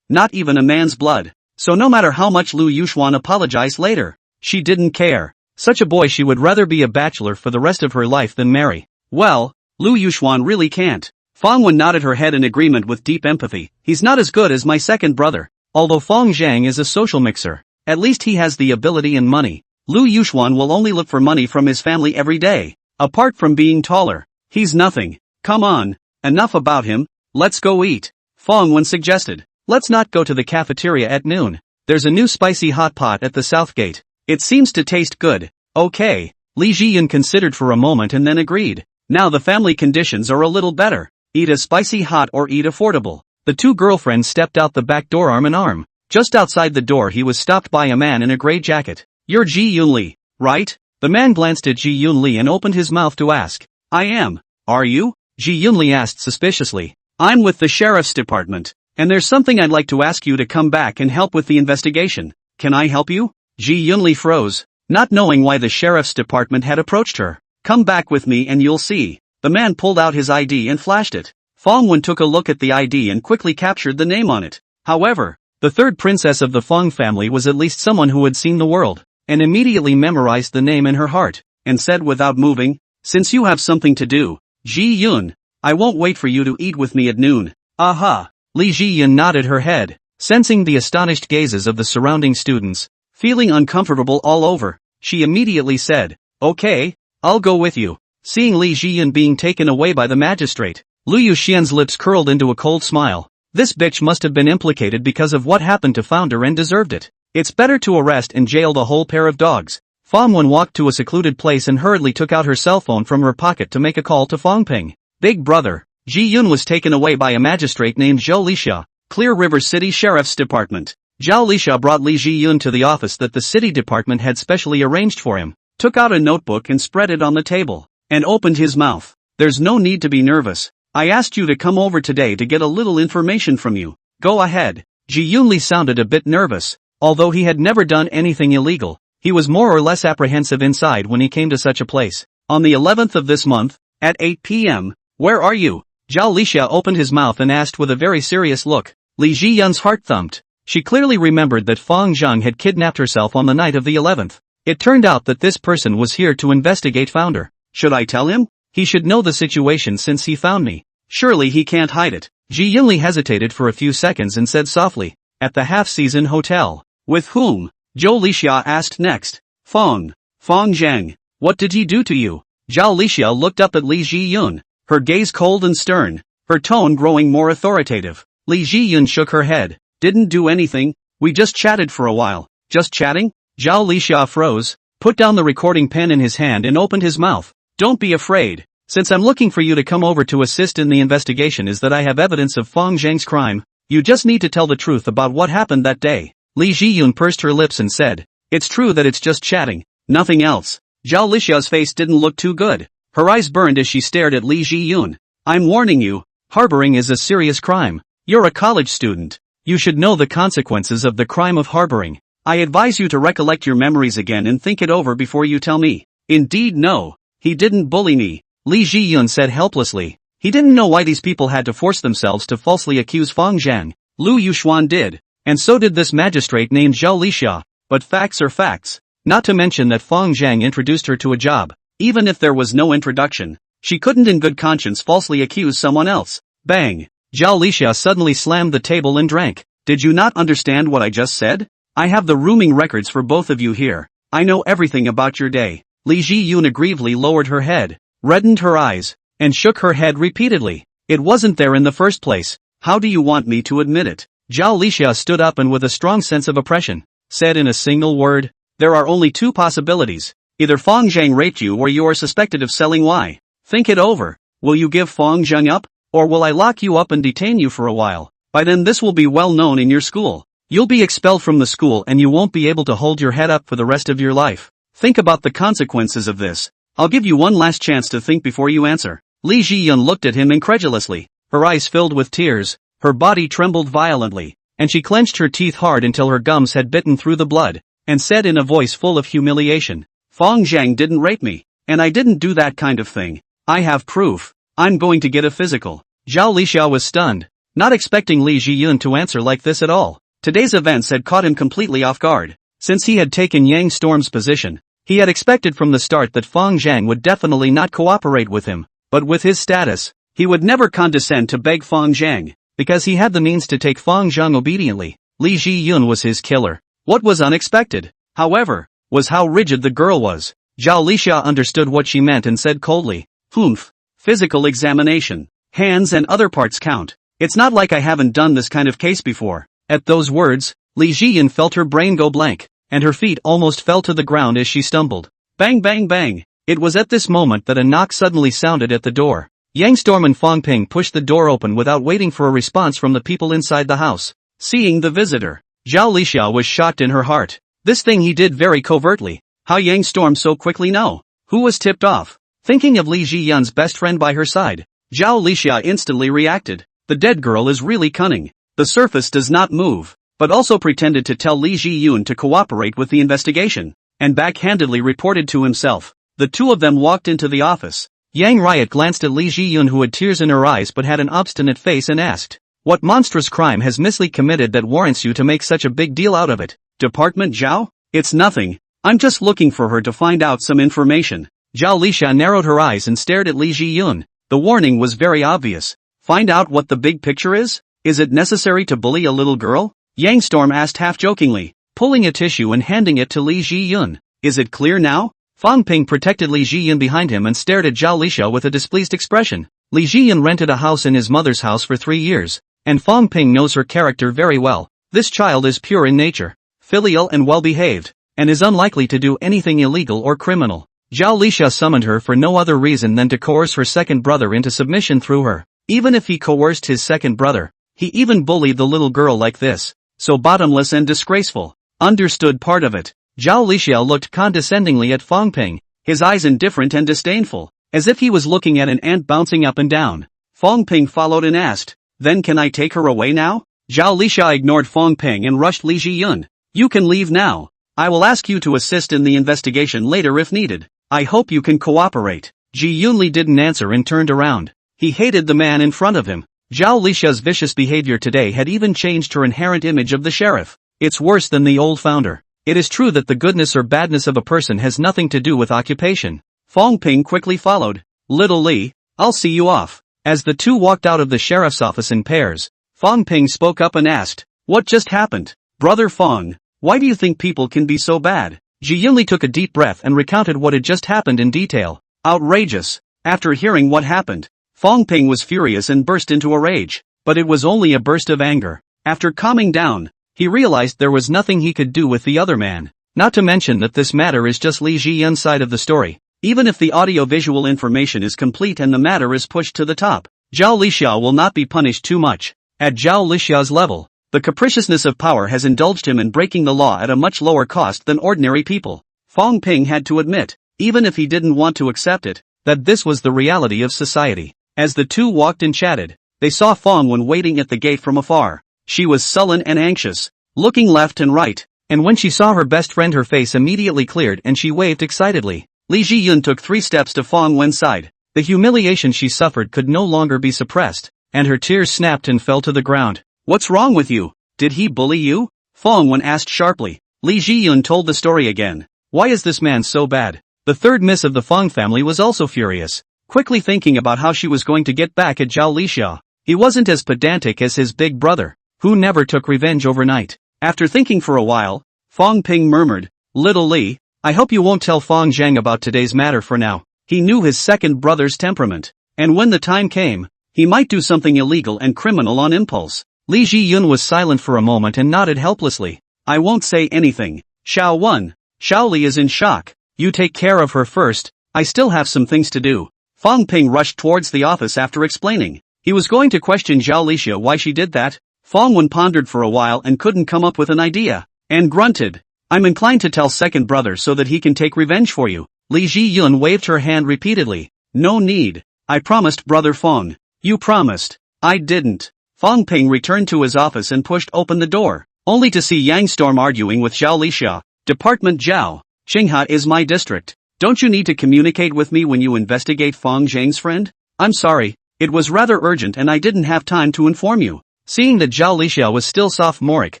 Speaker 1: not even a man's blood. So no matter how much Lu Yuxuan apologized later, she didn't care. Such a boy, she would rather be a bachelor for the rest of her life than marry. Well, Lu Yuxuan really can't. Fong Wen nodded her head in agreement with deep empathy. He's not as good as my second brother. Although Fong Zhang is a social mixer, at least he has the ability and money. Lu Yuxuan will only look for money from his family every day. Apart from being taller, he's nothing. Come on, enough about him. Let's go eat. Fong Wen suggested. Let's not go to the cafeteria at noon. There's a new spicy hot pot at the south gate. It seems to taste good. Okay. Li Jiyun considered for a moment and then agreed. Now the family conditions are a little better. Eat a spicy hot or eat affordable. The two girlfriends stepped out the back door arm in arm. Just outside the door he was stopped by a man in a gray jacket. You're Ji-Yun Lee, right? The man glanced at Ji-Yun Lee and opened his mouth to ask. I am. Are you? Ji-Yun Lee asked suspiciously. I'm with the sheriff's department, and there's something I'd like to ask you to come back and help with the investigation. Can I help you? Ji-Yun Lee froze, not knowing why the sheriff's department had approached her. Come back with me and you'll see. The man pulled out his ID and flashed it. Fong Wen took a look at the ID and quickly captured the name on it. However, the third princess of the Fong family was at least someone who had seen the world, and immediately memorized the name in her heart, and said without moving, since you have something to do, Ji-Yun, I won't wait for you to eat with me at noon. Aha! Li Jiyun nodded her head, sensing the astonished gazes of the surrounding students. Feeling uncomfortable all over, she immediately said, okay, I'll go with you. Seeing Li Jiyun being taken away by the magistrate, Lu Yuxian's lips curled into a cold smile. This bitch must have been implicated because of what happened to Founder and deserved it. It's better to arrest and jail the whole pair of dogs. Fong Wen walked to a secluded place and hurriedly took out her cell phone from her pocket to make a call to Fong Ping. Big brother, Ji-Yun was taken away by a magistrate named Zhou Lixia, Clear River City Sheriff's Department. Zhou Lixia brought Li Ji-Yun to the office that the city department had specially arranged for him, took out a notebook and spread it on the table, and opened his mouth. There's no need to be nervous. I asked you to come over today to get a little information from you. Go ahead. Ji-Yun Lee sounded a bit nervous. Although he had never done anything illegal, he was more or less apprehensive inside when he came to such a place. On the 11th of this month, at 8 p.m., where are you? Zhao Lixia opened his mouth and asked with a very serious look. Li Jiyun's heart thumped. She clearly remembered that Fang Zhang had kidnapped herself on the night of the 11th. It turned out that this person was here to investigate Founder. Should I tell him? He should know the situation since he found me. Surely he can't hide it. Ji Yunli hesitated for a few seconds and said softly, at the half-season hotel. With whom? Zhou Lixia asked next. Fang Zhang. What did he do to you? Zhao Lixia looked up at Li Jiyun, her gaze cold and stern, her tone growing more authoritative. Li Jiyun shook her head. Didn't do anything, we just chatted for a while. Just chatting? Zhao Lixia froze, put down the recording pen in his hand and opened his mouth. Don't be afraid. Since I'm looking for you to come over to assist in the investigation is that I have evidence of Fang Zhang's crime. You just need to tell the truth about what happened that day. Li Jiyun pursed her lips and said, it's true that it's just chatting, nothing else. Zhao Lixia's face didn't look too good. Her eyes burned as she stared at Li Jiyun. I'm warning you, harboring is a serious crime. You're a college student. You should know the consequences of the crime of harboring. I advise you to recollect your memories again and think it over before you tell me. Indeed no. He didn't bully me, Li Jiyun said helplessly. He didn't know why these people had to force themselves to falsely accuse Fang Zhang. Lu Yuxuan did. And so did this magistrate named Zhao Lixia. But facts are facts. Not to mention that Fang Zhang introduced her to a job. Even if there was no introduction, she couldn't in good conscience falsely accuse someone else. Bang! Zhao Lixia suddenly slammed the table and drank. Did you not understand what I just said? I have the rooming records for both of you here. I know everything about your day. Li Jiyun aggressively lowered her head, reddened her eyes, and shook her head repeatedly. It wasn't there in the first place. How do you want me to admit it? Zhao Lixia stood up and with a strong sense of oppression, said in a single word, there are only two possibilities. Either Fang Zhang raped you or you are suspected of selling Y. Think it over. Will you give Fang Zhang up? Or will I lock you up and detain you for a while? By then this will be well known in your school. You'll be expelled from the school and you won't be able to hold your head up for the rest of your life. Think about the consequences of this. I'll give you one last chance to think before you answer. Li Jiyun looked at him incredulously. Her eyes filled with tears, her body trembled violently, and she clenched her teeth hard until her gums had bitten through the blood, and said in a voice full of humiliation, Fang Zhang didn't rape me, and I didn't do that kind of thing. I have proof. I'm going to get a physical. Zhao Lixia was stunned, not expecting Li Jiyun to answer like this at all. Today's events had caught him completely off guard. Since he had taken Yang Storm's position, he had expected from the start that Fang Zhang would definitely not cooperate with him, but with his status, he would never condescend to beg Fang Zhang, because he had the means to take Fang Zhang obediently. Li Jiyun was his killer. What was unexpected, however, was how rigid the girl was. Zhao Lixia understood what she meant and said coldly, Humph. Physical examination. Hands and other parts count. It's not like I haven't done this kind of case before. At those words, Li Jiyun felt her brain go blank. and her feet almost fell to the ground as she stumbled. Bang bang bang! It was at this moment that a knock suddenly sounded at the door. Yang Storm and Fong Ping pushed the door open without waiting for a response from the people inside the house. Seeing the visitor, Zhao Lixia was shocked in her heart. This thing he did very covertly. How Yang Storm so quickly know? Who was tipped off? Thinking of Li Zhiyun's best friend by her side, Zhao Lixia instantly reacted. The dead girl is really cunning. The surface does not move, but also pretended to tell Li Zhiyun to cooperate with the investigation, and backhandedly reported to himself. The two of them walked into the office. Yang Riot glanced at Li Zhiyun, who had tears in her eyes but had an obstinate face, and asked, "What monstrous crime has Miss Li committed that warrants you to make such a big deal out of it?" "Department Zhao? It's nothing. I'm just looking for her to find out some information." Zhao Lixia narrowed her eyes and stared at Li Zhiyun. The warning was very obvious. Find out what the big picture is? Is it necessary to bully a little girl? Yang Storm asked half-jokingly, pulling a tissue and handing it to Li Zhiyun. Is it clear now? Fong Ping protected Li Zhiyun behind him and stared at Zhao Lixia with a displeased expression. Li Zhiyun rented a house in his mother's house for 3 years, and Fong Ping knows her character very well. This child is pure in nature, filial and well-behaved, and is unlikely to do anything illegal or criminal. Zhao Lixia summoned her for no other reason than to coerce her second brother into submission through her. Even if he coerced his second brother, he even bullied the little girl like this. So bottomless and disgraceful. Understood part of it. Zhao Lixia looked condescendingly at Fong Ping, his eyes indifferent and disdainful, as if he was looking at an ant bouncing up and down. Fong Ping followed and asked, "Then can I take her away now?" Zhao Lixia ignored Fong Ping and rushed Li Zhiyun. "You can leave now. I will ask you to assist in the investigation later if needed. I hope you can cooperate." Ji Yunli didn't answer and turned around. He hated the man in front of him. Zhao Lixia's vicious behavior today had even changed her inherent image of the sheriff. It's worse than the old founder. It is true that the goodness or badness of a person has nothing to do with occupation. Fong Ping quickly followed. "Little Li, I'll see you off." As the two walked out of the sheriff's office in pairs, Fong Ping spoke up and asked, "What just happened? Brother Fong, why do you think people can be so bad?" Ji Yunli took a deep breath and recounted what had just happened in detail. Outrageous. After hearing what happened, Fong Ping was furious and burst into a rage. But it was only a burst of anger. After calming down, he realized there was nothing he could do with the other man. Not to mention that this matter is just Li Zhiyun's side of the story. Even if the audio-visual information is complete and the matter is pushed to the top, Zhao Lixia will not be punished too much. At Zhao Lixia's level, the capriciousness of power has indulged him in breaking the law at a much lower cost than ordinary people. Fong Ping had to admit, even if he didn't want to accept it, that this was the reality of society. As the two walked and chatted, they saw Fong Wen waiting at the gate from afar. She was sullen and anxious, looking left and right, and when she saw her best friend her face immediately cleared and she waved excitedly. Li Zhiyun took 3 steps to Fong Wen's side. The humiliation she suffered could no longer be suppressed, and her tears snapped and fell to the ground. "What's wrong with you? Did he bully you?" Fong Wen asked sharply. Li Zhiyun told the story again. Why is this man so bad? The third miss of the Fong family was also furious, quickly thinking about how she was going to get back at Zhao Lixia. He wasn't as pedantic as his big brother, who never took revenge overnight. After thinking for a while, Fong Ping murmured, "Little Li, I hope you won't tell Fong Zhang about today's matter for now." He knew his second brother's temperament, and when the time came, he might do something illegal and criminal on impulse. Li Zhiyun was silent for a moment and nodded helplessly. "I won't say anything. Xiao Wen, Xiao Li is in shock. You take care of her first, I still have some things to do." Fong Ping rushed towards the office after explaining. He was going to question Zhao Lixia why she did that. Fong Wen pondered for a while and couldn't come up with an idea, and grunted, "I'm inclined to tell second brother so that he can take revenge for you." Li Zhiyun waved her hand repeatedly. "No need. I promised brother Fong." "You promised." "I didn't." Fong Ping returned to his office and pushed open the door, only to see Yang Storm arguing with Zhao Lixia. "Department Zhao, Qingha is my district. Don't you need to communicate with me when you investigate Fong Zhang's friend?" "I'm sorry, it was rather urgent and I didn't have time to inform you." Seeing that Zhao Lixia was still sophomoric,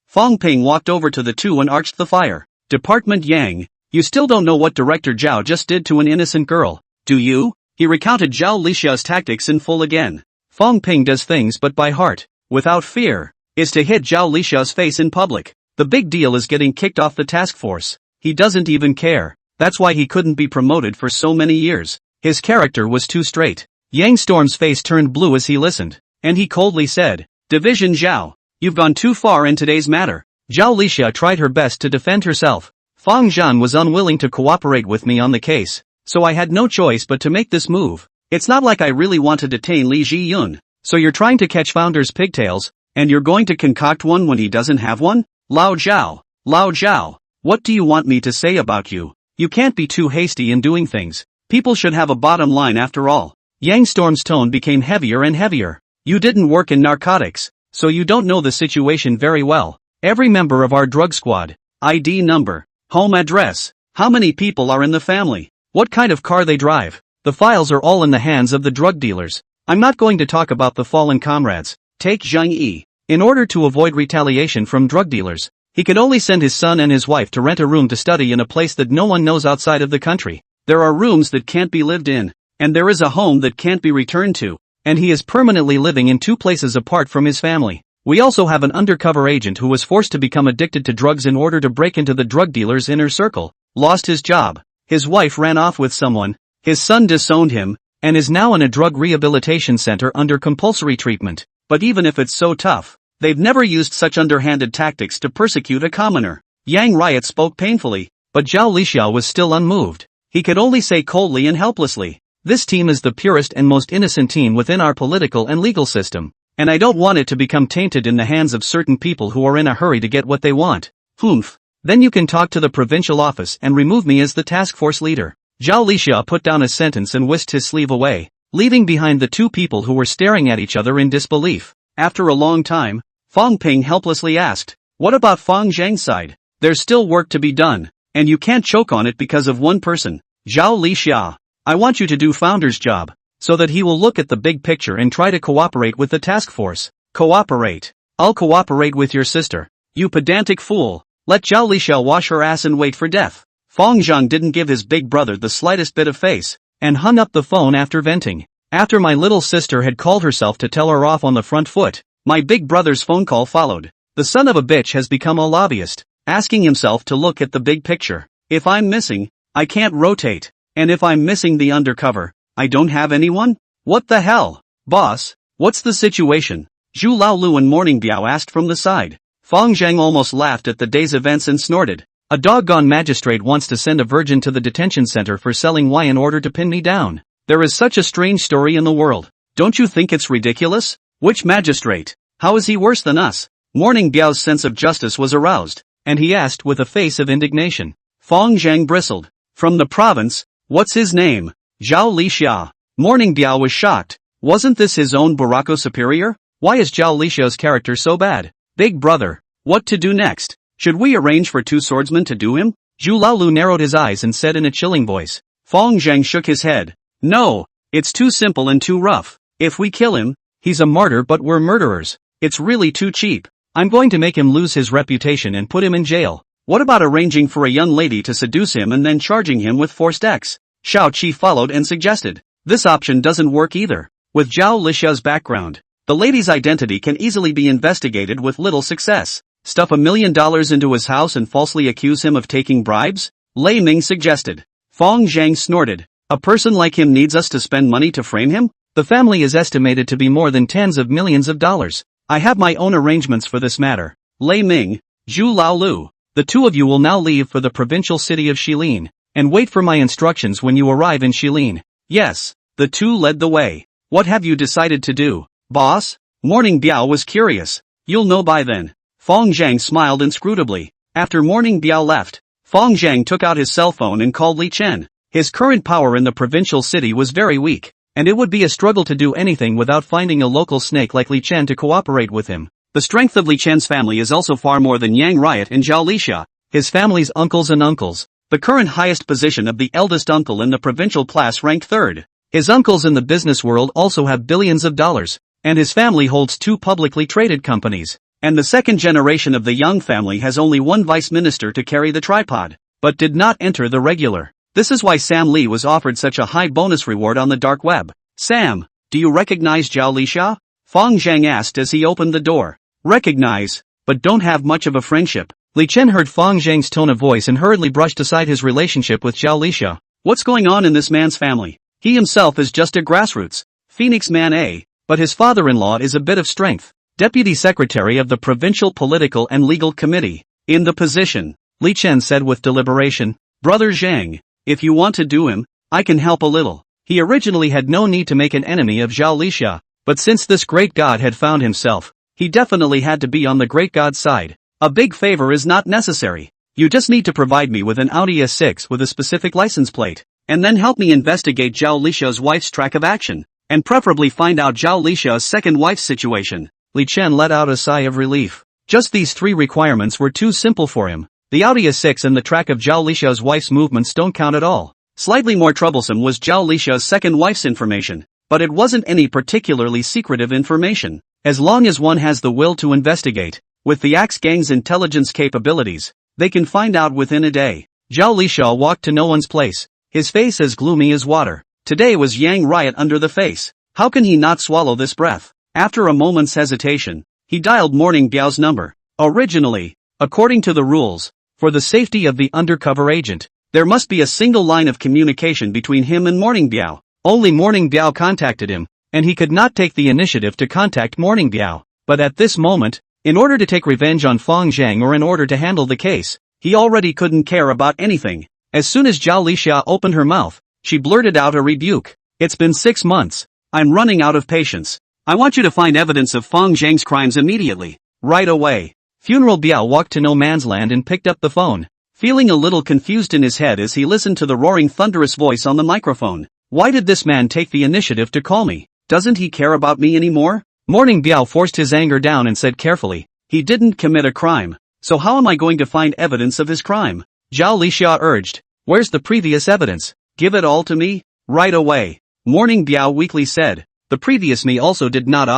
Speaker 1: Fong Ping walked over to the two and arched the fire. "Department Yang, you still don't know what Director Zhao just did to an innocent girl, do you?" He recounted Zhao Lixia's tactics in full again. Fong Ping does things but by heart, without fear, is to hit Zhao Lixia's face in public. The big deal is getting kicked off the task force. He doesn't even care. That's why he couldn't be promoted for so many years. His character was too straight. Yang Storm's face turned blue as he listened, and he coldly said, "Division Zhao, you've gone too far in today's matter. Zhao Lixia tried her best to defend herself. Fang Zhan was unwilling to cooperate with me on the case, so I had no choice but to make this move. It's not like I really want to detain Li Ji-yun. So you're trying to catch Founder's pigtails, and you're going to concoct one when he doesn't have one? Lao Zhao, what do you want me to say about you? You can't be too hasty in doing things. People should have a bottom line after all. Yang Storm's tone became heavier and heavier. You didn't work in narcotics, so you don't know the situation very well. Every member of our drug squad, ID number, home address, how many people are in the family, what kind of car they drive. The files are all in the hands of the drug dealers. I'm not going to talk about the fallen comrades. Take Zhang Yi. In order to avoid retaliation from drug dealers, he could only send his son and his wife to rent a room to study in a place that no one knows outside of the country. There are rooms that can't be lived in, and there is a home that can't be returned to, and he is permanently living in two places apart from his family. We also have an undercover agent who was forced to become addicted to drugs in order to break into the drug dealer's inner circle, lost his job, his wife ran off with someone, his son disowned him, and is now in a drug rehabilitation center under compulsory treatment. But even if it's so tough, they've never used such underhanded tactics to persecute a commoner. Yang Riot spoke painfully, but Zhao Lixia was still unmoved. He could only say coldly and helplessly, this team is the purest and most innocent team within our political and legal system, and I don't want it to become tainted in the hands of certain people who are in a hurry to get what they want. Humph. Then you can talk to the provincial office and remove me as the task force leader. Zhao Lixia put down a sentence and whisked his sleeve away, leaving behind the two people who were staring at each other in disbelief. After a long time, Fang Ping helplessly asked, what about Fang Zhang's side? There's still work to be done, and you can't choke on it because of one person. Zhao Lixia, I want you to do Founder's job, so that he will look at the big picture and try to cooperate with the task force. Cooperate? I'll cooperate with your sister. You pedantic fool. Let Zhao Lixia wash her ass and wait for death. Fang Zhang didn't give his big brother the slightest bit of face, and hung up the phone after venting. After my little sister had called herself to tell her off on the front foot, my big brother's phone call followed. The son of a bitch has become a lobbyist, asking himself to look at the big picture. If I'm missing, I can't rotate. And if I'm missing the undercover, I don't have anyone? What the hell? Boss, what's the situation? Zhu Laolu and Morning Biao asked from the side. Fang Zhang almost laughed at the day's events and snorted. A doggone magistrate wants to send a virgin to the detention center for selling wine in order to pin me down. There is such a strange story in the world. Don't you think it's ridiculous? Which magistrate? How is he worse than us? Morning Biao's sense of justice was aroused, and he asked with a face of indignation. Fang Zhang bristled. From the province, what's his name? Zhao Lixia. Morning Biao was shocked. Wasn't this his own Barako superior? Why is Zhao Lixia's character so bad? Big brother, what to do next? Should we arrange for two swordsmen to do him? Zhu Laolu narrowed his eyes and said in a chilling voice. Fang Zhang shook his head. No, it's too simple and too rough. If we kill him, he's a martyr but we're murderers. It's really too cheap. I'm going to make him lose his reputation and put him in jail. What about arranging for a young lady to seduce him and then charging him with forced sex? Xiao Qi followed and suggested. This option doesn't work either. With Zhao Lixia's background, the lady's identity can easily be investigated with little success. Stuff $1 million into his house and falsely accuse him of taking bribes? Lei Ming suggested. Fang Zhang snorted. A person like him needs us to spend money to frame him? The family is estimated to be more than tens of millions of dollars. I have my own arrangements for this matter. Lei Ming, Zhu Laolu, the two of you will now leave for the provincial city of Shilin, and wait for my instructions when you arrive in Shilin. Yes, the two led the way. What have you decided to do, boss? Morning Biao was curious. You'll know by then. Fang Zhang smiled inscrutably. After Morning Biao left, Fang Zhang took out his cell phone and called Li Chen. His current power in the provincial city was very weak, and it would be a struggle to do anything without finding a local snake like Li Chen to cooperate with him. The strength of Li Chen's family is also far more than Yang Riot and Zhao Lixia, his family's uncles and uncles. The current highest position of the eldest uncle in the provincial class ranked third. His uncles in the business world also have billions of dollars, and his family holds 2 publicly traded companies. And the second generation of the Young family has only one vice minister to carry the tripod, but did not enter the regular. This is why Sam Lee was offered such a high bonus reward on the dark web. Sam, do you recognize Zhao Lixia? Fang Zhang asked as he opened the door. Recognize, but don't have much of a friendship. Li Chen heard Fang Zhang's tone of voice and hurriedly brushed aside his relationship with Zhao Lixia. What's going on in this man's family? He himself is just a grassroots Phoenix man, but his father-in-law is a bit of strength. Deputy Secretary of the Provincial Political and Legal Committee. In the position, Li Chen said with deliberation, "Brother Zhang, if you want to do him, I can help a little." He originally had no need to make an enemy of Zhao Lixia, but since this great god had found himself, he definitely had to be on the great god's side. A big favor is not necessary. You just need to provide me with an Audi S6 with a specific license plate, and then help me investigate Zhao Lixia's wife's track of action, and preferably find out Zhao Lixia's second wife's situation. Li Chen let out a sigh of relief. Just these 3 requirements were too simple for him. The Audi S6 and the track of Zhao Lixia's wife's movements don't count at all. Slightly more troublesome was Zhao Lixia's second wife's information, but it wasn't any particularly secretive information. As long as one has the will to investigate, with the Axe Gang's intelligence capabilities, they can find out within a day. Zhao Lixia walked to no one's place, his face as gloomy as water. Today was Yang riot under the face. How can he not swallow this breath? After a moment's hesitation, he dialed Morning Biao's number. Originally, according to the rules, for the safety of the undercover agent, there must be a single line of communication between him and Morning Biao. Only Morning Biao contacted him, and he could not take the initiative to contact Morning Biao. But at this moment, in order to take revenge on Fang Zhang or in order to handle the case, he already couldn't care about anything. As soon as Zhao Lixia opened her mouth, she blurted out a rebuke. "It's been 6 months. I'm running out of patience. I want you to find evidence of Fang Zhang's crimes immediately. Right away." Funeral Biao walked to no man's land and picked up the phone, feeling a little confused in his head as he listened to the roaring thunderous voice on the microphone. Why did this man take the initiative to call me? Doesn't he care about me anymore? Morning Biao forced his anger down and said carefully, "He didn't commit a crime, so how am I going to find evidence of his crime?" Zhao Lixia urged, "Where's the previous evidence? Give it all to me, right away." Morning Biao weakly said, "The previous me also did not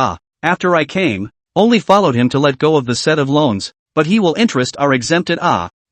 Speaker 1: after I came, only followed him to let go of the set of loans, but he will interest are exempted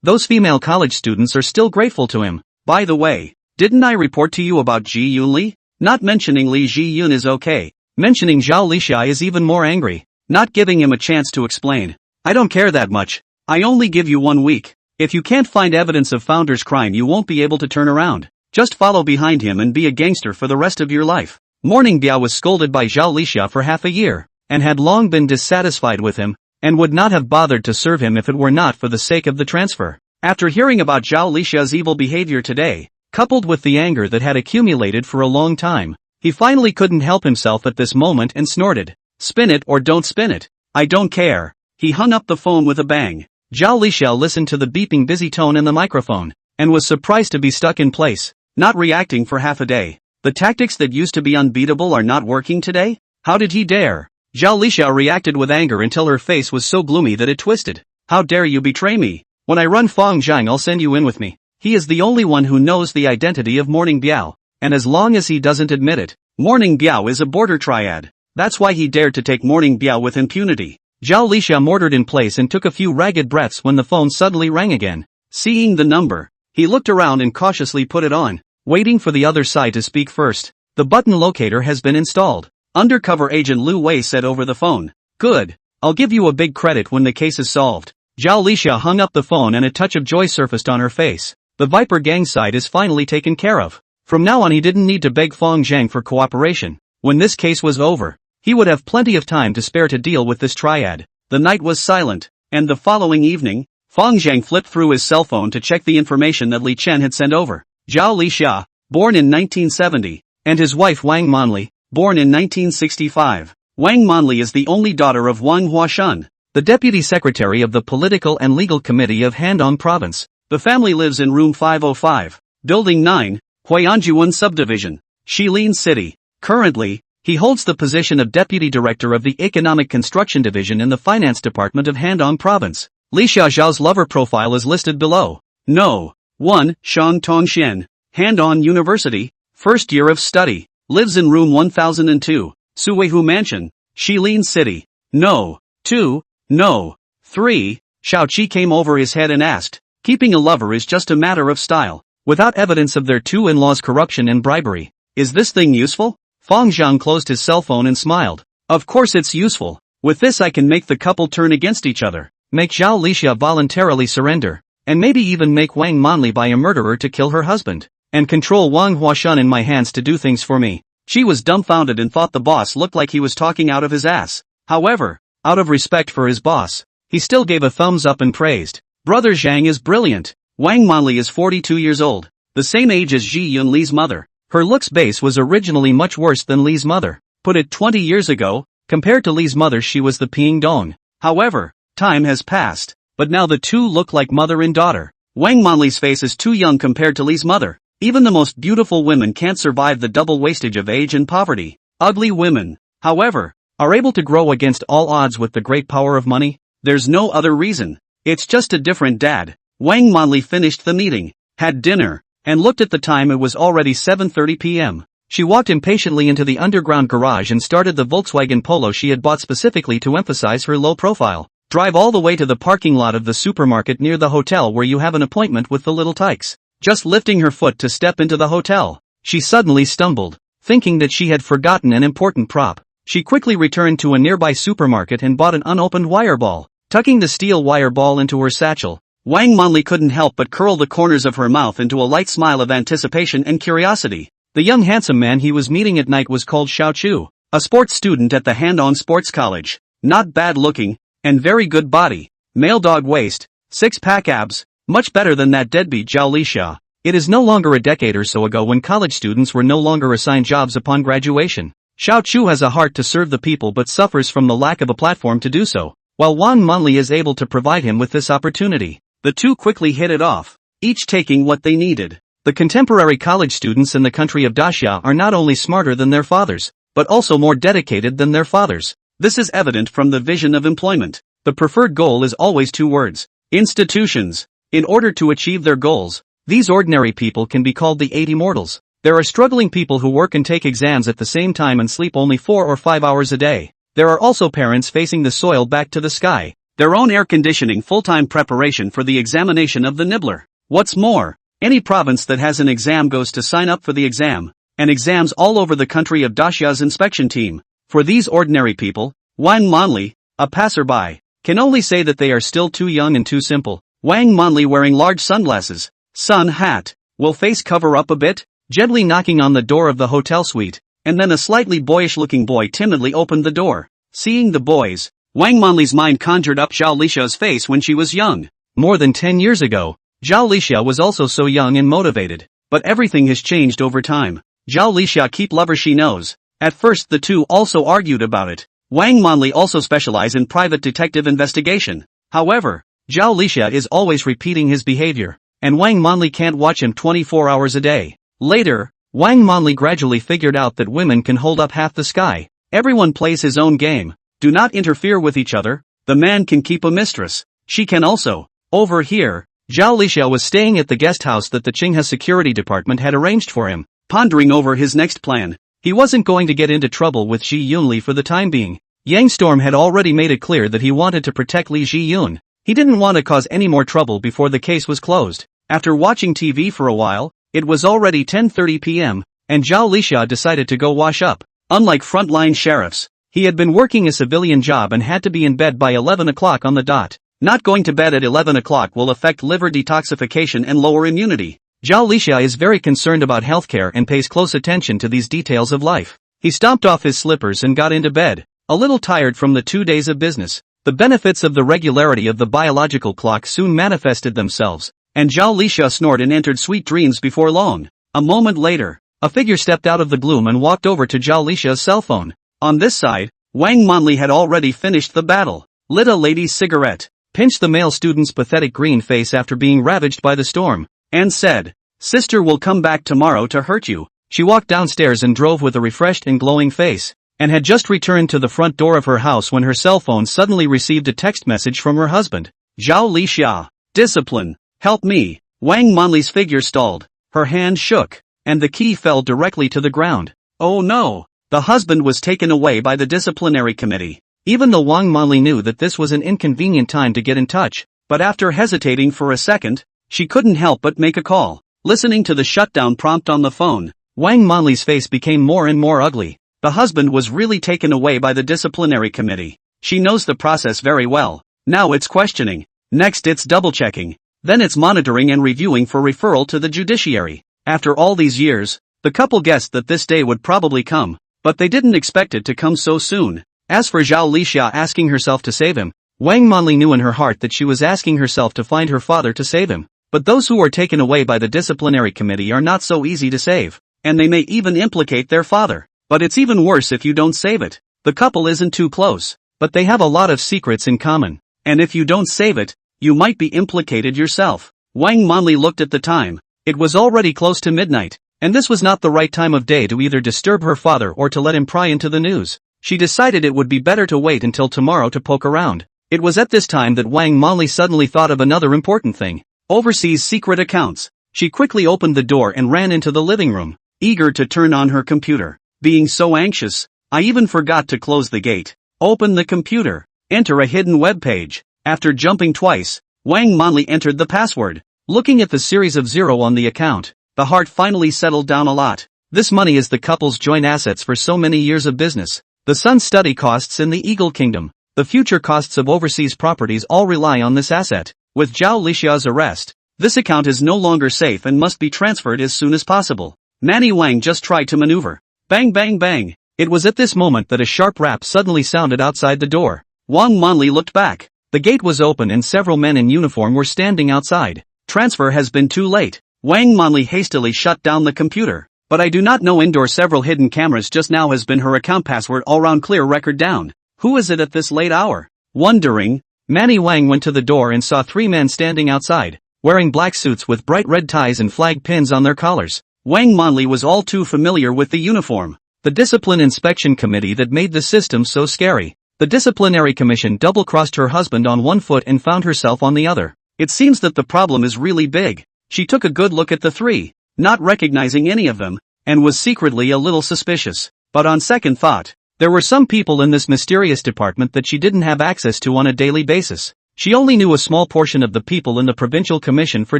Speaker 1: Those female college students are still grateful to him. By the way, didn't I report to you about Ji Yunli? Not mentioning Li Jiyun is okay. Mentioning Zhao Lixia is even more angry. Not giving him a chance to explain. I don't care that much. I only give you 1 week. If you can't find evidence of Founder's crime you won't be able to turn around. Just follow behind him and be a gangster for the rest of your life." Morning Biao was scolded by Zhao Lixia for half a year, and had long been dissatisfied with him, and would not have bothered to serve him if it were not for the sake of the transfer. After hearing about Zhao Lixia's evil behavior today, coupled with the anger that had accumulated for a long time, he finally couldn't help himself at this moment and snorted, "Spin it or don't spin it. I don't care." He hung up the phone with a bang. Zhao Lixia listened to the beeping busy tone in the microphone, and was surprised to be stuck in place, not reacting for half a day. The tactics that used to be unbeatable are not working today? How did he dare? Zhao Lixia reacted with anger until her face was so gloomy that it twisted. "How dare you betray me? When I run Fang Zhang I'll send you in with me. He is the only one who knows the identity of Morning Biao, and as long as he doesn't admit it, Morning Biao is a border triad. That's why he dared to take Morning Biao with impunity." Zhao Lixia mortared in place and took a few ragged breaths when the phone suddenly rang again. Seeing the number, he looked around and cautiously put it on, waiting for the other side to speak first. "The button locator has been installed," Undercover Agent Lu Wei said over the phone. "Good. I'll give you a big credit when the case is solved." Zhao Lixia hung up the phone and a touch of joy surfaced on her face. The Viper gang side is finally taken care of. From now on he didn't need to beg Fang Zhang for cooperation. When this case was over, he would have plenty of time to spare to deal with this triad. The night was silent, and the following evening, Fang Zhang flipped through his cell phone to check the information that Li Chen had sent over. Zhao Lixia, born in 1970, and his wife Wang Manli, born in 1965. Wang Manli is the only daughter of Wang Huashan, the deputy secretary of the Political and Legal Committee of Handong Province. The family lives in room 505, building 9, Huianjuan subdivision, Shilin City. Currently, he holds the position of deputy director of the Economic Construction Division in the Finance Department of Handong Province. Li Xiao's lover profile is listed below. No. 1. Shang Tongxian, Handong University, first year of study, lives in room 1002, Suihu Mansion, Shilin City. No. 2. No. 3. Xiao Qi came over his head and asked, "Keeping a lover is just a matter of style, without evidence of their two in-laws' corruption and bribery. Is this thing useful?" Fang Zhang closed his cell phone and smiled. "Of course it's useful. With this I can make the couple turn against each other, make Zhao Lixia voluntarily surrender, and maybe even make Wang Manli buy a murderer to kill her husband, and control Wang Huashan in my hands to do things for me." She was dumbfounded and thought the boss looked like he was talking out of his ass. However, Out of respect for his boss, he still gave a thumbs up and praised. Brother Zhang is brilliant. Wang Manli is 42 years old, the same age as Ji Yun Li's mother. Her looks base was originally much worse than Li's mother. Put it 20 years ago, compared to Li's mother she was the Ping Dong. However, time has passed, but now the two look like mother and daughter. Wang Manli's face is too young compared to Li's mother. Even the most beautiful women can't survive the double wastage of age and poverty. Ugly women, however, are able to grow against all odds with the great power of money. There's no other reason. It's just a different dad. Wang Manli finished the meeting, had dinner, and looked at the time. It was already 7:30 p.m. She walked impatiently into the underground garage and started the Volkswagen Polo she had bought specifically to emphasize her low profile. Drive all the way to the parking lot of the supermarket near the hotel where you have an appointment with the little tykes. Just lifting her foot to step into the hotel, she suddenly stumbled, thinking that she had forgotten an important prop. She quickly returned to a nearby supermarket and bought an unopened wire ball. Tucking the steel wire ball into her satchel, Wang Manli couldn't help but curl the corners of her mouth into a light smile of anticipation and curiosity. The young handsome man he was meeting at night was called Xiao Chu, a sports student at the Hand-On Sports College. Not bad looking, and very good body. Male dog waist, six-pack abs, much better than that deadbeat Zhao Lixia. It is no longer a decade or so ago when college students were no longer assigned jobs upon graduation. Xiao Chu has a heart to serve the people but suffers from the lack of a platform to do so, while Wang Manli is able to provide him with this opportunity. The two quickly hit it off, each taking what they needed. The contemporary college students in the country of Daxia are not only smarter than their fathers, but also more dedicated than their fathers. This is evident from the vision of employment. The preferred goal is always two words: institutions. In order to achieve their goals, these ordinary people can be called the 80 mortals. There are struggling people who work and take exams at the same time and sleep only 4 or 5 hours a day. There are also parents facing the soil back to the sky, their own air conditioning full-time preparation for the examination of the nibbler. What's more, any province that has an exam goes to sign up for the exam, and exams all over the country of Daxia's inspection team. For these ordinary people, Wang Manli, a passerby, can only say that they are still too young and too simple. Wang Manli wearing large sunglasses, sun hat, will face cover up a bit, gently knocking on the door of the hotel suite, and then a slightly boyish-looking boy timidly opened the door. Seeing the boys, Wang Manli's mind conjured up Zhao Lixia's face when she was young. More than 10 years ago, Zhao Lixia was also so young and motivated, but everything has changed over time. Zhao Lixia keep lover she knows. At first the two also argued about it. Wang Manli also specialize in private detective investigation. However, Zhao Lixia is always repeating his behavior, and Wang Manli can't watch him 24 hours a day. Later, Wang Manli gradually figured out that women can hold up half the sky. Everyone plays his own game. Do not interfere with each other. The man can keep a mistress. She can also. Over here, Zhao Lixia was staying at the guest house that the Qinghe security department had arranged for him, pondering over his next plan. He wasn't going to get into trouble with Ji Yunli for the time being. Yang Storm had already made it clear that he wanted to protect Li Ji Yun. He didn't want to cause any more trouble before the case was closed. After watching TV for a while, it was already 10:30 p.m., and Zhao Lixia decided to go wash up. Unlike frontline sheriffs, he had been working a civilian job and had to be in bed by 11 o'clock on the dot. Not going to bed at 11 o'clock will affect liver detoxification and lower immunity. Zhao Lixia is very concerned about healthcare and pays close attention to these details of life. He stomped off his slippers and got into bed, a little tired from the 2 days of business. The benefits of the regularity of the biological clock soon manifested themselves, and Zhao Lixia snored and entered sweet dreams before long. A moment later, a figure stepped out of the gloom and walked over to Zhao Lixia's cell phone. On this side, Wang Manli had already finished the battle, lit a lady's cigarette, pinched the male student's pathetic green face after being ravaged by the storm, and said, "Sister will come back tomorrow to hurt you." She walked downstairs and drove with a refreshed and glowing face, and had just returned to the front door of her house when her cell phone suddenly received a text message from her husband. "Zhao Lixia, discipline, help me." Wang Manli's figure stalled, her hand shook, and the key fell directly to the ground. Oh no! The husband was taken away by the disciplinary committee. Even though Wang Manli knew that this was an inconvenient time to get in touch, but after hesitating for a second, she couldn't help but make a call. Listening to the shutdown prompt on the phone, Wang Manli's face became more and more ugly. The husband was really taken away by the disciplinary committee. She knows the process very well. Now it's questioning. Next it's double-checking. Then it's monitoring and reviewing for referral to the judiciary. After all these years, the couple guessed that this day would probably come, but they didn't expect it to come so soon. As for Zhao Lixia asking herself to save him, Wang Manli knew in her heart that she was asking herself to find her father to save him. But those who are taken away by the disciplinary committee are not so easy to save, and they may even implicate their father. But it's even worse if you don't save it. The couple isn't too close, but they have a lot of secrets in common. And if you don't save it, you might be implicated yourself. Wang Manli looked at the time. It was already close to midnight, and this was not the right time of day to either disturb her father or to let him pry into the news. She decided it would be better to wait until tomorrow to poke around. It was at this time that Wang Manli suddenly thought of another important thing. Overseas secret accounts. She quickly opened the door and ran into the living room, eager to turn on her computer. Being so anxious, I even forgot to close the gate. Open the computer. Enter a hidden web page. After jumping twice, Wang Manli entered the password. Looking at the series of 0 on the account, the heart finally settled down a lot. This money is the couple's joint assets for so many years of business. The son's study costs in the Eagle Kingdom. The future costs of overseas properties all rely on this asset. With Zhao Lixia's arrest, this account is no longer safe and must be transferred as soon as possible. Manny Wang just tried to maneuver. Bang bang bang. It was at this moment that a sharp rap suddenly sounded outside the door. Wang Manli looked back. The gate was open and several men in uniform were standing outside. Transfer has been too late. Wang Manli hastily shut down the computer. But I do not know indoor several hidden cameras just now has been her account password all round clear record down. Who is it at this late hour? Wondering, Manny Wang went to the door and saw 3 men standing outside, wearing black suits with bright red ties and flag pins on their collars. Wang Manli was all too familiar with the uniform. The discipline inspection committee that made the system so scary. The disciplinary commission double-crossed her husband on one foot and found herself on the other. It seems that the problem is really big. She took a good look at the 3, not recognizing any of them, and was secretly a little suspicious. But on second thought, there were some people in this mysterious department that she didn't have access to on a daily basis. She only knew a small portion of the people in the Provincial Commission for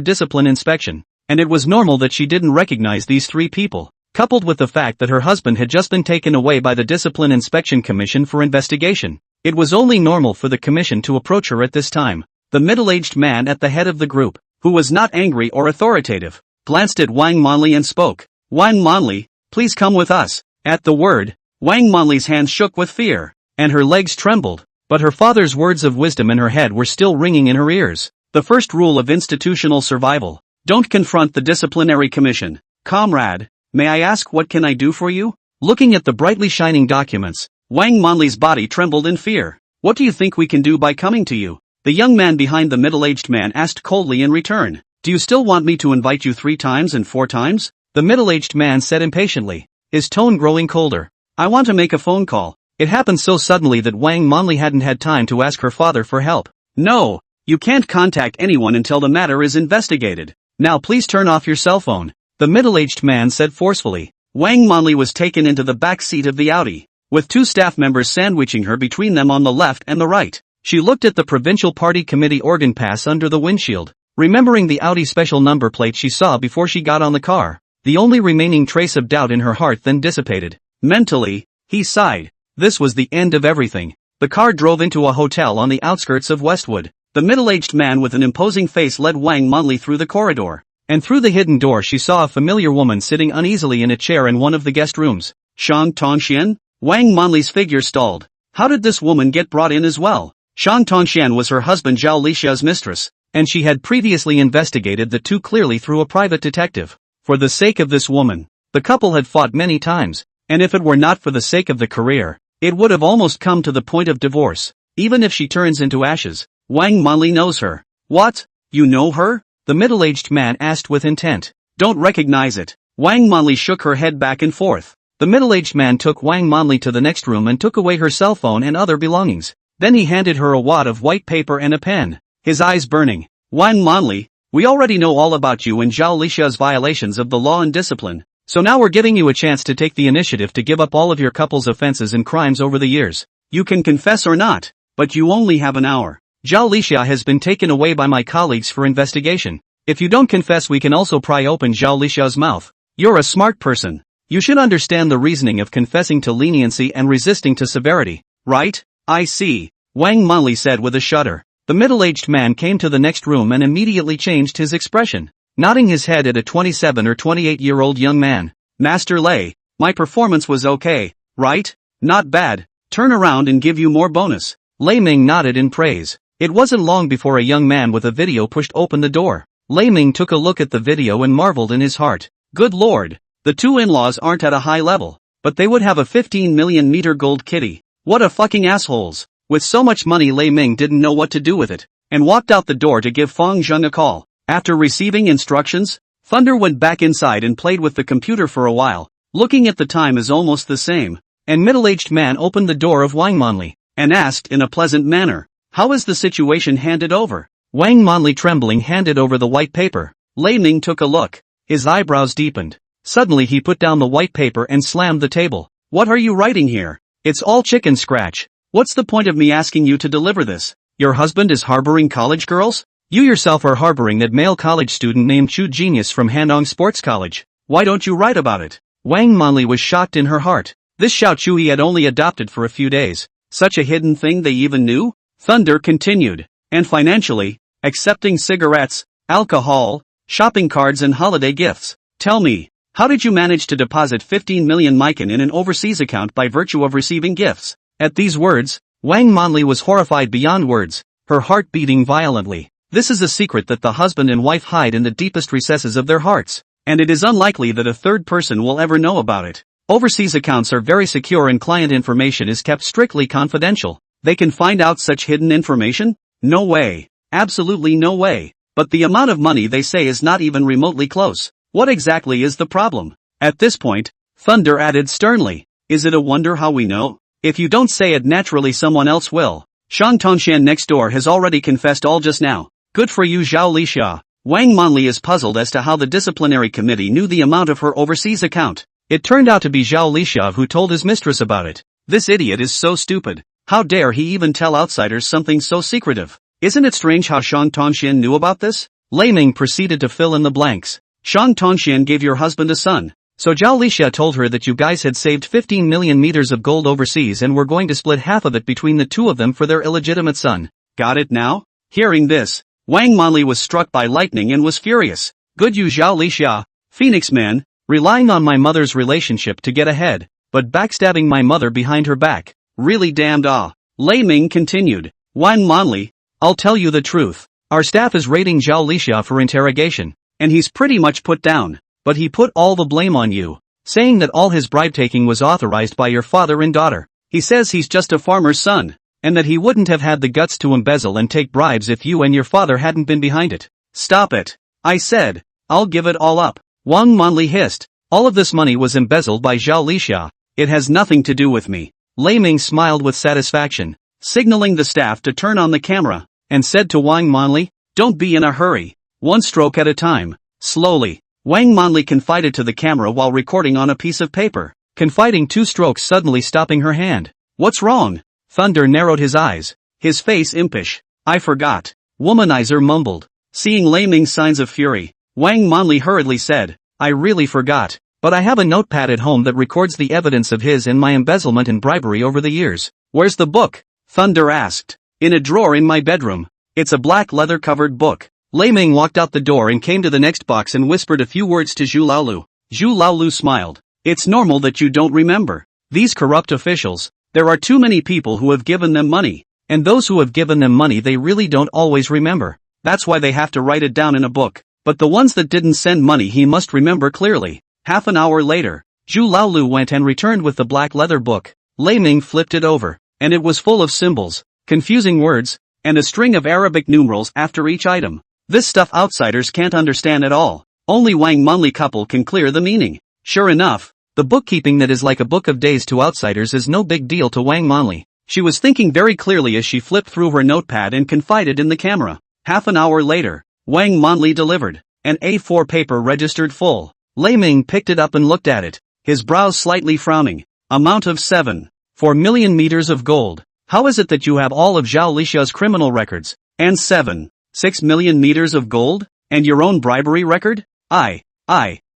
Speaker 1: Discipline Inspection, and it was normal that she didn't recognize these 3 people, coupled with the fact that her husband had just been taken away by the Discipline Inspection Commission for investigation. It was only normal for the commission to approach her at this time. The middle-aged man at the head of the group, who was not angry or authoritative, glanced at Wang Manli and spoke. Wang Manli, please come with us. At the word, Wang Manli's hands shook with fear, and her legs trembled, but her father's words of wisdom in her head were still ringing in her ears. The first rule of institutional survival: don't confront the disciplinary commission. Comrade, may I ask what can I do for you? Looking at the brightly shining documents, Wang Manli's body trembled in fear. What do you think we can do by coming to you? The young man behind the middle-aged man asked coldly in return. Do you still want me to invite you 3 times and 4 times? The middle-aged man said impatiently, his tone growing colder. I want to make a phone call. It happened so suddenly that Wang Manli hadn't had time to ask her father for help. No, you can't contact anyone until the matter is investigated. Now please turn off your cell phone, the middle-aged man said forcefully. Wang Manli was taken into the back seat of the Audi, with 2 staff members sandwiching her between them on the left and the right. She looked at the Provincial Party Committee organ pass under the windshield, remembering the Audi special number plate she saw before she got on the car. The only remaining trace of doubt in her heart then dissipated. Mentally, he sighed. This was the end of everything. The car drove into a hotel on the outskirts of Westwood. The middle-aged man with an imposing face led Wang Manli through the corridor, and through the hidden door she saw a familiar woman sitting uneasily in a chair in one of the guest rooms. Shang Tongxian? Wang Manli's figure stalled. How did this woman get brought in as well? Shang Tongxian was her husband Zhao Lixia's mistress, and she had previously investigated the 2 clearly through a private detective. For the sake of this woman, the couple had fought many times, and if it were not for the sake of the career, it would have almost come to the point of divorce. Even if she turns into ashes, Wang Manli knows her. What? You know her? The middle-aged man asked with intent. Don't recognize it. Wang Manli shook her head back and forth. The middle-aged man took Wang Manli to the next room and took away her cell phone and other belongings. Then he handed her a wad of white paper and a pen, his eyes burning. Wang Manli, we already know all about you and Zhao Lixia's violations of the law and discipline, so now we're giving you a chance to take the initiative to give up all of your couple's offenses and crimes over the years. You can confess or not, but you only have an hour. Zhao Lixia has been taken away by my colleagues for investigation. If you don't confess, we can also pry open Zhao Lixia's mouth. You're a smart person. You should understand the reasoning of confessing to leniency and resisting to severity, right? I see, Wang Manli said with a shudder. The middle-aged man came to the next room and immediately changed his expression, nodding his head at a 27 or 28-year-old young man. Master Lei, my performance was okay, right? Not bad. Turn around and give you more bonus. Lei Ming nodded in praise. It wasn't long before a young man with a video pushed open the door. Lei Ming took a look at the video and marveled in his heart. Good lord, the two in-laws aren't at a high level, but they would have a 15 million meter gold kitty. What a fucking assholes. With so much money, Lei Ming didn't know what to do with it, and walked out the door to give Feng Zheng a call. After receiving instructions, Thunder went back inside and played with the computer for a while. Looking at the time is almost the same. And middle-aged man opened the door of Wang Manli, and asked in a pleasant manner, "How is the situation handed over?" Wang Manli trembling handed over the white paper. Lei Ming took a look. His eyebrows deepened. Suddenly he put down the white paper and slammed the table. "What are you writing here? It's all chicken scratch. What's the point of me asking you to deliver this? Your husband is harboring college girls? You yourself are harboring that male college student named Chu Genius from Handong Sports College. Why don't you write about it?" Wang Manli was shocked in her heart. This Xiao Chu he had only adopted for a few days. Such a hidden thing they even knew? Thunder continued. And financially, accepting cigarettes, alcohol, shopping cards and holiday gifts. Tell me, how did you manage to deposit 15 million Mikan in an overseas account by virtue of receiving gifts? At these words, Wang Manli was horrified beyond words, her heart beating violently. This is a secret that the husband and wife hide in the deepest recesses of their hearts, and it is unlikely that a third person will ever know about it. Overseas accounts are very secure and client information is kept strictly confidential. They can find out such hidden information? No way. Absolutely no way. But the amount of money they say is not even remotely close. What exactly is the problem? At this point, Thunder added sternly, "Is it a wonder how we know? If you don't say it naturally someone else will. Shang Tongshan next door has already confessed all just now. Good for you Zhao Lixia." Wang Manli is puzzled as to how the disciplinary committee knew the amount of her overseas account. It turned out to be Zhao Lixia who told his mistress about it. This idiot is so stupid. How dare he even tell outsiders something so secretive? Isn't it strange how Shang Tongshan knew about this? Lei Ming proceeded to fill in the blanks. Shang Tongshan gave your husband a son. So Zhao Lixia told her that you guys had saved 15 million meters of gold overseas and were going to split half of it between the two of them for their illegitimate son. Got it now? Hearing this, Wang Manli was struck by lightning and was furious. Good you Zhao Lixia, Phoenix man, relying on my mother's relationship to get ahead, but backstabbing my mother behind her back. Really damned ah. Lei Ming continued. Wang Manli, I'll tell you the truth. Our staff is raiding Zhao Lixia for interrogation, and he's pretty much put down, but he put all the blame on you, saying that all his bribe-taking was authorized by your father and daughter. He says he's just a farmer's son, and that he wouldn't have had the guts to embezzle and take bribes if you and your father hadn't been behind it. Stop it. I said, I'll give it all up. Wang Manli hissed. All of this money was embezzled by Zhao Lixia. It has nothing to do with me. Lei Ming smiled with satisfaction, signaling the staff to turn on the camera, and said to Wang Manli, don't be in a hurry. One stroke at a time. Slowly. Wang Manli confided to the camera while recording on a piece of paper, confiding 2 strokes suddenly stopping her hand. What's wrong? Thunder narrowed his eyes, his face impish. I forgot. Womanizer mumbled. Seeing Lei Ming's signs of fury, Wang Manli hurriedly said, I really forgot, but I have a notepad at home that records the evidence of his and my embezzlement and bribery over the years. Where's the book? Thunder asked. In a drawer in my bedroom. It's a black leather-covered book. Lei Ming walked out the door and came to the next box and whispered a few words to Zhu Laolu. Zhu Laolu smiled. It's normal that you don't remember. These corrupt officials, there are too many people who have given them money, and those who have given them money they really don't always remember. That's why they have to write it down in a book. But the ones that didn't send money he must remember clearly. Half an hour later, Zhu Laolu went and returned with the black leather book. Lei Ming flipped it over, and it was full of symbols, confusing words, and a string of Arabic numerals after each item. This stuff outsiders can't understand at all. Only Wang Manli couple can clear the meaning. Sure enough, the bookkeeping that is like a book of days to outsiders is no big deal to Wang Manli. She was thinking very clearly as she flipped through her notepad and confided in the camera. Half an hour later, Wang Manli delivered an A4 paper registered full. Lei Ming picked it up and looked at it, his brows slightly frowning. Amount of 7.4 million meters of gold. How is it that you have all of Zhao Lixia's criminal records, and 7.6 million meters of gold, and your own bribery record? I,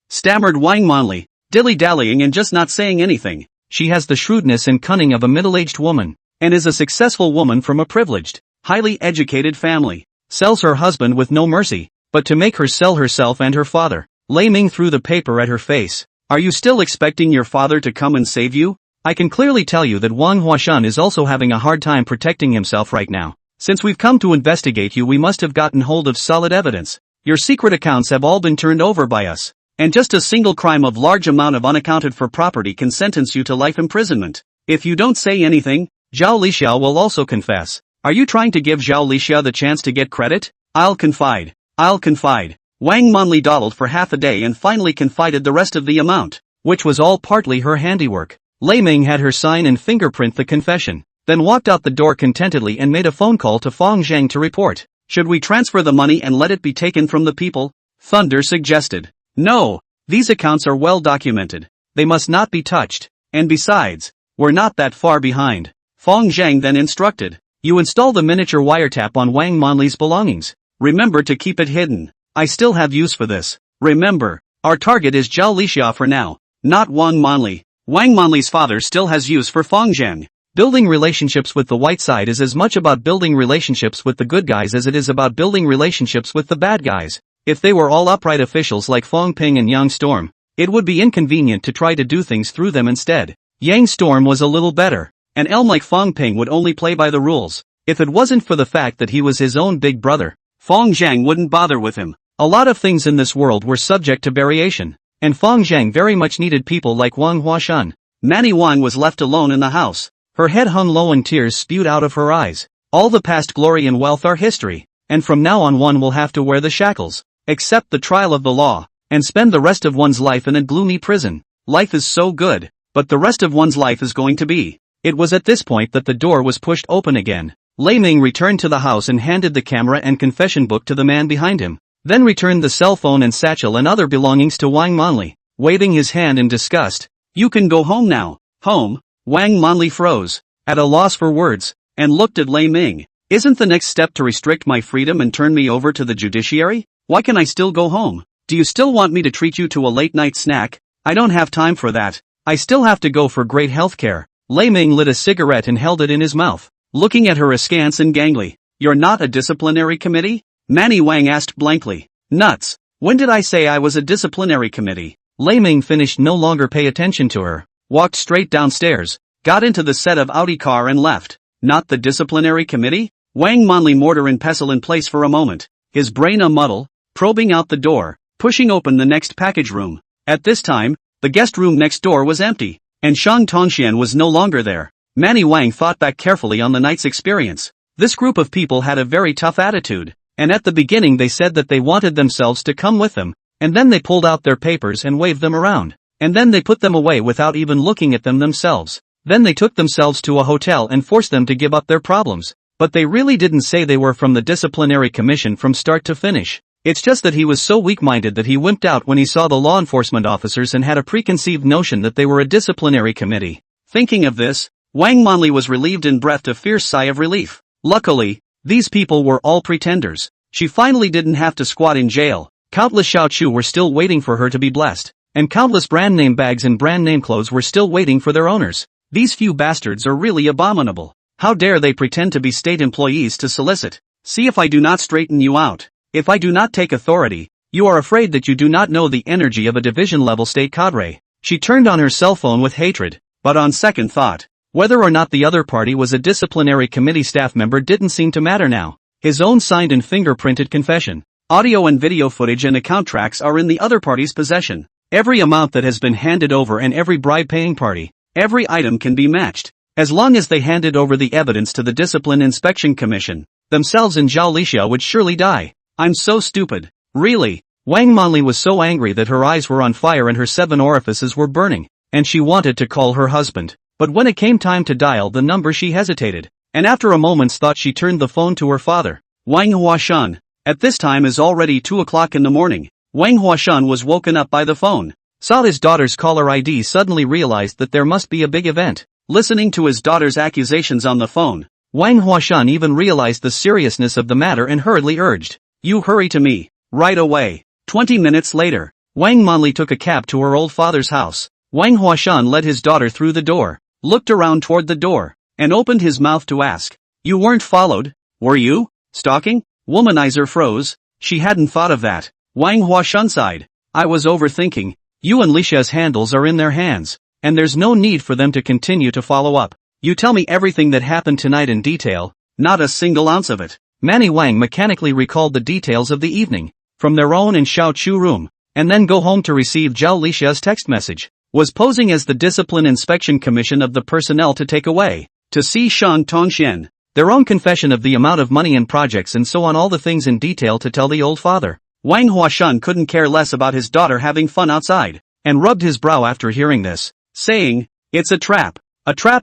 Speaker 1: stammered Wang Manli, dilly-dallying and just not saying anything. She has the shrewdness and cunning of a middle-aged woman, and is a successful woman from a privileged, highly educated family. Sells her husband with no mercy, but to make her sell herself and her father. Lei Ming threw the paper at her face. Are you still expecting your father to come and save you? I can clearly tell you that Wang Huashan is also having a hard time protecting himself right now. Since we've come to investigate you, we must have gotten hold of solid evidence. Your secret accounts have all been turned over by us. And just a single crime of large amount of unaccounted for property can sentence you to life imprisonment. If you don't say anything, Zhao Lixia will also confess. Are you trying to give Zhao Lixia the chance to get credit? I'll confide. Wang Manli dawdled for half a day and finally confided the rest of the amount, which was all partly her handiwork. Lei Ming had her sign and fingerprint the confession, then walked out the door contentedly and made a phone call to Fong Zhang to report. Should we transfer the money and let it be taken from the people? Thunder suggested. No, these accounts are well documented. They must not be touched. And besides, we're not that far behind. Fong Zhang then instructed. You install the miniature wiretap on Wang Manli's belongings. Remember to keep it hidden. I still have use for this. Remember, our target is Zhao Lixia for now, not Wang Manli. Wang Manli's father still has use for Fong Zhang. Building relationships with the white side is as much about building relationships with the good guys as it is about building relationships with the bad guys. If they were all upright officials like Fong Ping and Yang Storm, it would be inconvenient to try to do things through them instead. Yang Storm was a little better. An elm like Fong Ping would only play by the rules. If it wasn't for the fact that he was his own big brother, Fong Zhang wouldn't bother with him. A lot of things in this world were subject to variation, and Fong Zhang very much needed people like Wang Huashan. Manny Wang was left alone in the house. Her head hung low and tears spewed out of her eyes. All the past glory and wealth are history, and from now on one will have to wear the shackles, accept the trial of the law, and spend the rest of one's life in a gloomy prison. Life is so good, but the rest of one's life is going to be. It was at this point that the door was pushed open again. Lei Ming returned to the house and handed the camera and confession book to the man behind him, then returned the cell phone and satchel and other belongings to Wang Manli, waving his hand in disgust. You can go home now. Home? Wang Manli froze, at a loss for words, and looked at Lei Ming. Isn't the next step to restrict my freedom and turn me over to the judiciary? Why can I still go home? Do you still want me to treat you to a late-night snack? I don't have time for that. I still have to go for great health care. Lei Ming lit a cigarette and held it in his mouth, looking at her askance and gangly. You're not a disciplinary committee? Manny Wang asked blankly. Nuts. When did I say I was a disciplinary committee? Lei Ming finished no longer pay attention to her, walked straight downstairs, got into the set of Audi car and left. Not the disciplinary committee? Wang Manli mortar and pestle in place for a moment, his brain a muddle, probing out the door, pushing open the next package room. At this time, the guest room next door was empty, and Shang Tongxian was no longer there. Manny Wang thought back carefully on the night's experience. This group of people had a very tough attitude, and at the beginning they said that they wanted themselves to come with them, and then they pulled out their papers and waved them around, and then they put them away without even looking at them themselves. Then they took themselves to a hotel and forced them to give up their problems. But they really didn't say they were from the disciplinary commission from start to finish. It's just that he was so weak-minded that he wimped out when he saw the law enforcement officers and had a preconceived notion that they were a disciplinary committee. Thinking of this, Wang Manli was relieved and breathed a fierce sigh of relief. Luckily, these people were all pretenders. She finally didn't have to squat in jail. Countless xiaochu were still waiting for her to be blessed, and countless brand name bags and brand name clothes were still waiting for their owners. These few bastards are really abominable. How dare they pretend to be state employees to solicit? See if I do not straighten you out. If I do not take authority, you are afraid that you do not know the energy of a division-level state cadre. She turned on her cell phone with hatred, but on second thought, whether or not the other party was a disciplinary committee staff member didn't seem to matter now. His own signed and fingerprinted confession, audio and video footage and account tracks are in the other party's possession. Every amount that has been handed over and every bribe-paying party, every item can be matched. As long as they handed over the evidence to the Discipline Inspection Commission, themselves and Zhao Lixia would surely die. I'm so stupid. Really. Wang Manli was so angry that her eyes were on fire and her 7 orifices were burning, and she wanted to call her husband. But when it came time to dial the number she hesitated, and after a moment's thought she turned the phone to her father. Wang Huashan. At this time is already 2 o'clock in the morning. Wang Huashan was woken up by the phone. Saw his daughter's caller ID, suddenly realized that there must be a big event. Listening to his daughter's accusations on the phone, Wang Huashan even realized the seriousness of the matter and hurriedly urged, "You hurry to me, right away." 20 minutes later, Wang Manli took a cab to her old father's house. Wang Huashan led his daughter through the door, looked around toward the door, and opened his mouth to ask, "You weren't followed, were you? Stalking?" Womanizer froze. She hadn't thought of that. Wang Huashan sighed. "I was overthinking. You and Lixia's handles are in their hands. and there's no need for them to continue to follow up. You tell me everything that happened tonight in detail, not a single ounce of it. Manny Wang mechanically recalled the details of the evening, from their own and Xiao Chu room, and then go home to receive Zhao Lixia's text message. Was posing as the Discipline Inspection Commission of the personnel to take away, to see Shan Tongxian, their own confession of the amount of money and projects and so on, all the things in detail to tell the old father. Wang Huashan couldn't care less about his daughter having fun outside, and rubbed his brow after hearing this, saying, "It's a trap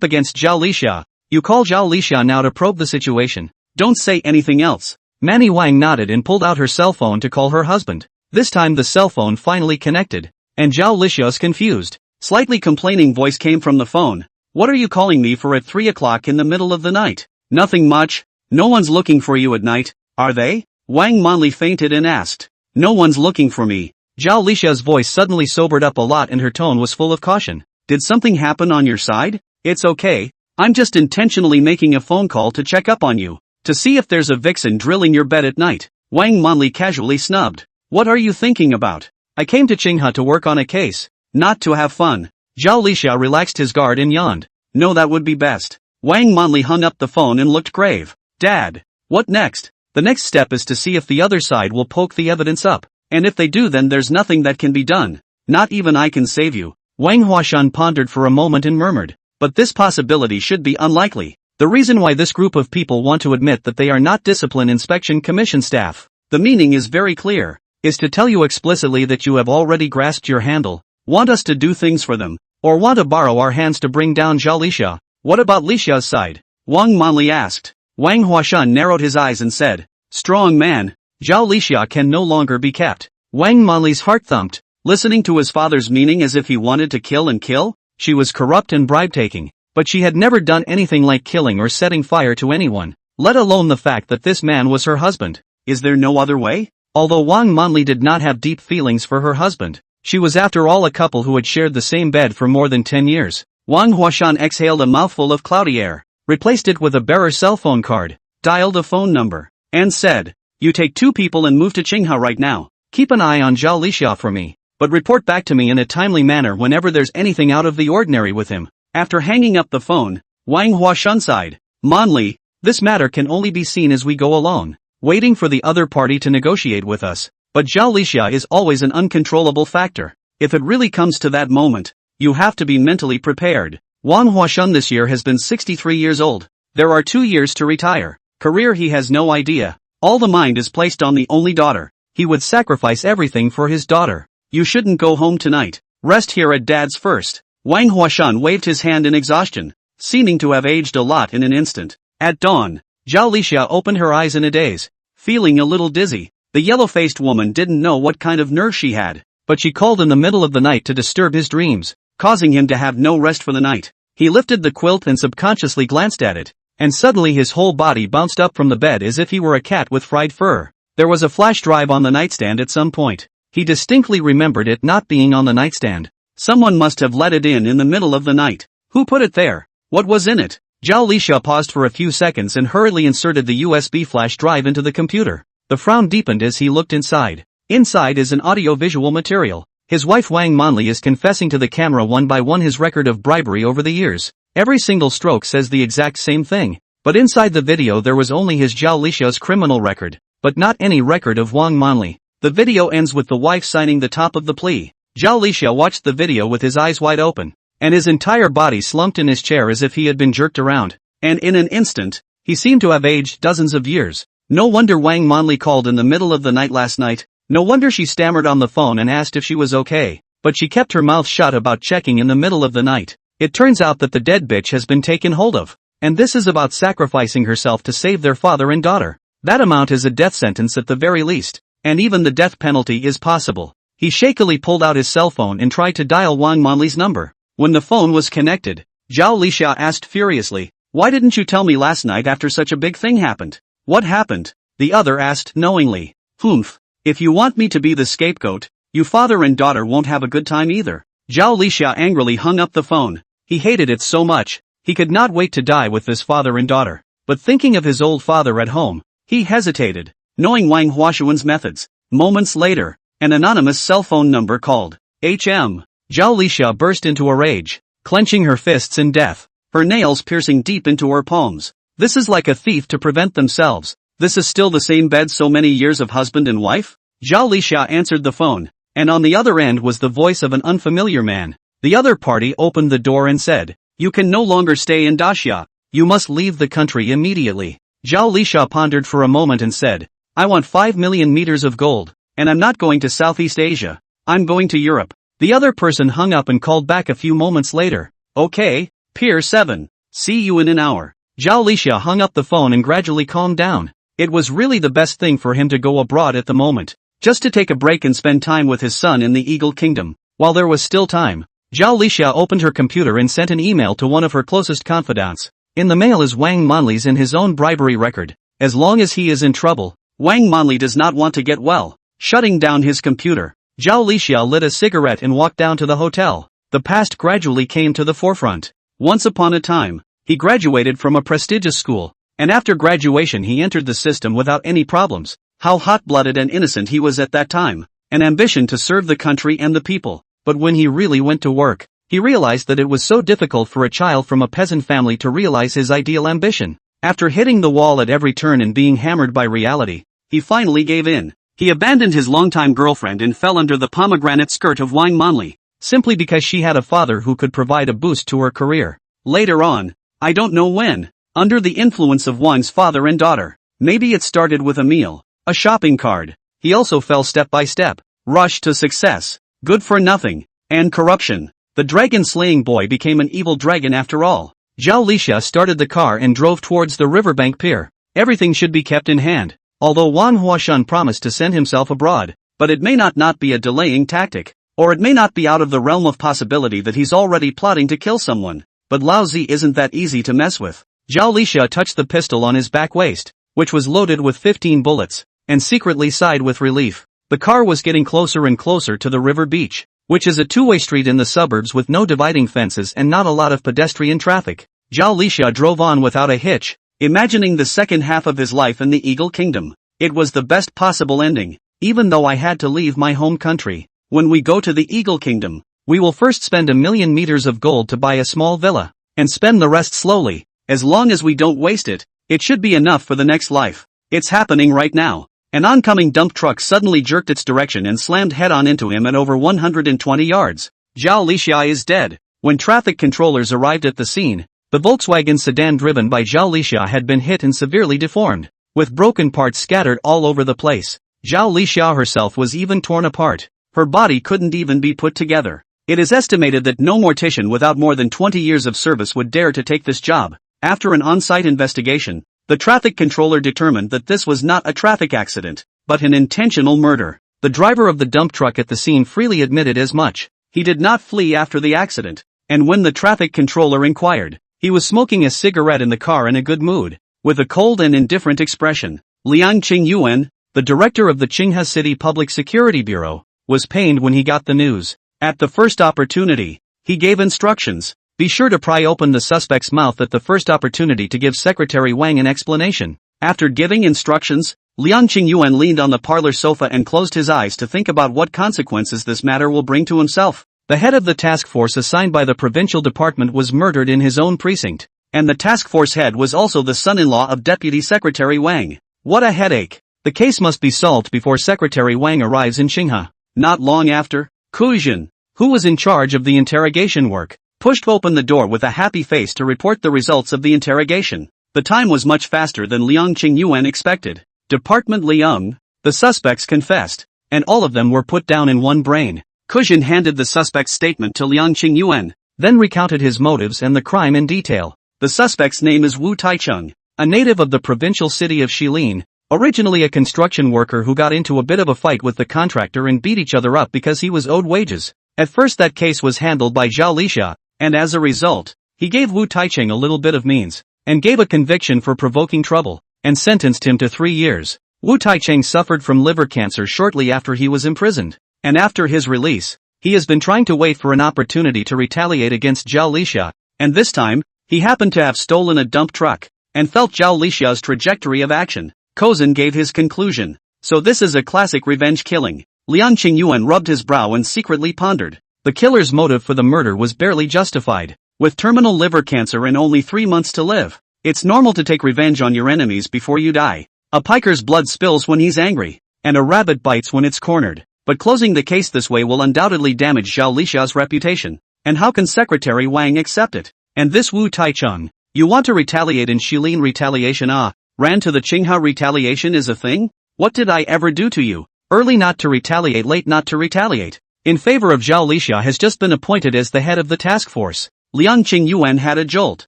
Speaker 1: against Zhao Lixia. You call Zhao Lixia now to probe the situation. Don't say anything else." Manny Wang nodded and pulled out her cell phone to call her husband. This time the cell phone finally connected, and Zhao Lixia's confused, slightly complaining voice came from the phone. "What are you calling me for at 3 o'clock in the middle of the night?" "Nothing much. No one's looking for you at night, are they?" Wang Manli fainted and asked. "No one's looking for me." Zhao Lixia's voice suddenly sobered up a lot and her tone was full of caution. "Did something happen on your side?" "It's okay. I'm just intentionally making a phone call to check up on you, to see if there's a vixen drilling your bed at night." Wang Manli casually snubbed. "What are you thinking about? I came to Qinghe to work on a case, not to have fun." Zhao Lixia relaxed his guard and yawned. "No, that would be best." Wang Manli hung up the phone and looked grave. "Dad, what next?" "The next step is to see if the other side will poke the evidence up, and if they do then there's nothing that can be done. Not even I can save you." Wang Huashan pondered for a moment and murmured, "But this possibility should be unlikely." The reason why this group of people want to admit that they are not Discipline Inspection Commission staff, the meaning is very clear, is to tell you explicitly that you have already grasped your handle, want us to do things for them, or want to borrow our hands to bring down Zhao Lixia. "What about Lixia's side?" Wang Manli asked. Wang Huashan narrowed his eyes and said, "Strong man, Zhao Lixia can no longer be kept." Wang Manli's heart thumped, listening to his father's meaning as if he wanted to kill and kill. She was corrupt and bribe-taking, but she had never done anything like killing or setting fire to anyone, let alone the fact that this man was her husband. Is there no other way? Although Wang Manli did not have deep feelings for her husband, she was after all a couple who had shared the same bed for more than 10 years. Wang Huashan exhaled a mouthful of cloudy air, replaced it with a bearer cell phone card, dialed a phone number, and said, "You take 2 people and move to Qinghe right now. Keep an eye on Zhao Lixia for me, but report back to me in a timely manner whenever there's anything out of the ordinary with him." After hanging up the phone, Wang Huashan sighed. "Manli, this matter can only be seen as we go along, waiting for the other party to negotiate with us, but Zhao Lixia is always an uncontrollable factor. If it really comes to that moment, you have to be mentally prepared." Wang Huashan this year has been 63 years old. There are 2 years to retire. Career he has no idea. All the mind is placed on the only daughter. He would sacrifice everything for his daughter. "You shouldn't go home tonight. Rest here at Dad's first." Wang Huashan waved his hand in exhaustion, seeming to have aged a lot in an instant. At dawn, Zhao Lixia opened her eyes in a daze, feeling a little dizzy. The yellow-faced woman didn't know what kind of nerve she had, but she called in the middle of the night to disturb his dreams, causing him to have no rest for the night. He lifted the quilt and subconsciously glanced at it, and suddenly his whole body bounced up from the bed as if he were a cat with fried fur. There was a flash drive on the nightstand at some point. He distinctly remembered it not being on the nightstand. Someone must have let it in the middle of the night. Who put it there? What was in it? Zhao Lixia paused for a few seconds and hurriedly inserted the USB flash drive into the computer. The frown deepened as he looked inside. Inside is an audio-visual material. His wife Wang Manli is confessing to the camera one by one his record of bribery over the years. Every single stroke says the exact same thing. But inside the video there was only his Zhao Lixia's criminal record, but not any record of Wang Manli. The video ends with the wife signing the top of the plea. Zhao Lixia watched the video with his eyes wide open, and his entire body slumped in his chair as if he had been jerked around. And in an instant, he seemed to have aged dozens of years. No wonder Wang Manli called in the middle of the night last night. No wonder she stammered on the phone and asked if she was okay. But she kept her mouth shut about checking in the middle of the night. It turns out that the dead bitch has been taken hold of. And this is about sacrificing herself to save their father and daughter. That amount is a death sentence at the very least. And even the death penalty is possible. He shakily pulled out his cell phone and tried to dial Wang Manli's number. When the phone was connected, Zhao Lixia asked furiously, "Why didn't you tell me last night after such a big thing happened?" "What happened?" the other asked knowingly. "Humph. If you want me to be the scapegoat, you father and daughter won't have a good time either." Zhao Lixia angrily hung up the phone. He hated it so much, he could not wait to die with this father and daughter. But thinking of his old father at home, he hesitated, knowing Wang Huashuan's methods. Moments later, an anonymous cell phone number called. Zhao Lixia burst into a rage. clenching her fists in death, her nails piercing deep into her palms. This is like a thief to prevent themselves. This is still the same bed so many years of husband and wife? Zhao Lixia answered the phone, and on the other end was the voice of an unfamiliar man. The other party opened the door and said, "You can no longer stay in Daxia. You must leave the country immediately." Zhao Lixia pondered for a moment and said, "I want 5 million meters of gold, and I'm not going to Southeast Asia. I'm going to Europe." The other person hung up and called back a few moments later. "Okay, Pier 7. See you in an hour." Zhao Lixia hung up the phone and gradually calmed down. It was really the best thing for him to go abroad at the moment, just to take a break and spend time with his son in the Eagle Kingdom. While there was still time, Zhao Lixia opened her computer and sent an email to one of her closest confidants. In the mail is Wang Manli's in his own bribery record. As long as he is in trouble, Wang Manli does not want to get well. Shutting down his computer, Zhao Lixia lit a cigarette and walked down to the hotel. The past gradually came to the forefront. Once upon a time, he graduated from a prestigious school, and after graduation he entered the system without any problems. How hot-blooded and innocent he was at that time. An ambition to serve the country and the people. But when he really went to work, he realized that it was so difficult for a child from a peasant family to realize his ideal ambition. After hitting the wall at every turn and being hammered by reality, he finally gave in. He abandoned his longtime girlfriend and fell under the pomegranate skirt of Wang Manli, simply because she had a father who could provide a boost to her career. Later on, I don't know when, under the influence of Wang's father and daughter, maybe it started with a meal, a shopping card. He also fell step by step, rushed to success, good for nothing, and corruption. The dragon-slaying boy became an evil dragon after all. Zhao Lixia started the car and drove towards the riverbank pier. Everything should be kept in hand, although Wan Huashan promised to send himself abroad, but it may not be a delaying tactic, or it may not be out of the realm of possibility that he's already plotting to kill someone. But Lao Zi isn't that easy to mess with. Zhao Lixia touched the pistol on his back waist, which was loaded with 15 bullets, and secretly sighed with relief. The car was getting closer and closer to the river beach, which is a two-way street in the suburbs with no dividing fences and not a lot of pedestrian traffic. Zhao Lixia drove on without a hitch, imagining the second half of his life in the Eagle Kingdom. It was the best possible ending, even though I had to leave my home country. When we go to the Eagle Kingdom, we will first spend 1 million meters of gold to buy a small villa, and spend the rest slowly. As long as we don't waste it, it should be enough for the next life. It's happening right now. An oncoming dump truck suddenly jerked its direction and slammed head-on into him at over 120 yards. Zhao Lixia is dead. When traffic controllers arrived at the scene, the Volkswagen sedan driven by Zhao Lixia had been hit and severely deformed, with broken parts scattered all over the place. Zhao Lixia herself was even torn apart. Her body couldn't even be put together. It is estimated that no mortician without more than 20 years of service would dare to take this job. After an on-site investigation, the traffic controller determined that this was not a traffic accident, but an intentional murder. The driver of the dump truck at the scene freely admitted as much. He did not flee after the accident, and when the traffic controller inquired, he was smoking a cigarette in the car in a good mood, with a cold and indifferent expression. Liang Qingyuan, the director of the Qinghe City Public Security Bureau, was pained when he got the news. At the first opportunity, he gave instructions. Be sure to pry open the suspect's mouth at the first opportunity to give Secretary Wang an explanation. After giving instructions, Liang Qingyuan leaned on the parlor sofa and closed his eyes to think about what consequences this matter will bring to himself. The head of the task force assigned by the provincial department was murdered in his own precinct, and the task force head was also the son-in-law of Deputy Secretary Wang. What a headache. The case must be solved before Secretary Wang arrives in Qinghe. Not long after, Kujin, who was in charge of the interrogation work, pushed open the door with a happy face to report the results of the interrogation. The time was much faster than Liang Qingyuan expected. Department Liang, the suspects confessed, and all of them were put down in one brain. Kujin handed the suspect's statement to Liang Qingyuan, then recounted his motives and the crime in detail. The suspect's name is Wu Taicheng, a native of the provincial city of Shilin, originally a construction worker who got into a bit of a fight with the contractor and beat each other up because he was owed wages. At first that case was handled by Zhao Lixia, and as a result, he gave Wu Taicheng a little bit of means, and gave a conviction for provoking trouble, and sentenced him to 3 years. Wu Taicheng suffered from liver cancer shortly after he was imprisoned, and after his release, he has been trying to wait for an opportunity to retaliate against Zhao Lixia, and this time, he happened to have stolen a dump truck, and felt Zhao Lixia's trajectory of action. Kozin gave his conclusion. So this is a classic revenge killing. Liang Qingyuan rubbed his brow and secretly pondered. The killer's motive for the murder was barely justified. With terminal liver cancer and only 3 months to live, it's normal to take revenge on your enemies before you die. A piker's blood spills when he's angry, and a rabbit bites when it's cornered. But closing the case this way will undoubtedly damage Zhao Lixia's reputation. And how can Secretary Wang accept it? And this Wu Taichung, you want to retaliate in Shilin retaliation? Ran to the Qinghe retaliation is a thing? What did I ever do to you? Early not to retaliate, late not to retaliate. In favor of Zhao Lixia has just been appointed as the head of the task force. Liang Qingyuan had a jolt,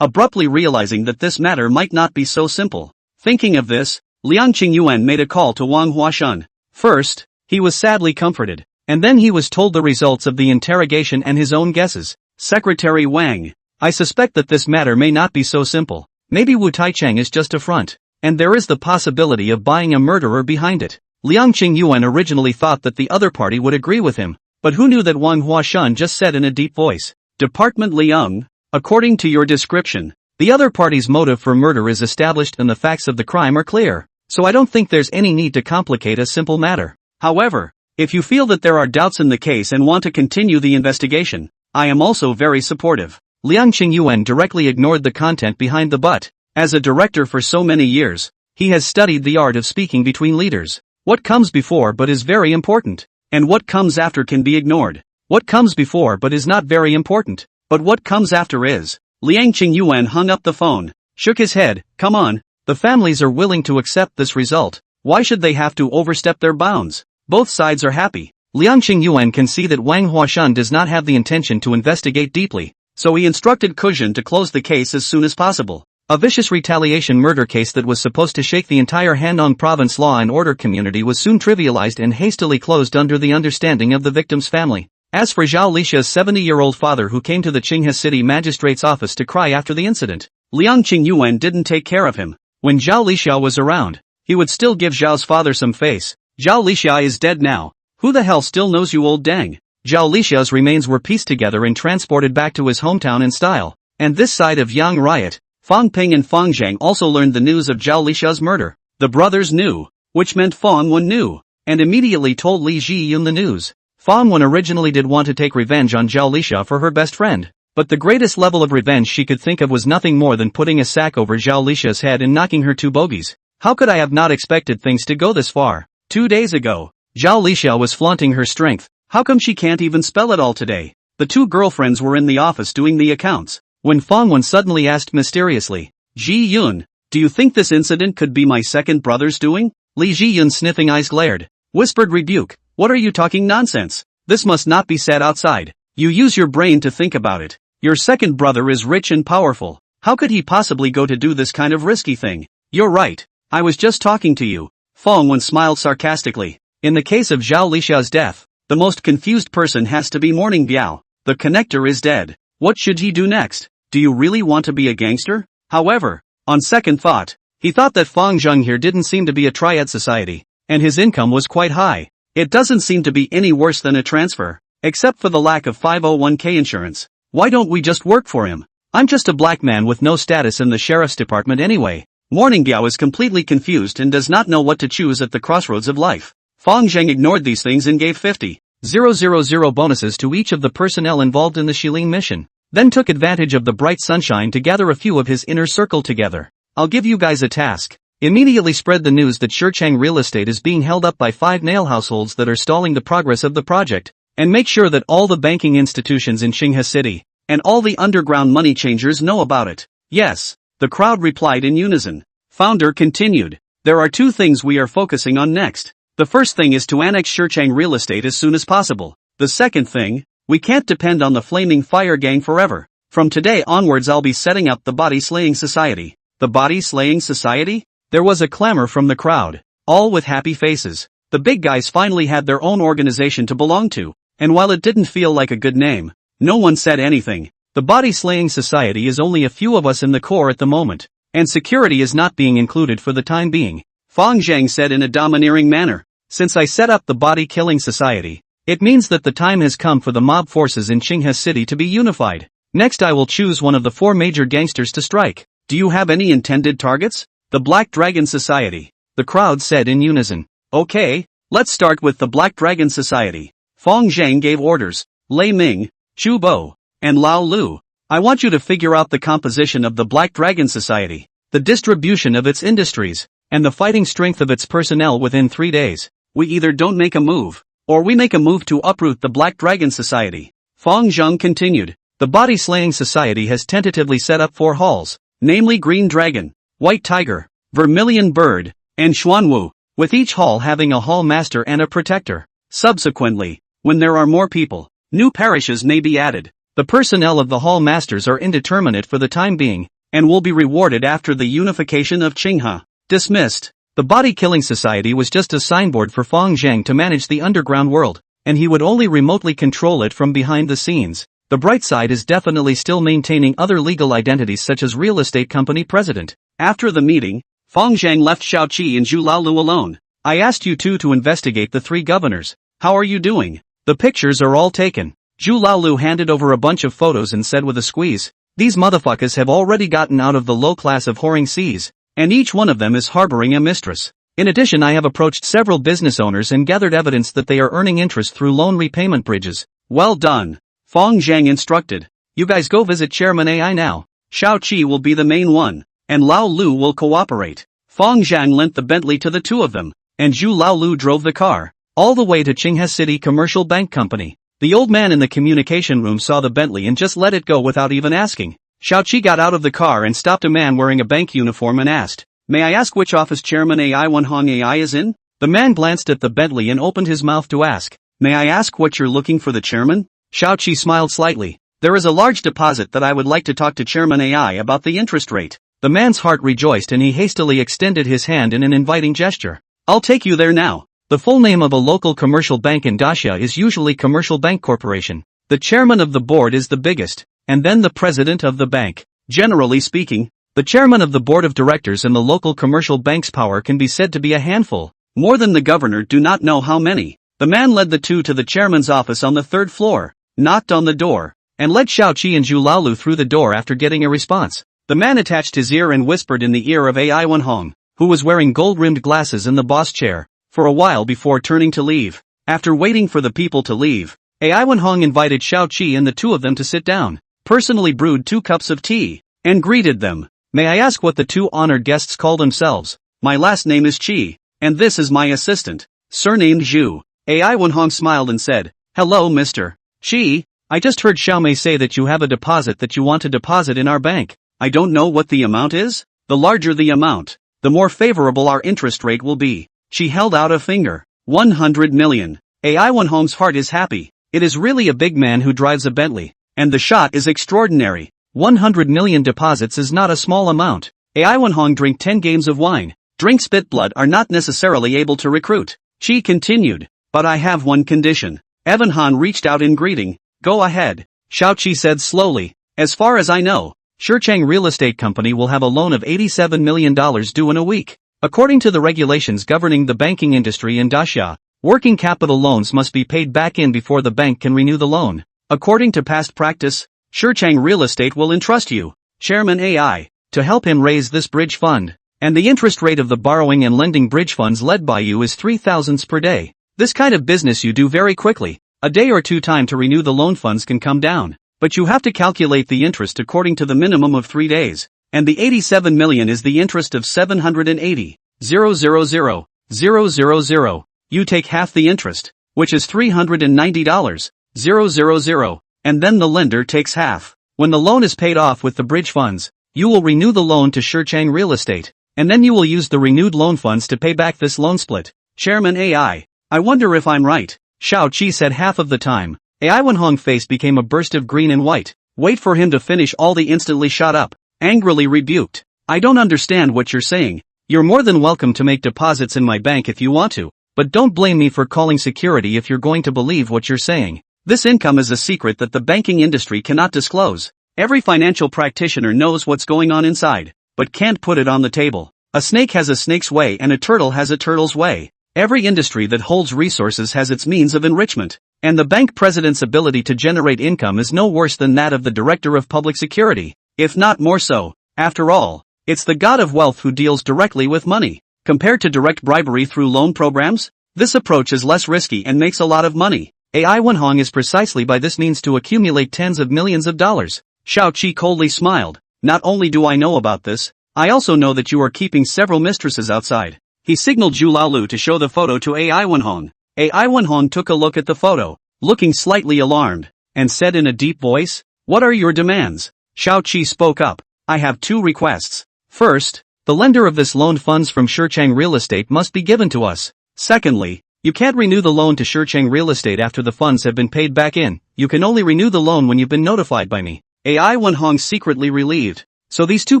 Speaker 1: abruptly realizing that this matter might not be so simple. Thinking of this, Liang Qingyuan made a call to Wang Huashun. First, he was sadly comforted, and then he was told the results of the interrogation and his own guesses. Secretary Wang, I suspect that this matter may not be so simple. Maybe Wu Taichang is just a front, and there is the possibility of buying a murderer behind it. Liang Qingyuan originally thought that the other party would agree with him, but who knew that Wang Huashun just said in a deep voice, Department Liang, according to your description, the other party's motive for murder is established and the facts of the crime are clear, so I don't think there's any need to complicate a simple matter. However, if you feel that there are doubts in the case and want to continue the investigation, I am also very supportive. Liang Qingyuan directly ignored the content behind the but. As a director for so many years, he has studied the art of speaking between leaders. What comes before but is very important, and what comes after can be ignored. What comes before but is not very important, but what comes after is. Liang Qingyuan hung up the phone, shook his head. Come on, the families are willing to accept this result. Why should they have to overstep their bounds? Both sides are happy. Liang Qingyuan can see that Wang Huashun does not have the intention to investigate deeply, so he instructed Kujin to close the case as soon as possible. A vicious retaliation murder case that was supposed to shake the entire Handong province law and order community was soon trivialized and hastily closed under the understanding of the victim's family. As for Zhao Lixia's 70-year-old father who came to the Qinghe City Magistrate's office to cry after the incident, Liang Qingyuan didn't take care of him. When Zhao Lixia was around, he would still give Zhao's father some face. Zhao Lixia is dead now. Who the hell still knows you, old dang? Zhao Lixia's remains were pieced together and transported back to his hometown in style. And this side of Yang riot, Fang Ping and Fang Zhang also learned the news of Zhao Lixia's murder. The brothers knew, which meant Fang Wen knew, and immediately told Li Zhiyun the news. Fang Wen originally did want to take revenge on Zhao Lixia for her best friend, but the greatest level of revenge she could think of was nothing more than putting a sack over Zhao Lixia's head and knocking her 2 bogeys. How could I have not expected things to go this far? 2 days ago, Zhao Lixia was flaunting her strength. How come she can't even spell it all today? The 2 girlfriends were in the office doing the accounts, when Fang Wen suddenly asked mysteriously, Ji Yun, do you think this incident could be my second brother's doing? Li Zhiyun's sniffing eyes glared, whispered rebuke, what are you talking nonsense? This must not be said outside. You use your brain to think about it. Your second brother is rich and powerful. How could he possibly go to do this kind of risky thing? You're right. I was just talking to you. Fang Wen smiled sarcastically. In the case of Zhao Lixia's death, the most confused person has to be Morning Biao. The connector is dead. What should he do next? Do you really want to be a gangster? However, on second thought, he thought that Fang Zheng here didn't seem to be a triad society, and his income was quite high. It doesn't seem to be any worse than a transfer, except for the lack of 501k insurance. Why don't we just work for him? I'm just a black man with no status in the sheriff's department anyway. Morning Biao is completely confused and does not know what to choose at the crossroads of life. Fang Zheng ignored these things and gave 50,000 bonuses to each of the personnel involved in the Shilin mission, then took advantage of the bright sunshine to gather a few of his inner circle together. I'll give you guys a task. Immediately spread the news that Shichang real estate is being held up by 5 nail households that are stalling the progress of the project, and make sure that all the banking institutions in Qinghe City, and all the underground money changers know about it. Yes, the crowd replied in unison. Founder continued, there are 2 things we are focusing on next. The first thing is to annex Shichang real estate as soon as possible. The second thing, we can't depend on the Flaming Fire Gang forever. From today onwards I'll be setting up the Body Slaying Society. The Body Slaying Society? There was a clamor from the crowd, all with happy faces. The big guys finally had their own organization to belong to, and while it didn't feel like a good name, no one said anything. The Body Slaying Society is only a few of us in the core at the moment, and security is not being included for the time being. Fang Zhang said in a domineering manner, since I set up the Body Killing Society, it means that the time has come for the mob forces in Qinghe City to be unified. Next I will choose one of the 4 major gangsters to strike. Do you have any intended targets? The Black Dragon Society. The crowd said in unison. Okay, let's start with the Black Dragon Society. Fang Zhang gave orders. Lei Ming, Chu Bo, and Lao Lu. I want you to figure out the composition of the Black Dragon Society, the distribution of its industries, and the fighting strength of its personnel within 3 days. We either don't make a move, or we make a move to uproot the Black Dragon Society. Fang Zheng continued. The body-slaying society has tentatively set up 4 halls, namely Green Dragon, White Tiger, Vermilion Bird, and Xuanwu, with each hall having a hall master and a protector. Subsequently, when there are more people, new parishes may be added. The personnel of the hall masters are indeterminate for the time being, and will be rewarded after the unification of Qinghe. Dismissed. The body-killing society was just a signboard for Fang Zheng to manage the underground world, and he would only remotely control it from behind the scenes. The bright side is definitely still maintaining other legal identities such as real estate company president. After the meeting, Fang Zheng left Xiaoqi and Zhu Laolu alone. I asked you two to investigate the 3 governors. How are you doing? The pictures are all taken. Zhu Laolu handed over a bunch of photos and said with a squeeze, these motherfuckers have already gotten out of the low class of whoring seas, and each one of them is harboring a mistress. In addition, I have approached several business owners and gathered evidence that they are earning interest through loan repayment bridges. Well done. Fang Zheng instructed. You guys go visit Chairman AI now. Xiaoqi will be the main one, and Lao Lu will cooperate. Fang Zheng lent the Bentley to the 2 of them, and Zhu Laolu drove the car, all the way to Qinghe City Commercial Bank Company. The old man in the communication room saw the Bentley and just let it go without even asking. Xiaoqi got out of the car and stopped a man wearing a bank uniform and asked, May I ask which office Chairman AI Wenhong AI is in? The man glanced at the Bentley and opened his mouth to ask, May I ask what you're looking for the chairman? Xiaoqi smiled slightly. There is a large deposit that I would like to talk to Chairman AI about the interest rate. The man's heart rejoiced and he hastily extended his hand in an inviting gesture. I'll take you there now. The full name of a local commercial bank in Daxia is usually Commercial Bank Corporation. The chairman of the board is the biggest, and then the president of the bank. Generally speaking, the chairman of the board of directors in the local commercial bank's power can be said to be a handful. More than the governor do not know how many. The man led the 2 to the chairman's office on the 3rd floor, knocked on the door, and led Xiaoqi and Zhu Laolu through the door after getting a response. The man attached his ear and whispered in the ear of AI Wenhong, who was wearing gold-rimmed glasses in the boss chair, for a while before turning to leave. After waiting for the people to leave, AI Wenhong invited Xiaoqi and the 2 of them to sit down, personally brewed 2 cups of tea, and greeted them. May I ask what the 2 honored guests call themselves? My last name is Qi, and this is my assistant, surnamed Zhu. AI Wenhong smiled and said, Hello Mr. Qi, I just heard Xiaomei say that you have a deposit that you want to deposit in our bank. I don't know what the amount is. The larger the amount, the more favorable our interest rate will be. She held out a finger. 100 million. AI Wenhong's heart is happy. It is really a big man who drives a Bentley, and the shot is extraordinary. 100 million deposits is not a small amount. AI Wenhong drink 10 games of wine. Drink spit blood are not necessarily able to recruit. She continued, but I have one condition. Evan Han reached out in greeting. Go ahead. Xiaoqi said slowly. As far as I know, Shicheng Real Estate Company will have a loan of $87 million due in a week. According to the regulations governing the banking industry in Daxia, working capital loans must be paid back in before the bank can renew the loan. According to past practice, Shicheng Real Estate will entrust you, Chairman AI, to help him raise this bridge fund. And the interest rate of the borrowing and lending bridge funds led by you is 3,000 per day. This kind of business you do very quickly. A day or 2 time to renew the loan funds can come down, but you have to calculate the interest according to the minimum of 3 days, and the 87 million is the interest of 780,000,000. You take half the interest, which is $390,000, and then the lender takes half. When the loan is paid off with the bridge funds, you will renew the loan to Shicheng Real Estate, and then you will use the renewed loan funds to pay back this loan split. Chairman AI, I wonder if I'm right. Xiaoqi said half of the time. AI Wenhong's face became a burst of green and white. Wait for him to finish. All the instantly shot up, angrily rebuked. I don't understand what you're saying. You're more than welcome to make deposits in my bank if you want to, but don't blame me for calling security if you're going to believe what you're saying. This income is a secret that the banking industry cannot disclose. Every financial practitioner knows what's going on inside, but can't put it on the table. A snake has a snake's way and a turtle has a turtle's way. Every industry that holds resources has its means of enrichment, and the bank president's ability to generate income is no worse than that of the director of public security, if not more so. After all, it's the god of wealth who deals directly with money. Compared to direct bribery through loan programs, this approach is less risky and makes a lot of money. AI Wenhong is precisely by this means to accumulate tens of millions of dollars. Shao Qi coldly smiled. Not only do I know about this, I also know that you are keeping several mistresses outside. He signaled Zhu Laolu to show the photo to AI Wenhong. AI Wenhong took a look at the photo, looking slightly alarmed, and said in a deep voice, "What are your demands?" Shao Qi spoke up. "I have two requests. First, the lender of this loan funds from Shicheng Real Estate must be given to us. Secondly, you can't renew the loan to Shicheng Real Estate after the funds have been paid back in. You can only renew the loan when you've been notified by me." AI Wenhong secretly relieved. So these two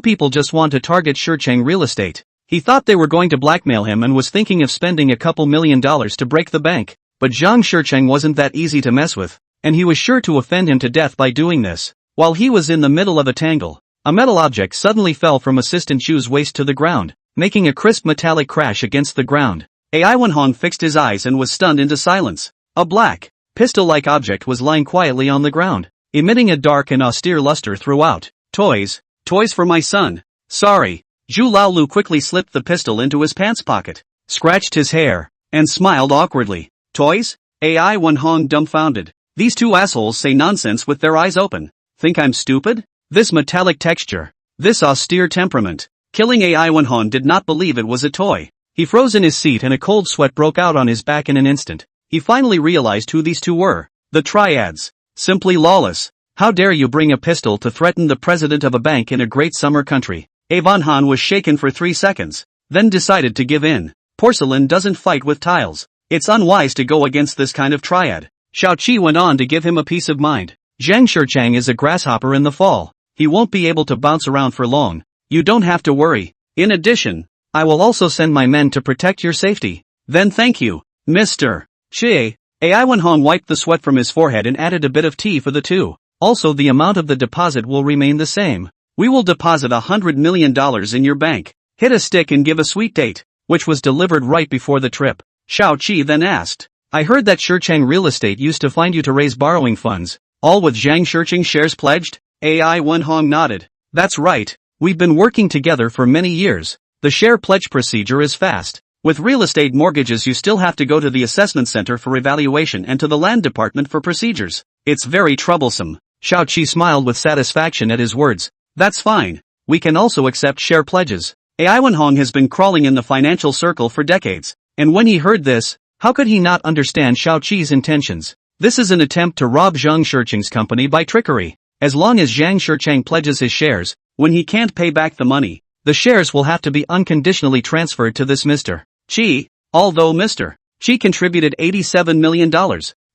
Speaker 1: people just want to target Shicheng Real Estate. He thought they were going to blackmail him and was thinking of spending a couple $1 million to break the bank. But Zhang Shicheng wasn't that easy to mess with, and he was sure to offend him to death by doing this. While he was in the middle of a tangle, a metal object suddenly fell from Assistant Chu's waist to the ground, making a crisp metallic crash against the ground. AI Wenhong fixed his eyes and was stunned into silence. A black, pistol-like object was lying quietly on the ground, emitting a dark and austere luster throughout. Toys for my son. Sorry. Zhu Laolu quickly slipped the pistol into his pants pocket, scratched his hair, and smiled awkwardly. Toys? AI Wenhong dumbfounded. These two assholes say nonsense with their eyes open. Think I'm stupid? This metallic texture, this austere temperament. Killing AI Wenhong did not believe it was a toy. He froze in his seat and a cold sweat broke out on his back in an instant. He finally realized who these two were. The triads. Simply lawless. How dare you bring a pistol to threaten the president of a bank in a great summer country? Avon Han was shaken for 3 seconds, then decided to give in. Porcelain doesn't fight with tiles. It's unwise to go against this kind of triad. Shao Qi went on to give him a peace of mind. Zhang Shicheng is a grasshopper in the fall. He won't be able to bounce around for long. You don't have to worry. In addition, I will also send my men to protect your safety. Then thank you, Mr. Xie. AI Wenhong wiped the sweat from his forehead and added a bit of tea for the two. Also, the amount of the deposit will remain the same. We will deposit $100 million in your bank. Hit a stick and give a sweet date, which was delivered right before the trip. Shao Qi then asked, I heard that Shicheng Real Estate used to find you to raise borrowing funds, all with Zhang Shicheng shares pledged? AI Wenhong nodded. That's right, we've been working together for many years. The share pledge procedure is fast. With real estate mortgages you still have to go to the assessment center for evaluation and to the land department for procedures. It's very troublesome. Shao Qi smiled with satisfaction at his words. That's fine. We can also accept share pledges. AI Wenhong has been crawling in the financial circle for decades, and when he heard this, how could he not understand Shao Qi's intentions? This is an attempt to rob Zhang Shicheng's company by trickery. As long as Zhang Shicheng pledges his shares, when he can't pay back the money, the shares will have to be unconditionally transferred to this Mr. Qi. Although Mr. Qi contributed $87 million,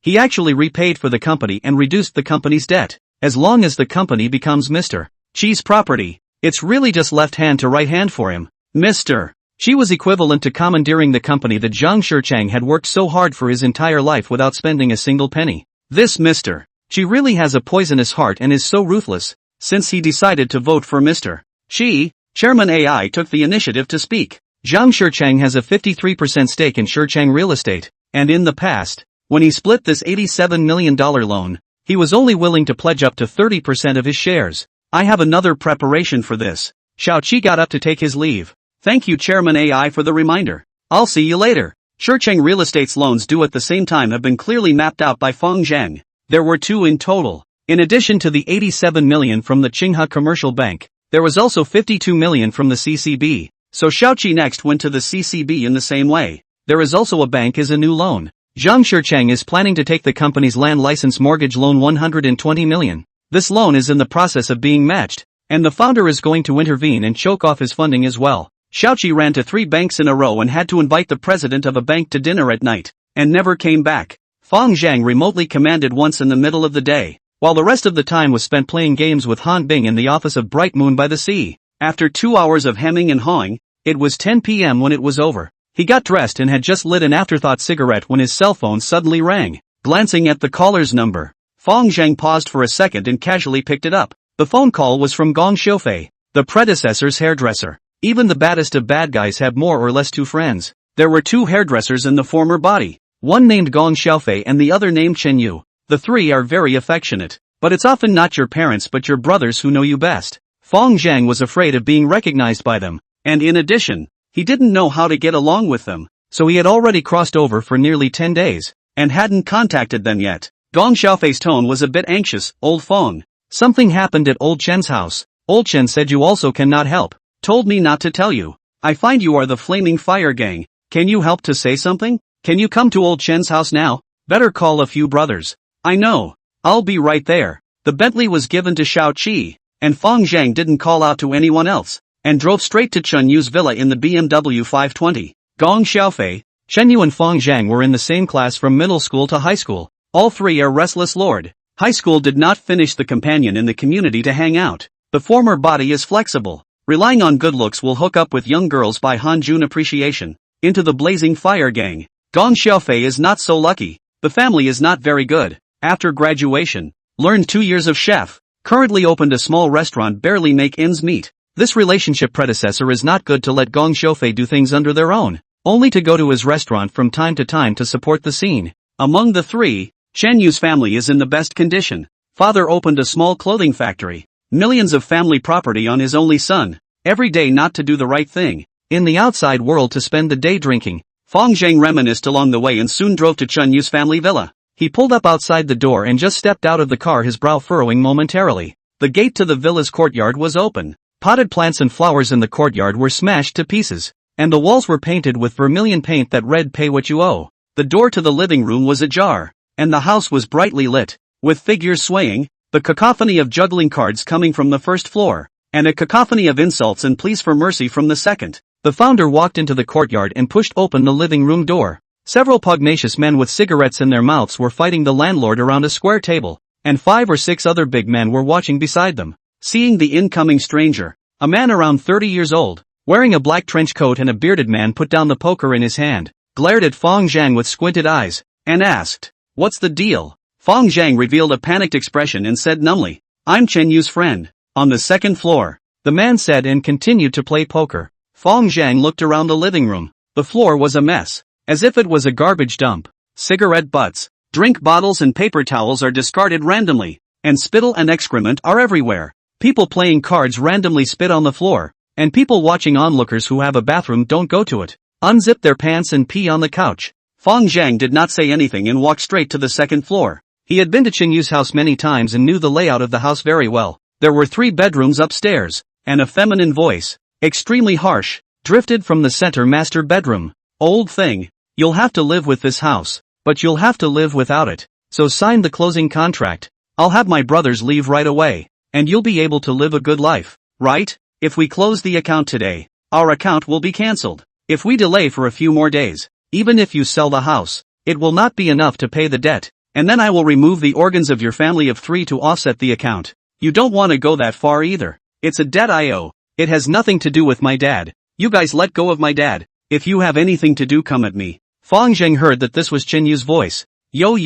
Speaker 1: he actually repaid for the company and reduced the company's debt. As long as the company becomes Mr. Qi's property, it's really just left hand to right hand for him. Mr. Qi was equivalent to commandeering the company that Zhang Shicheng had worked so hard for his entire life without spending a single penny. This Mr. Qi really has a poisonous heart and is so ruthless. Since he decided to vote for Mr. Qi, Chairman AI took the initiative to speak. Zhang Shicheng has a 53% stake in Shicheng Real Estate, and in the past, when he split this $87 million loan, he was only willing to pledge up to 30% of his shares. I have another preparation for this. Shao Qi got up to take his leave. Thank you Chairman AI for the reminder. I'll see you later. Shicheng Real Estate's loans due at the same time have been clearly mapped out by Feng Zheng. There were 2 in total. In addition to the $87 million from the Qinghua Commercial Bank, there was also $52 million from the CCB. So Shao Qi next went to the CCB in the same way. There is also a bank as a new loan. Zhang Shicheng is planning to take the company's land license mortgage loan $120 million. This loan is in the process of being matched, and the founder is going to intervene and choke off his funding as well. Shao Qi ran to 3 banks in a row and had to invite the president of a bank to dinner at night, and never came back. Feng Zhang remotely commanded once in the middle of the day, while the rest of the time was spent playing games with Han Bing in the office of Bright Moon by the Sea. After 2 hours of hemming and hawing, it was 10 p.m. when it was over. He got dressed and had just lit an afterthought cigarette when his cell phone suddenly rang. Glancing at the caller's number, Feng Zhang paused for a second and casually picked it up. The phone call was from Gong Xiufei, the predecessor's hairdresser. Even the baddest of bad guys have more or less 2 friends. There were 2 hairdressers in the former body, one named Gong Xiufei and the other named Chen Yu. The 3 are very affectionate, but it's often not your parents but your brothers who know you best. Feng Zhang was afraid of being recognized by them, and in addition, he didn't know how to get along with them, so he had already crossed over for nearly 10 days. and hadn't contacted them yet. Gong Xiaofei's tone was a bit anxious. Old Feng. Something happened at Old Chen's house. Old Chen said you also cannot help. Told me not to tell you. I find you are the Flaming Fire Gang. Can you help to say something? Can you come to Old Chen's house now? Better call a few brothers. I know. I'll be right there. The Bentley was given to Shao Qi, and Feng Zhang didn't call out to anyone else, and drove straight to Chen Yu's villa in the BMW 520. Gong Xiaofei, Chen Yu and Feng Zhang were in the same class from middle school to high school. All three are restless lord. High school did not finish the companion in the community to hang out. The former body is flexible. Relying on good looks will hook up with young girls by Hanjun appreciation. Into the Blazing Fire Gang. Gong Xiaofei is not so lucky. The family is not very good. After graduation, learned 2 years of chef. Currently opened a small restaurant, barely make ends meet. This relationship predecessor is not good to let Gong Xiaofei do things under their own. Only to go to his restaurant from time to support the scene. Among the three, Chen Yu's family is in the best condition. Father opened a small clothing factory. Millions of family property on his only son. Every day not to do the right thing. In the outside world to spend the day drinking. Feng Zhang reminisced along the way and soon drove to Chen Yu's family villa. He pulled up outside the door and just stepped out of the car, his brow furrowing momentarily. The gate to the villa's courtyard was open. Potted plants and flowers in the courtyard were smashed to pieces. And the walls were painted with vermilion paint that read "Pay what you owe." The door to the living room was ajar. And the house was brightly lit. With figures swaying, the cacophony of juggling cards coming from the first floor, and a cacophony of insults and pleas for mercy from the second. The founder walked into the courtyard and pushed open the living room door. Several pugnacious men with cigarettes in their mouths were fighting the landlord around a square table, and 5 or 6 other big men were watching beside them. Seeing the incoming stranger, a man around 30 years old, wearing a black trench coat and a bearded man, put down the poker in his hand, glared at Feng Zhang with squinted eyes, and asked, "What's the deal?" Feng Zhang revealed a panicked expression and said numbly, "I'm Chen Yu's friend." On the second floor, the man said, and continued to play poker. Feng Zhang looked around the living room. The floor was a mess, as if it was a garbage dump. Cigarette butts, drink bottles and paper towels are discarded randomly, and spittle and excrement are everywhere. People playing cards randomly spit on the floor, and people watching onlookers who have a bathroom don't go to it, unzip their pants and pee on the couch. Feng Zhang did not say anything and walked straight to the second floor. He had been to Chen Yu's house many times and knew the layout of the house very well. There were 3 bedrooms upstairs, and a feminine voice, extremely harsh, drifted from the center master bedroom. "Old thing, you'll have to live with this house, but you'll have to live without it. So sign the closing contract. I'll have my brothers leave right away, and you'll be able to live a good life, right? If we close the account today, our account will be cancelled. If we delay for a few more days, even if you sell the house, it will not be enough to pay the debt, and then I will remove the organs of your family of 3 to offset the account. You don't want to go that far either. It's a debt I owe. It has nothing to do with my dad. You guys let go of my dad. If you have anything to do, come at me." Feng Zhang heard that this was Chen Yu's voice. Yo,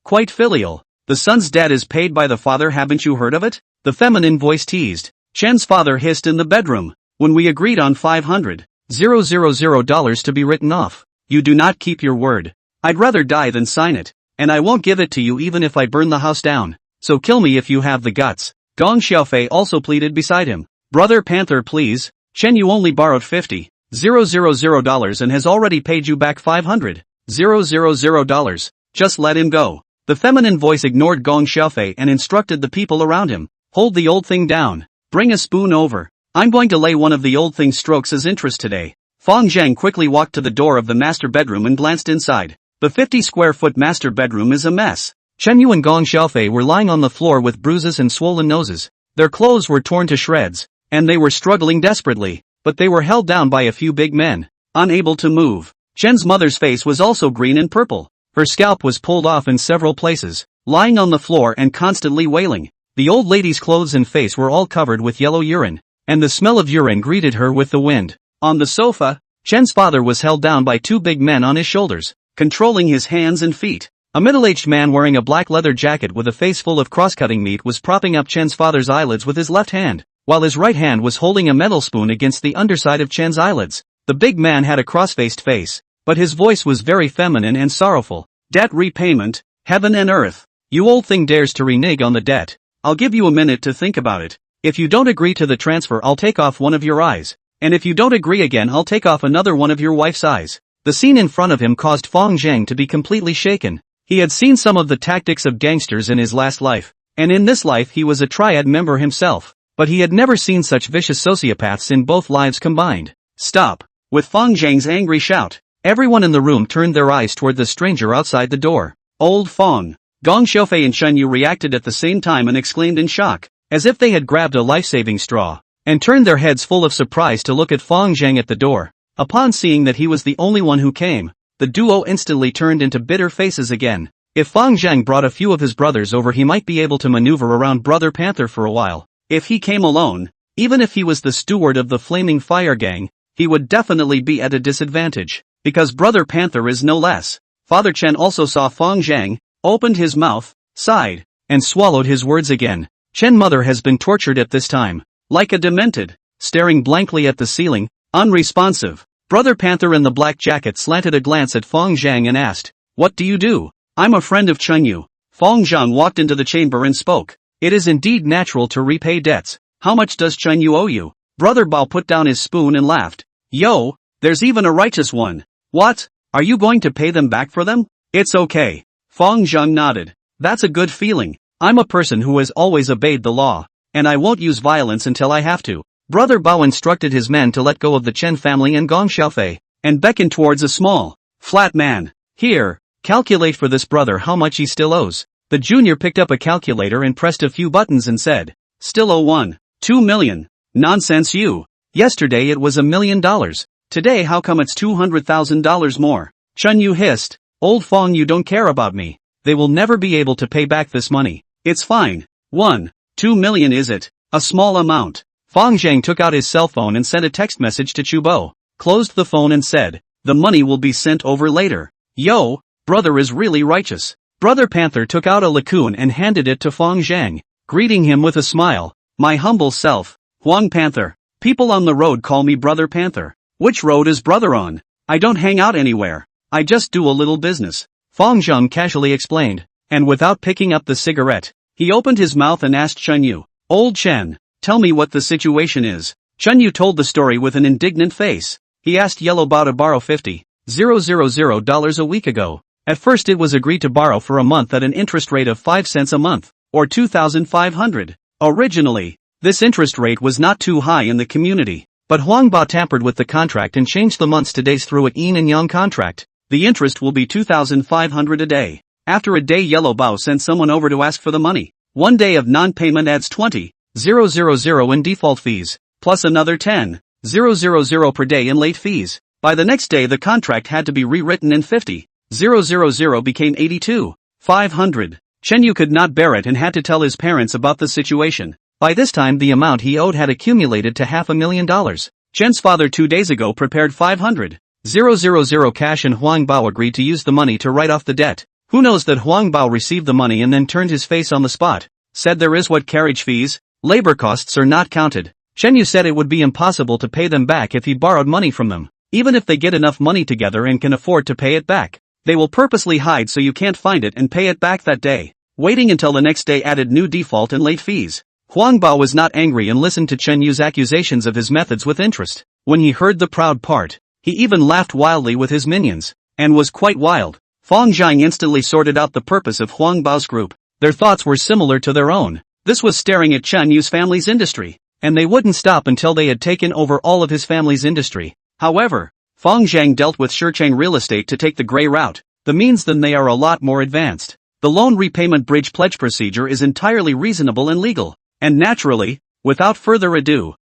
Speaker 1: quite filial. The son's debt is paid by the father, haven't you heard of it? The feminine voice teased. Chen's father hissed in the bedroom. "When we agreed on $500,000 to be written off, you do not keep your word. I'd rather die than sign it, and I won't give it to you even if I burn the house down. So kill me if you have the guts." Gong Xiaofei also pleaded beside him. "Brother Panther, please. Chen Yu only borrowed $50,000 and has already paid you back $500,000. Just let him go." The feminine voice ignored Gong Xiaofei and instructed the people around him. "Hold the old thing down. Bring a spoon over. I'm going to lay one of the old thing's strokes as interest today." Feng Zhang quickly walked to the door of the master bedroom and glanced inside. The 50-square-foot master bedroom is a mess. Chen Yu and Gong Xiaofei were lying on the floor with bruises and swollen noses. Their clothes were torn to shreds, and they were struggling desperately, but they were held down by a few big men, unable to move. Chen's mother's face was also green and purple. Her scalp was pulled off in several places, lying on the floor and constantly wailing. The old lady's clothes and face were all covered with yellow urine, and the smell of urine greeted her with the wind. On the sofa, Chen's father was held down by 2 big men on his shoulders, controlling his hands and feet. A middle-aged man wearing a black leather jacket with a face full of cross-cutting meat was propping up Chen's father's eyelids with his left hand, while his right hand was holding a metal spoon against the underside of Chen's eyelids. The big man had a cross-faced face, but his voice was very feminine and sorrowful. "Debt repayment, heaven and earth. You old thing dares to renege on the debt. I'll give you a minute to think about it. If you don't agree to the transfer, I'll take off one of your eyes. And if you don't agree again, I'll take off another one of your wife's eyes. The scene in front of him caused Fong Zhang to be completely shaken. He had seen some of the tactics of gangsters in his last life, and in this life he was a triad member himself, but he had never seen such vicious sociopaths in both lives combined. Stop! With Fong Zhang's angry shout, everyone in the room turned their eyes toward the stranger outside the door. Old Fong! Gong Xiaofei and Shen Yu reacted at the same time and exclaimed in shock, as if they had grabbed a life-saving straw, and turned their heads full of surprise to look at Fong Zhang at the door. Upon seeing that he was the only one who came, the duo instantly turned into bitter faces again. If Fong Zhang brought a few of his brothers over, he might be able to maneuver around Brother Panther for a while. If he came alone, even if he was the steward of the Flaming Fire Gang, he would definitely be at a disadvantage, because Brother Panther is no less. Father Chen also saw Fong Zhang, opened his mouth, sighed, and swallowed his words again. Chen mother has been tortured at this time, like a demented, staring blankly at the ceiling, unresponsive. Brother Panther in the black jacket slanted a glance at Fong Zhang and asked, "What do you do?" "I'm a friend of Chen Yu." Fong Zhang walked into the chamber and spoke. "It is indeed natural to repay debts. How much does Chen Yu owe you?" Brother Bao put down his spoon and laughed. "Yo, there's even a righteous one." "What? Are you going to pay them back for them?" "It's okay." Fong Zhang nodded. "That's a good feeling. I'm a person who has always obeyed the law, and I won't use violence until I have to." Brother Bao instructed his men to let go of the Chen family and Gong Xiaofei, and beckoned towards a small, flat man. "Here, calculate for this brother how much he still owes." The junior picked up a calculator and pressed a few buttons and said, "Still owe 1.2 million. Nonsense you. Yesterday it was $1 million. Today how come it's $200,000 more?" Chen Yu hissed, "Old Fong, you don't care about me. They will never be able to pay back this money." "It's fine. 1.2 million is it? A small amount." Fong Zhang took out his cell phone and sent a text message to Chubo, closed the phone and said, "The money will be sent over later." "Yo, brother is really righteous." Brother Panther took out a laccoon and handed it to Fong Zhang, greeting him with a smile. "My humble self, Huang Panther. People on the road call me Brother Panther." "Which road is brother on?" "I don't hang out anywhere. I just do a little business," Fong Zhang casually explained, and without picking up the cigarette, he opened his mouth and asked Chen Yu, "Old Chen, tell me what the situation is." Chen Yu told the story with an indignant face. He asked Yellow Bao to borrow $50,000 a week ago. At first it was agreed to borrow for a month at an interest rate of 5 cents a month, or 2,500. Originally, this interest rate was not too high in the community, but Huang Bao tampered with the contract and changed the months to days through a yin and yang contract. The interest will be 2,500 a day. After a day, Yellow Bao sent someone over to ask for the money. 1 day of non-payment adds 20,000 in default fees, plus another 10,000 per day in late fees. By the next day the contract had to be rewritten and 50,000 became 82,500. Chen Yu could not bear it and had to tell his parents about the situation. By this time the amount he owed had accumulated to $500,000. Chen's father 2 days ago prepared 500,000 cash and Huang Bao agreed to use the money to write off the debt. Who knows that Huang Bao received the money and then turned his face on the spot. Said there is what carriage fees, labor costs are not counted. Chen Yu said it would be impossible to pay them back if he borrowed money from them. Even if they get enough money together and can afford to pay it back, they will purposely hide so you can't find it and pay it back that day. Waiting until the next day added new default and late fees. Huang Bao was not angry and listened to Chen Yu's accusations of his methods with interest. When he heard the proud part, he even laughed wildly with his minions, and was quite wild. Fong Zhang instantly sorted out the purpose of Huang Bao's group. Their thoughts were similar to their own. This was staring at Chen Yu's family's industry, and they wouldn't stop until they had taken over all of his family's industry. However, Fong Zhang dealt with Shicheng real estate to take the gray route. The means then they are a lot more advanced. The loan repayment bridge pledge procedure is entirely reasonable and legal. And naturally, without further ado,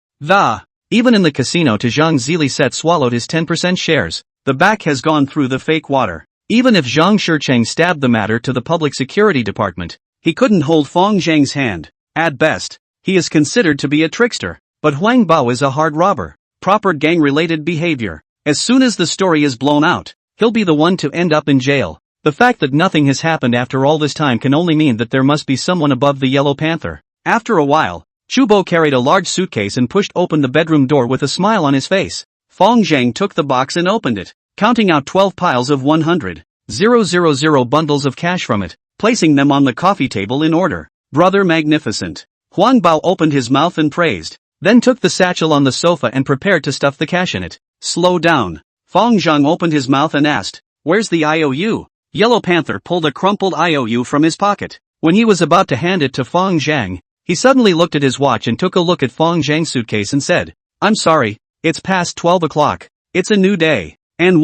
Speaker 1: even in the casino Zhang Ziliset swallowed his 10% shares. The back has gone through the fake water. Even if Zhang Shicheng stabbed the matter to the public security department, he couldn't hold Fong Zhang's hand. At best, he is considered to be a trickster. But Huang Bao is a hard robber. Proper gang-related behavior. As soon as the story is blown out, he'll be the one to end up in jail. The fact that nothing has happened after all this time can only mean that there must be someone above the Yellow Panther. After a while, Chubo carried a large suitcase and pushed open the bedroom door with a smile on his face. Fong Zhang took the box and opened it, counting out 12 piles of 100,000 bundles of cash from it, placing them on the coffee table in order. Brother magnificent. Huang Bao opened his mouth and praised, then took the satchel on the sofa and prepared to stuff the cash in it. Slow down. Fong Zhang opened his mouth and asked, "Where's the IOU?" Yellow Panther pulled a crumpled IOU from his pocket. When he was about to hand it to Fong Zhang, he suddenly looked at his watch and took a look at Fong Zhang's suitcase and said, "I'm sorry, it's past 12 o'clock. It's a new day. And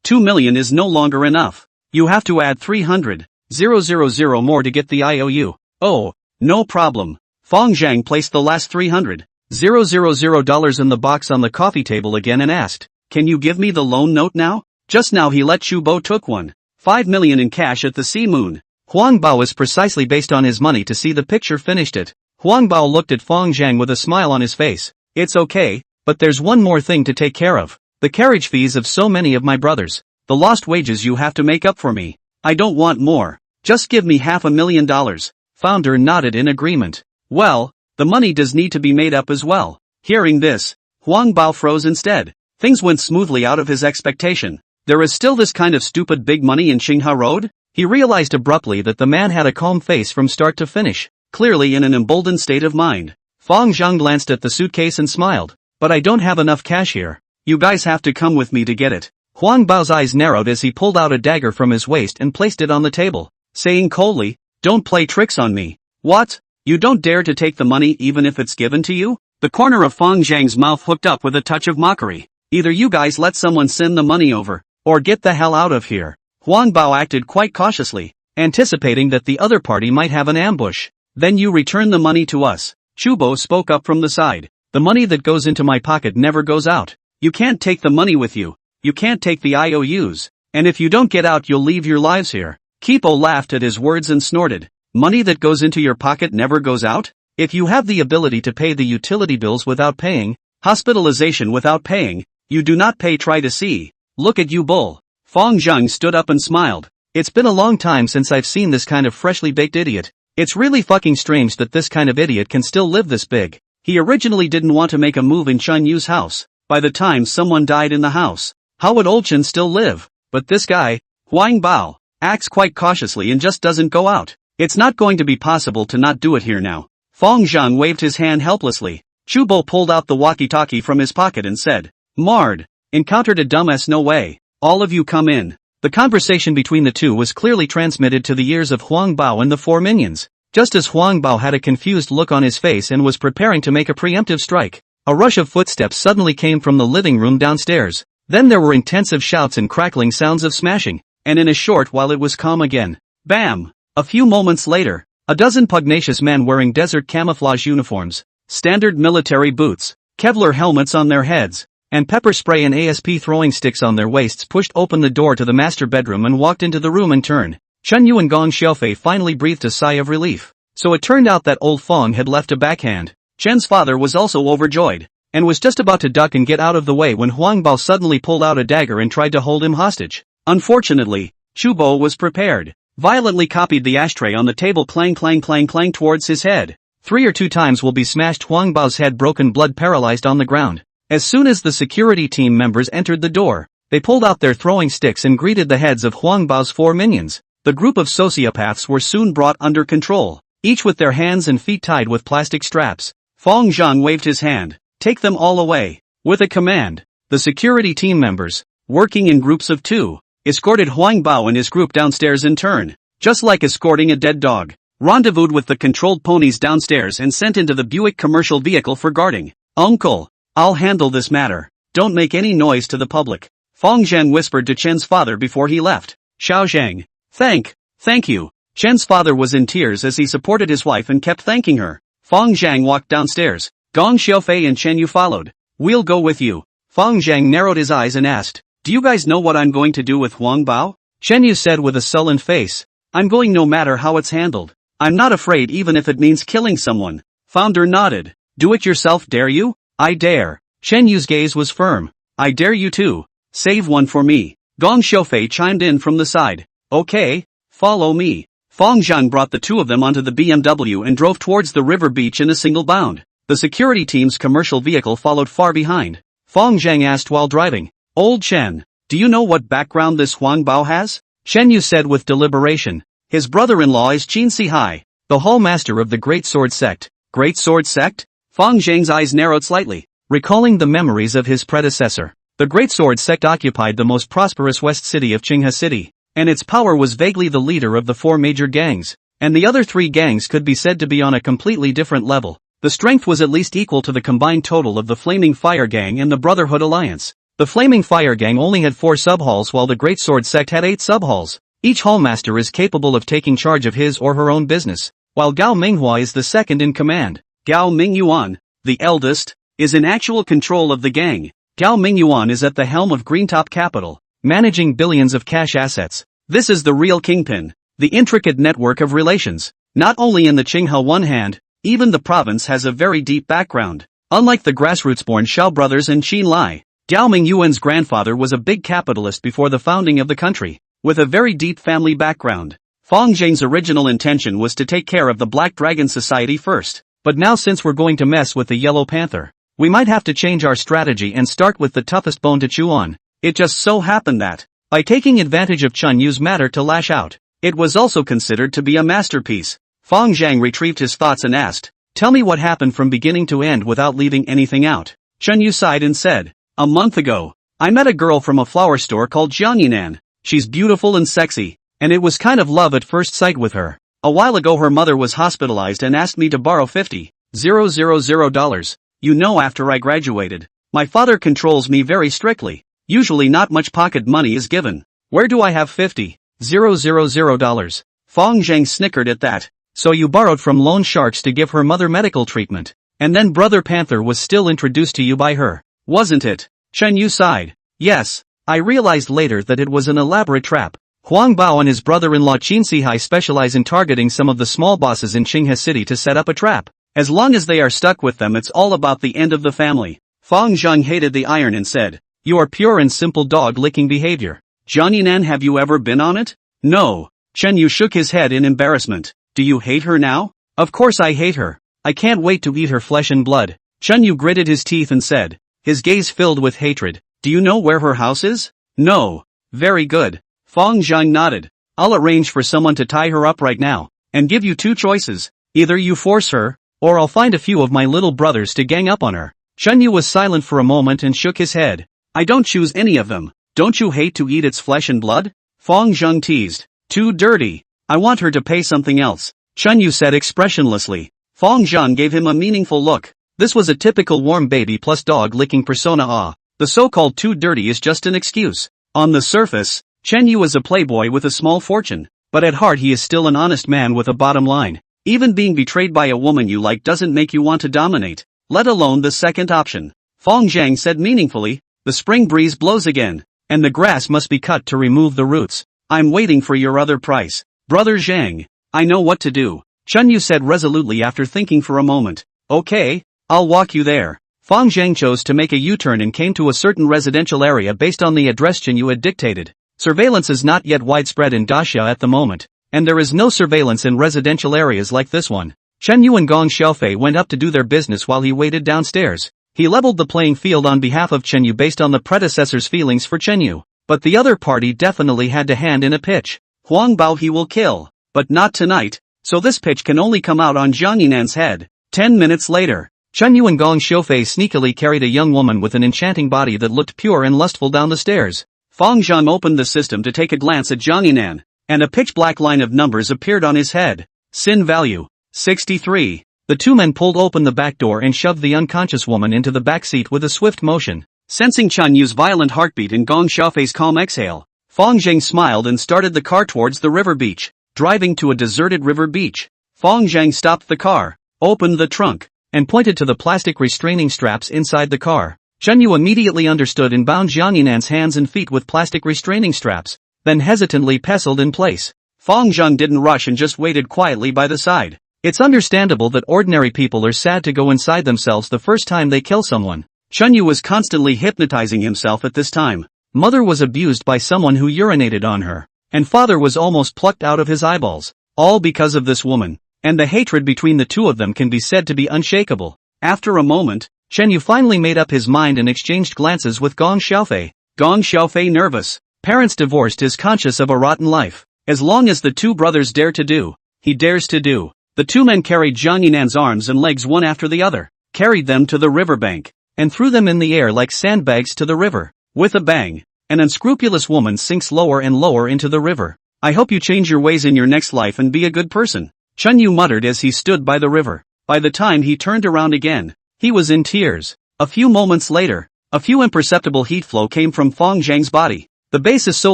Speaker 1: 2 million is no longer enough. You have to add 300,000 more to get the IOU. Oh, no problem." Fong Zhang placed the last $300,000 in the box on the coffee table again and asked, "Can you give me the loan note now?" Just now he let Chu Bo took 1.5 million in cash at the Sea Moon. Huang Bao is precisely based on his money to see the picture finished it. Huang Bao looked at Fong Zhang with a smile on his face. "It's okay, but there's one more thing to take care of. The carriage fees of so many of my brothers. The lost wages you have to make up for me. I don't want more. Just give me $500,000. Founder nodded in agreement. "Well, the money does need to be made up as well." Hearing this, Huang Bao froze instead. Things went smoothly out of his expectation. There is still this kind of stupid big money in Qinghe Road? He realized abruptly that the man had a calm face from start to finish, clearly in an emboldened state of mind. Fong Zhang glanced at the suitcase and smiled. "But I don't have enough cash here. You guys have to come with me to get it." Huang Bao's eyes narrowed as he pulled out a dagger from his waist and placed it on the table, saying coldly, "Don't play tricks on me." "What? You don't dare to take the money even if it's given to you?" The corner of Fong Zhang's mouth hooked up with a touch of mockery. "Either you guys let someone send the money over, or get the hell out of here." Huang Bao acted quite cautiously, anticipating that the other party might have an ambush. "Then you return the money to us." Chu Bo spoke up from the side. "The money that goes into my pocket never goes out. You can't take the money with you. You can't take the IOUs. And if you don't get out you'll leave your lives here." Kipo laughed at his words and snorted. "Money that goes into your pocket never goes out? If you have the ability to pay the utility bills without paying, hospitalization without paying, you do not pay. Try to see. Look at you bull." Fong Zhang stood up and smiled. "It's been a long time since I've seen this kind of freshly baked idiot. It's really fucking strange that this kind of idiot can still live this big." He originally didn't want to make a move in Chun Yu's house. By the time someone died in the house, how would old Chen still live? But this guy, Huang Bao, acts quite cautiously and just doesn't go out. It's not going to be possible to not do it here now. Fong Zhang waved his hand helplessly. Chu Bo pulled out the walkie-talkie from his pocket and said, "Mard, encountered a dumbass, no way. All of you come in." The conversation between the two was clearly transmitted to the ears of Huang Bao and the four minions. Just as Huang Bao had a confused look on his face and was preparing to make a preemptive strike, a rush of footsteps suddenly came from the living room downstairs. Then there were intensive shouts and crackling sounds of smashing, and in a short while it was calm again. Bam! A few moments later, a dozen pugnacious men wearing desert camouflage uniforms, standard military boots, Kevlar helmets on their heads, and pepper spray and ASP throwing sticks on their waists pushed open the door to the master bedroom and walked into the room in turn. Chun Yu and Gong Xiaofei finally breathed a sigh of relief. So it turned out that old Fong had left a backhand. Chen's father was also overjoyed, and was just about to duck and get out of the way when Huang Bao suddenly pulled out a dagger and tried to hold him hostage. Unfortunately, Chu Bo was prepared. Violently copied the ashtray on the table, clang clang clang clang towards his head. 3 or 2 times will be smashed. Huang Bao's head broken, blood paralyzed on the ground. As soon as the security team members entered the door, they pulled out their throwing sticks and greeted the heads of Huang Bao's 4 minions. The group of sociopaths were soon brought under control, each with their hands and feet tied with plastic straps. Fong Zhang waved his hand. "Take them all away." With a command, the security team members, working in groups of 2, escorted Huang Bao and his group downstairs in turn, just like escorting a dead dog. Rendezvoused with the controlled ponies downstairs and sent into the Buick commercial vehicle for guarding. "Uncle, I'll handle this matter. Don't make any noise to the public," Fong Zhang whispered to Chen's father before he left. "Xiao Zhang. Thank you." Chen's father was in tears as he supported his wife and kept thanking her. Fong Zhang walked downstairs. Gong Xiaofei and Chen Yu followed. "We'll go with you." Fong Zhang narrowed his eyes and asked, "Do you guys know what I'm going to do with Huang Bao?" Chen Yu said with a sullen face, "I'm going no matter how it's handled. I'm not afraid even if it means killing someone." Founder nodded. "Do it yourself, dare you?" "I dare." Chen Yu's gaze was firm. "I dare you too. Save one for me." Gong Xiaofei chimed in from the side. "Okay, follow me." Fong Zhang brought the 2 of them onto the BMW and drove towards the river beach in a single bound. The security team's commercial vehicle followed far behind. Fong Zhang asked while driving, "Old Chen, do you know what background this Huang Bao has?" Chen Yu said with deliberation, "His brother-in-law is Qin Sihai, the hall master of the Great Sword Sect." "Great Sword Sect?" Fong Zhang's eyes narrowed slightly, recalling the memories of his predecessor. The Great Sword sect occupied the most prosperous west city of Qinghe City, and its power was vaguely the leader of the 4 major gangs, and the other 3 gangs could be said to be on a completely different level. The strength was at least equal to the combined total of the Flaming Fire Gang and the Brotherhood Alliance. The Flaming Fire Gang only had 4 subhalls while the Great Sword sect had 8 subhalls. Each hallmaster is capable of taking charge of his or her own business, while Gao Minghua is the second in command. Gao Mingyuan, the eldest, is in actual control of the gang. Gao Mingyuan is at the helm of Greentop Capital, managing billions of cash assets. This is the real kingpin, the intricate network of relations. Not only in the Qinghe one hand, even the province has a very deep background. Unlike the grassroots-born Shao brothers and Qin Lai, Gao Mingyuan's grandfather was a big capitalist before the founding of the country, with a very deep family background. Fang Zheng's original intention was to take care of the Black Dragon Society first, but now since we're going to mess with the Yellow Panther, we might have to change our strategy and start with the toughest bone to chew on. It just so happened that, by taking advantage of Chun Yu's matter to lash out, it was also considered to be a masterpiece. Fang Zhang retrieved his thoughts and asked, "Tell me what happened from beginning to end without leaving anything out." Chun Yu sighed and said, "A month ago, I met a girl from a flower store called Jiangyinan. She's beautiful and sexy, and it was kind of love at first sight with her. A while ago her mother was hospitalized and asked me to borrow $50,000. You know, after I graduated, my father controls me very strictly. Usually not much pocket money is given. Where do I have $50,000? Fang Zhang snickered at that. "So you borrowed from loan sharks to give her mother medical treatment, and then Brother Panther was still introduced to you by her, wasn't it?" Chen Yu sighed. "Yes, I realized later that it was an elaborate trap. Huang Bao and his brother-in-law Qin Sihai specialize in targeting some of the small bosses in Qinghe City to set up a trap. As long as they are stuck with them, it's all about the end of the family." Fang Zhang hated the iron and said, "You are pure and simple dog-licking behavior. Jiangyinan, have you ever been on it?" "No." Chen Yu shook his head in embarrassment. "Do you hate her now?" "Of course I hate her. I can't wait to eat her flesh and blood." Chen Yu gritted his teeth and said, his gaze filled with hatred, "Do you know where her house is?" "No." "Very good." Fang Zhang nodded. "I'll arrange for someone to tie her up right now, and give you 2 choices. Either you force her, or I'll find a few of my little brothers to gang up on her." Chen Yu was silent for a moment and shook his head. "I don't choose any of them. Don't you hate to eat its flesh and blood?" Fang Zhang teased. "Too dirty. I want her to pay something else," Chen Yu said expressionlessly. Fang Zhang gave him a meaningful look. This was a typical warm baby plus dog-licking persona. The so-called too dirty is just an excuse. On the surface, Chen Yu is a playboy with a small fortune, but at heart he is still an honest man with a bottom line. Even being betrayed by a woman you like doesn't make you want to dominate, let alone the second option. Fang Zhang said meaningfully, "The spring breeze blows again, and the grass must be cut to remove the roots. I'm waiting for your other price, Brother Zhang." "I know what to do," Chen Yu said resolutely after thinking for a moment. "Okay, I'll walk you there." Fang Zhang chose to make a U-turn and came to a certain residential area based on the address Chen Yu had dictated. Surveillance is not yet widespread in Daxia at the moment, and there is no surveillance in residential areas like this one. Chen Yu and Gong Xiaofei went up to do their business while he waited downstairs. He leveled the playing field on behalf of Chen Yu based on the predecessor's feelings for Chen Yu, but the other party definitely had to hand in a pitch. Huang Bao he will kill, but not tonight, so this pitch can only come out on Jiang Yinan's head. 10 minutes later, Chen Yu and Gong Xiaofei sneakily carried a young woman with an enchanting body that looked pure and lustful down the stairs. Fang Zhang opened the system to take a glance at Jiang Yinan, and a pitch-black line of numbers appeared on his head. Sin value, 63. The 2 men pulled open the back door and shoved the unconscious woman into the back seat with a swift motion. Sensing Chen Yu's violent heartbeat and Gong Xiaofei's calm exhale, Fang Zhang smiled and started the car towards the river beach. Driving to a deserted river beach, Fang Zhang stopped the car, opened the trunk, and pointed to the plastic restraining straps inside the car. Chen Yu immediately understood and bound Jiang Yinan's hands and feet with plastic restraining straps, then hesitantly pestled in place. Fang Zhang didn't rush and just waited quietly by the side. It's understandable that ordinary people are sad to go inside themselves the first time they kill someone. Chen Yu was constantly hypnotizing himself at this time. Mother was abused by someone who urinated on her, and father was almost plucked out of his eyeballs, all because of this woman, and the hatred between the 2 of them can be said to be unshakable. After a moment, Chen Yu finally made up his mind and exchanged glances with Gong Xiaofei. Gong Xiaofei nervous. Parents divorced is conscious of a rotten life. As long as the 2 brothers dare to do, he dares to do. The 2 men carried Jiang Yinan's arms and legs one after the other, carried them to the riverbank, and threw them in the air like sandbags to the river. With a bang, an unscrupulous woman sinks lower and lower into the river. I hope you change your ways in your next life and be a good person, Chun Yu muttered as he stood by the river. By the time he turned around again, he was in tears. A few moments later, a few imperceptible heat flow came from Fong Zhang's body. The base is so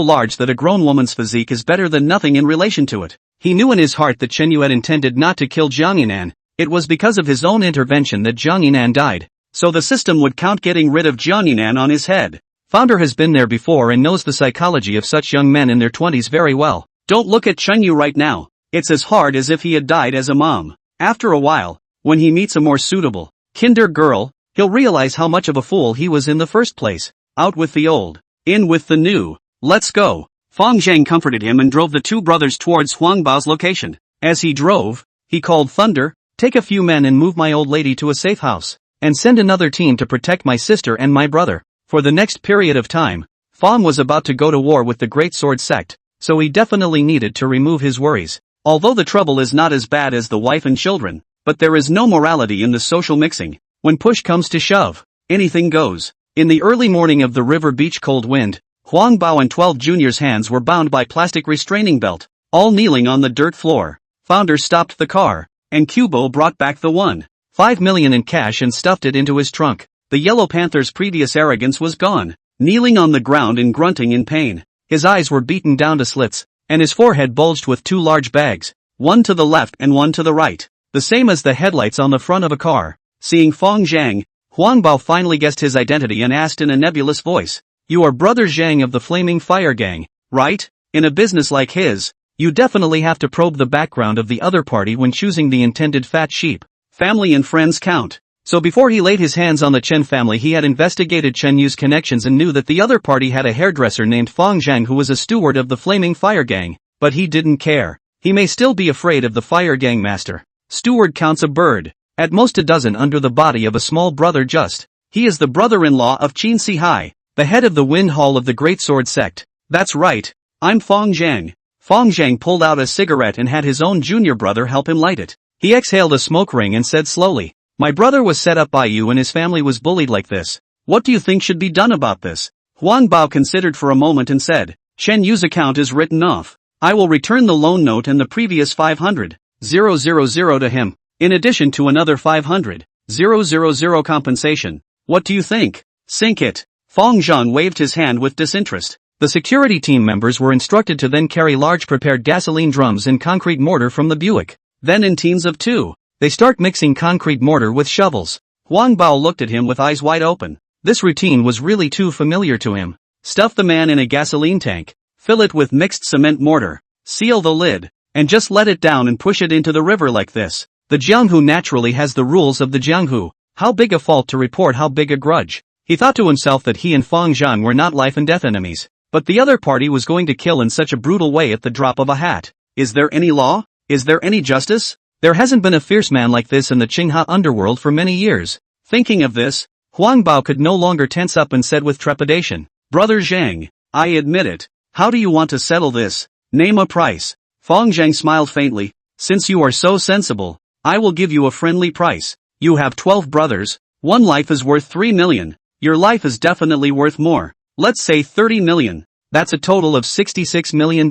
Speaker 1: large that a grown woman's physique is better than nothing in relation to it. He knew in his heart that Chen Yu had intended not to kill Jiang Yinan. It was because of his own intervention that Jiang Yinan died. So the system would count getting rid of Jiang Yinan on his head. Founder has been there before and knows the psychology of such young men in their 20s very well. Don't look at Chen Yu right now. It's as hard as if he had died as a mom. After a while, when he meets a more suitable kinder girl, he'll realize how much of a fool he was in the first place. Out with the old, in with the new. Let's go. Fong Zhang comforted him and drove the two brothers towards Huang Bao's location. As he drove, he called Thunder, take a few men and move my old lady to a safe house, and send another team to protect my sister and my brother. For the next period of time, Fong was about to go to war with the Great Sword sect, so he definitely needed to remove his worries. Although the trouble is not as bad as the wife and children, but there is no morality in the social mixing. When push comes to shove, anything goes. In the early morning of the river beach cold wind, Huang Bao and 12 juniors' hands were bound by plastic restraining belt, all kneeling on the dirt floor. Founder stopped the car, and Kubo brought back the 1.5 million in cash and stuffed it into his trunk. The Yellow Panther's previous arrogance was gone. Kneeling on the ground and grunting in pain, his eyes were beaten down to slits, and his forehead bulged with two large bags, one to the left and one to the right, the same as the headlights on the front of a car. Seeing Fong Zhang, Huang Bao finally guessed his identity and asked in a nebulous voice, "You are Brother Zhang of the Flaming Fire Gang, right? In a business like his, you definitely have to probe the background of the other party when choosing the intended fat sheep. Family and friends count." So before he laid his hands on the Chen family, he had investigated Chen Yu's connections and knew that the other party had a hairdresser named Fong Zhang who was a steward of the Flaming Fire Gang. But he didn't care. He may still be afraid of the Fire Gang master. Steward counts a bird. At most a dozen under the body of a small brother just. He is the brother-in-law of Qin Si Hai, the head of the Wind Hall of the Great Sword sect. That's right. I'm Fong Zhang. Fong Zhang pulled out a cigarette and had his own junior brother help him light it. He exhaled a smoke ring and said slowly, "My brother was set up by you and his family was bullied like this. What do you think should be done about this?" Huang Bao considered for a moment and said, "Chen Yu's account is written off. I will return the loan note and the previous 500,000 to him, in addition to another 500,000 compensation. What do you think? Sink it." Fong Zhang waved his hand with disinterest. The security team members were instructed to then carry large prepared gasoline drums and concrete mortar from the Buick. Then in teams of two, they start mixing concrete mortar with shovels. Huang Bao looked at him with eyes wide open. This routine was really too familiar to him. Stuff the man in a gasoline tank, fill it with mixed cement mortar, seal the lid, and just let it down and push it into the river like this. The Jianghu naturally has the rules of the Jianghu. How big a fault to report, how big a grudge. He thought to himself that he and Fong Zhang were not life and death enemies, but the other party was going to kill in such a brutal way at the drop of a hat. Is there any law? Is there any justice? There hasn't been a fierce man like this in the Qinghe underworld for many years. Thinking of this, Huang Bao could no longer tense up and said with trepidation, "Brother Zhang, I admit it. How do you want to settle this? Name a price." Fong Zhang smiled faintly. "Since you are so sensible, I will give you a friendly price. You have 12 brothers, one life is worth 3 million. Your life is definitely worth more. Let's say 30 million. That's a total of $66 million.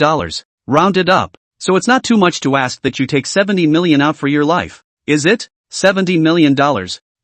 Speaker 1: Round it up. So it's not too much to ask that you take 70 million out for your life. Is it? $70 million.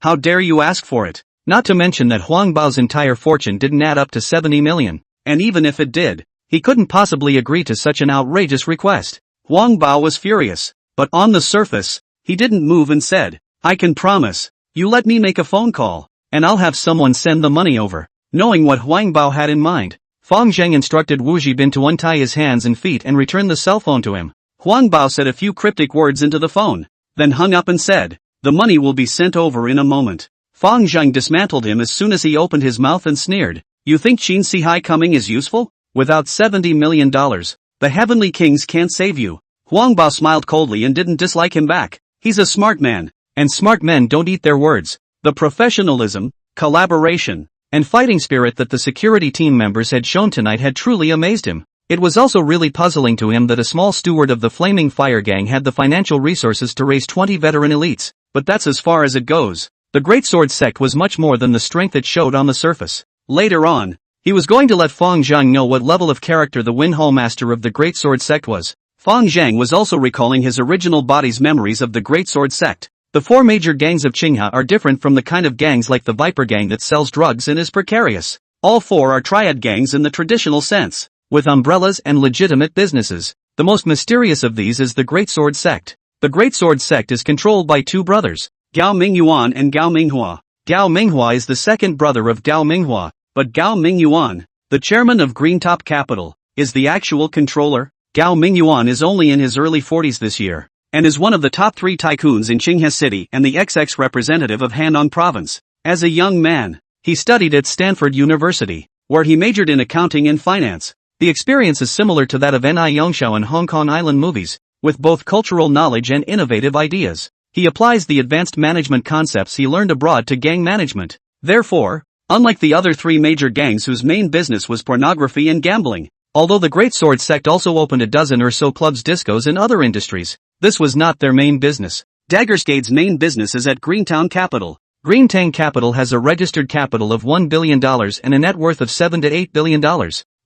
Speaker 1: How dare you ask for it? Not to mention that Huang Bao's entire fortune didn't add up to 70 million. And even if it did, he couldn't possibly agree to such an outrageous request. Huang Bao was furious. But on the surface, he didn't move and said, "I can promise. You let me make a phone call, and I'll have someone send the money over." Knowing what Huang Bao had in mind, Fong Zhang instructed Wu Jibin to untie his hands and feet and return the cell phone to him. Huang Bao said a few cryptic words into the phone, then hung up and said, "The money will be sent over in a moment." Fong Zhang dismantled him as soon as he opened his mouth and sneered, "You think Qin Si Hai coming is useful? Without $70 million, the Heavenly Kings can't save you." Huang Bao smiled coldly and didn't dislike him back. He's a smart man, and smart men don't eat their words. The professionalism, collaboration, and fighting spirit that the security team members had shown tonight had truly amazed him. It was also really puzzling to him that a small steward of the Flaming Fire Gang had the financial resources to raise 20 veteran elites, but that's as far as it goes. The Great Sword sect was much more than the strength it showed on the surface. Later on, He was going to let Fang Zhang know what level of character the Win Hall master of the Great Sword Sect was. Fang Zhang was also recalling his original body's memories of the Great Sword Sect. The four major gangs of Qinghe are different from the kind of gangs like the Viper Gang that sells drugs and is precarious. All four are triad gangs in the traditional sense, with umbrellas and legitimate businesses. The most mysterious of these is the Great Sword Sect. The Great Sword Sect is controlled by two brothers, Gao Mingyuan and Gao Minghua. Gao Minghua is the second brother of Gao Minghua, but Gao Mingyuan, the chairman of Greentop Capital, is the actual controller. Gao Mingyuan is only in his early 40s this year, and is one of the top 3 tycoons in Qinghe City and the XX representative of Hanong Province. As a young man, he studied at Stanford University, where he majored in accounting and finance. The experience is similar to that of Ni Yongshao in Hong Kong Island movies, with both cultural knowledge and innovative ideas. He applies the advanced management concepts he learned abroad to gang management. Therefore, unlike the other 3 major gangs whose main business was pornography and gambling, although the Great Sword Sect also opened a dozen or so clubs, discos and other industries, this was not their main business. Daggerscade's main business is at Greentown Capital. Greentown Capital has a registered capital of $1 billion and a net worth of $7 to $8 billion,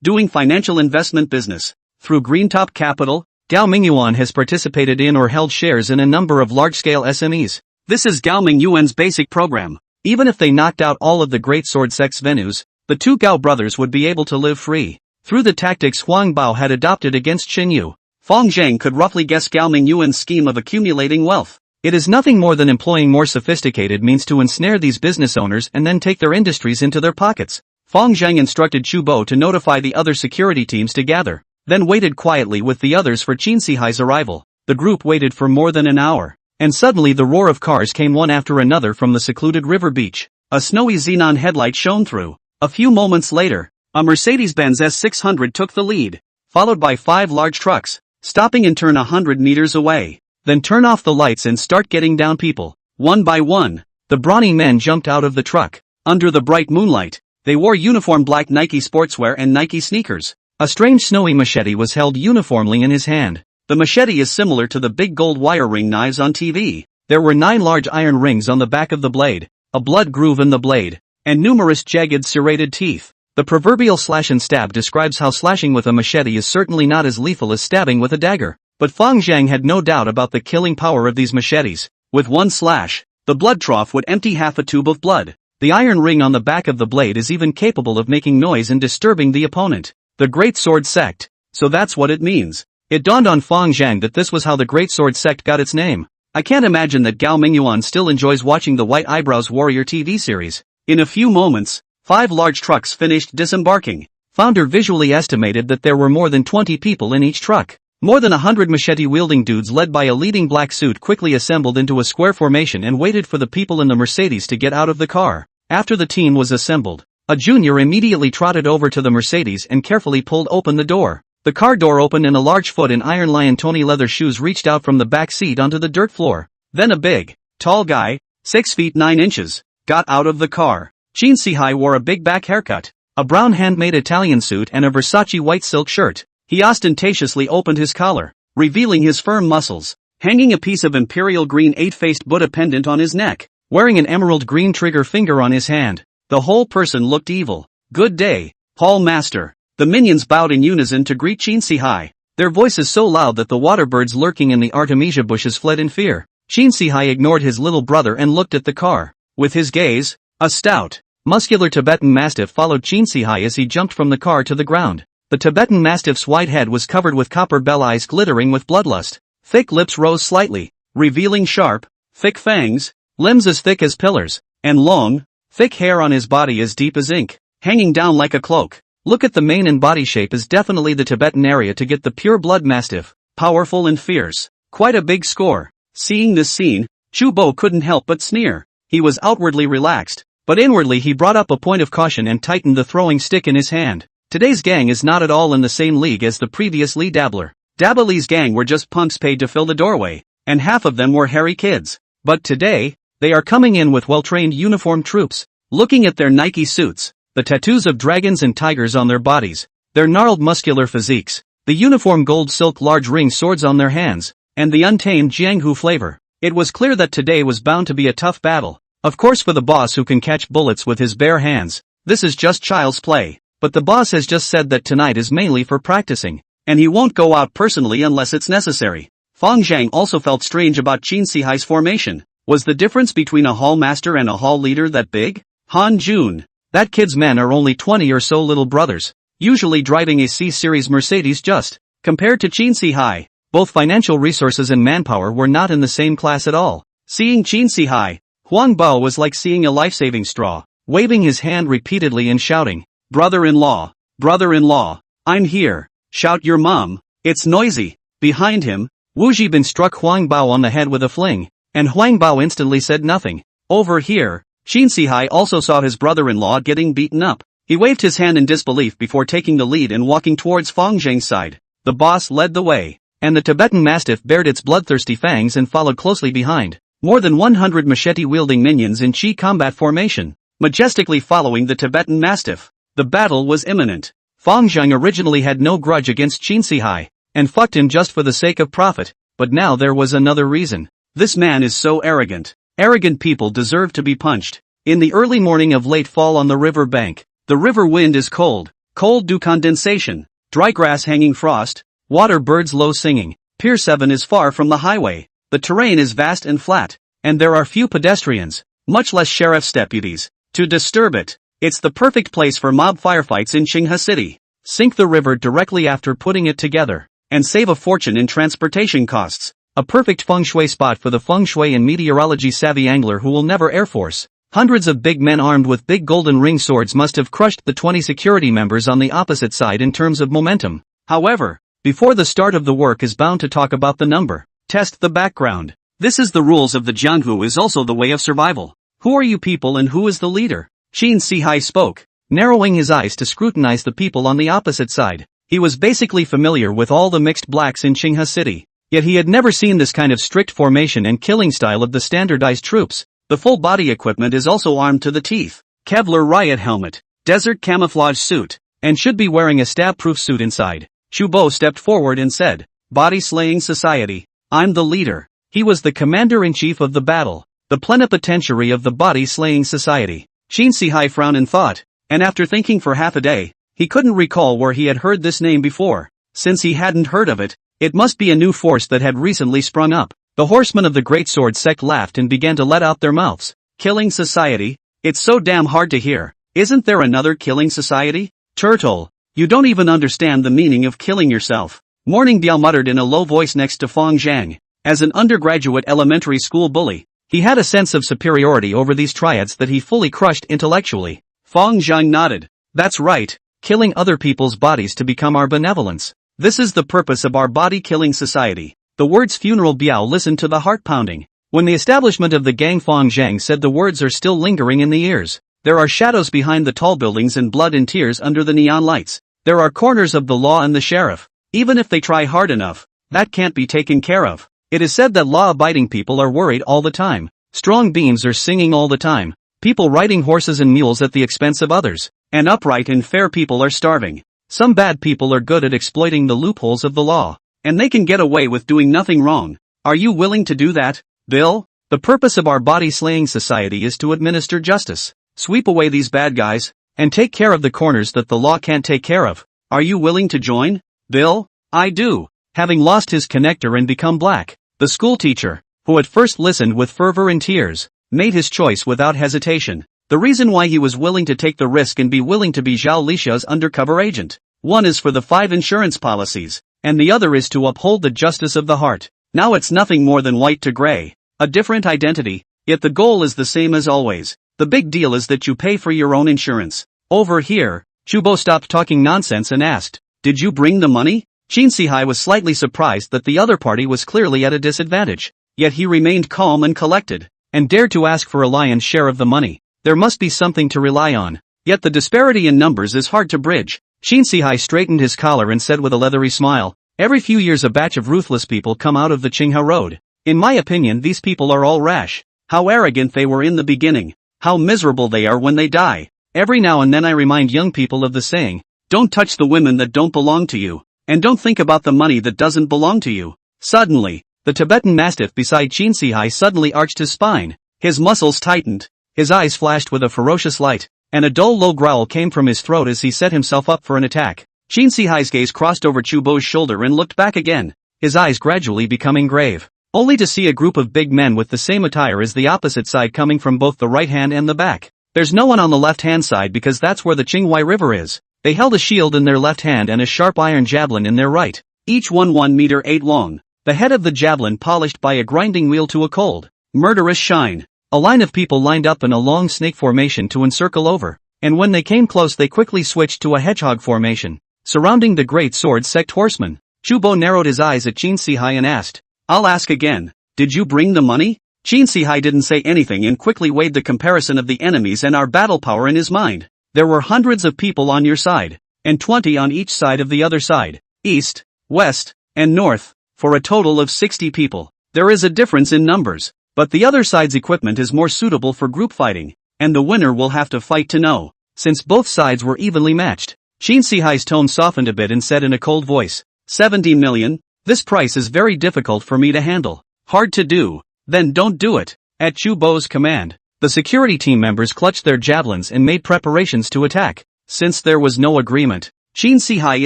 Speaker 1: doing financial investment business. Through Greentop Capital, Gao Mingyuan has participated in or held shares in a number of large-scale SMEs. This is Gao Mingyuan's basic program. Even if they knocked out all of the Great Sword Sect's venues, the 2 Gao brothers would be able to live free. Through the tactics Huang Bao had adopted against Qin Yu, Fang Zhang could roughly guess Gao Mingyuan's scheme of accumulating wealth. It is nothing more than employing more sophisticated means to ensnare these business owners and then take their industries into their pockets. Fang Zhang instructed Chu Bo to notify the other security teams to gather, then waited quietly with the others for Qin Sihai's arrival. The group waited for more than an hour, and suddenly the roar of cars came one after another from the secluded river beach. A snowy xenon headlight shone through. A few moments later, a Mercedes-Benz S600 took the lead, followed by 5 large trucks, stopping and turn 100 meters away. Then turn off the lights and start getting down people. One by one, the brawny men jumped out of the truck. Under the bright moonlight, they wore uniform black Nike sportswear and Nike sneakers. A strange snowy machete was held uniformly in his hand. The machete is similar to the big gold wire ring knives on TV. There were 9 large iron rings on the back of the blade, a blood groove in the blade, and numerous jagged serrated teeth. The proverbial slash and stab describes how slashing with a machete is certainly not as lethal as stabbing with a dagger. But Fang Zhang had no doubt about the killing power of these machetes. With one slash, the blood trough would empty half a tube of blood. The iron ring on the back of the blade is even capable of making noise and disturbing the opponent. The Great Sword Sect. So that's what it means. It dawned on Fang Zhang that this was how the Great Sword Sect got its name. I can't imagine that Gao Mingyuan still enjoys watching the White Eyebrows Warrior TV series. In a few moments, 5 large trucks finished disembarking. Founder visually estimated that there were more than 20 people in each truck. More than 100 machete-wielding dudes led by a leading black suit quickly assembled into a square formation and waited for the people in the Mercedes to get out of the car. After the team was assembled, a junior immediately trotted over to the Mercedes and carefully pulled open the door. The car door opened and a large foot in Iron Lion Tony leather shoes reached out from the back seat onto the dirt floor. Then a big, tall guy, 6 feet 9 inches, got out of the car. Qin Sihai wore a big back haircut, a brown handmade Italian suit and a Versace white silk shirt. He ostentatiously opened his collar, revealing his firm muscles, hanging a piece of imperial green 8-faced Buddha pendant on his neck, wearing an emerald green trigger finger on his hand. The whole person looked evil. "Good day, Paul Master." The minions bowed in unison to greet Qin Sihai, their voices so loud that the water birds lurking in the artemisia bushes fled in fear. Qin Sihai ignored his little brother and looked at the car. With his gaze, a stout, muscular Tibetan Mastiff followed Qin Sihai as he jumped from the car to the ground. The Tibetan Mastiff's white head was covered with copper bell eyes glittering with bloodlust. Thick lips rose slightly, revealing sharp, thick fangs, limbs as thick as pillars, and long, thick hair on his body as deep as ink, hanging down like a cloak. Look at the mane and body shape is definitely the Tibetan area to get the pure blood Mastiff, powerful and fierce. Quite a big score. Seeing this scene, Chu Bo couldn't help but sneer. He was outwardly relaxed, but inwardly he brought up a point of caution and tightened the throwing stick in his hand. Today's gang is not at all in the same league as the previous Lee Dabbler. Dabba Lee's gang were just punks paid to fill the doorway, and half of them were hairy kids. But today, they are coming in with well-trained uniformed troops. Looking at their Nike suits, the tattoos of dragons and tigers on their bodies, their gnarled muscular physiques, the uniform gold silk large ring swords on their hands, and the untamed Jianghu flavor, it was clear that today was bound to be a tough battle. Of course, for the boss who can catch bullets with his bare hands, this is just child's play. but the boss has just said that tonight is mainly for practicing, and he won't go out personally unless it's necessary. Fang Zhang also felt strange about Qin Sihai's formation. Was the difference between a hall master and a hall leader that big? Han Jun. That kid's men are only 20 or so little brothers, usually driving a C-series Mercedes just. Compared to Qin Sihai, both financial resources and manpower were not in the same class at all. Seeing Qin Sihai, Huang Bao was like seeing a life-saving straw, waving his hand repeatedly and shouting, "Brother-in-law, brother-in-law, I'm here, shout your mom, it's noisy." Behind him, Wu Zhibin struck Huang Bao on the head with a fling, and Huang Bao instantly said nothing. Over here, Qin Sihai also saw his brother-in-law getting beaten up. He waved his hand in disbelief before taking the lead and walking towards Fang Zhang's side. The boss led the way, and the Tibetan Mastiff bared its bloodthirsty fangs and followed closely behind. More than 100 machete-wielding minions in Qi combat formation, majestically following the Tibetan Mastiff. The battle was imminent. Fang Zhang originally had no grudge against Qin Sihai, and fucked him just for the sake of profit, but now there was another reason. This man is so arrogant. Arrogant people deserve to be punched. In the early morning of late fall on the river bank, the river wind is cold, cold dew condensation, dry grass hanging frost, water birds low singing. Pier 7 is far from the highway, the terrain is vast and flat, and there are few pedestrians, much less sheriff's deputies, to disturb it. It's the perfect place for mob firefights in Qinghe City. Sink the river directly after putting it together, and save a fortune in transportation costs. A perfect feng shui spot for the feng shui and meteorology savvy angler who will never Air Force. Hundreds of big men armed with big golden ring swords must have crushed the 20 security members on the opposite side in terms of momentum. However, before the start of the work is bound to talk about the number. Test the background. This is the rules of the Jianghu is also the way of survival. Who are you people and who is the leader? Qin Sihai spoke, narrowing his eyes to scrutinize the people on the opposite side. He was basically familiar with all the mixed blacks in Qinghe City, yet he had never seen this kind of strict formation and killing style of the standardized troops. The full body equipment is also armed to the teeth. Kevlar riot helmet, desert camouflage suit, and should be wearing a stab-proof suit inside. Chu Bo stepped forward and said, "Body Slaying Society, I'm the leader." He was the commander-in-chief of the battle, the plenipotentiary of the Body Slaying Society. Qin Sihai frowned in thought, and after thinking for half a day, he couldn't recall where he had heard this name before. Since he hadn't heard of it, it must be a new force that had recently sprung up. The horsemen of the Great Sword sect laughed and began to let out their mouths. Killing Society? It's so damn hard to hear. Isn't there another Killing Society? Turtle, you don't even understand the meaning of killing yourself. Morning Biao muttered in a low voice next to Fang Zhang. As an undergraduate elementary school bully, he had a sense of superiority over these triads that he fully crushed intellectually. Fang Zhang nodded. That's right, killing other people's bodies to become our benevolence. This is the purpose of our body-killing society. The words funeral Biao listened to the heart pounding. When the establishment of the gang Fang Zhang said the words are still lingering in the ears. There are shadows behind the tall buildings and blood and tears under the neon lights. There are corners of the law and the sheriff. Even if they try hard enough, that can't be taken care of. It is said that law-abiding people are worried all the time. Strong beings are singing all the time. People riding horses and mules at the expense of others. And upright and fair people are starving. Some bad people are good at exploiting the loopholes of the law. And they can get away with doing nothing wrong. Are you willing to do that, Bill? The purpose of our body-slaying society is to administer justice. Sweep away these bad guys, and take care of the corners that the law can't take care of. Are you willing to join, Bill? I do. Having lost his connector and become black, the schoolteacher, who at first listened with fervor and tears, made his choice without hesitation. The reason why he was willing to take the risk and be willing to be Zhao Lisha's undercover agent. One is for the 5 insurance policies, and the other is to uphold the justice of the heart. Now it's nothing more than white to gray. A different identity, yet the goal is the same as always. The big deal is that you pay for your own insurance. Over here, Chubo stopped talking nonsense and asked, "Did you bring the money?" Qin Sihai was slightly surprised that the other party was clearly at a disadvantage. Yet he remained calm and collected, and dared to ask for a lion's share of the money. There must be something to rely on. Yet the disparity in numbers is hard to bridge. Qin Sihai straightened his collar and said with a leathery smile, "Every few years a batch of ruthless people come out of the Qinghe Road. In my opinion these people are all rash. How arrogant they were in the beginning. How miserable they are when they die. Every now and then I remind young people of the saying, don't touch the women that don't belong to you, and don't think about the money that doesn't belong to you." Suddenly, the Tibetan Mastiff beside Qin Sihai suddenly arched his spine. His muscles tightened. His eyes flashed with a ferocious light, and a dull low growl came from his throat as he set himself up for an attack. Qin Shihai's gaze crossed over Chu Bo's shoulder and looked back again, his eyes gradually becoming grave, only to see a group of big men with the same attire as the opposite side coming from both the right hand and the back. There's no one on the left-hand side because that's where the Qinghai River is. They held a shield in their left hand and a sharp iron javelin in their right, each one 1 meter 8 long, the head of the javelin polished by a grinding wheel to a cold, murderous shine. A line of people lined up in a long snake formation to encircle over, and when they came close they quickly switched to a hedgehog formation, surrounding the great sword sect horsemen. Chu Bo narrowed his eyes at Qin Shihai and asked, "I'll ask again, did you bring the money?" Qin Shihai didn't say anything and quickly weighed the comparison of the enemies and our battle power in his mind. There were hundreds of people on your side, and 20 on each side of the other side, east, west, and north, for a total of 60 people. There is a difference in numbers, but the other side's equipment is more suitable for group fighting, and the winner will have to fight to know, since both sides were evenly matched. Qin Shihai's tone softened a bit and said in a cold voice, 70 million? This price is very difficult for me to handle. Hard to do. Then don't do it. At Chu Bo's command, the security team members clutched their javelins and made preparations to attack. Since there was no agreement, Qin Shihai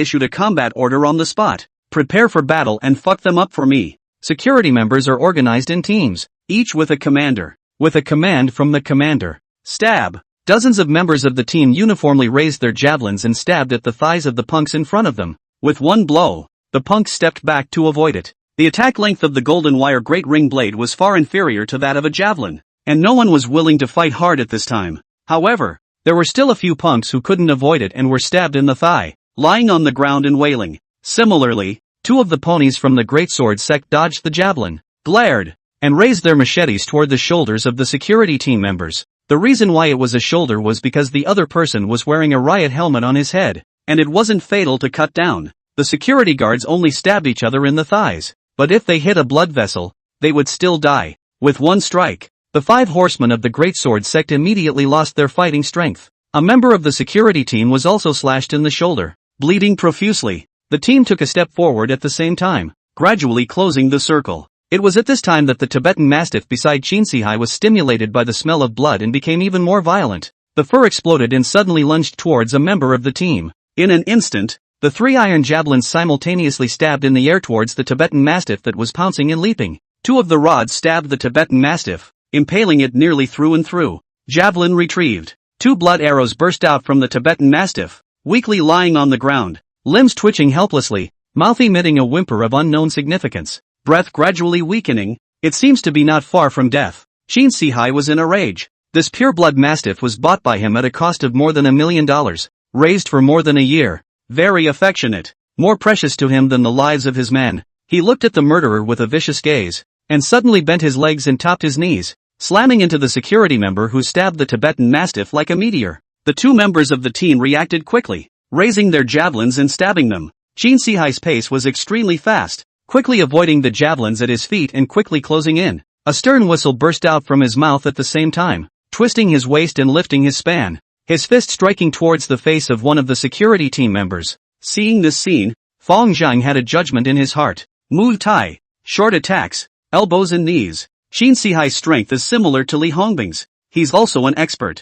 Speaker 1: issued a combat order on the spot. Prepare for battle and fuck them up for me. Security members are organized in teams, each with a commander, with a command from the commander. Stab. Dozens of members of the team uniformly raised their javelins and stabbed at the thighs of the punks in front of them. With one blow, the punks stepped back to avoid it. The attack length of the golden wire great ring blade was far inferior to that of a javelin, and no one was willing to fight hard at this time. However, there were still a few punks who couldn't avoid it and were stabbed in the thigh, lying on the ground and wailing. Similarly, 2 of the ponies from the greatsword sect dodged the javelin, glared, and raised their machetes toward the shoulders of the security team members. The reason why it was a shoulder was because the other person was wearing a riot helmet on his head, and it wasn't fatal to cut down. The security guards only stabbed each other in the thighs, but if they hit a blood vessel, they would still die. With one strike, the 5 horsemen of the greatsword sect immediately lost their fighting strength. A member of the security team was also slashed in the shoulder, bleeding profusely. The team took a step forward at the same time, gradually closing the circle. It was at this time that the Tibetan Mastiff beside Qin Shihai was stimulated by the smell of blood and became even more violent. The fur exploded and suddenly lunged towards a member of the team. In an instant, the 3 iron javelins simultaneously stabbed in the air towards the Tibetan Mastiff that was pouncing and leaping. 2 of the rods stabbed the Tibetan Mastiff, impaling it nearly through and through. Javelin retrieved. 2 blood arrows burst out from the Tibetan Mastiff, weakly lying on the ground, limbs twitching helplessly, mouth emitting a whimper of unknown significance, breath gradually weakening. It seems to be not far from death. Qin Shihai was in a rage. This pure-blood Mastiff was bought by him at a cost of more than $1 million, raised for more than a year. Very affectionate, more precious to him than the lives of his men. He looked at the murderer with a vicious gaze, and suddenly bent his legs and topped his knees, slamming into the security member who stabbed the Tibetan Mastiff like a meteor. The 2 members of the team reacted quickly, raising their javelins and stabbing them. Qin Shihai's pace was extremely fast, quickly avoiding the javelins at his feet and quickly closing in. A stern whistle burst out from his mouth at the same time, twisting his waist and lifting his span, his fist striking towards the face of one of the security team members. Seeing this scene, Fong Zhang had a judgment in his heart. Muay Thai, short attacks, elbows and knees. Qin Shihai's strength is similar to Li Hongbing's. He's also an expert.